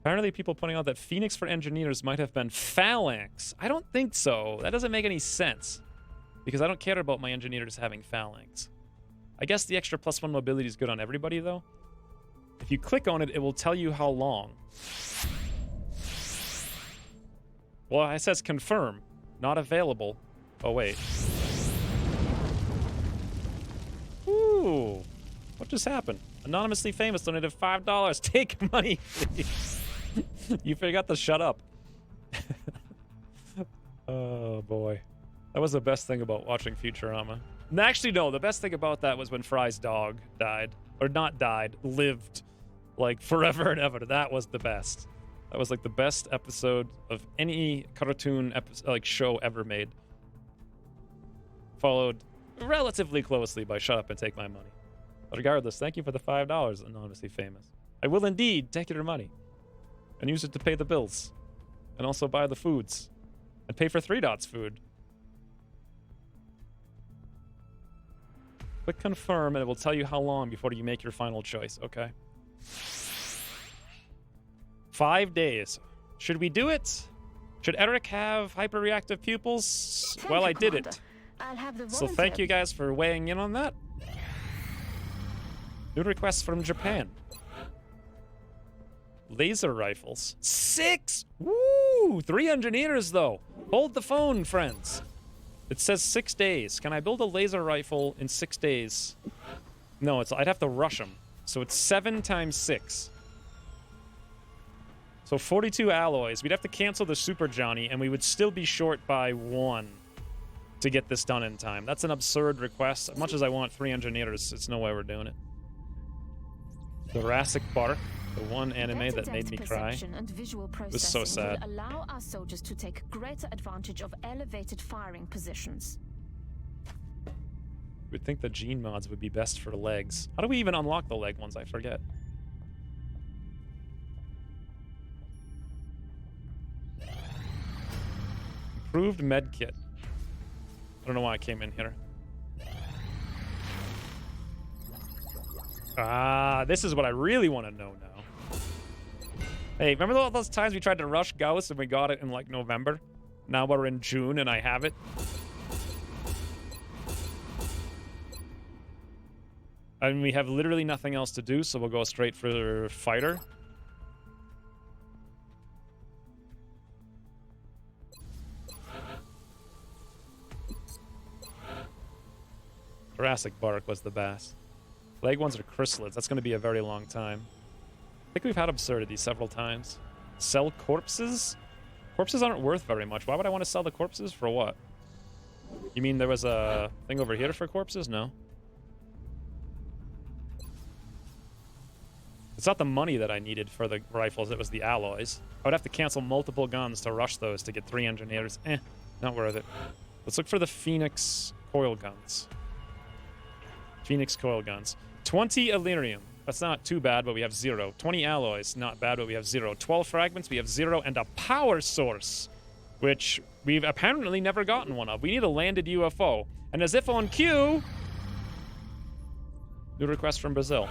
Apparently, people pointing out that Phoenix for engineers might have been Phalanx. I don't think so. That doesn't make any sense. Because I don't care about my engineers having Phalanx. I guess the extra +1 mobility is good on everybody, though. If you click on it, it will tell you how long. Well, it says confirm. Not available. Oh, wait. Ooh. What just happened? Anonymously famous donated $5. Take money, please. You forgot to shut up. Oh, boy. That was the best thing about watching Futurama. And actually, no, the best thing about that was when Fry's dog died. Or not died, lived like forever and ever. That was the best. That was like the best episode of any cartoon episode, like show ever made. Followed relatively closely by Shut Up and Take My Money. But regardless, thank you for the $5, Anonymously Famous. I will indeed take your money and use it to pay the bills and also buy the foods and pay for 3 Dots food. Click confirm and it will tell you how long before you make your final choice, okay? 5 days. Should we do it? Should Eric have hyperreactive pupils? Well, I did it. I'll have the So thank you guys for weighing in on that. New requests from Japan. Laser rifles. 6! Woo! 3 engineers, though. Hold the phone, friends. It says 6 days. Can I build a laser rifle in 6 days? No, I'd have to rush them. So it's 7 times 6. So 42 alloys. We'd have to cancel the Super Johnny, and we would still be short by 1 to get this done in time. That's an absurd request. As much as I want 3 engineers, it's no way we're doing it. Jurassic Park, the one anime that made me cry. And visual It was so sad. will allow our soldiers to take greater advantage of elevated firing positions. We'd think the gene mods would be best for legs. How do we even unlock the leg ones? I forget. Improved med kit. I don't know why I came in here. Ah, this is what I really want to know now. Hey, remember all those times we tried to rush Gauss and we got it in like November? Now we're in June and I have it. And we have literally nothing else to do, so we'll go straight for fighter. Jurassic Bark was the best. Leg ones are chrysalids. That's going to be a very long time. I think we've had absurdity several times. Sell corpses? Corpses aren't worth very much. Why would I want to sell the corpses? For what? You mean there was a thing over here for corpses? No. It's not the money that I needed for the rifles. It was the alloys. I would have to cancel multiple guns to rush those to get 3 engineers. Not worth it. Let's look for the Phoenix coil guns. Phoenix coil guns. 20 Illyrium. That's not too bad, but we have 0. 20 alloys. Not bad, but we have 0. 12 fragments. We have 0. And a power source, which we've apparently never gotten one of. We need a landed UFO. And as if on cue... New request from Brazil.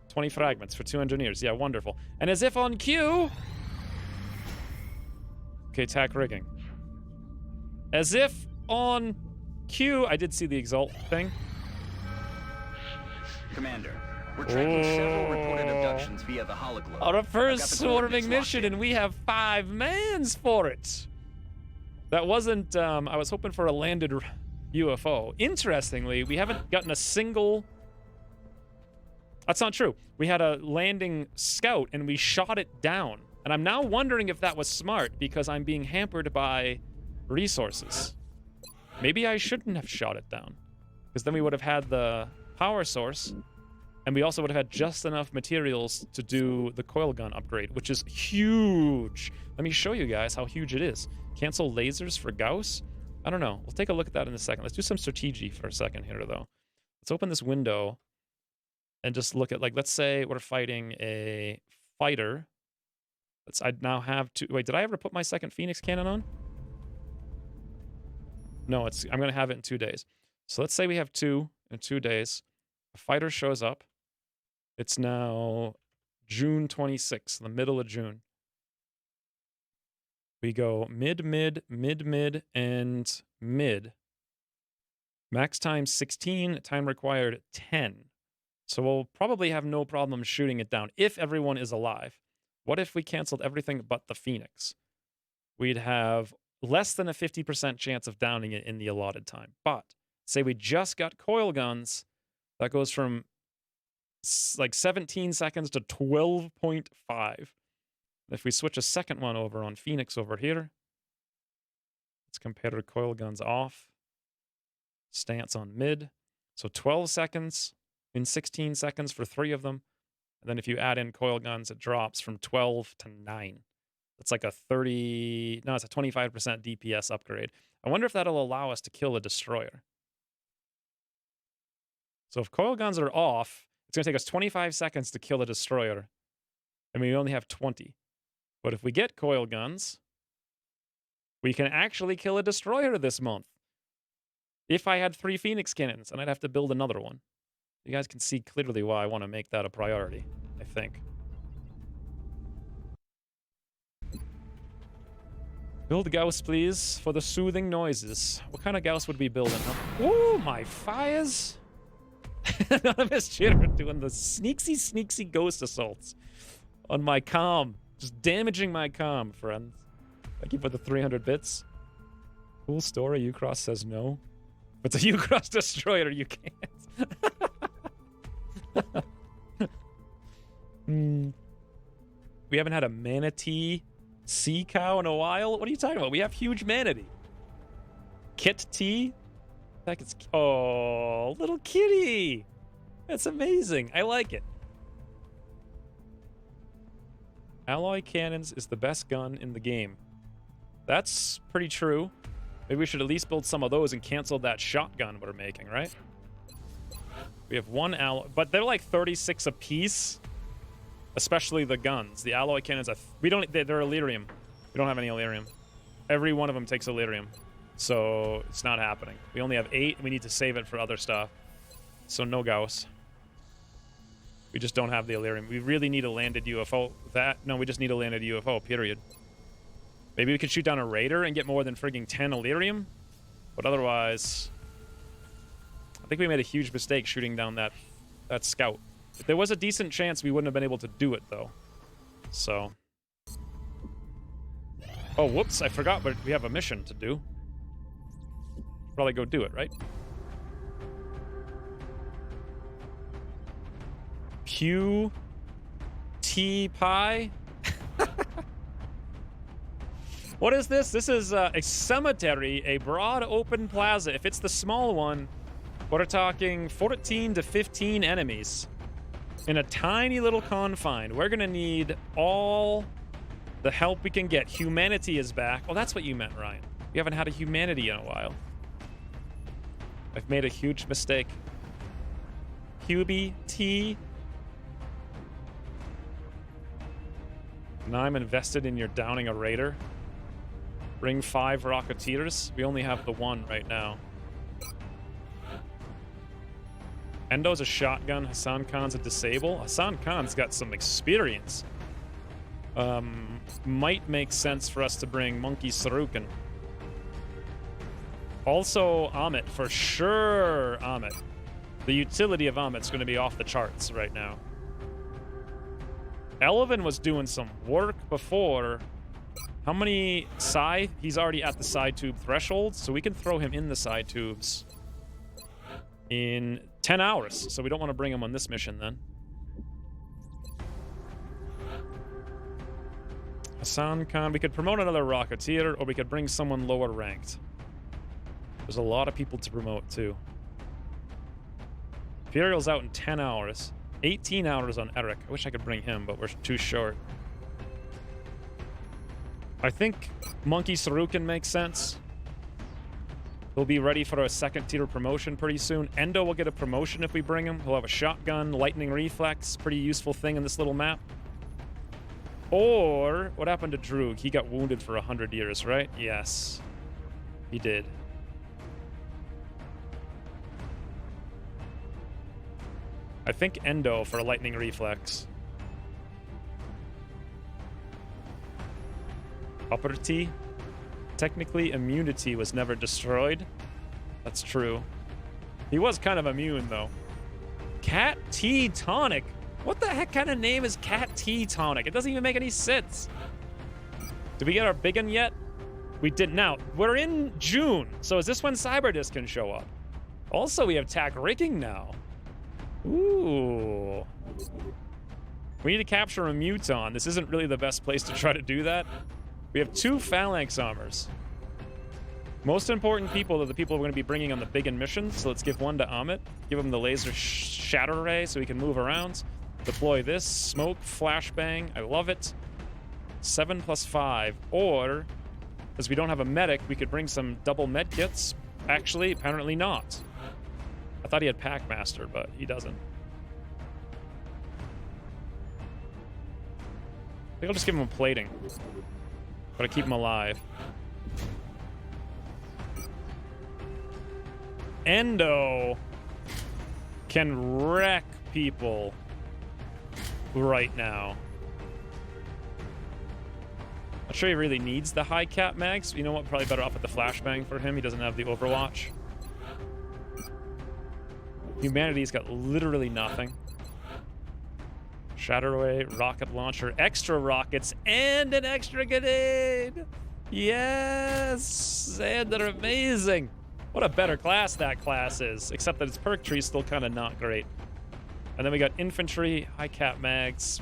20 fragments for 2 engineers. Yeah, wonderful. And as if on cue... Okay, tack rigging. As if on cue... I did see the Exalt thing. Commander, we're tracking several reported abductions via the hologlobe. Our first swarming mission, and we have 5 mans for it. That wasn't... I was hoping for a landed UFO. Interestingly, we haven't gotten a single... That's not true. We had a landing scout, and we shot it down. And I'm now wondering if that was smart, because I'm being hampered by resources. Maybe I shouldn't have shot it down. Because then we would have had the power source, and we also would have had just enough materials to do the coil gun upgrade, which is huge. Let me show you guys how huge it is. Cancel lasers for Gauss? I don't know. We'll take a look at that in a second. Let's do some strategy for a second here, though. Let's open this window and just look at, like, let's say we're fighting a fighter. I'd now have 2... Wait, did I ever put my second Phoenix cannon on? No, I'm going to have it in 2 days. So let's say we have 2 in 2 days. A fighter shows up. It's now June 26th, the middle of June. We go mid, mid, mid, mid, and mid. Max time 16, time required 10. So we'll probably have no problem shooting it down if everyone is alive. What if we canceled everything but the Phoenix? We'd have less than a 50% chance of downing it in the allotted time. But say we just got coil guns, that goes from like 17 seconds to 12.5. If we switch a second one over on Phoenix over here, Let's compare recoil guns off. Stance on mid. So 12 seconds in 16 seconds for 3 of them. And then if you add in coil guns, it drops from 12 to 9. It's like a 25% DPS upgrade. I wonder if that'll allow us to kill a destroyer. So if coil guns are off, it's going to take us 25 seconds to kill a destroyer. And we only have 20. But if we get coil guns, we can actually kill a destroyer this month. If I had 3 Phoenix cannons, and I'd have to build another one. You guys can see clearly why I want to make that a priority, I think. Build Gauss, please, for the soothing noises. What kind of Gauss would we build in? Oh, my fires! Anonymous Chitter doing the sneaksy ghost assaults on my comm. Just damaging my comm, friends. Thank you for the 300 bits. Cool story. Ucross says no. If it's a Ucross destroyer, you can't. We haven't had a manatee sea cow in a while. What are you talking about? We have huge manatee. Kit T? Heck, it's oh, little kitty. That's amazing. I like it. Alloy cannons is the best gun in the game. That's pretty true. Maybe we should at least build some of those and cancel that shotgun we're making, right? We have 1 alloy, but they're like 36 apiece. Especially the guns. The alloy cannons, they're Illyrium. We don't have any Illyrium. Every one of them takes Illyrium. So it's not happening. We only have 8. We need to save it for other stuff. So no Gauss. We just don't have the Illyrium. We really need a landed UFO. No, we just need a landed UFO, period. Maybe we could shoot down a Raider and get more than frigging 10 Illyrium. But otherwise, I think we made a huge mistake shooting down that scout. If there was a decent chance, we wouldn't have been able to do it, though. So. Oh, whoops, I forgot, but we have a mission to do. Probably go do it, right? Pew T Pie. What is this? This is a cemetery, a broad open plaza. If it's the small one, we're talking 14 to 15 enemies. In a tiny little confine. We're gonna need all the help we can get. Humanity is back. Oh, that's what you meant, Ryan. We haven't had a humanity in a while. I've made a huge mistake. QBT. Now I'm invested in your downing a Raider. Bring 5 Rocketeers. We only have the 1 right now. Endo's a shotgun. Hassan Khan's a disable. Hassan Khan's got some experience. Might make sense for us to bring Monkey Sarukin. Also, Amit. For sure, Amit. The utility of Amit's going to be off the charts right now. Elvin was doing some work before. How many scythe? He's already at the side tube threshold, so we can throw him in the side tubes in 10 hours. So we don't want to bring him on this mission then. Hassan Khan. We could promote another Rocketeer, or we could bring someone lower ranked. There's a lot of people to promote too. Imperial's out in 10 hours. 18 hours on Eric. I wish I could bring him, but we're too short. I think Monkey Sarukin makes sense. He'll be ready for a 2nd tier promotion pretty soon. Endo will get a promotion if we bring him. He'll have a shotgun, lightning reflex. Pretty useful thing in this little map. Or, what happened to Droog? He got wounded for 100 years, right? Yes. He did. I think Endo for a lightning reflex. Upper T. Technically, immunity was never destroyed. That's true. He was kind of immune, though. Cat T Tonic. What the heck kind of name is Cat T Tonic? It doesn't even make any sense. Did we get our big one yet? We did. Now, we're in June, so is this when Cyberdisc can show up? Also, we have TAC rigging now. Ooh. We need to capture a Muton. This isn't really the best place to try to do that. We have 2 Phalanx armors. Most important people are the people we're going to be bringing on the big missions. So let's give one to Amit. Give him the laser shatter ray so he can move around. Deploy this. Smoke, flashbang. I love it. 7+5. Or, because we don't have a medic, we could bring some double med kits. Actually, apparently not. I thought he had Packmaster, but he doesn't. I think I'll just give him a plating. Gotta keep him alive. Endo can wreck people right now. Not sure he really needs the high cap mags. You know what? Probably better off with the flashbang for him. He doesn't have the Overwatch. Humanity's got literally nothing. Shatterway, rocket launcher, extra rockets, and an extra grenade! Yes! And they're amazing! What a better class that class is, except that its perk tree is still kind of not great. And then we got infantry, high cap mags.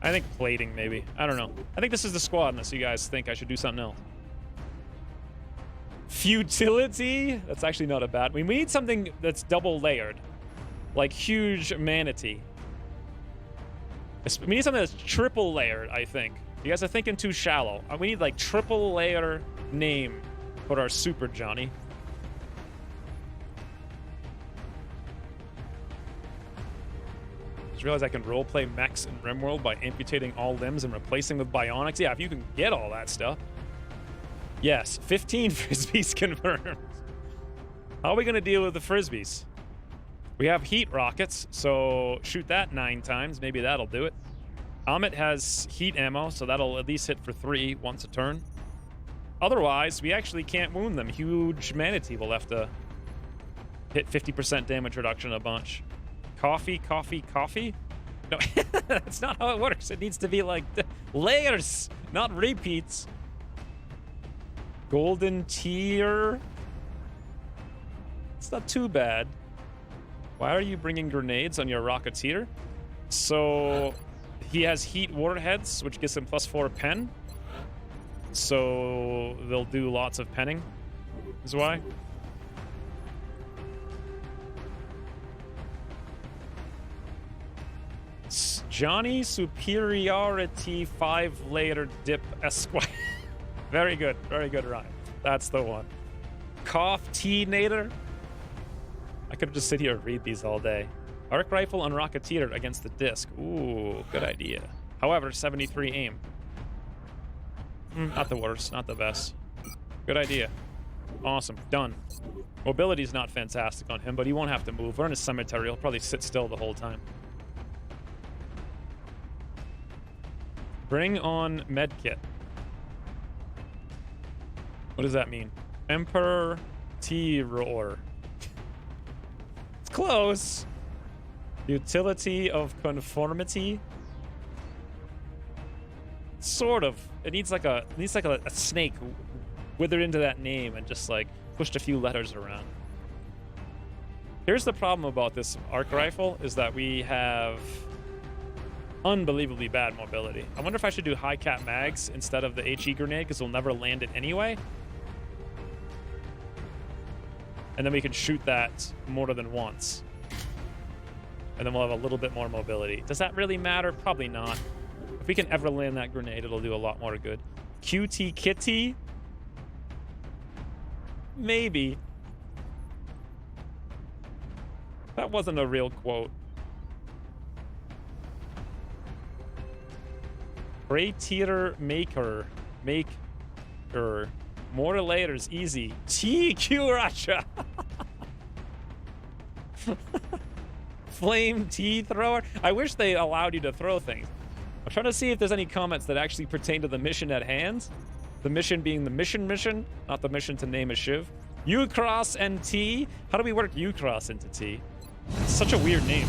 I think plating, maybe. I don't know. I think this is the squad, unless you guys think I should do something else. Futility? That's actually not a bad... I mean, we need something that's double layered. Like huge manatee. We need something that's triple layered, I think. You guys are thinking too shallow. We need like triple layer name for our Super Johnny. Just realized I can roleplay mechs in RimWorld by amputating all limbs and replacing with bionics. Yeah, if you can get all that stuff. Yes, 15 frisbees confirmed. How are we going to deal with the frisbees? We have heat rockets, so shoot that 9 times. Maybe that'll do it. Amit has heat ammo, so that'll at least hit for 3 once a turn. Otherwise, we actually can't wound them. Huge manatee will have to hit 50% damage reduction a bunch. Coffee, coffee, coffee? No, that's not how it works. It needs to be like layers, not repeats. Golden tier. It's not too bad. Why are you bringing grenades on your Rocketeer? So he has heat warheads, which gives him +4 pen. So they'll do lots of penning, is why. Johnny Superiority 5-layer dip Esquire. Very good rhyme. That's the one. Cough T-nator. I could just sit here and read these all day. Arc rifle on Rocketeer against the disc. Ooh, good idea. However, 73 aim. Not the worst, not the best. Good idea. Awesome, done. Mobility's not fantastic on him, but he won't have to move. We're in a cemetery. He'll probably sit still the whole time. Bring on medkit. What does that mean? Emperor T-Roar. It's close. Utility of conformity. Sort of. It needs like a snake withered into that name and just like pushed a few letters around. Here's the problem about this arc rifle is that we have unbelievably bad mobility. I wonder if I should do high cap mags instead of the HE grenade because we'll never land it anyway. And then we can shoot that more than once. And then we'll have a little bit more mobility. Does that really matter? Probably not. If we can ever land that grenade, it'll do a lot more good. QT Kitty? Maybe. That wasn't a real quote. Creator Maker. Maker. More layers, easy. TQ Russia. Flame tea thrower. I wish they allowed you to throw things. I'm trying to see if there's any comments that actually pertain to the mission at hand. The mission being the mission, not the mission to name a shiv. U-Cross and T. How do we work U-Cross into T? It's such a weird name.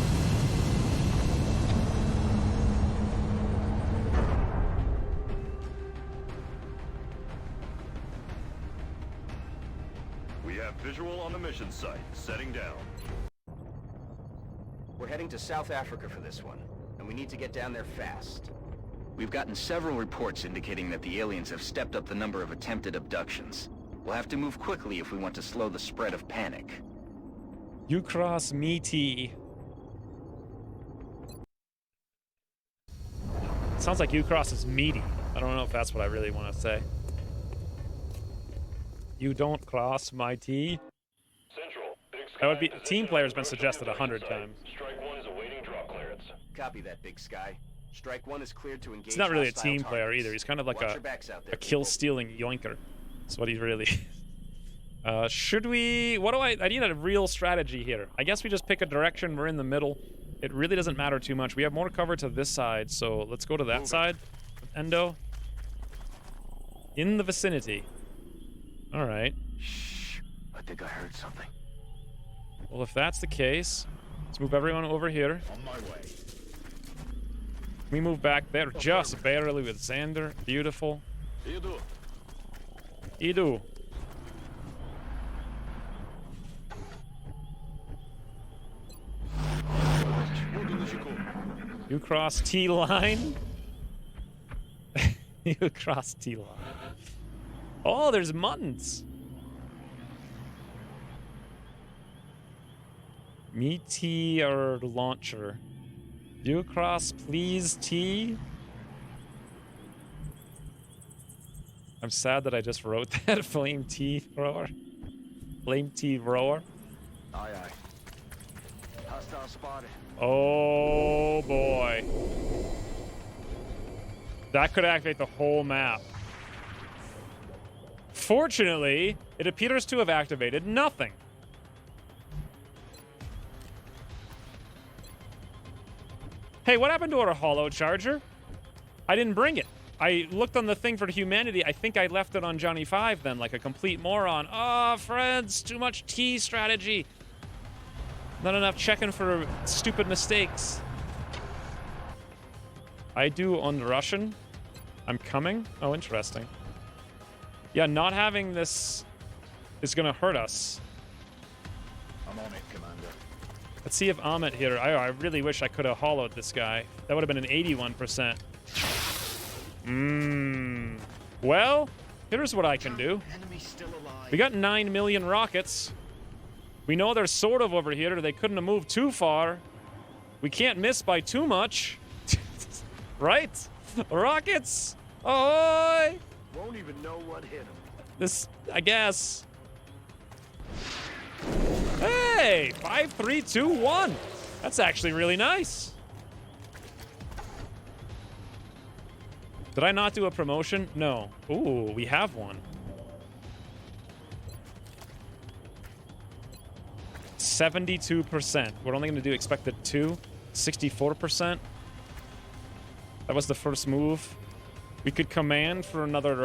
We have visual on the mission site. Setting down. We're heading to South Africa for this one. and we need to get down there fast. We've gotten several reports indicating that the aliens have stepped up the number of attempted abductions. We'll have to move quickly if we want to slow the spread of panic. You cross me T. Sounds like you cross is meaty. I don't know if that's what I really want to say. You don't cross my T. Central, Big Sky, That would be team player's been suggested 100 site. times. Strike 1 is awaiting drop clearance. Copy that, Big Sky. Strike 1 is cleared to engage. He's not really a hostile team player targets. either. He's kind of like Watch your backs out there, a kill-stealing yoinker. That's what he's really. Should we? What do I need a real strategy here. I guess we just pick a direction. We're in the middle. It really doesn't matter too much. We have more cover to this side, so let's go to that side. Endo. In the vicinity. All right. Shh. I think I heard something. Well, if that's the case, let's move everyone over here. On my way. We move back there just barely with Xander. Beautiful. Idu. You cross T line. You cross T line. Oh, there's muttons. Meteor launcher. You cross please T. I'm sad that I just wrote that. Flame T thrower. Flame T thrower. Aye, aye. Hostile spotted. Oh boy. That could activate the whole map. Fortunately, it appears to have activated nothing. Hey, what happened to our holo charger? I didn't bring it. I looked on the thing for humanity. I think I left it on Johnny 5 then, like a complete moron. Oh, friends, too much T strategy. Not enough checking for stupid mistakes. I do on Russian. I'm coming. Oh, interesting. Yeah, not having this is gonna hurt us. I'm on it, Commander. Let's see if Amit here. I really wish I could have hollowed this guy. That would have been an 81%. Well, here's what I can do. We got 9 million rockets. We know they're sort of over here. They couldn't have moved too far. We can't miss by too much. Right? Rockets! Ahoy! Won't even know what hit him. This, I guess. Hey! 5, 3, 2, 1. That's actually really nice. Did I not do a promotion? No. Ooh, we have one. 72%. We're only going to do expected 2. 64%. That was the first move. We could command for another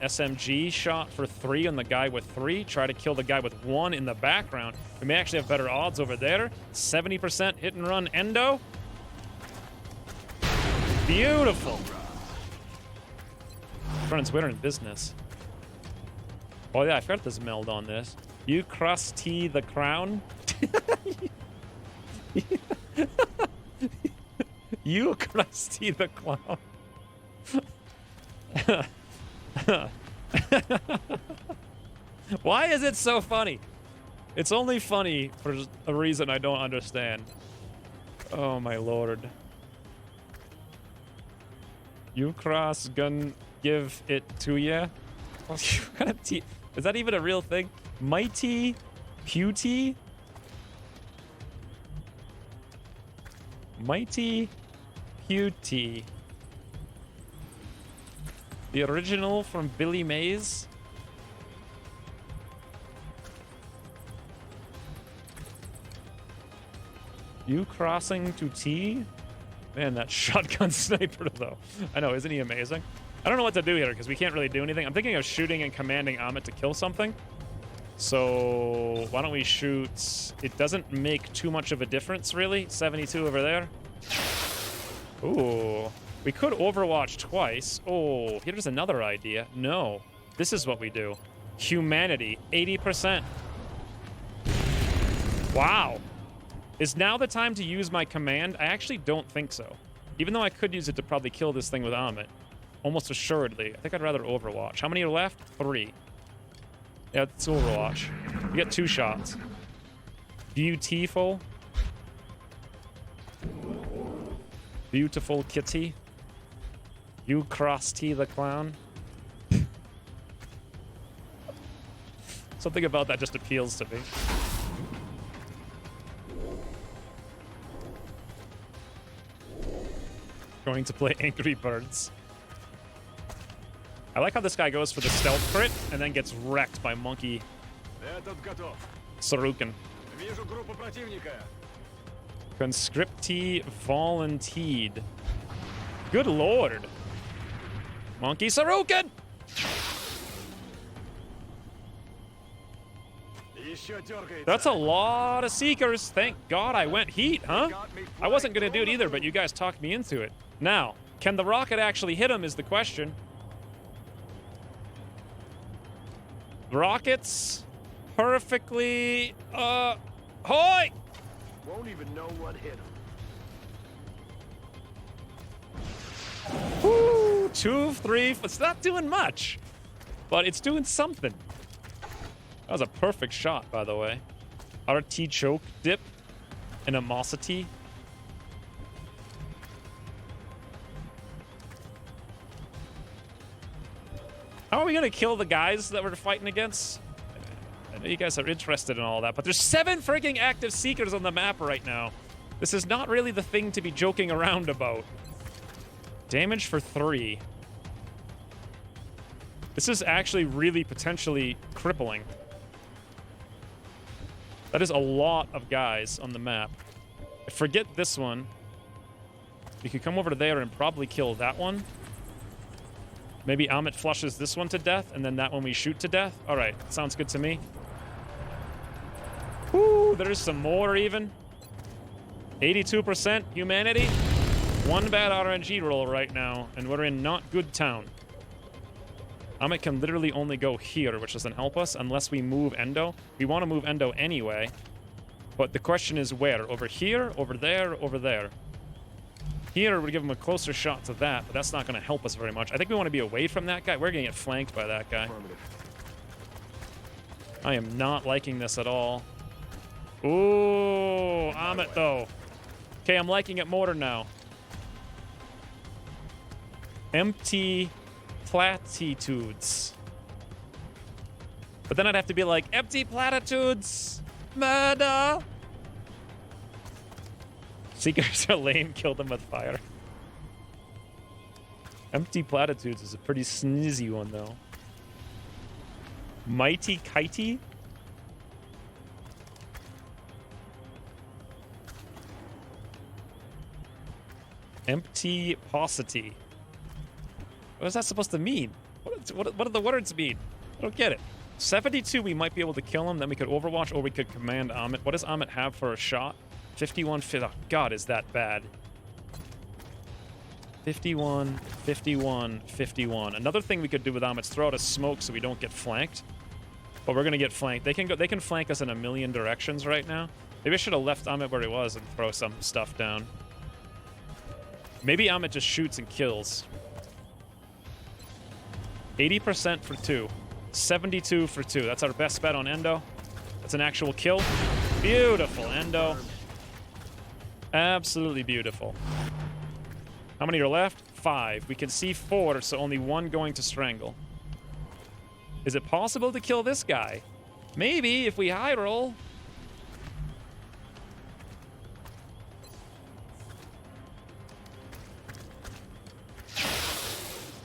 SMG shot for 3 on the guy with 3. Try to kill the guy with 1 in the background. We may actually have better odds over there. 70% hit and run endo. Beautiful. Friends, we're in business. Oh yeah, I forgot this meld on this. You cross T the crown. You cross T the clown. Why is it so funny? It's only funny for a reason I don't understand. Oh my lord. You cross gun give it to ya. What kind of T? Is that even a real thing? Mighty Pewty? Mighty Pewty. The original from Billy Mays. You crossing to T? Man, that shotgun sniper though. I know, isn't he amazing? I don't know what to do here because we can't really do anything. I'm thinking of shooting and commanding Amit to kill something. So why don't we shoot? It doesn't make too much of a difference really. 72 over there. Ooh. We could Overwatch twice. Oh, here's another idea. No. This is what we do. Humanity, 80%. Wow. Is now the time to use my command? I actually don't think so. Even though I could use it to probably kill this thing with Amit. Almost assuredly. I think I'd rather Overwatch. How many are left? 3. Yeah, it's Overwatch. You get 2 shots. Beautiful. Beautiful kitty. You Krusty the Clown. Something about that just appeals to me. Going to play Angry Birds. I like how this guy goes for the stealth crit and then gets wrecked by Monkey Sarukin. Conscriptee volunteered. Good lord. Monkey Sarukin! That's a lot of Seekers. Thank God I went heat, huh? I wasn't going to do it either, but you guys talked me into it. Now, can the rocket actually hit him is the question. Rockets perfectly hoy! Won't even know what hit him. Woo! 2 of 3. It's not doing much, but it's doing something. That was a perfect shot, by the way. RT choke dip. Animosity. How are we gonna kill the guys that we're fighting against? I know you guys are interested in all that, but there's 7 freaking active Seekers on the map right now. This is not really the thing to be joking around about. Damage for 3. This is actually really potentially crippling. That is a lot of guys on the map. Forget this one. You could come over to there and probably kill that one. Maybe Amit flushes this one to death, and then that one we shoot to death. All right, sounds good to me. Woo, there's some more even. 82% humanity. 1 bad RNG roll right now, and we're in not good town. Amit can literally only go here, which doesn't help us unless we move Endo. We want to move Endo anyway, but the question is where? Over here, over there, over there. Here, we give him a closer shot to that, but that's not going to help us very much. I think we want to be away from that guy. We're going to get flanked by that guy. I am not liking this at all. Ooh, Amit, though. Okay, I'm liking it more now. Empty platitudes. But then I'd have to be like, empty platitudes! Murder! Seekers are lame, kill them with fire. Empty platitudes is a pretty snizzy one, though. Mighty kitey? Empty paucity. What is that supposed to mean? What do the words mean? I don't get it. 72, we might be able to kill him. Then we could Overwatch, or we could command Amit. What does Amit have for a shot? 51, oh God, is that bad? 51, 51, 51. Another thing we could do with Amit's throw out a smoke so we don't get flanked. But we're gonna get flanked. They can flank us in a million directions right now. Maybe I should have left Amit where he was and throw some stuff down. Maybe Amit just shoots and kills. 80% for 2. 72 for 2. That's our best bet on Endo. That's an actual kill. Beautiful, Endo. Absolutely beautiful. How many are left? 5. We can see 4, so only 1 going to strangle. Is it possible to kill this guy? Maybe, if we high roll.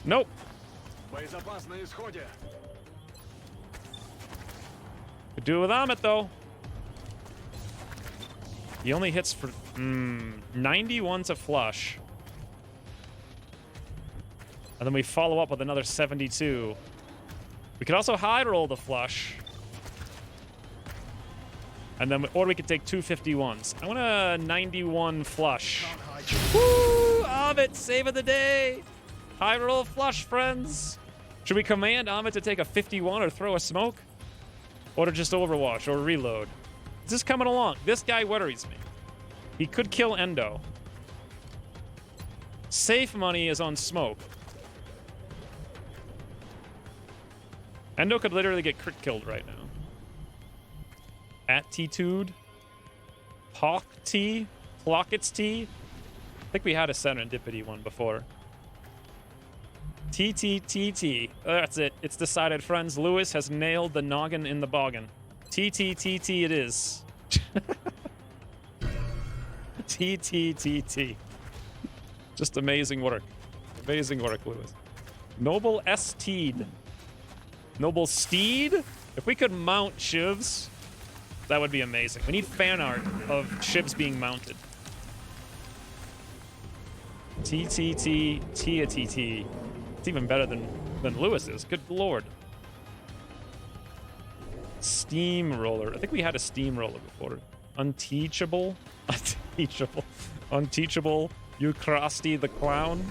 Nope. Could do it with Amit, though. He only hits for 91 to flush. And then we follow up with another 72. We could also high roll the flush. And then, or we could take 2 51s. I want a 91 flush. Woo! Amit, save of the day. High roll flush, friends. Should we command Amit to take a 51 or throw a smoke? Or to just Overwatch or reload? This is coming along. This guy worries me. He could kill Endo. Safe money is on smoke. Endo could literally get crit killed right now. Attitude. Hawk T. Plockets T. I think we had a serendipity one before. TTTT. That's it. It's decided, friends. Lewis has nailed the noggin in the boggin. TTTT it is. TTTT. Just amazing work. Amazing work, Lewis. Noble Steed. Noble Steed? If we could mount shivs, that would be amazing. We need fan art of shivs being mounted. TTT, TTT. It's even better than Lewis's. Good lord. Steamroller. I think we had a steamroller before. Unteachable. Unteachable. Unteachable. You Krusty the Clown.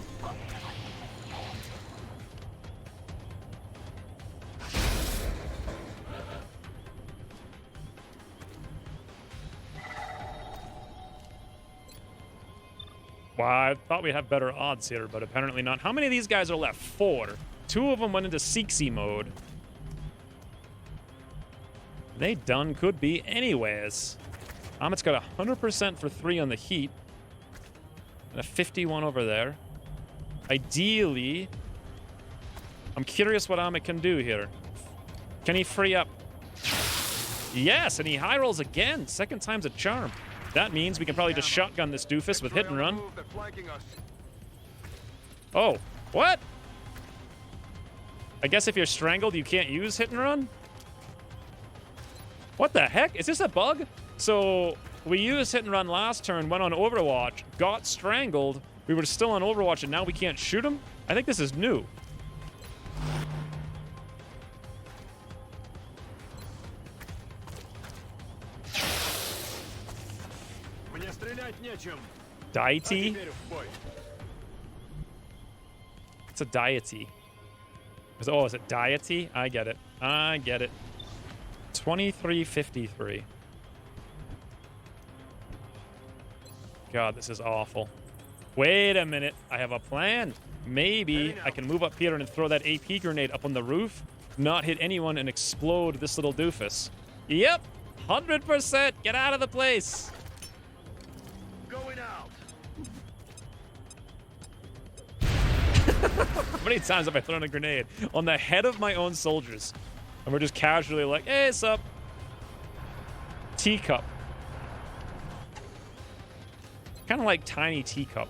Wow, I thought we'd have better odds here, but apparently not. How many of these guys are left? 4. 2 of them went into Seeksy mode. They done could be anyways. Amit's got 100% for 3 on the heat. And a 51 over there. Ideally, I'm curious what Amit can do here. Can he free up? Yes, and he high rolls again. Second time's a charm. That means we can probably just shotgun this doofus with hit and run. Oh, what? I guess if you're strangled, you can't use hit and run? What the heck? Is this a bug? So we used hit and run last turn, went on Overwatch, got strangled. We were still on Overwatch, and now we can't shoot him? I think this is new. Deity? It's a deity. Oh, is it deity? I get it. I get it. 2353. God, this is awful. Wait a minute. I have a plan. Maybe I can move up here and throw that AP grenade up on the roof, not hit anyone, and explode this little doofus. Yep. 100%. Get out of the place. Going out. How many times have I thrown a grenade on the head of my own soldiers? And we're just casually like, hey, sup? Teacup. Kind of like tiny teacup.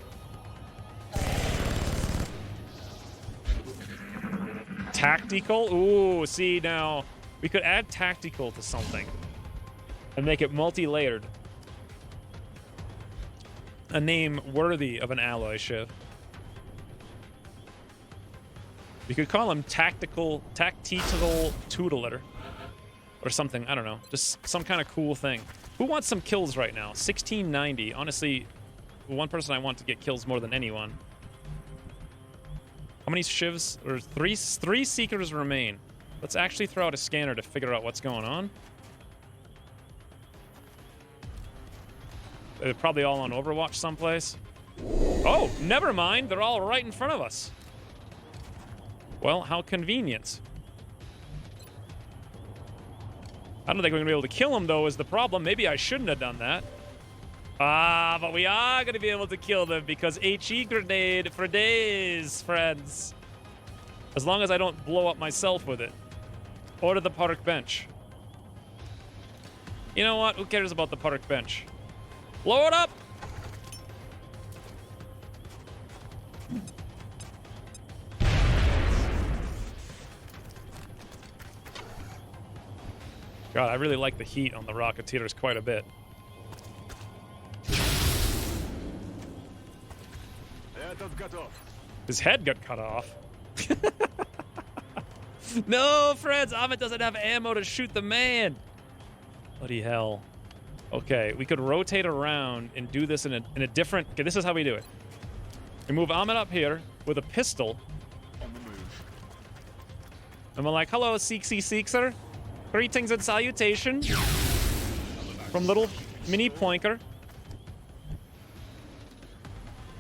Tactical? Ooh, see now. We could add tactical to something and make it multi-layered. A name worthy of an alloy shiv. You could call him tactical tootler. Or something, I don't know. Just some kind of cool thing. Who wants some kills right now? 1690. Honestly, one person I want to get kills more than anyone. How many shivs? Or three seekers remain. Let's actually throw out a scanner to figure out what's going on. They're probably all on Overwatch someplace. Oh, never mind. They're all right in front of us. Well, how convenient. I don't think we're going to be able to kill them, though, is the problem. Maybe I shouldn't have done that. Ah, but we are going to be able to kill them because HE grenade for days, friends. As long as I don't blow up myself with it. Or to the park bench. You know what? Who cares about the park bench? Blow it up! God, I really like the heat on the Rocketeers quite a bit. His head got cut off. No, friends, Amit doesn't have ammo to shoot the man. Bloody hell. Okay, we could rotate around and do this in a different... Okay, this is how we do it. We move Amit up here with a pistol. On the move. And we're like, hello, Seeksy Seekser. Greetings and salutation from little mini Poinker.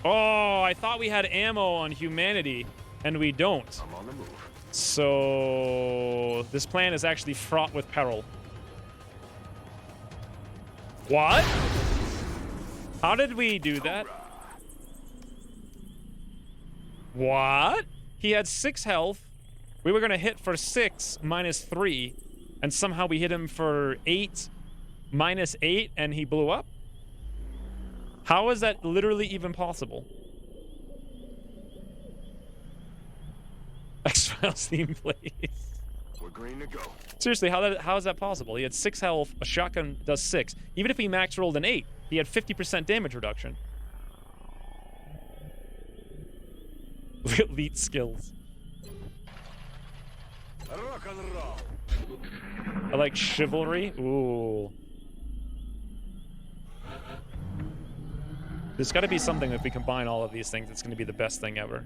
Oh, I thought we had ammo on humanity, and we don't. I'm on the move. So this plan is actually fraught with peril. What? How did we do that? What? He had 6 health. We were gonna hit for 6 minus 3, and somehow we hit him for 8 minus 8, and he blew up? How is that literally even possible? X-Files theme, please. We're green to go. Seriously, how is that possible? He had 6 health, a shotgun does 6. Even if he max rolled an 8, he had 50% damage reduction. Elite skills. Rock and roll. I like chivalry. Ooh. There's got to be something if we combine all of these things, it's going to be the best thing ever.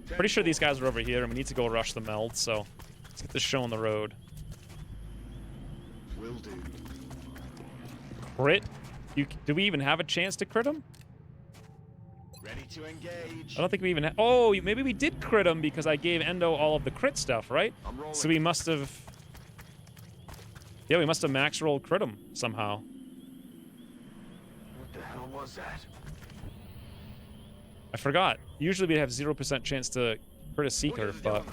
Pretty sure these guys are over here, and we need to go rush the meld, so let's get this show on the road. Will do. Crit? Do we even have a chance to crit him? Ready to engage. I don't think we even oh, maybe we did crit him because I gave Endo all of the crit stuff, right? So we must have... Yeah, we must have max rolled crit him somehow. What the hell was that? I forgot. Usually we have 0% chance to crit a Seeker, but...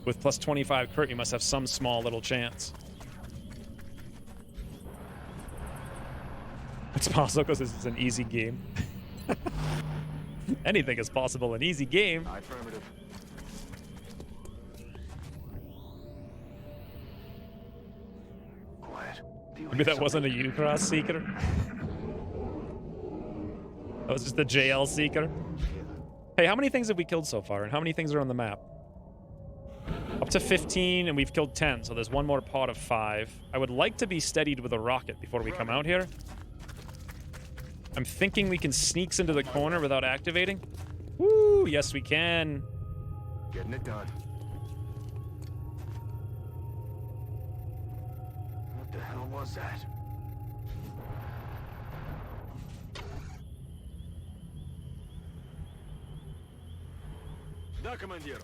with plus 25 crit, you must have some small little chance. It's possible because this is an easy game. Anything is possible in easy game. Affirmative. Quiet. Maybe that wasn't a Ucross Seeker. That was just the JL Seeker. Hey, how many things have we killed so far, and how many things are on the map? Up to 15, and we've killed 10, so there's one more pot of 5. I would like to be steadied with a rocket before we come out here. I'm thinking we can sneaks into the corner without activating. Woo, yes we can. Getting it done. What the hell was that? Да, командир.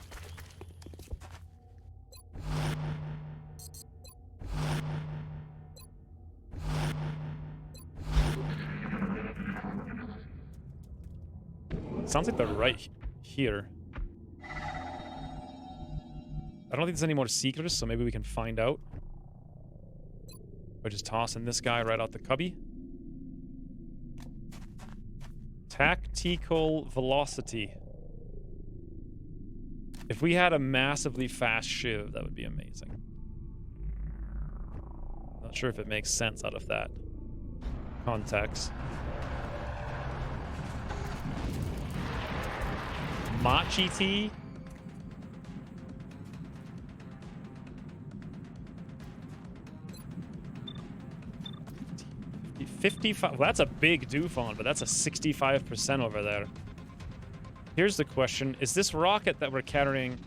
Sounds like they're right here. I don't think there's any more Seekers, so maybe we can find out. By just tossing this guy right out the cubby. Tactical velocity. If we had a massively fast shiv, that would be amazing. Not sure if it makes sense out of that context. Machi tea. 55. Well, that's a big Dufon, but that's a 65% over there. Here's the question. Is this rocket that we're carrying...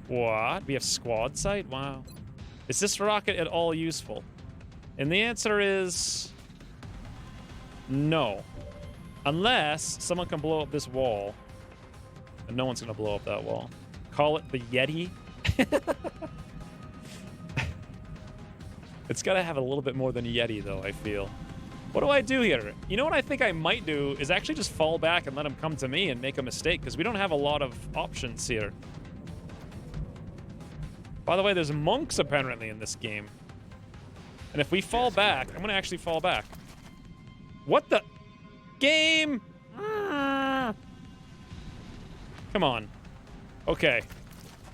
What? We have squad sight? Wow. Is this rocket at all useful? And the answer is... no. Unless someone can blow up this wall. And no one's going to blow up that wall. Call it the Yeti. It's got to have a little bit more than Yeti, though, I feel. What do I do here? You know what I think I might do is actually just fall back and let him come to me and make a mistake, because we don't have a lot of options here. By the way, there's monks apparently in this game. And if we fall back, I'm going to actually fall back. What the... Game! Come on. Okay.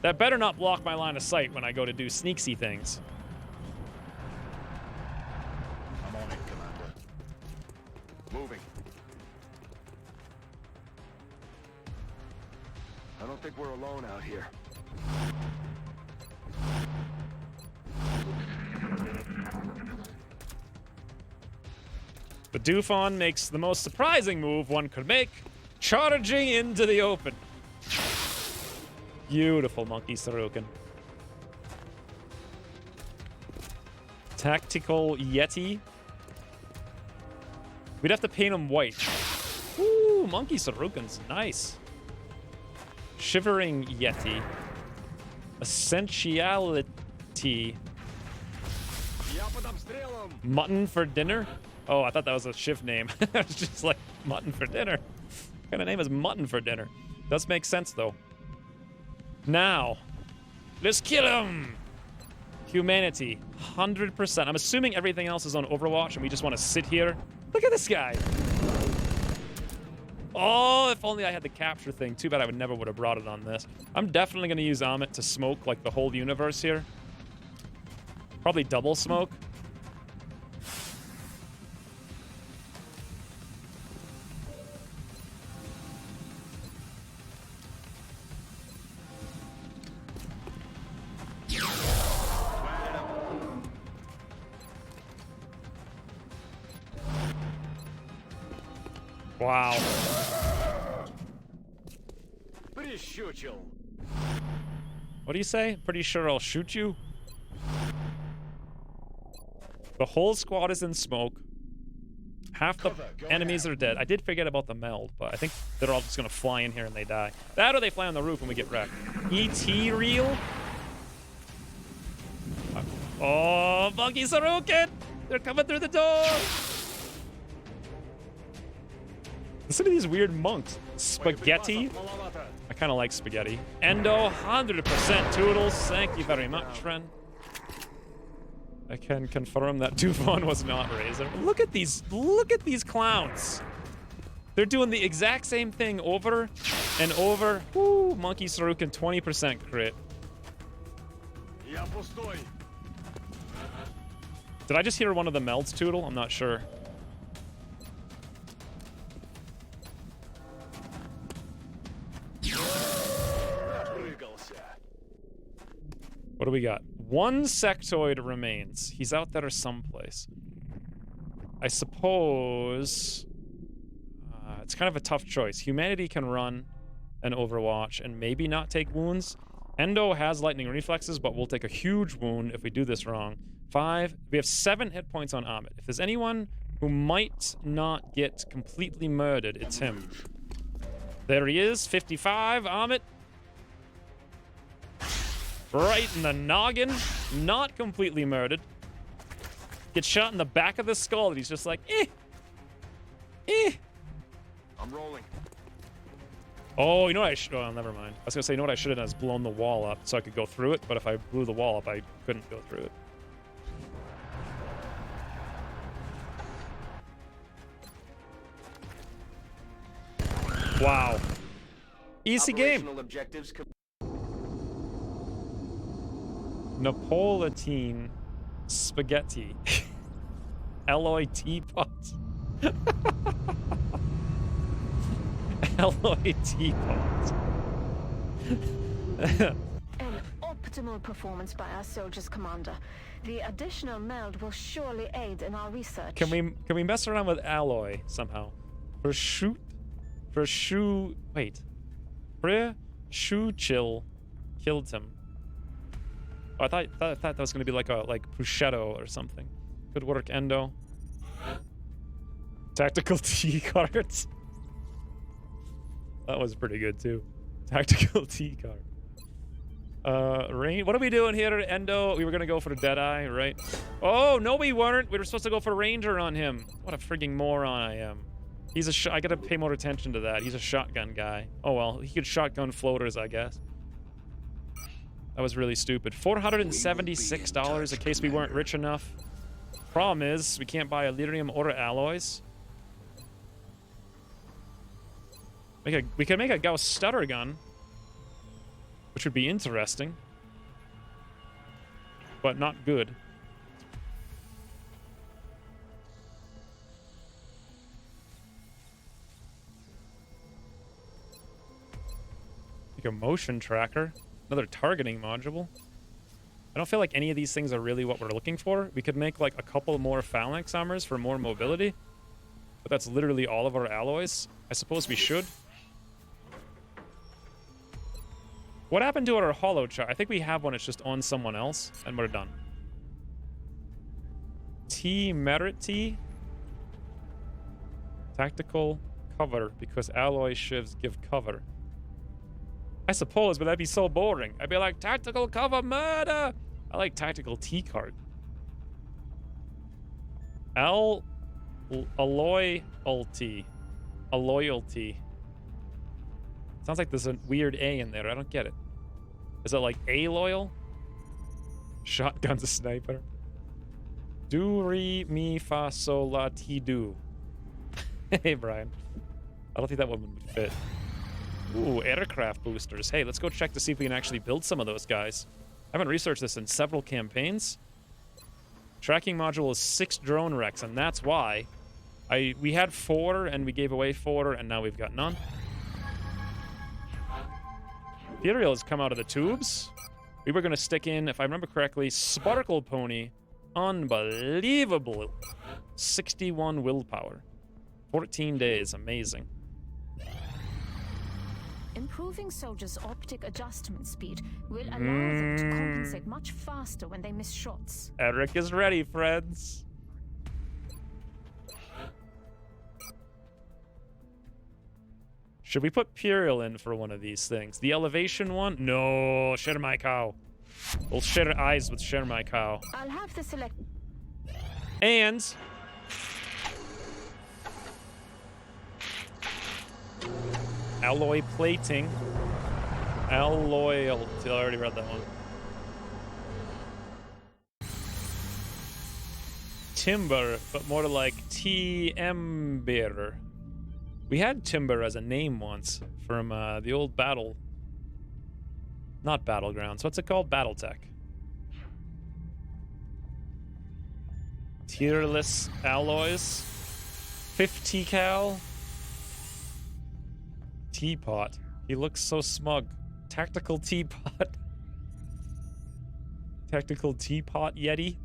That better not block my line of sight when I go to do sneaksy things. I'm on it, Commander. Moving. I don't think we're alone out here. But Dufon makes the most surprising move one could make, charging into the open. Beautiful monkey Sorokin. Tactical Yeti. We'd have to paint him white. Woo! monkey Sarukans. Nice. Shivering Yeti. Essentiality. Mutton for dinner? Oh, I thought that was a shift name. I was just like, mutton for dinner. What kind of name is mutton for dinner? Does make sense, though. Now, let's kill him! Humanity, 100%. I'm assuming everything else is on Overwatch and we just want to sit here. Look at this guy. Oh, if only I had the capture thing. Too bad I never would have brought it on this. I'm definitely going to use Amit to smoke like the whole universe here. Probably double smoke. Wow. Pretty sure you. What do you say? Pretty sure I'll shoot you? The whole squad is in smoke. Half the enemies are dead. I did forget about the meld, but I think they're all just gonna fly in here and they die. That or they fly on the roof and we get wrecked. ET reel? Oh, Monkey Saruken! They're coming through the door! Listen to these weird monks. Spaghetti? I kind of like spaghetti. Endo, 100% Toodles. Thank you very much, friend. I can confirm that Dufon was not Razor. Look at these clowns. They're doing the exact same thing over and over. Woo, Monkey Saruken, 20% crit. Did I just hear one of the melds Toodle? I'm not sure. What do we got? One sectoid remains. He's out there someplace. I suppose... it's kind of a tough choice. Humanity can run an Overwatch and maybe not take wounds. Endo has lightning reflexes, but we'll take a huge wound if we do this wrong. 5. We have 7 hit points on Amit. If there's anyone who might not get completely murdered, it's him. There he is, 55, Amit. Right in the noggin. Not completely murdered. Gets shot in the back of the skull and he's just like, eh. Eh. I'm rolling. Oh, you know what I should... Oh, never mind. I was going to say, you know what I should have done is blown the wall up so I could go through it, but if I blew the wall up, I couldn't go through it. Wow. Easy game. Objectives Napolitine spaghetti. Alloy teapot. Alloy teapot. An optimal performance by our soldiers, Commander. The additional meld will surely aid in our research. Can we mess around with alloy somehow? For shoe wait. For shoe chill killed him. Oh, I thought that was gonna be like Pushetto or something. Good work, Endo. Tactical T cards. That was pretty good too. Tactical T card. Rain. What are we doing here, Endo? We were gonna go for Deadeye, right? Oh no, we weren't. We were supposed to go for Ranger on him. What a frigging moron I am. He's a. I gotta pay more attention to that. He's a shotgun guy. Oh well, he could shotgun floaters, I guess. That was really stupid. $476 in case we weren't rich enough. Problem is, we can't buy Elerium or alloys. We could make a Gauss stutter gun, which would be interesting, but not good. Like a motion tracker. Another targeting module. I don't feel like any of these things are really what we're looking for. We could make like a couple more phalanx armors for more mobility. But that's literally all of our alloys. I suppose we should. What happened to our hollow chart? I think we have one. It's just on someone else. And we're done. T Merit T. Tactical cover because alloy shivs give cover. I suppose, but that'd be so boring. I'd be like, tactical cover murder! I like tactical T-card. Alloy ulti. A loyalty. Sounds like there's a weird A in there. I don't get it. Is it like A loyal? Shotgun's a sniper. Do, re, mi, fa, sol, la, ti, do. Hey, Brian. I don't think that one would fit. Ooh, aircraft boosters. Hey, let's go check to see if we can actually build some of those guys. I haven't researched this in several campaigns. Tracking module is 6 drone wrecks, and that's why we had 4 and we gave away 4, and now we've got none. Imperial has come out of the tubes. We were going to stick in, if I remember correctly, Sparkle Pony. Unbelievable. 61 willpower. 14 days. Amazing. Improving soldiers' optic adjustment speed will allow them to compensate much faster when they miss shots. Eric is ready, friends. Should we put Imperial in for one of these things? The elevation one? No, share my cow. We'll share eyes with share my cow. I'll have the select. And alloy plating. Alloy. I already read that one. Timber, but more like T-Ember. We had Timber as a name once from the old battle. Not Battlegrounds. What's it called? Battletech. Tierless alloys. 50 cal. Teapot. He looks so smug. Tactical teapot. Tactical teapot Yeti.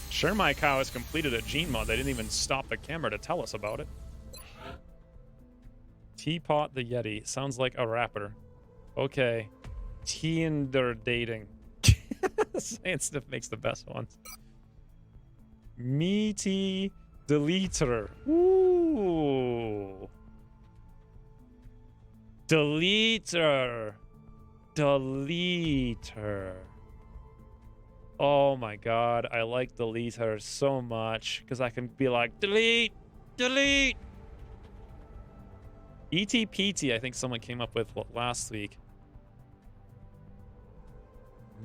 Sure, my cow has completed a gene mod. They didn't even stop the camera to tell us about it. Teapot the Yeti. Sounds like a rapper. Okay. Tinder dating. Saying stuff makes the best ones. Meaty deleter. Ooh. Deleter. Deleter. Oh my god, I like deleter so much because I can be like, delete, delete. ETPT, I think someone came up with last week.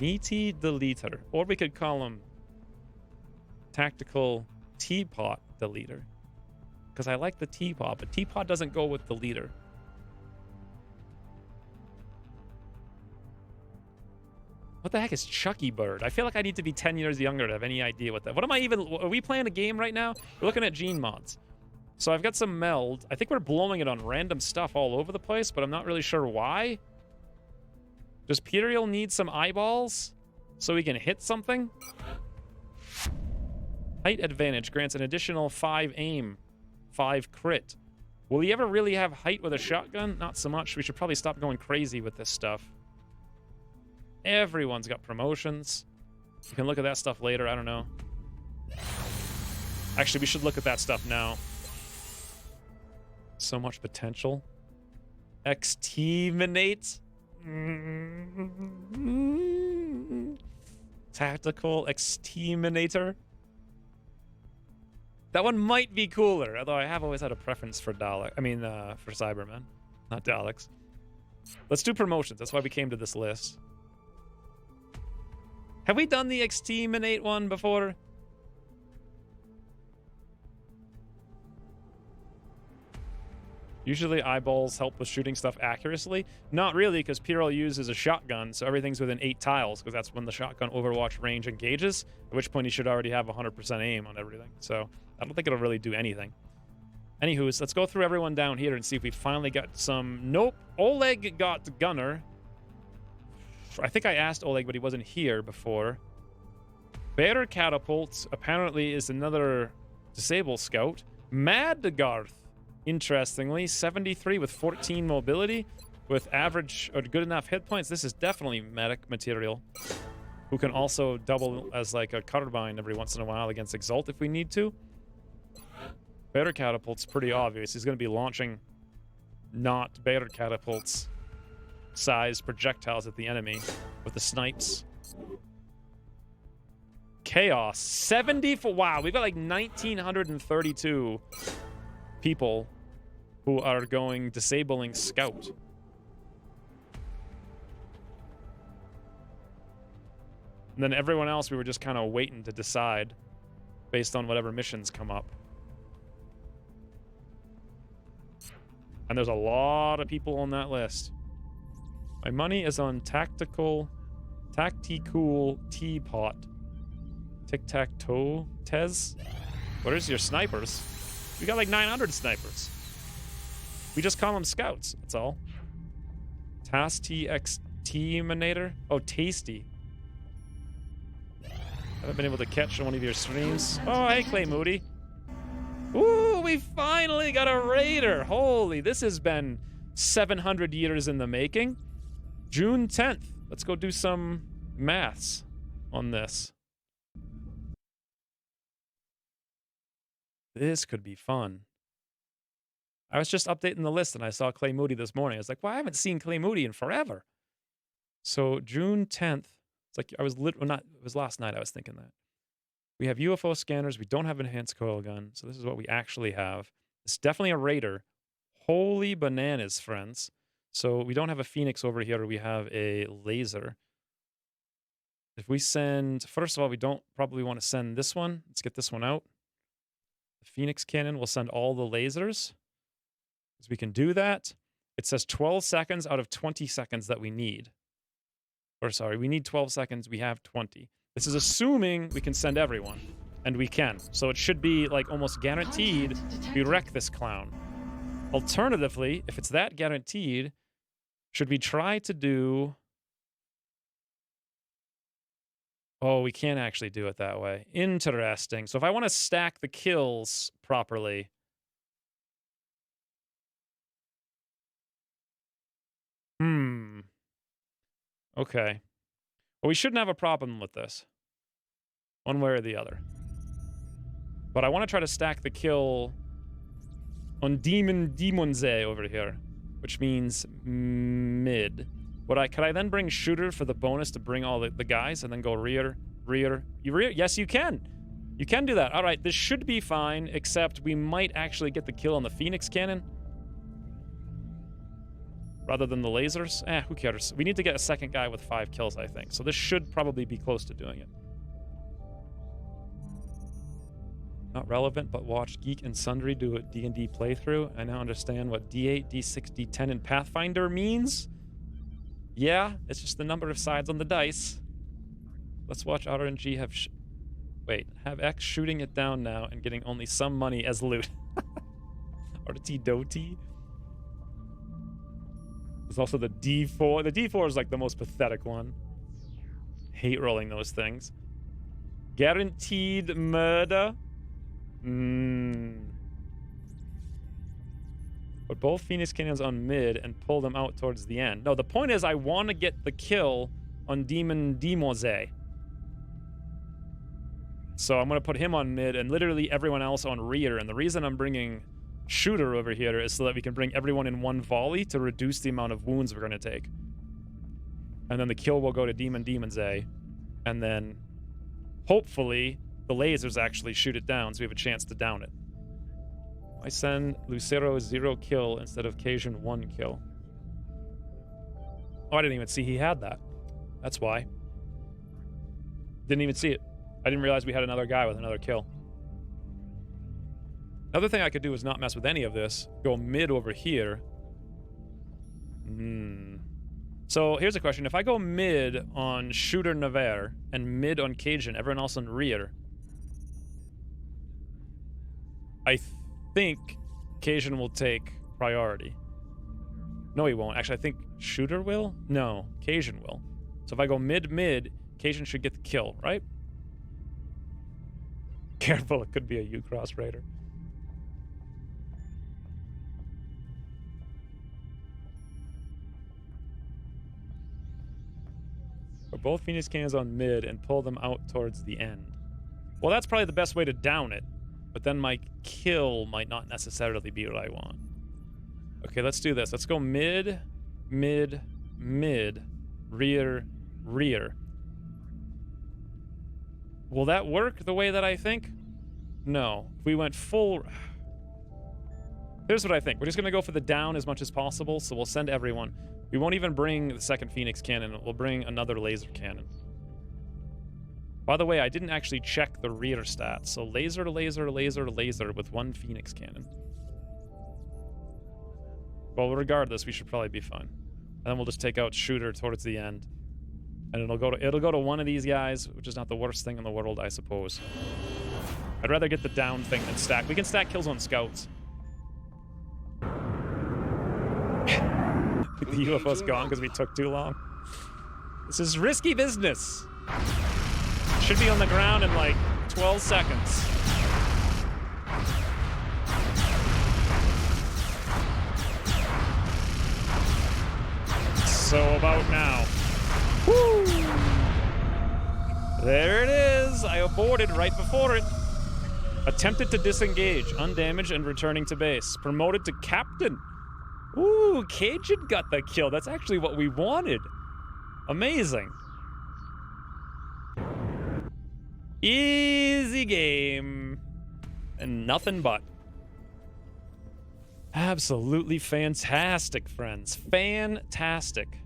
Meaty deleter. Or we could call him tactical teapot deleter. Because I like the teapot, but teapot doesn't go with deleter. What the heck is Chucky Bird? I feel like I need to be 10 years younger to have any idea what that... What am I even... Are we playing a game right now? We're looking at gene mods. So I've got some meld. I think we're blowing it on random stuff all over the place, but I'm not really sure why. Does Imperial need some eyeballs so he can hit something? Height advantage grants an additional 5 aim, 5 crit. Will he ever really have height with a shotgun? Not so much. We should probably stop going crazy with this stuff. Everyone's got promotions. You can look at that stuff later. I don't know. Actually, we should look at that stuff now. So much potential. Exterminate. Tactical exterminator. That one might be cooler, although I have always had a preference for Dalek. I mean, for Cybermen, not Daleks. Let's do promotions. That's why we came to this list. Have we done the exterminate one before? Usually eyeballs help with shooting stuff accurately. Not really, because Pirel uses a shotgun, so everything's within 8 tiles, because that's when the shotgun Overwatch range engages, at which point you should already have 100% aim on everything. So I don't think it'll really do anything. Anywho, let's go through everyone down here and see if we finally got some... Nope. Oleg got Gunner. I think I asked Oleg, but he wasn't here before. Bear Catapult apparently is another Disabled Scout. Madgarth, interestingly, 73 with 14 mobility. with average or good enough hit points, this is definitely medic material. Who can also double as like a carbine every once in a while against Exalt if we need to. Better catapult's pretty obvious. He's going to be launching not better catapults size projectiles at the enemy with the snipes. Chaos 74. Wow, we've got like 1,932 people who are going disabling scout. And then everyone else, we were just kind of waiting to decide based on whatever missions come up. And there's a lot of people on that list. My money is on tactical teapot. Tic-tac-toe, Tez. Where's your snipers? We got like 900 snipers. We just call them scouts, that's all. TXT-Manator? Oh, Tasty. Haven't been able to catch on one of your streams. Oh, hey, Clay Moody. Ooh, we finally got a raider. Holy, this has been 700 years in the making. June 10th. Let's go do some maths on this. This could be fun. I was just updating the list and I saw Clay Moody this morning. I was like, well, I haven't seen Clay Moody in forever. So June 10th. It's like I was it was last night I was thinking that. We have UFO scanners. We don't have enhanced coil gun. So this is what we actually have. It's definitely a raider. Holy bananas, friends. So we don't have a Phoenix over here. We have a laser. If we send, first of all, we don't probably want to send this one. Let's get this one out. The Phoenix cannon will send all the lasers. Because we can do that. It says 12 seconds out of 20 seconds that we need. Or sorry, we need 12 seconds. We have 20. This is assuming we can send everyone. And we can. So it should be like almost guaranteed we wreck this clown. Alternatively, if it's that guaranteed, should we try to do... Oh, we can't actually do it that way. Interesting. So if I want to stack the kills properly... Okay. Well, we shouldn't have a problem with this. One way or the other. But I want to try to stack the kill on Demonze over here, which means mid. Could I then bring shooter for the bonus to bring all the guys and then go rear? Yes, you can. You can do that. All right, this should be fine, except we might actually get the kill on the Phoenix cannon. Rather than the lasers. Who cares? We need to get a second guy with 5 kills, I think. So this should probably be close to doing it. Not relevant, but watched Geek and Sundry do a D&D playthrough. I now understand what D8, D6, D10 in Pathfinder means. Yeah, it's just the number of sides on the dice. Let's watch RNG have... have X shooting it down now and getting only some money as loot. RT Doty. There's also the D4. The D4 is like the most pathetic one. Hate rolling those things. Guaranteed murder. Put both Phoenix cannons on mid and pull them out towards the end. No, the point is I want to get the kill on Demon Demoze. So I'm going to put him on mid and literally everyone else on rear. And the reason I'm bringing shooter over here is so that we can bring everyone in one volley to reduce the amount of wounds we're going to take. And then the kill will go to Demonze. And then hopefully the lasers actually shoot it down so we have a chance to down it. I send Lucero 0 kill instead of Cajun 1 kill. Oh, I didn't even see he had that. That's why. Didn't even see it. I didn't realize we had another guy with another kill. Another thing I could do is not mess with any of this. Go mid over here. So here's a question. If I go mid on Shooter Navarre and mid on Cajun, everyone else on rear, I think Cajun will take priority. No, he won't. Actually, I think Shooter will? No, Cajun will. So if I go mid, Cajun should get the kill, right? Careful, it could be a U-Cross Raider. Put both Phoenix cannons on mid and pull them out towards the end. Well, that's probably the best way to down it. But then my kill might not necessarily be what I want. Okay, let's do this. Let's go mid, mid, mid, rear, rear. Will that work the way that I think? No. If we went full... Here's what I think. We're just going to go for the down as much as possible, so we'll send everyone. We won't even bring the second Phoenix cannon. We'll bring another laser cannon. By the way, I didn't actually check the rear stats, so laser to laser to laser to laser with one Phoenix cannon. Well, regardless, we should probably be fine. And then we'll just take out shooter towards the end. And it'll go to one of these guys, which is not the worst thing in the world, I suppose. I'd rather get the down thing than stack. We can stack kills on scouts. The UFO's gone because we took too long. This is risky business. Should be on the ground in like 12 seconds. So about now. Woo! There it is. I aborted right before it. Attempted to disengage, undamaged and returning to base. Promoted to captain. Ooh, Cajun got the kill. That's actually what we wanted. Amazing. Easy game. And nothing but. Absolutely fantastic, friends. Fantastic.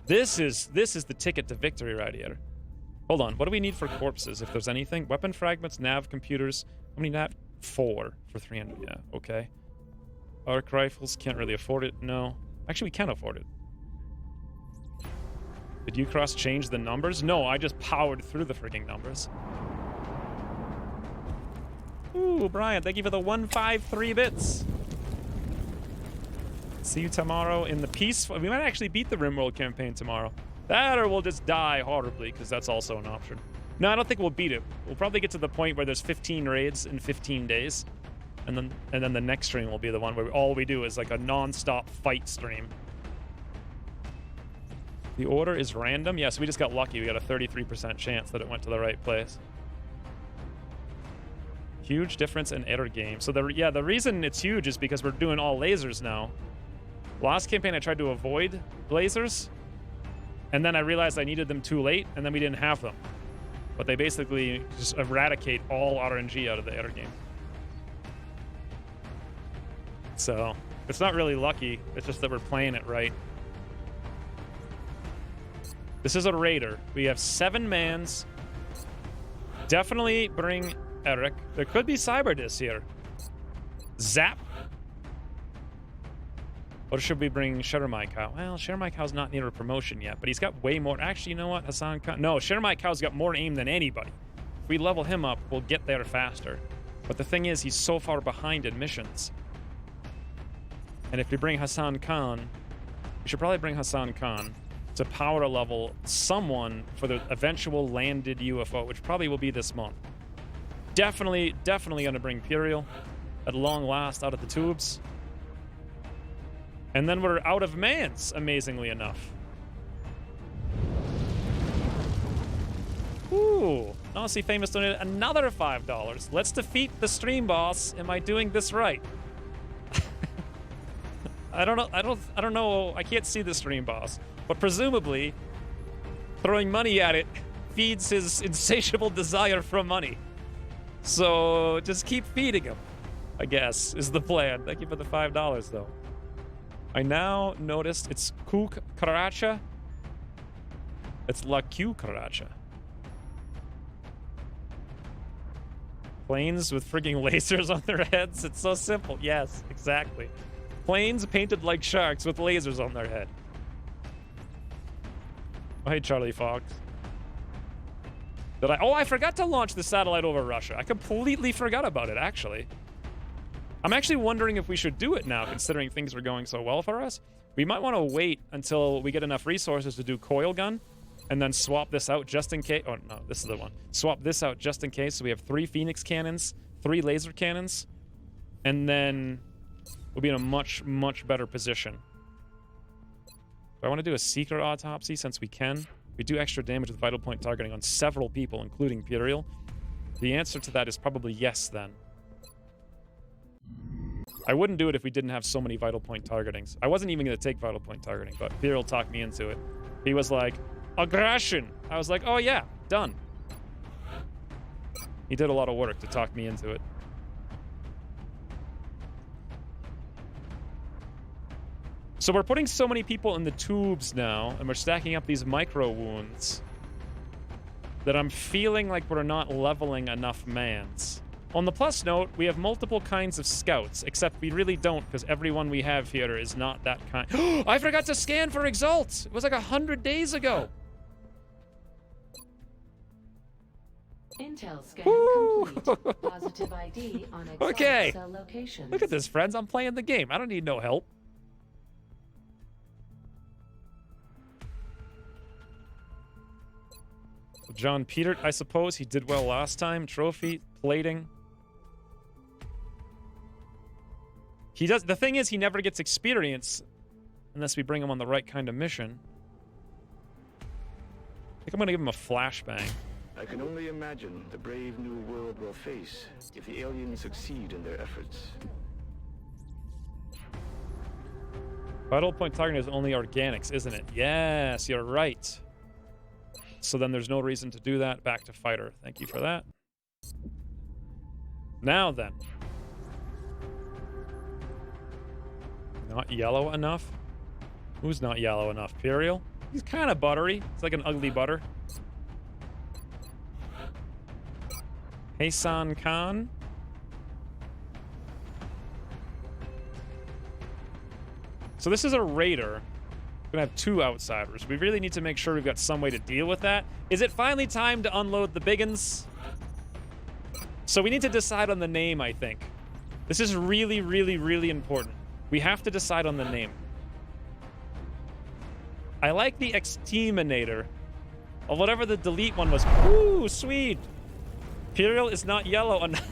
This is the ticket to victory right here. Hold on, what do we need for corpses, if there's anything? Weapon fragments, nav computers. How many nav? 4 for 300, yeah, okay. Arc rifles, can't really afford it, no. Actually, we can afford it. Did you cross change the numbers? No, I just powered through the freaking numbers. Ooh, Brian, thank you for the 153 bits. See you tomorrow in the peaceful... We might actually beat the RimWorld campaign tomorrow. That or we'll just die horribly, because that's also an option. No, I don't think we'll beat it. We'll probably get to the point where there's 15 raids in 15 days. And then the next stream will be the one where all we do is like a non-stop fight stream. The order is random? Yes, we just got lucky. We got a 33% chance that it went to the right place. Huge difference in error game. So the reason it's huge is because we're doing all lasers now. Last campaign I tried to avoid lasers, and then I realized I needed them too late, and then we didn't have them. But they basically just eradicate all RNG out of the error game. So it's not really lucky, it's just that we're playing it right. This is a raider. We have 7 mans. Definitely bring Eric. There could be Cyberdis here. Zap. Or should we bring Shermai Cow? Well, Shermai Cow's not near a promotion yet, but he's got way more. Actually, you know what? Hassan Khan. No, Shermai Cow's got more aim than anybody. If we level him up, we'll get there faster. But the thing is, he's so far behind in missions. And if we bring Hassan Khan, we should probably bring Hassan Khan to power level someone for the eventual landed UFO, which probably will be this month. Definitely gonna bring Puriel at long last out of the tubes. And then we're out of mans, amazingly enough. Ooh, honestly famous donated another $5. Let's defeat the stream boss. Am I doing this right? I don't know. I can't see the stream boss. But presumably, throwing money at it feeds his insatiable desire for money. So just keep feeding him, I guess, is the plan. Thank you for the $5, though. I now noticed it's Kuk Karacha. It's La Q Karacha. Planes with frigging lasers on their heads. It's so simple. Yes, exactly. Planes painted like sharks with lasers on their head. Oh, hey, Charlie Fox. I forgot to launch the satellite over Russia. I completely forgot about it, actually. I'm actually wondering if we should do it now, considering things were going so well for us. We might want to wait until we get enough resources to do coil gun, and then swap this out just in case. Oh, no, this is the one. Swap this out just in case. So we have 3 Phoenix cannons, 3 laser cannons, and then we'll be in a much, much better position. Do I want to do a secret autopsy since we can? We do extra damage with vital point targeting on several people, including Imperial. The answer to that is probably yes, then. I wouldn't do it if we didn't have so many vital point targetings. I wasn't even going to take vital point targeting, but Imperial talked me into it. He was like, aggression! I was like, oh yeah, done. He did a lot of work to talk me into it. So we're putting so many people in the tubes now, and we're stacking up these micro wounds, that I'm feeling like we're not leveling enough mans. On the plus note, we have multiple kinds of scouts, except we really don't, because everyone we have here is not that kind. I forgot to scan for Exalt! It was like 100 days ago! Intel scan complete. Positive ID on Exalt Okay. cell locations. Look at this, friends. I'm playing the game. I don't need no help. John Peter, I suppose. He did well last time. Trophy, plating. He does. The thing is, he never gets experience unless we bring him on the right kind of mission. I think I'm going to give him a flashbang. I can only imagine the brave new world will face if the aliens succeed in their efforts. Vital point targeting is only organics, isn't it? Yes, you're right. So then there's no reason to do that. Back to fighter. Thank you for that. Now then. Not yellow enough? Who's not yellow enough? Imperial? He's kind of buttery. It's like an ugly butter. Hassan Khan? So this is a raider. We're gonna have 2 outsiders. We really need to make sure we've got some way to deal with that. Is it finally time to unload the biggins? So we need to decide on the name, I think. This is really, really, really important. We have to decide on the name. I like the Exterminator. Or whatever the delete one was. Ooh, sweet! Imperial is not yellow enough.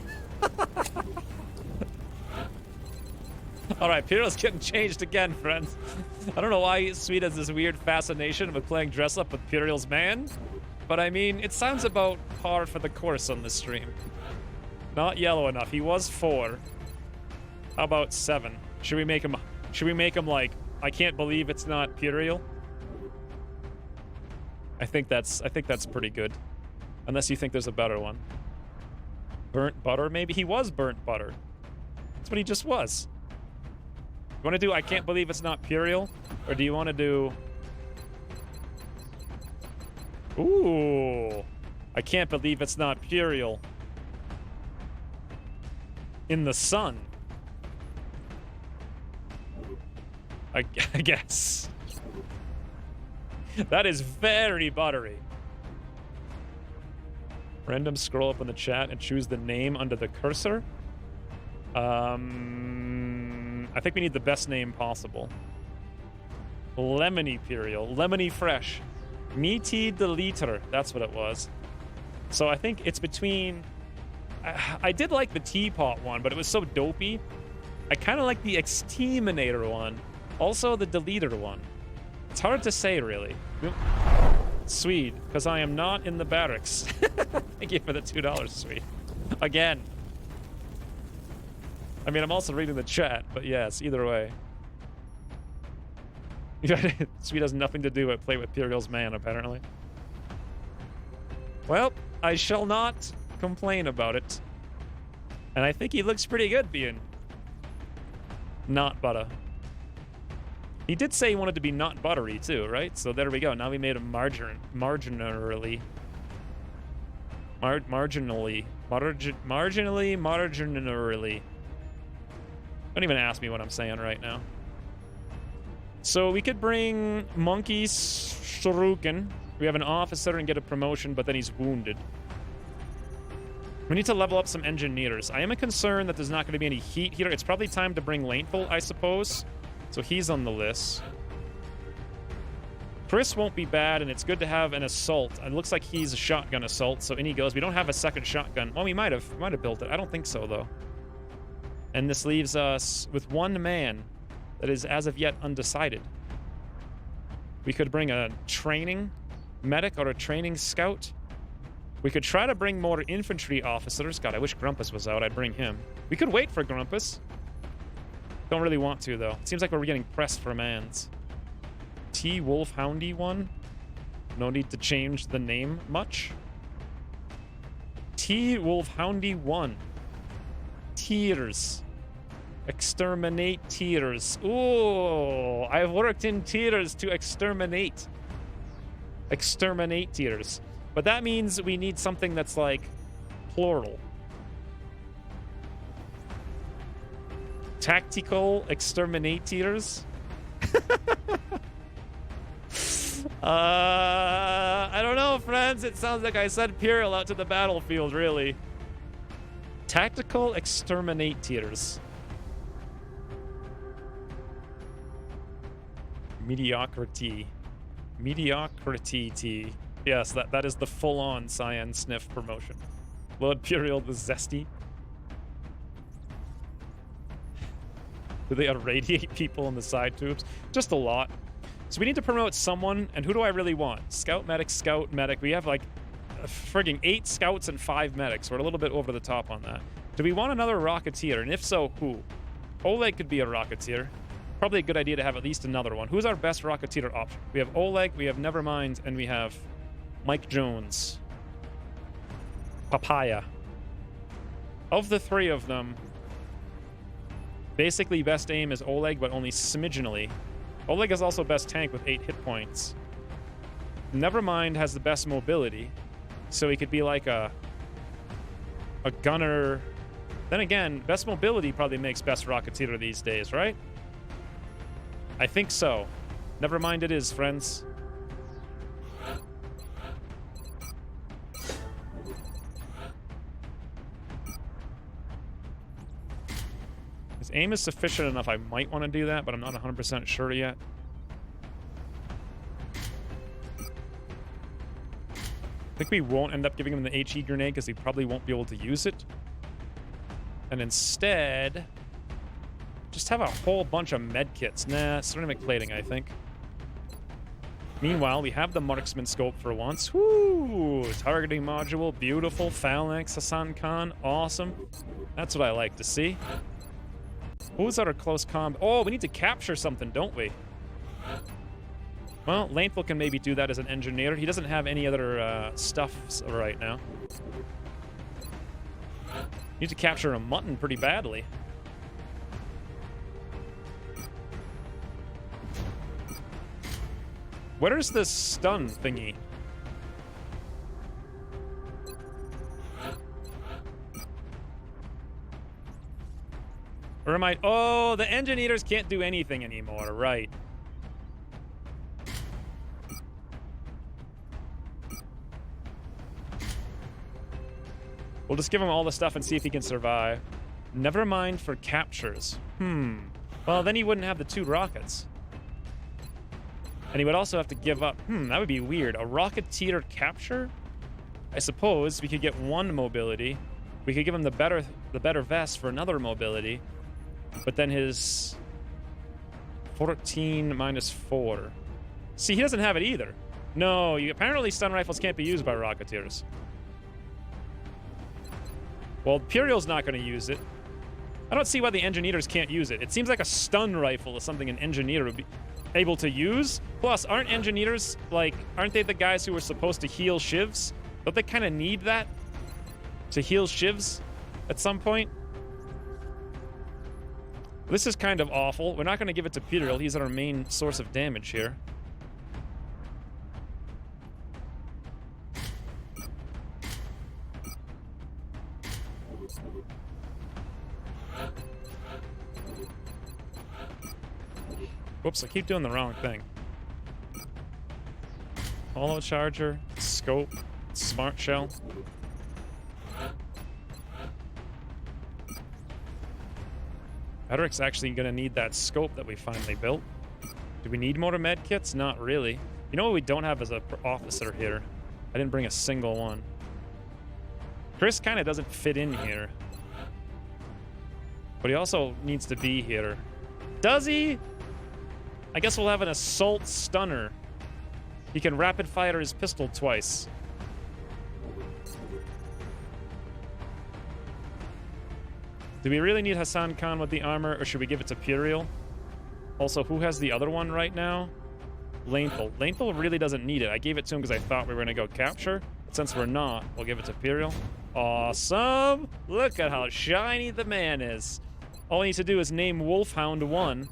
Alright, Imperial's getting changed again, friends. I don't know why Sweet has this weird fascination with playing dress up with Imperial's man. But I mean, it sounds about par for the course on this stream. Not yellow enough. He was 4. How about 7? Should we make him like, I can't believe it's not Imperial? I think that's pretty good. Unless you think there's a better one. Burnt butter, maybe? He was burnt butter. That's what he just was. You want to do I can't believe it's not Imperial? Or do you want to do... Ooh. I can't believe it's not Imperial. In the sun. I guess. That is very buttery. Random scroll up in the chat and choose the name under the cursor. I think we need the best name possible. Lemony Imperial. Lemony Fresh. Meaty Deleter. That's what it was. So I think it's between... I did like the Teapot one, but it was so dopey. I kind of like the Exterminator one. Also the Deleter one. It's hard to say, really. Swede, because I am not in the barracks. Thank you for the $2, Swede. Again. I mean, I'm also reading the chat, but yes, either way. Swede has nothing to do but play with Imperial's man, apparently. Well, I shall not complain about it. And I think he looks pretty good being not butter. He did say he wanted to be not buttery, too, right? So there we go. Now we made him marginally. Marginally. Don't even ask me what I'm saying right now. So we could bring Monkey Shuriken. We have an officer and get a promotion, but then he's wounded. We need to level up some engineers. I am concerned that there's not going to be any heat here. It's probably time to bring Laneful, I suppose. So he's on the list. Chris won't be bad, and it's good to have an assault. It looks like he's a shotgun assault, so in he goes. We don't have a second shotgun. Well, we might have built it. I don't think so, though. And this leaves us with one man that is, as of yet, undecided. We could bring a training medic or a training scout. We could try to bring more infantry officers. God, I wish Grumpus was out. I'd bring him. We could wait for Grumpus. Don't really want to, though. It seems like we're getting pressed for mans. T Wolfhoundy 1. No need to change the name much. T Wolfhoundy 1. Tears. Exterminate tears. Ooh, I've worked in tears to exterminate. Exterminate tears. But that means we need something that's like plural. Tactical exterminators. I don't know, friends. It sounds like I sent Imperial out to the battlefield, really. Tactical exterminators. Mediocrity. Mediocrity T. Yes, that is the full-on Cyan Sniff promotion. Lord Imperial the Zesty. Do they irradiate people in the side tubes? Just a lot. So we need to promote someone, and who do I really want? Scout, medic, scout, medic. We have like frigging 8 scouts and 5 medics. We're a little bit over the top on that. Do we want another Rocketeer? And if so, who? Oleg could be a Rocketeer. Probably a good idea to have at least another one. Who's our best Rocketeer option? We have Oleg, we have Nevermind, and we have Mike Jones. Papaya. Of the 3 of them, basically best aim is Oleg, but only smidgenly. Oleg is also best tank with 8 hit points. Nevermind has the best mobility, so he could be like a gunner. Then again, best mobility probably makes best Rocketeer these days, right? I think so. Nevermind it is, friends. His aim is sufficient enough. I might want to do that, but I'm not 100% sure yet. I think we won't end up giving him the HE grenade because he probably won't be able to use it. And instead, just have a whole bunch of medkits. Nah, ceramic plating, I think. Meanwhile, we have the marksman scope for once. Woo! Targeting module, beautiful. Phalanx, Hassan Khan, awesome. That's what I like to see. Who's our close combat? Oh, we need to capture something, don't we? Well, Lanthal can maybe do that as an engineer. He doesn't have any other stuff right now. Need to capture a mutton pretty badly. Where's this stun thingy? Or am I... Oh, the engineers can't do anything anymore, right. We'll just give him all the stuff and see if he can survive. Never mind for captures. Well, then he wouldn't have the 2 rockets. And he would also have to give up... that would be weird. A Rocketeer capture? I suppose we could get 1 mobility. We could give him the better vest for another mobility. But then his 14 minus 4. See, he doesn't have it either. No, apparently stun rifles can't be used by Rocketeers. Well, Imperial's not going to use it. I don't see why the engineers can't use it. It seems like a stun rifle is something an engineer would be able to use. Plus, aren't engineers, like, aren't they the guys who are supposed to heal shivs? Don't they kind of need that to heal shivs at some point? This is kind of awful. We're not going to give it to Imperial. He's our main source of damage here. Whoops, I keep doing the wrong thing. Hollow charger, scope, smart shell. Edric's actually going to need that scope that we finally built. Do we need more medkits? Not really. You know what we don't have as an officer here? I didn't bring a single one. Chris kind of doesn't fit in here. But he also needs to be here. Does he? I guess we'll have an assault stunner. He can rapid fire his pistol twice. Do we really need Hassan Khan with the armor, or should we give it to Puriel? Also, who has the other one right now? Lanethal. Lanethal really doesn't need it. I gave it to him because I thought we were going to go capture. But since we're not, we'll give it to Puriel. Awesome! Look at how shiny the man is. All we need to do is name Wolfhound 1.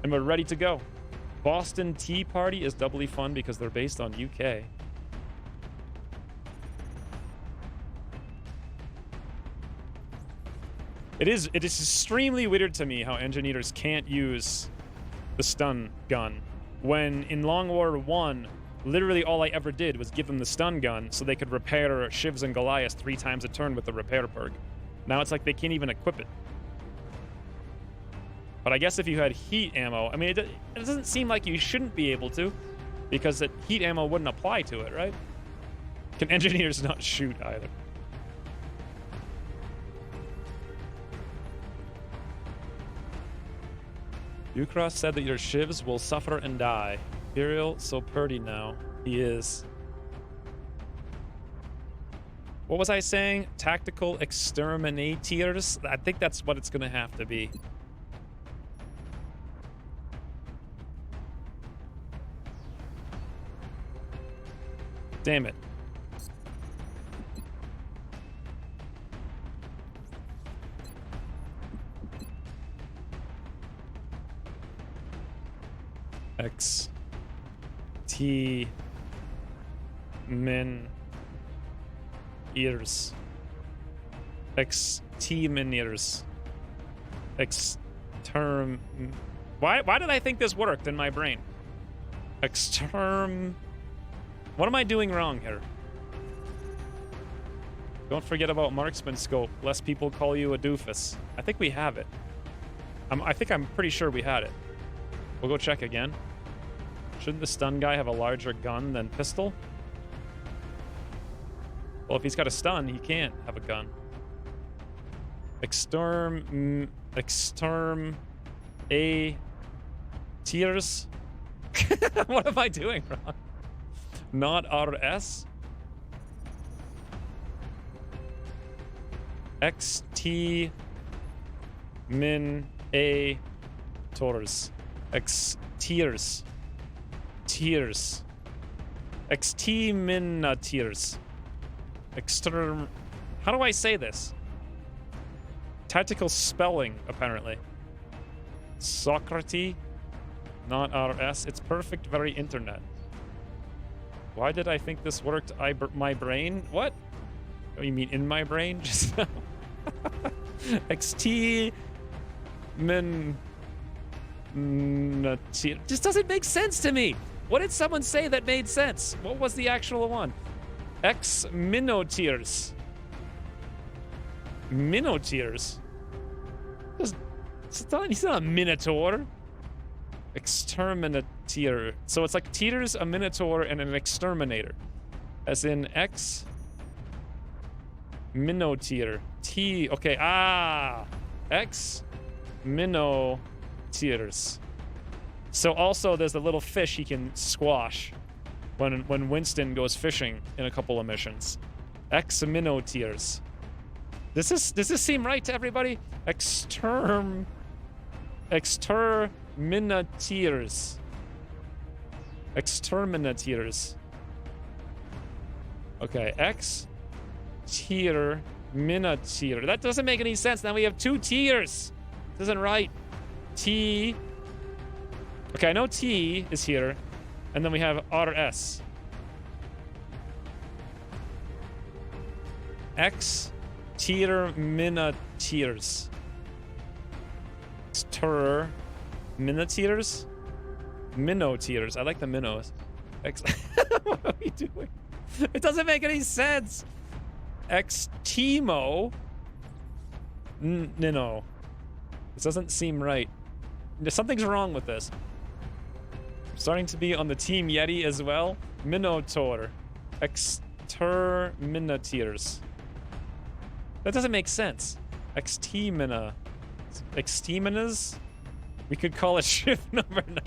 And we're ready to go. Boston Tea Party is doubly fun because they're based on UK. It is extremely weird to me how engineers can't use the stun gun when in Long War 1, literally all I ever did was give them the stun gun so they could repair Shivs and Goliaths 3 times a turn with the repair perk. Now it's like they can't even equip it. But I guess if you had heat ammo, I mean, it doesn't seem like you shouldn't be able to because the heat ammo wouldn't apply to it, right? Can engineers not shoot either? Ukros said that your shivs will suffer and die. Imperial, so purdy now. He is. What was I saying? Tactical exterminators? I think that's what it's going to have to be. Damn it. X T Min ears. X T Min ears. X term. Why did I think this worked in my brain? Exterm. What am I doing wrong here? Don't forget about marksman scope, lest people call you a doofus. I think we have it. I'm pretty sure we had it. We'll go check again. Shouldn't the stun guy have a larger gun than pistol? Well, if he's got a stun, he can't have a gun. Exterm A tiers. What am I doing wrong? Not RS. XT min A tors. X tiers. Tiers. XT min tiers. Exterm. How do I say this? Tactical spelling, apparently. Socrates. Not RS. It's perfect, very internet. Why did I think this worked? My brain? What? Oh, you mean in my brain? Just now? XT min. Just doesn't make sense to me. What did someone say that made sense? What was the actual one? X minoteers. Minoteers? He's not a minotaur. Exterminator. So it's like teeters, a minotaur, and an exterminator. As in X minoteer. T. Okay. X minoteers. So also there's the little fish he can squash when Winston goes fishing in a couple of missions. X minoteers. Does this seem right to everybody? Exterminators. Exterminators. Okay, X tier minoteer. That doesn't make any sense. Now we have 2 tiers. This isn't right. T. Okay, I know T is here, and then we have RS. X tier minoteers. Ter minoteers? Minoteers. I like the minnows. X. What are we doing? It doesn't make any sense. X Timo. No. This doesn't seem right. Something's wrong with this. I'm starting to be on the Team Yeti as well. Minotaur. Exterminators. That doesn't make sense. Exterminas? We could call it shift number 9.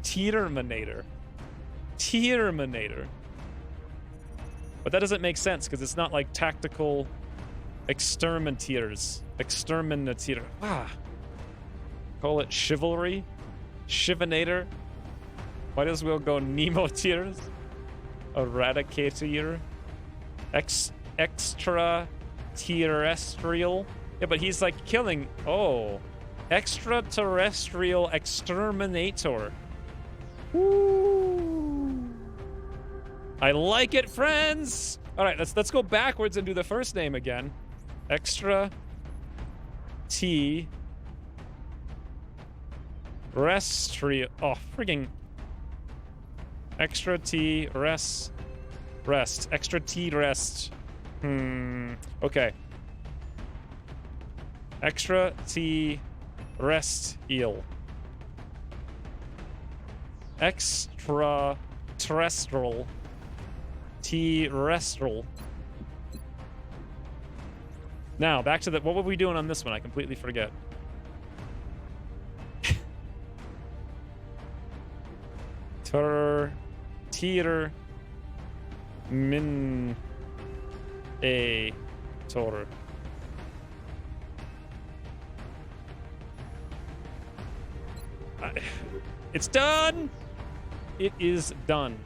Terminator. Terminator. But that doesn't make sense because it's not like tactical exterminators. Exterminator. Ah. Call it chivalry. Chivinator. Might as well go Nemo tiers. Eradicator. Extra terrestrial. Yeah, but he's like killing. Oh. Extraterrestrial exterminator. Woo. I like it, friends. All right, let's go backwards and do the first name again. Extra T Restri. Oh, frigging. Extra T rest. Extra T rest. Okay. Extra T rest eel. Extra terrestrial. Terrestrial. Now, back to the... What were we doing on this one? I completely forget. Tier... Min... A... Tor. It's done! It is done.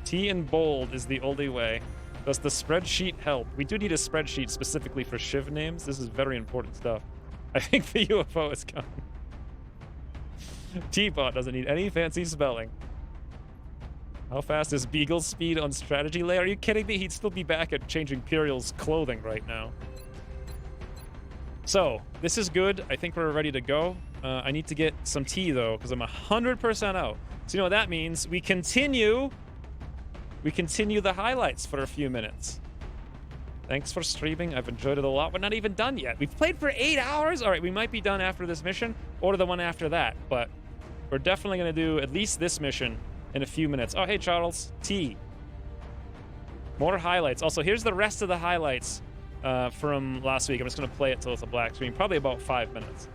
T in bold is the only way. Does the spreadsheet help? We do need a spreadsheet specifically for Shiv names. This is very important stuff. I think the UFO is coming. T-Bot doesn't need any fancy spelling. How fast is Beagle's speed on strategy layer? Are you kidding me? He'd still be back at changing Imperial's clothing right now. So, this is good. I think we're ready to go. I need to get some tea, though, because I'm 100% out. So, you know what that means? We continue the highlights for a few minutes. Thanks for streaming. I've enjoyed it a lot. We're not even done yet. We've played for 8 hours. All right, we might be done after this mission or the one after that, but we're definitely going to do at least this mission in a few minutes. Oh, hey, Charles. Tea. More highlights. Also, here's the rest of the highlights from last week. I'm just going to play it till it's a black screen. Probably about 5 minutes.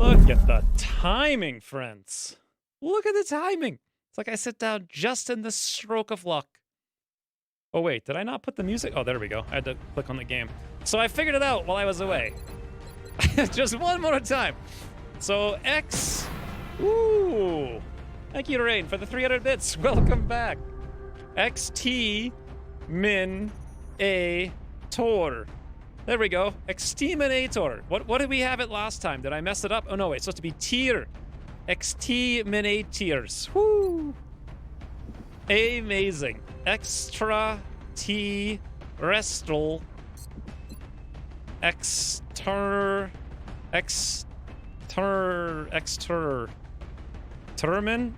Look at the timing, friends. Look at the timing. It's like I sit down just in the stroke of luck. Oh, wait, did I not put the music? Oh, there we go. I had to click on the game. So I figured it out while I was away. Just one more time. So X. Ooh. Thank you, Rain, for the 300 bits. Welcome back. XT Min A Tor. There we go. Exterminator. What did we have it last time? Did I mess it up? Oh, no, wait. It's supposed to be tier. Exterminators. Woo! Amazing. Extra T Restal. Extermin.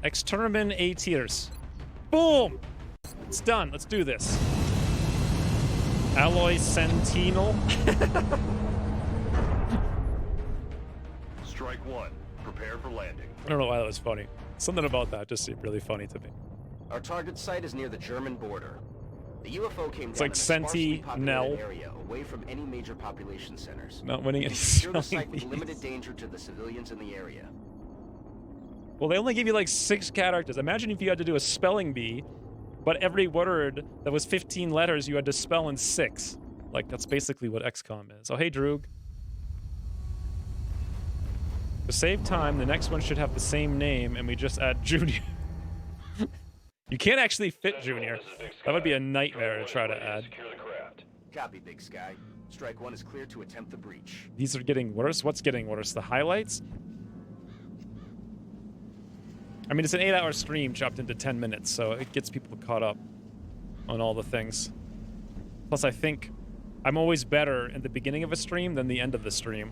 Extermin A tiers. Boom! It's done. Let's do this. Alloy Sentinel. Strike one. Prepare for landing. I don't know why that was funny. Something about that just seemed really funny to me. Our target site is near the German border. The UFO came It's down like in a sparsely Sentinel. populated area away from any major population centers. Not winning any Secure the site spelling with bees. limited danger to the civilians in the area. Well, they only give you like 6 characters. Imagine if you had to do a spelling bee, but every word that was 15 letters you had to spell in 6. Like, that's basically what XCOM is. Oh, hey, Droog. To save time, the next one should have the same name, and we just add Junior. You can't actually fit Junior. That would be a nightmare to try to add. Copy, Big Sky. Strike one is clear to attempt the breach. These are getting worse? What's getting worse? The highlights? I mean, it's an 8-hour stream chopped into 10 minutes, so it gets people caught up on all the things. Plus, I think I'm always better at the beginning of a stream than the end of the stream.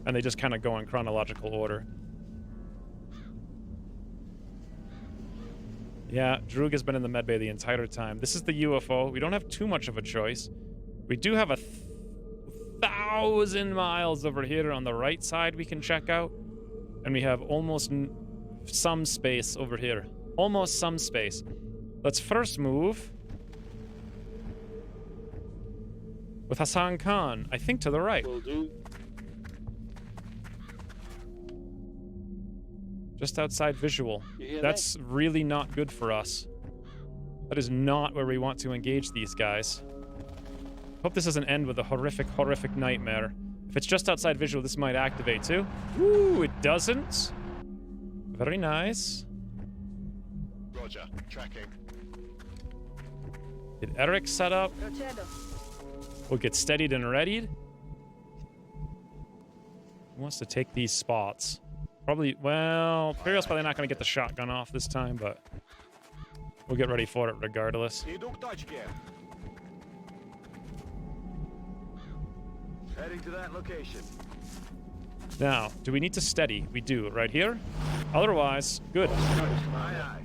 And they just kind of go in chronological order. Yeah, Droog has been in the medbay the entire time. This is the UFO. We don't have too much of a choice. We do have 1,000 miles over here on the right side we can check out. And we have almost some space over here. Almost some space. Let's first move with Hassan Khan, I think to the right. Will do. Just outside visual. That's really not good for us. That is not where we want to engage these guys. Hope this doesn't end with a horrific, horrific nightmare. If it's just outside visual, this might activate too. Ooh, it doesn't. Very nice. Roger. Tracking. Get Eric set up. We'll get steadied and readied. Who wants to take these spots? Probably, well, Imperial's probably not going to get the shotgun off this time, but we'll get ready for it regardless. Heading to that location. Now, do we need to steady? We do, right here. Otherwise, good. Aye, aye.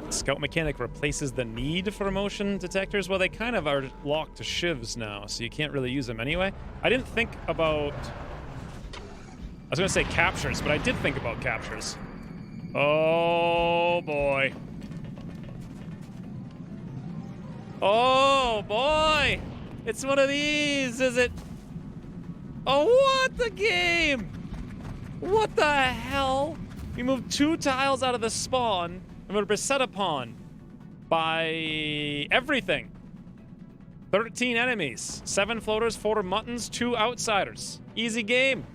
Scout mechanic replaces the need for motion detectors. Well, they kind of are locked to shivs now, so you can't really use them anyway. I didn't think about... I was going to say captures, but I did think about captures. Oh, boy. Oh, boy! It's one of these, is it? Oh, what the game? What the hell? We moved 2 tiles out of the spawn, and we're beset upon by everything. 13 enemies, 7 floaters, 4 muttons, 2 outsiders. Easy game.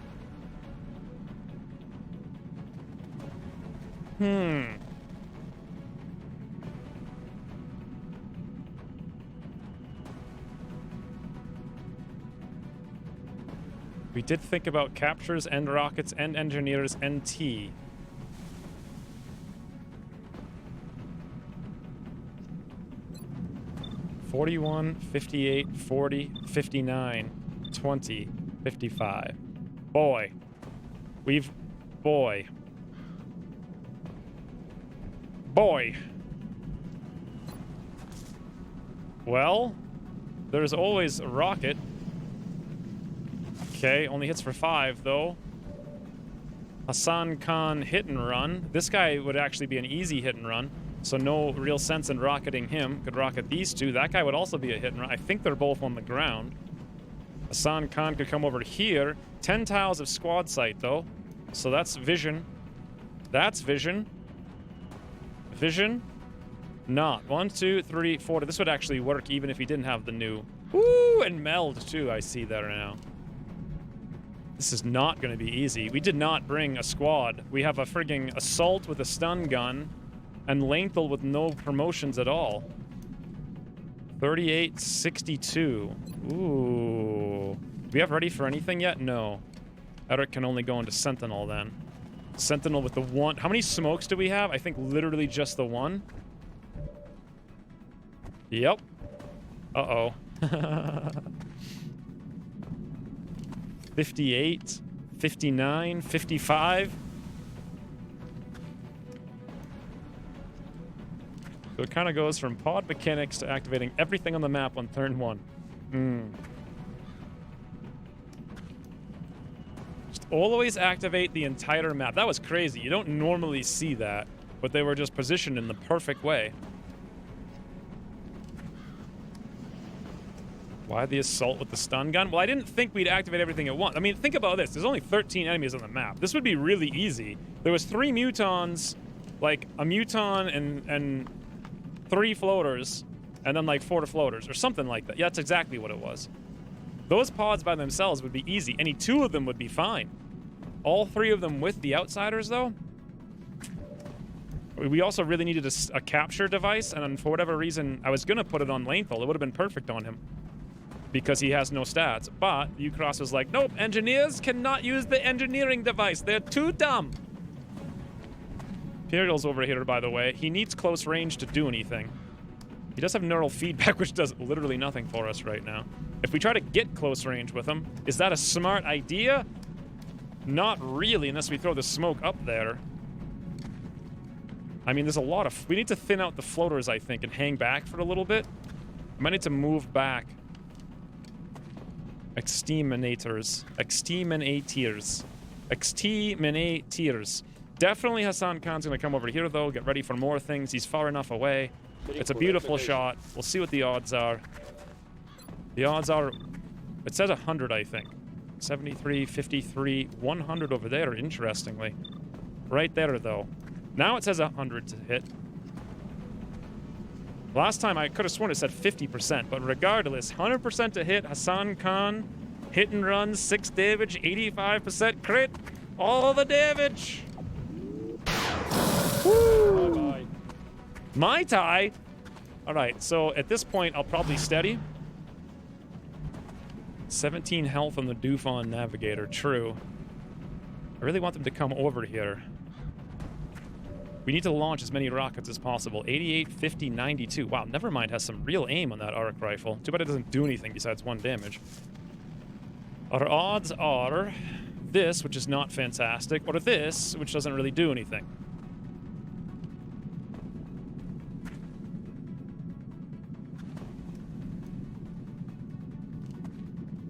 We did think about captures and rockets and engineers and T. $41, $58, $40, $59, $20, $55. Boy. Boy. Well, there's always a rocket. Okay, only hits for 5, though. Hassan Khan hit and run. This guy would actually be an easy hit and run, so no real sense in rocketing him. Could rocket these 2. That guy would also be a hit and run. I think they're both on the ground. Hassan Khan could come over here. 10 tiles of squad sight, though. So that's vision. That's vision. Vision. Not. 1, 2, 3, 4. This would actually work even if he didn't have the new. Woo! And meld, too, I see there now. This is not going to be easy. We did not bring a squad. We have a frigging assault with a stun gun and Lengthal with no promotions at all. 3862. Ooh. Do we have ready for anything yet? No. Eric can only go into Sentinel then. Sentinel with the one. How many smokes do we have? I think literally just the one. Yep. Uh-oh. 58, 59, 55. So it kind of goes from pod mechanics to activating everything on the map on turn 1. Just always activate the entire map. That was crazy. You don't normally see that, but they were just positioned in the perfect way. Why the assault with the stun gun? Well, I didn't think we'd activate everything at once. I mean, think about this. There's only 13 enemies on the map. This would be really easy. There was 3 mutons, like a muton and 3 floaters, and then like 4 floaters or something like that. Yeah, that's exactly what it was. Those pods by themselves would be easy. Any 2 of them would be fine. All 3 of them with the outsiders, though? We also really needed a capture device, and for whatever reason, I was going to put it on Lengthal. It would have been perfect on him, because he has no stats. But Ucross was like, nope, engineers cannot use the engineering device. They're too dumb. Imperial's over here, by the way. He needs close range to do anything. He does have neural feedback, which does literally nothing for us right now. If we try to get close range with him, is that a smart idea? Not really, unless we throw the smoke up there. I mean, there's a lot of... We need to thin out the floaters, I think, and hang back for a little bit. We might need to move back. Exterminators. Exterminators. Exterminators. Definitely Hassan Khan's going to come over here, though. Get ready for more things. He's far enough away. It's a beautiful shot. We'll see what the odds are. The odds are... It says 100, I think. 73, 53, 100 over there, interestingly. Right there, though. Now it says 100 to hit. Last time I could have sworn it said 50%, but regardless, 100% to hit. Hassan Khan, hit and run, 6 damage, 85% crit. All the damage! Woo! Bye-bye. My tie? Alright, so at this point, I'll probably steady. 17 health on the Dufon Navigator, true. I really want them to come over here. We need to launch as many rockets as possible. 88, 50, 92. Wow, Nevermind has some real aim on that arc rifle. Too bad it doesn't do anything besides 1 damage. Our odds are this, which is not fantastic, or this, which doesn't really do anything.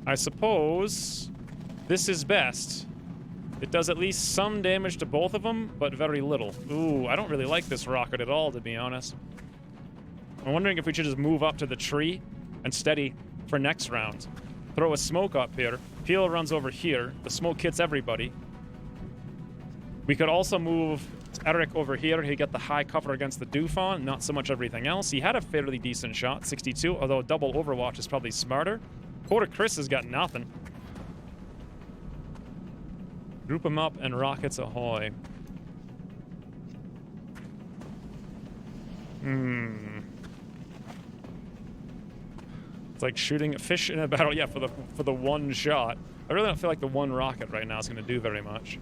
I suppose this is best. It does at least some damage to both of them, but very little. Ooh, I don't really like this rocket at all, to be honest. I'm wondering if we should just move up to the tree and steady for next round. Throw a smoke up here. Peel runs over here. The smoke hits everybody. We could also move Eric over here. He'd get the high cover against the Dufon, not so much everything else. He had a fairly decent shot, 62, although double Overwatch is probably smarter. Poor Chris has got nothing. Group them up and rockets ahoy. It's like shooting a fish in a battle. Yeah, for the one shot. I really don't feel like the one rocket right now is going to do very much.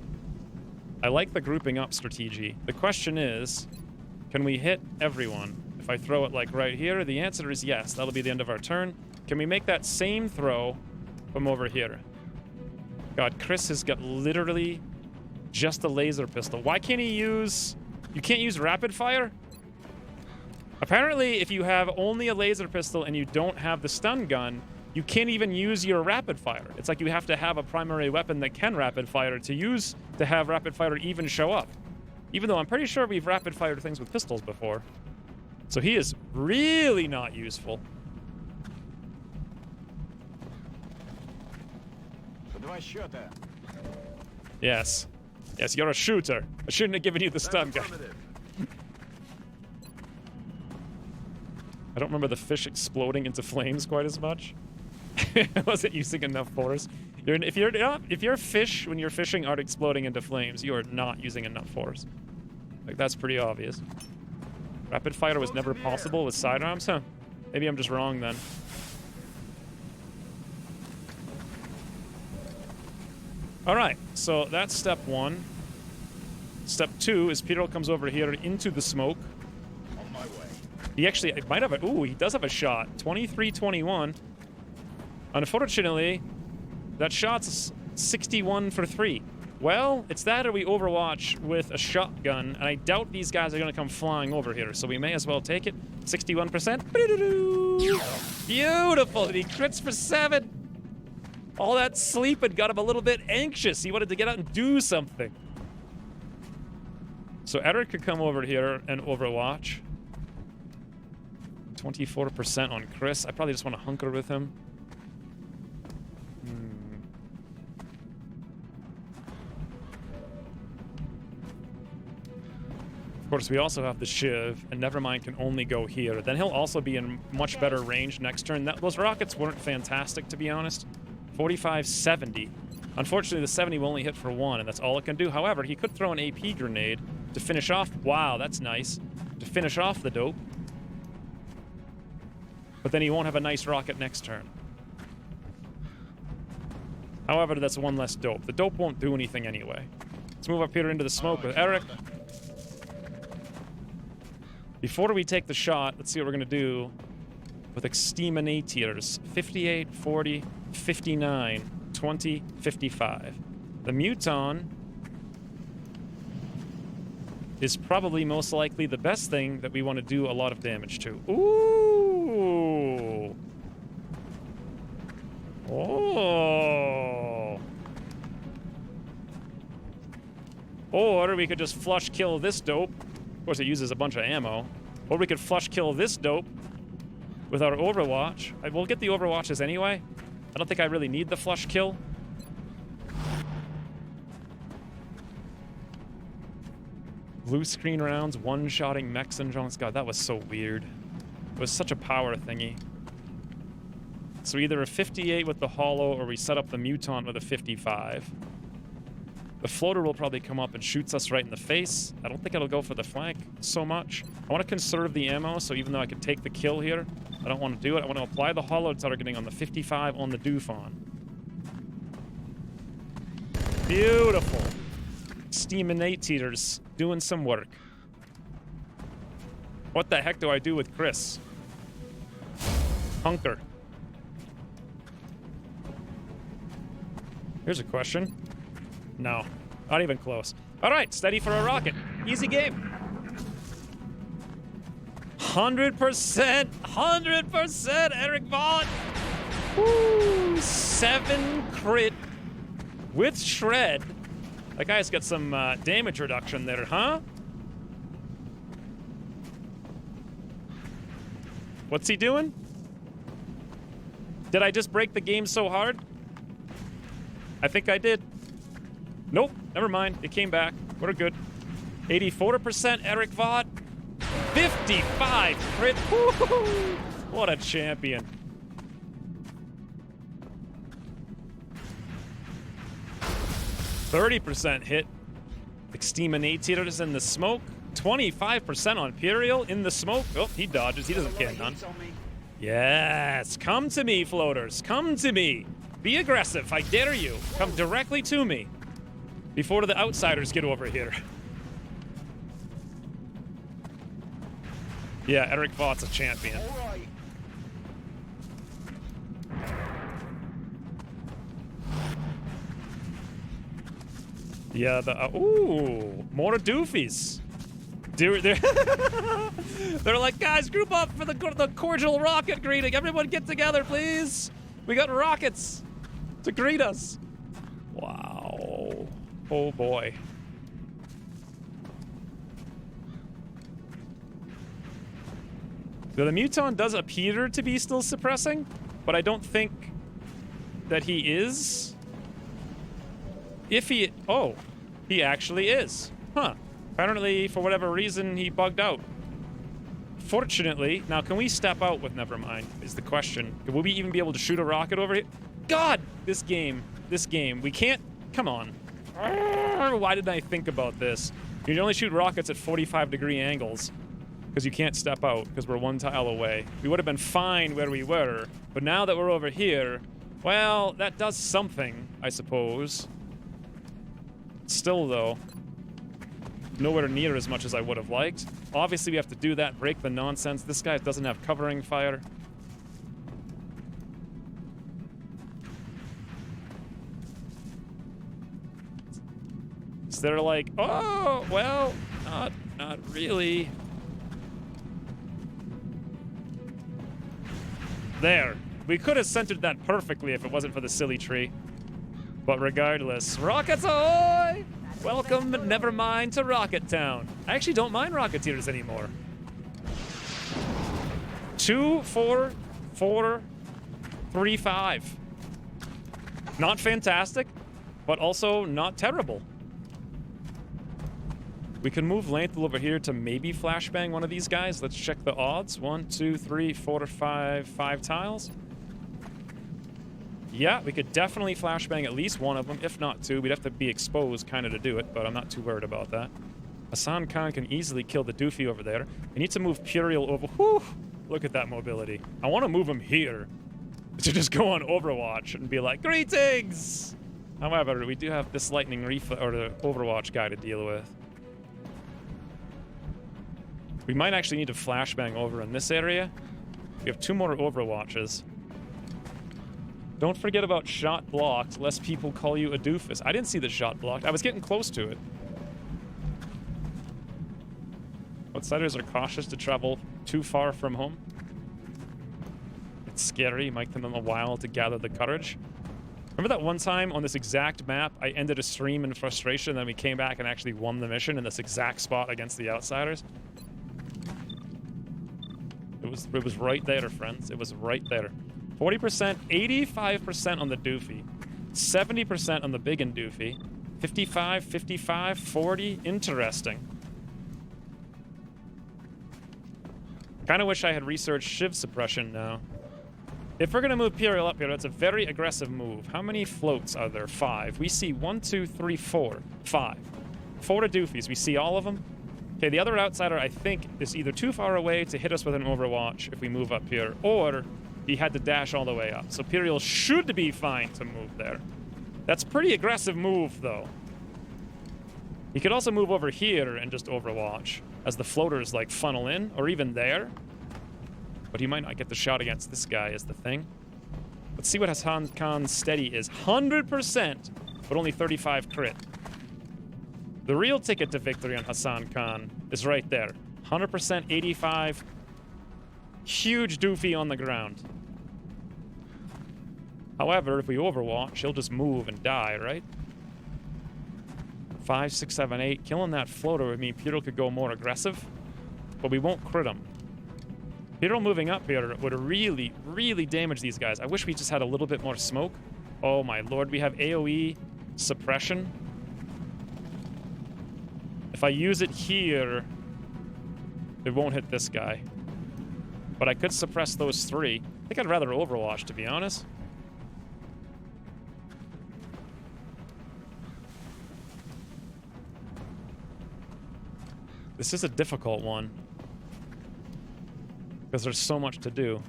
I like the grouping up strategy. The question is, can we hit everyone? If I throw it like right here, the answer is yes. That'll be the end of our turn. Can we make that same throw from over here? God, Chris has got literally just a laser pistol. Why can't he use... You can't use rapid fire? Apparently, if you have only a laser pistol and you don't have the stun gun, you can't even use your rapid fire. It's like you have to have a primary weapon that can rapid fire to have rapid fire even show up. Even though I'm pretty sure we've rapid fired things with pistols before. So he is really not useful. Yes. Yes, you're a shooter. I shouldn't have given you the stun gun. I don't remember the fish exploding into flames quite as much. I wasn't using enough force. If your fish when you're fishing aren't exploding into flames, you are not using enough force. Like, that's pretty obvious. Rapid fire was never possible with sidearms? Huh. Maybe I'm just wrong then. Alright, so that's step 1. Step 2 is Peter comes over here into the smoke. On my way. He actually might have a... Ooh, he does have a shot. 23-21. Unfortunately, that shot's 61 for 3. Well, it's that or we overwatch with a shotgun, and I doubt these guys are going to come flying over here, so we may as well take it. 61%. Beautiful! And he crits for 7. All that sleep had got him a little bit anxious. He wanted to get out and do something. So Eric could come over here and overwatch. 24% on Chris. I probably just want to hunker with him. Of course, we also have the Shiv, and Nevermind can only go here. Then he'll also be in much better range next turn. Those rockets weren't fantastic, to be honest. 45-70. Unfortunately, the 70 will only hit for 1, and that's all it can do. However, he could throw an AP grenade to finish off... Wow, that's nice. To finish off the dope. But then he won't have a nice rocket next turn. However, that's 1 less dope. The dope won't do anything anyway. Let's move up here into the smoke with Eric. Before we take the shot, let's see what we're going to do with exterminators. 58, 40, 59, 20, 55. The Muton is probably most likely the best thing that we want to do a lot of damage to. Ooh! Oh! Or we could just flush kill this dope. Of course, it uses a bunch of ammo. Or we could flush kill this dope with our Overwatch. We'll get the Overwatches anyway. I don't think I really need the flush kill. Blue screen rounds, one-shotting mechs and drones. God, that was so weird. It was such a power thingy. So either a 58 with the hollow, or we set up the Mutant with a 55. The floater will probably come up and shoots us right in the face. I don't think it'll go for the flank so much. I want to conserve the ammo, so even though I could take the kill here, I don't want to do it. I want to apply the hollow targeting on the 55 on the Dufon. Beautiful. Steaminators doing some work. What the heck do I do with Chris? Hunker. Here's a question. No, not even close. All right, steady for a rocket. Easy game. 100%, 100% Eric Vaughn. Woo, 7 crit with shred. That guy's got some damage reduction there, huh? What's he doing? Did I just break the game so hard? I think I did. Nope, never mind. It came back. We're good. 84% Eric Vaught. 55 crit. Woo-hoo-hoo. What a champion. %30 hit. Exterminators in the smoke. 25% on Imperial in the smoke. Oh, he dodges. He doesn't care none. Yes, come to me, floaters. Come to me. Be aggressive. I dare you. Come directly to me before the outsiders get over here. Yeah, Eric Vaught's a champion. Yeah, ooh, more doofies. Dude, they're like, guys, group up for the cordial rocket greeting. Everyone get together, please. We got rockets to greet us. Wow. Oh, boy. So the Muton does appear to be still suppressing, but I don't think that he is. If he... Oh, he actually is. Huh. Apparently, for whatever reason, he bugged out. Fortunately, now can we step out with Nevermind, is the question. Will we even be able to shoot a rocket over here? God! This game. We can't... Come on. Why didn't I think about this? You can only shoot rockets at 45-degree angles because you can't step out because we're one tile away. We would have been fine where we were, but now that we're over here, well, that does something, I suppose. Still, though, nowhere near as much as I would have liked. Obviously, we have to do that, break the nonsense. This guy doesn't have covering fire. So they're like, oh, well, not really. There. We could have centered that perfectly if it wasn't for the silly tree. But regardless, rockets ahoy! Welcome, Nevermind, to Rocket Town. I actually don't mind Rocketeers anymore. 2, 4, 4, 3, 5. Not fantastic, but also not terrible. We can move Lanthal over here to maybe flashbang one of these guys. Let's check the odds. 1, 2, 3, 4, 5 tiles. Yeah, we could definitely flashbang at least one of them, if not two. We'd have to be exposed kind of to do it, but I'm not too worried about that. Hassan Khan can easily kill the doofy over there. We need to move Puriel over. Whew! Look at that mobility. I want to move him here to just go on Overwatch and be like, greetings! However, we do have this lightning or the Overwatch guy to deal with. We might actually need to flashbang over in this area. We have 2 more Overwatches. Don't forget about shot blocked, lest people call you a doofus. I didn't see the shot blocked. I was getting close to it. Outsiders are cautious to travel too far from home. It's scary. It might take them a while to gather the courage. Remember that one time on this exact map, I ended a stream in frustration, and then we came back and actually won the mission in this exact spot against the Outsiders? It was right there, friends. It was right there. 40%, 85% on the doofy, 70% on the big and doofy, 55, 55, 40. Interesting. Kind of wish I had researched Shiv suppression now. If we're going to move Puriel up here, that's a very aggressive move. How many floats are there? 5. We see 1, 2, 3, 4. 5. 4 to doofies. We see all of them. Okay, the other outsider, I think, is either too far away to hit us with an Overwatch if we move up here, or he had to dash all the way up. So Puriel should be fine to move there. That's a pretty aggressive move, though. He could also move over here and just Overwatch as the floaters, like, funnel in, or even there. But he might not get the shot against this guy is the thing. Let's see what Hassan Khan's steady is. 100%, but only 35 crit. The real ticket to victory on Hassan Khan is right there. 100%, 85. Huge doofy on the ground. However, if we Overwatch, he'll just move and die, right? 5, 6, 7, 8. Killing that floater would mean Puriel could go more aggressive, but we won't crit him. Puriel moving up here would really, really damage these guys. I wish we just had a little bit more smoke. Oh my lord, we have AoE suppression. If I use it here, it won't hit this guy. But I could suppress those 3. I think I'd rather Overwatch, to be honest. This is a difficult one. Because there's so much to do.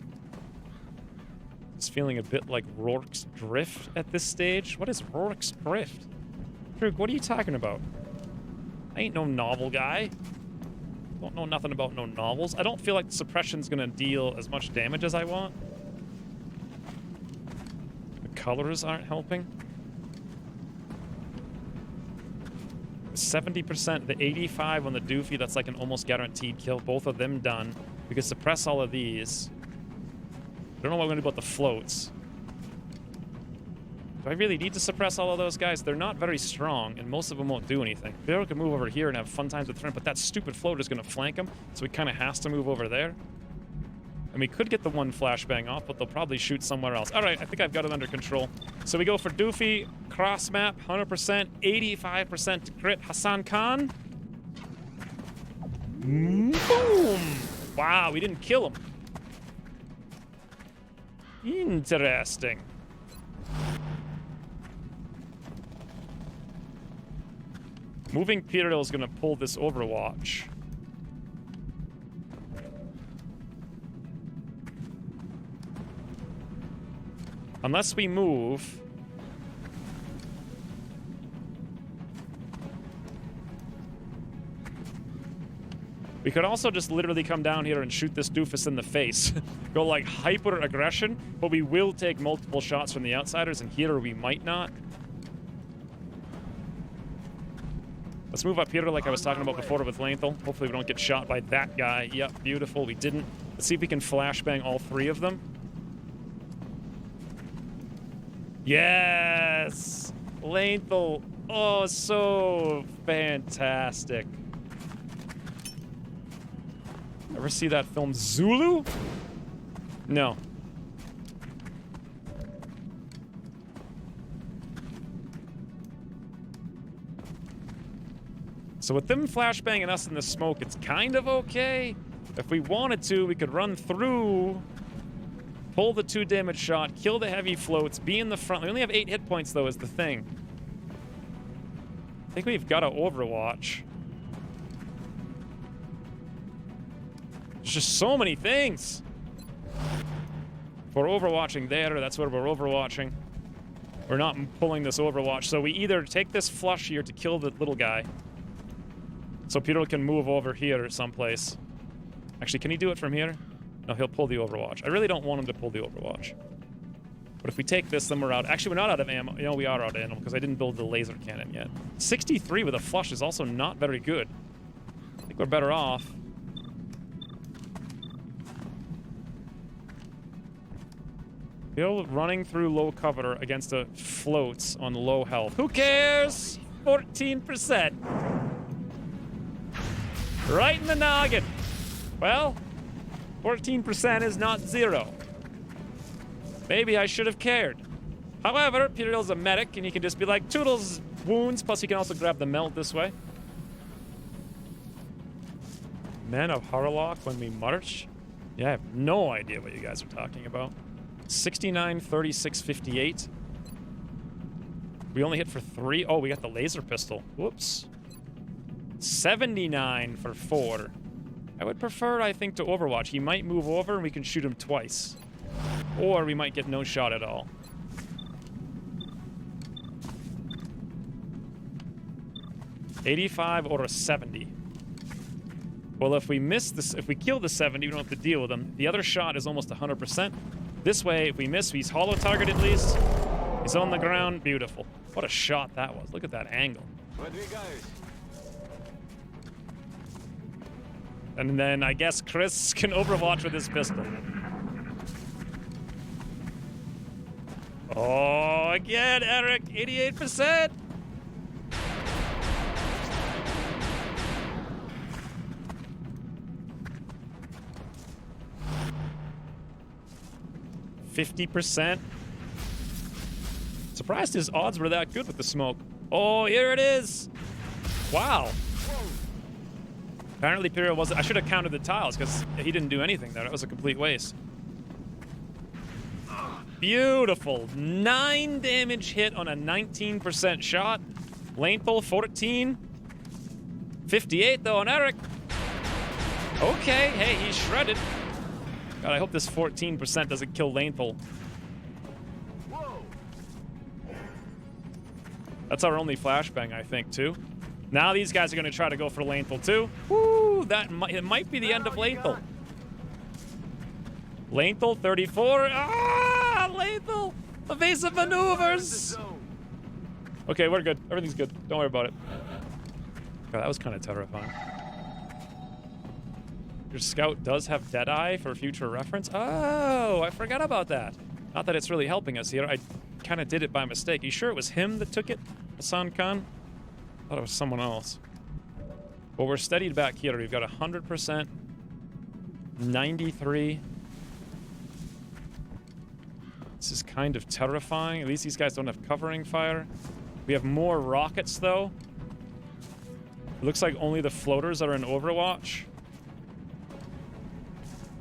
It's feeling a bit like Rourke's Drift at this stage. What is Rourke's Drift? Druk, what are you talking about? I ain't no novel guy. Don't know nothing about no novels. I don't feel like suppression's gonna deal as much damage as I want. The colors aren't helping. 70%, the 85 on the doofy, that's like an almost guaranteed kill. Both of them done. We could suppress all of these. I don't know what I'm gonna do about the floats. Do I really need to suppress all of those guys? They're not very strong, and most of them won't do anything. Puriel can move over here and have fun times with friends, but that stupid floater's gonna flank him, so he kind of has to move over there. And we could get the one flashbang off, but they'll probably shoot somewhere else. All right, I think I've got it under control. So we go for Doofy, cross map, 100%, 85% to crit Hassan Khan. Boom! Wow, we didn't kill him. Interesting. Moving Imperial is going to pull this Overwatch. Unless we move... We could also just literally come down here and shoot this doofus in the face. Go like hyper aggression, but we will take multiple shots from the outsiders, and here we might not. Let's move up here like I was talking about before with Lanthal. Hopefully we don't get shot by that guy. Yep, beautiful, we didn't. Let's see if we can flashbang all three of them. Yes! Lanthal. Oh, so fantastic. Ever see that film Zulu? No. So with them flashbanging us in the smoke, it's kind of okay. If we wanted to, we could run through, pull the 2 damage shot, kill the heavy floats, be in the front. We only have 8 hit points, though, is the thing. I think we've got to Overwatch. There's just so many things. If we're overwatching there, that's where we're overwatching. We're not pulling this Overwatch. So we either take this flush here to kill the little guy, so Peter can move over here someplace. Actually, can he do it from here? No, he'll pull the Overwatch. I really don't want him to pull the Overwatch. But if we take this, then we're out. Actually, we're not out of ammo. You know, we are out of ammo because I didn't build the laser cannon yet. 63 with a flush is also not very good. I think we're better off. Bill running through low cover against a floats on low health. Who cares? 14%. Right in the noggin. Well, 14% is not 0. Maybe I should have cared. However, Peter's a medic, and he can just be like, Toodles wounds, plus he can also grab the melt this way. Men of Harlock when we march? Yeah, I have no idea what you guys are talking about. 69, 36, 58. We only hit for 3. Oh, we got the laser pistol. Whoops. 79 for 4. I would prefer, I think, to Overwatch. He might move over and we can shoot him twice. Or we might get no shot at all. $85 or a 70. Well, if we miss this, if we kill the 70, we don't have to deal with him. The other shot is almost 100%. This way, if we miss, he's hollow target at least. He's on the ground. Beautiful. What a shot that was. Look at that angle. And then I guess Chris can Overwatch with his pistol. Oh, again, Eric, 88%. %. Surprised his odds were that good with the smoke. Oh, here it is. Wow. Apparently, Pyro wasn't. I should have counted the tiles because he didn't do anything there. That was a complete waste. Beautiful. 9 damage hit on a 19% shot. Lanethal, 14. 58, though, on Eric. Okay, hey, he's shredded. God, I hope this 14% doesn't kill Lanethal. That's our only flashbang, I think, too. Now these guys are going to try to go for Lanethal, too. Woo! It might be the end of Lanethal. Lanethal, 34. Ah! Lanethal! Evasive maneuvers! Okay, we're good. Everything's good. Don't worry about it. God, that was kind of terrifying. Your scout does have Deadeye for future reference? Oh, I forgot about that. Not that it's really helping us here. I kind of did it by mistake. You sure it was him that took it? Hassan Khan? I thought it was someone else. Well, we're steadied back here. We've got 100%, 93, This is kind of terrifying. At least these guys don't have covering fire. We have more rockets, though. It looks like only the floaters are in Overwatch.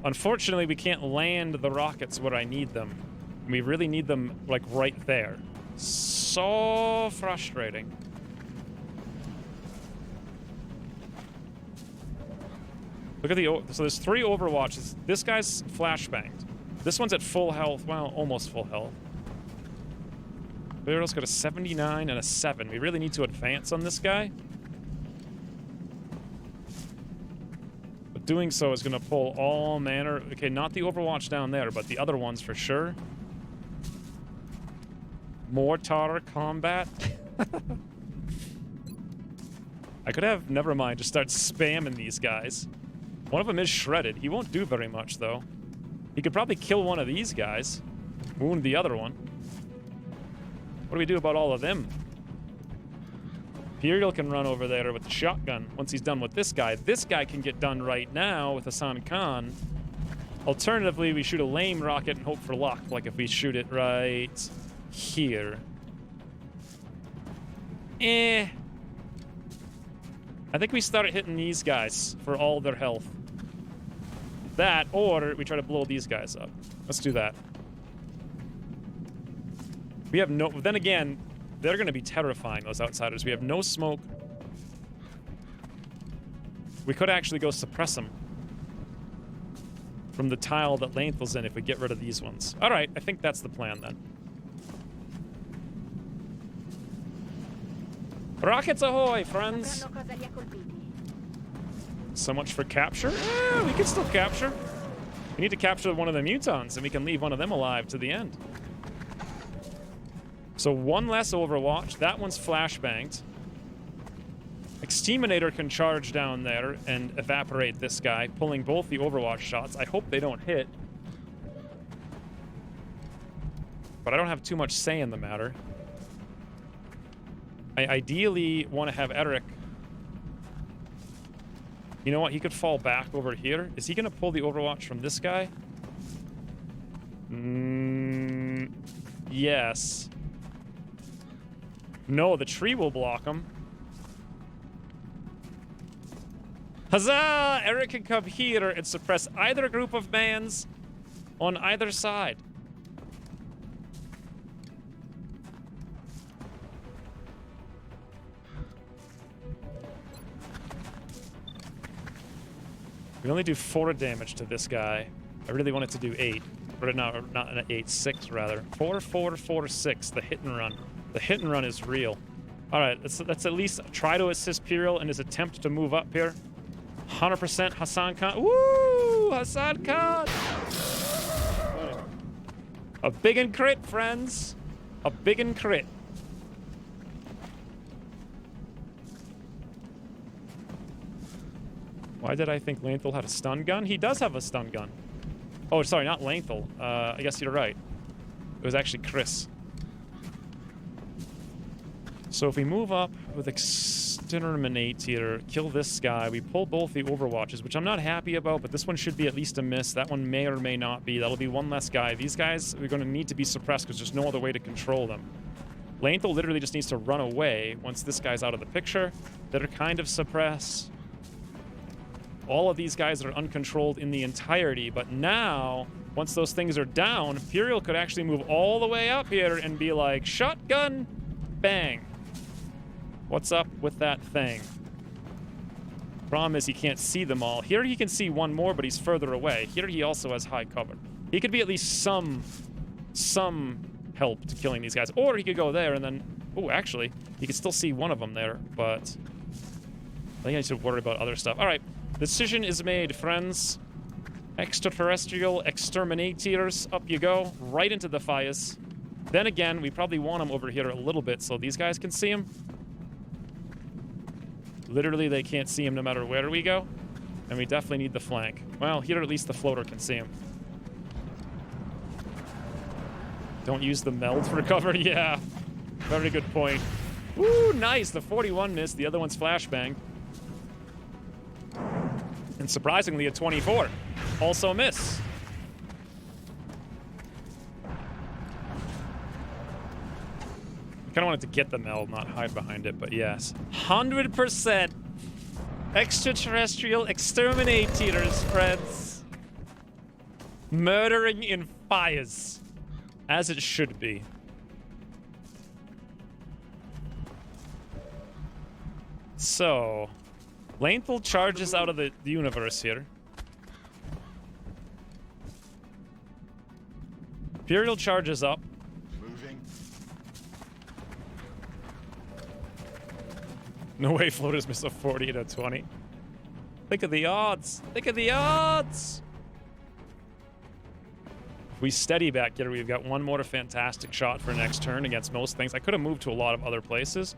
Unfortunately, we can't land the rockets where I need them. We really need them, like, right there. So frustrating. Look at the... So there's 3 Overwatches. This guy's flashbanged. This one's at full health. Well, almost full health. Everyone else got a 79 and a 7. We really need to advance on this guy. But doing so is going to pull all manner... Okay, not the Overwatch down there, but the other ones for sure. Mortar combat. I could have... Never mind, just start spamming these guys. One of them is shredded. He won't do very much, though. He could probably kill one of these guys. Wound the other one. What do we do about all of them? Imperial can run over there with the shotgun once he's done with this guy. This guy can get done right now with Hassan Khan. Alternatively, we shoot a lame rocket and hope for luck, like if we shoot it right here. I think we start hitting these guys for all their health. That, or we try to blow these guys up. Let's do that. We have no... Then again, they're going to be terrifying, those outsiders. We have no smoke. We could actually go suppress them from the tile that Lanthel's in if we get rid of these ones. All right, I think that's the plan then. Rockets ahoy, friends! So much for capture? Yeah, we can still capture. We need to capture one of the mutons, and we can leave one of them alive to the end. So 1 less Overwatch. That one's flashbanged. Exterminator can charge down there and evaporate this guy, pulling both the Overwatch shots. I hope they don't hit. But I don't have too much say in the matter. I ideally want to have Eric... You know what? He could fall back over here. Is he going to pull the Overwatch from this guy? Yes. No, the tree will block him. Huzzah! Eric can come here and suppress either group of bands on either side. We only do 4 damage to this guy. I really wanted to do 8. Or not an 8, 6 rather. 4, 4, 4, 6. The hit and run. The hit and run is real. Alright, let's at least try to assist Piriel in his attempt to move up here. 100% Hassan Khan. Woo! Hassan Khan! A biggin' crit, friends. A biggin' crit. Why did I think Lanthal had a stun gun? He does have a stun gun. Oh, sorry, not Lanthal. I guess you're right. It was actually Chris. So if we move up with Exterminate here, kill this guy, we pull both the Overwatches, which I'm not happy about, but this one should be at least a miss. That one may or may not be. That'll be 1 less guy. These guys are going to need to be suppressed because there's no other way to control them. Lanthal literally just needs to run away once this guy's out of the picture. They're kind of suppressed. All of these guys are uncontrolled in the entirety, but now, once those things are down, Imperial could actually move all the way up here and be like, shotgun, bang. What's up with that thing? Problem is he can't see them all. Here he can see one more, but he's further away. Here he also has high cover. He could be at least some help to killing these guys. Or he could go there and then... Oh, actually, he could still see one of them there, but... I think I should worry about other stuff. All right. Decision is made, friends. Extraterrestrial exterminators, up you go. Right into the fires. Then again, we probably want them over here a little bit so these guys can see him. Literally, they can't see him no matter where we go. And we definitely need the flank. Well, here at least the floater can see him. Don't use the meld for cover? Yeah. Very good point. Woo, nice. The 41 missed. The other one's flashbang. And surprisingly, a 24. Also miss. kind of wanted to get the meld, not hide behind it, but yes. 100% extraterrestrial exterminators, friends. Murdering in fires. As it should be. So, Lanthal charges out of the universe here. Imperial charges up. Moving. No way floaters miss a 40 and a 20. Think of the odds. Think of the odds. If we steady back here, we've got one more fantastic shot for next turn against most things. I could have moved to a lot of other places.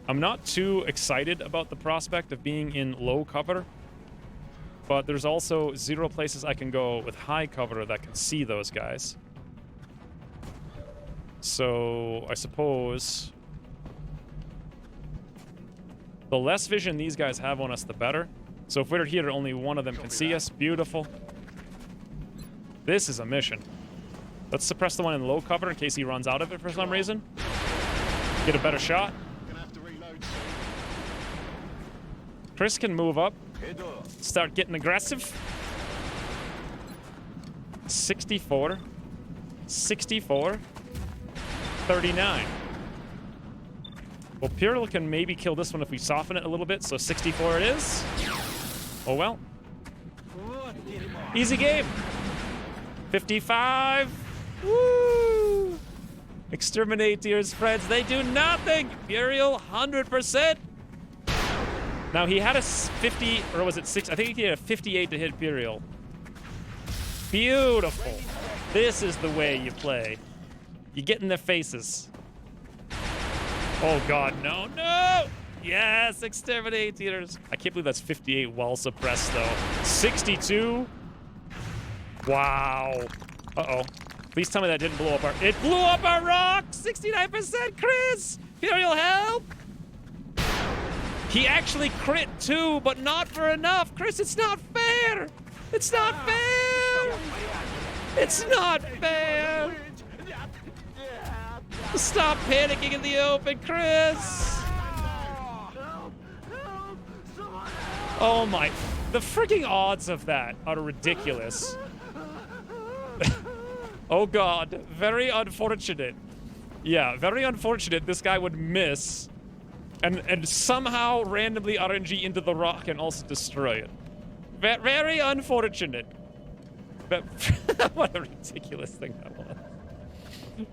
I'm not too excited about the prospect of being in low cover, but there's also 0 places I can go with high cover that can see those guys. So I suppose the less vision these guys have on us, the better. So if we're here, only one of them can see us. Beautiful. This is a mission. Let's suppress the one in low cover in case he runs out of it for some reason. Get a better shot. Chris can move up. Start getting aggressive. 64. 64. 39. Well, Imperial can maybe kill this one if we soften it a little bit, so 64 it is. Oh well. Easy game. 55. Woo! Exterminators, friends, they do nothing. Imperial, 100%. Now, he had a 50, or was it 6? I think he had a 58 to hit Imperial. Beautiful. This is the way you play. You get in their faces. Oh, God, no, no! Yes, Exterminators. I can't believe that's 58 while suppressed, though. 62. Wow. Uh-oh. Please tell me that didn't blow up our... It blew up our rock! 69%, Chris! Imperial help! He actually crit too, but not for enough. Chris, it's not fair! It's not fair! It's not fair! Stop panicking in the open, Chris! Oh my... The freaking odds of that are ridiculous. Oh God, very unfortunate. Yeah, very unfortunate this guy would miss and somehow randomly RNG into the rock and also destroy it. Very unfortunate. But what a ridiculous thing that was.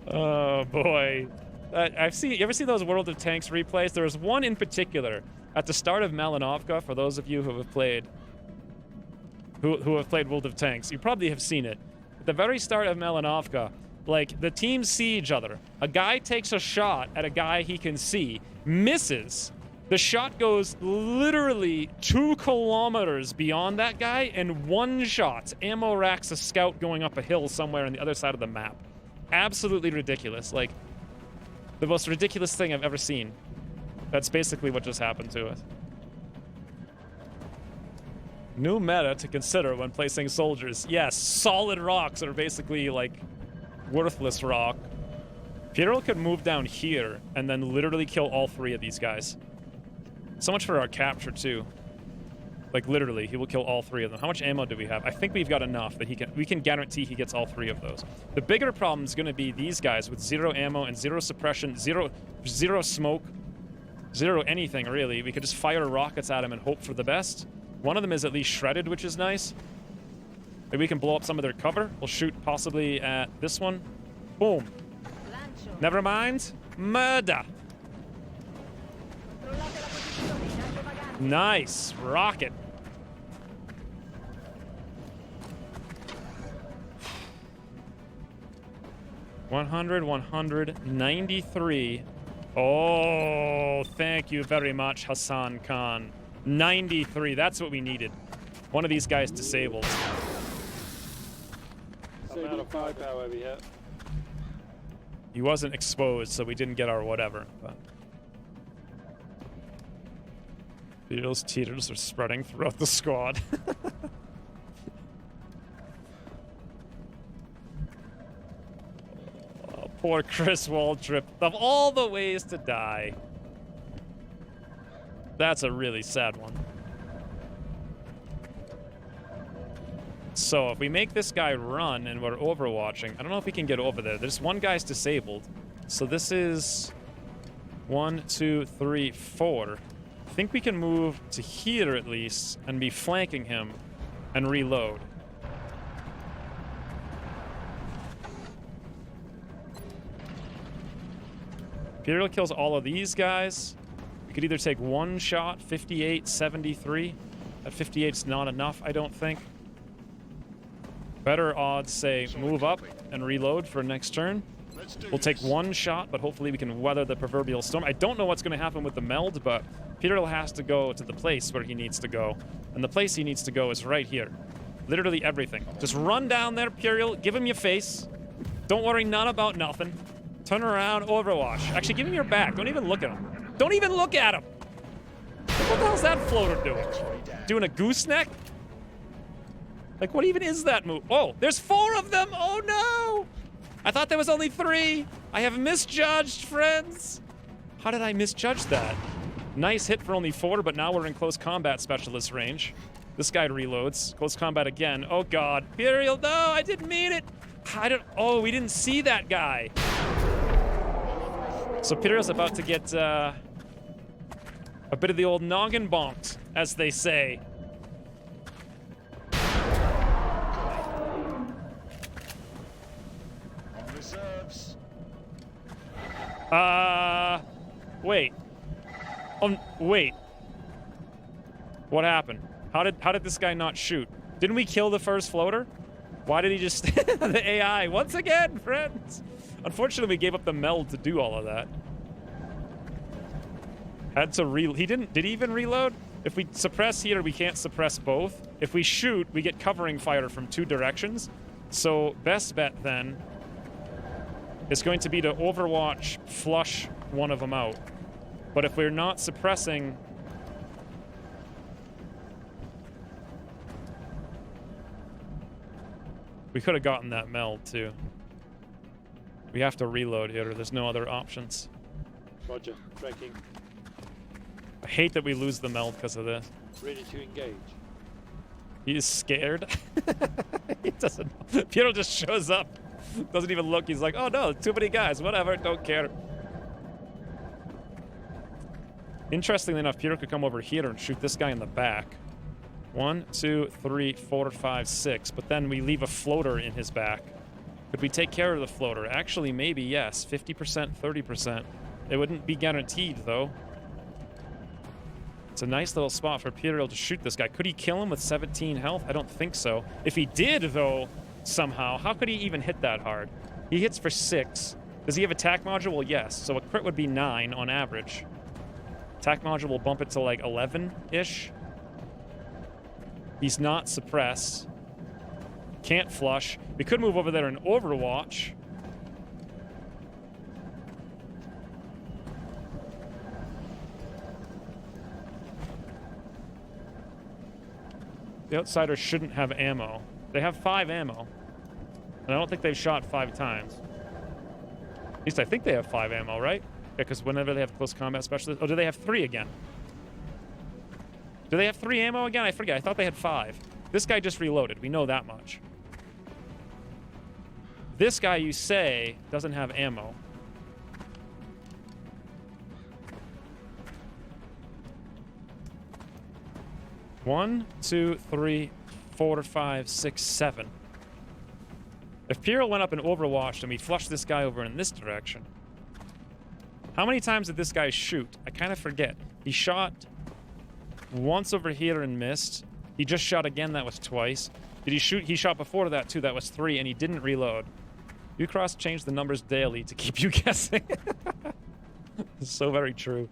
Oh boy. You ever see those World of Tanks replays? There was one in particular at the start of Malinovka, for those of you who have played World of Tanks. You probably have seen it. At the very start of Malinovka, like, the teams see each other. A guy takes a shot at a guy he can see, misses. The shot goes literally 2 kilometers beyond that guy, and one-shots ammo racks a scout going up a hill somewhere on the other side of the map. Absolutely ridiculous. Like, the most ridiculous thing I've ever seen. That's basically what just happened to us. New meta to consider when placing soldiers. Yes, solid rocks are basically, like, worthless rock. Imperial could move down here and then literally kill all 3 of these guys. So much for our capture, too. Like, literally, he will kill all 3 of them. How much ammo do we have? I think we've got enough that we can guarantee he gets all 3 of those. The bigger problem is going to be these guys with 0 ammo and 0 suppression, zero smoke, 0 anything, really. We could just fire rockets at him and hope for the best. One of them is at least shredded, which is nice. Maybe we can blow up some of their cover. We'll shoot possibly at this one. Boom. Never mind. Murder. Nice. Rocket. $193. Oh, thank you very much, Hassan Khan. 93. That's what we needed. One of these guys disabled. I'm out of firepower yet. He wasn't exposed, so we didn't get our whatever. But Beatles teeters are spreading throughout the squad. Oh, Poor Chris Waltrip. Of all the ways to die. That's a really sad one. So if we make this guy run and we're overwatching, I don't know if we can get over there. There's one guy's disabled. So this is 1, 2, 3, 4. I think we can move to here at least and be flanking him and reload. Imperial kills all of these guys. We could either take one shot, 58, 73. That 58's not enough, I don't think. Better odds say move up and reload for next turn. We'll take one shot, but hopefully we can weather the proverbial storm. I don't know what's going to happen with the meld, but Imperial has to go to the place where he needs to go. And the place he needs to go is right here. Literally everything. Just run down there, Imperial. Give him your face. Don't worry none about nothing. Turn around, Overwatch. Actually, give him your back. Don't even look at him. Don't even look at him! What the hell's that floater doing? Doing a gooseneck? Like, what even is that move? Oh, there's 4 of them! Oh, no! I thought there was only 3. I have misjudged, friends. How did I misjudge that? Nice hit for only 4, but now we're in close combat specialist range. This guy reloads. Close combat again. Oh, God. Imperial, no, I didn't mean it. Oh, we didn't see that guy. So Imperial's about to get a bit of the old noggin bonked, as they say. Reserves. Wait. Wait. What happened? How did this guy not shoot? Didn't we kill the first floater? Why did he just the AI once again, friends? Unfortunately, we gave up the meld to do all of that. Had to he didn't. Did he even reload? If we suppress here, we can't suppress both. If we shoot, we get covering fire from 2 directions. So best bet then is going to be to Overwatch flush one of them out. But if we're not suppressing, we could have gotten that meld too. We have to reload here. There's no other options. Roger. Tracking. I hate that we lose the meld because of this. Ready to engage. He is scared. He doesn't. Piero just shows up. Doesn't even look. He's like, oh no, too many guys. Whatever. Don't care. Interestingly enough, Piero could come over here and shoot this guy in the back. 1, 2, 3, 4, 5, 6. But then we leave a floater in his back. Could we take care of the floater? Actually, maybe yes. 50%, 30%. It wouldn't be guaranteed, though. It's a nice little spot for Imperial to shoot this guy. Could he kill him with 17 health? I don't think so. If he did, though, somehow, how could he even hit that hard? He hits for 6. Does he have attack module? Well, yes. So a crit would be 9 on average. Attack module will bump it to like 11-ish. He's not suppressed. Can't flush. We could move over there and Overwatch. The Outsiders shouldn't have ammo. They have 5 ammo. And I don't think they've shot 5 times. At least I think they have 5 ammo, right? Yeah, because whenever they have close combat specialists... Oh, do they have 3 again? Do they have 3 ammo again? I forget. I thought they had 5. This guy just reloaded. We know that much. This guy, you say, doesn't have ammo. One, 2, 3, 4, 5, 6, 7. If Piero went up and overwatched and we flushed this guy over in this direction, how many times did this guy shoot? I kind of forget. He shot once over here and missed. He just shot again. That was twice. Did he shoot? He shot before that too. That was 3, and he didn't reload. Ucross changed the numbers daily to keep you guessing. It's so very true.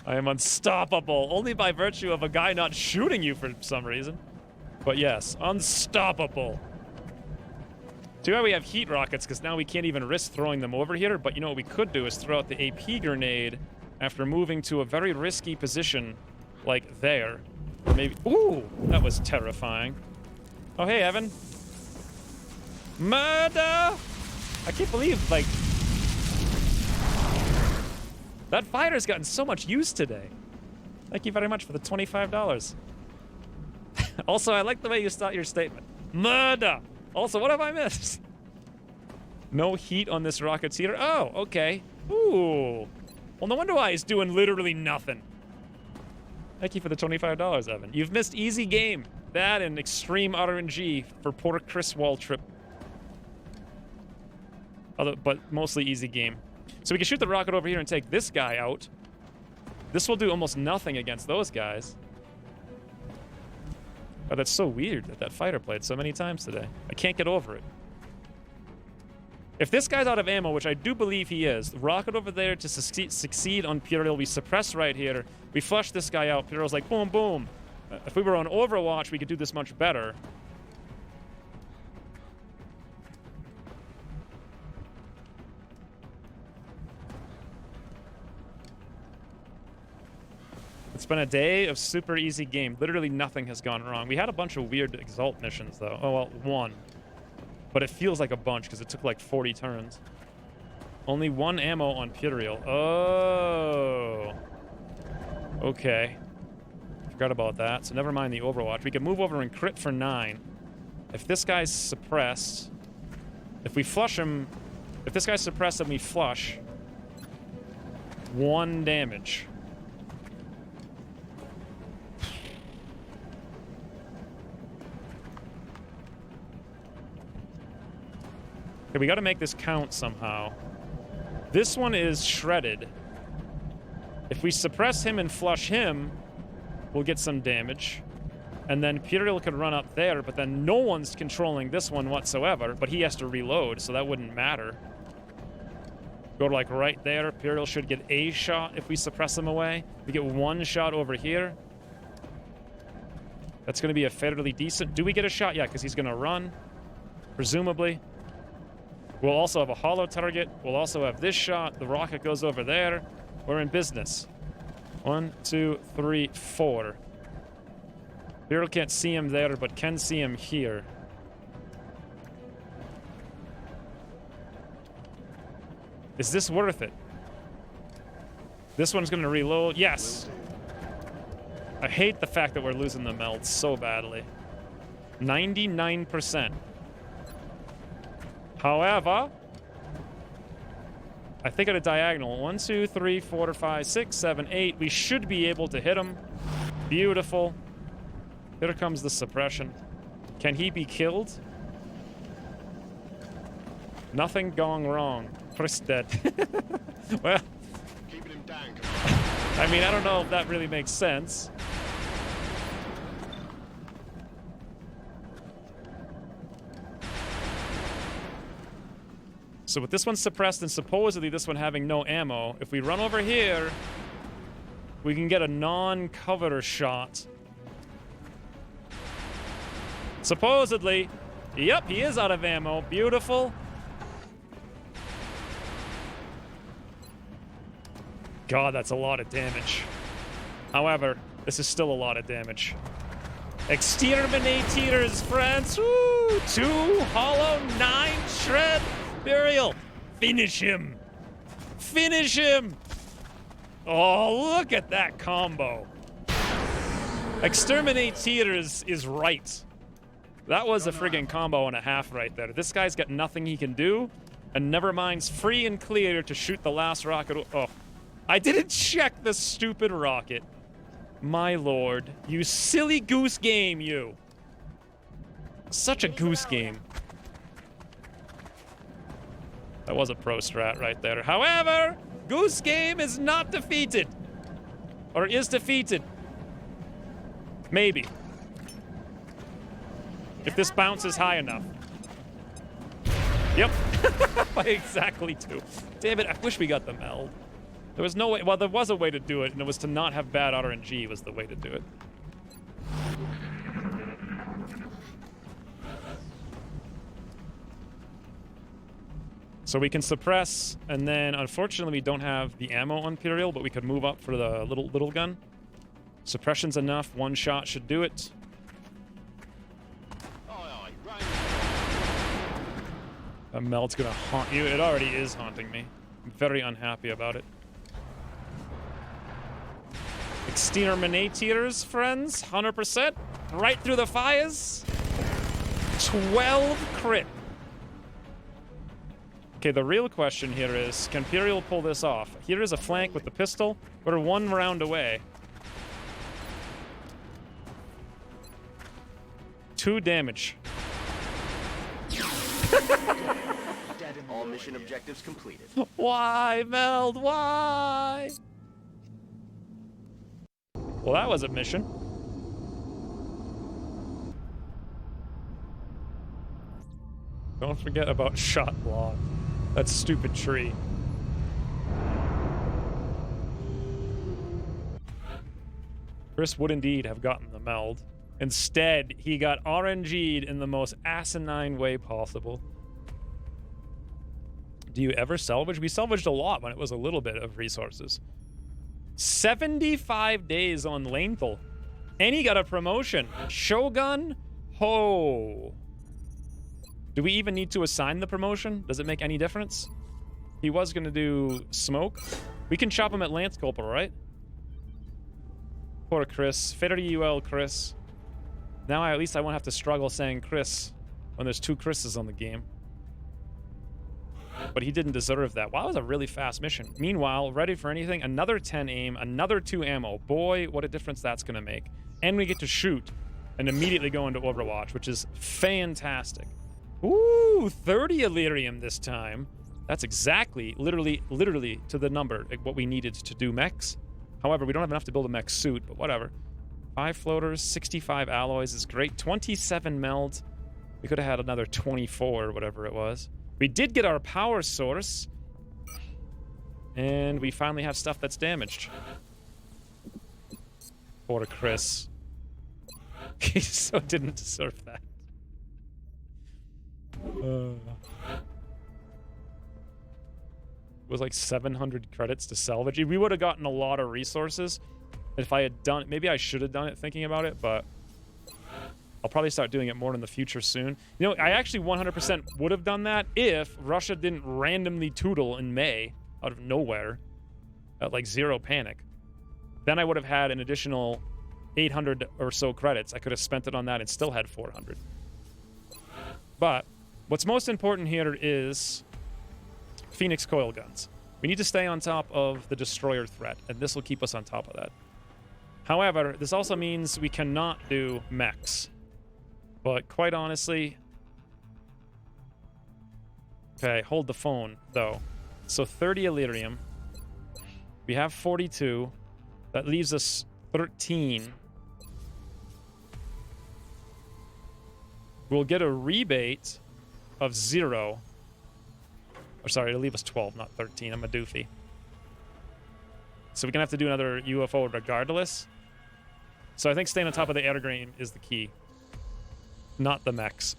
I am unstoppable, only by virtue of a guy not shooting you for some reason. But yes, unstoppable. Too bad we have heat rockets, because now we can't even risk throwing them over here. But you know what we could do is throw out the AP grenade after moving to a very risky position, like there. Or maybe... Ooh! That was terrifying. Oh, hey, Evan. Murder! I can't believe, like... That fighter's gotten so much use today. Thank you very much for the $25. Also, I like the way you start your statement. Murder! Also, what have I missed? No heat on this rocketeer? Oh, okay. Ooh. Well, no wonder why he's doing literally nothing. Thank you for the $25, Evan. You've missed easy game. That and extreme RNG for poor Chris Waltrip. But mostly easy game. So we can shoot the rocket over here and take this guy out. This will do almost nothing against those guys. Oh, that's so weird that that fighter played so many times today. I can't get over it. If this guy's out of ammo, which I do believe he is, the rocket over there to succeed on Puriel, we suppress right here. We flush this guy out. Puriel's like, boom, boom. If we were on Overwatch, we could do this much better. It's been a day of super easy game. Literally nothing has gone wrong. We had a bunch of weird Exalt missions, though. Oh, well, one. But it feels like a bunch because it took like 40 turns. Only one ammo on Puriel. Oh. Okay. Forgot about that. So never mind the Overwatch. We can move over and crit for 9. If this guy's suppressed... If we flush him... If this guy's suppressed and we flush... 1 damage. Okay, we gotta make this count somehow. This one is shredded. If we suppress him and flush him, we'll get some damage. And then Puriel could run up there, but then no one's controlling this one whatsoever, but he has to reload, so that wouldn't matter. Go to like right there. Puriel should get a shot if we suppress him away. We get 1 shot over here. That's gonna be a fairly decent... Do we get a shot? Yeah, because he's gonna run, presumably. We'll also have a hollow target. We'll also have this shot. The rocket goes over there. We're in business. 1, 2, 3, 4. Puriel can't see him there, but can see him here. Is this worth it? This one's gonna reload. Yes! I hate the fact that we're losing the meld so badly. 99%. However, I think at a diagonal, 1, 2, 3, 4, 5, 6, 7, 8, we should be able to hit him. Beautiful. Here comes the suppression. Can he be killed? Nothing going wrong. Chris dead. Well, Keeping him down. I mean, I don't know if that really makes sense. So with this one suppressed and supposedly this one having no ammo, if we run over here, we can get a non-cover shot. Supposedly. Yep, he is out of ammo. Beautiful. God, that's a lot of damage. However, this is still a lot of damage. Exterminators, friends. Woo! 2 hollow, 9 shred. Puriel, finish him. Finish him. Oh, look at that combo. Exterminators is right. That was a friggin' combo and a half right there. This guy's got nothing he can do, and never mind's free and clear to shoot the last rocket. Oh, I didn't check the stupid rocket. My lord, you silly goose game, you. Such a goose game. That was a pro strat right there. However, Goose Game is not defeated. Or is defeated. Maybe. If this bounces high enough. Yep. By exactly 2. Damn it, I wish we got the meld. There was no way, well, there was a way to do it, and it was to not have bad RNG was the way to do it. So we can suppress, and then unfortunately we don't have the ammo on Puriel, but we could move up for the little gun. Suppression's enough. 1 shot should do it. That meld's gonna haunt you. It already is haunting me. I'm very unhappy about it. Exterminators, friends. 100%. Right through the fires. 12 crit. Okay, the real question here is, can Imperial pull this off? Here is a flank with the pistol. We're 1 round away. 2 damage. All mission objectives completed. Why, Meld? Why? Well, that was a mission. Don't forget about shot block. That stupid tree. Chris would indeed have gotten the meld. Instead, he got RNG'd in the most asinine way possible. Do you ever salvage? We salvaged a lot when it was a little bit of resources. 75 days on Lanethal. And he got a promotion. Shogun? Ho. Do we even need to assign the promotion? Does it make any difference? He was going to do smoke. We can chop him at Lance Corporal, right? Poor Chris. Fader to UL, Chris. Now at least I won't have to struggle saying Chris when there's 2 Chris's on the game. But he didn't deserve that. Wow, that was a really fast mission. Meanwhile, ready for anything, another 10 aim, another 2 ammo. Boy, what a difference that's going to make. And we get to shoot and immediately go into Overwatch, which is fantastic. Ooh, 30 Elerium this time. That's exactly, literally to the number, like what we needed to do mechs. However, we don't have enough to build a mech suit, but whatever. 5 floaters, 65 alloys is great. 27 meld. We could have had another 24 or whatever it was. We did get our power source. And we finally have stuff that's damaged. Poor Chris. He so didn't deserve that. It was like 700 credits to salvage. We would have gotten a lot of resources if I had done it. Maybe I should have done it thinking about it, but I'll probably start doing it more in the future soon. You know, I actually 100% would have done that if Russia didn't randomly tootle in May out of nowhere at like zero panic. Then I would have had an additional 800 or so credits. I could have spent it on that and still had 400. But what's most important here is Phoenix coil guns. We need to stay on top of the destroyer threat, and this will keep us on top of that. However, this also means we cannot do mechs. But quite honestly... Okay, hold the phone, though. So 30 Elerium. We have 42. That leaves us 13. We'll get a rebate of 0. Or sorry, it'll leave us 12, not 13. I'm a doofy. So we're going to have to do another UFO regardless. So I think staying on top of the air game is the key. Not the mechs.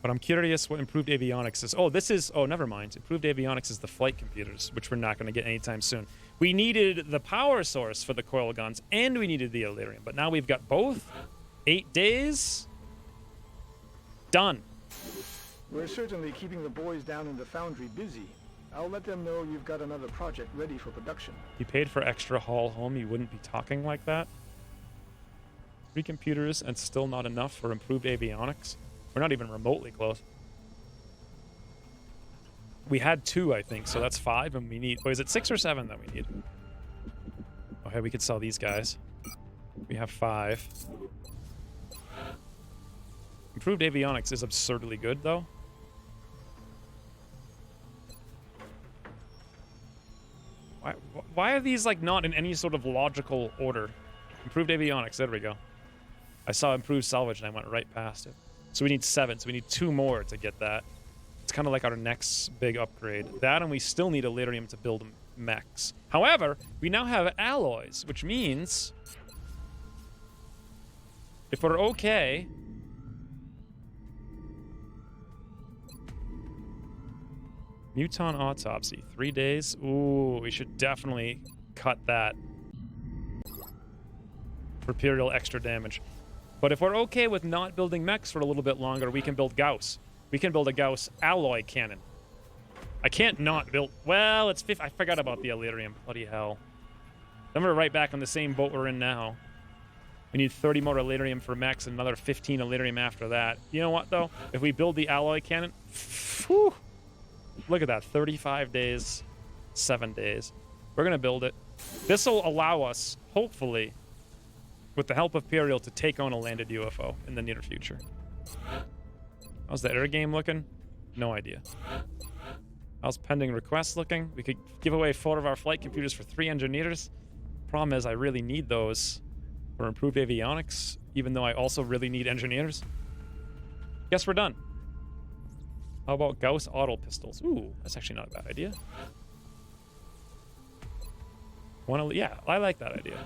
But I'm curious what improved avionics is. Oh, this is... Oh, never mind. Improved avionics is the flight computers, which we're not going to get anytime soon. We needed the power source for the coil guns, and we needed the Elerium. But now we've got both. 8 days. Done. We're certainly keeping the boys down in the foundry busy. I'll let them know you've got another project ready for production. You paid for extra haul home, you wouldn't be talking like that? 3 computers and still not enough for improved avionics? We're not even remotely close. We had 2, I think, so that's 5, and we need... Oh, is it 6 or 7 that we need? Okay, we could sell these guys. We have 5. Improved avionics is absurdly good, though. Why are these, like, not in any sort of logical order? Improved avionics, there we go. I saw improved salvage and I went right past it. So we need 7, so we need 2 more to get that. It's kind of like our next big upgrade. That, and we still need Elerium to build mechs. However, we now have alloys, which means... if we're okay... Muton autopsy, 3 days. Ooh, we should definitely cut that for Imperial extra damage. But if we're okay with not building mechs for a little bit longer, we can build Gauss. we can build a Gauss alloy cannon. I can't not build... Well, it's... I forgot about the Elerium. Bloody hell. I'm going to right back on the same boat we're in now. We need 30 more Elerium for mechs and another 15 Elerium after that. You know what, though? If we build the alloy cannon... Whew, look at that. 35 days. 7 days. We're going to build it. This will allow us, hopefully, with the help of Imperial, to take on a landed UFO in the near future. How's the air game looking? No idea. How's pending requests looking? We could give away 4 of our flight computers for 3 engineers. Problem is, I really need those for improved avionics, even though I also really need engineers. Guess we're done. How about Gauss auto pistols? Ooh, that's actually not a bad idea. Yeah, I like that idea.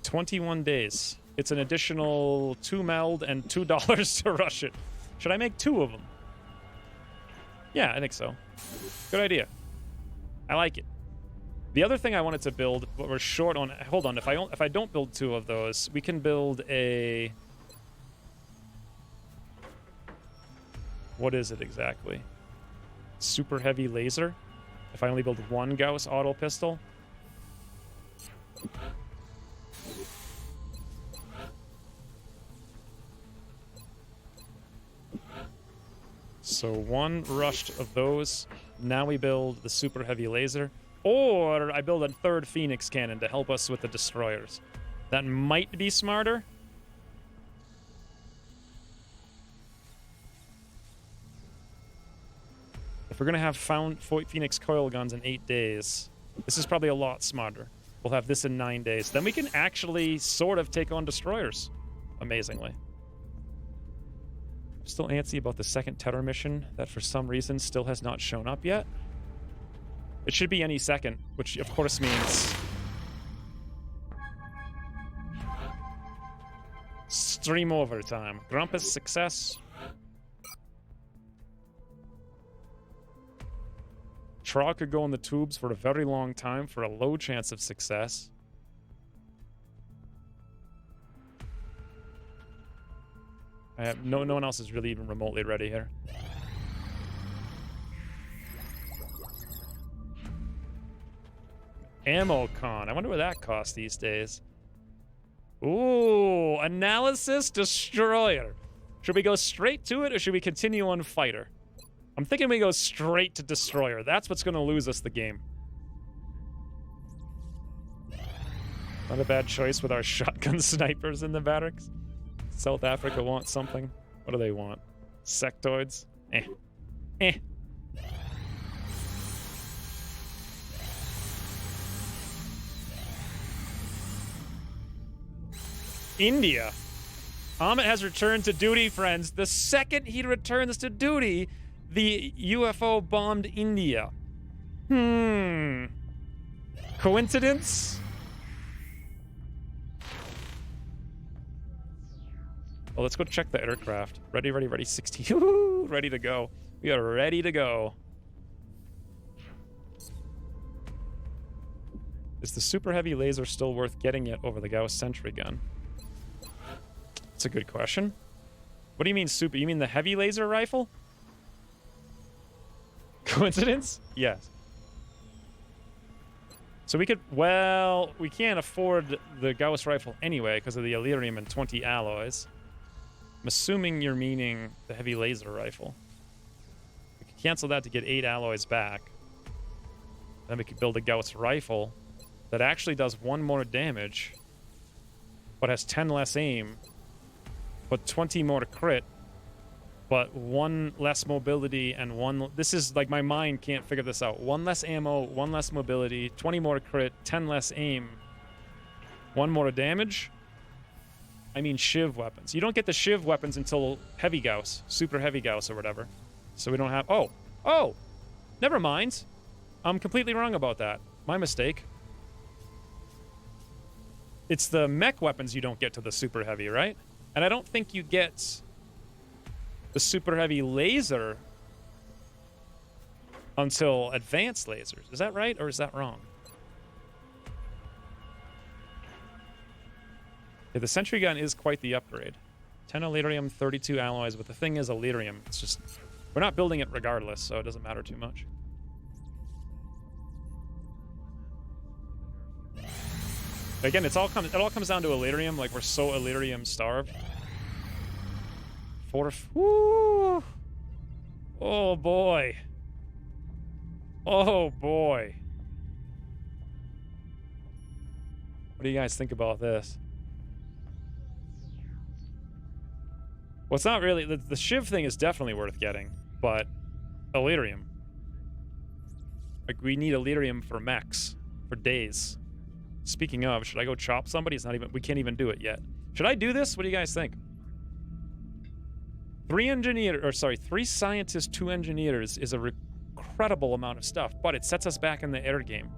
21 days. It's an additional 2 meld and $2 to rush it. Should I make 2 of them? Yeah, I think so. Good idea. I like it. The other thing I wanted to build, but we're short on... Hold on, if I don't build 2 of those, we can build a... What is it exactly? Super heavy laser? If I only build 1 Gauss auto pistol? So 1 rushed of those. Now we build the super heavy laser. Or I build a 3rd Phoenix cannon to help us with the destroyers. That might be smarter. If we're going to have Phoenix coil guns in 8 days, this is probably a lot smarter. We'll have this in 9 days. Then we can actually sort of take on destroyers, amazingly. I'm still antsy about the 2nd Terror mission that for some reason still has not shown up yet. It should be any second, which of course means... Stream overtime. Grumpus success. Traw could go in the tubes for a very long time for a low chance of success. I have no one else is really even remotely ready here. Ammo con. I wonder what that costs these days. Ooh, analysis destroyer. Should we go straight to it or should we continue on fighter? I'm thinking we go straight to destroyer. That's what's going to lose us the game. Not a bad choice with our shotgun snipers in the barracks. South Africa wants something. What do they want? Sectoids? Eh. Eh. India. Ahmet has returned to duty, friends. The second he returns to duty, the UFO bombed India. Coincidence? Well, let's go check the aircraft. Ready, ready, ready. 16. Ready to go. We are ready to go. Is the super heavy laser still worth getting yet over the Gauss sentry gun? That's a good question. What do you mean super? You mean the heavy laser rifle? Coincidence? Yes. So we could... Well, we can't afford the Gauss rifle anyway because of the Elerium and 20 alloys. I'm assuming you're meaning the heavy laser rifle. We could cancel that to get 8 alloys back. Then we could build a Gauss rifle that actually does 1 more damage, but has 10 less aim, but 20 more crit, but 1 less mobility and 1... This is like my mind can't figure this out. 1 less ammo, 1 less mobility, 20 more crit, 10 less aim, 1 more damage. I mean Shiv weapons. You don't get the Shiv weapons until heavy Gauss, super heavy Gauss or whatever. So we don't have... Oh! Never mind. I'm completely wrong about that. My mistake. It's the mech weapons you don't get to the super heavy, right? And I don't think you get the super heavy laser until advanced lasers. Is that right or is that wrong? Yeah, the sentry gun is quite the upgrade. 10 Elerium, 32 alloys, but the thing is Elerium. It's just We're not building it regardless, so it doesn't matter too much. Again, it all comes down to Elerium. Like, we're so Elerium starved. Woo! Oh boy. Oh boy. What do you guys think about this? Well, it's not really... The Shiv thing is definitely worth getting, but Elerium. Like, we need Elerium for mechs, for days. Speaking of, should I go chop somebody? It's not even... We can't even do it yet. Should I do this? What do you guys think? 3 scientists, 2 engineers is a incredible amount of stuff, but it sets us back in the air game.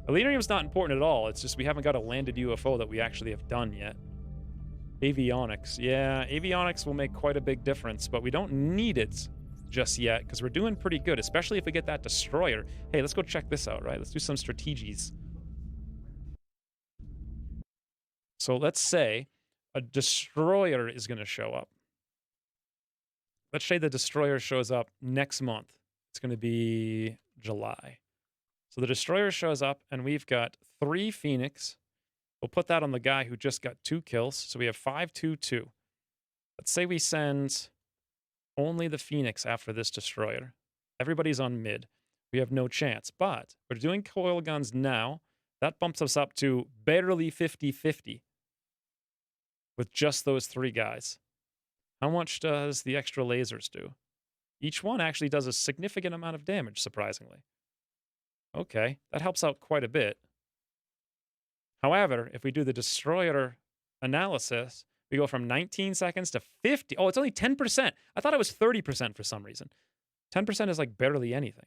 Elerium's not important at all. It's just we haven't got a landed UFO that we actually have done yet. Avionics. Yeah, avionics will make quite a big difference, but we don't need it just yet because we're doing pretty good, especially if we get that destroyer. Hey, let's go check this out, right? Let's do some strategies. So let's say a destroyer is going to show up. Let's say the destroyer shows up next month. It's going to be July. So the destroyer shows up, and we've got 3 Phoenix. We'll put that on the guy who just got 2 kills. So we have 5, 2, 2. Let's say we send only the Phoenix after this destroyer. Everybody's on mid. We have no chance. But we're doing coil guns now. That bumps us up to barely 50-50 with just those 3 guys. How much does the extra lasers do? Each one actually does a significant amount of damage, surprisingly. Okay, that helps out quite a bit. However, if we do the destroyer analysis, we go from 19 seconds to 50. Oh, it's only 10%. I thought it was 30% for some reason. 10% is like barely anything.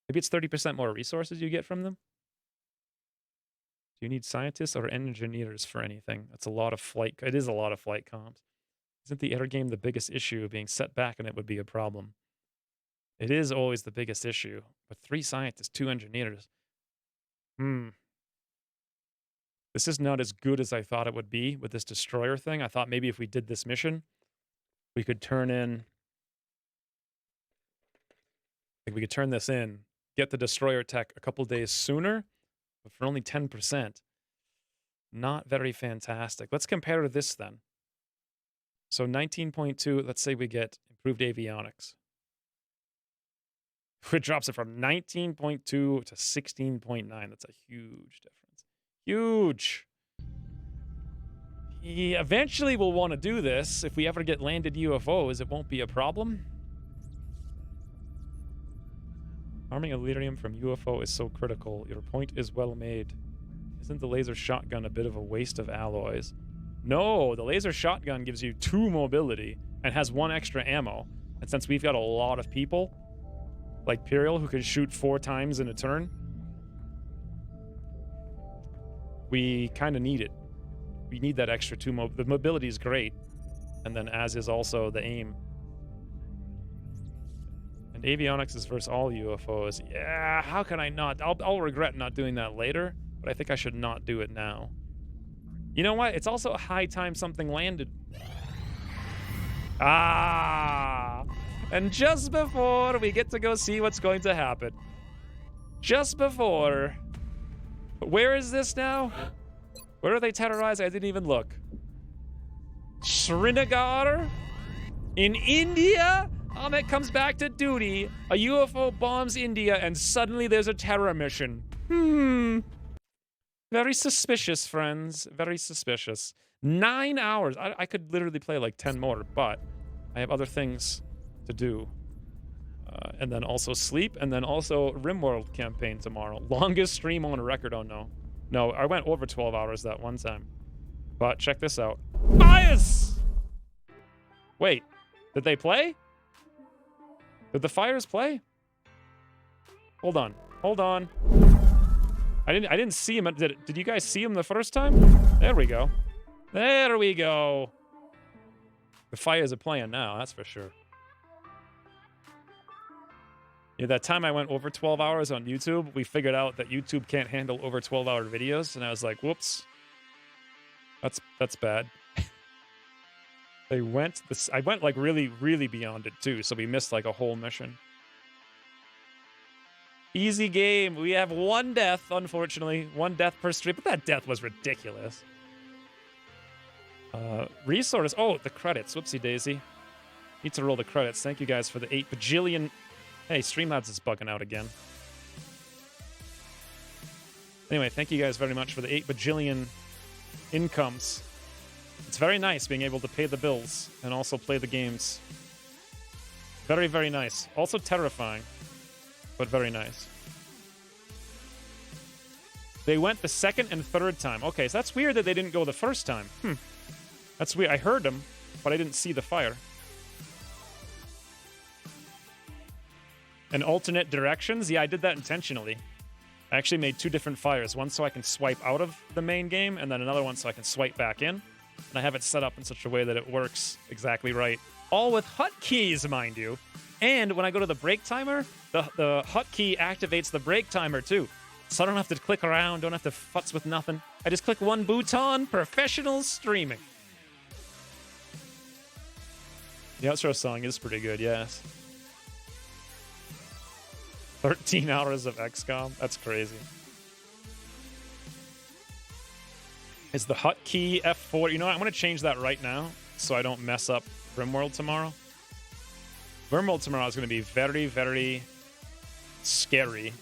Maybe it's 30% more resources you get from them. Do you need scientists or engineers for anything? That's a lot of flight. It is a lot of flight comms. Isn't the air game the biggest issue? Being set back and it would be a problem. It is always the biggest issue. But 3 scientists, 2 engineers. This is not as good as I thought it would be with this destroyer thing. I thought maybe if we did this mission, we could turn in... Like we could turn this in, get the destroyer tech a couple days sooner, but for only 10%. Not very fantastic. Let's compare to this then. So 19.2, let's say we get improved avionics. It drops it from 19.2 to 16.9. That's a huge difference. Huge. Eventually we'll want to do this. If we ever get landed UFOs, it won't be a problem. Arming Elerium from UFO is so critical. Your point is well made. Isn't the laser shotgun a bit of a waste of alloys? No, the laser shotgun gives you 2 mobility and has 1 extra ammo. And since we've got a lot of people, like Imperial, who can shoot 4 times in a turn, we kind of need it. We need that extra 2 the mobility is great, and then as is also the aim. And avionics is versus all UFOs. Yeah, how can I not? I'll regret not doing that later, but I think I should not do it now. You know what? It's also a high time something landed. Ah! And just before we get to go see what's going to happen. Just before. Where is this now? Where are they terrorized? I didn't even look. Srinagar? In India? Ahmet comes back to duty. A UFO bombs India, and suddenly there's a terror mission. Very suspicious, friends. Very suspicious. 9 hours. I could literally play like 10 more, but I have other things to do. And then also sleep, and then also RimWorld campaign tomorrow. Longest stream on record, oh no. No, I went over 12 hours that one time. But check this out. Bias! Wait, did they play? Did the fires play? Hold on. Hold on. I didn't see him. Did you guys see him the first time? There we go. There we go. The fires are playing now, that's for sure. Yeah, that time I went over 12 hours on YouTube, we figured out that YouTube can't handle over 12-hour videos, and I was like, whoops. That's bad. They went this. I went like really, really beyond it too, so we missed like a whole mission. Easy game. We have one death, unfortunately. One death per stream, but that death was ridiculous. Resources. Oh, the credits. Whoopsie daisy. Need to roll the credits. Thank you guys for the 8 bajillion. Hey, Streamlabs is bugging out again. Anyway, thank you guys very much for the 8 bajillion incomes. It's very nice being able to pay the bills and also play the games. Very, very nice. Also terrifying, but very nice. They went the second and third time. Okay, so that's weird that they didn't go the first time. That's weird. I heard them, but I didn't see the fire. And alternate directions? Yeah, I did that intentionally. I actually made 2 different fires. One so I can swipe out of the main game, and then another one so I can swipe back in. And I have it set up in such a way that it works exactly right. All with hotkeys, mind you. And when I go to the break timer, the hotkey activates the break timer too. So I don't have to click around, don't have to futz with nothing. I just click one button, professional streaming. The outro song is pretty good, yes. 13 hours of XCOM? That's crazy. Is the hotkey F4? You know what? I'm going to change that right now so I don't mess up RimWorld tomorrow. RimWorld tomorrow is going to be very, very scary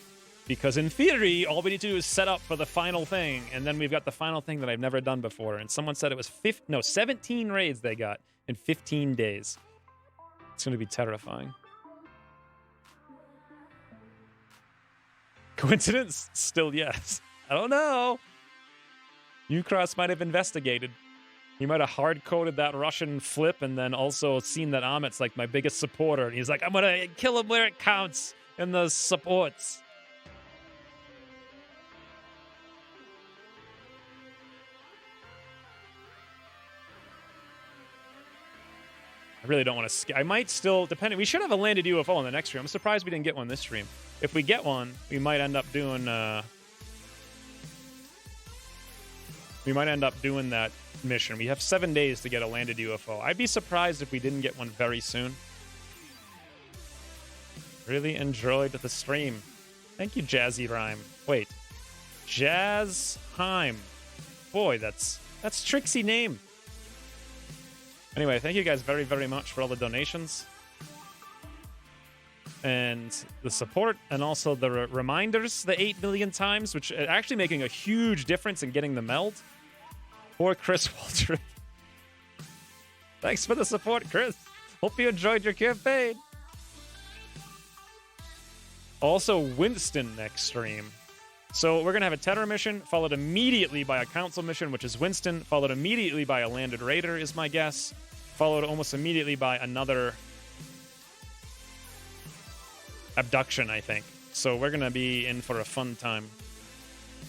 because in theory, all we need to do is set up for the final thing, and then we've got the final thing that I've never done before. And someone said it was 17 raids they got in 15 days. It's going to be terrifying. Coincidence? Still yes. I don't know. Ucross might have investigated. He might have hard-coded that Russian flip and then also seen that Amit's like my biggest supporter. And he's like, I'm going to kill him where it counts in the supports. I really don't want to... I might still... Depending... We should have a landed UFO in the next stream. I'm surprised we didn't get one this stream. If we get one, we might end up doing... We might end up doing that mission. We have 7 days to get a landed UFO. I'd be surprised if we didn't get one very soon. Really enjoyed the stream. Thank you, Jazzy Rhyme. Wait. Jazzheim. Boy, that's Trixie name. Anyway, thank you guys very, very much for all the donations. And the support, and also the reminders, the 8 million times, which are actually making a huge difference in getting the meld. Poor Chris Walter. Thanks for the support, Chris. Hope you enjoyed your campaign. Also, Winston next stream. So we're going to have a Terror mission, followed immediately by a Council mission, which is Winston, followed immediately by a Landed Raider, is my guess. Followed almost immediately by another abduction, I think. So we're going to be in for a fun time.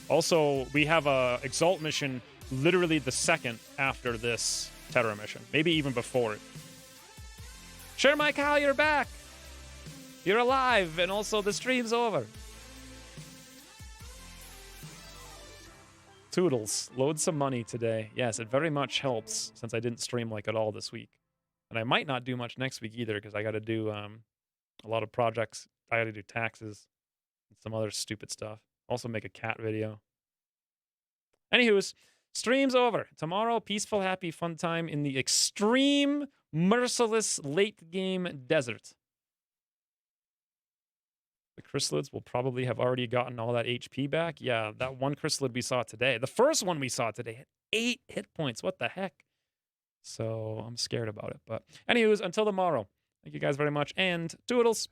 Also, we have a Exalt mission literally the second after this Terror mission. Maybe even before it. Sure, Mike, how you're back. You're alive, and also the stream's over. Toodles, load some money today. Yes, it very much helps since I didn't stream like at all this week. And I might not do much next week either because I got to do a lot of projects. I got to do taxes and some other stupid stuff. Also make a cat video. Anywho's, stream's over. Tomorrow, peaceful, happy, fun time in the extreme, merciless late game desert. The chrysalids will probably have already gotten all that HP back. Yeah, that one chrysalid we saw today. The first one we saw today had 8 hit points. What the heck? So I'm scared about it. But anyways, until tomorrow. Thank you guys very much. And toodles.